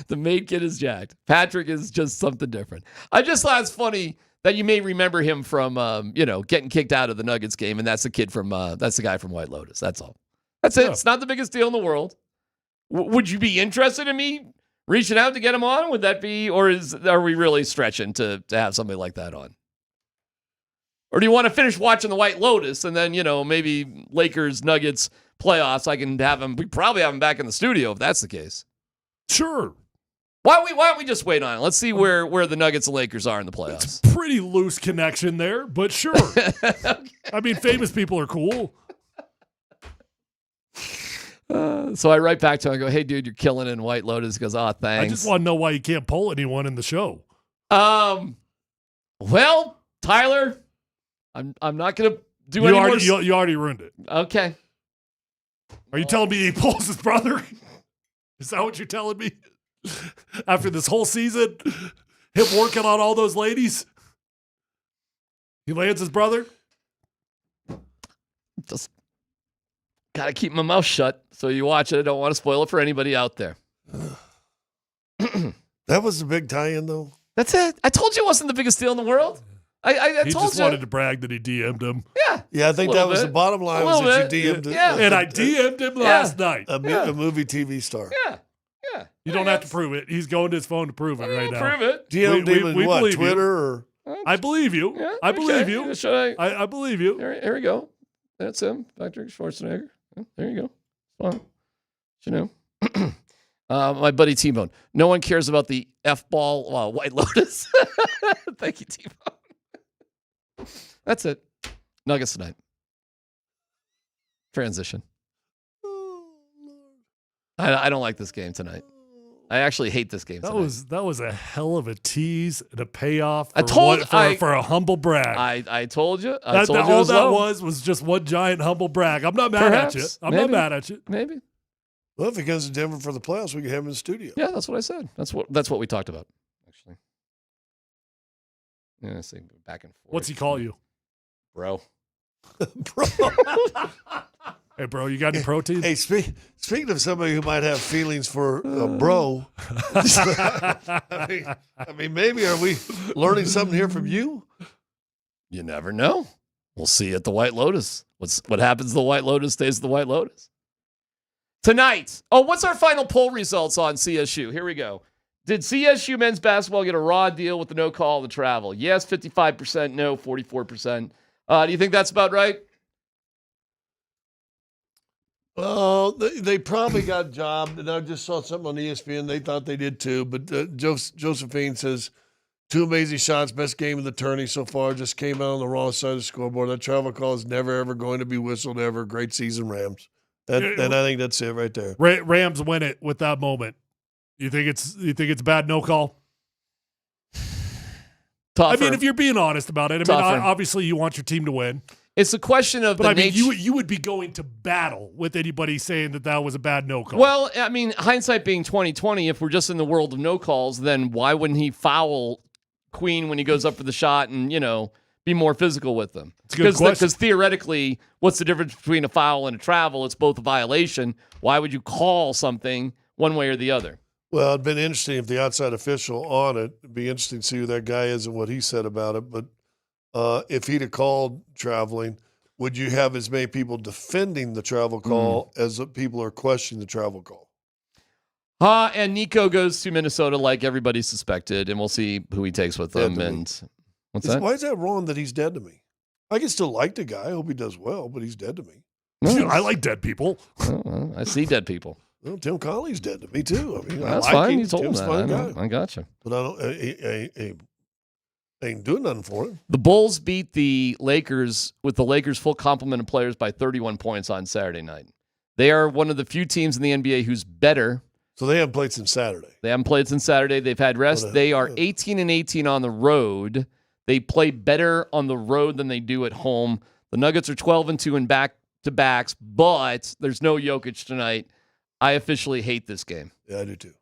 The maid kid is jacked. Patrick is just something different. I just thought it's funny that you may remember him from, getting kicked out of the Nuggets game, and that's the kid from, that's the guy from White Lotus. That's all. That's it. It's not the biggest deal in the world. Would you be interested in me reaching out to get him on? Would that be, or are we really stretching to have somebody like that on? Or do you want to finish watching the White Lotus and then, maybe Lakers, Nuggets, playoffs, I can have him. We probably have him back in the studio if that's the case. Sure. Why don't we just wait on it? Let's see where the Nuggets and Lakers are in the playoffs. It's a pretty loose connection there, but sure. I mean, famous people are cool. So I write back to him. I go, "Hey, dude, you're killing it in White Lotus." He goes, "Oh, thanks." I just want to know why you can't poll anyone in the show. Well, Tyler, I'm not gonna do any more. You already ruined it. Okay. Are you telling me he polls his brother? Is that what you're telling me? After this whole season, him working on all those ladies, he lands his brother. Just gotta keep my mouth shut. So you watch it. I don't want to spoil it for anybody out there. That was the big tie-in, though. That's it. I told you it wasn't the biggest deal in the world. I he told just you. wanted to brag that he DM'd him. Yeah, I think that was the bottom line was that you DM'd Yeah. And I DM'd him last night. A movie TV star. Yeah. You don't have to prove it. He's going to his phone to prove it right now. Prove it. DM'd him in what, believe Twitter you. or? I believe you. Yeah, I believe okay. you. Should I believe you. Here we go. That's him, Dr. Schwarzenegger. There you go. Well, you know. My buddy T-Bone. No one cares about the F-ball White Lotus. Thank you, T-Bone. That's it. Nuggets tonight. Transition. I don't like this game tonight. I actually hate this game tonight. That was a hell of a tease and a payoff for a humble brag. I told you. All that was just one giant humble brag. I'm not mad at you. I'm not mad at you. Maybe. Well, if he comes to Denver for the playoffs, we can have him in the studio. Yeah, that's what I said. That's what we talked about, actually. Yeah, see, back and forth. What's he call you? Bro. Bro. Hey, bro, you got any protein? Hey, speaking of somebody who might have feelings for a bro, I mean, maybe are we learning something here from you? You never know. We'll see at the White Lotus. What happens to the White Lotus stays at the White Lotus. Tonight. Oh, what's our final poll results on CSU? Here we go. Did CSU men's basketball get a raw deal with the no call to travel? Yes, 55%. No, 44%. Do you think that's about right? Well, they probably got jobbed, and I just saw something on ESPN. They thought they did too, but Josephine says, 2 amazing shots, best game of the tourney so far. Just came out on the wrong side of the scoreboard. That travel call is never, ever going to be whistled ever. Great season, Rams. And I think that's it right there. Rams win it with that moment. You think it's bad no call? Tougher. I mean, if you're being honest about it, obviously you want your team to win. It's a question of you would be going to battle with anybody saying that was a bad no call. Well, I mean, hindsight being 20/20, if we're just in the world of no calls, then why wouldn't he foul Queen when he goes up for the shot and, be more physical with them? Because theoretically, what's the difference between a foul and a travel? It's both a violation. Why would you call something one way or the other? Well, it'd been interesting if the outside official on it. It'd be interesting to see who that guy is and what he said about it. But if he'd have called traveling, would you have as many people defending the travel call as the people are questioning the travel call? And Nico goes to Minnesota like everybody suspected, and we'll see who he takes with him. And what's that? Why is that wrong that he's dead to me? I can still like the guy. I hope he does well, but he's dead to me. I like dead people. I see dead people. Well, Tim Connolly's dead to me too. I mean, that's I like fine. him. You told him Tim's that. a fine guy. I got you. But I ain't doing nothing for him. The Bulls beat the Lakers with the Lakers' full complement of players by 31 points on Saturday night. They are one of the few teams in the NBA who's better. So they haven't played since Saturday. They've had rest. They are 18-18 on the road. They play better on the road than they do at home. The Nuggets are 12-2 in back-to-backs, but there's no Jokic tonight. I officially hate this game. Yeah, I do too.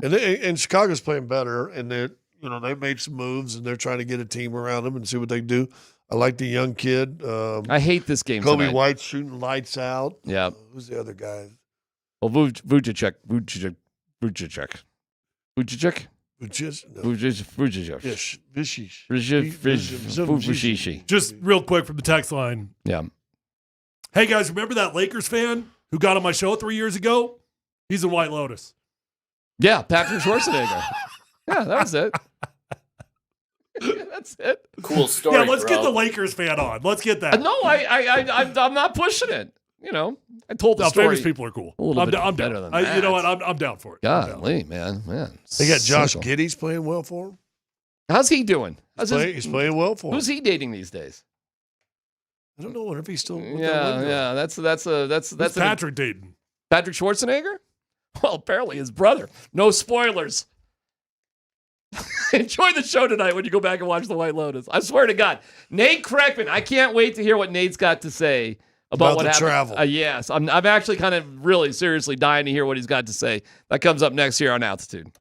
And Chicago's playing better, and they've made some moves, and they're trying to get a team around them and see what they can do. I like the young kid. I hate this game Kobe tonight. White shooting lights out. Yeah. Who's the other guy? Well, Vujic. Just real quick from the text line. Yeah. Hey, guys, remember that Lakers fan who got on my show 3 years ago? He's in White Lotus. Yeah, Patrick Schwarzenegger. Yeah, that was it. That's it. Cool story. Yeah, let's get the Lakers fan on. Let's get that. No, I'm not pushing it. I told the No, story. famous people are cool. A little I'm bit down. better than You that. know what? I'm down for it. Golly, man. They got Josh Cynical. Giddey's playing well for him. How's he doing? He's playing well for him. Who's he dating these days? I don't know. Wonder if he's still. With that one girl. Yeah. That's Patrick Dayton. Patrick Schwarzenegger? Well, apparently his brother. No spoilers. Enjoy the show tonight when you go back and watch The White Lotus. I swear to God. Nate Kreckman. I can't wait to hear what Nate's got to say about what the happened. travel. Yes. I'm actually kind of really seriously dying to hear what he's got to say. That comes up next here on Altitude.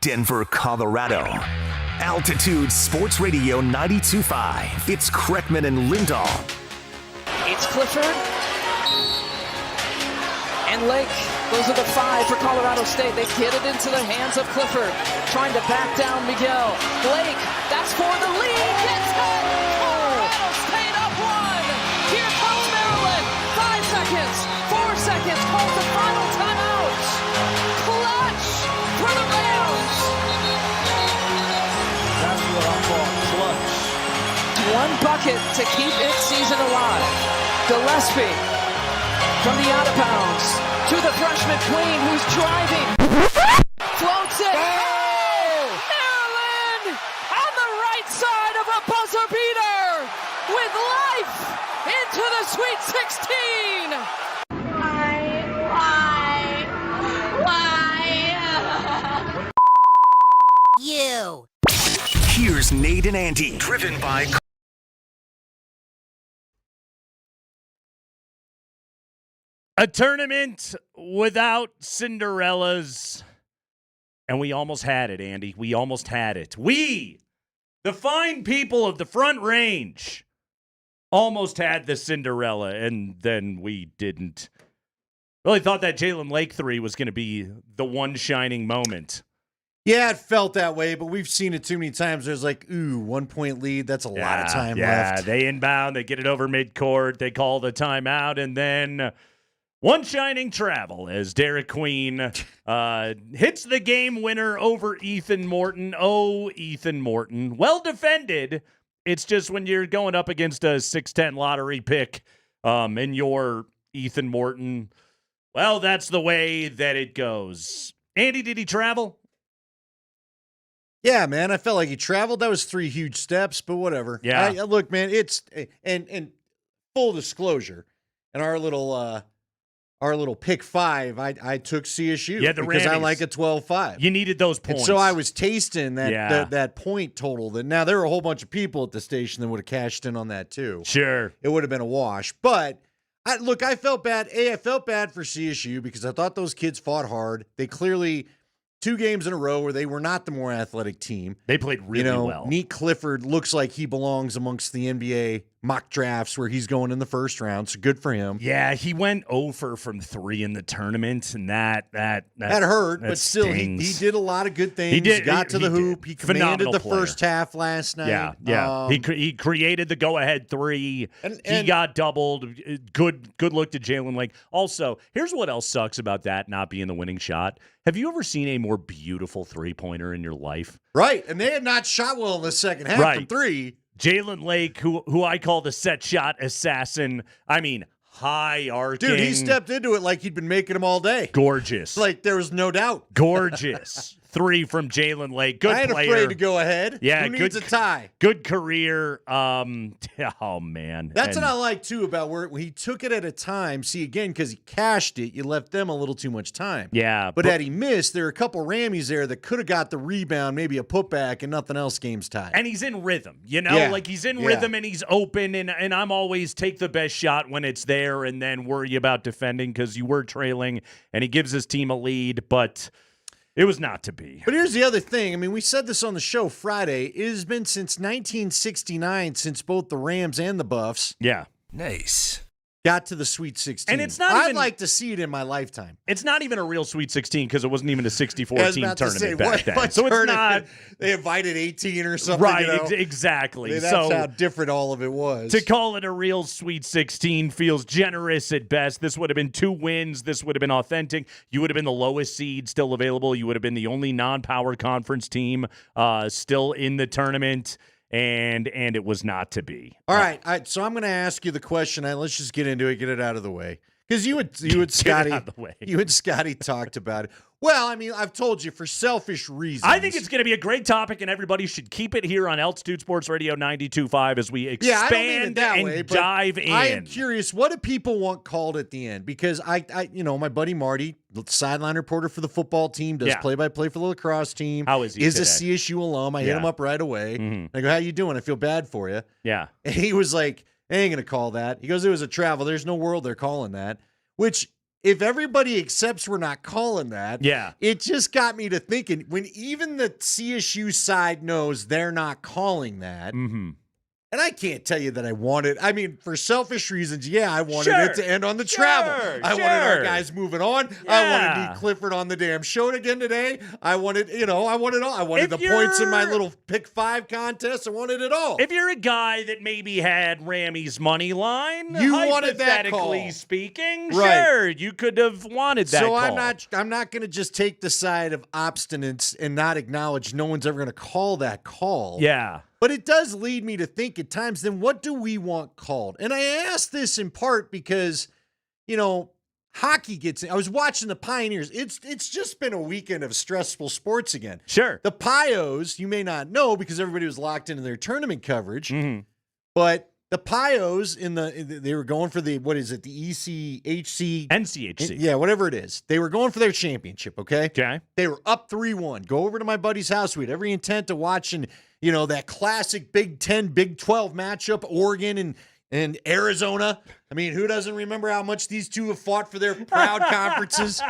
Denver, Colorado. Altitude Sports Radio 92.5. It's Kreckman and Lindahl. It's Clifford and Lake. Those are the 5 for Colorado State. They get it into the hands of Clifford, trying to back down Miguel. Blake, that's for the lead. Gets it. Colorado State up 1. Here comes Maryland. 5 seconds. 4 seconds. Calls the final timeout. Clutch for the Rams. That's what I call clutch. 1 bucket to keep its season alive. Gillespie from the out of bounds to the freshman queen who's driving. Floats it. Oh! Maryland on the right side of a buzzer beater with life into the Sweet 16. Why? You. Here's Nate and Andy, driven by... A tournament without Cinderellas. And we almost had it, Andy. We almost had it. We, the fine people of the Front Range, almost had the Cinderella, and then we didn't. Really thought that Jalen Lake 3 was going to be the one shining moment. Yeah, it felt that way, but we've seen it too many times. There's like, 1-point lead. That's a lot of time left. Yeah, they inbound. They get it over midcourt. They call the timeout, and then... one shining travel as Derek Queen hits the game winner over Ethan Morton. Oh, Ethan Morton. Well defended. It's just when you're going up against a 6'10 lottery pick and you're Ethan Morton, well, that's the way that it goes. Andy, did he travel? Yeah, man. I felt like he traveled. That was 3 huge steps, but whatever. Yeah. Look, man, it's and full disclosure, and our little pick 5, I took CSU because I like a 12-5. You needed those points. And so I was tasting that point total. Now, there were a whole bunch of people at the station that would have cashed in on that too. Sure. It would have been a wash. But, I felt bad. I felt bad for CSU because I thought those kids fought hard. They clearly, 2 games in a row where they were not the more athletic team. They played really well. Neat Clifford looks like he belongs amongst the NBA mock drafts where he's going in the first round, so good for him. Yeah, he went over from 3 in the tournament, and that hurt, but still, he did a lot of good things. He got to the hoop. He commanded the first half last night. Yeah. He created the go-ahead 3. He got doubled. Good look to Jalen Lake. Also, here's what else sucks about that not being the winning shot. Have you ever seen a more beautiful three-pointer in your life? Right, and they had not shot well in the second half from 3. Jalen Lake, who I call the set shot assassin. I mean, high arcing. Dude, he stepped into it like he'd been making them all day. Gorgeous. Like there was no doubt. Gorgeous. 3 from Jalen Lake. Good player. I ain't afraid to go ahead. Yeah, Who needs a tie? Good career. Oh, man. That's what I like, too, about where he took it at a time. See, again, because he cashed it, you left them a little too much time. Yeah. But had he missed, there are a couple Rammies there that could have got the rebound, maybe a putback, and nothing else, game's tied. And he's in rhythm, Like he's in rhythm and he's open, and I'm always take the best shot when it's there and then worry about defending because you were trailing, and he gives his team a lead, but... it was not to be. But here's the other thing. I mean, we said this on the show Friday. It has been since 1969 since both the Rams and the Buffs. Yeah. Nice. Got to the Sweet 16. And it's not I'd even, like to see it in my lifetime. It's not even a real Sweet 16 because it wasn't even a 64-team tournament back then. What so it's not. They invited 18 or something. Right, exactly. That's how different all of it was. To call it a real Sweet 16 feels generous at best. This would have been 2 wins. This would have been authentic. You would have been the lowest seed still available. You would have been the only non-power conference team still in the tournament. And it was not to be. All right. So I'm going to ask you the question. Let's just get into it, get it out of the way. Because you and Scotty talked about it. Well, I mean, I've told you for selfish reasons. I think it's going to be a great topic, and everybody should keep it here on Altitude Sports Radio 92.5 as we expand dive in. I am curious, what do people want called at the end? Because I my buddy Marty, sideline reporter for the football team, does play-by-play for the lacrosse team. How is he Is today? a CSU alum. I hit him up right away. Mm-hmm. I go, how you doing? I feel bad for you. Yeah. And he was like, I ain't going to call that. He goes, it was a travel. There's no world they're calling that, which if everybody accepts we're not calling that, it just got me to thinking, when even the CSU side knows they're not calling that, and I can't tell you that I wanted, I mean, for selfish reasons, I wanted it to end on the travel. I wanted our guys moving on. I wanted Nick Clifford on the damn show again today. I wanted, I wanted all. I wanted the points in my little pick 5 contest. I wanted it all. If you're a guy that maybe had Rammy's money line, you wanted that call. Hypothetically speaking, right. Sure, you could have wanted that call. I'm not going to just take the side of obstinance and not acknowledge no one's ever going to call that call. Yeah. But it does lead me to think at times, then what do we want called? And I ask this in part because, hockey gets in. I was watching the Pioneers. It's just been a weekend of stressful sports again. Sure. The Pios, you may not know because everybody was locked into their tournament coverage, but the Pios they were going for the, what is it, the ECHC? NCHC. Yeah, whatever it is. They were going for their championship, okay? Okay. They were up 3-1. Go over to my buddy's house. We had every intent to watching, that classic Big 10, Big 12 matchup, Oregon and Arizona. I mean, who doesn't remember how much these two have fought for their proud conferences?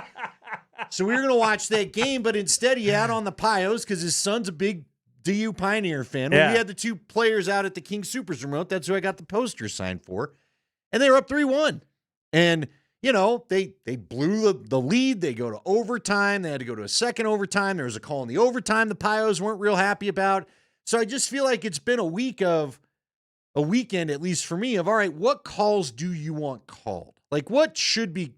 So we were going to watch that game, but instead he had on the Pios because his son's a big DU Pioneer fan. Well, we had the two players out at the King Supers remote. That's who I got the poster signed for. And they were up 3-1. And, they blew the lead. They go to overtime. They had to go to a second overtime. There was a call in the overtime the Pios weren't real happy about. So I just feel like it's been a weekend, at least for me, of, all right, what calls do you want called? Like, what should be,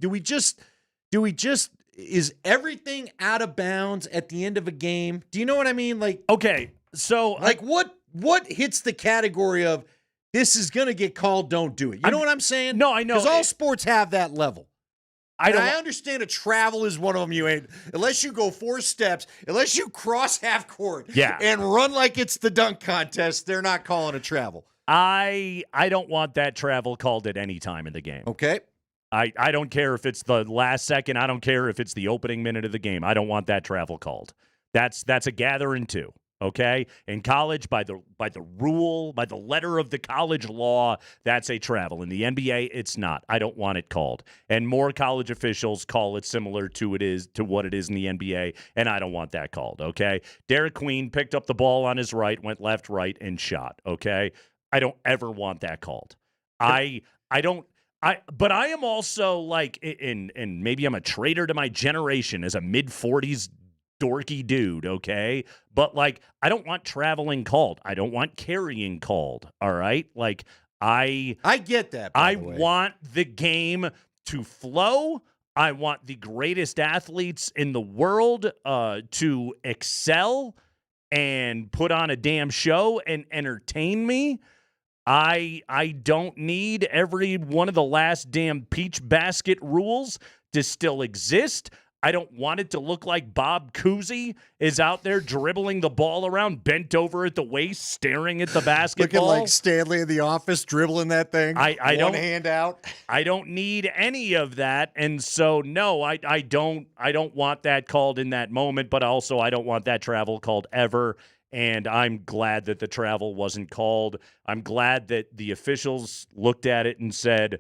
is everything out of bounds at the end of a game? Do you know what I mean? Like, okay, so like what hits the category of this is going to get called, don't do it? You know what I'm saying? No, I know. Because all sports have that level. I understand a travel is one of them. You ain't, unless you go 4 steps, unless you cross half court and run like it's the dunk contest, they're not calling a travel. I don't want that travel called at any time in the game. Okay. I don't care if it's the last second. I don't care if it's the opening minute of the game. I don't want that travel called. That's a gathering too. Okay, in college, by the rule, by the letter of the college law, that's a travel. In the NBA, it's not. I don't want it called. And more college officials call it similar to what it is in the NBA, and I don't want that called. Okay, Derek Queen picked up the ball on his right, went left, right, and shot. Okay, I don't ever want that called. But I am also like, and maybe I'm a traitor to my generation as a mid-40s dorky dude, okay? But, like, I don't want traveling called. I don't want carrying called, all right? Like, I get that, I want the game to flow. I want the greatest athletes in the world to excel and put on a damn show and entertain me. I don't need every one of the last damn peach basket rules to still exist. I don't want it to look like Bob Cousy is out there dribbling the ball around, bent over at the waist, staring at the basketball. Looking like Stanley in The Office, dribbling that thing. One hand out. I don't need any of that, and so no, I don't want that called in that moment. But also, I don't want that travel called ever. And I'm glad that the travel wasn't called. I'm glad that the officials looked at it and said,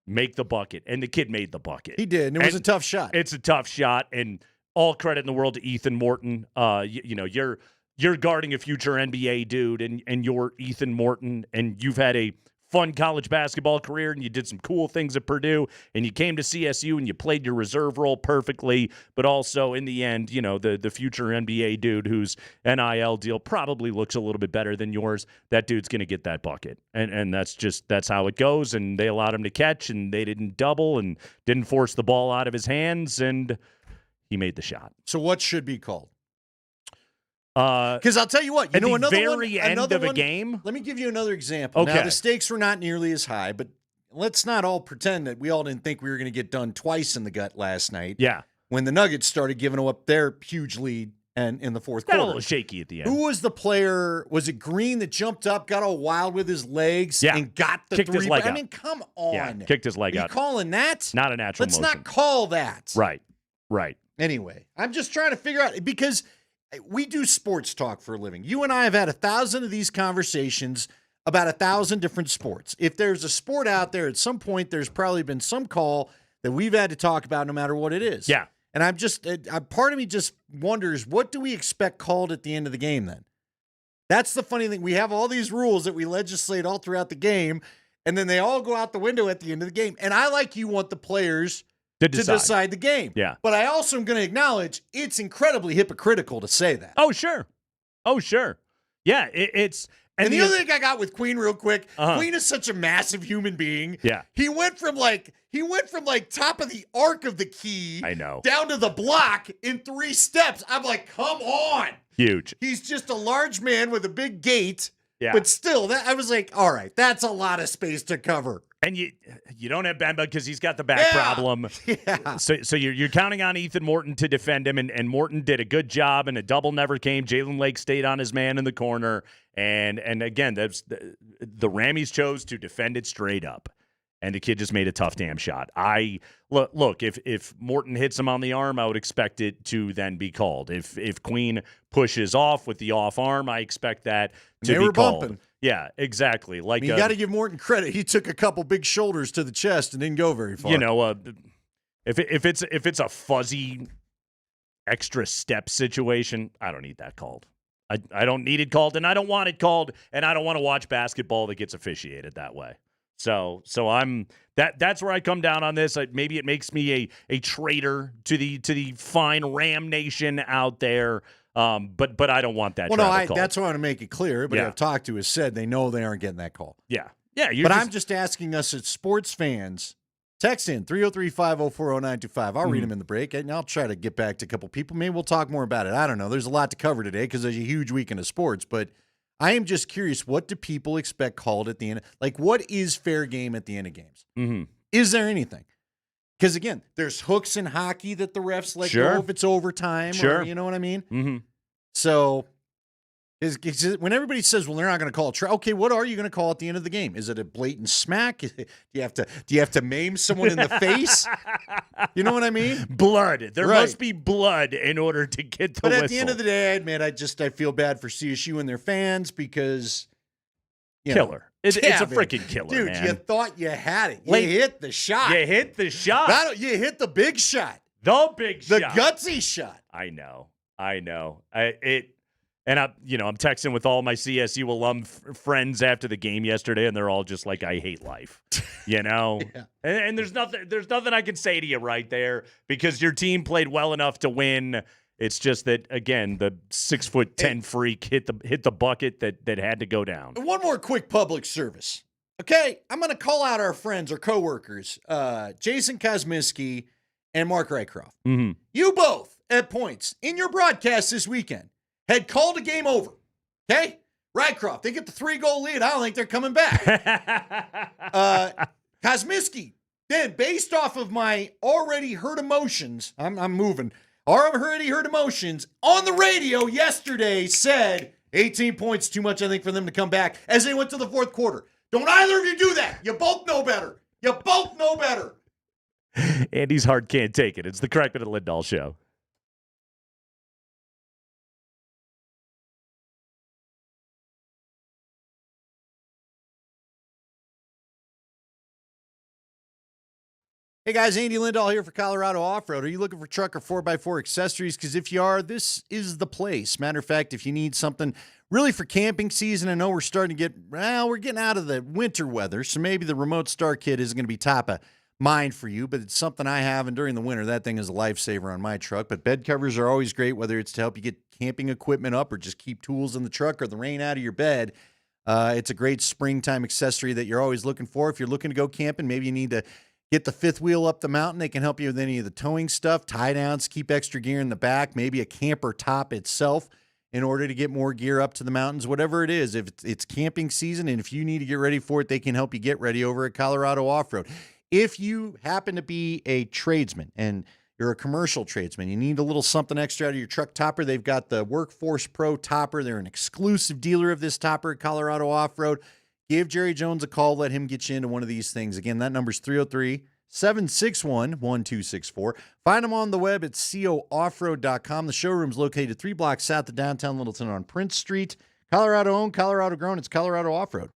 make the bucket. And the kid made the bucket. He did, and it was a tough shot. It's a tough shot, and all credit in the world to Ethan Morton. You're guarding a future NBA dude, and you're Ethan Morton, and you've had a fun college basketball career, and you did some cool things at Purdue, and you came to CSU, and you played your reserve role perfectly, but also, in the end, the future NBA dude whose NIL deal probably looks a little bit better than yours, that dude's going to get that bucket, and that's how it goes, and they allowed him to catch, and they didn't double, and didn't force the ball out of his hands, and he made the shot. So what should be called? Because I'll tell you what, at the very end of a game. Let me give you another example. Okay. Now, the stakes were not nearly as high, but let's not all pretend that we all didn't think we were going to get done twice in the gut last night. Yeah. When the Nuggets started giving up their huge lead and in the fourth Got quarter. a little shaky at the end. Who was the player? Was it Green that jumped up, got all wild with his legs, and got the kicked three? His leg I out. mean, come on. Yeah, kicked his leg Are out. you calling that? Not a natural Let's motion. not call that. Right. Anyway, I'm just trying to figure out, because we do sports talk for a living. You and I have had 1,000 of these conversations about 1,000 different sports. If there's a sport out there, at some point, there's probably been some call that we've had to talk about no matter what it is. Yeah. And I'm just, part of me just wonders, what do we expect called at the end of the game then? That's the funny thing. We have all these rules that we legislate all throughout the game, and then they all go out the window at the end of the game. And I, like you, want the players to decide the game. Yeah. But I also am going to acknowledge it's incredibly hypocritical to say that. Oh, sure. Yeah, it's... And the other thing I got with Queen real quick, Uh-huh. Queen is such a massive human being. Yeah. He went from like top of the arc of the key I know. down to the block in 3 steps. I'm like, come on. Huge. He's just a large man with a big gait. Yeah. But still, I was like, all right, that's a lot of space to cover. And you don't have Bemba because he's got the back problem. Yeah. So you're counting on Ethan Morton to defend him, and Morton did a good job, and a double never came. Jalen Lake stayed on his man in the corner, and again, that's the Rammies chose to defend it straight up, and the kid just made a tough damn shot. Look, if Morton hits him on the arm, I would expect it to then be called. If Queen pushes off with the off arm, I expect that to They be were called. bumping. Yeah, exactly. Like You got to give Morton credit. He took a couple big shoulders to the chest and didn't go very far. You know, if it's a fuzzy extra step situation, I don't need that called. I don't need it called, and I don't want it called, and I don't want to watch basketball that gets officiated that way. So I'm that's where I come down on this. Maybe it makes me a traitor to the fine Ram Nation out there. But I don't want that. Well, travel call. that's why I want to make it clear. Everybody Yeah. I've talked to has said they know they aren't getting that call. Yeah. I'm just asking us as sports fans. Text in 303-504-0925. I'll read them in the break, and I'll try to get back to a couple people. Maybe we'll talk more about it. I don't know. There's a lot to cover today because there's a huge weekend of sports. But I am just curious, what do people expect called at the end? Like, what is fair game at the end of games? Mm-hmm. Is there anything? Because, again, there's hooks in hockey that the refs let Sure. go if it's overtime. Sure. Or, you know what I mean? Mm-hmm. So when everybody says, well, they're not going to call it, okay, what are you going to call at the end of the game? Is it a blatant smack? Do you have to maim someone in the face? You know what I mean? Blood. There Right. must be blood in order to get the But whistle. at the end of the day, I admit, I feel bad for CSU and their fans because Killer. It's a man. freaking killer, Dude, man. you thought you had it. Like, you hit the shot. You hit the shot. You hit the big shot. The big The shot. gutsy shot. I know. I'm texting with all my CSU alum friends after the game yesterday, and they're all just like, "I hate life," you know. Yeah. And there's nothing I can say to you right there because your team played well enough to win. It's just that again, the 6'10" freak hit the bucket that had to go down. One more quick public service. Okay, I'm going to call out our friends or coworkers, Jason Kosminski and Mark Rycroft. Mm-hmm. You both, at points in your broadcast this weekend, had called a game over. Okay? Rycroft, they get the 3-goal lead. I don't think they're coming back. Kosminski, then, based off of my already hurt emotions, I'm moving, already hurt emotions, on the radio yesterday said 18 points too much, I think, for them to come back as they went to the fourth quarter. Don't either of you do that. You both know better. You both know better. Andy's heart can't take it. It's the Kreckman and Lindahl show. Hey guys, Andy Lindahl here for Colorado Off-Road. Are you looking for truck or 4x4 accessories? Because if you are, this is the place. Matter of fact, if you need something really for camping season, I know we're starting to we're getting out of the winter weather, so maybe the remote start kit isn't going to be top of mind for you, but it's something I have, and during the winter, that thing is a lifesaver on my truck. But bed covers are always great, whether it's to help you get camping equipment up or just keep tools in the truck or the rain out of your bed. It's a great springtime accessory that you're always looking for. If you're looking to go camping, maybe you need to get the fifth wheel up the mountain. They can help you with any of the towing stuff, tie downs, keep extra gear in the back, maybe a camper top itself in order to get more gear up to the mountains, whatever it is. If it's camping season and if you need to get ready for it, they can help you get ready over at Colorado Off-Road. If you happen to be a tradesman and you're a commercial tradesman, you need a little something extra out of your truck topper, they've got the Workforce Pro topper. They're an exclusive dealer of this topper at Colorado Off-Road. Give Jerry Jones a call. Let him get you into one of these things. Again, that number's 303-761-1264. Find them on the web at cooffroad.com. The showroom's located 3 blocks south of downtown Littleton on Prince Street. Colorado owned, Colorado grown. It's Colorado Off-Road.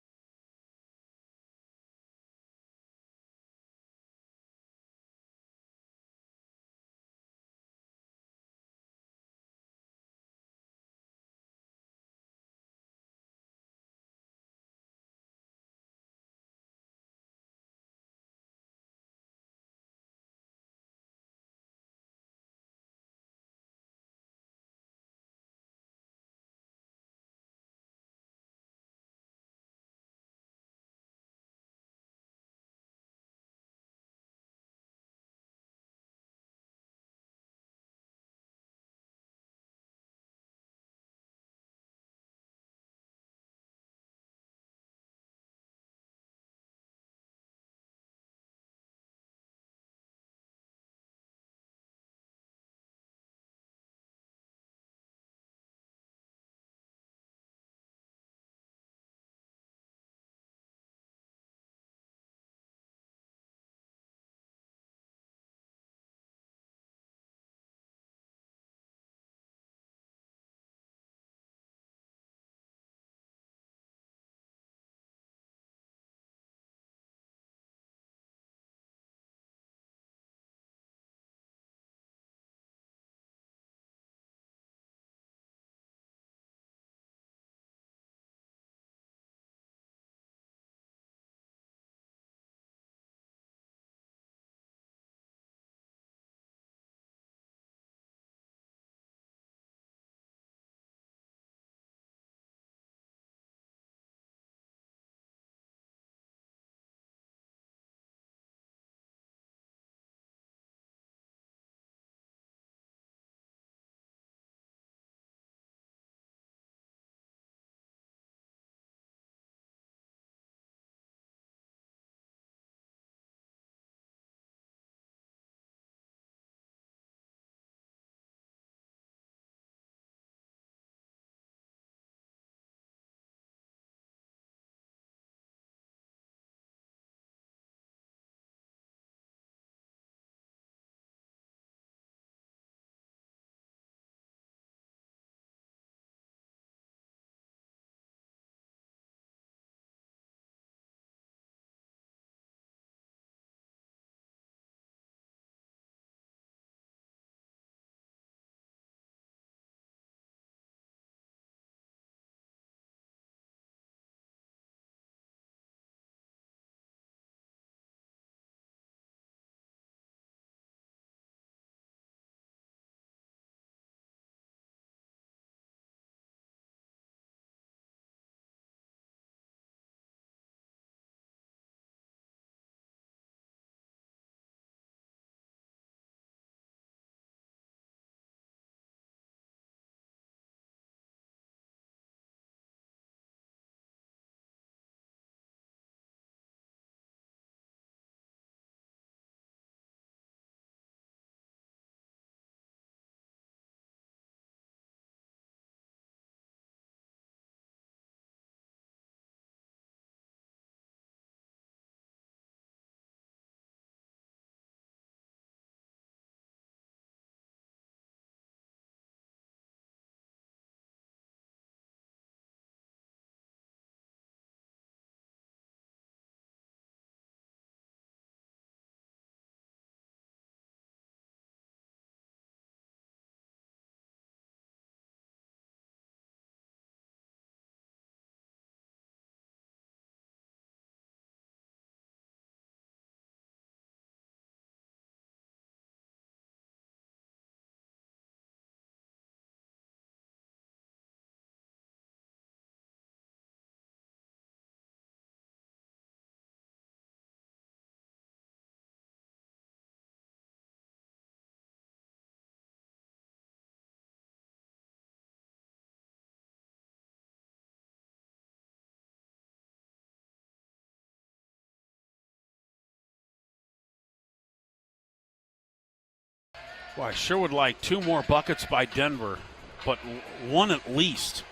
Well, I sure would like 2 more buckets by Denver, but 1 at least.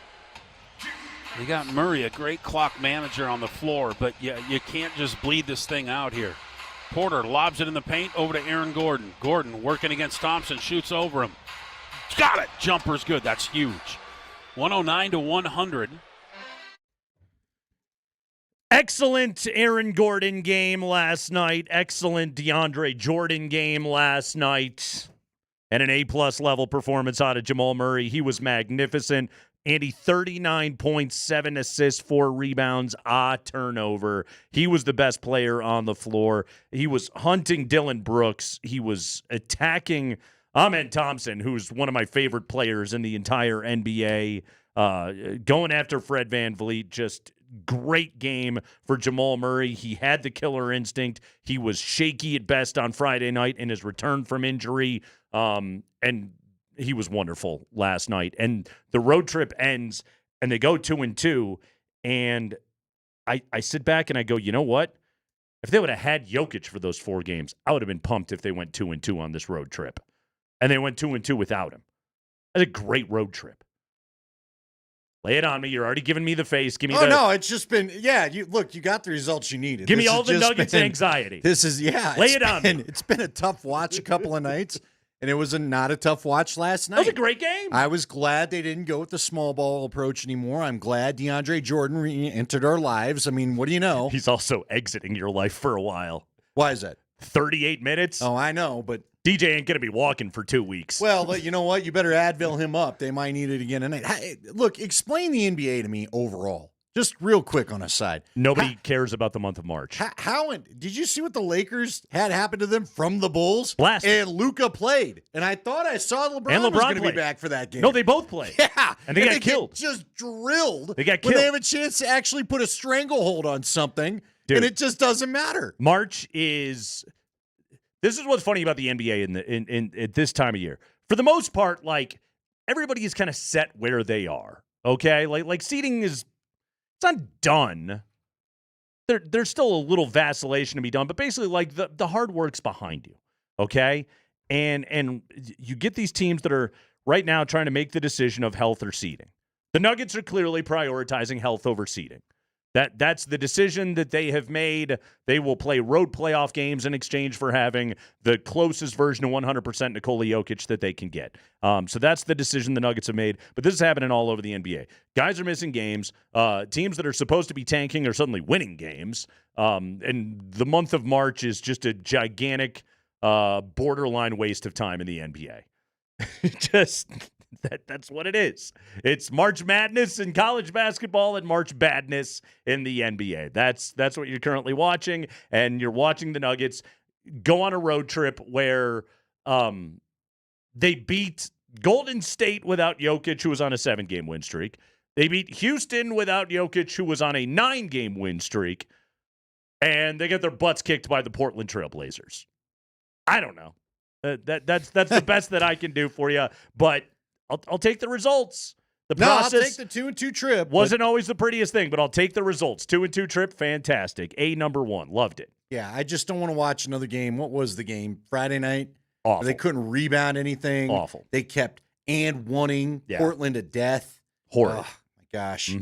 You got Murray, a great clock manager on the floor, but you can't just bleed this thing out here. Porter lobs it in the paint over to Aaron Gordon. Gordon working against Thompson, shoots over him. Got it. Jumper's good. That's huge. 109-100. Excellent Aaron Gordon game last night. Excellent DeAndre Jordan game last night. And an A-plus level performance out of Jamal Murray. He was magnificent. Andy, 39 points, 7 assists, 4 rebounds, a turnover. He was the best player on the floor. He was hunting Dylan Brooks. He was attacking Amen Thompson, who's one of my favorite players in the entire NBA. Going after Fred VanVleet, just great game for Jamal Murray. He had the killer instinct. He was shaky at best on Friday night in his return from injury. And he was wonderful last night. And the road trip ends, and they go 2-2. And I sit back and I go, you know what? If they would have had Jokic for those 4 games, I would have been pumped if they went 2-2 on this road trip. And they went 2-2 without him. That's a great road trip. Lay it on me. You're already giving me the face. Give me no, it's just been, you got the results you needed. Give me all the Nuggets anxiety. This is, Lay it on me. It's been a tough watch a couple of nights, and it was not a tough watch last night. That was a great game. I was glad they didn't go with the small ball approach anymore. I'm glad DeAndre Jordan re-entered our lives. I mean, what do you know? He's also exiting your life for a while. Why is that? 38 minutes. Oh, I know, but DJ ain't going to be walking for 2 weeks. Well, you know what? You better Advil him up. They might need it again tonight. Hey, look, explain the NBA to me overall. Just real quick on a side. Nobody cares about the month of March. Did you see what the Lakers had happen to them from the Bulls? Blast. And Luka played. And I thought I saw LeBron was going to be back for that game. No, they both played. Yeah. And they got killed. Just drilled. They got when killed. they have a chance to actually put a stranglehold on something. Dude, and it just doesn't matter. March is... This is what's funny about the NBA in at this time of year. For the most part, like, everybody is kind of set where they are. Okay? Like seeding is... It's not done. There's still a little vacillation to be done, but basically, like, the hard work's behind you, okay? And you get these teams that are right now trying to make the decision of health or seeding. The Nuggets are clearly prioritizing health over seeding. That's the decision that they have made. They will play road playoff games in exchange for having the closest version of 100% Nikola Jokic that they can get. So that's the decision the Nuggets have made. But this is happening all over the NBA. Guys are missing games. Teams that are supposed to be tanking are suddenly winning games. And the month of March is just a gigantic borderline waste of time in the NBA. That's what it is. It's March Madness in college basketball and March Badness in the NBA. That's what you're currently watching, and you're watching the Nuggets go on a road trip where they beat Golden State without Jokic, who was on a 7-game win streak. They beat Houston without Jokic, who was on a 9-game win streak, and they get their butts kicked by the Portland Trailblazers. I don't know. That's the best that I can do for you, but I'll take the results. I'll take the 2-2 trip. Wasn't always the prettiest thing, but I'll take the results. 2-2 trip, fantastic. number 1, loved it. Yeah, I just don't want to watch another game. What was the game? Friday night? Awful. They couldn't rebound anything. Awful. They kept wanting Portland to death. Horrid. Oh, my gosh.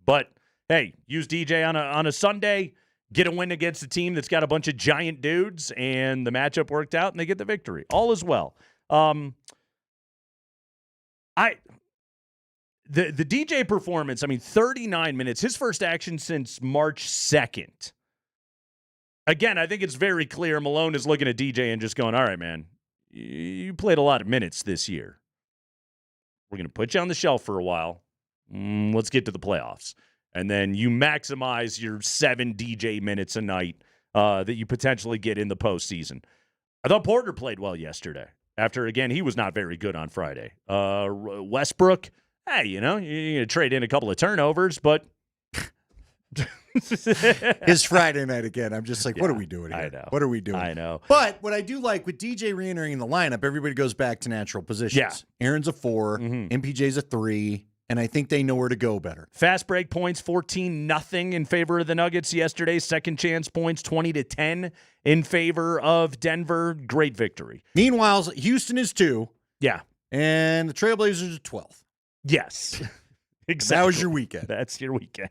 But, hey, use DJ on a Sunday, get a win against a team that's got a bunch of giant dudes, and the matchup worked out, and they get the victory. All is well. The DJ performance, 39 minutes, his first action since March 2nd. Again, I think it's very clear Malone is looking at DJ and just going, all right, man, you played a lot of minutes this year. We're going to put you on the shelf for a while. Let's get to the playoffs. And then you maximize your 7 DJ minutes a night that you potentially get in the postseason. I thought Porter played well yesterday. After, again, he was not very good on Friday. Westbrook, hey, you're going to trade in a couple of turnovers, but... His Friday night again. I'm just like, what are we doing here? I know. What are we doing? I know. But what I do like with DJ re-entering the lineup, everybody goes back to natural positions. Yeah. Aaron's a 4, MPJ's a 3, and I think they know where to go better. Fast break points 14-0 in favor of the Nuggets yesterday. Second chance points 20-10 in favor of Denver. Great victory. Meanwhile, Houston is 2. Yeah. And the Trailblazers are 12th. Yes. Exactly. That was your weekend. That's your weekend.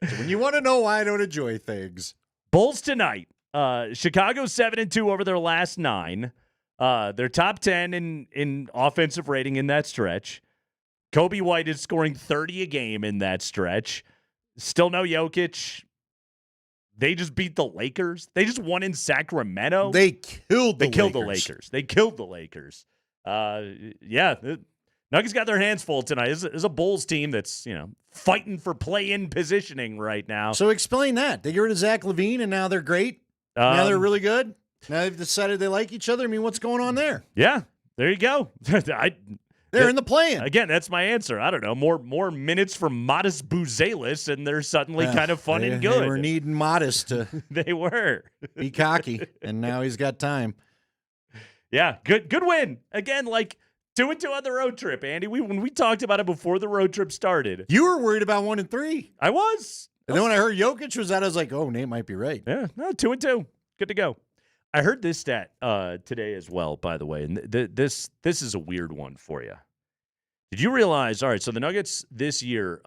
So when you want to know why I don't enjoy things. Bulls tonight. Chicago 7-2 over their last 9. They're top 10 in offensive rating in that stretch. Kobe White is scoring 30 a game in that stretch. Still no Jokic. They just beat the Lakers. They just won in Sacramento. They killed the Lakers. They killed the Lakers. The Nuggets got their hands full tonight. This is a Bulls team that's, fighting for play-in positioning right now. So explain that. They get rid of Zach LaVine, and now they're great? Now they're really good? Now they've decided they like each other? I mean, what's going on there? Yeah, there you go. They're in the play-in. Again, that's my answer. I don't know. More minutes for Modest Buzelis, and they're suddenly kind of fun and good. They were needing Modest to they were. Be cocky, and now he's got time. Yeah, good win. Again, 2-2 on the road trip, Andy. When we talked about it before the road trip started. You were worried about 1-3. I was. And then when I heard Jokic was out, I was like, oh, Nate might be right. Yeah, no, 2-2. Good to go. I heard this stat today as well, by the way, and this is a weird one for you. Did you realize, all right, so the Nuggets this year,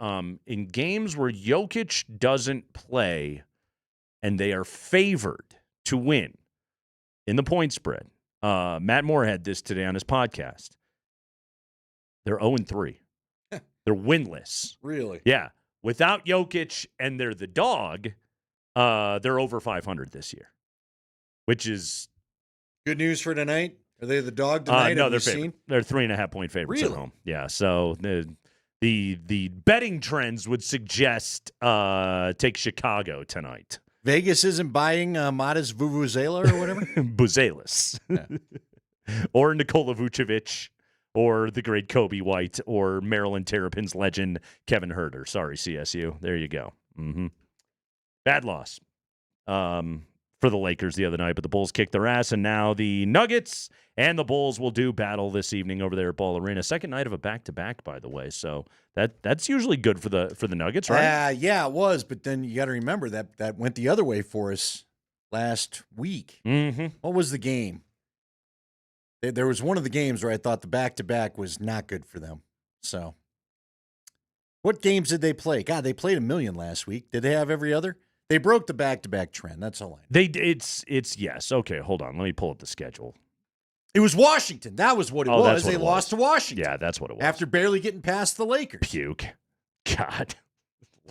in games where Jokic doesn't play and they are favored to win in the point spread, Matt Moore had this today on his podcast. They're 0-3. They're winless. Really? Yeah. Without Jokic and they're the dog, they're over 500 this year. Which is good news for tonight. Are they the dog tonight? No, they're favorite. They're 3.5-point favorites at home. Yeah, so the betting trends would suggest take Chicago tonight. Vegas isn't buying Modest Vuvuzela or whatever? Buzelis. Yeah. Or Nikola Vucevic, or the great Kobe White, or Maryland Terrapins legend Kevin Herter. Sorry, CSU. There you go. Mm-hmm. Bad loss. For the Lakers the other night, but the Bulls kicked their ass, and now the Nuggets and the Bulls will do battle this evening over there at Ball Arena. Second night of a back-to-back, by the way, so that's usually good for the Nuggets, right? Yeah, it was, but then you got to remember that went the other way for us last week. Mm-hmm. What was the game? There was one of the games where I thought the back-to-back was not good for them. So, what games did they play? God, they played a million last week. Did they have every other? They broke the back-to-back trend. That's all I know. It's yes. Okay, hold on. Let me pull up the schedule. It was Washington. That was what it was. They lost to Washington. Yeah, that's what it was. After barely getting past the Lakers. Puke. God.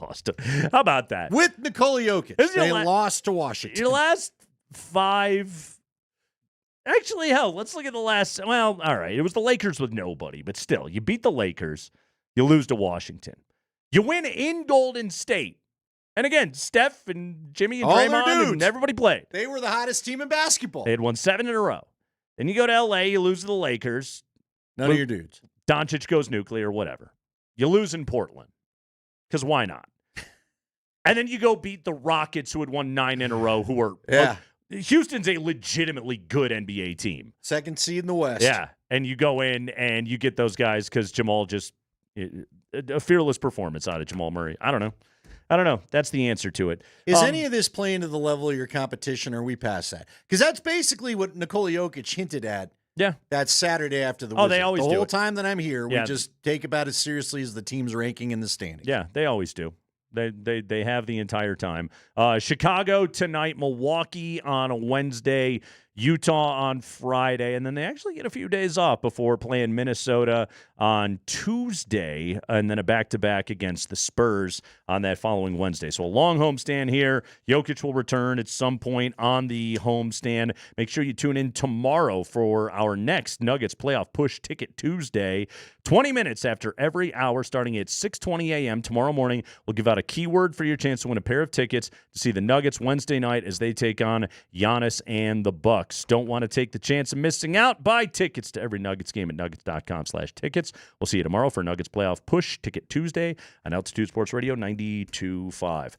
Lost to. How about that? With Nikola Jokic. They lost to Washington. Your last 5. Actually, hell, let's look at the last. Well, all right. It was the Lakers with nobody, but still, you beat the Lakers. You lose to Washington. You win in Golden State. And again, Steph and Jimmy and Draymond and everybody played. They were the hottest team in basketball. They had won 7 in a row. Then you go to L.A., you lose to the Lakers. None of your dudes. Doncic goes nuclear, whatever. You lose in Portland. Because why not? And then you go beat the Rockets, who had won 9 in a row, who are Houston's a legitimately good NBA team. Second seed in the West. Yeah. And you go in and you get those guys because Jamal just a fearless performance out of Jamal Murray. I don't know. That's the answer to it. Is any of this playing to the level of your competition, or are we past that? Because that's basically what Nikola Jokic hinted at. Yeah, that Saturday after the Wizards. They always do. The whole time that I'm here, we just take about as seriously as the team's ranking in the standings. Yeah, they always do. They have the entire time. Chicago tonight, Milwaukee on a Wednesday, Utah on Friday, and then they actually get a few days off before playing Minnesota on Tuesday, and then a back-to-back against the Spurs on that following Wednesday. So a long homestand here. Jokic will return at some point on the homestand. Make sure you tune in tomorrow for our next Nuggets Playoff Push Ticket Tuesday. 20 minutes after every hour, starting at 6:20 a.m. tomorrow morning, we'll give out a keyword for your chance to win a pair of tickets to see the Nuggets Wednesday night as they take on Giannis and the Bucks. $10. Don't want to take the chance of missing out? Buy tickets to every Nuggets game at nuggets.com/tickets. We'll see you tomorrow for Nuggets Playoff Push Ticket Tuesday on Altitude Sports Radio 92.5.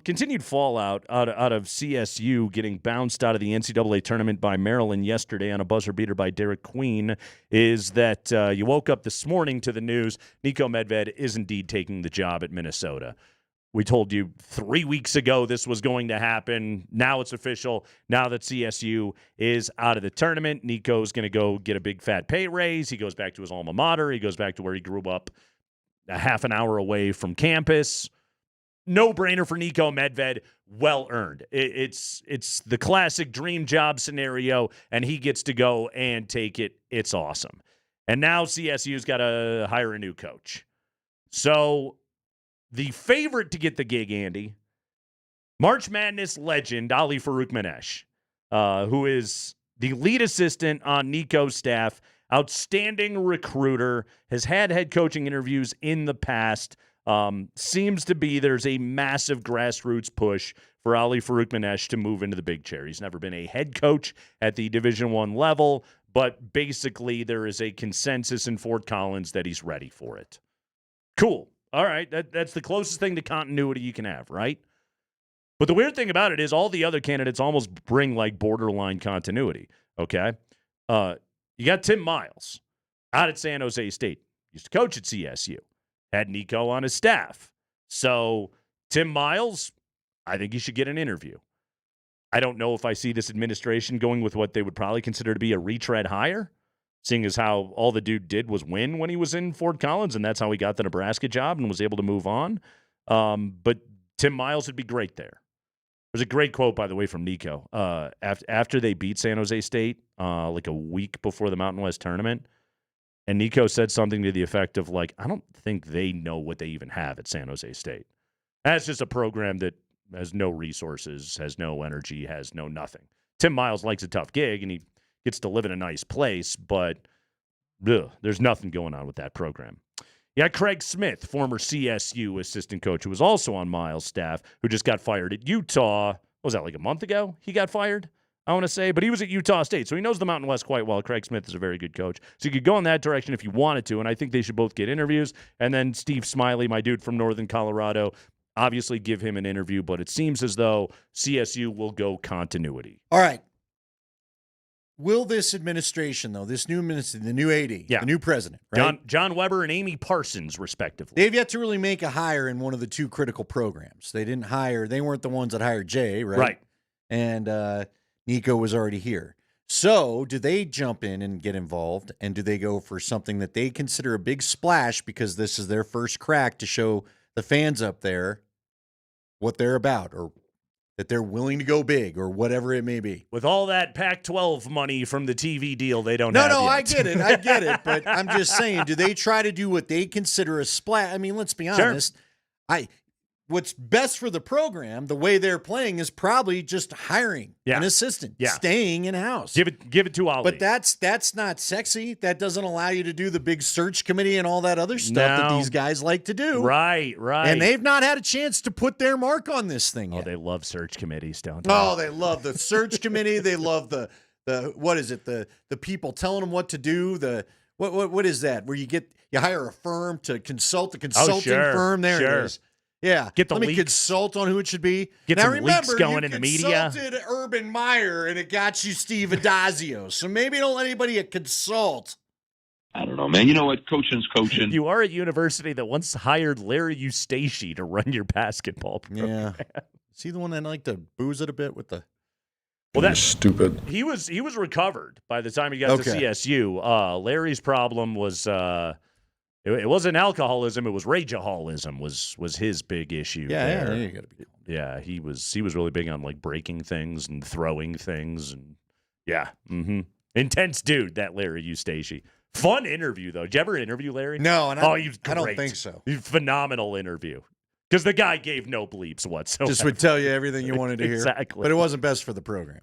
Continued fallout out of CSU getting bounced out of the NCAA tournament by Maryland yesterday on a buzzer beater by Derek Queen is that you woke up this morning to the news Nico Medved is indeed taking the job at Minnesota. We told you 3 weeks ago this was going to happen. Now it's official. Now that CSU is out of the tournament, Nico's going to go get a big fat pay raise. He goes back to his alma mater. He goes back to where he grew up a half an hour away from campus. No-brainer for Nico Medved. Well-earned. It's the classic dream job scenario, and he gets to go and take it. It's awesome. And now CSU's got to hire a new coach. So the favorite to get the gig, Andy, March Madness legend Ali Farouk-Manesh, who is the lead assistant on Nico's staff, outstanding recruiter, has had head coaching interviews in the past. Seems to be there's a massive grassroots push for Ali Farouk-Manesh to move into the big chair. He's never been a head coach at the Division I level, but basically there is a consensus in Fort Collins that he's ready for it. Cool. All right, that's the closest thing to continuity you can have, right? But the weird thing about it is all the other candidates almost bring like borderline continuity, okay? You got Tim Miles out at San Jose State. Used to coach at CSU. Had Nico on his staff. So Tim Miles, I think he should get an interview. I don't know if I see this administration going with what they would probably consider to be a retread hire, seeing as how all the dude did was win when he was in Fort Collins, and that's how he got the Nebraska job and was able to move on. But Tim Miles would be great there. There's a great quote, by the way, from Nico. After they beat San Jose State, like a week before the Mountain West tournament, and Nico said something to the effect of, like, I don't think they know what they even have at San Jose State. That's just a program that has no resources, has no energy, has no nothing. Tim Miles likes a tough gig, and he gets to live in a nice place, but there's nothing going on with that program. You got Craig Smith, former CSU assistant coach, who was also on Miles' staff, who just got fired at Utah. What was that, like a month ago he got fired, I want to say? But he was at Utah State, so he knows the Mountain West quite well. Craig Smith is a very good coach. So you could go in that direction if you wanted to, and I think they should both get interviews. And then Steve Smiley, my dude from Northern Colorado, obviously give him an interview, but it seems as though CSU will go continuity. All right. Will this administration, though, this new minister, the new AD, the new president, right? John Weber and Amy Parsons, respectively. They've yet to really make a hire in one of the two critical programs. They weren't the ones that hired Jay, right? Right. And Nico was already here. So do they jump in and get involved, and do they go for something that they consider a big splash because this is their first crack to show the fans up there what they're about, or that they're willing to go big, or whatever it may be? With all that Pac-12 money from the TV deal, they don't have No, yet. I get it. But I'm just saying, do they try to do what they consider a splash? I mean, let's be honest. What's best for the program, the way they're playing, is probably just hiring an assistant, staying in-house. Give it to Ali. But that's not sexy. That doesn't allow you to do the big search committee and all that other stuff that these guys like to do. Right. And they've not had a chance to put their mark on this thing yet. Oh, they love search committees, don't they? Oh, they love the search committee. They love the what is it? The people telling them what to do. What is that? Where you hire a firm to consult, the consulting firm. There it is. Yeah, Let me consult on who it should be. Get now some remember, leaks going in the media. You consulted Urban Meyer, and it got you Steve Adazio. So maybe don't let anybody consult. I don't know, man. You know what? Coaching's coaching. You are a university that once hired Larry Eustace to run your basketball program. Yeah. Is he the one that liked to booze it a bit with the... Well, that's stupid. He was recovered by the time he got to CSU. Larry's problem was... It wasn't alcoholism; it was rageaholism. Was his big issue. Yeah, you gotta be. Yeah, he was really big on like breaking things and throwing things, and intense dude, that Larry Eustace. Fun interview though. Did you ever interview Larry? No, he was great. I don't think so. Phenomenal interview because the guy gave no bleeps whatsoever. Just would tell you everything you wanted to hear. Exactly, but it wasn't best for the program.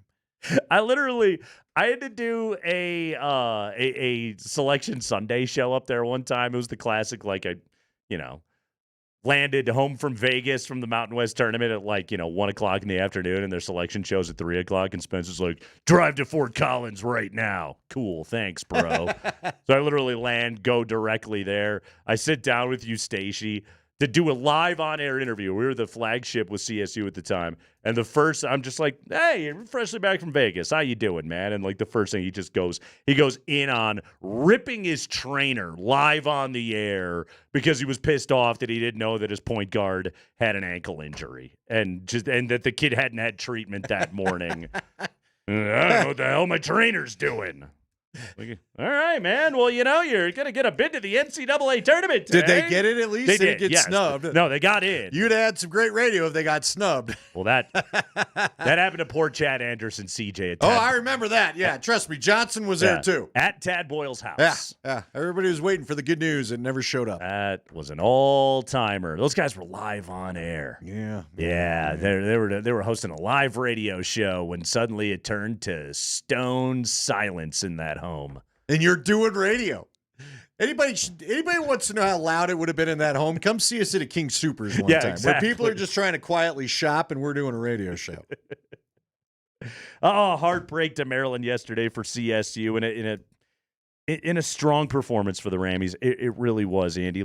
I had to do a Selection Sunday show up there one time. It was the classic, landed home from Vegas from the Mountain West tournament at 1 o'clock in the afternoon, and their selection shows at 3 o'clock, and Spencer's like, drive to Fort Collins right now. Cool, thanks, bro. So I literally land, go directly there. I sit down with Eustace to do a live on-air interview. We were the flagship with CSU at the time. And I'm just like, hey, you're freshly back from Vegas. How you doing, man? And the first thing he goes in on ripping his trainer live on the air because he was pissed off that he didn't know that his point guard had an ankle injury and that the kid hadn't had treatment that morning. I don't know what the hell my trainer's doing. All right, man. Well, you're going to get a bid to the NCAA tournament today. Did they get it at least? They did did, get snubbed? No, they got in. You'd have had some great radio if they got snubbed. Well, that happened to poor Chad Anderson, CJ. Oh, I remember that. Yeah, trust me. Johnson was there, too. At Tad Boyle's house. Yeah. Everybody was waiting for the good news and never showed up. That was an all-timer. Those guys were live on air. Yeah. They were hosting a live radio show when suddenly it turned to stone silence in that home. And you're doing radio. Anybody wants to know how loud it would have been in that home? Come see us at a King Supers one time, exactly. where people are just trying to quietly shop and we're doing a radio show. Heartbreak to Maryland yesterday for CSU in a strong performance for the Rammies. It really was, Andy.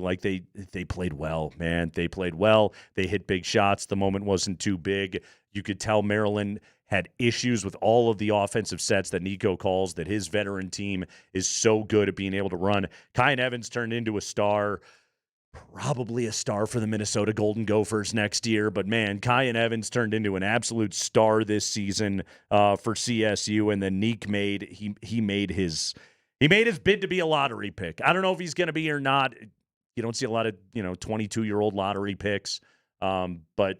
They played well, man. They played well. They hit big shots. The moment wasn't too big. You could tell Maryland had issues with all of the offensive sets that Nico calls, that his veteran team is so good at being able to run. Kyan Evans turned into a star, probably a star for the Minnesota Golden Gophers next year. But, man, Kyan Evans turned into an absolute star this season for CSU. And then Nick made his bid to be a lottery pick. I don't know if he's going to be or not. You don't see a lot of 22-year-old lottery picks, but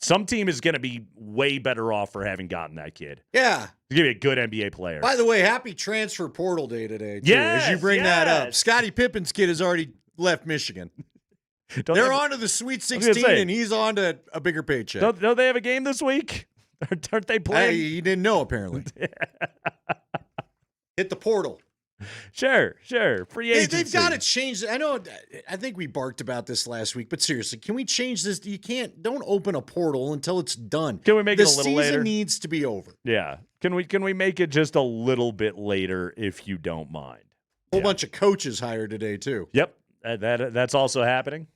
some team is going to be way better off for having gotten that kid. Yeah. To give you a good NBA player. By the way, happy transfer portal day today, too, as you bring that up. Scottie Pippen's kid has already left Michigan. They're on to the Sweet 16, and he's on to a bigger paycheck. Don't they have a game this week? Aren't they playing? He didn't know, apparently. Hit the portal. Sure. Free agency. They've got to change. I think we barked about this last week, but seriously, can we change this? Don't open a portal until it's done. Can we make it a little later? The season needs to be over. Yeah. Can we make it just a little bit later if you don't mind? Whole bunch of coaches hired today, too. Yep. That's also happening.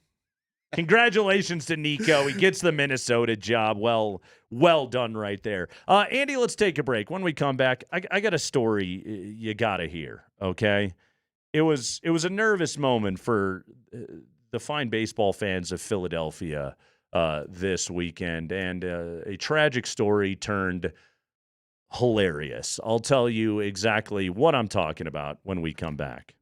Congratulations to Nico. He gets the Minnesota job. Well done right there. Andy, let's take a break. When we come back, I got a story you got to hear, okay? It was a nervous moment for the fine baseball fans of Philadelphia this weekend, and a tragic story turned hilarious. I'll tell you exactly what I'm talking about when we come back.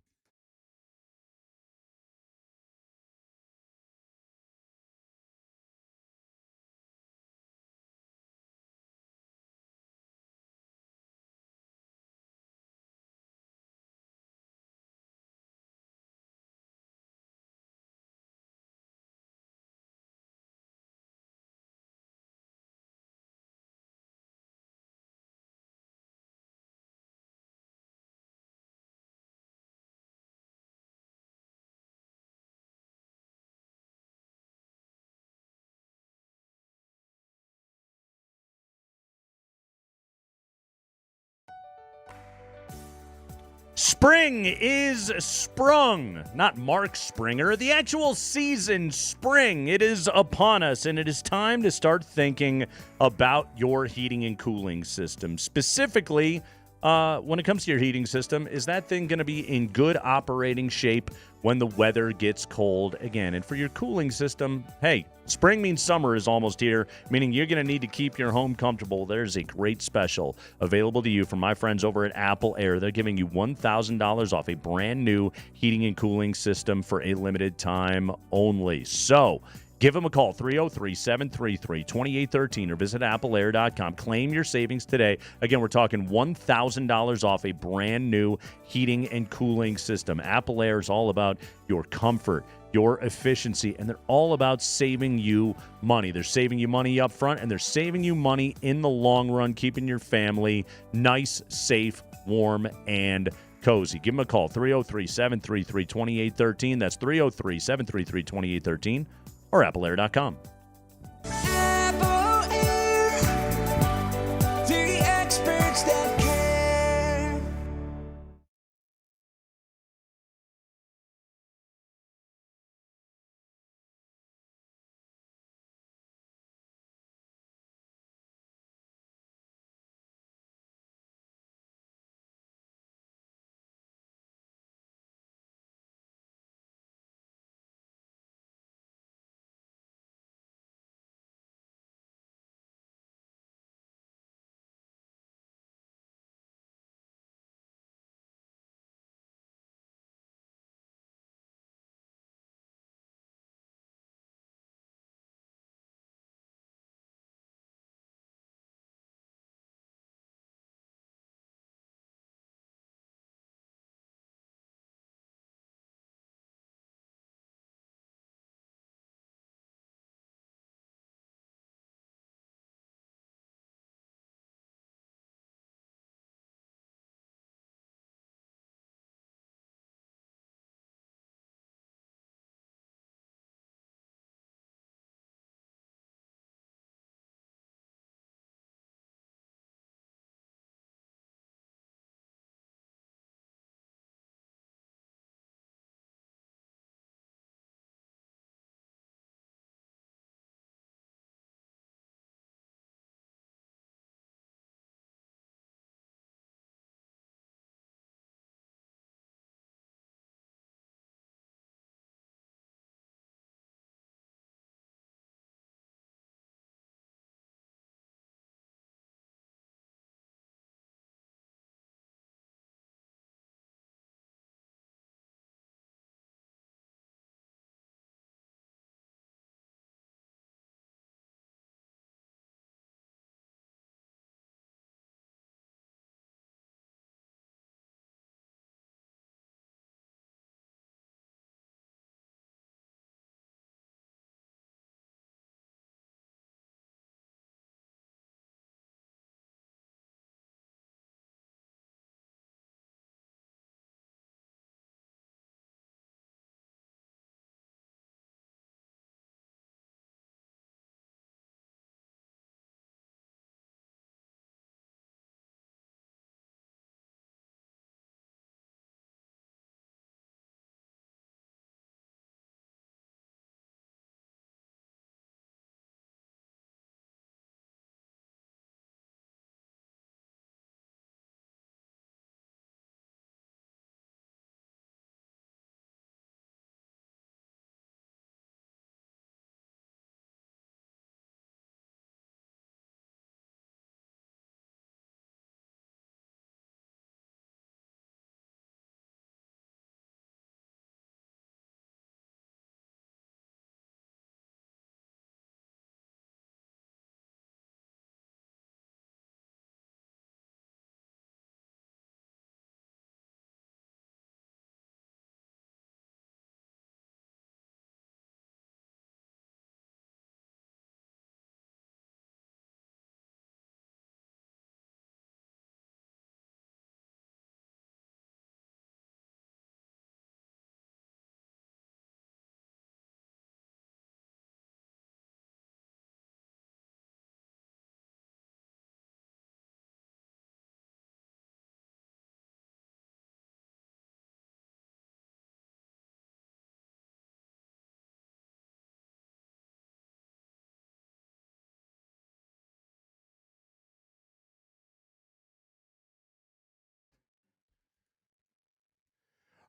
Spring is sprung, not Mark Springer. The actual season, spring, it is upon us, and it is time to start thinking about your heating and cooling system. Specifically, when it comes to your heating system, is that thing going to be in good operating shape when the weather gets cold again? And for your cooling system, hey, spring means summer is almost here, meaning you're going to need to keep your home comfortable. There's a great special available to you from my friends over at Apple Air. They're giving you $1,000 off a brand new heating and cooling system for a limited time only. So give them a call, 303-733-2813, or visit AppleAir.com. Claim your savings today. Again, we're talking $1,000 off a brand new heating and cooling system. Apple Air is all about your comfort, your efficiency, and they're all about saving you money. They're saving you money up front, and they're saving you money in the long run, keeping your family nice, safe, warm, and cozy. Give them a call, 303-733-2813. That's 303-733-2813. or AppleAir.com. The experts that care.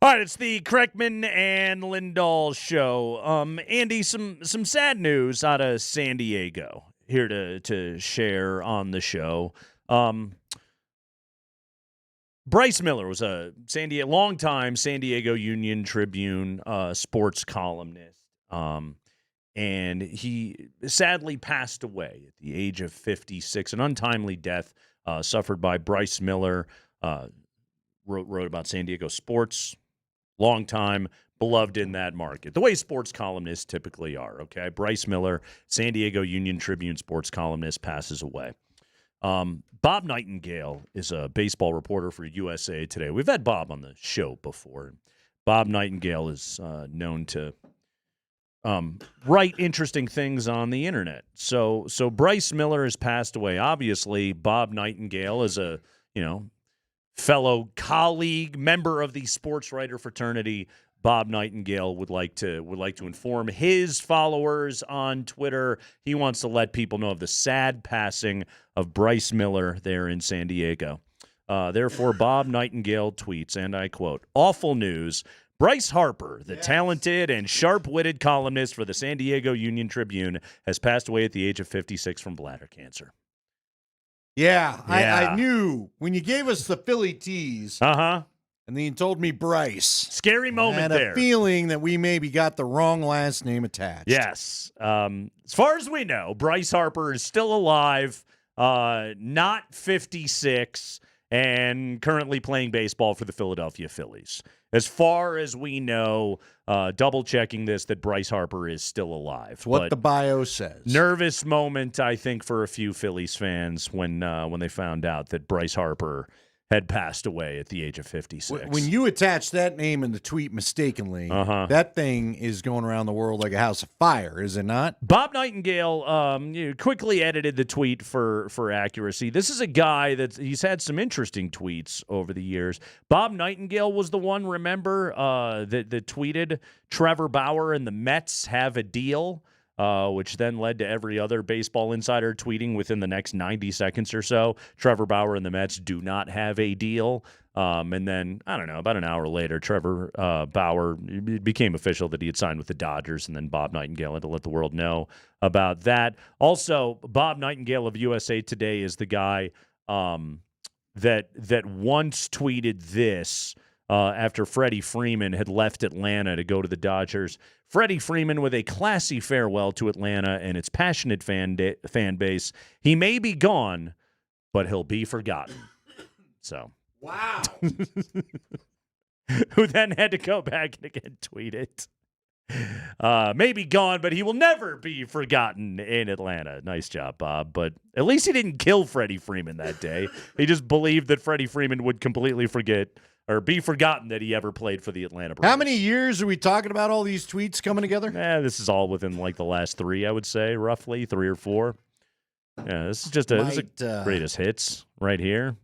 All right, it's the Kreckman and Lindahl show. Andy, some sad news out of San Diego here to share on the show. Bryce Miller was a longtime San Diego Union Tribune sports columnist, and he sadly passed away at the age of 56, an untimely death suffered by Bryce Miller. Wrote about San Diego sports. Long time, beloved in that market. The way sports columnists typically are, okay? Bryce Miller, San Diego Union Tribune sports columnist, passes away. Bob Nightingale is a baseball reporter for USA Today. We've had Bob on the show before. Bob Nightingale is known to write interesting things on the internet. So Bryce Miller has passed away. Obviously, Bob Nightingale is a fellow colleague, member of the sports writer fraternity. Bob Nightingale would like to inform his followers on Twitter. He wants to let people know of the sad passing of Bryce Miller there in San Diego. Therefore, Bob Nightingale tweets, and I quote, "Awful news. Bryce Harper, the talented and sharp-witted columnist for the San Diego Union-Tribune, has passed away at the age of 56 from bladder cancer." Yeah. I knew when you gave us the Philly tease. And then you told me Bryce. Scary moment I had there. a feeling that we maybe got the wrong last name attached. Yes. As far as we know, Bryce Harper is still alive, not 56, and currently playing baseball for the Philadelphia Phillies. As far as we know, double-checking this, that Bryce Harper is still alive. It's what the bio says. Nervous moment, I think, for a few Phillies fans when they found out that Bryce Harper had passed away at the age of 56. When you attach that name in the tweet mistakenly, that thing is going around the world like a house of fire, is it not? Bob Nightingale quickly edited the tweet for accuracy. This is a guy he's had some interesting tweets over the years. Bob Nightingale was the one, remember, that tweeted Trevor Bauer and the Mets have a deal, which then led to every other baseball insider tweeting within the next 90 seconds or so, Trevor Bauer and the Mets do not have a deal. And then, I don't know, about an hour later, Trevor Bauer, it became official that he had signed with the Dodgers, and then Bob Nightingale had to let the world know about that. Also, Bob Nightingale of USA Today is the guy that once tweeted this after Freddie Freeman had left Atlanta to go to the Dodgers. Freddie Freeman with a classy farewell to Atlanta and its passionate fan base. He may be gone, but he'll be forgotten. So, wow. Who then had to go back and again tweet it. May be gone, but he will never be forgotten in Atlanta. Nice job, Bob. But at least he didn't kill Freddie Freeman that day. He just believed that Freddie Freeman would completely forget or be forgotten that he ever played for the Atlanta Braves. How many years are we talking about all these tweets coming together? This is all within like the last 3, I would say, roughly 3 or 4. Yeah, this is just this is greatest hits right here.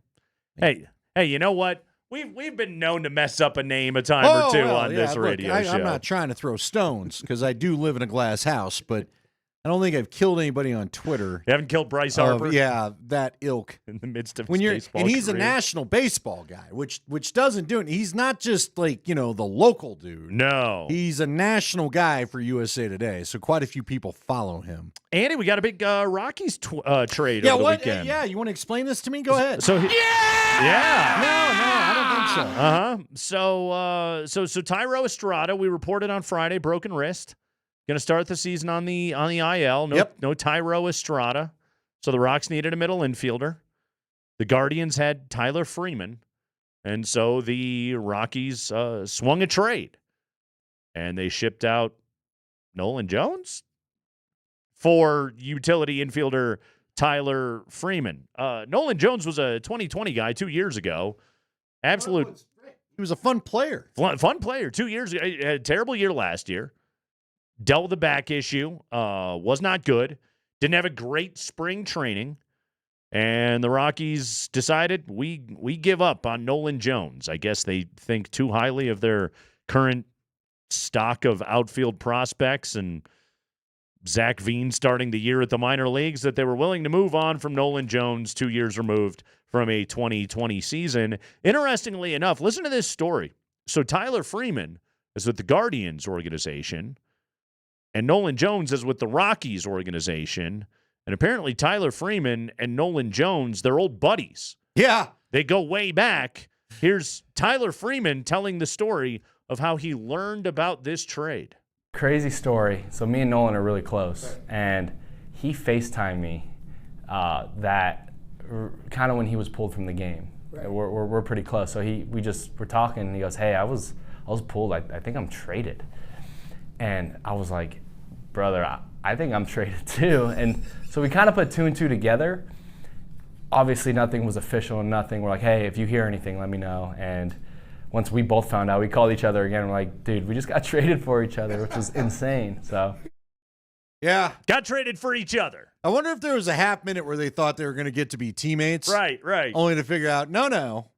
Hey, you know what? We've been known to mess up a name a time or two on this radio show. I'm not trying to throw stones because I do live in a glass house, but I don't think I've killed anybody on Twitter. You haven't killed Bryce Harper? Yeah, that ilk. In the midst of his baseball and he's career. a national baseball guy, which doesn't do it. He's not just like, the local dude. No. He's a national guy for USA Today, so quite a few people follow him. Andy, we got a big Rockies trade over the weekend. Yeah, you want to explain this to me? Go ahead. So Yeah! No, I don't think so. So Tyro Estrada, we reported on Friday, broken wrist. Going to start the season on the IL. No Tyro Estrada. So the Rocks needed a middle infielder. The Guardians had Tyler Freeman. And so the Rockies swung a trade. And they shipped out Nolan Jones for utility infielder Tyler Freeman. Nolan Jones was a 2020 guy 2 years ago. Absolute. He was a fun player. Fun player 2 years ago. He had a terrible year last year. Dealt with a back issue. Was not good. Didn't have a great spring training. And the Rockies decided we give up on Nolan Jones. I guess they think too highly of their current stock of outfield prospects and Zach Veen starting the year at the minor leagues that they were willing to move on from Nolan Jones 2 years removed from a 2020 season. Interestingly enough, listen to this story. So Tyler Freeman is with the Guardians organization, and Nolan Jones is with the Rockies organization. And apparently Tyler Freeman and Nolan Jones, they're old buddies. Yeah. They go way back. Here's Tyler Freeman telling the story of how he learned about this trade. Crazy story. So me and Nolan are really close, and he FaceTimed me that kind of when he was pulled from the game. Right. We're pretty close. So we're talking, and he goes, "Hey, I was pulled. I think I'm traded." And I was like, "Brother, I think I'm traded too." And so we kind of put 2 and 2 together. Obviously, nothing was official and nothing. We're like, "Hey, if you hear anything, let me know." And once we both found out, we called each other again. We're like, dude, we just got traded for each other, which was insane. So, yeah. Got traded for each other. I wonder if there was a half minute where they thought they were going to get to be teammates. Right. Only to figure out, no.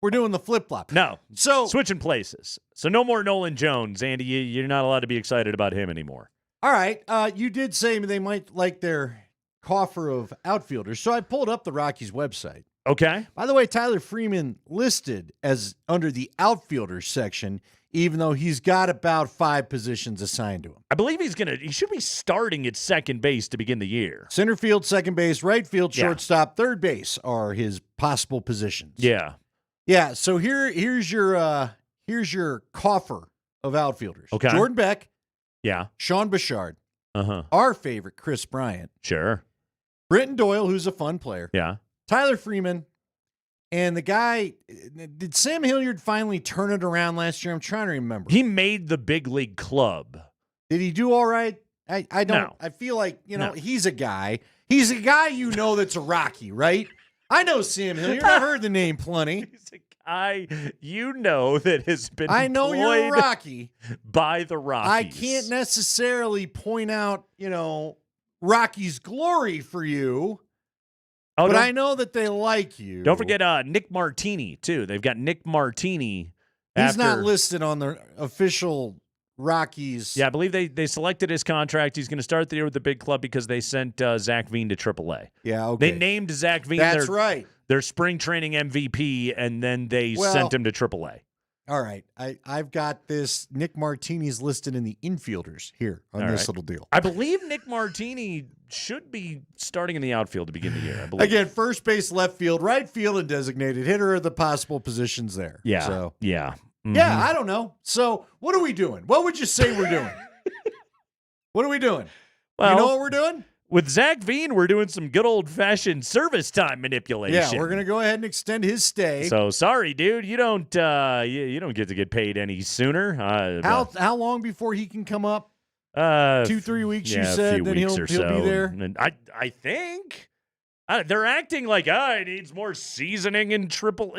We're doing the flip-flop. No. So switching places. So no more Nolan Jones. Andy, you're not allowed to be excited about him anymore. All right. You did say they might like their coffer of outfielders. So I pulled up the Rockies website. Okay. By the way, Tyler Freeman listed as under the outfielders section, even though he's got about 5 positions assigned to him. I believe he should be starting at second base to begin the year. Center field, second base, right field, shortstop, third base are his possible positions. Yeah. Yeah. So here's your coffer of outfielders. Okay. Jordan Beck. Yeah. Sean Bouchard. Uh-huh. Our favorite, Chris Bryant. Sure. Britton Doyle, who's a fun player. Yeah. Tyler Freeman. And the guy, did Sam Hilliard finally turn it around last year? I'm trying to remember. He made the big league club. Did he do all right? I don't. No. I feel like, he's a guy. He's a guy that's a Rocky, right? I know Sam Hilliard. I've heard the name plenty. He's a guy that has been I know you're a Rocky. By the Rockies. I can't necessarily point out, Rocky's glory for you. Oh, but I know that they like you. Don't forget Nick Martini, too. They've got Nick Martini. He's not listed on the official Rockies. Yeah, I believe they selected his contract. He's going to start the year with the big club because they sent Zach Veen to AAA. Yeah, okay. They named Zach Veen That's right. their spring training MVP, and then they sent him to AAA. All right. I've got this. Nick Martini's listed in the infielders here on this little deal. I believe Nick Martini should be starting in the outfield to begin the year. I believe. Again, first base, left field, right field, and designated hitter are the possible positions there. Yeah. So, yeah. Mm-hmm. Yeah, I don't know. So what are we doing? What would you say we're doing? What are we doing? Well, you know what we're doing? With Zach Veen, we're doing some good old-fashioned service time manipulation. Yeah, we're going to go ahead and extend his stay. So sorry, dude, you don't get to get paid any sooner. How long before he can come up? 2-3 weeks. You a said few then weeks he'll or so. be there. And I think they're acting like it needs more seasoning in triple.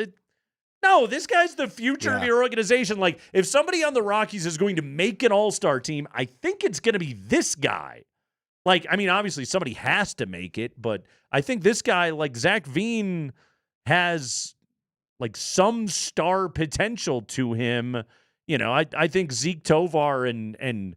No, this guy's the future of your organization. Like if somebody on the Rockies is going to make an all-star team, I think it's going to be this guy. Like, I mean, obviously somebody has to make it, but I think this guy, like Zach Veen, has like some star potential to him. I think Zeke Tovar and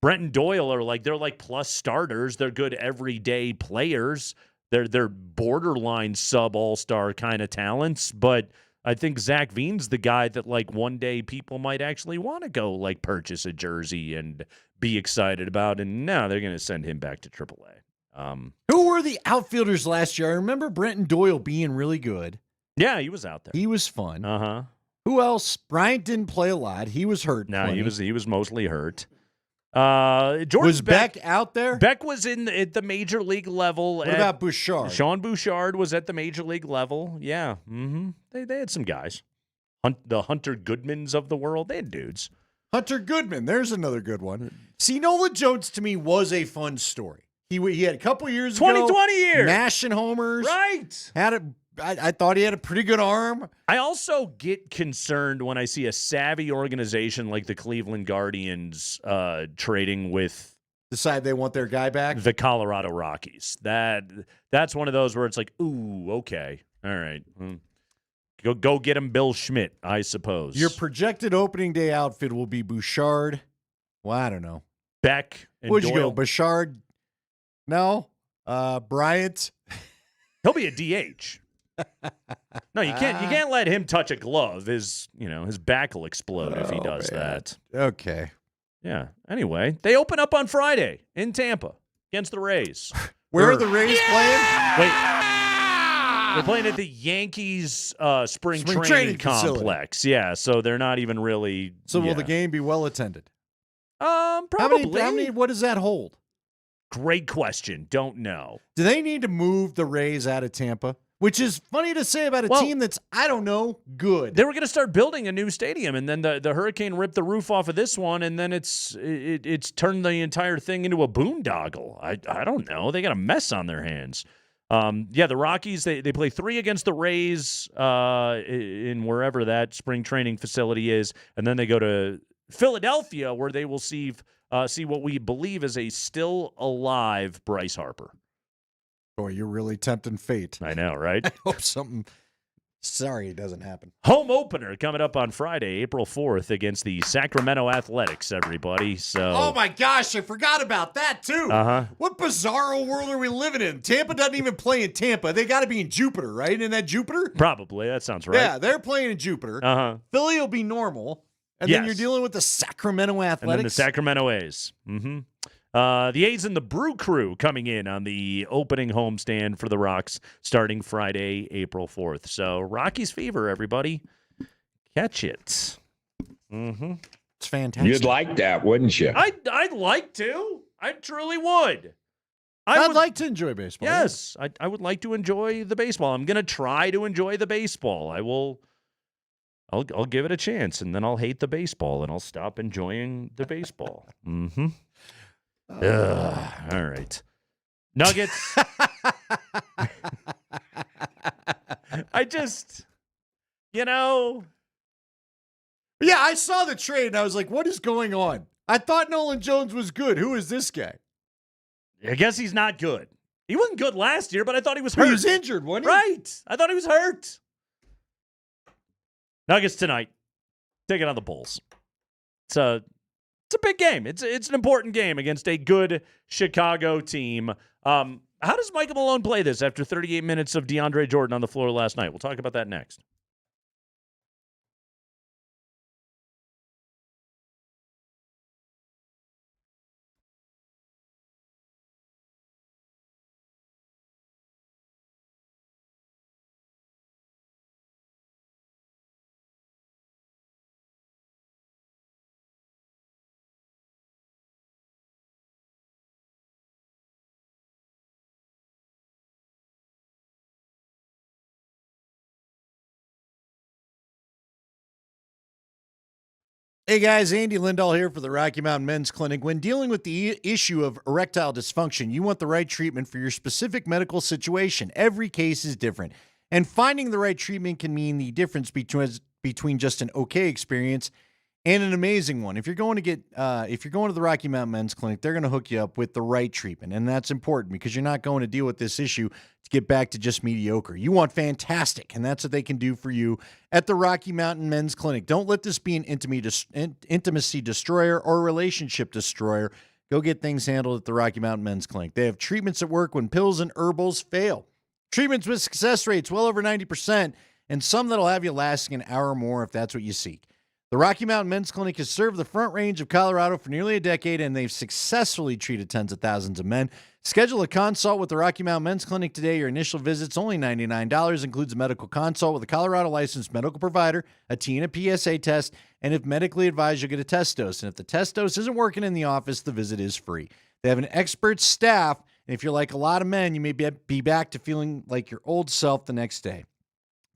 Brenton Doyle they're like plus starters. They're good everyday players. They're borderline sub all-star kind of talents, but I think Zach Veen's the guy that like one day people might actually want to go like purchase a jersey and be excited about, and now they're going to send him back to AAA. Who were the outfielders last year? I remember Brenton Doyle being really good. Yeah, he was out there. He was fun. Uh-huh. Who else? Bryant didn't play a lot. He was hurt. No, he was mostly hurt. Jordan was Beck out there? Beck was at the major league level. What about Bouchard? Sean Bouchard was at the major league level. Yeah. Mm-hmm. They had some guys. The Hunter Goodmans of the world. They had dudes. Hunter Goodman, there's another good one. See, Nolan Jones to me was a fun story. He had a couple years 20 years. Mashing homers. Right. I thought he had a pretty good arm. I also get concerned when I see a savvy organization like the Cleveland Guardians trading with decide they want their guy back. The Colorado Rockies. That's one of those where it's like, ooh, okay. All right. Go get him Bill Schmidt, I suppose. Your projected opening day outfit will be Bouchard. Well, I don't know. Beck and Where'd Doyle. you go? Bouchard? No. Bryant? He'll be a DH. No, you can't let him touch a glove. His back will explode if he does that. Okay. Yeah. Anyway, they open up on Friday in Tampa against the Rays. Where are the Rays playing? Wait. They're playing at the Yankees spring training complex. Facility. Yeah, so they're not even really. So will the game be well attended? Probably. How many? What does that hold? Great question. Don't know. Do they need to move the Rays out of Tampa? Which is funny to say about a team that's, I don't know, good. They were going to start building a new stadium, and then the hurricane ripped the roof off of this one, and then it's turned the entire thing into a boondoggle. I don't know. They got a mess on their hands. The Rockies, they play 3 against the Rays in wherever that spring training facility is, and then they go to Philadelphia where they will see what we believe is a still alive Bryce Harper. Boy, you're really tempting fate. I know, right? I hope something. Sorry, it doesn't happen. Home opener coming up on Friday, April 4th against the Sacramento Athletics, everybody. So. Oh, my gosh, I forgot about that, too. Uh-huh. What bizarro world are we living in? Tampa doesn't even play in Tampa. They got to be in Jupiter, right? Isn't that Jupiter? Probably. That sounds right. Yeah, they're playing in Jupiter. Uh-huh. Philly will be normal. And then you're dealing with the Sacramento Athletics. And then the Sacramento A's. Mm-hmm. The A's and the Brew Crew coming in on the opening homestand for the Rocks starting Friday, April 4th. So Rockies fever, everybody. Catch it. Mm-hmm. It's fantastic. You'd like that, wouldn't you? I'd like to. I truly would. I'd like to enjoy baseball. Yes, I would like to enjoy the baseball. I'm going to try to enjoy the baseball. I'll give it a chance, and then I'll hate the baseball, and I'll stop enjoying the baseball. Mm-hmm. All right. Nuggets. I just, Yeah, I saw the trade, and I was like, what is going on? I thought Nolan Jones was good. Who is this guy? I guess he's not good. He wasn't good last year, but I thought he was hurt. He was injured, wasn't he? Right. I thought he was hurt. Nuggets tonight. Take it on the Bulls. It's a big game. It's an important game against a good Chicago team. How does Michael Malone play this after 38 minutes of DeAndre Jordan on the floor last night? We'll talk about that next. Hey guys, Andy Lindahl here for the Rocky Mountain Men's Clinic. When dealing with the issue of erectile dysfunction, you want the right treatment for your specific medical situation. Every case is different, and finding the right treatment can mean the difference between just an okay experience and an amazing one. If you're going to the Rocky Mountain Men's Clinic, they're going to hook you up with the right treatment, and that's important because you're not going to deal with this issue to get back to just mediocre. You want fantastic, and that's what they can do for you at the Rocky Mountain Men's Clinic. Don't let this be an intimacy destroyer or relationship destroyer. Go get things handled at the Rocky Mountain Men's Clinic. They have treatments that work when pills and herbals fail. Treatments with success rates well over 90%, and some that'll have you lasting an hour or more if that's what you seek. The Rocky Mountain Men's Clinic has served the Front Range of Colorado for nearly a decade, and they've successfully treated tens of thousands of men. Schedule a consult with the Rocky Mountain Men's Clinic today. Your initial visit's only $99, includes a medical consult with a Colorado licensed medical provider, a T and a PSA test, and if medically advised, you'll get a test dose. And if the test dose isn't working in the office, the visit is free. They have an expert staff, and if you're like a lot of men, you may be back to feeling like your old self the next day.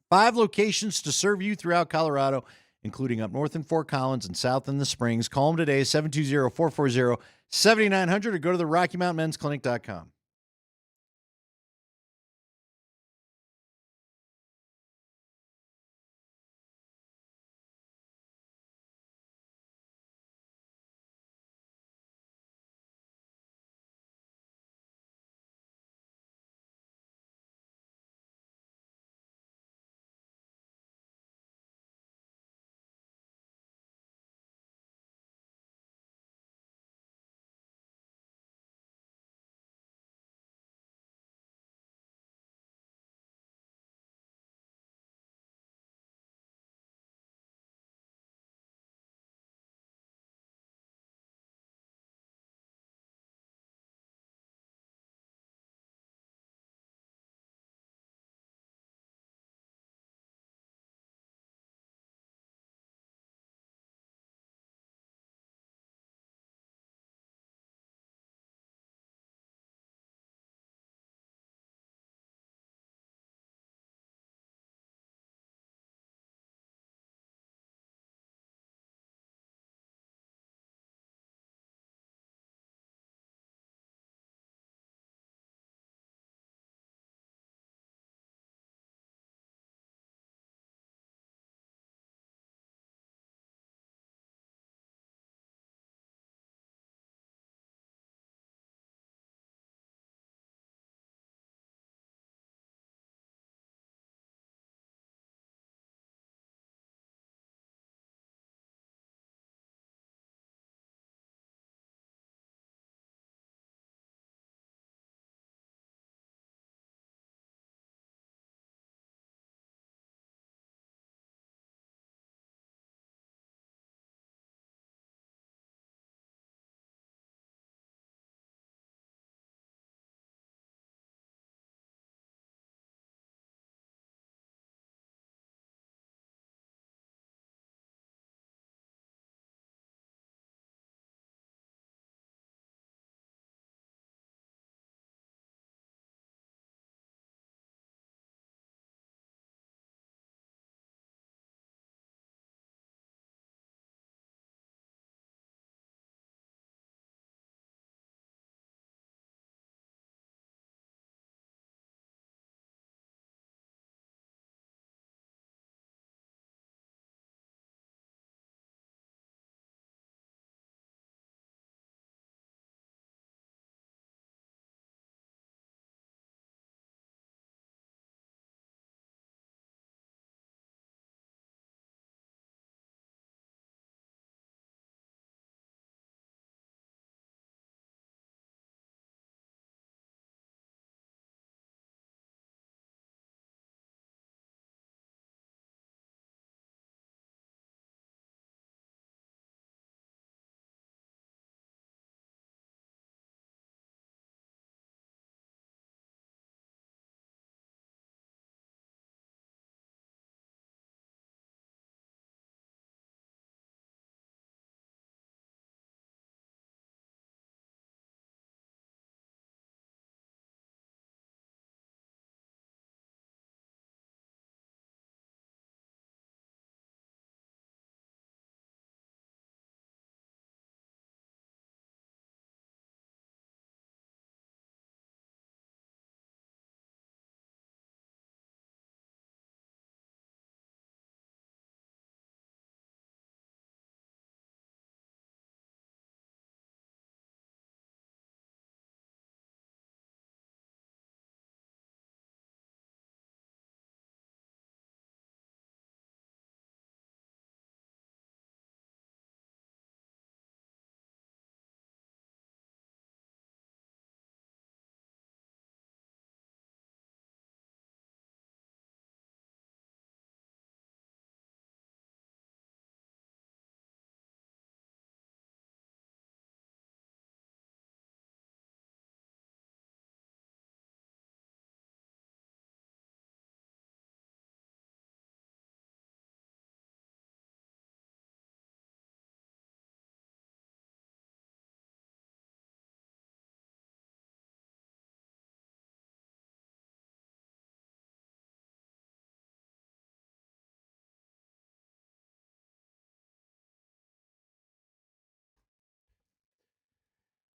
5 locations to serve you throughout Colorado, including up north in Fort Collins and south in the Springs. Call them today, 720-440-7900, or go to the RockyMountainMen'sClinic.com.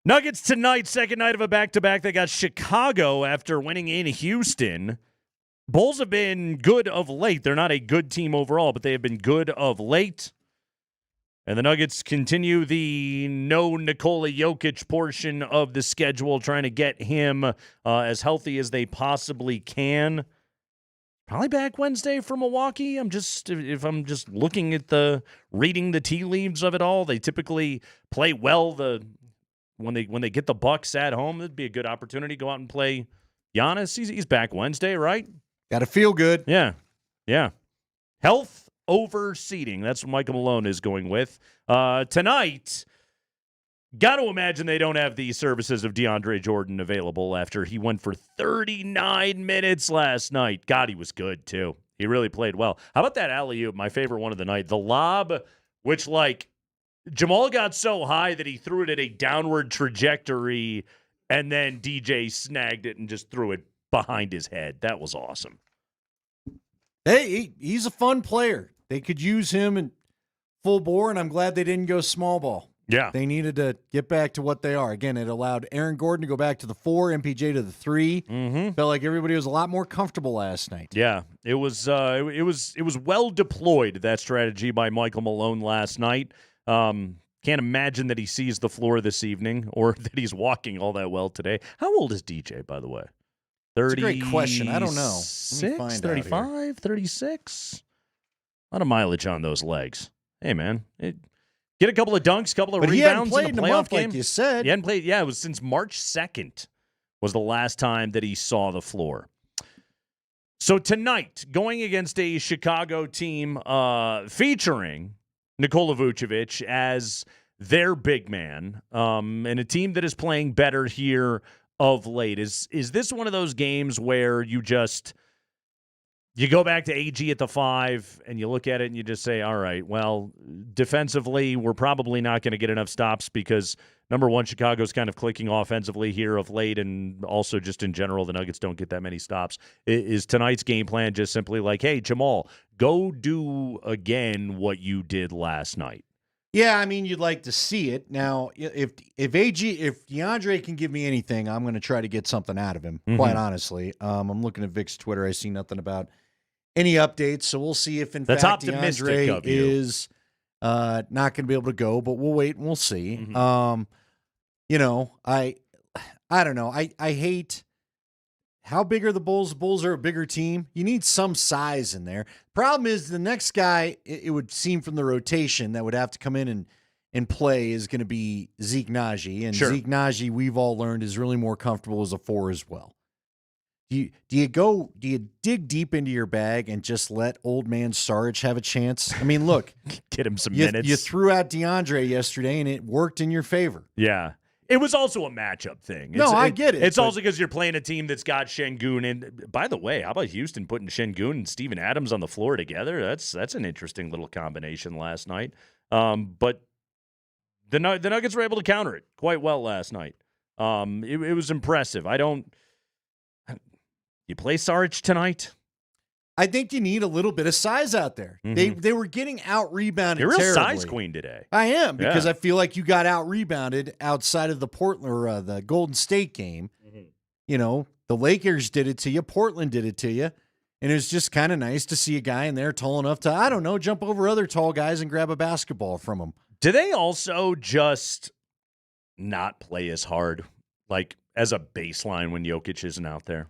Nuggets tonight, second night of a back-to-back. They got Chicago after winning in Houston. Bulls have been good of late. They're not a good team overall, but they have been good of late. And the Nuggets continue the no Nikola Jokic portion of the schedule, trying to get him as healthy as they possibly can. Probably back Wednesday for Milwaukee. If I'm just looking at reading the tea leaves of it all, they typically play well when they get the Bucks at home. It'd be a good opportunity to go out and play Giannis. He's back Wednesday, right? Got to feel good. Yeah. Health over seeding. That's what Michael Malone is going with. Tonight, got to imagine they don't have the services of DeAndre Jordan available after he went for 39 minutes last night. God, he was good, too. He really played well. How about that alley-oop, my favorite one of the night? The lob, which, Jamal got so high that he threw it at a downward trajectory, and then DJ snagged it and just threw it behind his head. That was awesome. Hey, he's a fun player. They could use him in full bore, and I'm glad they didn't go small ball. Yeah. They needed to get back to what they are. Again, it allowed Aaron Gordon to go back to the 4, MPJ to the 3. Mm-hmm. Felt like everybody was a lot more comfortable last night. Yeah, it was well deployed, that strategy by Michael Malone last night. Can't imagine that he sees the floor this evening or that he's walking all that well today. How old is DJ, by the way? 30, That's a great question. I don't know. 35, 36? A lot of mileage on those legs. Hey, man. Get a couple of dunks, couple of rebounds in the playoff game. Like you said. He hadn't played. Yeah, it was since March 2nd was the last time that he saw the floor. So tonight, going against a Chicago team featuring Nikola Vucevic as their big man, and a team that is playing better here of late. Is this one of those games where you go back to AG at the 5 and you look at it and you just say, all right, well, defensively, we're probably not going to get enough stops because, number one, Chicago's kind of clicking offensively here of late, and also just in general, the Nuggets don't get that many stops. Is tonight's game plan just simply like, hey, Jamal, go do again what you did last night? Yeah, I mean, you'd like to see it. Now, if DeAndre can give me anything, I'm going to try to get something out of him, quite honestly. I'm looking at Vic's Twitter. I see nothing about any updates, so we'll see if, in fact, DeAndre is not going to be able to go, but we'll wait and we'll see. Mm-hmm. I don't know. I hate how big are the Bulls? The Bulls are a bigger team. You need some size in there. Problem is the next guy, it would seem from the rotation, that would have to come in and play is going to be Zeke Naji. And sure. Zeke Naji, we've all learned, is really more comfortable as a 4 as well. Do you dig deep into your bag and just let old man Sarge have a chance? I mean, look. Get him some minutes. You threw out DeAndre yesterday, and it worked in your favor. Yeah. It was also a matchup thing. I get it. It's also because you're playing a team that's got Şengün. And by the way, how about Houston putting Şengün and Steven Adams on the floor together? That's an interesting little combination last night. But the Nuggets were able to counter it quite well last night. It was impressive. You play Sarge tonight? I think you need a little bit of size out there. Mm-hmm. They were getting out-rebounded You're a real terribly. size queen today. I am, because I feel like you got out-rebounded outside of the Portland or the Golden State game. Mm-hmm. You know, the Lakers did it to you. Portland did it to you. And it was just kind of nice to see a guy in there tall enough to, I don't know, jump over other tall guys and grab a basketball from them. Do they also just not play as hard, like as a baseline when Jokic isn't out there?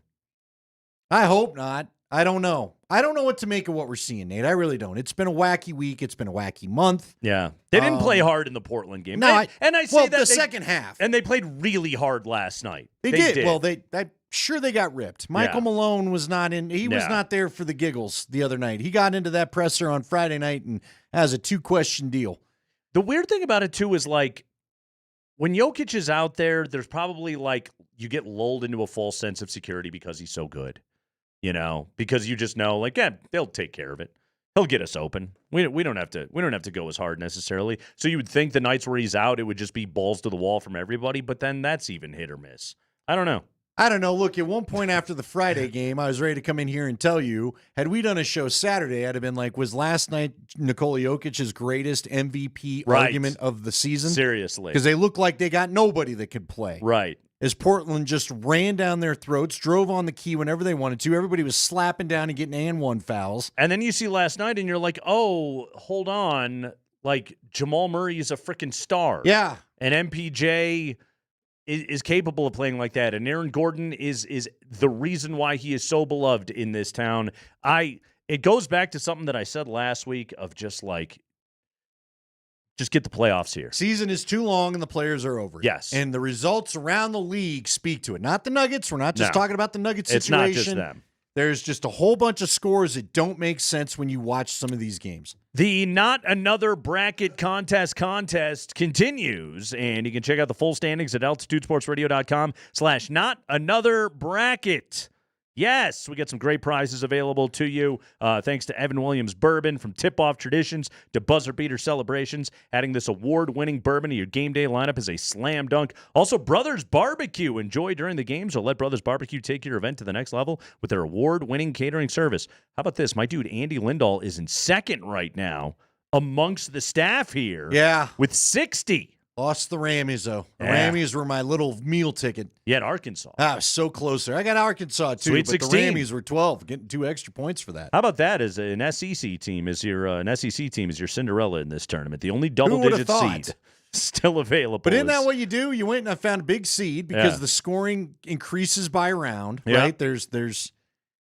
I hope not. I don't know. I don't know what to make of what we're seeing, Nate. I really don't. It's been a wacky week. It's been a wacky month. Yeah. They didn't play hard in the Portland game. No, the second half. And they played really hard last night. They did. Well, I'm sure they got ripped. Michael Malone was not in. He was not there for the giggles the other night. He got into that presser on Friday night and has a 2-question deal. The weird thing about it, too, is like when Jokic is out there, there's probably you get lulled into a false sense of security because he's so good. You know, because you just know, they'll take care of it. He'll get us open. We don't have to go as hard necessarily. So you would think the nights where he's out, it would just be balls to the wall from everybody, but then that's even hit or miss. I don't know. I don't know. Look, at one point after the Friday game, I was ready to come in here and tell you, had we done a show Saturday, I'd have been like, was last night Nikola Jokic's greatest MVP argument of the season? Seriously. Because they look like they got nobody that could play. Right. As Portland just ran down their throats, drove on the key whenever they wanted to. Everybody was slapping down and getting and one fouls. And then you see last night and you're like, oh, hold on. Like, Jamal Murray is a freaking star. Yeah. And MPJ is capable of playing like that. And Aaron Gordon is the reason why he is so beloved in this town. It goes back to something that I said last week of just get the playoffs here. Season is too long and the players are over. Yes. And the results around the league speak to it. Not the Nuggets. We're not just talking about the Nuggets situation. It's not just them. There's just a whole bunch of scores that don't make sense when you watch some of these games. The Not Another Bracket contest continues, and you can check out the full standings at altitudesportsradio.com/notanotherbracket. Yes, we got some great prizes available to you. Thanks to Evan Williams Bourbon, from tip-off traditions to buzzer-beater celebrations. Adding this award-winning bourbon to your game day lineup is a slam dunk. Also, Brothers Barbecue. Enjoy during the games, or let Brothers Barbecue take your event to the next level with their award-winning catering service. How about this? My dude Andy Lindahl is in second right now amongst the staff here. Yeah. With 60. Lost the Rammies, though. The Yeah. Rammies were my little meal ticket. You had Arkansas. I was so close there. I got Arkansas, too, Sweet but 16. the Rammies were 12, getting 2 extra points for that. How about that as an SEC team? Is your Cinderella in this tournament? The only Who would've double-digit thought? seed still available. But isn't that what you do? You went and found a big seed because the scoring increases by round, right?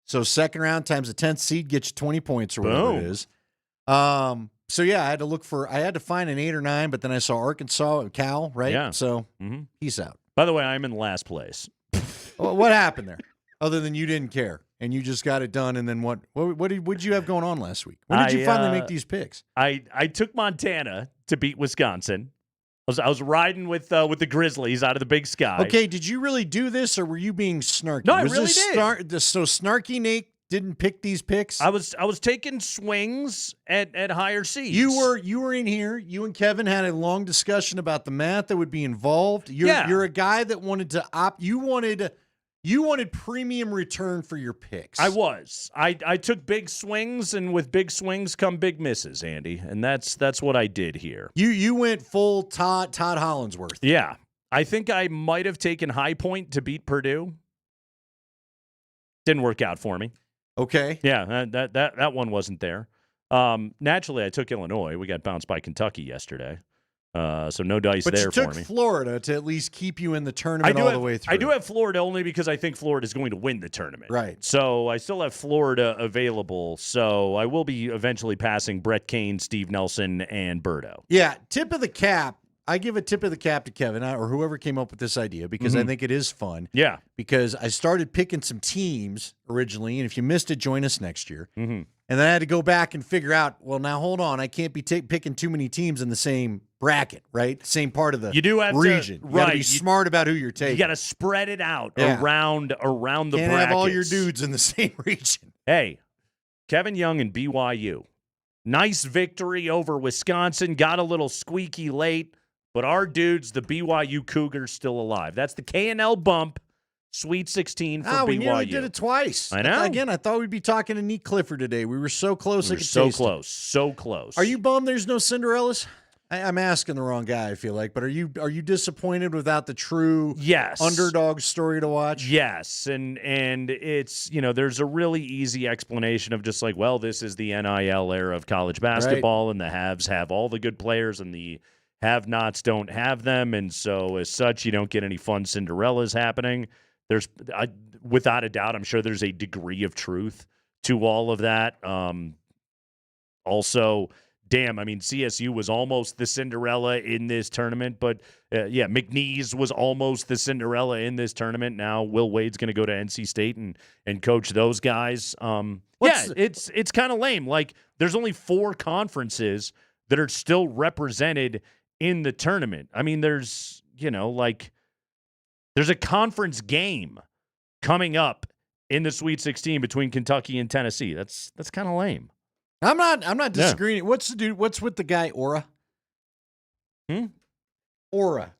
So second round times the 10th seed gets you 20 points or whatever it is. So yeah, I had to find an 8 or 9, but then I saw Arkansas, Cal, right? Yeah. So peace out. By the way, I'm in last place. What happened there? Other than you didn't care and you just got it done, and then what did you have going on last week? When did you finally make these picks? I took Montana to beat Wisconsin. I was riding with the Grizzlies out of the Big Sky. Okay, did you really do this, or were you being snarky? No, I really did. So snarky Nate didn't pick these picks? I was taking swings at higher seeds. You were in here. You and Kevin had a long discussion about the math that would be involved. You're a guy that wanted to opt. You wanted premium return for your picks. I was. I took big swings, and with big swings come big misses, Andy, and that's what I did here. You went full Todd Hollandsworth. Yeah, I think I might have taken High Point to beat Purdue. Didn't work out for me. Okay. Yeah, that one wasn't there. Naturally, I took Illinois. We got bounced by Kentucky yesterday. So no dice there for me. But you took Florida to at least keep you in the tournament all the way through. I do have Florida only because I think Florida is going to win the tournament. Right. So I still have Florida available. So I will be eventually passing Brett Kane, Steve Nelson, and Birdo. Yeah, tip of the cap. I give a tip of the cap to Kevin or whoever came up with this idea because I think it is fun. Yeah. Because I started picking some teams originally, and if you missed it, join us next year. Mm-hmm. And then I had to go back and figure out, well, now hold on. I can't be picking too many teams in the same bracket, right? Same part of the region. You got to be smart about who you're taking. You got to spread it out around the Can't brackets. have all your dudes in the same region. Hey, Kevin Young and BYU. Nice victory over Wisconsin. Got a little squeaky late, but our dudes, the BYU Cougars, still alive. That's the K&L bump. Sweet 16 for BYU. We nearly did it twice. I know. Again, I thought we'd be talking to Nick Clifford today. We were so close. So close. Are you bummed there's no Cinderellas? I'm asking the wrong guy, I feel like. But are you disappointed without the true underdog story to watch? Yes, and it's, there's a really easy explanation of just like, well, this is the NIL era of college basketball, and the haves have all the good players, and the have-nots don't have them, and so as such, you don't get any fun Cinderellas happening. There's, without a doubt, I'm sure there's a degree of truth to all of that. Also, CSU was almost the Cinderella in this tournament, but McNeese was almost the Cinderella in this tournament. Now Will Wade's going to go to NC State and coach those guys. It's kind of lame. Like, there's only 4 conferences that are still represented in the tournament. I mean, there's a conference game coming up in the Sweet 16 between Kentucky and Tennessee. That's kind of lame. I'm not disagreeing. Yeah. What's with the guy Aura? Hmm? Aura.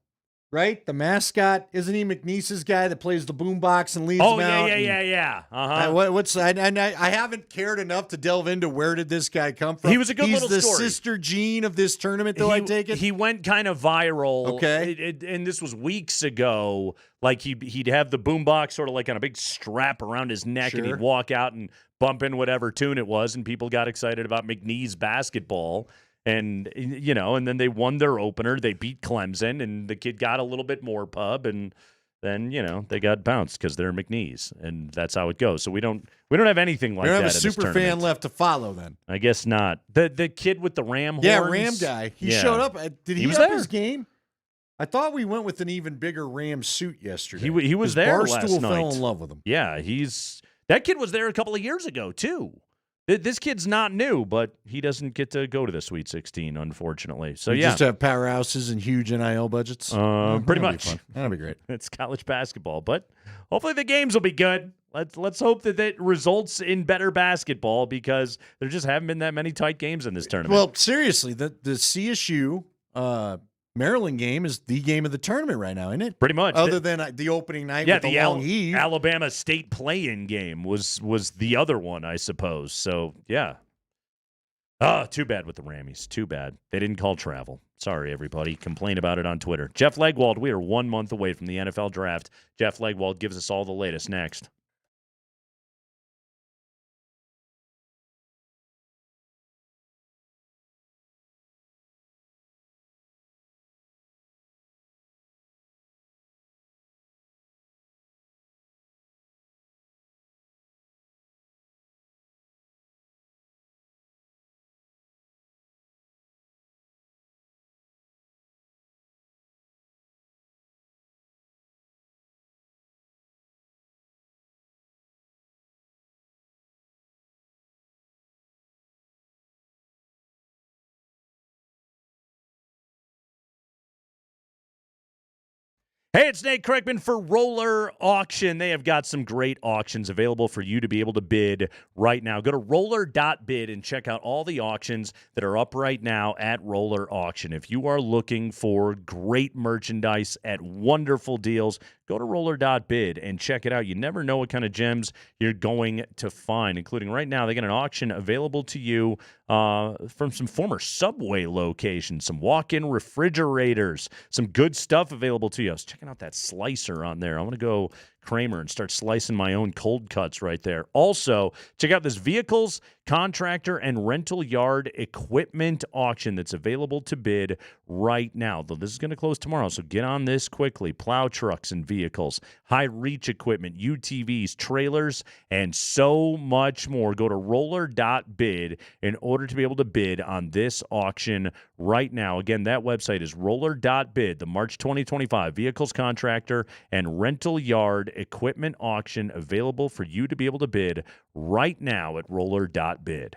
right? The mascot, isn't he McNeese's guy that plays the boombox and leads them out? Yeah. Uh-huh. I haven't cared enough to delve into where did this guy come from. He was a good little He's the story. sister Gene of this tournament, though, I take it? He went kind of viral. Okay. And this was weeks ago. Like, he'd have the boombox sort of like on a big strap around his neck, and he'd walk out and bump in whatever tune it was, and people got excited about McNeese basketball. And, and then they won their opener. They beat Clemson, and the kid got a little bit more pub, and then, they got bounced because they're McNeese, and that's how it goes. So we don't have anything like that. We don't have in a this super tournament. fan left to follow then. I guess not. The kid with the ram horns. Yeah, Ram guy. He showed up. Did he was up there. his game? I thought we went with an even bigger Ram suit yesterday. He was there Barstool last night. fell in love with him. Yeah, that kid was there a couple of years ago too. This kid's not new, but he doesn't get to go to the Sweet 16, unfortunately. So We just have powerhouses and huge NIL budgets. pretty That'll much. be fun. That'll be great. It's college basketball, but hopefully the games will be good. Let's hope that results in better basketball, because there just haven't been that many tight games in this tournament. Well, seriously, the CSU Maryland game is the game of the tournament right now, isn't it? Pretty much. Other than the opening night with the long heave. Alabama State play-in game was the other one, I suppose. So, yeah. Too bad with the Rammies. Too bad. They didn't call travel. Sorry, everybody. Complain about it on Twitter. Jeff Legwold, we are 1 month away from the NFL draft. Jeff Legwold gives us all the latest next. Hey, it's Nate Kreckman for Roller Auction. They have got some great auctions available for you to be able to bid right now. Go to roller.bid and check out all the auctions that are up right now at Roller Auction. If you are looking for great merchandise at wonderful deals, go to roller.bid and check it out. You never know what kind of gems you're going to find, including right now, they got an auction available to you from some former Subway locations, some walk-in refrigerators, some good stuff available to you. I was checking out that slicer on there. I want to go Kramer and start slicing my own cold cuts right there. Also, check out this vehicles, contractor, and rental yard equipment auction that's available to bid right now. Though this is going to close tomorrow, so get on this quickly. Plow trucks and vehicles, high-reach equipment, UTVs, trailers, and so much more. Go to roller.bid in order to be able to bid on this auction right now. Again, that website is roller.bid, the March 2025 vehicles, contractor, and rental yard equipment auction available for you to be able to bid right now at roller.bid.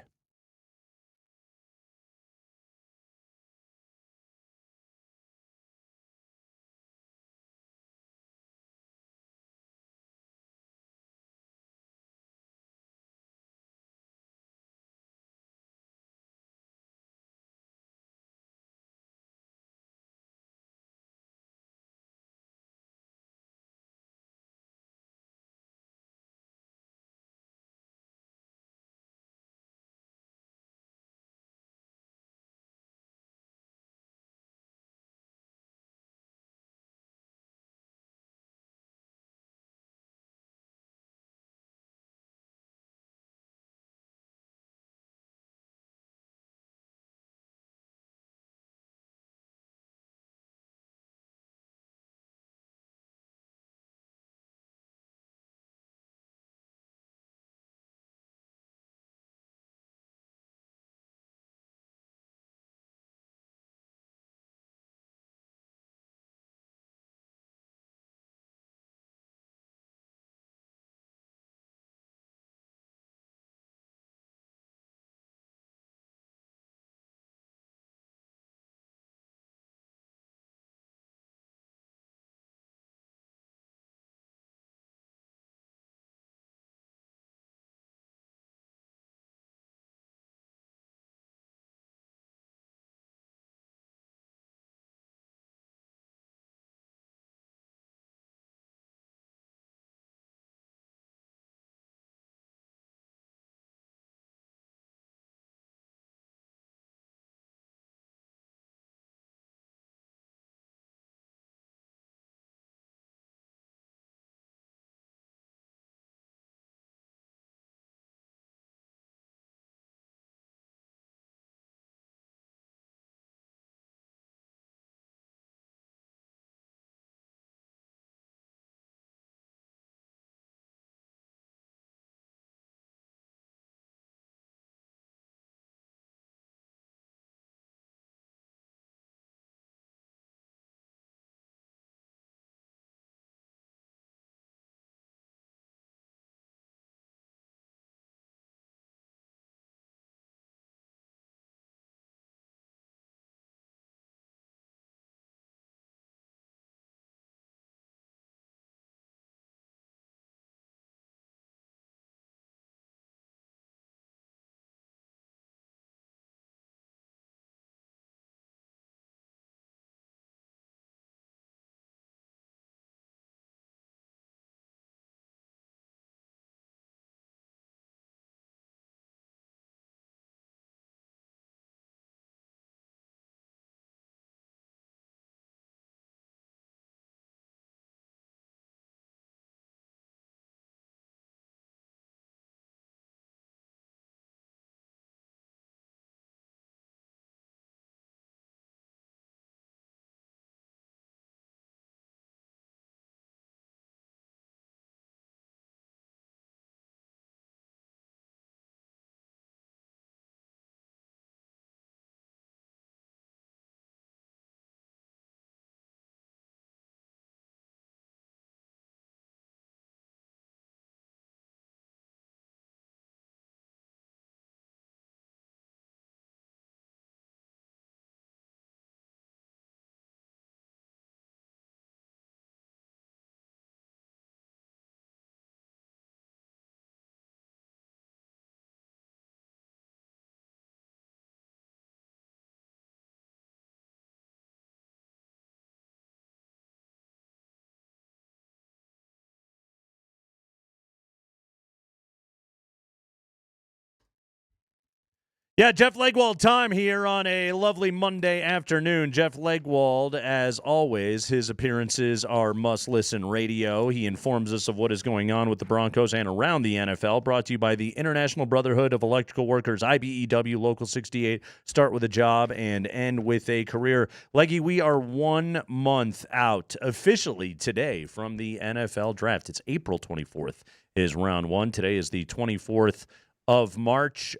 Yeah, Jeff Legwold time here on a lovely Monday afternoon. Jeff Legwold, as always, his appearances are must-listen radio. He informs us of what is going on with the Broncos and around the NFL. Brought to you by the International Brotherhood of Electrical Workers, IBEW, Local 68. Start with a job and end with a career. Leggy, we are 1 month out officially today from the NFL Draft. It's April 24th is round one. Today is the 24th of March.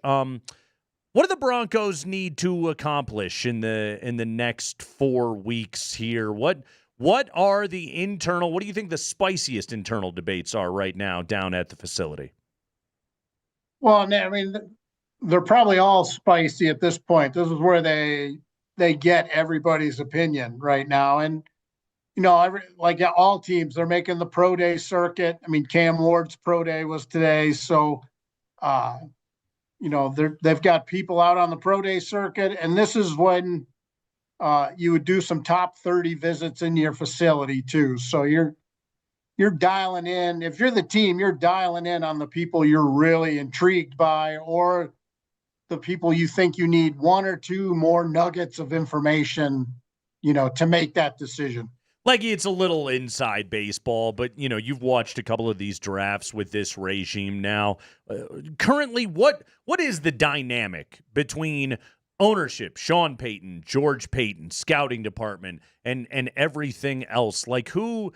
What do the Broncos need to accomplish in the next 4 weeks here? What are the internal? What do you think the spiciest internal debates are right now down at the facility? Well, I mean, they're probably all spicy at this point. This is where they get everybody's opinion right now, and like all teams, they're making the pro day circuit. I mean, Cam Ward's pro day was today, so. They've got people out on the pro day circuit, and this is when you would do some top 30 visits in your facility too. So you're dialing in. If you're the team, you're dialing in on the people you're really intrigued by, or the people you think you need one or two more nuggets of information, to make that decision. Like, it's a little inside baseball, but, you've watched a couple of these drafts with this regime now. Currently, what is the dynamic between ownership, Sean Payton, George Payton, scouting department, and everything else? Like, who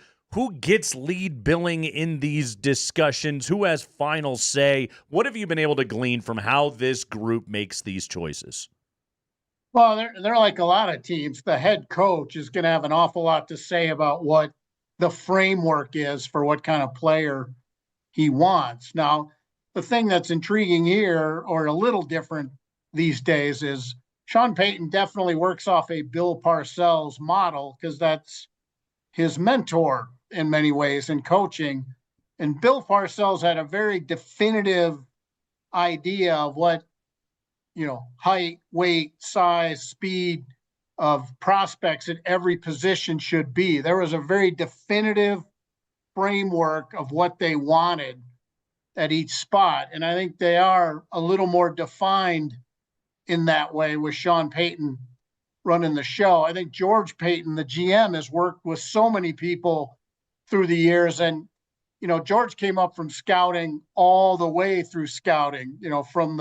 gets lead billing in these discussions? Who has final say? What have you been able to glean from how this group makes these choices? Well, they're like a lot of teams. The head coach is going to have an awful lot to say about what the framework is for what kind of player he wants. Now, the thing that's intriguing here, or a little different these days, is Sean Payton definitely works off a Bill Parcells model because that's his mentor in many ways in coaching. And Bill Parcells had a very definitive idea of what height, weight, size, speed of prospects at every position should be. There was a very definitive framework of what they wanted at each spot. And I think they are a little more defined in that way with Sean Payton running the show. I think George Payton, the GM, has worked with so many people through the years. And, George came up from scouting all the way through scouting, from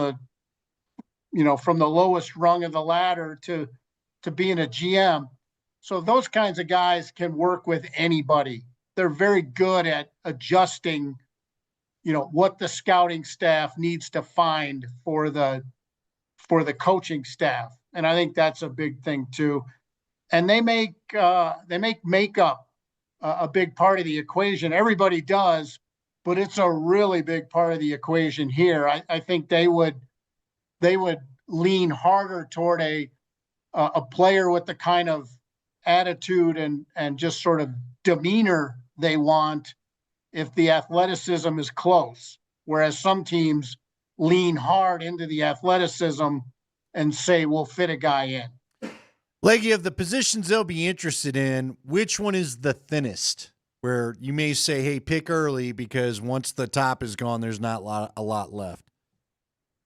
the lowest rung of the ladder to being a GM. So those kinds of guys can work with anybody. They're very good at adjusting, what the scouting staff needs to find for the coaching staff. And I think that's a big thing too. And they make makeup a big part of the equation. Everybody does, but it's a really big part of the equation here. I think they would lean harder toward a player with the kind of attitude and just sort of demeanor they want if the athleticism is close, whereas some teams lean hard into the athleticism and say, we'll fit a guy in. Leggy, of the positions they'll be interested in, which one is the thinnest? Where you may say, hey, pick early because once the top is gone, there's not a lot left.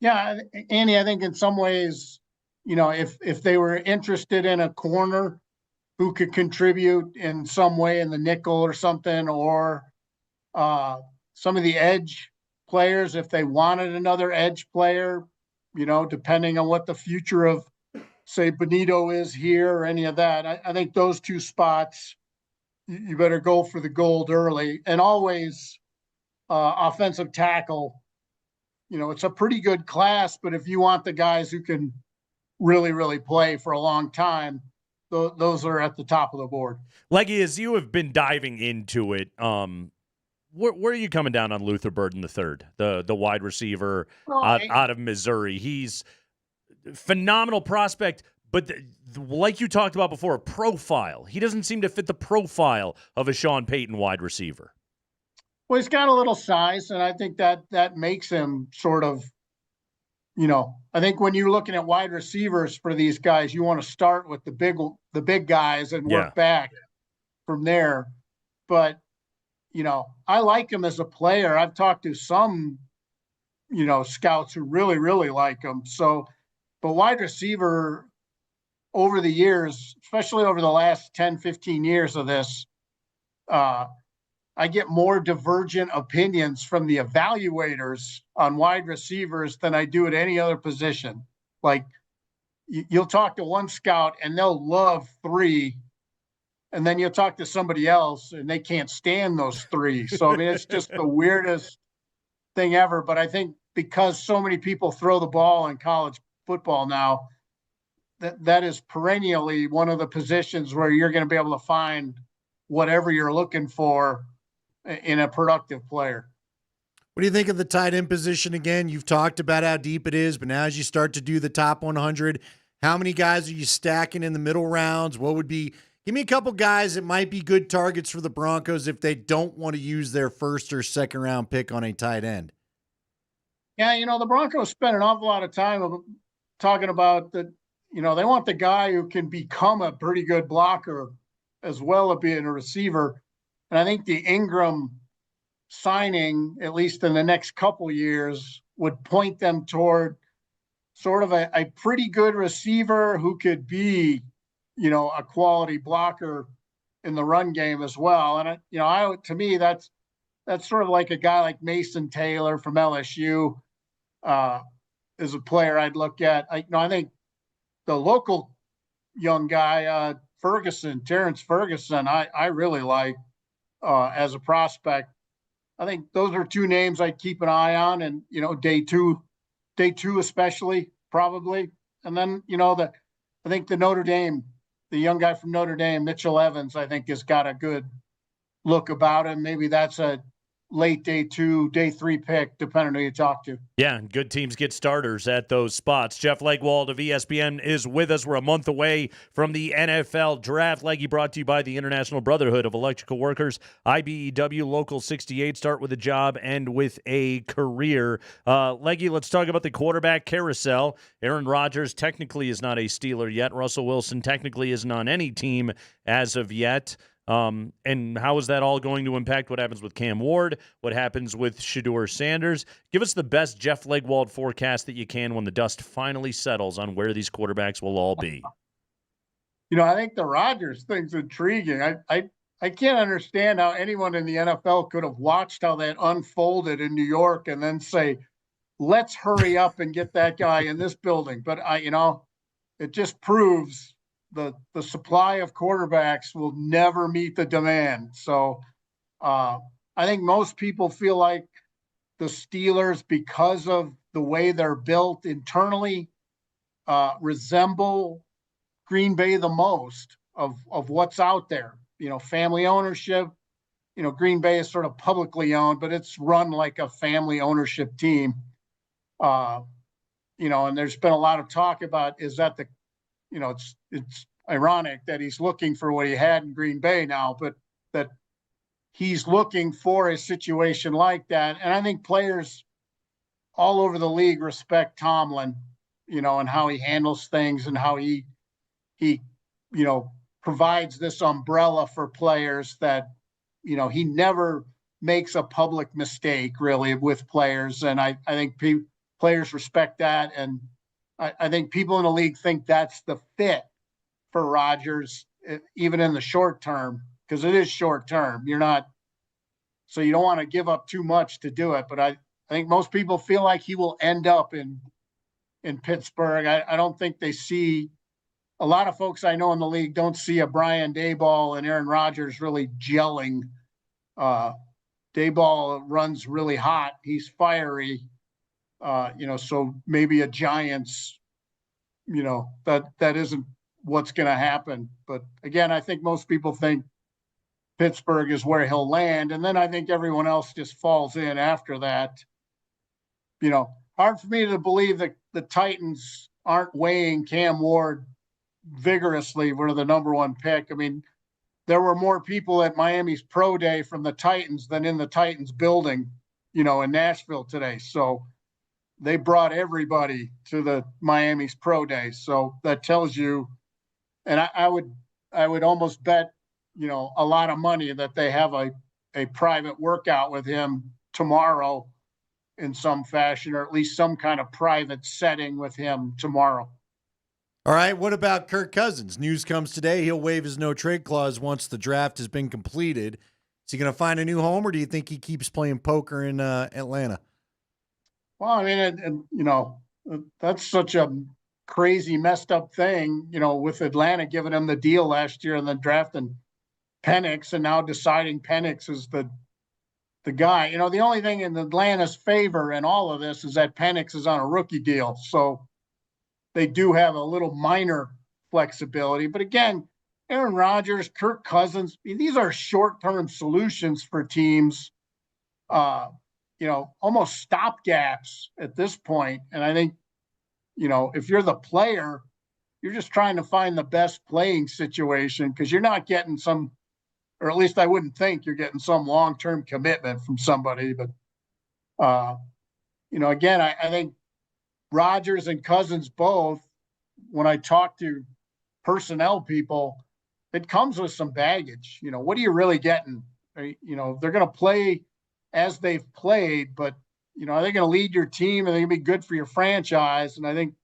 Yeah, Andy, I think in some ways, if they were interested in a corner who could contribute in some way in the nickel or something, or some of the edge players, if they wanted another edge player, depending on what the future of, say, Benito is here or any of that, I think those two spots, you better go for the gold early. And always offensive tackle. It's a pretty good class, but if you want the guys who can really, really play for a long time, those are at the top of the board. Leggy, as you have been diving into it, where are you coming down on Luther Burden III, the wide receiver out of Missouri? He's a phenomenal prospect, but like you talked about before, profile. He doesn't seem to fit the profile of a Sean Payton wide receiver. Well, he's got a little size, and I think that makes him sort of, I think when you're looking at wide receivers for these guys, you want to start with the big guys and work back from there. But, I like him as a player. I've talked to some, scouts who really, really like him. So But wide receiver over the years, especially over the last 10, 15 years of this, I get more divergent opinions from the evaluators on wide receivers than I do at any other position. Like, you'll talk to one scout and they'll love 3, and then you'll talk to somebody else and they can't stand those 3. So, I mean, it's just the weirdest thing ever. But I think because so many people throw the ball in college football now, that is perennially one of the positions where you're going to be able to find whatever you're looking for in a productive player. What do you think of the tight end position again? You've talked about how deep it is, but now as you start to do the top 100, how many guys are you stacking in the middle rounds? What would be – give me a couple guys that might be good targets for the Broncos if they don't want to use their first or second round pick on a tight end. Yeah, the Broncos spend an awful lot of time talking about that. They want the guy who can become a pretty good blocker as well as being a receiver. And I think the Ingram signing, at least in the next couple years, would point them toward sort of a pretty good receiver who could be, a quality blocker in the run game as well. And to me, that's sort of like a guy like Mason Taylor from LSU is a player I'd look at. I think the local young guy, Terrence Ferguson, I really like as a prospect. I think those are 2 names I'd keep an eye on, and day two especially probably. And then I think the young guy from Notre Dame, Mitchell Evans, I think has got a good look about him. Maybe that's a late day 2, day 3 pick, depending on who you talk to. Yeah, good teams get starters at those spots. Jeff Legwold of ESPN is with us. We're a month away from the NFL Draft. Leggy brought to you by the International Brotherhood of Electrical Workers, IBEW Local 68. Start with a job, end with a career. Leggy, let's talk about the quarterback carousel. Aaron Rodgers technically is not a Steeler yet. Russell Wilson technically isn't on any team as of yet. And how is that all going to impact what happens with Cam Ward, what happens with Shedeur Sanders? Give us the best Jeff Legwold forecast that you can when the dust finally settles on where these quarterbacks will all be. I think the Rodgers thing's intriguing. I can't understand how anyone in the NFL could have watched how that unfolded in New York and then say, let's hurry up and get that guy in this building. But it just proves the supply of quarterbacks will never meet the demand. So I think most people feel like the Steelers, because of the way they're built internally, resemble Green Bay the most of what's out there. Family ownership. Green Bay is sort of publicly owned, but it's run like a family ownership team. And there's been a lot of talk about, is that it's ironic that he's looking for what he had in Green Bay now, but that he's looking for a situation like that. And I think players all over the league respect Tomlin, and how he handles things and how he provides this umbrella for players that, he never makes a public mistake really with players. And I think players respect that. And I think people in the league think that's the fit for Rodgers, even in the short term, because it is short term. So you don't want to give up too much to do it. But I think most people feel like he will end up in Pittsburgh. I don't think they see, a lot of folks I know in the league don't see a Brian Daboll and Aaron Rodgers really gelling. Daboll runs really hot. He's fiery. So maybe a Giants, that isn't what's going to happen. But again, I think most people think Pittsburgh is where he'll land. And then I think everyone else just falls in after that. Hard for me to believe that the Titans aren't weighing Cam Ward vigorously for the number 1 pick. I mean, there were more people at Miami's pro day from the Titans than in the Titans building, in Nashville today. So they brought everybody to the Miami's pro day. So that tells you, and I would almost bet, a lot of money that they have a private workout with him tomorrow in some fashion, or at least some kind of private setting with him tomorrow. All right, what about Kirk Cousins? News comes today he'll waive his no-trade clause once the draft has been completed. Is he going to find a new home, or do you think he keeps playing poker in Atlanta? Well, I mean, that's such a crazy, messed up thing, with Atlanta giving him the deal last year and then drafting Penix and now deciding Penix is the guy. The only thing in Atlanta's favor in all of this is that Penix is on a rookie deal. So they do have a little minor flexibility. But again, Aaron Rodgers, Kirk Cousins, these are short-term solutions for teams, almost stopgaps at this point. And I think, if you're the player, you're just trying to find the best playing situation because you're not getting some, or at least I wouldn't think you're getting some long-term commitment from somebody. But, again, I think Rodgers and Cousins both, when I talk to personnel people, it comes with some baggage. What are you really getting? They're going to play as they've played, but, are they going to lead your team and they're going to be good for your franchise? And I think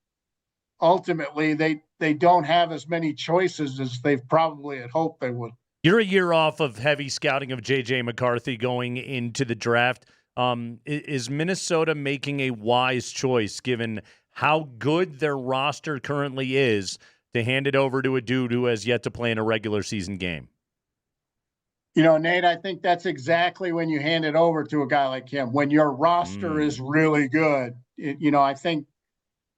ultimately they don't have as many choices as they've probably had hoped they would. You're a year off of heavy scouting of J.J. McCarthy going into the draft. Is Minnesota making a wise choice given how good their roster currently is to hand it over to a dude who has yet to play in a regular season game? Nate, I think that's exactly when you hand it over to a guy like him, when your roster is really good. I think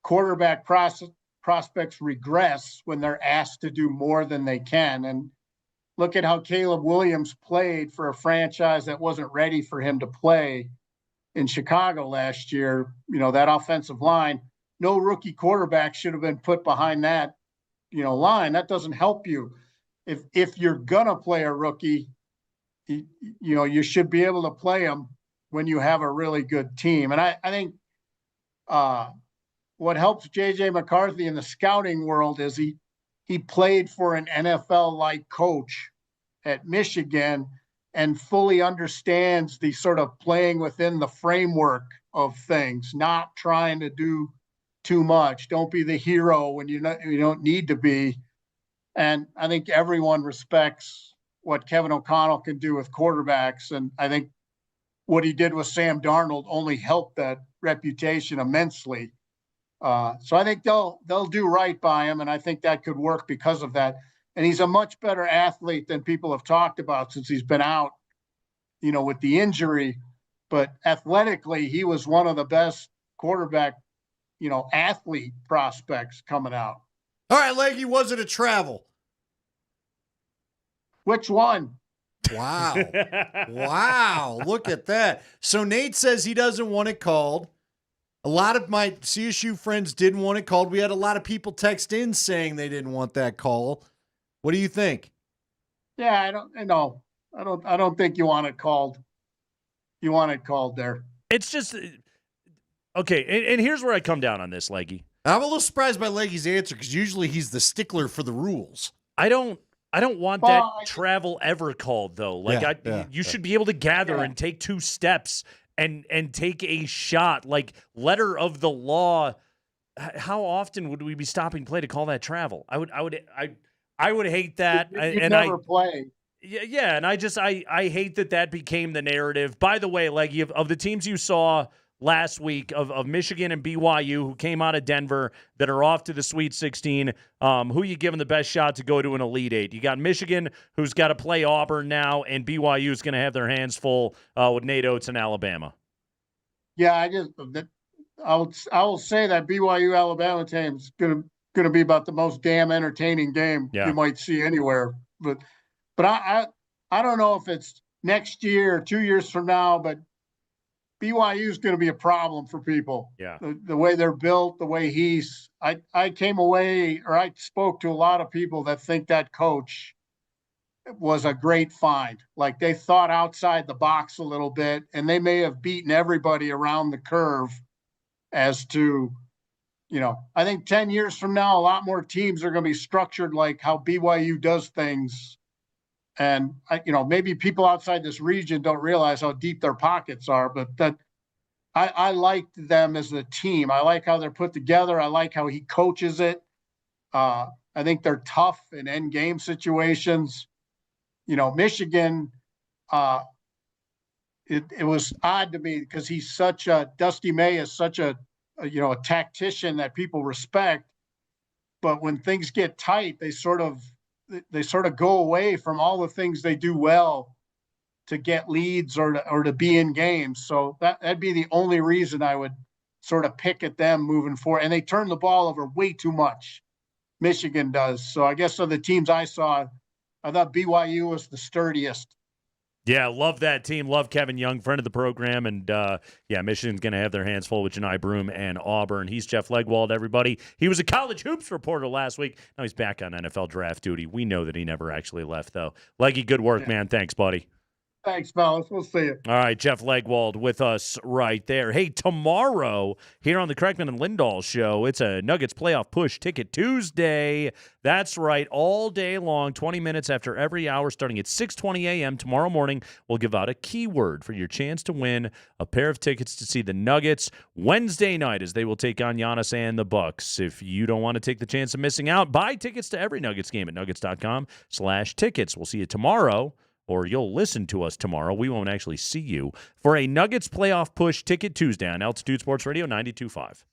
quarterback prospects regress when they're asked to do more than they can. And look at how Caleb Williams played for a franchise that wasn't ready for him to play in Chicago last year. That offensive line, no rookie quarterback should have been put behind that, line. That doesn't help you. If you're going to play a rookie, you should be able to play him when you have a really good team. And I think what helps J.J. McCarthy in the scouting world is he played for an NFL-like coach at Michigan and fully understands the sort of playing within the framework of things, not trying to do too much. Don't be the hero when you don't need to be. And I think everyone respects what Kevin O'Connell can do with quarterbacks. And I think what he did with Sam Darnold only helped that reputation immensely. So I think they'll do right by him, and I think that could work because of that. And he's a much better athlete than people have talked about since he's been out, with the injury. But athletically, he was one of the best quarterback, athlete prospects coming out. All right, Leggy, was it a travel? Which one? Wow. Wow. Look at that. So Nate says he doesn't want it called. A lot of my CSU friends didn't want it called. We had a lot of people text in saying they didn't want that call. What do you think? Yeah, I don't think you want it called. You want it called there. It's just okay, and here's where I come down on this, Leggy. I'm a little surprised by Leggy's answer because usually he's the stickler for the rules. I don't want that travel ever called, though. You should be able to gather and take two steps and take a shot. Like, letter of the law. How often would we be stopping play to call that travel? I would hate that. You'd never play. Yeah, and I hate that became the narrative. By the way, Leggy, of the teams you saw last week of Michigan and BYU who came out of Denver that are off to the Sweet 16, who you giving the best shot to go to an Elite Eight? You got Michigan, who's got to play Auburn now, and BYU is going to have their hands full with Nate Oates and Alabama. Yeah, I will say that BYU Alabama team is going to be about the most damn entertaining game you might see anywhere. But I don't know if it's next year or 2 years from now, but BYU is going to be a problem for people. Yeah. The way they're built, the way I came away, or I spoke to a lot of people that think that coach was a great find. Like, they thought outside the box a little bit, and they may have beaten everybody around the curve as to, I think 10 years from now, a lot more teams are going to be structured like how BYU does things. And, maybe people outside this region don't realize how deep their pockets are, but I liked them as a team. I like how they're put together. I like how he coaches it. I think they're tough in end game situations. Michigan, it was odd to me because Dusty May is such a tactician that people respect. But when things get tight, they sort of go away from all the things they do well to get leads or to be in games. So that'd be the only reason I would sort of pick at them moving forward. And they turn the ball over way too much. Michigan does. So I guess of the teams I saw, I thought BYU was the sturdiest. Yeah, love that team. Love Kevin Young, friend of the program. And, Michigan's going to have their hands full with Janai Broom and Auburn. He's Jeff Legwold, everybody. He was a college hoops reporter last week. Now he's back on NFL draft duty. We know that he never actually left, though. Leggy, good work, man. Thanks, buddy. Thanks, fellas. We'll see you. All right, Jeff Legwold with us right there. Hey, tomorrow here on the Kreckman and Lindahl show, it's a Nuggets playoff push ticket Tuesday. That's right, all day long, 20 minutes after every hour, starting at 6:20 a.m. tomorrow morning. We'll give out a keyword for your chance to win a pair of tickets to see the Nuggets Wednesday night as they will take on Giannis and the Bucks. If you don't want to take the chance of missing out, buy tickets to every Nuggets game at nuggets.com/tickets. We'll see you tomorrow. Or you'll listen to us tomorrow. We won't actually see you for a Nuggets playoff push ticket Tuesday on Altitude Sports Radio 92.5.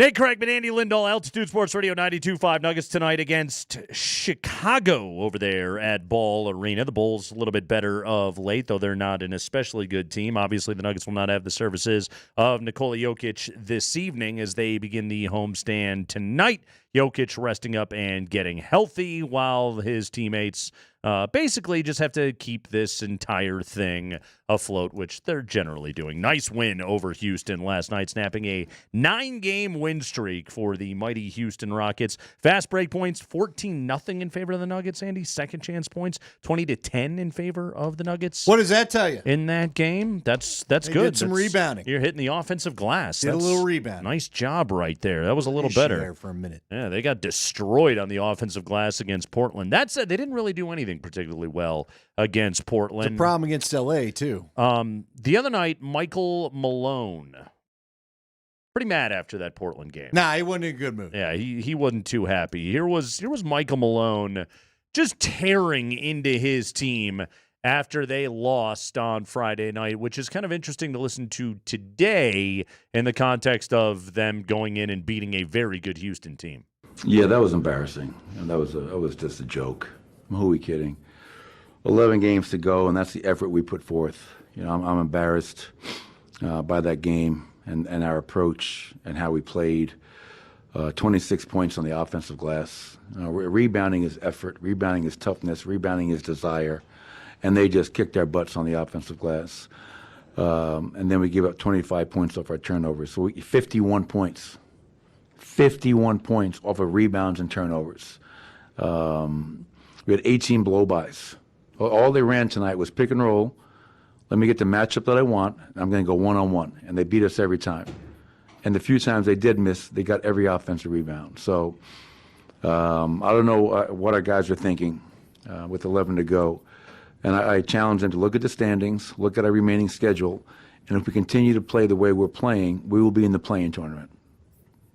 Nate Kreckman, Andy Lindahl, Altitude Sports Radio 92.5. Nuggets tonight against Chicago over there at Ball Arena. The Bulls a little bit better of late, though they're not an especially good team. Obviously, the Nuggets will not have the services of Nikola Jokic this evening as they begin the homestand tonight. Jokic resting up and getting healthy while his teammates basically just have to keep this entire thing afloat, which they're generally doing. Nice win over Houston last night, snapping a 9-game win streak for the mighty Houston Rockets. Fast break points, 14-0 in favor of the Nuggets, Andy. Second chance points, 20-10 in favor of the Nuggets. What does that tell you? In that game, that's They good. did some rebounding. You're hitting the offensive glass. Did a That's little rebound. Nice job right there. That was a little Issue better. there for a minute. Yeah, they got destroyed on the offensive glass against Portland. That said, they didn't really do anything particularly well against Portland. It's a problem against L.A., too. The other night, Michael Malone, pretty mad after that Portland game. Nah, he wasn't in a good mood. Yeah, he wasn't too happy. Here was Michael Malone just tearing into his team after they lost on Friday night, which is kind of interesting to listen to today in the context of them going in and beating a very good Houston team. Yeah, that was embarrassing. And that was just a joke. Who are we kidding? 11 games to go, and that's the effort we put forth. You know, I'm embarrassed by that game and our approach and how we played. 26 points on the offensive glass. Rebounding is effort. Rebounding is toughness. Rebounding is desire. And they just kicked our butts on the offensive glass. And then we give up 25 points off our turnovers. So 51 points. 51 points off of rebounds and turnovers. We had 18 blow-bys. All they ran tonight was pick and roll. Let me get the matchup that I want. I'm going to go one-on-one. And they beat us every time. And the few times they did miss, they got every offensive rebound. So I don't know what our guys are thinking with 11 to go. And I challenge them to look at the standings, look at our remaining schedule, and if we continue to play the way we're playing, we will be in the play-in tournament.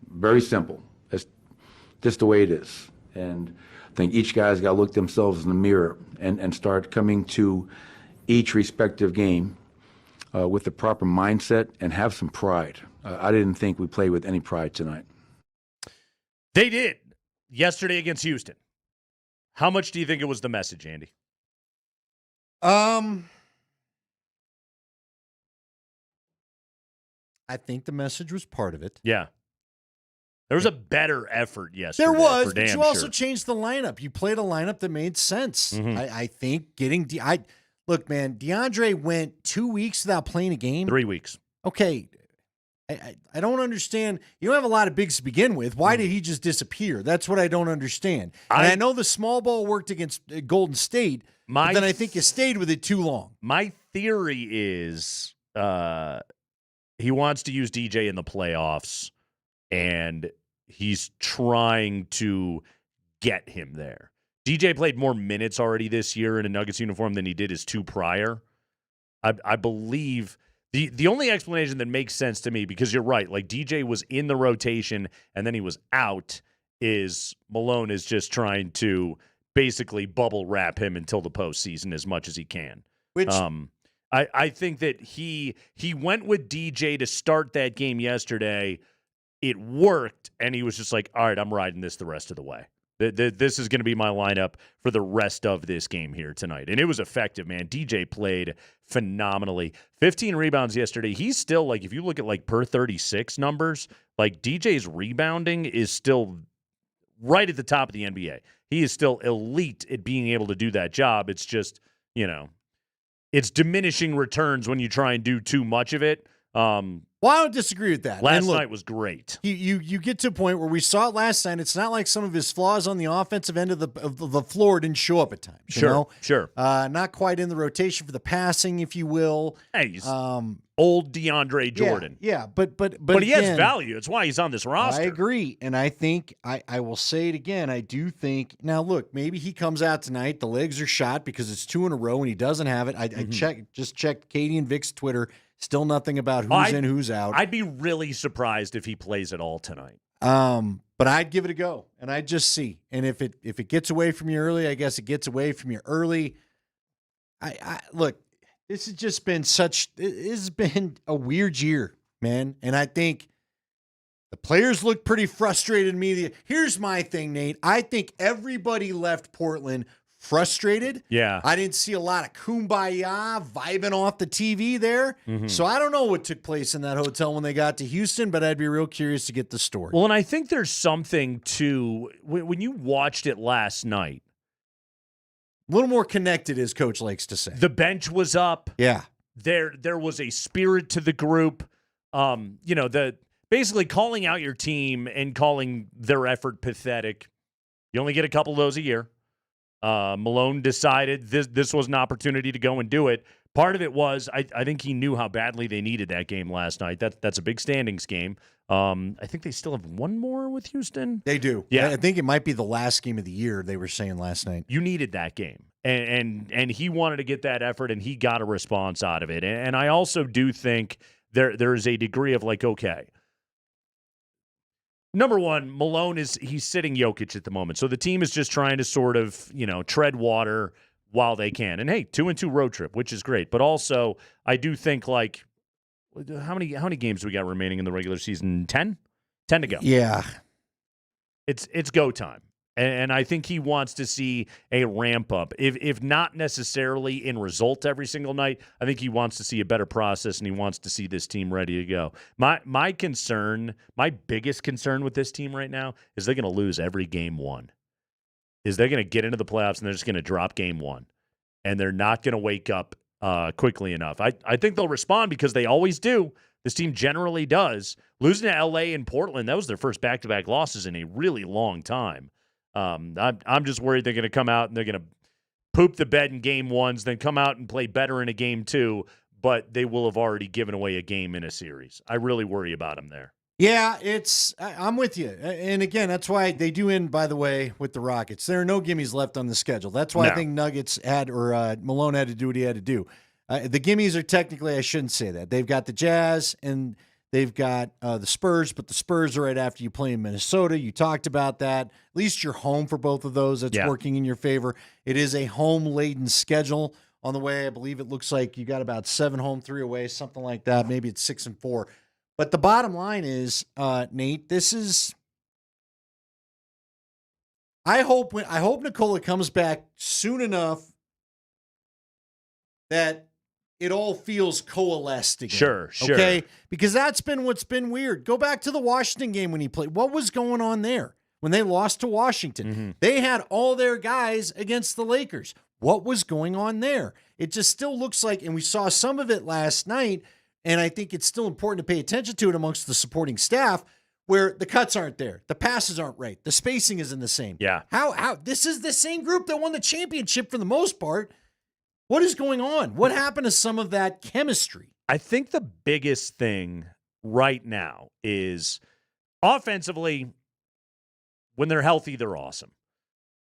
Very simple. That's just the way it is. And I think each guy's got to look themselves in the mirror and start coming to each respective game with the proper mindset and have some pride. I didn't think we played with any pride tonight. They did yesterday against Houston. How much do you think it was the message, Andy? I think the message was part of it. Yeah. There was a better effort yesterday. There was, for but damn you also sure. changed the lineup. You played a lineup that made sense. Mhm. I think getting look, man, DeAndre went 2 weeks without playing a game. 3 weeks. Okay. I don't understand. You don't have a lot of bigs to begin with. Why did he just disappear? That's what I don't understand. And I know the small ball worked against Golden State, but then I think you stayed with it too long. My theory is he wants to use DJ in the playoffs, and he's trying to get him there. DJ played more minutes already this year in a Nuggets uniform than he did his two prior. I believe the only explanation that makes sense to me, because you're right, like DJ was in the rotation and then he was out, is Malone is just trying to basically bubble wrap him until the postseason as much as he can. Which I think that he went with DJ to start that game yesterday. It worked, and he was just like, all right, I'm riding this the rest of the way. This is going to be my lineup for the rest of this game here tonight. And it was effective, man. DJ played phenomenally. 15 rebounds yesterday. He's still, like, if you look at, like, per 36 numbers, like, DJ's rebounding is still right at the top of the NBA. He is still elite at being able to do that job. It's just, you know, it's diminishing returns when you try and do too much of it. Well, I don't disagree with that. Last night was great. You get to a point where we saw it last night. It's not like some of his flaws on the offensive end of the floor didn't show up at times. Sure. Not quite in the rotation for the passing, if you will. Hey, he's old DeAndre Jordan. Yeah, but he has again, value. It's why he's on this roster. I agree, and I think I will say it again. I do think now. Look, maybe he comes out tonight. The legs are shot because it's 2 in a row, and he doesn't have it. I checked Katie and Vic's Twitter. Still nothing about who's in, who's out. I'd be really surprised if he plays at all tonight. But I'd give it a go, and I'd just see. And if it gets away from you early, I guess it gets away from you early. I look, this has just been it has been a weird year, man. And I think The players look pretty frustrated to me. Here's my thing, Nate. I think everybody left Portland frustrated. Yeah. I didn't see a lot of kumbaya vibing off the TV there. Mhm. So I don't know what took place in that hotel when they got to Houston, but I'd be real curious to get the story. Well, and I think there's something to when you watched it last night. A little more connected, as Coach likes to say. The bench was up. Yeah. There was a spirit to the group. Basically calling out your team and calling their effort pathetic. You only get a couple of those a year. Malone decided this was an opportunity to go and do it. Part of it was I think he knew how badly they needed that game last night. That's a big standings game. I think they still have one more with Houston. They do. Yeah. I think it might be the last game of the year, they were saying last night. You needed that game. And he wanted to get that effort, and he got a response out of it. And I also do think there is a degree of okay. Number one, Malone he's sitting Jokic at the moment. So the team is just trying to sort of, tread water while they can. And hey, 2-2 road trip, which is great. But also, I do think how many games do we got remaining in the regular season? 10? 10 to go. Yeah. It's go time. And I think he wants to see a ramp up. If not necessarily in result every single night, I think he wants to see a better process, and he wants to see this team ready to go. My biggest concern with this team right now is they're going to lose every game one. Is they're going to get into the playoffs and they're just going to drop game one. And they're not going to wake up quickly enough. I think they'll respond because they always do. This team generally does. Losing to L.A. and Portland, that was their first back-to-back losses in a really long time. I'm just worried they're going to come out and they're going to poop the bed in game ones, then come out and play better in a game two, but they will have already given away a game in a series. I really worry about them there. Yeah, I'm with you. And again, that's why they do end, by the way, with the Rockets. There are no gimmies left on the schedule. That's why I think Nuggets Malone had to do what he had to do. The gimmies are technically, I shouldn't say that. They've got the Jazz and they've got the Spurs, but the Spurs are right after you play in Minnesota. You talked about that. At least you're home for both of those. That's working in your favor. It is a home-laden schedule on the way. I believe it looks like you got about 7 home, 3 away, something like that. Maybe it's 6 and 4. But the bottom line is, Nate, this is. I hope Nikola comes back soon enough that it all feels coalesced again. Sure. Okay? Because that's been what's been weird. Go back to the Washington game when he played. What was going on there when they lost to Washington? Mm-hmm. They had all their guys against the Lakers. What was going on there? It just still looks like, and we saw some of it last night, and I think it's still important to pay attention to it amongst the supporting staff, where the cuts aren't there, the passes aren't right, the spacing isn't the same. Yeah. How this is the same group that won the championship for the most part. What is going on? What happened to some of that chemistry? I think the biggest thing right now is offensively, when they're healthy, they're awesome.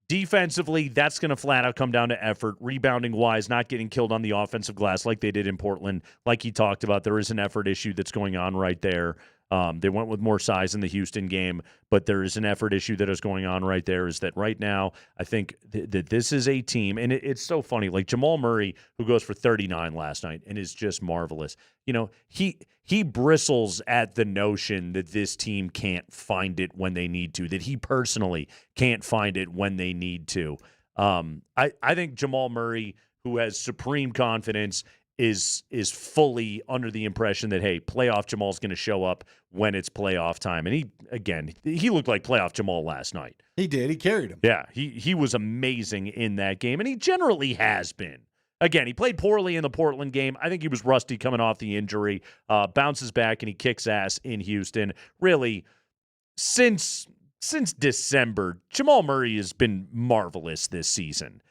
Defensively, that's going to flat out come down to effort. Rebounding-wise, not getting killed on the offensive glass like they did in Portland. Like he talked about, there is an effort issue that's going on right there. They went with more size in the Houston game, but there is an effort issue that is going on right there. Is that right now, I think that this is a team, and it's so funny, like Jamal Murray, who goes for 39 last night and is just marvelous. He bristles at the notion that this team can't find it when they need to, that he personally can't find it when they need to. I think Jamal Murray, who has supreme confidence, is fully under the impression that, hey, playoff Jamal's going to show up when it's playoff time. And he looked like playoff Jamal last night. He did. He carried him. Yeah, he was amazing in that game, and he generally has been. Again, he played poorly in the Portland game. I think he was rusty coming off the injury. Bounces back, and he kicks ass in Houston. Really, since December, Jamal Murray has been marvelous this season.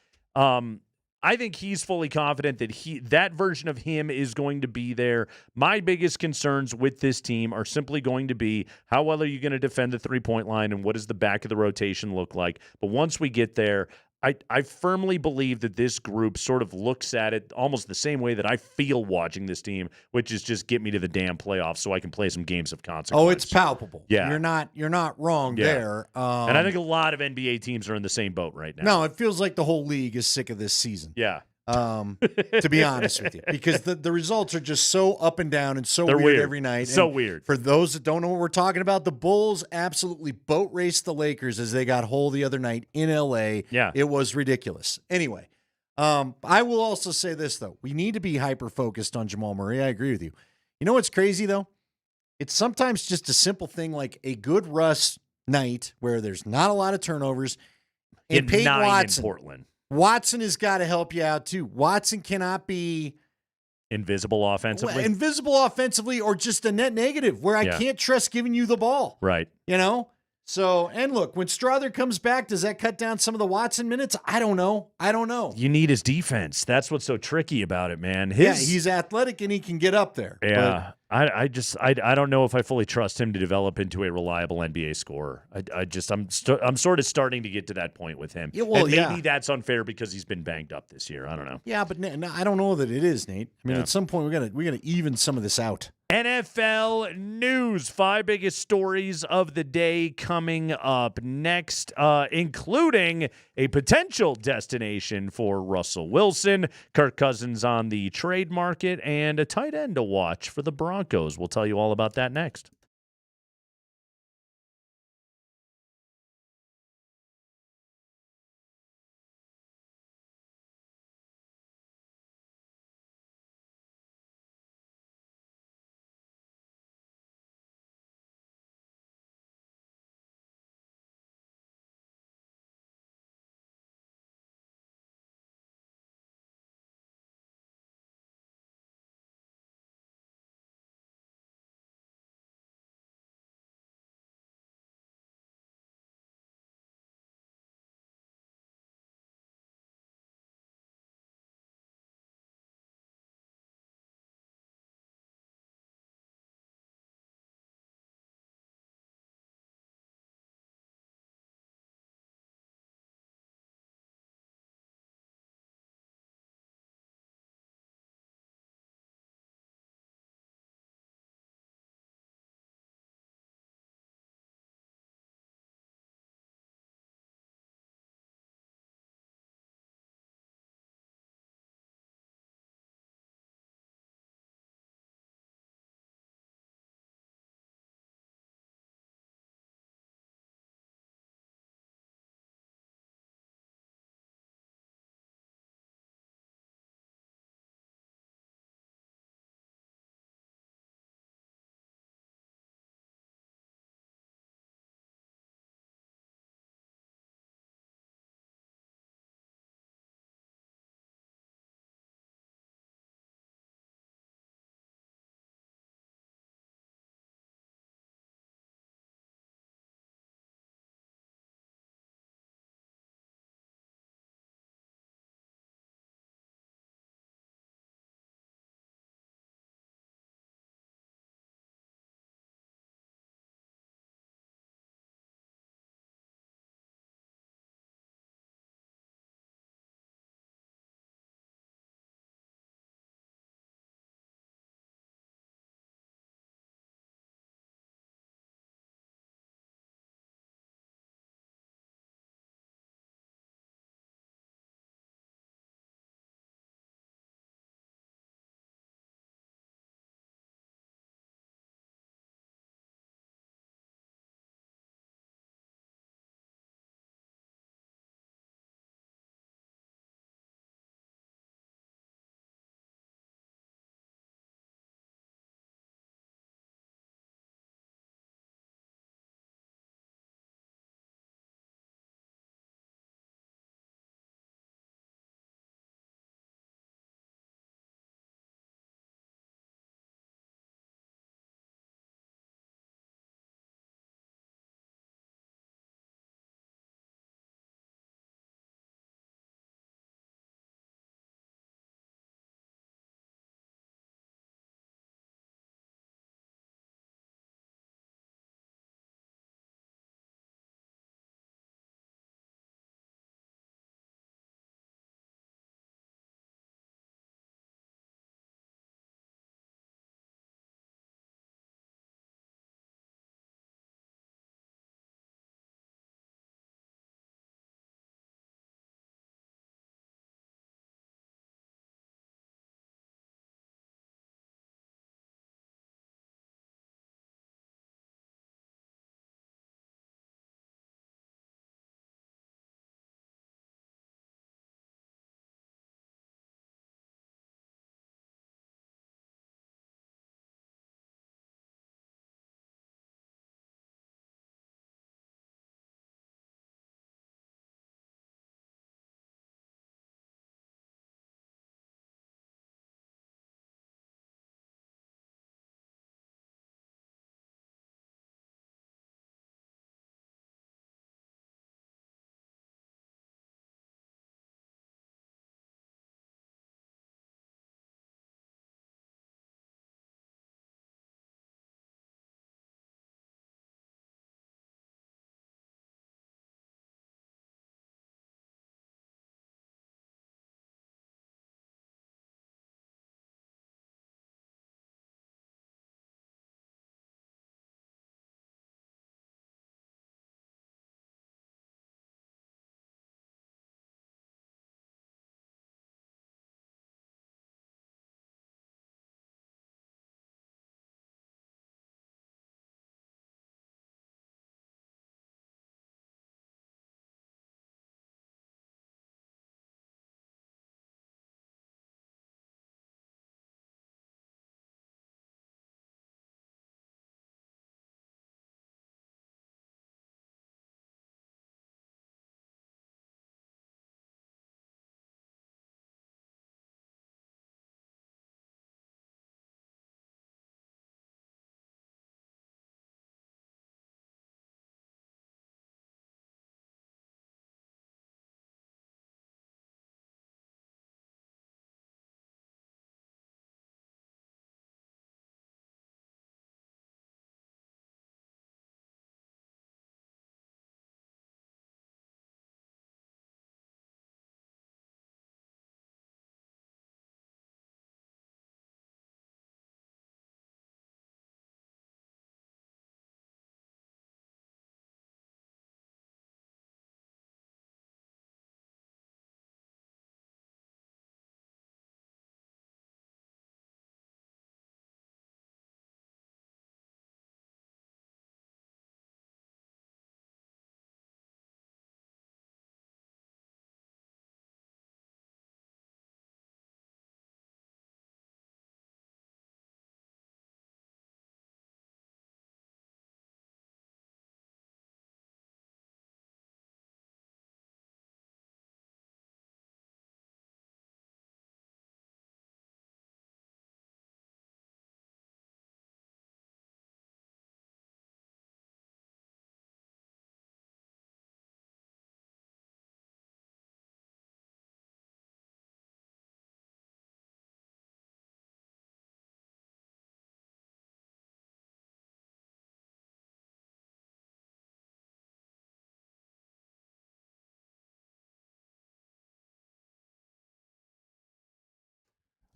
I think he's fully confident that that version of him is going to be there. My biggest concerns with this team are simply going to be how well are you going to defend the three-point line and what does the back of the rotation look like. But once we get there, I firmly believe that this group sort of looks at it almost the same way that I feel watching this team, which is just get me to the damn playoffs so I can play some games of consequence. Oh, it's palpable. Yeah. You're not wrong there. And I think a lot of NBA teams are in the same boat right now. No, it feels like the whole league is sick of this season. Yeah. to be honest with you, because the results are just so up and down and so They're weird every night. So And weird. For those that don't know what we're talking about, the Bulls absolutely boat raced the Lakers as they got whole the other night in LA. Yeah. It was ridiculous. Anyway, I will also say this, though. We need to be hyper-focused on Jamal Murray. I agree with you. You know what's crazy, though? It's sometimes just a simple thing like a good Russ night where there's not a lot of turnovers. And Peyton Watson. In Portland. Watson has got to help you out, too. Watson cannot be invisible offensively. Invisible offensively or just a net negative where I can't trust giving you the ball. Right. You know? So, and look, when Strother comes back, does that cut down some of the Watson minutes? I don't know. You need his defense. That's what's so tricky about it, man. He's athletic and he can get up there. Yeah. I don't know if I fully trust him to develop into a reliable NBA scorer. I'm sort of starting to get to that point with him. Yeah, well, and maybe that's unfair because he's been banged up this year. I don't know. Yeah, but I don't know that it is, Nate. I mean, at some point we got to even some of this out. NFL news, 5 biggest stories of the day coming up next, including a potential destination for Russell Wilson, Kirk Cousins on the trade market, and a tight end to watch for the Broncos. We'll tell you all about that next.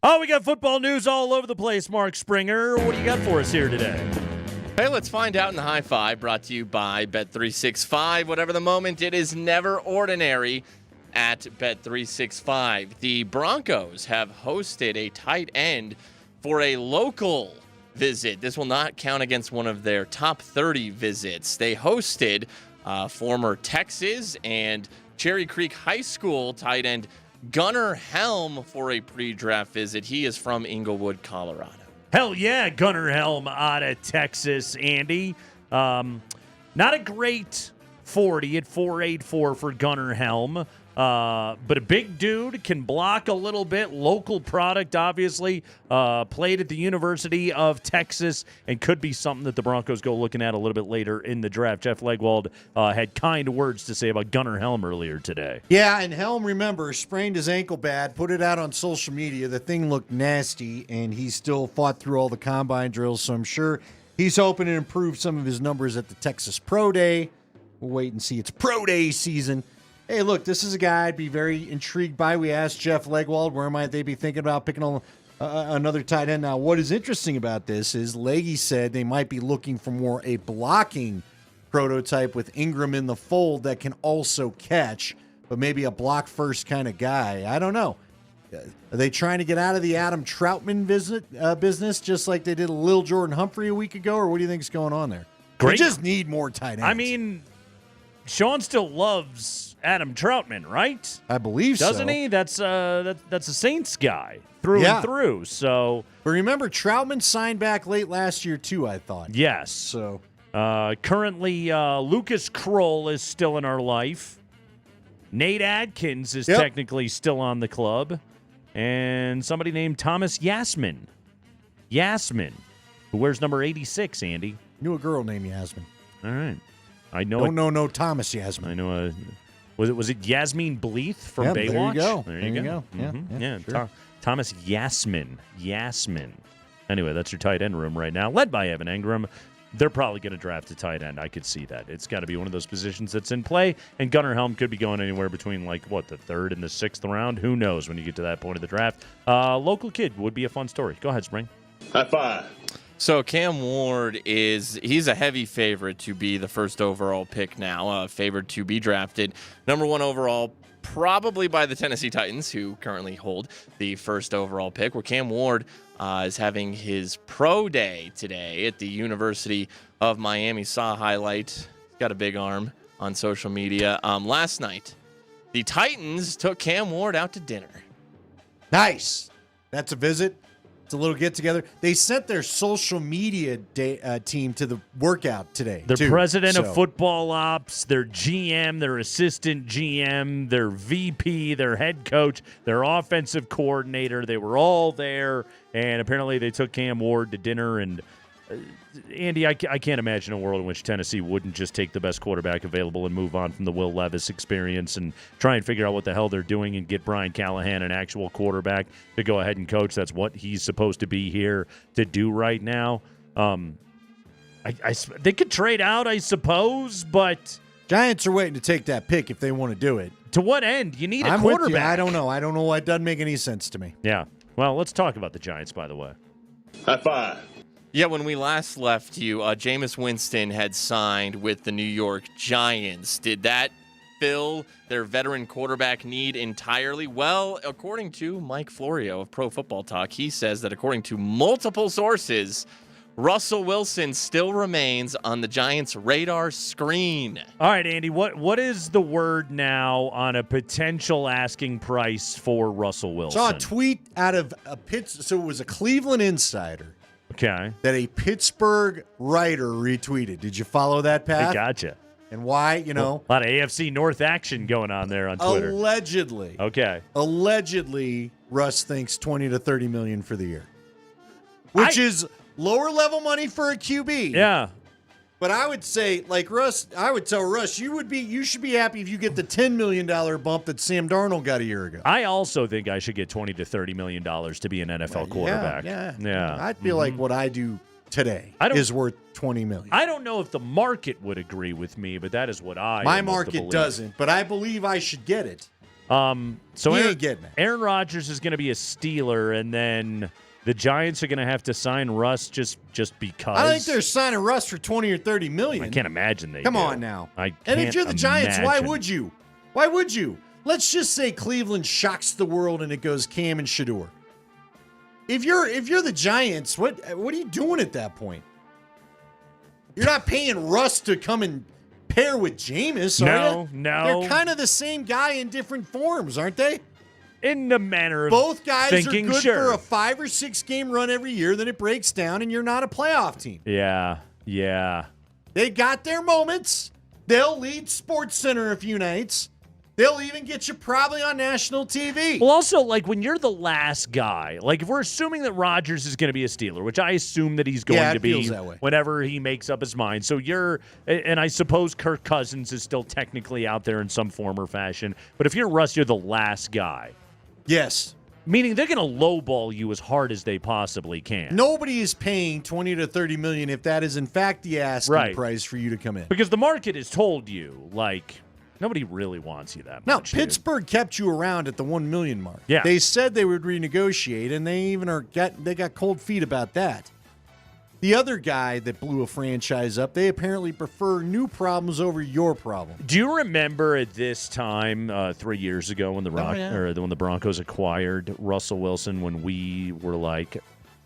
Oh, we got football news all over the place, Mark Springer. What do you got for us here today? Hey, let's find out in the High Five, brought to you by Bet365. Whatever the moment, it is never ordinary at Bet365. The Broncos have hosted a tight end for a local visit. This will not count against one of their top 30 visits. They hosted former Texas and Cherry Creek High School tight end Gunnar Helm for a pre-draft visit. He is from Inglewood, Colorado. Hell yeah, Gunnar Helm out of Texas, Andy. Not a great 40 at 4.84 for Gunnar Helm. But a big dude, can block a little bit. Local product, obviously. Played at the University of Texas and could be something that the Broncos go looking at a little bit later in the draft. Jeff Legwold had kind words to say about Gunnar Helm earlier today. Yeah, and Helm, remember, sprained his ankle bad, put it out on social media. The thing looked nasty, and he still fought through all the combine drills, so I'm sure he's hoping to improve some of his numbers at the Texas Pro Day. We'll wait and see. It's Pro Day season. Hey, look, this is a guy I'd be very intrigued by. We asked Jeff Legwold where might they be thinking about picking on another tight end. Now, what is interesting about this is Leggy said they might be looking for more a blocking prototype with Ingram in the fold that can also catch, but maybe a block-first kind of guy. I don't know. Are they trying to get out of the Adam Troutman business just like they did a Lil Jordan Humphrey a week ago, or what do you think is going on there? Great. They just need more tight ends. I mean, Sean still loves Adam Troutman, right? I believe so. Doesn't he? That's a Saints guy through and through. So, but remember, Troutman signed back late last year too, I thought. Yes. So currently, Lucas Kroll is still in our life. Nate Adkins is technically still on the club, and somebody named Thomas Yasmin, who wears number 86. Andy, knew a girl named Yasmin. All right, I know. No, Thomas Yasmin. I know. Was it Yasmin Bleeth from Baywatch? There you go. Mm-hmm. Yeah. Sure. Thomas Yasmin. Anyway, that's your tight end room right now, led by Evan Engram. They're probably going to draft a tight end. I could see that. It's got to be one of those positions that's in play, and Gunnar Helm could be going anywhere between, the 3rd and the 6th round. Who knows when you get to that point of the draft. Local kid would be a fun story. Go ahead, Spring. High five. So Cam Ward he's a heavy favorite to be the first overall pick now, favored to be drafted. Number 1 overall, probably by the Tennessee Titans, who currently hold the first overall pick, where Cam Ward is having his pro day today at the University of Miami. Saw a highlight. He's got a big arm on social media. Last night, the Titans took Cam Ward out to dinner. Nice. That's a visit. It's a little get-together. They sent their social media team to the workout today. Their president of football ops, their GM, their assistant GM, their VP, their head coach, their offensive coordinator. They were all there, and apparently they took Cam Ward to dinner. And Andy, I can't imagine a world in which Tennessee wouldn't just take the best quarterback available and move on from the Will Levis experience and try and figure out what the hell they're doing and get Brian Callahan an actual quarterback to go ahead and coach. That's what he's supposed to be here to do right now. They could trade out, I suppose, but Giants are waiting to take that pick if they want to do it. To what end? You need a I'm quarterback. With you. I don't know. I don't know why it doesn't make any sense to me. Yeah. Well, let's talk about the Giants, by the way. High five. Yeah, when we last left you, Jameis Winston had signed with the New York Giants. Did that fill their veteran quarterback need entirely? Well, according to Mike Florio of Pro Football Talk, he says that according to multiple sources, Russell Wilson still remains on the Giants' radar screen. All right, Andy, what is the word now on a potential asking price for Russell Wilson? Saw a tweet out of so it was a Cleveland insider. Okay. That a Pittsburgh writer retweeted. Did you follow that, Pat? I gotcha. And why, a lot of AFC North action going on there on Twitter. Allegedly. Okay. Allegedly, Russ thinks $20 to $30 million for the year. Which is lower level money for a QB. Yeah. But I would say, Russ, I would tell Russ, you should be happy if you get the $10 million bump that Sam Darnold got a year ago. I also think I should get $20 to $30 million to be an NFL quarterback. Yeah. I feel like what I do today is worth $20 million. I don't know if the market would agree with me, but that is what My market doesn't, but I believe I should get it. So He ain't getting it. Aaron Rodgers is going to be a Steeler, and then the Giants are going to have to sign Russ just because. I don't think they're signing Russ for $20 or $30 million. I can't imagine they Come do. on now. And if you're the Giants, why would you? Why would you? Let's just say Cleveland shocks the world and it goes Cam and Shador. If you're the Giants, what are you doing at that point? You're not paying Russ to come and pair with Jameis, are you? No. They're kind of the same guy in different forms, aren't they? In the manner of both guys thinking, are good sure. for a 5 or 6 game run every year, then it breaks down and you're not a playoff team. Yeah. They got their moments. They'll lead SportsCenter a few nights. They'll even get you probably on national TV. Well, also, like, when you're the last guy, like, if we're assuming that Rodgers is going to be a Steeler, which I assume that he's going to be whenever he makes up his mind. So and I suppose Kirk Cousins is still technically out there in some form or fashion. But if you're Russ, you're the last guy. Yes. Meaning they're going to lowball you as hard as they possibly can. Nobody is paying $20 to $30 million if that is in fact the asking price for you to come in. Because the market has told you, like, nobody really wants you that much. No, Pittsburgh kept you around at the $1 million mark. Yeah. They said they would renegotiate, and they even got cold feet about that. The other guy that blew a franchise up, they apparently prefer new problems over your problem. Do you remember at this time 3 years ago when when the Broncos acquired Russell Wilson, when we were like,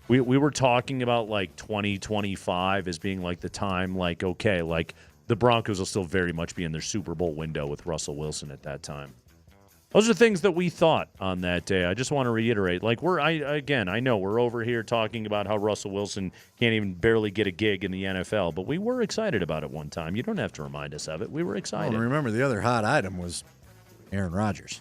we were talking about like 2025 as being like the time, like, okay, like the Broncos will still very much be in their Super Bowl window with Russell Wilson at that time. Those are things that we thought on that day. I just want to reiterate, like, I know we're over here talking about how Russell Wilson can't even barely get a gig in the NFL, but we were excited about it one time. You don't have to remind us of it. We were excited. Well, remember, the other hot item was Aaron Rodgers.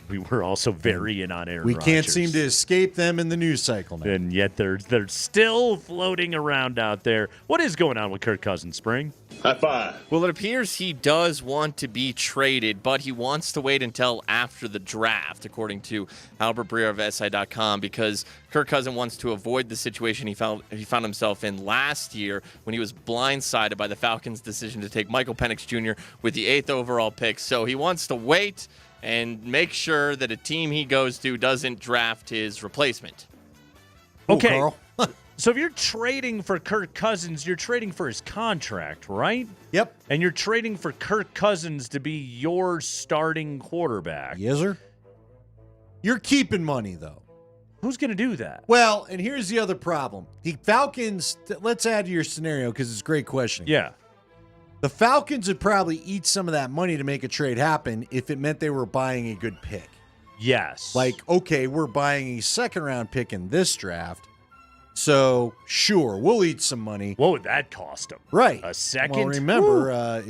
We were also very in on Aaron Rodgers. We can't seem to escape them in the news cycle now. And yet they're still floating around out there. What is going on with Kirk Cousins, Spring? High five. Well, it appears he does want to be traded, but he wants to wait until after the draft, according to Albert Breer of SI.com, because Kirk Cousins wants to avoid the situation he found himself in last year when he was blindsided by the Falcons' decision to take Michael Penix Jr. with the 8th overall pick. So he wants to wait and make sure that a team he goes to doesn't draft his replacement. Okay. Ooh, Carl. So if you're trading for Kirk Cousins, you're trading for his contract, right? Yep. And you're trading for Kirk Cousins to be your starting quarterback. Yes, sir. You're keeping money, though. Who's going to do that? Well, and here's the other problem. The Falcons, let's add to your scenario because it's a great question. Yeah. The Falcons would probably eat some of that money to make a trade happen if it meant they were buying a good pick. Yes. Like, okay, we're buying a second-round pick in this draft. So, sure, we'll eat some money. What would that cost them? Right. A second? Well, remember,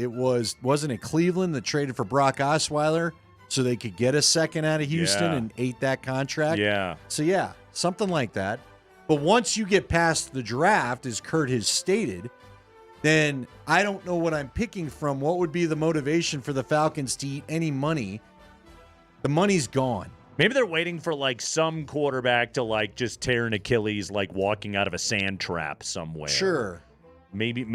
wasn't it Cleveland that traded for Brock Osweiler so they could get a second out of Houston and ate that contract? Yeah. So, yeah, something like that. But once you get past the draft, as Kurt has stated, then I don't know what I'm picking from. What would be the motivation for the Falcons to eat any money? The money's gone. Maybe they're waiting for, like, some quarterback to, like, just tear an Achilles, like, walking out of a sand trap somewhere. Sure. Maybe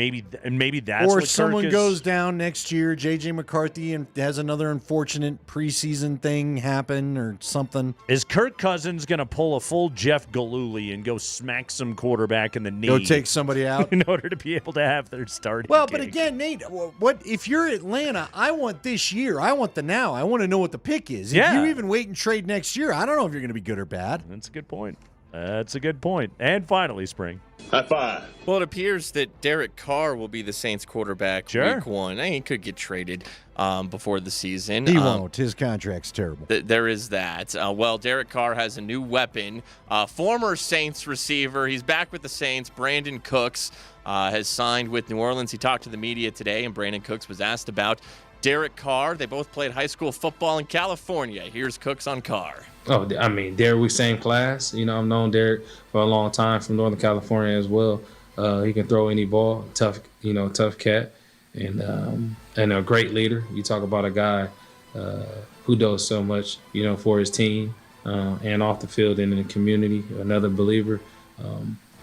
that's or what someone Kirk goes down next year, J.J. McCarthy, and has another unfortunate preseason thing happen or something. Is Kirk Cousins going to pull a full Jeff Galooly and go smack some quarterback in the knee? Go take somebody out? In order to be able to have their starting Well, gig. but again, Nate, what if you're Atlanta, I want this year. I want the now. I want to know what the pick is. Yeah. If you even wait and trade next year, I don't know if you're going to be good or bad. That's a good point. That's a good point. And finally, Spring. High five. Well, it appears that Derek Carr will be the Saints quarterback week 1. I mean, he could get traded before the season. He won't. His contract's terrible. There is that. Well, Derek Carr has a new weapon. Former Saints receiver. He's back with the Saints. Brandon Cooks has signed with New Orleans. He talked to the media today, and Brandon Cooks was asked about Derek Carr. They both played high school football in California. Here's Cooks on Carr. Oh, I mean, Derek, we same class. You know, I've known Derek for a long time from Northern California as well. He can throw any ball, tough cat, and a great leader. You talk about a guy who does so much, you know, for his team and off the field and in the community. Another believer,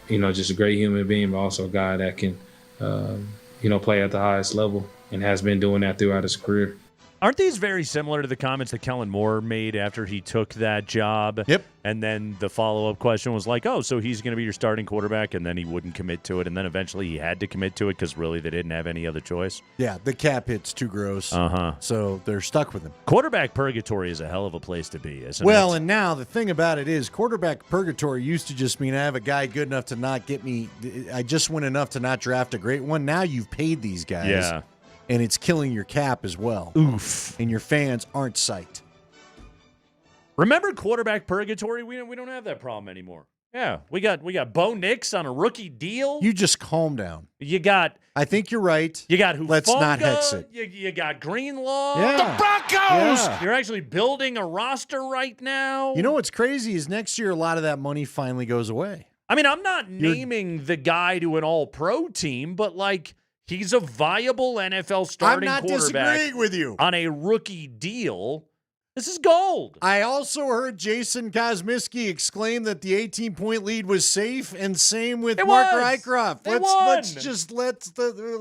you know, just a great human being, but also a guy that can, you know, play at the highest level and has been doing that throughout his career. Aren't these very similar to the comments that Kellen Moore made after he took that job? Yep. And then the follow-up question was like, oh, so he's going to be your starting quarterback, and then he wouldn't commit to it, and then eventually he had to commit to it because really they didn't have any other choice? Yeah, the cap hit's too gross. Uh-huh. So they're stuck with him. Quarterback purgatory is a hell of a place to be, isn't Well, it? and now the thing about it is quarterback purgatory used to just mean I have a guy good enough to not get me – I just win enough to not draft a great one. Now you've paid these guys. Yeah. And it's killing your cap as well. Oof. And your fans aren't psyched. Remember quarterback purgatory? We don't have that problem anymore. Yeah, we got Bo Nix on a rookie deal. You just calm down. You got. I think you're right. You got Hufunga. Let's not hex it. You got Greenlaw. Yeah. The Broncos. Yeah. You're actually building a roster right now. You know what's crazy is next year a lot of that money finally goes away. I mean, I'm not naming the guy to an all-pro team, but like he's a viable NFL starting I'm not quarterback disagreeing with you. on a rookie deal. This is gold. I also heard Jason Kosmiski exclaim that the 18-point lead was safe, and same with Mark Rycroft.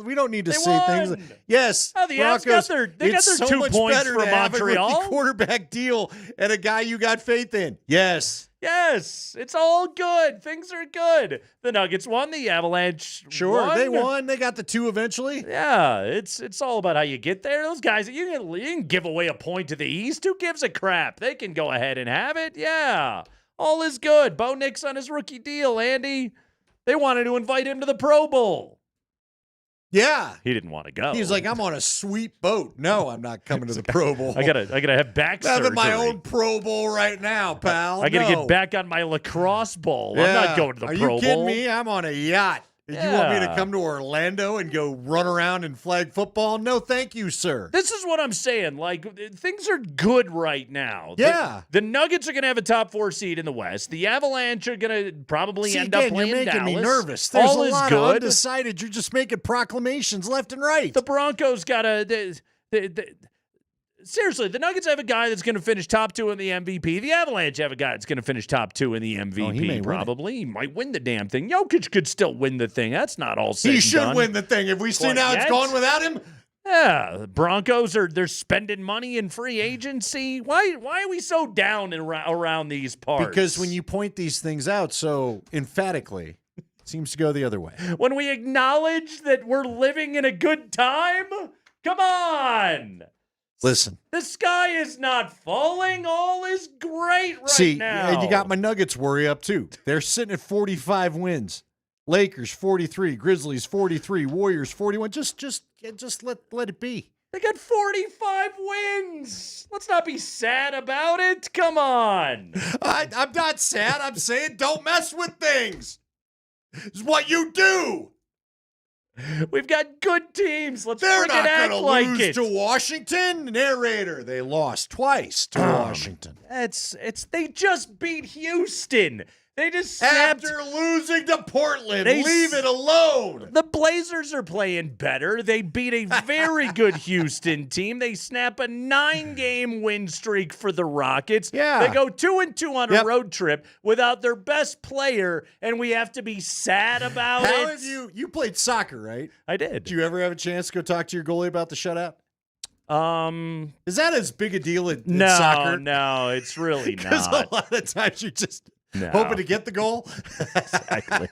We don't need to say things. Yes, Oh, the Avs Broncos, got their it's so 2 much points better for to have a Montreal. rookie quarterback deal and a guy you got faith in. Yes. Yes, it's all good. Things are good. The Nuggets won. The Avalanche won. They won. They got the 2 eventually. Yeah, it's all about how you get there. Those guys, you can give away a point to the East. Who gives a crap? They can go ahead and have it. Yeah, all is good. Bo Nix on his rookie deal, Andy. They wanted to invite him to the Pro Bowl. Yeah. He didn't want to go. He's like, I'm on a sweet boat. No, I'm not coming to the Pro Bowl. I gotta have back I'm having surgery. my own Pro Bowl right now, pal. I gotta No. get back on my lacrosse ball. Yeah. I'm not going to the Are Pro you kidding Bowl. me? I'm on a yacht. You want me to Yeah. come to Orlando and go run around and flag football? No, thank you, sir. This is what I'm saying. Like, things are good right now. Yeah. The Nuggets are going to have a top 4 seed in the West. The Avalanche are going to probably See, end up again, playing you're making Dallas. me nervous. There's All a is lot good. of undecided. You're just making proclamations left and right. The Broncos got seriously, the Nuggets have a guy that's going to finish top 2 in the MVP. The Avalanche have a guy that's going to finish top 2 in the MVP. he may win it. Probably. He might win the damn thing. Jokic could still win the thing. That's not all said He and should done. win the thing. Have we seen Quite how yet. it's gone without him? Yeah, the Broncos they're spending money in free agency. Why are we so down around these parts? Because when you point these things out so emphatically, it seems to go the other way. When we acknowledge that we're living in a good time, come on. Listen. The sky is not falling. All is great right See, now. and you got my Nuggets worry up too. They're sitting at 45 wins. Lakers 43, Grizzlies 43, Warriors 41. Just let it be. They got 45 wins. Let's not be sad about it. Come on. I'm not sad. I'm saying don't mess with things. It's what you do. We've got good teams. Let's They're freaking not act going to like lose it. to Washington. Narrator, they lost twice to Washington. They just beat Houston. They just snapped. After losing to Portland, They leave it alone. The Blazers are playing better. They beat a very good Houston team. They snap a 9-game win streak for the Rockets. Yeah. They go 2-2 on a road trip without their best player, and we have to be sad about How it. have you played soccer, right? I did. Did you ever have a chance to go talk to your goalie about the shutout? Is that as big a deal in soccer? No, it's really Because not. a lot of times you're just No. hoping to get the goal. Exactly.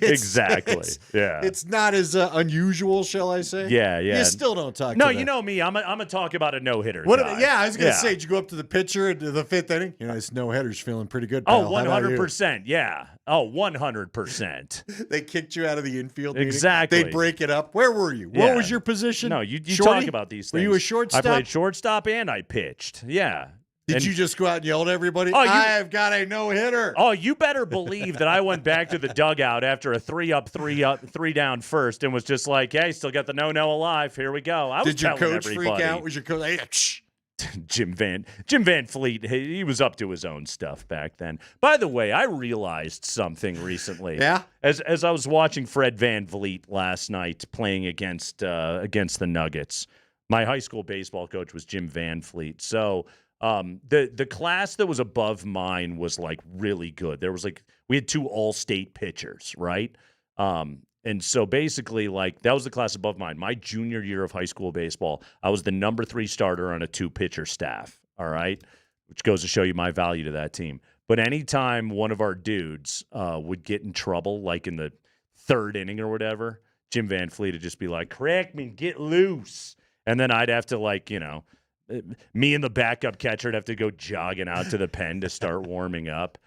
Exactly. Yeah. It's not as unusual, shall I say? Yeah. You still don't talk. No, to you them. know me. I'm a talk about a no-hitter. What? guy. Yeah, I was gonna say, did you go up to the pitcher into the 5th inning? You know, this no-hitter's feeling pretty good. Oh, Pal. How about you? 100%. Yeah. Oh, 100%. They kicked you out of the infield. Exactly. Meeting. They break it up. Where were you? Yeah. What was your position? No, you Shorty? talk about these Were things. you a shortstop? I played shortstop and I pitched. Yeah. Did you just go out and yell at everybody? Oh, I've got a no-hitter. Oh, you better believe that I went back to the dugout after a 3 down first and was just like, hey, still got the no alive. Here we go. I was Did your telling coach everybody. freak out? Was your coach? Hey, shh. Jim Van Fleet, he was up to his own stuff back then. By the way, I realized something recently. Yeah? As I was watching Fred Van Vliet last night playing against the Nuggets. My high school baseball coach was Jim Van Fleet. So the class that was above mine was like really good. There was we had 2 all-state pitchers, right? And so basically, like, that was the class above mine. My junior year of high school baseball, I was the number 3 starter on a 2-pitcher staff, all right? Which goes to show you my value to that team. But anytime one of our dudes would get in trouble, like in the 3rd inning or whatever, Jim Van Fleet would just be like, Kreckman, get loose. And then I'd have to, like, me and the backup catcher would have to go jogging out to the pen to start warming up.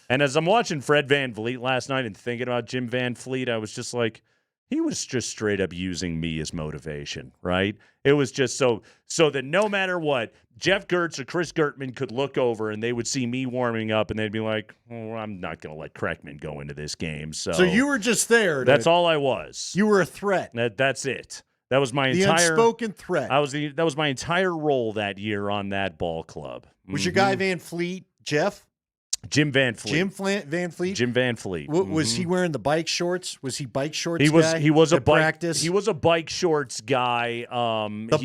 And as I'm watching Fred Van Vliet last night and thinking about Jim Van Fleet, I was just like, he was just straight up using me as motivation, right? It was just so that no matter what, Jeff Gertz or Chris Gertman could look over and they would see me warming up and they'd be like, oh, I'm not going to let Kreckman go into this game. So you were just there. That's all I was. You were a threat. That's it. That was my the entire unspoken threat. That was my entire role that year on that ball club. Was your guy Van Fleet, Jeff? Jim Van Fleet. Van Fleet. Jim Van Fleet. Was he wearing the bike shorts? Was he bike shorts? He was. Guy He was a at bike. practice. He was a bike shorts guy.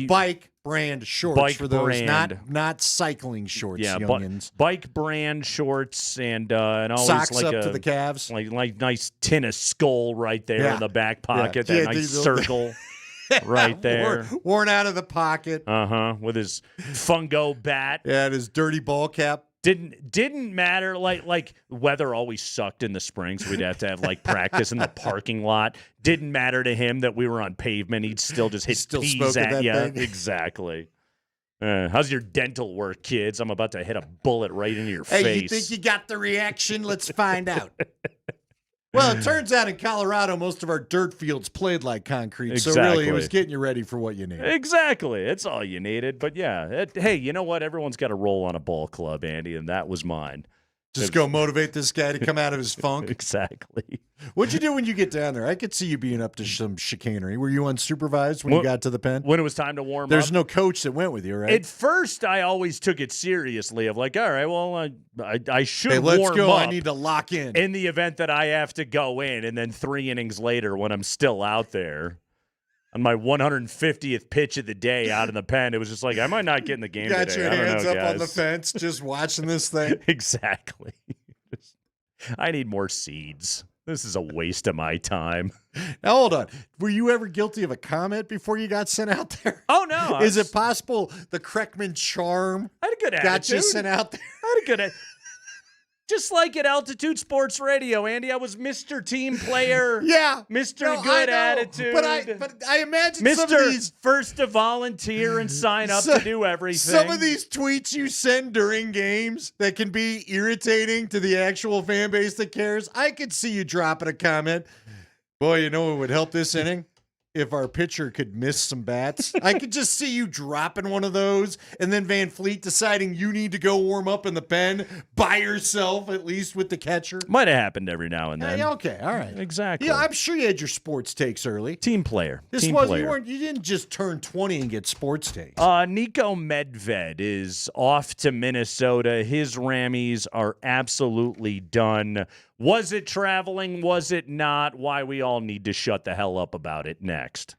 Bike brand shorts bike for those, brand. not cycling shorts. Yeah, youngins. Bike brand shorts and always Socks like up to the calves. Like nice tin of skull right there in the back pocket. Yeah, That nice circle. Right there. Worn out of the pocket. With his fungo bat. Yeah, and his dirty ball cap. Didn't matter. Like weather always sucked in the spring, so we'd have to have like practice in the parking lot. Didn't matter to him that we were on pavement. He'd still just hit peas at you. Exactly. How's your dental work, kids? I'm about to hit a bullet right into your face. Hey, you think you got the reaction? Let's find out. Well, it turns out in Colorado, most of our dirt fields played like concrete. Exactly. So really, it was getting you ready for what you needed. Exactly. It's all you needed. But yeah, hey, you know what? Everyone's got a role on a ball club, Andy, and that was mine. Just go motivate this guy to come out of his funk. Exactly. What'd you do when you get down there? I could see you being up to some chicanery. Were you unsupervised when you got to the pen? When it was time to warm up? There's no coach that went with you, right? At first, I always took it seriously of like, all right, well, I should let's warm go. up. I need to lock in the event that I have to go in. And then 3 innings later, when I'm still out there, on my 150th pitch of the day out in the pen, it was just like, I might not get in the game got today. your hands know, up guys. on the fence just watching this thing. Exactly. I need more seeds. This is a waste of my time. Now, hold on. Were you ever guilty of a comment before you got sent out there? Oh, no. Is it possible the Kreckman charm I had a good attitude. got you sent out there? I had a good Just like at Altitude Sports Radio, Andy, I was Mr. Team Player. Yeah. Mr. Good Attitude. But I imagine Mr. some of these First to volunteer and sign up to do everything. Some of these tweets you send during games that can be irritating to the actual fan base that cares. I could see you dropping a comment. Boy, you know what would help this inning? If our pitcher could miss some bats. I could just see you dropping one of those and then Van Fleet deciding you need to go warm up in the pen by yourself, at least with the catcher. Might have happened every now and then. Yeah, okay, all right. Exactly. Yeah, I'm sure you had your sports takes early. Team player. You didn't just turn 20 and get sports takes. Nico Medved is off to Minnesota. His Rammies are absolutely done. Was it traveling? Was it not? Why we all need to shut the hell up about it next.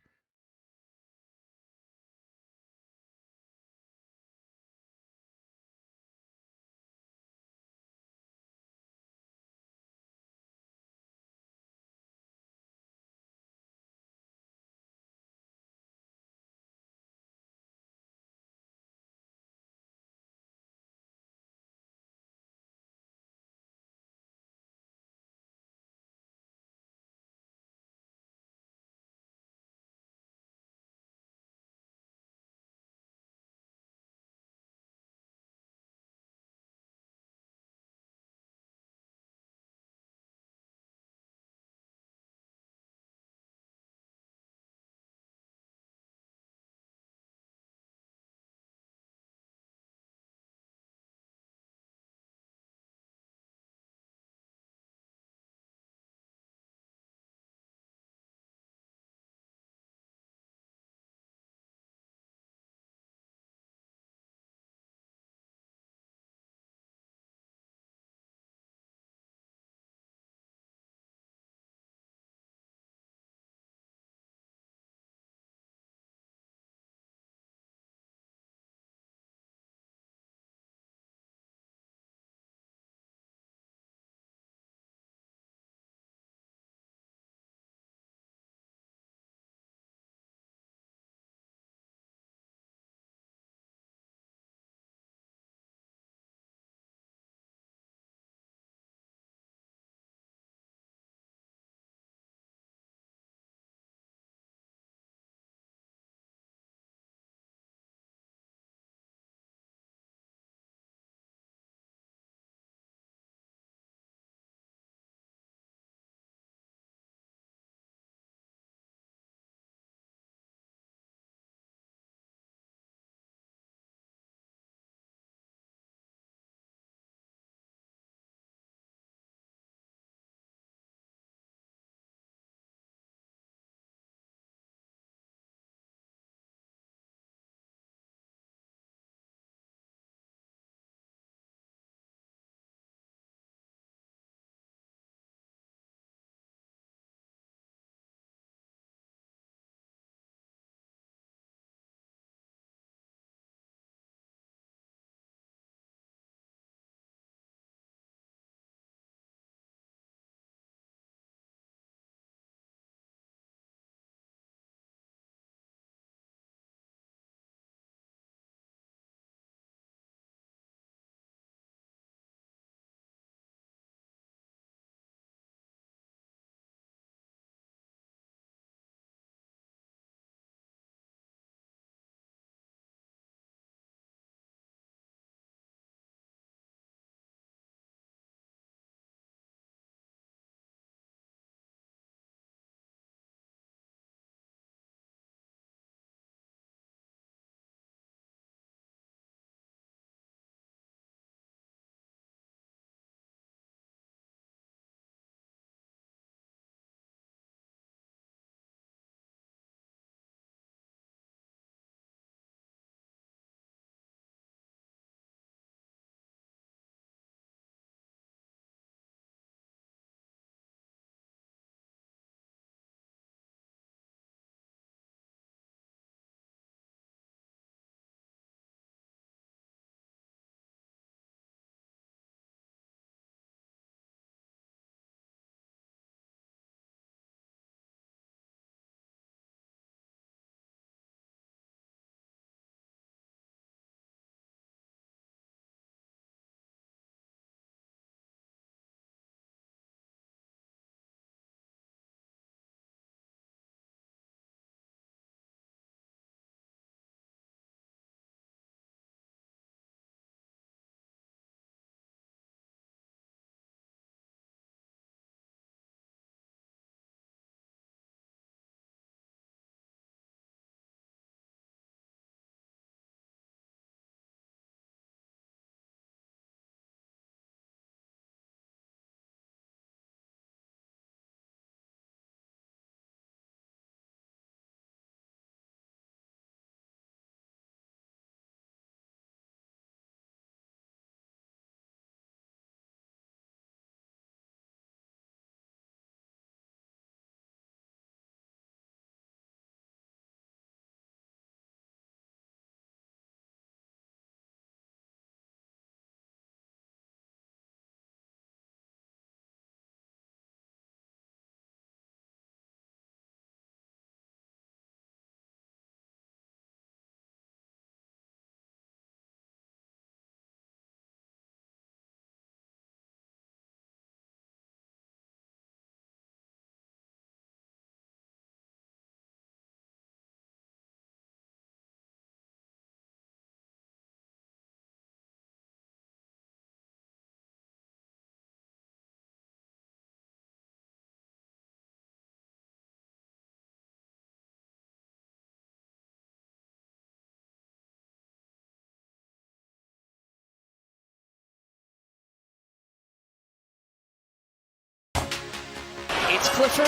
It's Clifford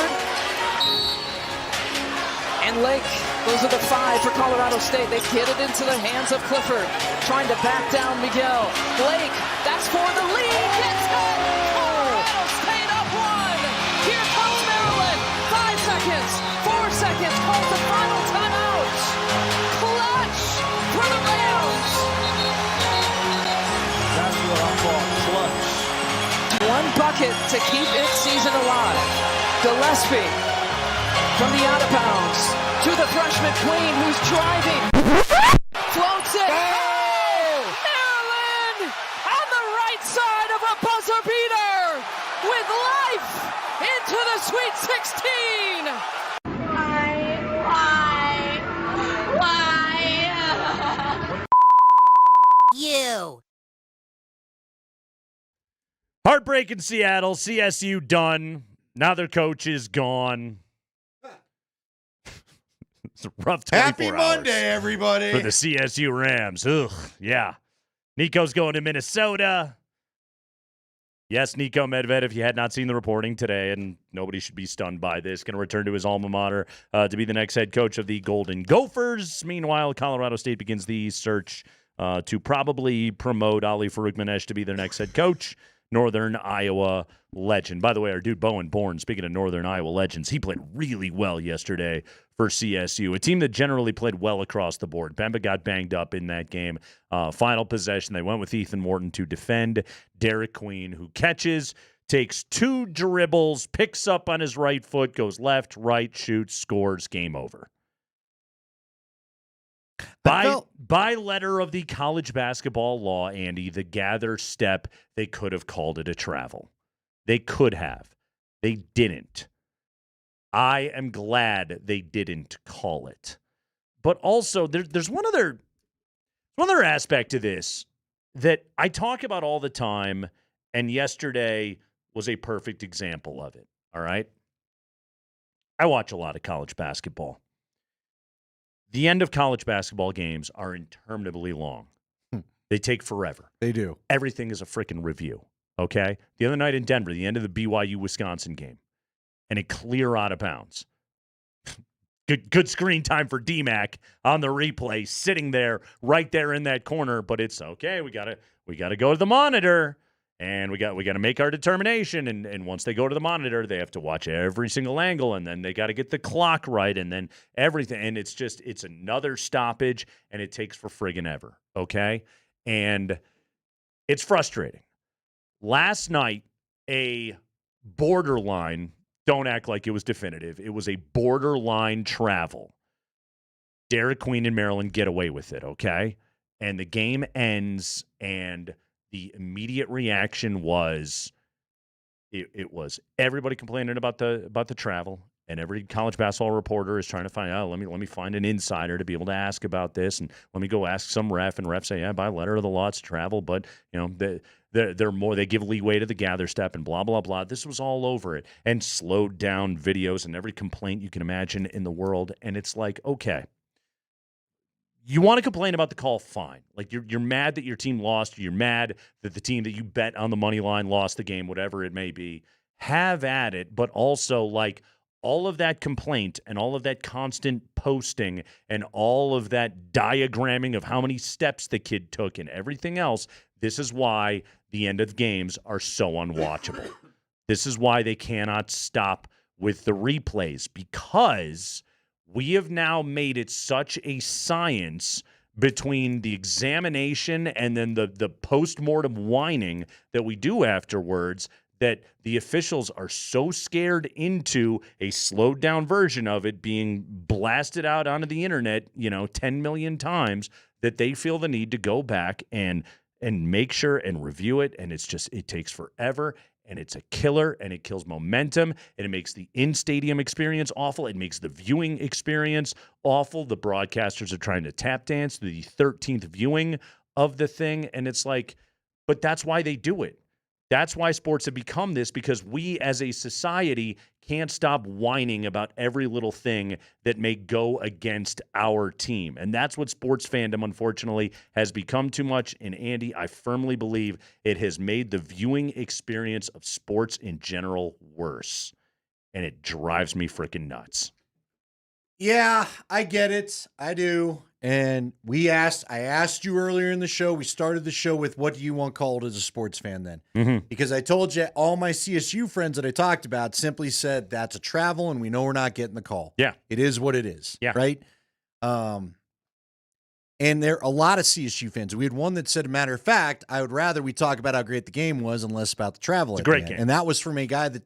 and Lake. Those are the 5 for Colorado State. They get it into the hands of Clifford, trying to back down Miguel. Blake, that's for the lead. Gets it. Colorado State up 1. Here comes Maryland. 5 seconds, 4 seconds. Calls the final timeout. Clutch for the Rams. That's what I'm calling clutch. 1 bucket to keep its season alive. Gillespie from the out of bounds to the freshman Queen, who's driving. Floats it. Oh! Maryland on the right side of a buzzer beater with life into the Sweet 16. Why? You. Heartbreak in Seattle. CSU done. Now their coach is gone. It's a rough 24 Happy hours Monday, everybody. for the CSU Rams. Ugh, yeah. Nico's going to Minnesota. Yes, Nico Medved, if you had not seen the reporting today, and nobody should be stunned by this, going to return to his alma mater to be the next head coach of the Golden Gophers. Meanwhile, Colorado State begins the search to probably promote Ali Farouk-Manesh to be their next head coach. Northern Iowa legend. By the way, our dude Bowen Bourne, speaking of Northern Iowa legends, he played really well yesterday for CSU, a team that generally played well across the board. Bemba got banged up in that game. Final possession, they went with Ethan Morton to defend Derek Queen, who catches, takes 2 dribbles, picks up on his right foot, goes left, right, shoots, scores, game over. By letter of the college basketball law, Andy, the gather step, they could have called it a travel. They could have. They didn't. I am glad they didn't call it. But also, there's one other aspect to this that I talk about all the time, and yesterday was a perfect example of it, all right? I watch a lot of college basketball. The end of college basketball games are interminably long. They take forever. They do. Everything is a freaking review, okay? The other night in Denver, the end of the BYU-Wisconsin game, and a clear out of bounds. Good screen time for DMac on the replay, sitting there, right there in that corner, but it's okay, we gotta go to the monitor. And we got to make our determination. And once they go to the monitor, they have to watch every single angle, and then they got to get the clock right, and then everything. And it's another stoppage, and it takes for friggin' ever. Okay, and it's frustrating. Last night, a borderline. Don't act like it was definitive. It was a borderline travel. Derek Queen and Maryland get away with it. Okay, and the game ends, and the immediate reaction was it was everybody complaining about the travel, and every college basketball reporter is trying to find out, let me find an insider to be able to ask about this, and let me go ask some ref, and ref say, yeah, by letter of the law it's travel, but they're more, they give leeway to the gather step and blah blah blah. This was all over it, and slowed down videos and every complaint you can imagine in the world, and it's like, okay, you want to complain about the call, fine. Like, you're mad that your team lost. You're mad that the team that you bet on the money line lost the game, whatever it may be. Have at it, but also, like, all of that complaint and all of that constant posting and all of that diagramming of how many steps the kid took and everything else, this is why the end of games are so unwatchable. This is why they cannot stop with the replays, because we have now made it such a science between the examination and then the post-mortem whining that we do afterwards that the officials are so scared into a slowed-down version of it being blasted out onto the internet, 10 million times, that they feel the need to go back and make sure and review it, and it takes forever. And it's a killer, and it kills momentum, and it makes the in-stadium experience awful. It makes the viewing experience awful. The broadcasters are trying to tap dance through the 13th viewing of the thing, and it's like, but that's why they do it. That's why sports have become this, because we as a society can't stop whining about every little thing that may go against our team. And that's what sports fandom, unfortunately, has become too much. And Andy, I firmly believe it has made the viewing experience of sports in general worse. and it drives me freaking nuts. Yeah, I get it. I do. And I asked you earlier in the show, we started the show with what do you want called as a sports fan then? Mm-hmm. Because I told you all my CSU friends that I talked about simply said that's a travel and we know we're not getting the call. Yeah. It is what it is. Yeah. Right? And there are a lot of CSU fans. We had one that said, a matter of fact, I would rather we talk about how great the game was and less about the travel. It's a great game. And that was from a guy that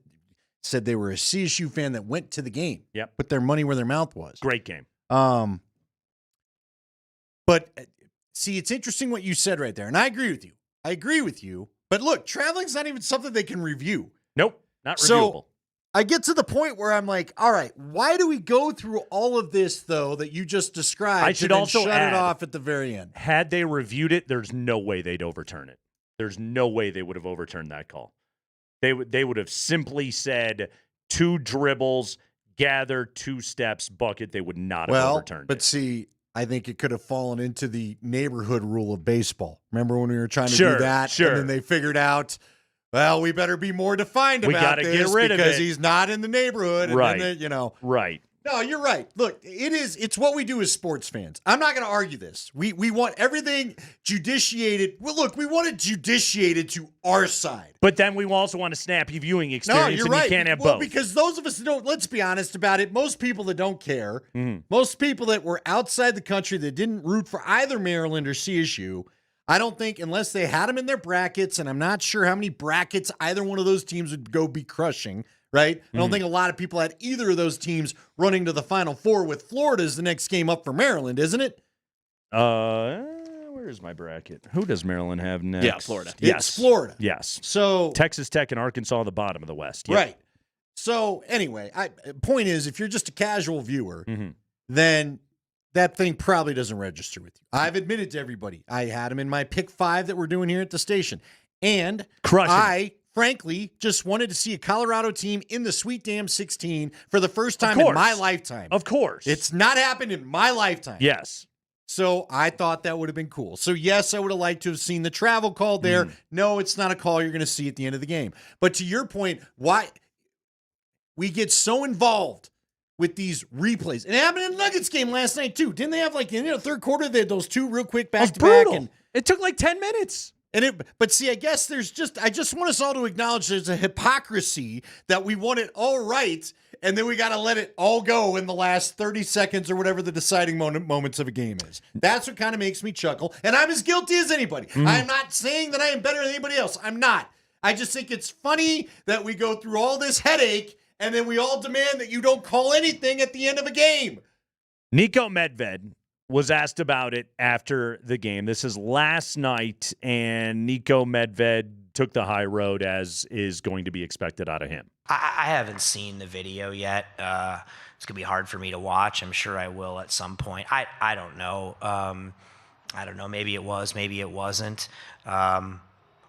said they were a CSU fan that went to the game. Yep. Put their money where their mouth was. Great game. But see, it's interesting what you said right there. And I agree with you. But look, traveling's not even something they can review. Nope. Not reviewable. So I get to the point where I'm like, all right, why do we go through all of this, though, that you just described? I should also shut add, it off at the very end. Had they reviewed it, there's no way they'd overturn it. There's no way they would have overturned that call. They would have simply said 2 dribbles, gather 2 steps, bucket. They would not have overturned but it. see, I think it could have fallen into the neighborhood rule of baseball. Remember when we were trying to Sure, do that? sure. And then they figured out, well, we better be more defined We about gotta this get rid of because it. he's not in the neighborhood. And Right. then Right. No, you're right. Look, it's what we do as sports fans. I'm not going to argue this. We want everything judiciated. Well, look, we want it judiciated to our side. But then we also want a snappy viewing experience, No, you're and right. you can't have well, both. because those of us that don't, let's be honest about it, most people that don't care, most people that were outside the country that didn't root for either Maryland or CSU, I don't think, unless they had them in their brackets, and I'm not sure how many brackets either one of those teams would go be crushing, right? I don't think a lot of people had either of those teams running to the Final Four with Florida as the next game up for Maryland, isn't it? Where is my bracket? Who does Maryland have next? Yeah, Florida. Yes. It's Florida. Yes. So Texas Tech and Arkansas at the bottom of the West. Yep. Right. So anyway, point is, if you're just a casual viewer, Mm-hmm. then that thing probably doesn't register with you. I've admitted to everybody, I had him in my pick 5 that we're doing here at the station. And I, frankly, just wanted to see a Colorado team in the Sweet Damn 16 for the first time in my lifetime. Of course. It's not happened in my lifetime. Yes. So I thought that would have been cool. So yes, I would have liked to have seen the travel call there. No, it's not a call you're going to see at the end of the game. But to your point, why we get so involved with these replays. It happened in the Nuggets game last night too. Didn't they have third quarter, they had those 2 real quick back-to-back? And it took like 10 minutes. But see, I guess I just want us all to acknowledge there's a hypocrisy that we want it all right, and then we got to let it all go in the last 30 seconds or whatever the deciding moments of a game is. That's what kind of makes me chuckle, and I'm as guilty as anybody. I'm not saying that I am better than anybody else. I'm not. I just think it's funny that we go through all this headache, and then we all demand that you don't call anything at the end of a game. Nico Medved was asked about it after the game. This is last night, and Nico Medved took the high road, as is going to be expected out of him. I haven't seen the video yet. It's going to be hard for me to watch. I'm sure I will at some point. I don't know. I don't know. Maybe it was, maybe it wasn't.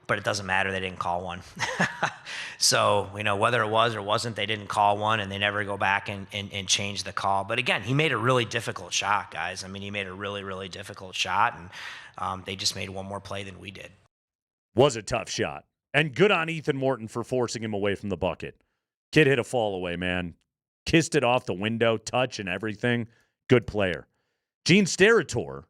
But it doesn't matter. They didn't call one. So, whether it was or wasn't, they didn't call one, and they never go back and change the call. But again, he made a really difficult shot, guys. I mean, he made a really, really difficult shot, and they just made one more play than we did. Was a tough shot. And good on Ethan Morton for forcing him away from the bucket. Kid hit a fall away, man. Kissed it off the window, touch and everything. Good player. Gene Steratore.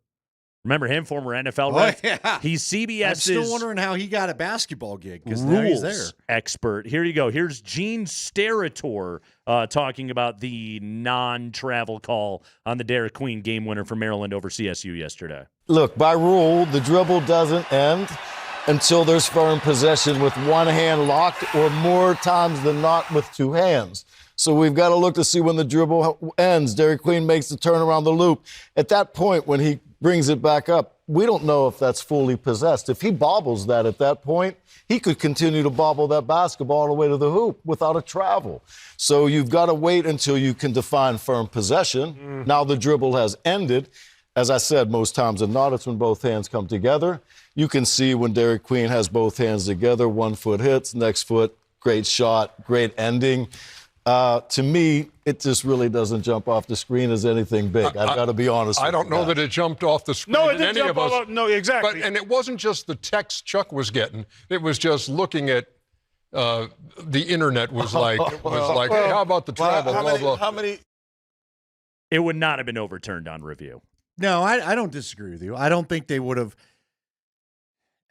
Remember him, former NFL ref? Yeah. He's CBS's I'm still wondering how he got a basketball gig because now he's there. rules expert. Here you go. Here's Gene Steratore talking about the non-travel call on the Derek Queen game winner for Maryland over CSU yesterday. Look, by rule, the dribble doesn't end until there's firm possession with one hand locked or more times than not with 2 hands. So we've got to look to see when the dribble ends. Derek Queen makes the turn around the loop. At that point, when he brings it back up, we don't know if that's fully possessed. If he bobbles that at that point, he could continue to bobble that basketball all the way to the hoop without a travel. So you've got to wait until you can define firm possession. Now the dribble has ended. As I said, most times than not, it's when both hands come together. You can see when Derek Queen has both hands together, 1 foot hits, next foot, great shot, great ending. To me, it just really doesn't jump off the screen as anything big. I've got to be honest with you. I don't know that it jumped off the screen. No, it in didn't any jump of us. off. No, exactly. And it wasn't just the text Chuck was getting. It was just looking at the internet was like, hey, how about the travel? How many? It would not have been overturned on review. No, I don't disagree with you. I don't think they would have.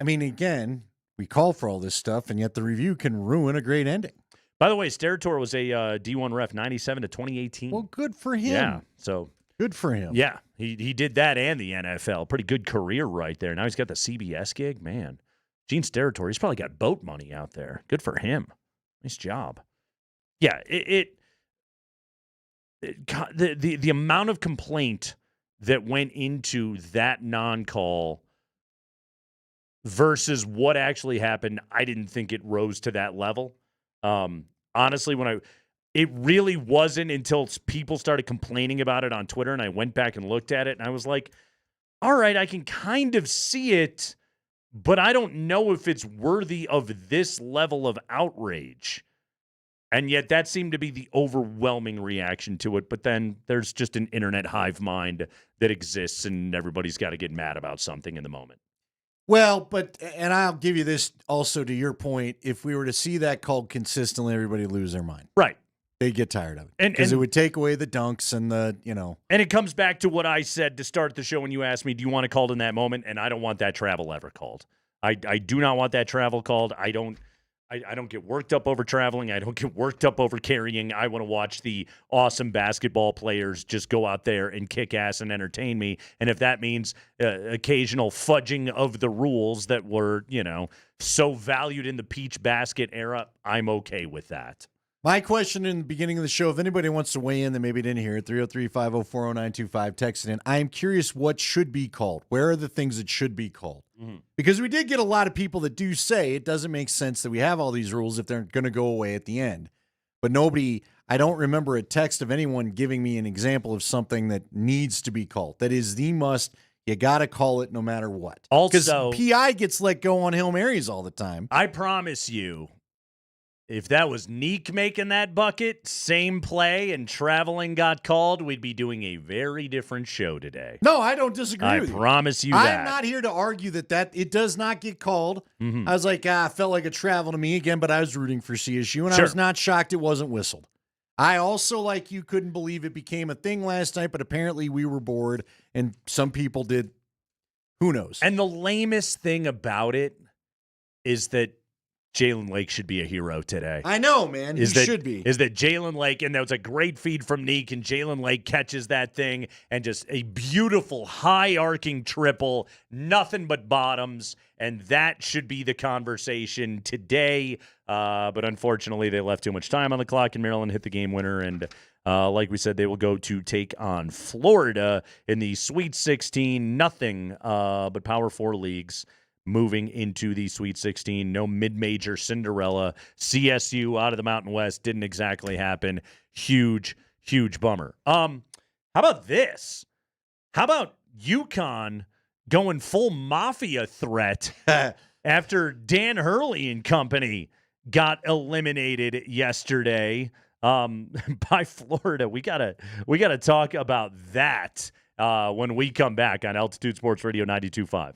I mean, again, we call for all this stuff, and yet the review can ruin a great ending. By the way, Steratore was a D1 ref, 97 to 2018. Well, good for him. Yeah, so good for him. Yeah, he did that and the NFL. Pretty good career right there. Now he's got the CBS gig. Man, Gene Steratore, he's probably got boat money out there. Good for him. Nice job. Yeah, the amount of complaint that went into that non-call versus what actually happened, I didn't think it rose to that level. Honestly, it really wasn't until people started complaining about it on Twitter, and I went back and looked at it, and I was like, all right, I can kind of see it, but I don't know if it's worthy of this level of outrage. And yet that seemed to be the overwhelming reaction to it. But then there's just an internet hive mind that exists, and everybody's got to get mad about something in the moment. Well, and I'll give you this also to your point. If we were to see that called consistently, everybody would lose their mind. Right. They'd get tired of it. Because it would take away the dunks and the. And it comes back to what I said to start the show when you asked me, do you want it called in that moment? And I don't want that travel ever called. I do not want that travel called. I don't get worked up over traveling. I don't get worked up over carrying. I want to watch the awesome basketball players just go out there and kick ass and entertain me. And if that means occasional fudging of the rules that were, so valued in the Peach Basket era, I'm okay with that. My question in the beginning of the show, if anybody wants to weigh in that maybe didn't hear it, 303-504-0925, text it in. I am curious what should be called. Where are the things that should be called? Mm-hmm. Because we did get a lot of people that do say it doesn't make sense that we have all these rules if they're going to go away at the end. But I don't remember a text of anyone giving me an example of something that needs to be called. That is the must. You got to call it no matter what. Also, because PI gets let go on Hail Marys all the time. I promise you, if that was Neek making that bucket, same play, and traveling got called, we'd be doing a very different show today. No, I don't disagree with you. I promise you that. I'm not here to argue that it does not get called. Mm-hmm. I was like, felt like a travel to me again, but I was rooting for CSU, and I was not shocked it wasn't whistled. I also, like you, couldn't believe it became a thing last night, but apparently we were bored, and some people did. Who knows? And the lamest thing about it is that Jalen Lake should be a hero today. I know, man. He should be. Is that Jalen Lake, and that was a great feed from Neek, and Jalen Lake catches that thing, and just a beautiful high-arcing triple, nothing but bottoms, and that should be the conversation today. But unfortunately, they left too much time on the clock, and Maryland hit the game winner, and like we said, they will go to take on Florida in the Sweet 16, nothing but Power 4 leagues. Moving into the Sweet 16. No mid-major Cinderella. CSU out of the Mountain West didn't exactly happen. Huge, huge bummer. How about this? How about UConn going full mafia threat after Dan Hurley and company got eliminated yesterday by Florida? We gotta talk about that when we come back on Altitude Sports Radio 92.5.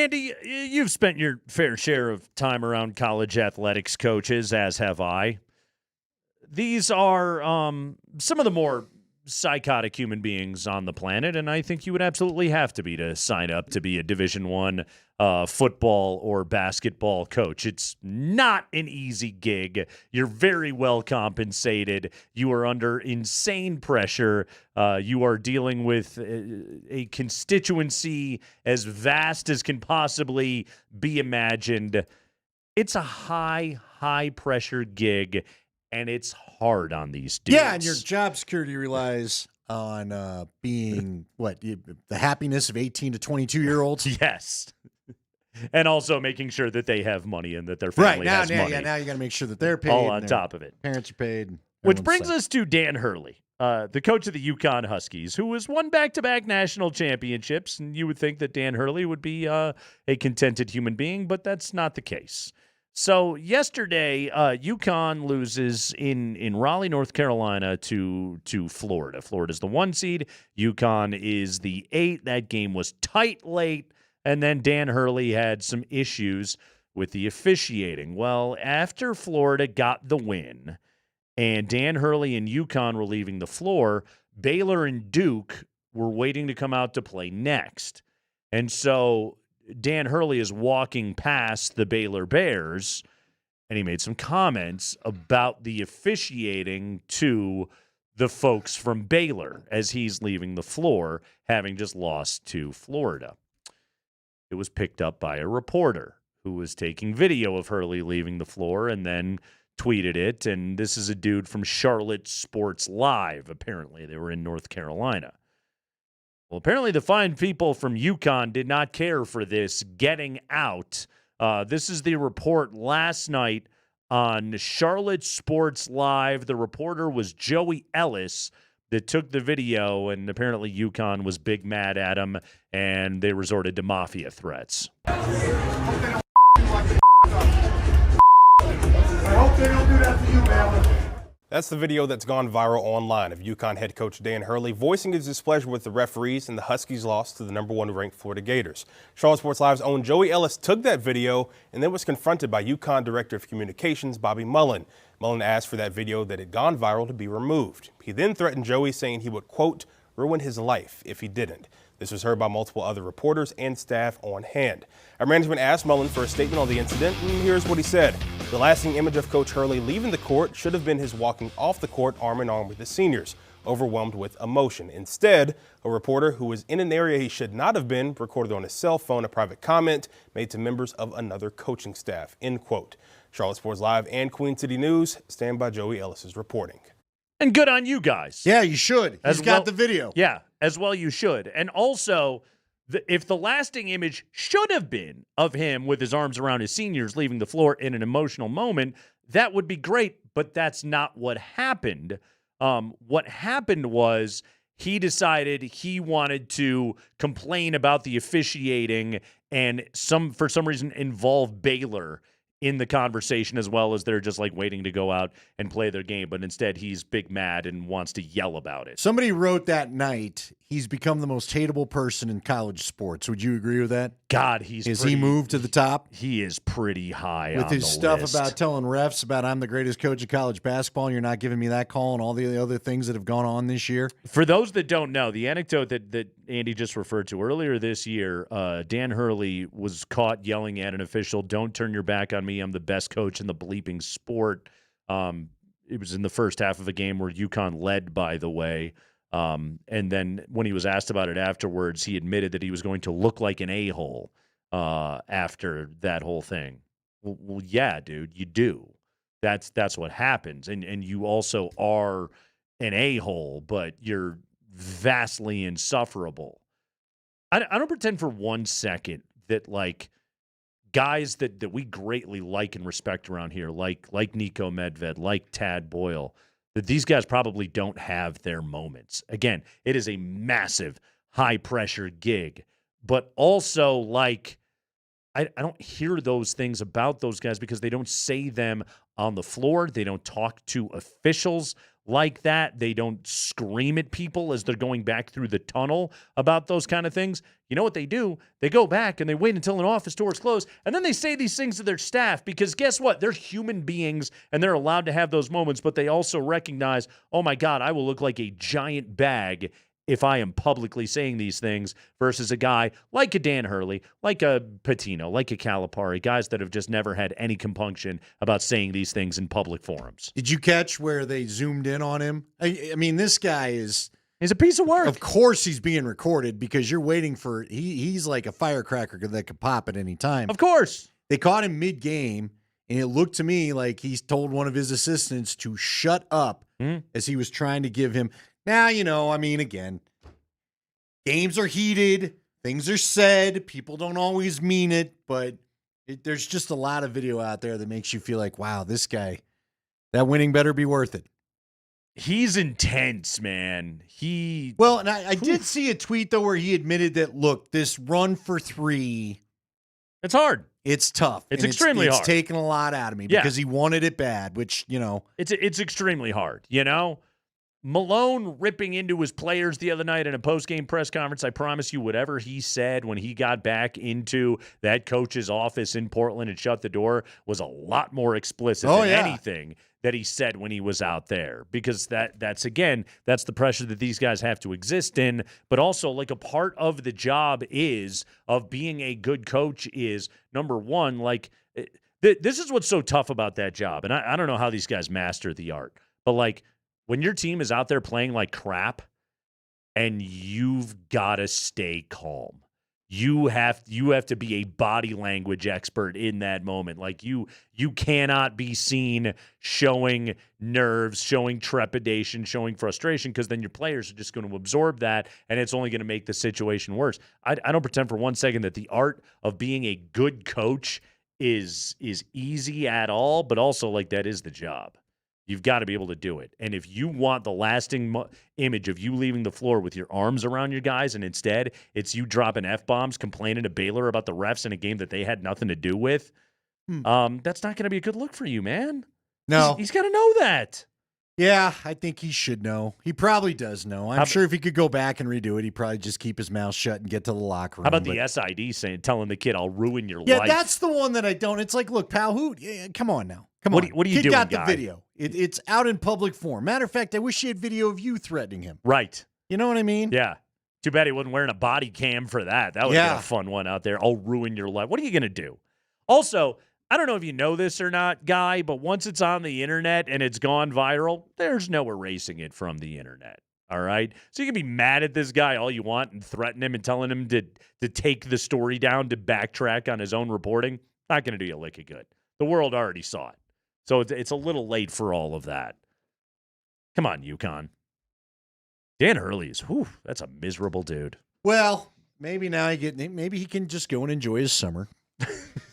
Andy, you've spent your fair share of time around college athletics coaches, as have I. These are some of the more psychotic human beings on the planet, and I think you would absolutely have to be to sign up to be a Division I football or basketball coach. It's not an easy gig. You're very well compensated. You are under insane pressure. You are dealing with a constituency as vast as can possibly be imagined. It's a high pressure gig, and it's hard on these dudes. Yeah, and your job security relies on being the happiness of 18 to 22-year-olds. Yes. And also making sure that they have money and that their family has money. Yeah, now you got to make sure that they're paid. All on top of it. Parents are paid. Which brings us to Dan Hurley, the coach of the UConn Huskies, who has won back-to-back national championships. And you would think that Dan Hurley would be a contented human being, but that's not the case. So yesterday, UConn loses in Raleigh, North Carolina to Florida. Florida's the 1 seed. UConn is the 8. That game was tight late. And then Dan Hurley had some issues with the officiating. Well, after Florida got the win and Dan Hurley and UConn were leaving the floor, Baylor and Duke were waiting to come out to play next. And so Dan Hurley is walking past the Baylor Bears, and he made some comments about the officiating to the folks from Baylor as he's leaving the floor, having just lost to Florida. It was picked up by a reporter who was taking video of Hurley leaving the floor and then tweeted it, and this is a dude from Charlotte Sports Live. Apparently, they were in North Carolina. Well, apparently the fine people from UConn did not care for this getting out. This is the report last night on Charlotte Sports Live. The reporter was Joey Ellis that took the video, and apparently UConn was big mad at him, and they resorted to mafia threats. I hope they don't do that to you, man. That's the video that's gone viral online of UConn head coach Dan Hurley voicing his displeasure with the referees and the Huskies' loss to the number 1 ranked Florida Gators. Charlotte Sports Live's own Joey Ellis took that video and then was confronted by UConn Director of Communications Bobby Mullen. Mullen asked for that video that had gone viral to be removed. He then threatened Joey, saying he would, quote, ruin his life if he didn't. This was heard by multiple other reporters and staff on hand. Our management asked Mullen for a statement on the incident, and here's what he said. The lasting image of Coach Hurley leaving the court should have been his walking off the court arm in arm with the seniors, overwhelmed with emotion. Instead, a reporter who was in an area he should not have been recorded on his cell phone a private comment made to members of another coaching staff, end quote. Charlotte Sports Live and Queen City News stand by Joey Ellis's reporting. And good on you guys. Yeah, you should. He's got the video. Yeah, as well you should. And also, if the lasting image should have been of him with his arms around his seniors leaving the floor in an emotional moment, that would be great, but that's not what happened. What happened was he decided he wanted to complain about the officiating and for some reason involve Baylor in the conversation, as well as they're just like waiting to go out and play their game. But instead, he's big mad and wants to yell about it. Somebody wrote that night, he's become the most hateable person in college sports. Would you agree with that? God, Has he moved to the top? He is pretty high with on his the stuff list. about telling refs about I'm the greatest coach of college basketball and you're not giving me that call and all the other things that have gone on this year. For those that don't know, the anecdote that Andy just referred to earlier this year, Dan Hurley was caught yelling at an official, "Don't turn your back on me. I'm the best coach in the bleeping sport." It was in the first half of a game where UConn led, by the way. And then when he was asked about it afterwards, he admitted that he was going to look like an a-hole after that whole thing. Well, yeah, dude, you do. That's what happens. And you also are an a-hole, but you're vastly insufferable. I don't pretend for 1 second that, like, guys that we greatly like and respect around here, like Nico Medved, like Tad Boyle, that these guys probably don't have their moments. Again, it is a massive, high-pressure gig. But also, like, I don't hear those things about those guys because they don't say them on the floor. They don't talk to officials like that. They don't scream at people as they're going back through the tunnel about those kind of things. You know what they do? They go back and they wait until an office door is closed, and then they say these things to their staff because guess what? They're human beings, and they're allowed to have those moments, but they also recognize, oh, my God, I will look like a giant bag if I am publicly saying these things versus a guy like a Dan Hurley, like a Patino, like a Calipari, guys that have just never had any compunction about saying these things in public forums. Did you catch where they zoomed in on him? I mean, this guy is... He's a piece of work. Of course he's being recorded because you're waiting for... He's like a firecracker that could pop at any time. Of course. They caught him mid-game, and it looked to me like he's told one of his assistants to shut up as he was trying to give him... Now, I mean, again, games are heated, things are said, people don't always mean it, but there's just a lot of video out there that makes you feel like, wow, this guy, that winning better be worth it. He's intense, man. Well, and I did see a tweet, though, where he admitted that, look, this run for three. It's hard. It's tough. It's extremely hard. It's taken a lot out of me because he wanted it bad, which, It's extremely hard, Malone ripping into his players the other night in a post-game press conference. I promise you, whatever he said when he got back into that coach's office in Portland and shut the door was a lot more explicit than anything that he said when he was out there. Because that's the pressure that these guys have to exist in. But also, like, a part of the job of being a good coach is, number one, like, this is what's so tough about that job. And I don't know how these guys master the art. But, like, when your team is out there playing like crap and you've got to stay calm, you have to be a body language expert in that moment. Like you cannot be seen showing nerves, showing trepidation, showing frustration, because then your players are just going to absorb that and it's only going to make the situation worse. I don't pretend for one second that the art of being a good coach is easy at all, but also, like, that is the job. You've got to be able to do it. And if you want the lasting image of you leaving the floor with your arms around your guys and instead it's you dropping F-bombs, complaining to Baylor about the refs in a game that they had nothing to do with, that's not going to be a good look for you, man. No. He's got to know that. Yeah, I think he should know. He probably does know. I'm sure if he could go back and redo it, he'd probably just keep his mouth shut and get to the locker room. How about the SID telling the kid, I'll ruin your life? Yeah, that's the one that I don't. It's like, look, pal, come on now. Come on. What are you Kid doing, got the guy? video. It's out in public form. Matter of fact, I wish he had video of you threatening him. Right. You know what I mean? Yeah. Too bad he wasn't wearing a body cam for that. That would have been a fun one out there. I'll ruin your life. What are you going to do? Also, I don't know if you know this or not, Guy, but once it's on the internet and it's gone viral, there's no erasing it from the internet. All right? So you can be mad at this guy all you want and threaten him and telling him to take the story down, to backtrack on his own reporting. Not going to do you a lick of good. The world already saw it. So it's a little late for all of that. Come on, UConn. Dan Hurley that's a miserable dude. Well, maybe now maybe he can just go and enjoy his summer.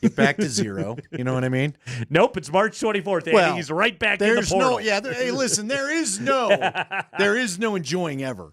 Get back to zero. You know what I mean? Nope, it's March 24th, Andy. He's right back in the portal. Hey, listen, there is no enjoying ever.